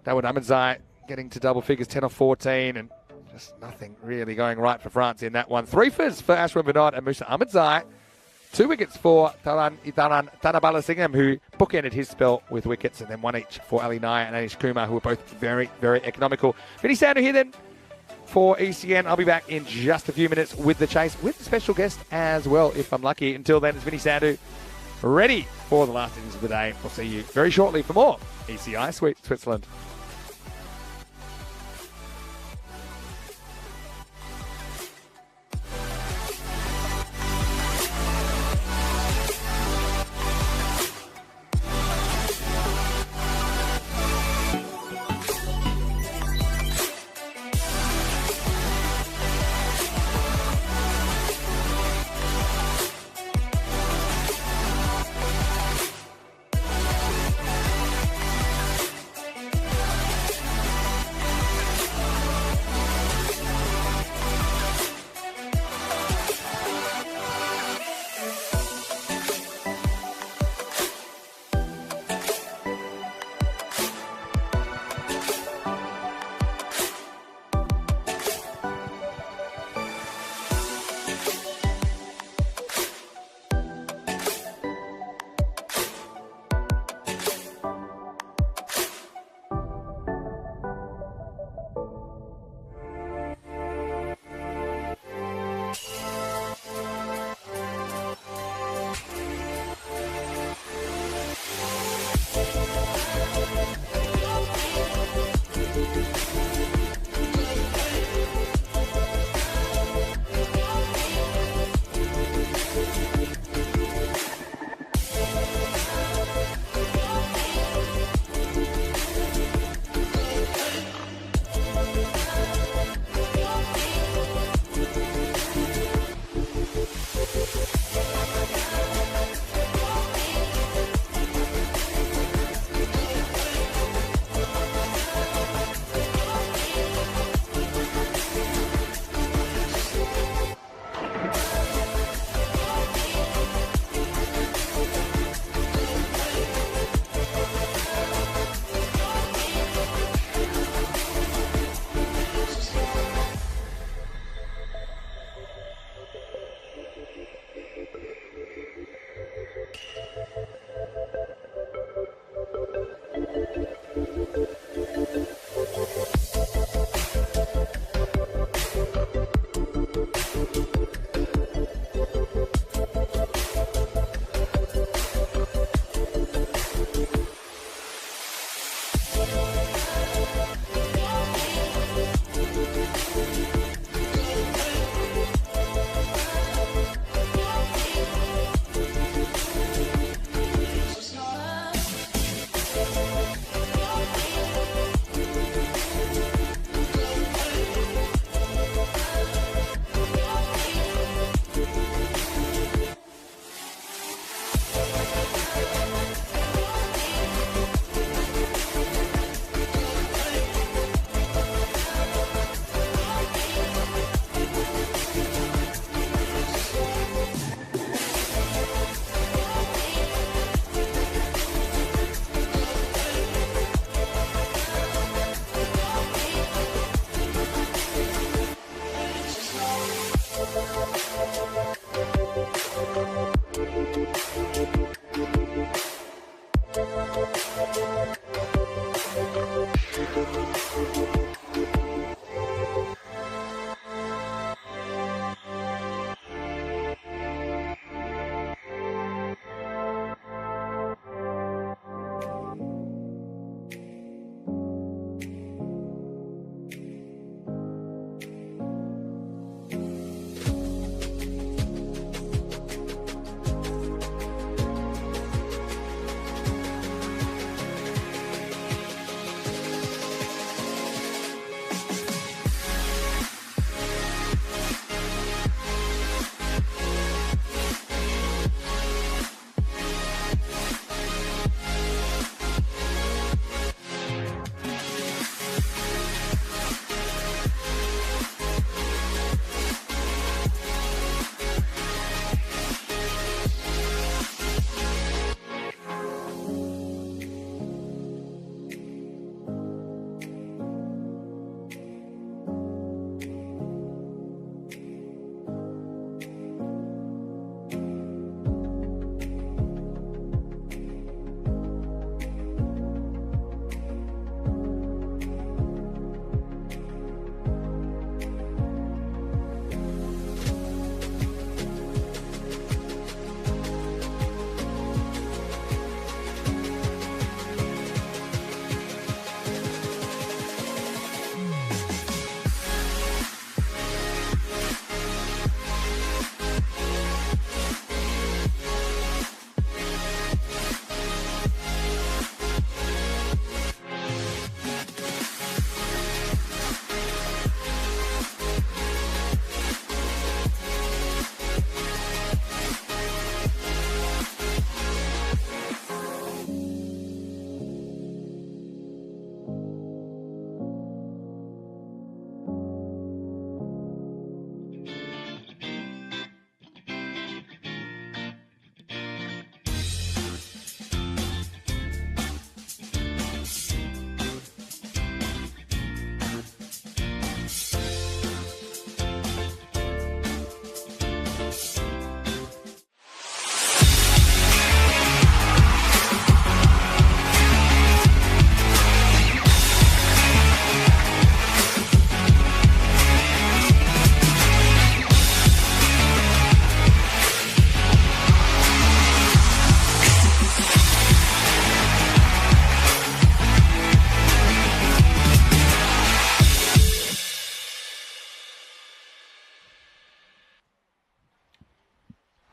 Dawood Ahmadzai, getting to double figures, 10 off 14, and just nothing really going right for France in that one. 3 fers for Ashwin Vinod and Musa Ahmadzai. 2 wickets for Taran Tanabalasingam, who bookended his spell with wickets, and then 1 each for Ali Naya and Anish Kumar, who were both very, very economical. Vinny Sandhu here then for ECN. I'll be back in just a few minutes with the chase, with a special guest as well, if I'm lucky. Until then, it's Vinny Sandhu, ready for the last innings of the day. We'll see you very shortly for more ECI Switzerland.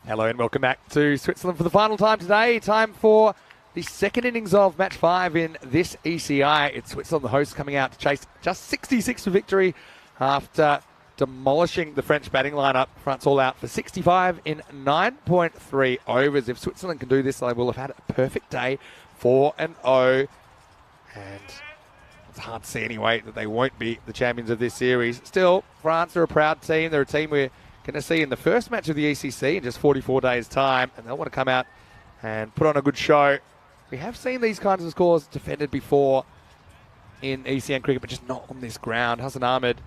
Hello and welcome back to Switzerland for the final time today. Time for the second innings of match 5 in this ECI. It's Switzerland, the hosts, coming out to chase just 66 for victory after demolishing the French batting lineup. France all out for 65 in 9.3 overs. If Switzerland can do this, they will have had a perfect day, 4-0. And it's hard to see anyway that they won't be the champions of this series. Still, France are a proud team. They're a team we're going to see in the first match of the ECC in just 44 days' time, and they'll want to come out and put on a good show. We have seen these kinds of scores defended before in ECN cricket, but just not on this ground. Hassan Ahmed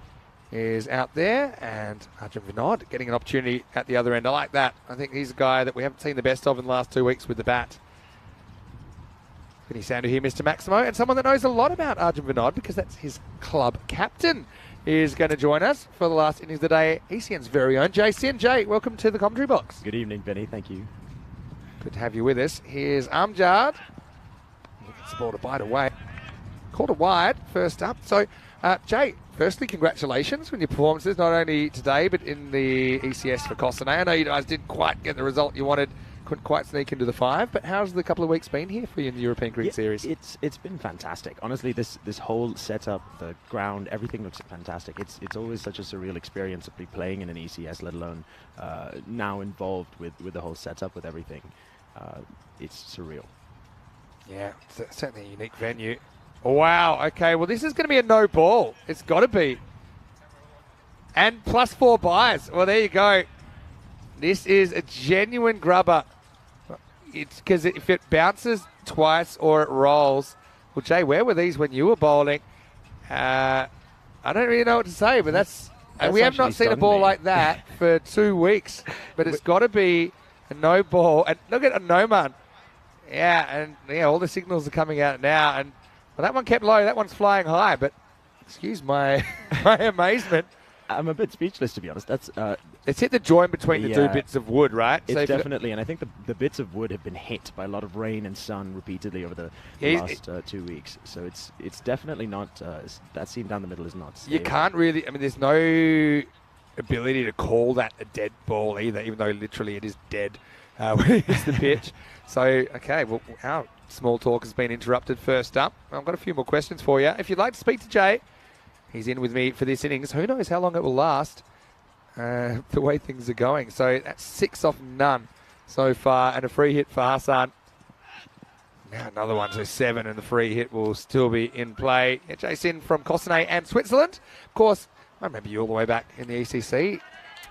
is out there, and Arjun Vinod getting an opportunity at the other end. I like that. I think he's a guy that we haven't seen the best of in the last 2 weeks with the bat. Vinny Sandu here, Mr. Maximo, and someone that knows a lot about Arjun Vinod because that's his club captain is going to join us for the last innings of the day. ECN's very own Jason. Jay, welcome to the commentary box. Good evening, Vinny. Thank you. Good to have you with us. Here's Amjad. He gets the ball to bite away. Called it wide first up. So, Jay, firstly, congratulations on your performances, not only today, but in the ECS for Costanay. I know you guys didn't quite get the result you wanted, couldn't quite sneak into the 5, but how's the couple of weeks been here for you in the European Cricket Series? It's been fantastic. Honestly, this whole setup, the ground, everything looks fantastic. It's always such a surreal experience to be playing in an ECS, let alone now involved with the whole setup, with everything. It's surreal. Yeah, it's certainly a unique venue. Wow, okay, well this is going to be a no ball. It's got to be. And +4 buys. Well, there you go. This is a genuine grubber. It's because if it bounces twice or it rolls. Well, Jay, where were these when you were bowling? I don't really know what to say, but that's we have not seen a ball like that for 2 weeks. But it's got to be a no ball. And look at a no man. Yeah, and yeah, all the signals are coming out now. And well, that one kept low. That one's flying high. But excuse my my amazement. I'm a bit speechless, to be honest. That's it's hit the joint between the two bits of wood, right? It's definitely, and I think the bits of wood have been hit by a lot of rain and sun repeatedly over the last 2 weeks. So it's definitely not, that seam down the middle is not stable. You can't really, I mean, there's no ability to call that a dead ball either, even though literally it is dead when it hits the pitch. So, okay, well, our small talk has been interrupted first up. I've got a few more questions for you. If you'd like to speak to Jay, he's in with me for this innings. Who knows how long it will last, the way things are going. So that's 6 off none so far, and a free hit for Hassan. Now another one, so 7, and the free hit will still be in play. Yeah, Jason from Costanay and Switzerland. Of course, I remember you all the way back in the ECC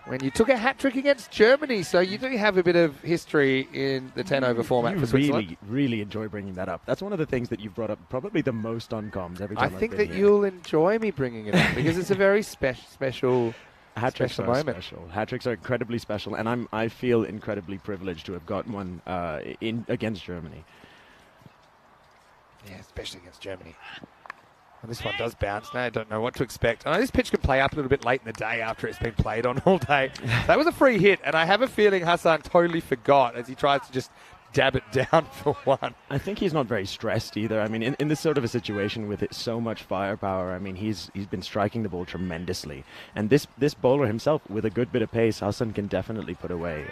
when you took a hat-trick against Germany. So you do have a bit of history in the 10-over format for Switzerland. Really enjoy bringing that up. That's one of the things that you've brought up probably the most on comms every time I think that you'll enjoy me bringing it up because it's a very special hat-tricks are moment. Special. Hat-tricks are incredibly special, and I feel incredibly privileged to have gotten one against Germany. Yeah, especially against Germany. Well, this one does bounce. Now I don't know what to expect. I know this pitch can play up a little bit late in the day after it's been played on all day. That was a free hit, and I have a feeling Hassan totally forgot as he tries to just dab it down for one. I think he's not very stressed either. I mean, in this sort of a situation with it, so much firepower, I mean, he's been striking the ball tremendously. And this bowler himself, with a good bit of pace, Hassan can definitely put away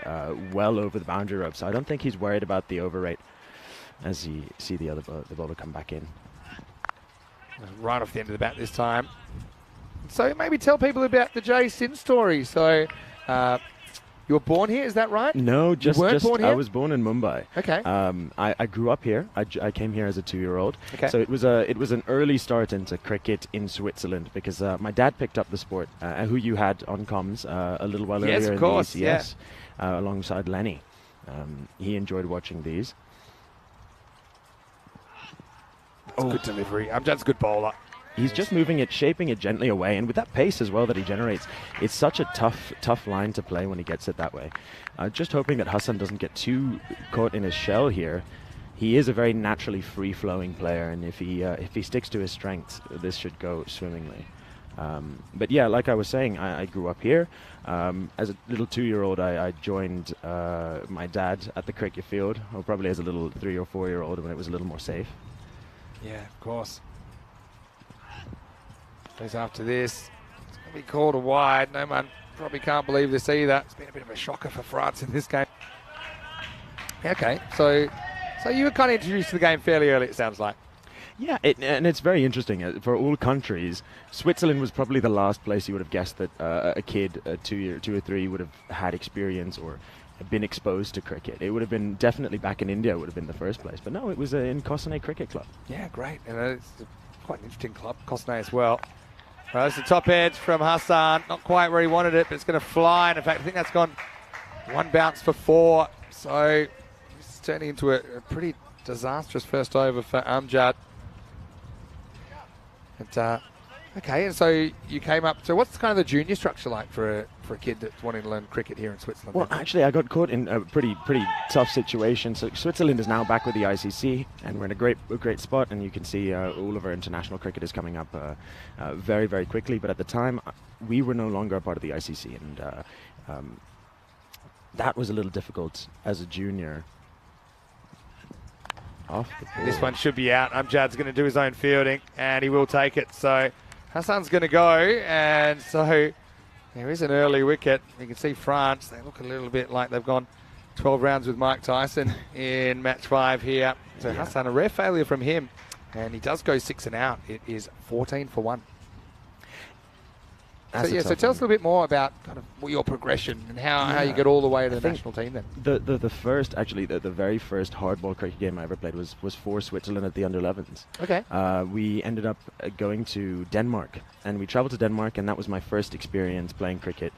well over the boundary rope. So I don't think he's worried about the overrate as you see the bowler come back in. Right off the end of the bat this time. So maybe tell people about the Jay Sin story. So you were born here, is that right? No, just born here? I was born in Mumbai. Okay. I grew up here. I came here as a 2-year-old. Okay. So it was an early start into cricket in Switzerland because my dad picked up the sport, who you had on comms a little while earlier of course, in the ECS, alongside Lenny. He enjoyed watching these. Good delivery. Amjad's a good bowler. He's just moving it, shaping it gently away, and with that pace as well that he generates, it's such a tough line to play when he gets it that way. Just hoping that Hassan doesn't get too caught in his shell here. He is a very naturally free-flowing player, and if he sticks to his strengths, this should go swimmingly. But yeah, like I was saying, I grew up here. As a little 2-year-old, I joined my dad at the cricket field, or probably as a little 3 or 4-year-old when it was a little more safe. Yeah, of course. Goes after this. It's going to be called a wide. No man probably can't believe this either. It's been a bit of a shocker for France in this game. Okay, so you were kind of introduced to the game fairly early, it sounds like. Yeah, and it's very interesting. For all countries, Switzerland was probably the last place you would have guessed that a kid, 2 or 3, would have had experience or been exposed to cricket. It would have been definitely back in India, would have been the first place. But no, it was in Costanay Cricket Club. Yeah, great. And it's quite an interesting club, Costanay as well. Well, it's the top edge from Hassan. Not quite where he wanted it, but it's going to fly. And in fact, I think that's gone one bounce for 4. So it's turning into a pretty disastrous first over for Amjad. And Okay, and so you came up. So what's kind of the junior structure like for a kid that's wanting to learn cricket here in Switzerland? Well, actually, I got caught in a pretty tough situation. So Switzerland is now back with the ICC, and we're in a great spot. And you can see all of our international cricket is coming up very, very quickly. But at the time, we were no longer a part of the ICC, and that was a little difficult as a junior. Off the ball. This one should be out. Amjad's going to do his own fielding, and he will take it. So Hassan's going to go, and so there is an early wicket. You can see France, they look a little bit like they've gone 12 rounds with Mike Tyson in match 5 here. So Hassan, a rare failure from him, and he does go 6 and out. It is 14 for 1. So tell us a little bit more about kind of your progression and how you get all the way to the national team then. The very first hardball cricket game I ever played was for Switzerland at the under-11s. Okay. We ended up going to Denmark, and we traveled to Denmark, and that was my first experience playing cricket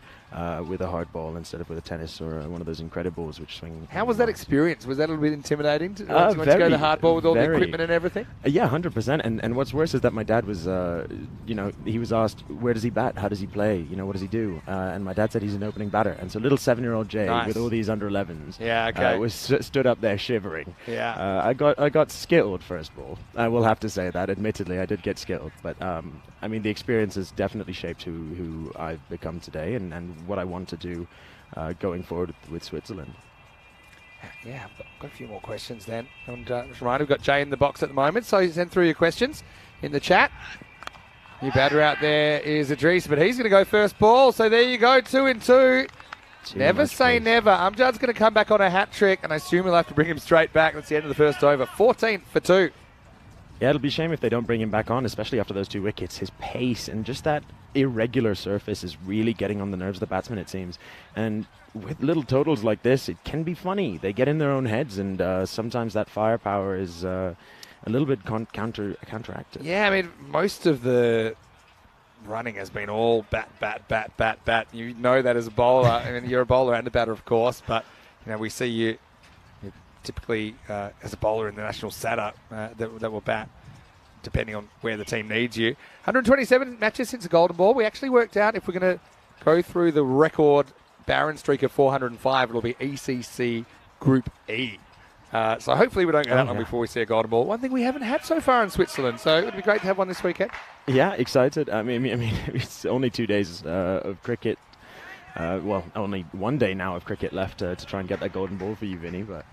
with a hardball instead of with a tennis or one of those Incredibles which swing. How was that experience? Was that a little bit intimidating to go to the hardball with all the equipment and everything? Yeah, 100%. And what's worse is that my dad was, he was asked, where does he bat? How does he play? What does he do? And my dad said he's an opening batter. And so little 7-year-old Jay with all these under-11s was stood up there shivering. Yeah. I got skilled first ball. I will have to say that. Admittedly, I did get skilled. But, the experience has definitely shaped who I've become today and what I want to do going forward with Switzerland. Yeah, I've got a few more questions then. And just remind, we've got Jay in the box at the moment, so send through your questions in the chat. New batter out there is Idris, but he's going to go first ball. So there you go, 2 and 2. Never say never. Amjad's going to come back on a hat trick, and I assume we'll have to bring him straight back. That's the end of the first over. 14 for 2. Yeah, it'll be a shame if they don't bring him back on, especially after those 2 wickets. His pace and just that irregular surface is really getting on the nerves of the batsman, it seems. And with little totals like this, it can be funny. They get in their own heads, and sometimes that firepower is a little bit counteracted. Yeah, most of the running has been all bat. You know that as a bowler. You're a bowler and a batter, of course, but we see you typically as a bowler in the national setup that will bat depending on where the team needs you. 127 matches since the Golden Ball. We actually worked out if we're going to go through the record Barron streak of 405, it'll be ECC Group E. So hopefully we don't go that long before we see a Golden Ball. One thing we haven't had so far in Switzerland, so it would be great to have one this weekend. Yeah, excited. It's only 2 days of cricket. Only 1 day now of cricket left to try and get that Golden Ball for you, Vinny. But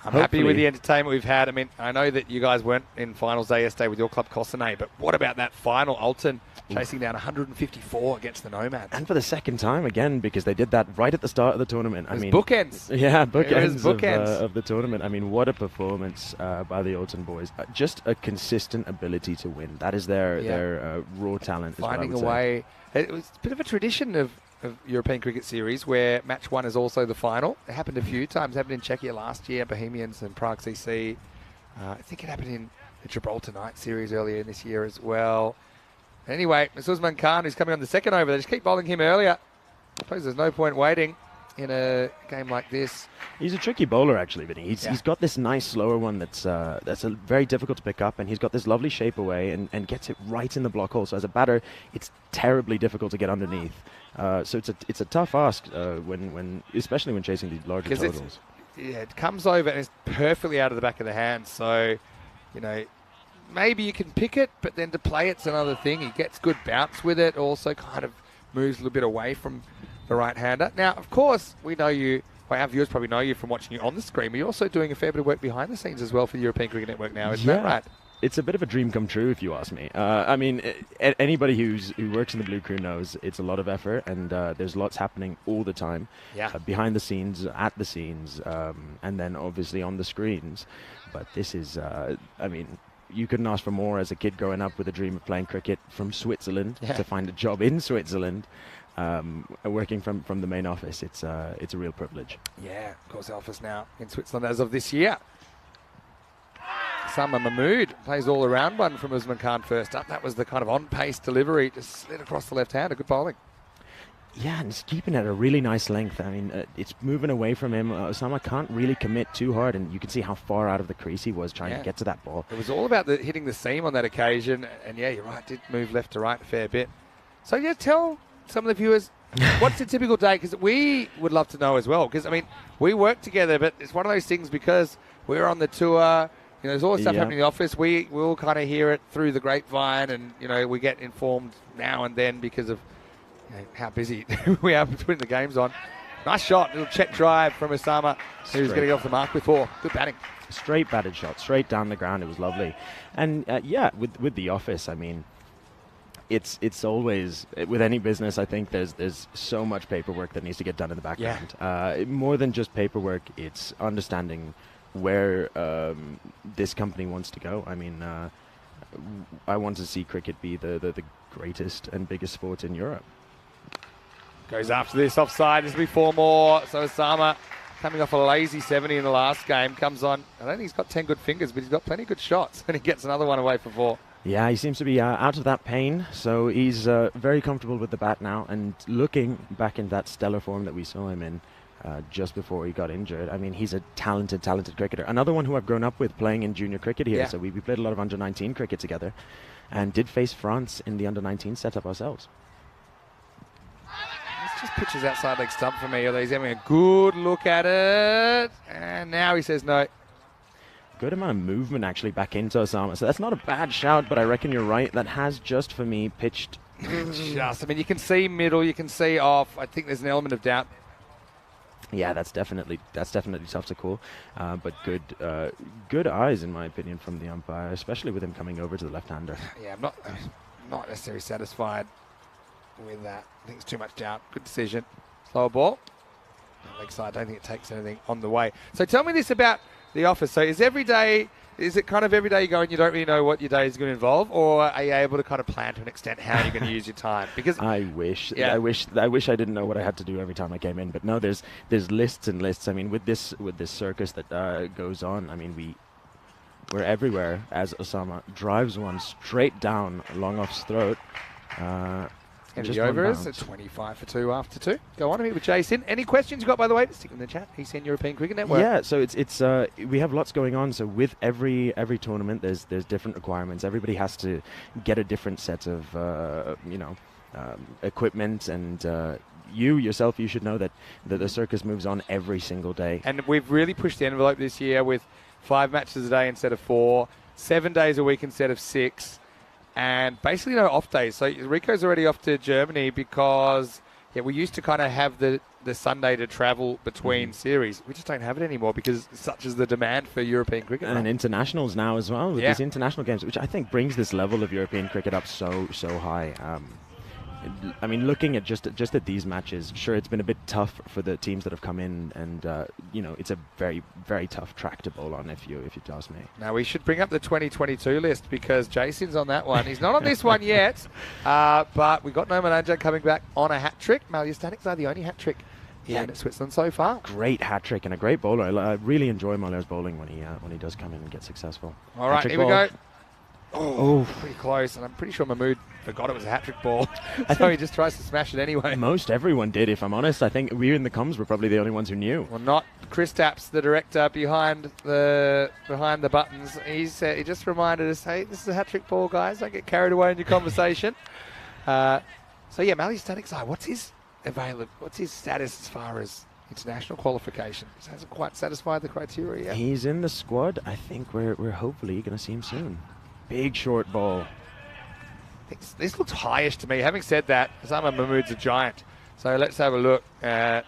I'm happy with the entertainment we've had. I know that you guys weren't in finals day yesterday with your club Cossonay, but what about that final? Alton chasing down 154 against the Nomads. And for the second time again, because they did that right at the start of the tournament. Bookends. Yeah, bookends of the tournament. What a performance by the Alton boys. Just a consistent ability to win. That is their raw talent. Finding a way. It was a bit of a tradition of European Cricket Series where match 1 is also the final. It happened a few times. It happened in Czechia last year, Bohemians and Prague CC. I think it happened in the Gibraltar Night Series earlier in this year as well. Anyway, it's Usman Khan who's coming on the second over. They just keep bowling him earlier. I suppose there's no point waiting in a game like this. He's a tricky bowler, actually, Vinny. He's got this nice slower one that's very difficult to pick up, and he's got this lovely shape away and gets it right in the block hole. So as a batter, it's terribly difficult to get underneath. So it's a tough ask especially when chasing these larger totals. It comes over and it's perfectly out of the back of the hand. So, maybe you can pick it, but then to play it's another thing. He gets good bounce with it, also kind of moves a little bit away from the right-hander. Now, of course, we know you, our viewers probably know you from watching you on the screen, but you're also doing a fair bit of work behind the scenes as well for the European Cricket Network now, isn't that right? It's a bit of a dream come true, if you ask me. Anybody who works in the Blue Crew knows it's a lot of effort, and there's lots happening all the time. Behind the scenes, at the scenes, and then obviously on the screens. But this is, you couldn't ask for more as a kid growing up with a dream of playing cricket from Switzerland to find a job in Switzerland. Working from the main office, it's a real privilege. Yeah, of course, the office now in Switzerland as of this year. Sama Mahmood plays all around one from Usman Khan first up. That was the kind of on-pace delivery, just slid across the left hand. A good bowling. Yeah, and it's keeping it at a really nice length. I mean, it's moving away from him. Osama can't really commit too hard, and you can see how far out of the crease he was trying to get to that ball. It was all about hitting the seam on that occasion, and yeah, you're right, did move left to right a fair bit. So yeah, tell some of the viewers, what's a typical day? Because we would love to know as well. Because, I mean, we work together, but it's one of those things because we're on the tour, you know, there's all this stuff happening in the office. We'll kind of hear it through the grapevine, and, you know, we get informed now and then because of how busy we are between the games on. Nice shot, little check drive from Osama, who's going to get off the mark with 4. Good batting. Straight batted shot, straight down the ground. It was lovely. And yeah, with the office, I mean, it's always, with any business, I think there's so much paperwork that needs to get done in the background. More than just paperwork, it's understanding where this company wants to go. I mean, I want to see cricket be the greatest and biggest sport in Europe. Goes after this offside. There's going to be 4 more. So Osama, coming off a lazy 70 in the last game, comes on. I don't think he's got 10 good fingers, but he's got plenty of good shots, and he gets another one away for 4. Yeah, he seems to be out of that pain, so he's very comfortable with the bat now, and looking back in that stellar form that we saw him in just before he got injured. I mean, he's a talented cricketer. Another one who I've grown up with playing in junior cricket here, so we played a lot of under-19 cricket together, and did face France in the under-19 setup ourselves. It's just pitches outside leg stump for me, although he's having a good look at it, and now he says no. Good amount of movement actually back into Osama, so that's not a bad shout, but I reckon you're right. That has just for me pitched. I mean, you can see middle, you can see off. I think there's an element of doubt. Yeah, that's definitely tough to call, but good eyes in my opinion from the umpire, especially with him coming over to the left-hander. Yeah, I'm not necessarily satisfied with that. I think it's too much doubt. Good decision. Slower ball. Leg side. I don't think it takes anything on the way. So tell me this about the office. So is it kind of every day you go and you don't really know what your day is going to involve, or are you able to kind of plan to an extent how you're going to use your time? Because I wish I didn't know what I had to do every time I came in, but no, there's lists and lists. I mean, with this circus that goes on, I mean, we're everywhere as Osama drives one straight down long off's throat. And the over is at 25 for 2 after 2. Go on, I'm here with Jason. Any questions you got, by the way? Stick in the chat. ECN European Cricket Network. Yeah, so it's we have lots going on. So with every tournament, there's different requirements. Everybody has to get a different set of equipment, and you yourself, you should know that the circus moves on every single day. And we've really pushed the envelope this year with 5 matches a day instead of 4, 7 days a week instead of 6. And basically no off days. So Rico's already off to Germany because we used to kind of have the Sunday to travel between series. We just don't have it anymore because such is the demand for European cricket. And internationals now as well, with these international games, which I think brings this level of European cricket up so high. I mean, looking at just at these matches, sure, it's been a bit tough for the teams that have come in, and it's a very, very tough track to bowl on if you ask me. Now we should bring up the 2022 list because Jason's on that one. He's not on this one yet, but we got Noman Ajak coming back on a hat trick. Malya Staniks are the only hat trick in Switzerland so far. Great hat trick and a great bowler. I really enjoy Malya's bowling when he does come in and get successful. All right, here we go. Oh, pretty close, and I'm pretty sure Mahmood forgot it was a hat-trick ball, so he just tries to smash it anyway. Most everyone did, if I'm honest. I think we in the comms were probably the only ones who knew. Well, not Chris Tapps, the director behind the buttons. He just reminded us, hey, this is a hat-trick ball, guys. Don't get carried away in your conversation. So yeah, Malya Staniks, what's his status as far as international qualification? He hasn't quite satisfied the criteria yet. He's in the squad. I think we're hopefully going to see him soon. Big short ball. This looks highish to me. Having said that, Osama Mahmood's a giant. So let's have a look at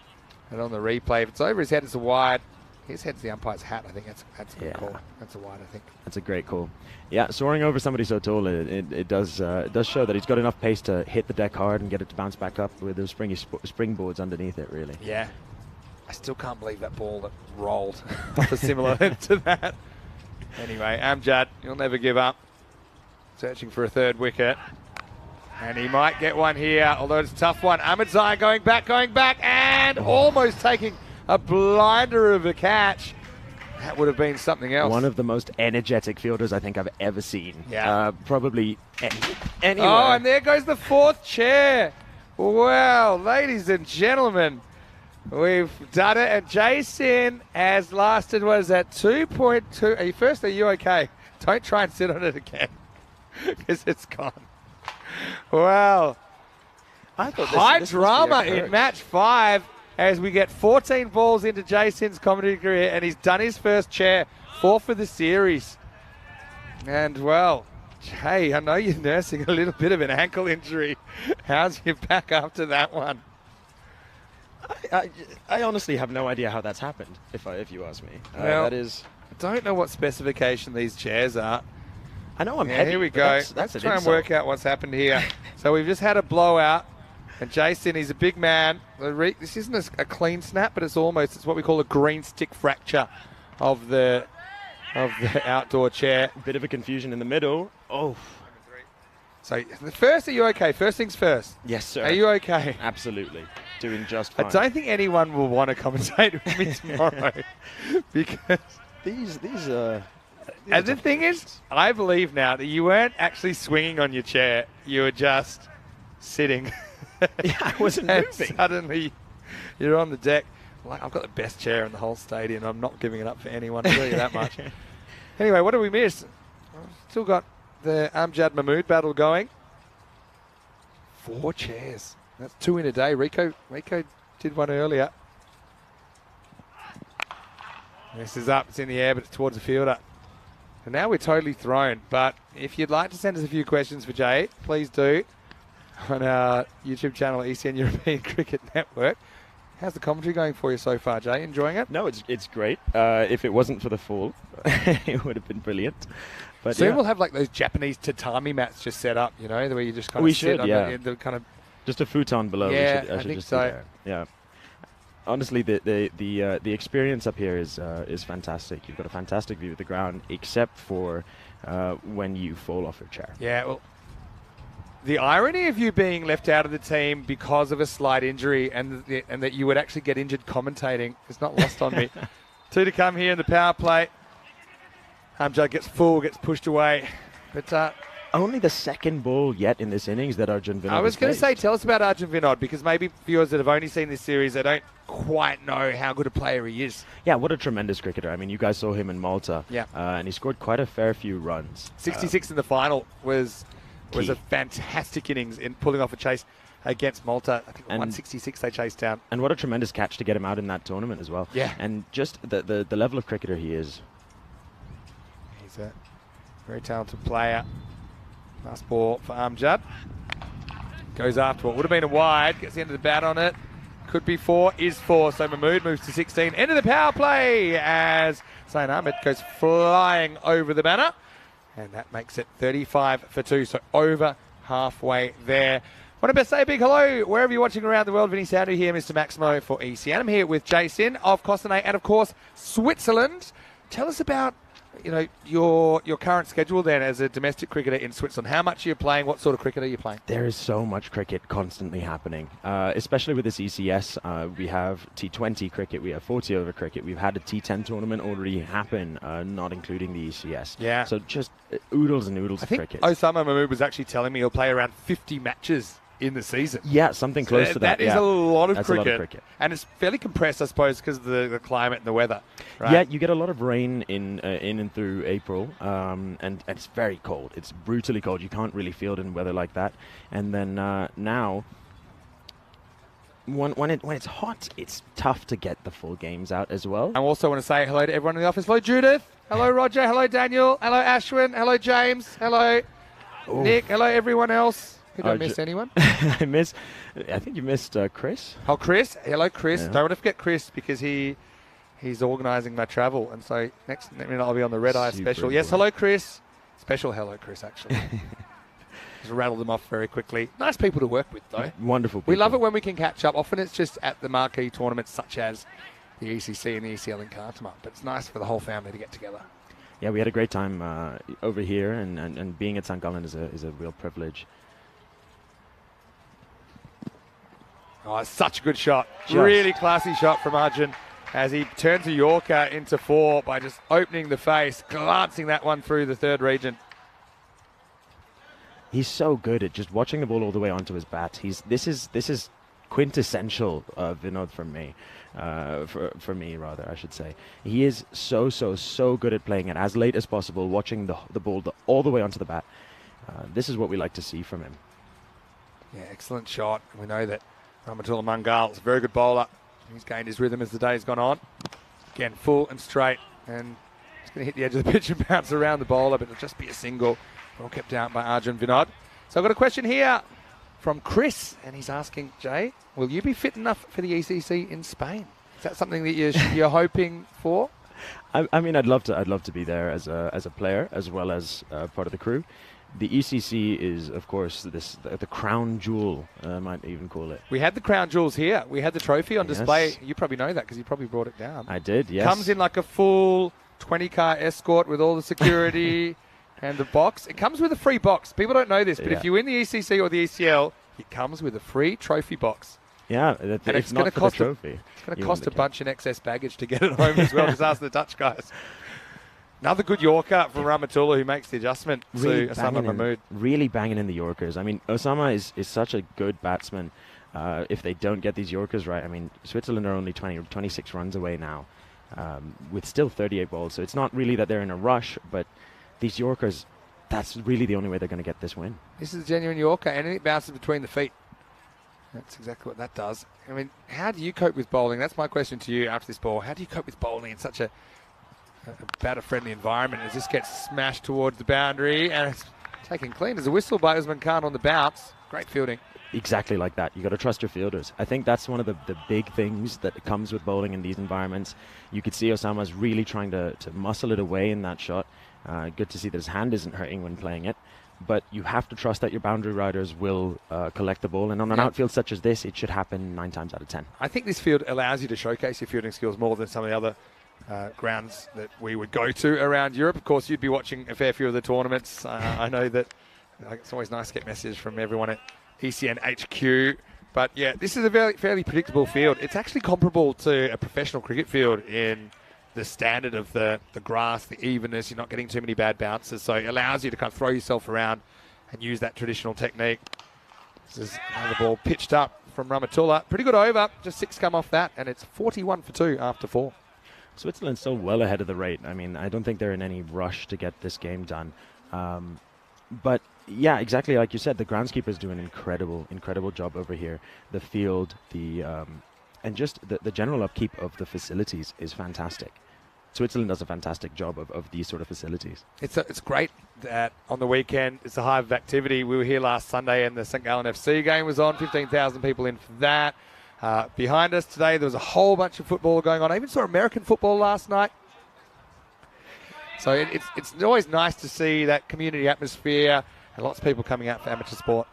it on the replay. If it's over his head, it's a wide. His head's the umpire's hat. I think that's a good call. That's a wide, I think. That's a great call. Yeah, soaring over somebody so tall, it does show that he's got enough pace to hit the deck hard and get it to bounce back up with those springboards underneath it, really. Yeah. I still can't believe that ball that rolled off a similar to that. Anyway, Amjad, he'll never give up. Searching for a third wicket. And he might get one here, although it's a tough one. Ahmadzai going back, and almost taking a blinder of a catch. That would have been something else. One of the most energetic fielders I think I've ever seen. Yeah. Probably anywhere. Oh, and there goes the 4th chair. Well, ladies and gentlemen, we've done it, and Jason has lasted, what is that, 2.2. First, are you okay? Don't try and sit on it again, because it's gone. Wow. I thought High this drama must be a in curse. match 5 as we get 14 balls into Jason's commentary career, and he's done his first chair, 4 for the series. And, well, Jay, I know you're nursing a little bit of an ankle injury. How's your back after that one? I honestly have no idea how that's happened, if you ask me. Well, that is... I don't know what specification these chairs are. I know I'm Yeah, heavy. here we but go. That's Let's an try and insult. work out what's happened here. So we've just had a blowout, and Jason, he's a big man. This isn't a clean snap, but it's what we call a green stick fracture of the outdoor chair. Bit of a confusion in the middle. Oh. So first, are you okay? First things first. Yes, sir. Are you okay? Absolutely. Doing just I fine. don't think anyone will want to commentate with me tomorrow because. These And the thing is, I believe now that you weren't actually swinging on your chair. You were just sitting. Yeah, I wasn't and moving. suddenly, you're on the deck. Like, I've got the best chair in the whole stadium. I'm not giving it up for anyone. I'll tell you that much. Anyway, what did we miss? Still got the Amjad Mahmood battle going. 4 chairs. That's 2 in a day. Rico did one earlier. This is up. It's in the air, but it's towards the fielder. And now we're totally thrown. But if you'd like to send us a few questions for Jay, please do on our YouTube channel, ECN European Cricket Network. How's the commentary going for you so far, Jay? Enjoying it? No, it's great. If it wasn't for the fall, it would have been brilliant. But Soon yeah, we'll have like those Japanese tatami mats just set up, the way you just kind of We sit should, on yeah. the kind of. just a futon below. Yeah, I I should think just so. be there. Yeah. Honestly, the experience up here is fantastic. You've got a fantastic view of the ground, except for when you fall off your chair. Yeah, well, the irony of you being left out of the team because of a slight injury and that you would actually get injured commentating is not lost on me. 2 to come here in the power play. Hamjad gets pushed away. But Only the second ball yet in this innings that Arjun Vinod I was has going to say, faced. tell us about Arjun Vinod, because maybe viewers that have only seen this series, they don't quite know how good a player he is. Yeah, what a tremendous cricketer. I mean, you guys saw him in Malta. Yeah. And he scored quite a fair few runs. 66 in the final was key. a fantastic innings in pulling off a chase against Malta. I think And- 166 they chased down. And what a tremendous catch to get him out in that tournament as well. Yeah. And just the level of cricketer he is. He's a very talented player. Last ball for Amjad. Goes after what would have been a wide. Gets the end of the bat on it. Could be 4, is 4. So Mahmood moves to 16. End of the power play as Zain Ahmed goes flying over the banner. And that makes it 35 for 2. So over halfway there. Want to best say a big hello wherever you're watching around the world. Vinny Sandu here, Mr. Maximo for ECN. I'm here with Jason of Costenay and, of course, Switzerland. Tell us about your current schedule then as a domestic cricketer in Switzerland. How much are you playing? What sort of cricket are you playing? There is so much cricket constantly happening, especially with this ECS. We have T20 cricket, we have 40 over cricket. We've had a T10 tournament already happen, not including the ECS. Yeah. So just oodles and oodles I of think cricket. Osama Mahmood was actually telling me he'll play around 50 matches in the season. Yeah, something close to that. That is yeah. a lot of That's cricket. a lot of cricket. And it's fairly compressed, I suppose, because of the climate and the weather. Right? Yeah, you get a lot of rain in and through April, and it's very cold. It's brutally cold. You can't really feel it in weather like that. And then now, when it's hot, it's tough to get the full games out as well. I also want to say hello to everyone in the office. Hello, Judith. Hello, Roger. Hello, Daniel. Hello, Ashwin. Hello, James. Hello, Nick. Hello, everyone else. Did I miss anyone? I think you missed Chris. Oh, Chris. Hello, Chris. Yeah. Don't want to forget Chris because he's organising my travel. And so next minute I'll be on the Red Eye Super special. Yes, important. hello, Chris. Special hello, Chris, actually. Just rattle them off very quickly. Nice people to work with, though. Wonderful people. We love it when we can catch up. Often it's just at the marquee tournaments such as the ECC and the ECL in Khartoum. But it's nice for the whole family to get together. Yeah, we had a great time over here, and being at St. Gallen is a real privilege. Oh, it's such a good shot. Just. Really classy shot from Arjun as he turns a Yorker into 4 by just opening the face, glancing that one through the third region. He's so good at just watching the ball all the way onto his bat. This is quintessential Vinod from me. For me, rather, I should say. He is so good at playing it as late as possible, watching the ball all the way onto the bat. This is what we like to see from him. Yeah, excellent shot. We know that Rahmatullah Mangal is a very good bowler. He's gained his rhythm as the day's gone on. Again, full and straight, and it's going to hit the edge of the pitch and bounce around the bowler, but it'll just be a single. All kept out by Arjun Vinod. So I've got a question here from Chris, and he's asking, Jay, will you be fit enough for the ECC in Spain? Is that something that you're hoping for? I mean, I'd love to be there as a player as well as part of the crew. The ECC is, of course, the crown jewel, I might even call it. We had the crown jewels here. We had the trophy on display. You probably know that because you probably brought it down. I did, yes. Comes in like a full 20-car escort with all the security and the box. It comes with a free box. People don't know this, but if you win the ECC or the ECL, it comes with a free trophy box. Yeah, it's going to cost trophy. It's going to cost a bunch in excess baggage to get it home as well. Just ask the Dutch guys. Another good Yorker from Rahmatullah who makes the adjustment to Osama Mahmood. Really banging in the Yorkers. I mean, Osama is such a good batsman. If they don't get these Yorkers right, I mean, Switzerland are only 26 runs away now with still 38 balls. So it's not really that they're in a rush, but these Yorkers, that's really the only way they're going to get this win. This is a genuine Yorker, and it bounces between the feet. That's exactly what that does. I mean, how do you cope with bowling? That's my question to you after this ball. How do you cope with bowling in such a batter-friendly environment as this gets smashed towards the boundary and it's taken clean as a whistle by Usman Khan on the bounce? Great fielding. Exactly like that. You got to trust your fielders. I think that's one of the big things that comes with bowling in these environments. You could see Osama's really trying to muscle it away in that shot. Good to see that his hand isn't hurting when playing it. But you have to trust that your boundary riders will collect the ball. And on an outfield such as this, it should happen 9 times out of 10. I think this field allows you to showcase your fielding skills more than some of the other grounds that we would go to around Europe. Of course, you'd be watching a fair few of the tournaments. I know that it's always nice to get messages from everyone at ECN HQ. But yeah, this is a fairly predictable field. It's actually comparable to a professional cricket field in the standard of the grass, the evenness. You're not getting too many bad bounces, so it allows you to kind of throw yourself around and use that traditional technique. This is another ball pitched up from Rahmatullah. Pretty good over, just 6 come off that, and it's 41 for 2 after 4. Switzerland's still well ahead of the rate. I mean, I don't think they're in any rush to get this game done. But yeah, exactly like you said, the groundskeepers do an incredible job over here. The field, and just the general upkeep of the facilities is fantastic. Switzerland does a fantastic job of these sort of facilities. It's great that on the weekend it's a hive of activity. We were here last Sunday and the St. Gallen FC game was on. 15,000 people in for that. Behind us today, there was a whole bunch of football going on. I even saw American football last night. So it's always nice to see that community atmosphere and lots of people coming out for amateur sport.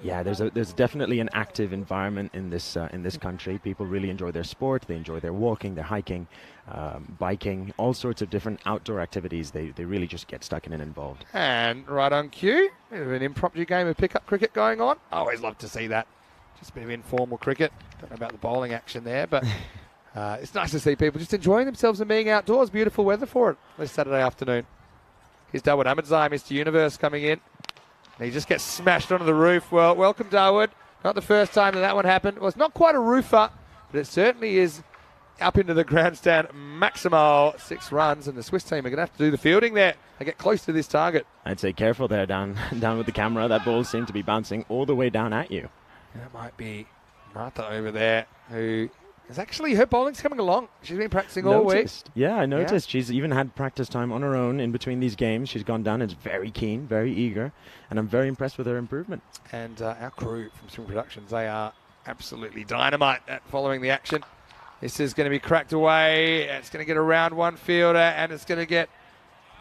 Yeah, there's definitely an active environment in this country. People really enjoy their sport. They enjoy their walking, their hiking, biking, all sorts of different outdoor activities. They really just get stuck in and involved. And right on cue, bit of an impromptu game of pickup cricket going on. I always love to see that. Just a bit of informal cricket. Don't know about the bowling action there, but it's nice to see people just enjoying themselves and being outdoors. Beautiful weather for it this Saturday afternoon. Here's Dawood Ahmedzai, Mr. Universe, coming in. And he just gets smashed onto the roof. Well, welcome, Dawood. Not the first time that one happened. Well, it's not quite a roofer, but it certainly is up into the grandstand. Maximal 6 runs, and the Swiss team are going to have to do the fielding there. They get close to this target. I'd say careful there, down with the camera. That ball seemed to be bouncing all the way down at you. That might be Martha over there, who is actually, her bowling's coming along. She's been practicing all week. Yeah, I noticed. Yeah. She's even had practice time on her own in between these games. She's gone down and is very keen, very eager, and I'm very impressed with her improvement. And our crew from Swing Productions, they are absolutely dynamite at following the action. This is going to be cracked away. It's going to get around one fielder, and it's going to get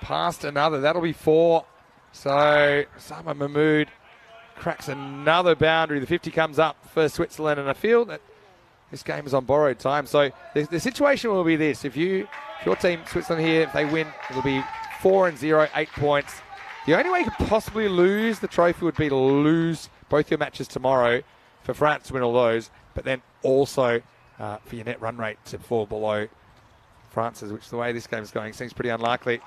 past another. That'll be 4. So Osama Mahmood cracks another boundary. The 50 comes up for Switzerland, and I feel that this game is on borrowed time. So the situation will be this. If your team, Switzerland here, if they win, it'll be 4-0, 8 points. The only way you could possibly lose the trophy would be to lose both your matches tomorrow for France to win all those, but then also for your net run rate to fall below France's, which the way this game is going seems pretty unlikely.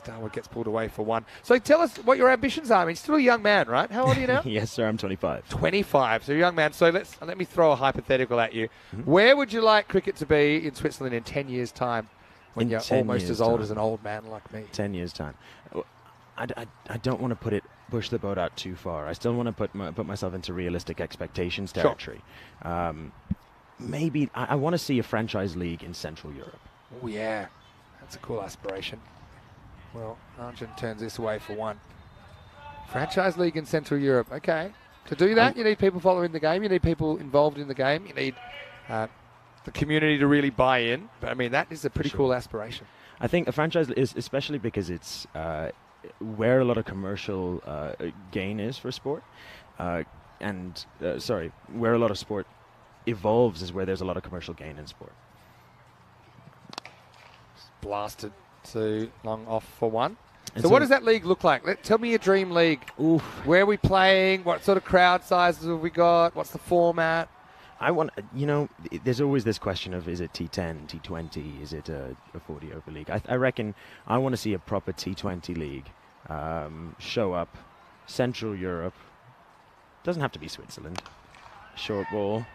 Darwood gets pulled away for one. So tell us what your ambitions are. I mean, still a young man, right? How old are you now? Yes, sir. I'm 25. 25. So you're a young man. So let me throw a hypothetical at you. Where would you like cricket to be in Switzerland in 10 years' time when you're almost as old as an old man like me? 10 years' time. I don't want to push the boat out too far. I still want to put myself into realistic expectations territory. Sure. Maybe I want to see a franchise league in Central Europe. Oh, yeah. That's a cool aspiration. Well, Arjun turns this away for one. Franchise league in Central Europe. Okay. To do that, you need people following the game. You need people involved in the game. You need the community to really buy in. But, I mean, that is a pretty cool aspiration. I think a franchise is, especially because it's where a lot of commercial gain is for sport. Where a lot of sport evolves is where there's a lot of commercial gain in sport. Blasted to long off for one. So what does that league look like? Tell me your dream league. Oof. Where are we playing? What sort of crowd sizes have we got? What's the format? There's always this question of, is it T10, T20, is it a 40 over league? I reckon I want to see a proper T20 league show up. Central Europe. Doesn't have to be Switzerland. Short ball.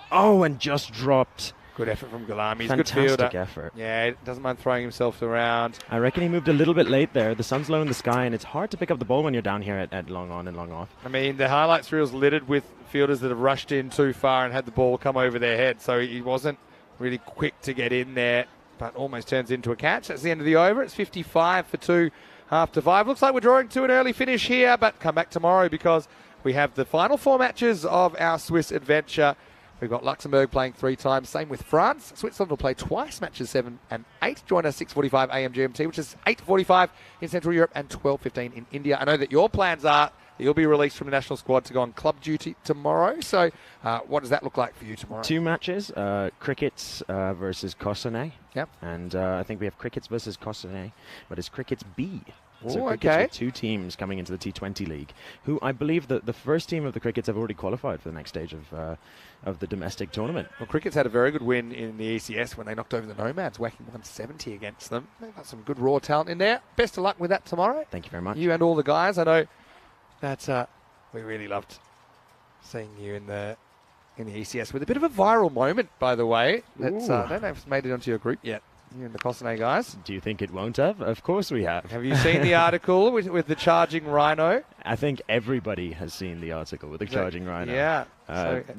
Oh, and just dropped. Good effort from Galami. He's Fantastic good fielder. Effort. Yeah, doesn't mind throwing himself around. I reckon he moved a little bit late there. The sun's low in the sky, and it's hard to pick up the ball when you're down here at long on and long off. I mean, the highlights reel's littered with fielders that have rushed in too far and had the ball come over their head, so he wasn't really quick to get in there, but almost turns into a catch. That's the end of the over. It's 55 for 2 after 5. Looks like we're drawing to an early finish here, but come back tomorrow because we have the final 4 matches of our Swiss adventure. We've got Luxembourg playing 3 times. Same with France. Switzerland will play twice, matches 7 and 8. Join us 6:45 a.m. GMT, which is 8:45 in Central Europe and 12:15 in India. I know that your plans are that you'll be released from the national squad to go on club duty tomorrow. So what does that look like for you tomorrow? 2 matches, Crickets versus Cossonay. Yep. And I think we have Crickets versus Cossonay, but it's Crickets B. So Ooh, Crickets okay. with 2 teams coming into the T20 league, who I believe that the first team of the Crickets have already qualified for the next stage of the domestic tournament. Well, Crickets had a very good win in the ECS when they knocked over the Nomads, whacking 170 against them. They've got some good raw talent in there. Best of luck with that tomorrow. Thank you very much. You and all the guys. I know that we really loved seeing you in the ECS with a bit of a viral moment, by the way. That's, I don't know if it's made it onto your group yet. You and the Cossonay guys. Do you think it won't have? Of course we have. Have you seen the article with the charging rhino? I think everybody has seen the article with the charging rhino. Yeah.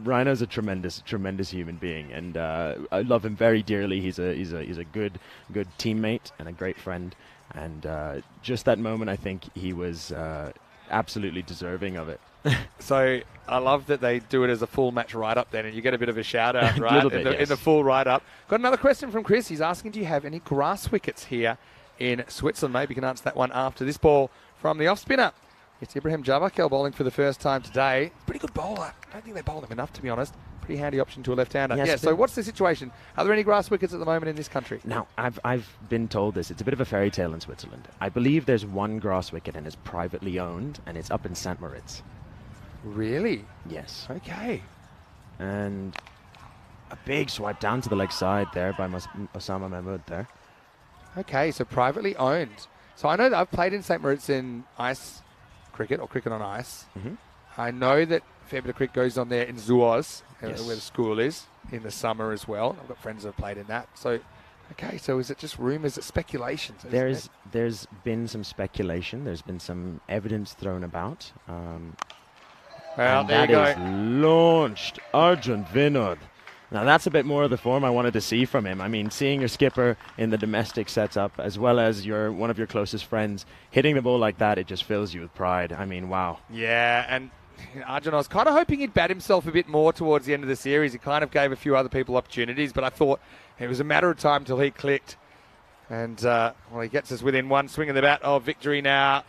Rhino's a tremendous human being, and I love him very dearly. He's a good teammate and a great friend, and just that moment, I think he was absolutely deserving of it. So I love that they do it as a full match write-up then, and you get a bit of a shout-out, right, in the full write-up. Got another question from Chris. He's asking, do you have any grass wickets here in Switzerland? Maybe you can answer that one after this ball from the off-spinner. It's Ibrahim Jabakel bowling for the first time today. Pretty good bowler. I don't think they bowled him enough, to be honest. Pretty handy option to a left-hander. Yes, yeah, so what's the situation? Are there any grass wickets at the moment in this country? Now, I've been told this. It's a bit of a fairy tale in Switzerland. I believe there's one grass wicket and it's privately owned, and it's up in St. Moritz. Really? Yes. Okay. And a big swipe down to the leg side there by Osama Mahmood there. Okay, so privately owned. So I know that I've played in St. Moritz in ice cricket or cricket on ice. Mm-hmm. I know that a fair bit of cricket goes on there in Zuoz, Yes. where the school is, in the summer as well. I've got friends who have played in that. So, okay, so is it just rumours, it's speculation? So there's been some speculation. There's been some evidence thrown about. Well, and there you that go. is launched Arjun Vinod. Now that's a bit more of the form I wanted to see from him. I mean, seeing your skipper in the domestic setup, as well as one of your closest friends hitting the ball like that, it just fills you with pride. I mean, wow. Yeah, and Arjun, I was kind of hoping he'd bat himself a bit more towards the end of the series. He kind of gave a few other people opportunities, but I thought it was a matter of time till he clicked. And, he gets us within one swing of the bat of victory now.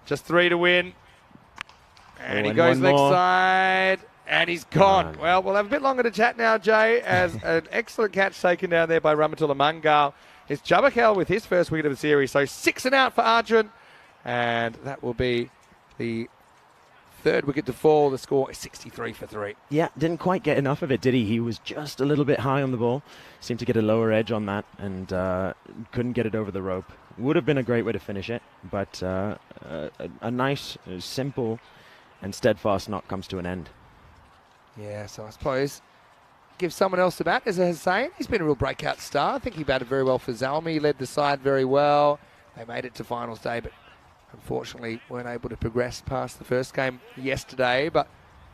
Just 3 to win. And he goes leg side, and he's gone. Well, we'll have a bit longer to chat now, Jay, as an excellent catch taken down there by Ramatullah Mangal. It's Jabakel with his first wicket of the series. So 6 and out for Arjun, and that will be the 3rd wicket to fall. The score is 63 for 3. Yeah, didn't quite get enough of it, did he? He was just a little bit high on the ball. Seemed to get a lower edge on that and couldn't get it over the rope. Would have been a great way to finish it, but a nice, simple and steadfast knock comes to an end. Yeah, so I suppose give someone else the bat as a Hussein. He's been a real breakout star. I think he batted very well for Zalmi, led the side very well. They made it to finals day, but unfortunately weren't able to progress past the first game yesterday, but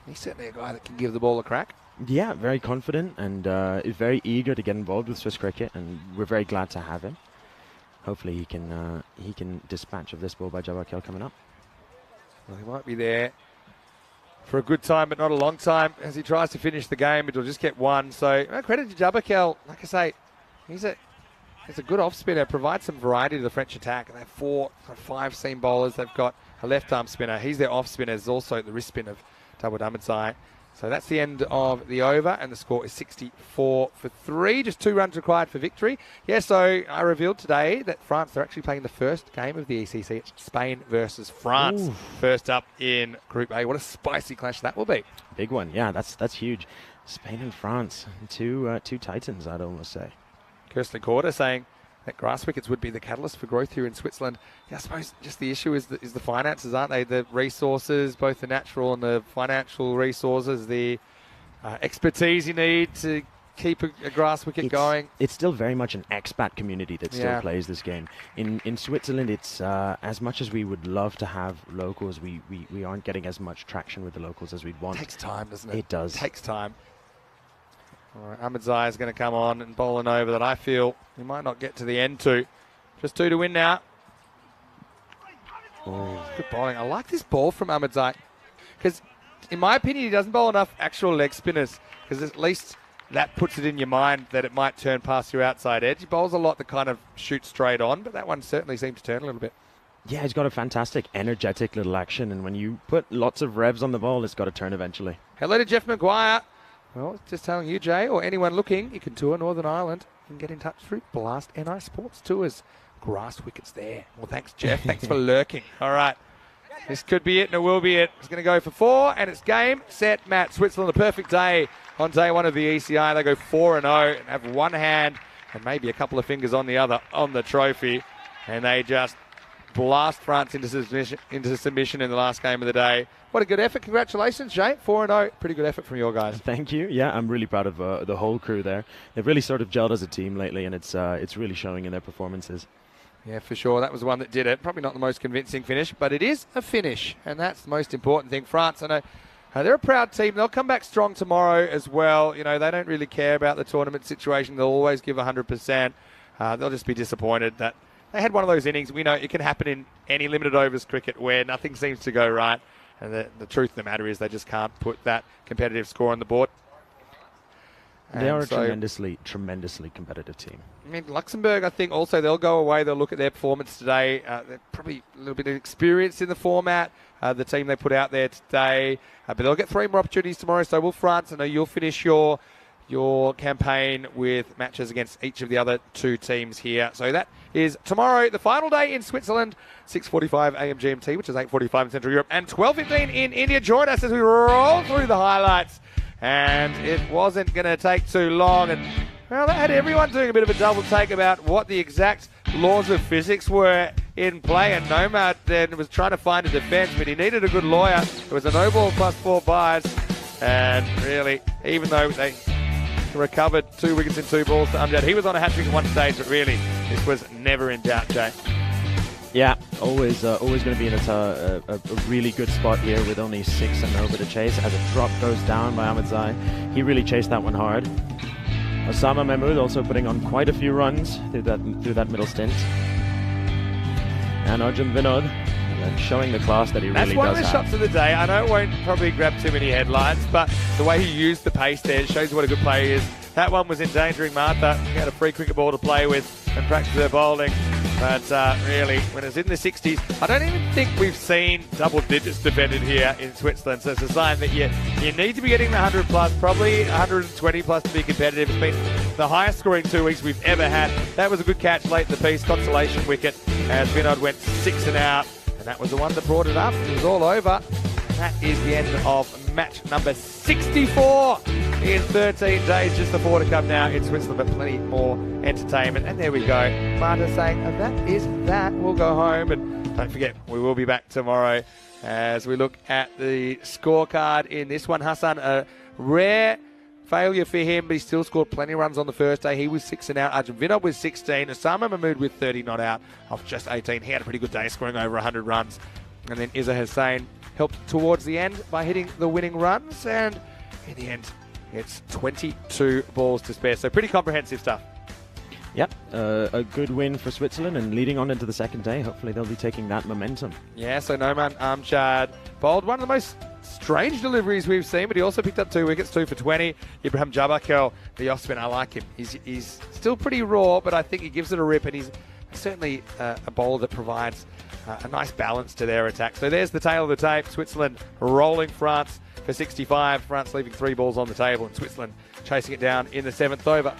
he's certainly a guy that can give the ball a crack. Yeah, very confident and is very eager to get involved with Swiss cricket, and we're very glad to have him. Hopefully he can dispatch of this ball by Jabakil coming up. Well, he might be there for a good time, but not a long time. As he tries to finish the game, it'll just get one. So credit to Jabakil. Like I say, he's a good off spinner. Provides some variety to the French attack. And they have 4 or 5 seam bowlers. They've got a left arm spinner. He's their off spinner. There's also the wrist spin of Dawud Ahmedzai. So that's the end of the over, and the score is 64 for 3. Just 2 runs required for victory. Yeah, so I revealed today that France, they're actually playing the first game of the ECC. It's Spain versus France. Ooh. First up in Group A. What a spicy clash that will be. Big one, yeah, that's huge. Spain and France, two titans, I'd almost say. Kirsten Corder saying that grass wickets would be the catalyst for growth here in Switzerland. Yeah, I suppose just the issue is the finances, aren't they? The resources, both the natural and the financial resources, the expertise you need to keep a grass wicket going. It's still very much an expat community that still plays this game. In Switzerland, it's as much as we would love to have locals, we aren't getting as much traction with the locals as we'd want. It takes time, doesn't it? It does. It takes time. All right, Ahmedzai is going to come on and bowl an over that I feel he might not get to the end to. Just 2 to win now. Oh, good bowling. I like this ball from Ahmedzai because, in my opinion, he doesn't bowl enough actual leg spinners, because at least that puts it in your mind that it might turn past your outside edge. He bowls a lot that kind of shoots straight on, but that one certainly seems to turn a little bit. Yeah, he's got a fantastic, energetic little action, and when you put lots of revs on the ball, it's got to turn eventually. Hello to Jeff Maguire. Well, just telling you, Jay, or anyone looking, you can tour Northern Ireland. You can get in touch through Blast NI Sports Tours. Grass wickets there. Well, thanks, Jeff. Thanks for lurking. All right. This could be it, and it will be it. It's going to go for 4, and it's game, set, match. Switzerland, a perfect day on day 1 of the ECI. They go 4-0 and have one hand and maybe a couple of fingers on the other on the trophy. And they just blast France into submission in the last game of the day. What a good effort. Congratulations, Jay. 4-0. Pretty good effort from your guys. Thank you. Yeah, I'm really proud of the whole crew there. They've really sort of gelled as a team lately, and it's really showing in their performances. Yeah, for sure. That was the one that did it. Probably not the most convincing finish, but it is a finish, and that's the most important thing. France, I know, they're a proud team. They'll come back strong tomorrow as well. You know, they don't really care about the tournament situation. They'll always give 100%. They'll just be disappointed that they had one of those innings. We know it can happen in any limited overs cricket where nothing seems to go right. And the truth of the matter is they just can't put that competitive score on the board. They are a tremendously competitive team. I mean, Luxembourg, I think also they'll go away. They'll look at their performance today. They're probably a little bit experienced in the format, the team they put out there today. But they'll get 3 more opportunities tomorrow. So will France. I know you'll finish your campaign with matches against each of the other 2 teams here. So that is tomorrow, the final day in Switzerland, 6:45 a.m. GMT, which is 8:45 in Central Europe, and 12:15 in India. Join us as we roll through the highlights. And it wasn't going to take too long. And, well, they had everyone doing a bit of a double take about what the exact laws of physics were in play. And Nomad then was trying to find a defence, but he needed a good lawyer. It was a no ball plus 4 buys. And really, even though they recovered 2 wickets in 2 balls to Amjad, he was on a hat-trick at one stage, but really, this was never in doubt, Jay. Yeah, always going to be in a really good spot here with only 6 and over to chase. As a drop goes down by Ahmedzai, he really chased that one hard. Osama Mahmood also putting on quite a few runs through that middle stint. And Arjun Vinod showing the class that he really does have. That's one of the shots of the day. I know it won't probably grab too many headlines, but the way he used the pace there shows what a good player he is. That one was endangering Martha. He had a free cricket ball to play with and practice her bowling. But really, when it's in the 60s, I don't even think we've seen double digits defended here in Switzerland. So it's a sign that you need to be getting the 100 plus, probably 120 plus to be competitive. It's been the highest scoring 2 weeks we've ever had. That was a good catch late in the piece, consolation wicket, as Vinod went 6 and out. And that was the one that brought it up. It was all over. That is the end of match number 64. in 13 days. Just the 4 to come now in Switzerland, but plenty more entertainment. And there we go. Marta saying, that is that. We'll go home. And don't forget, we will be back tomorrow as we look at the scorecard in this one. Hassan, a rare failure for him, but he still scored plenty of runs on the first day. He was 6 and out. Arjun Vinod was 16. Osama Mahmood with 30 not out off just 18. He had a pretty good day, scoring over 100 runs. And then Izzah Hussain helped towards the end by hitting the winning runs. And in the end, it's 22 balls to spare. So pretty comprehensive stuff. Yep, a good win for Switzerland and leading on into the second day. Hopefully they'll be taking that momentum. Yeah, so Noman Amjad bowled one of the most strange deliveries we've seen, but he also picked up 2 wickets, 2 for 20. Ibrahim Jabakel, the off spin, I like him. He's still pretty raw, but I think he gives it a rip, and he's certainly a bowler that provides a nice balance to their attack. So there's the tail of the tape. Switzerland rolling France for 65. France leaving 3 balls on the table, and Switzerland chasing it down in the 7th over.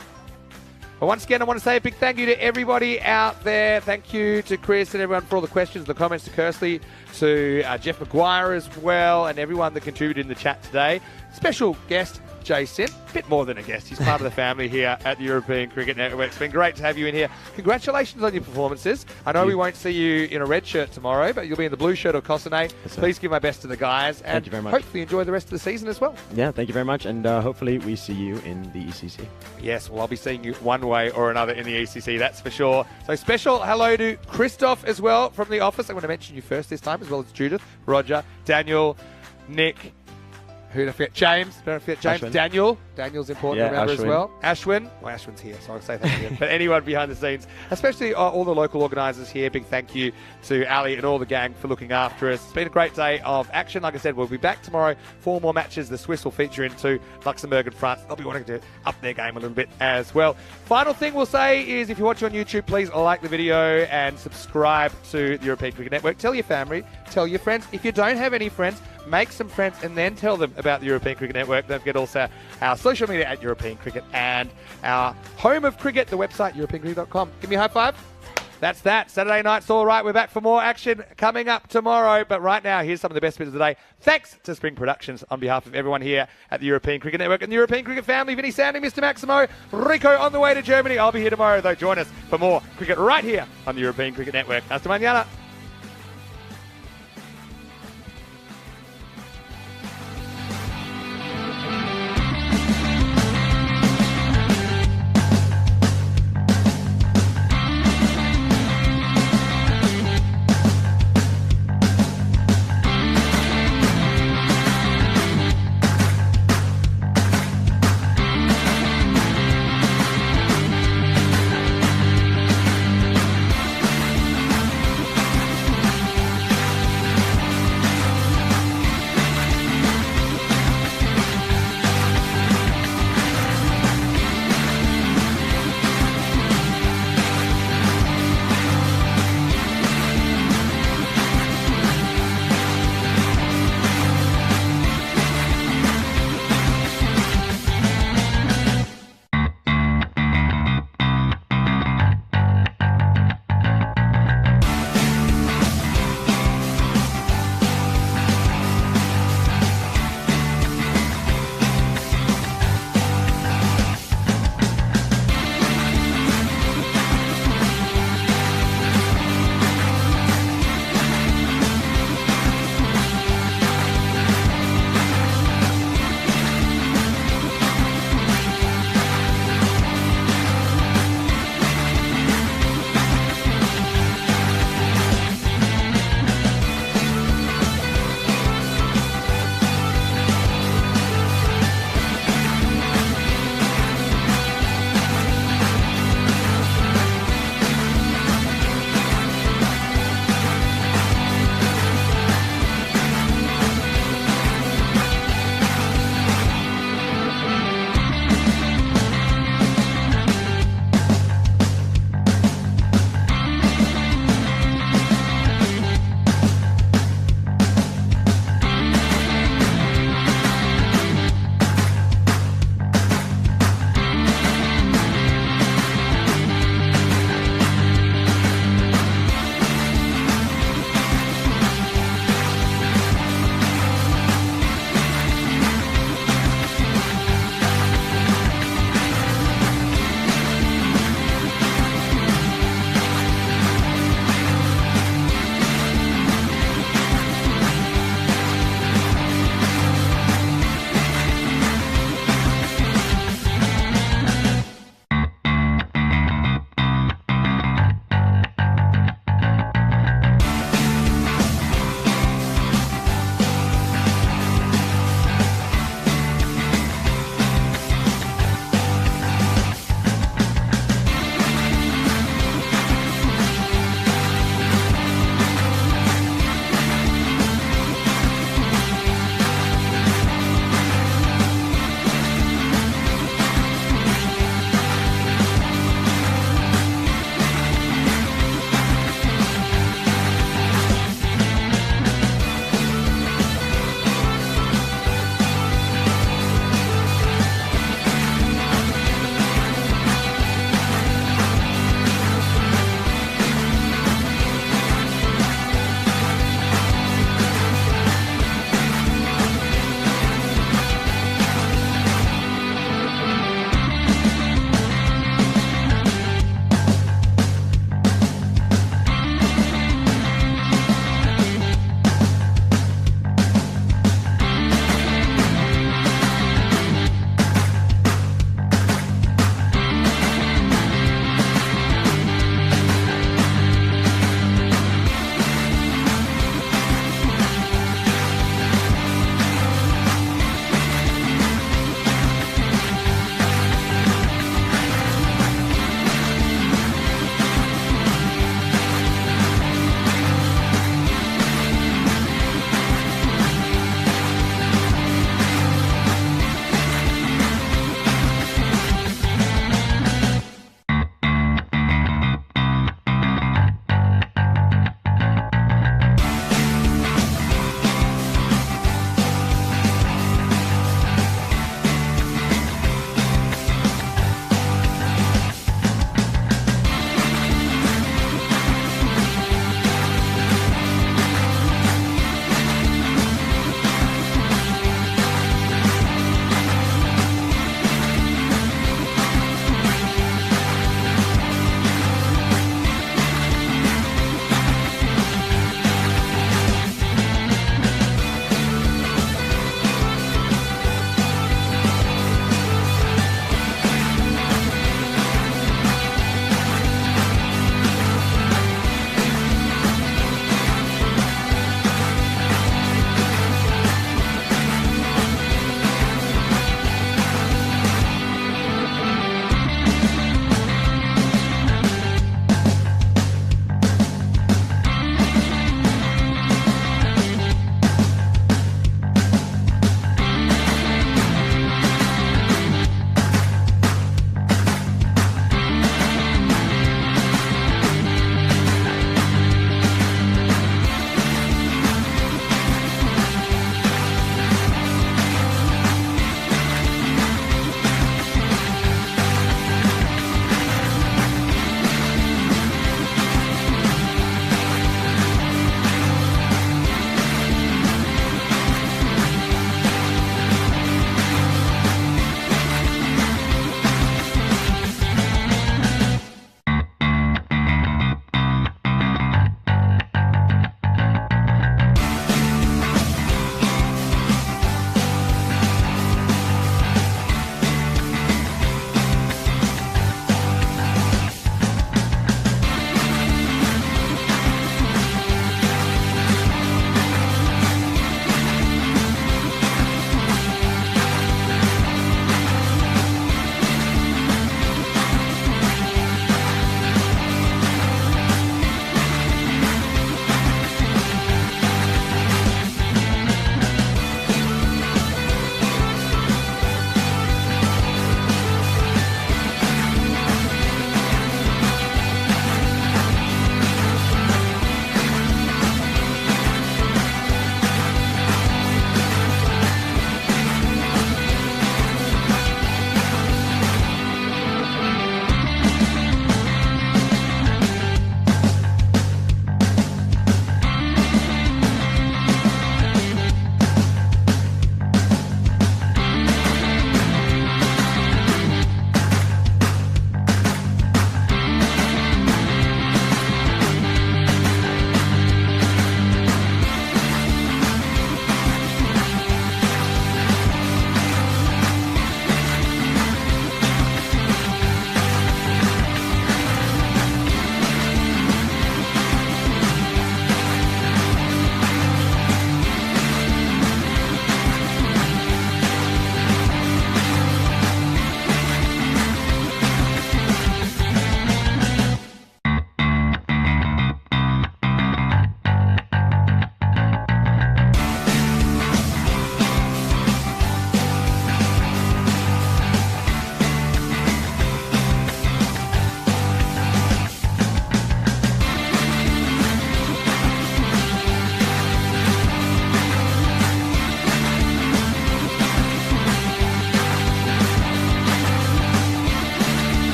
But once again, I want to say a big thank you to everybody out there. Thank you to Chris and everyone for all the questions, the comments, to Kersley, to Jeff McGuire as well, and everyone that contributed in the chat today. Special guest, Jason. A bit more than a guest. He's part of the family here at the European Cricket Network. It's been great to have you in here. Congratulations on your performances. I know we won't see you in a red shirt tomorrow, but you'll be in the blue shirt or Cossonay. Please give my best to the guys. And thank you very much. Hopefully enjoy the rest of the season as well. Yeah, thank you very much. And hopefully we see you in the ECC. Yes, well, I'll be seeing you one way or another in the ECC, that's for sure. So special hello to Christoph as well from the office. I'm going to mention you first this time, as well as Judith, Roger, Daniel, Nick. Who don't forget? James. Don't forget James. Ashwin. Daniel. Daniel's important to remember as Ashwin. well. Ashwin. Well, Ashwin's here, so I'll say thank you. But anyone behind the scenes, especially all the local organisers here, big thank you to Ali and all the gang for looking after us. It's been a great day of action. Like I said, we'll be back tomorrow. 4 more matches. The Swiss will feature into Luxembourg and France. They'll be wanting to up their game a little bit as well. Final thing we'll say is if you watch on YouTube, please like the video and subscribe to the European Cricket Network. Tell your family, tell your friends. If you don't have any friends, make some friends and then tell them about the European Cricket Network. Don't forget also our social media at European Cricket and our home of cricket, the website, europeancricket.com. Give me a high five. That's that. Saturday night's all right. We're back for more action coming up tomorrow. But right now, here's some of the best bits of the day. Thanks to Spring Productions on behalf of everyone here at the European Cricket Network and the European Cricket family. Vinny Sandy, Mr. Maximo, Rico on the way to Germany. I'll be here tomorrow, though. Join us for more cricket right here on the European Cricket Network. Hasta mañana.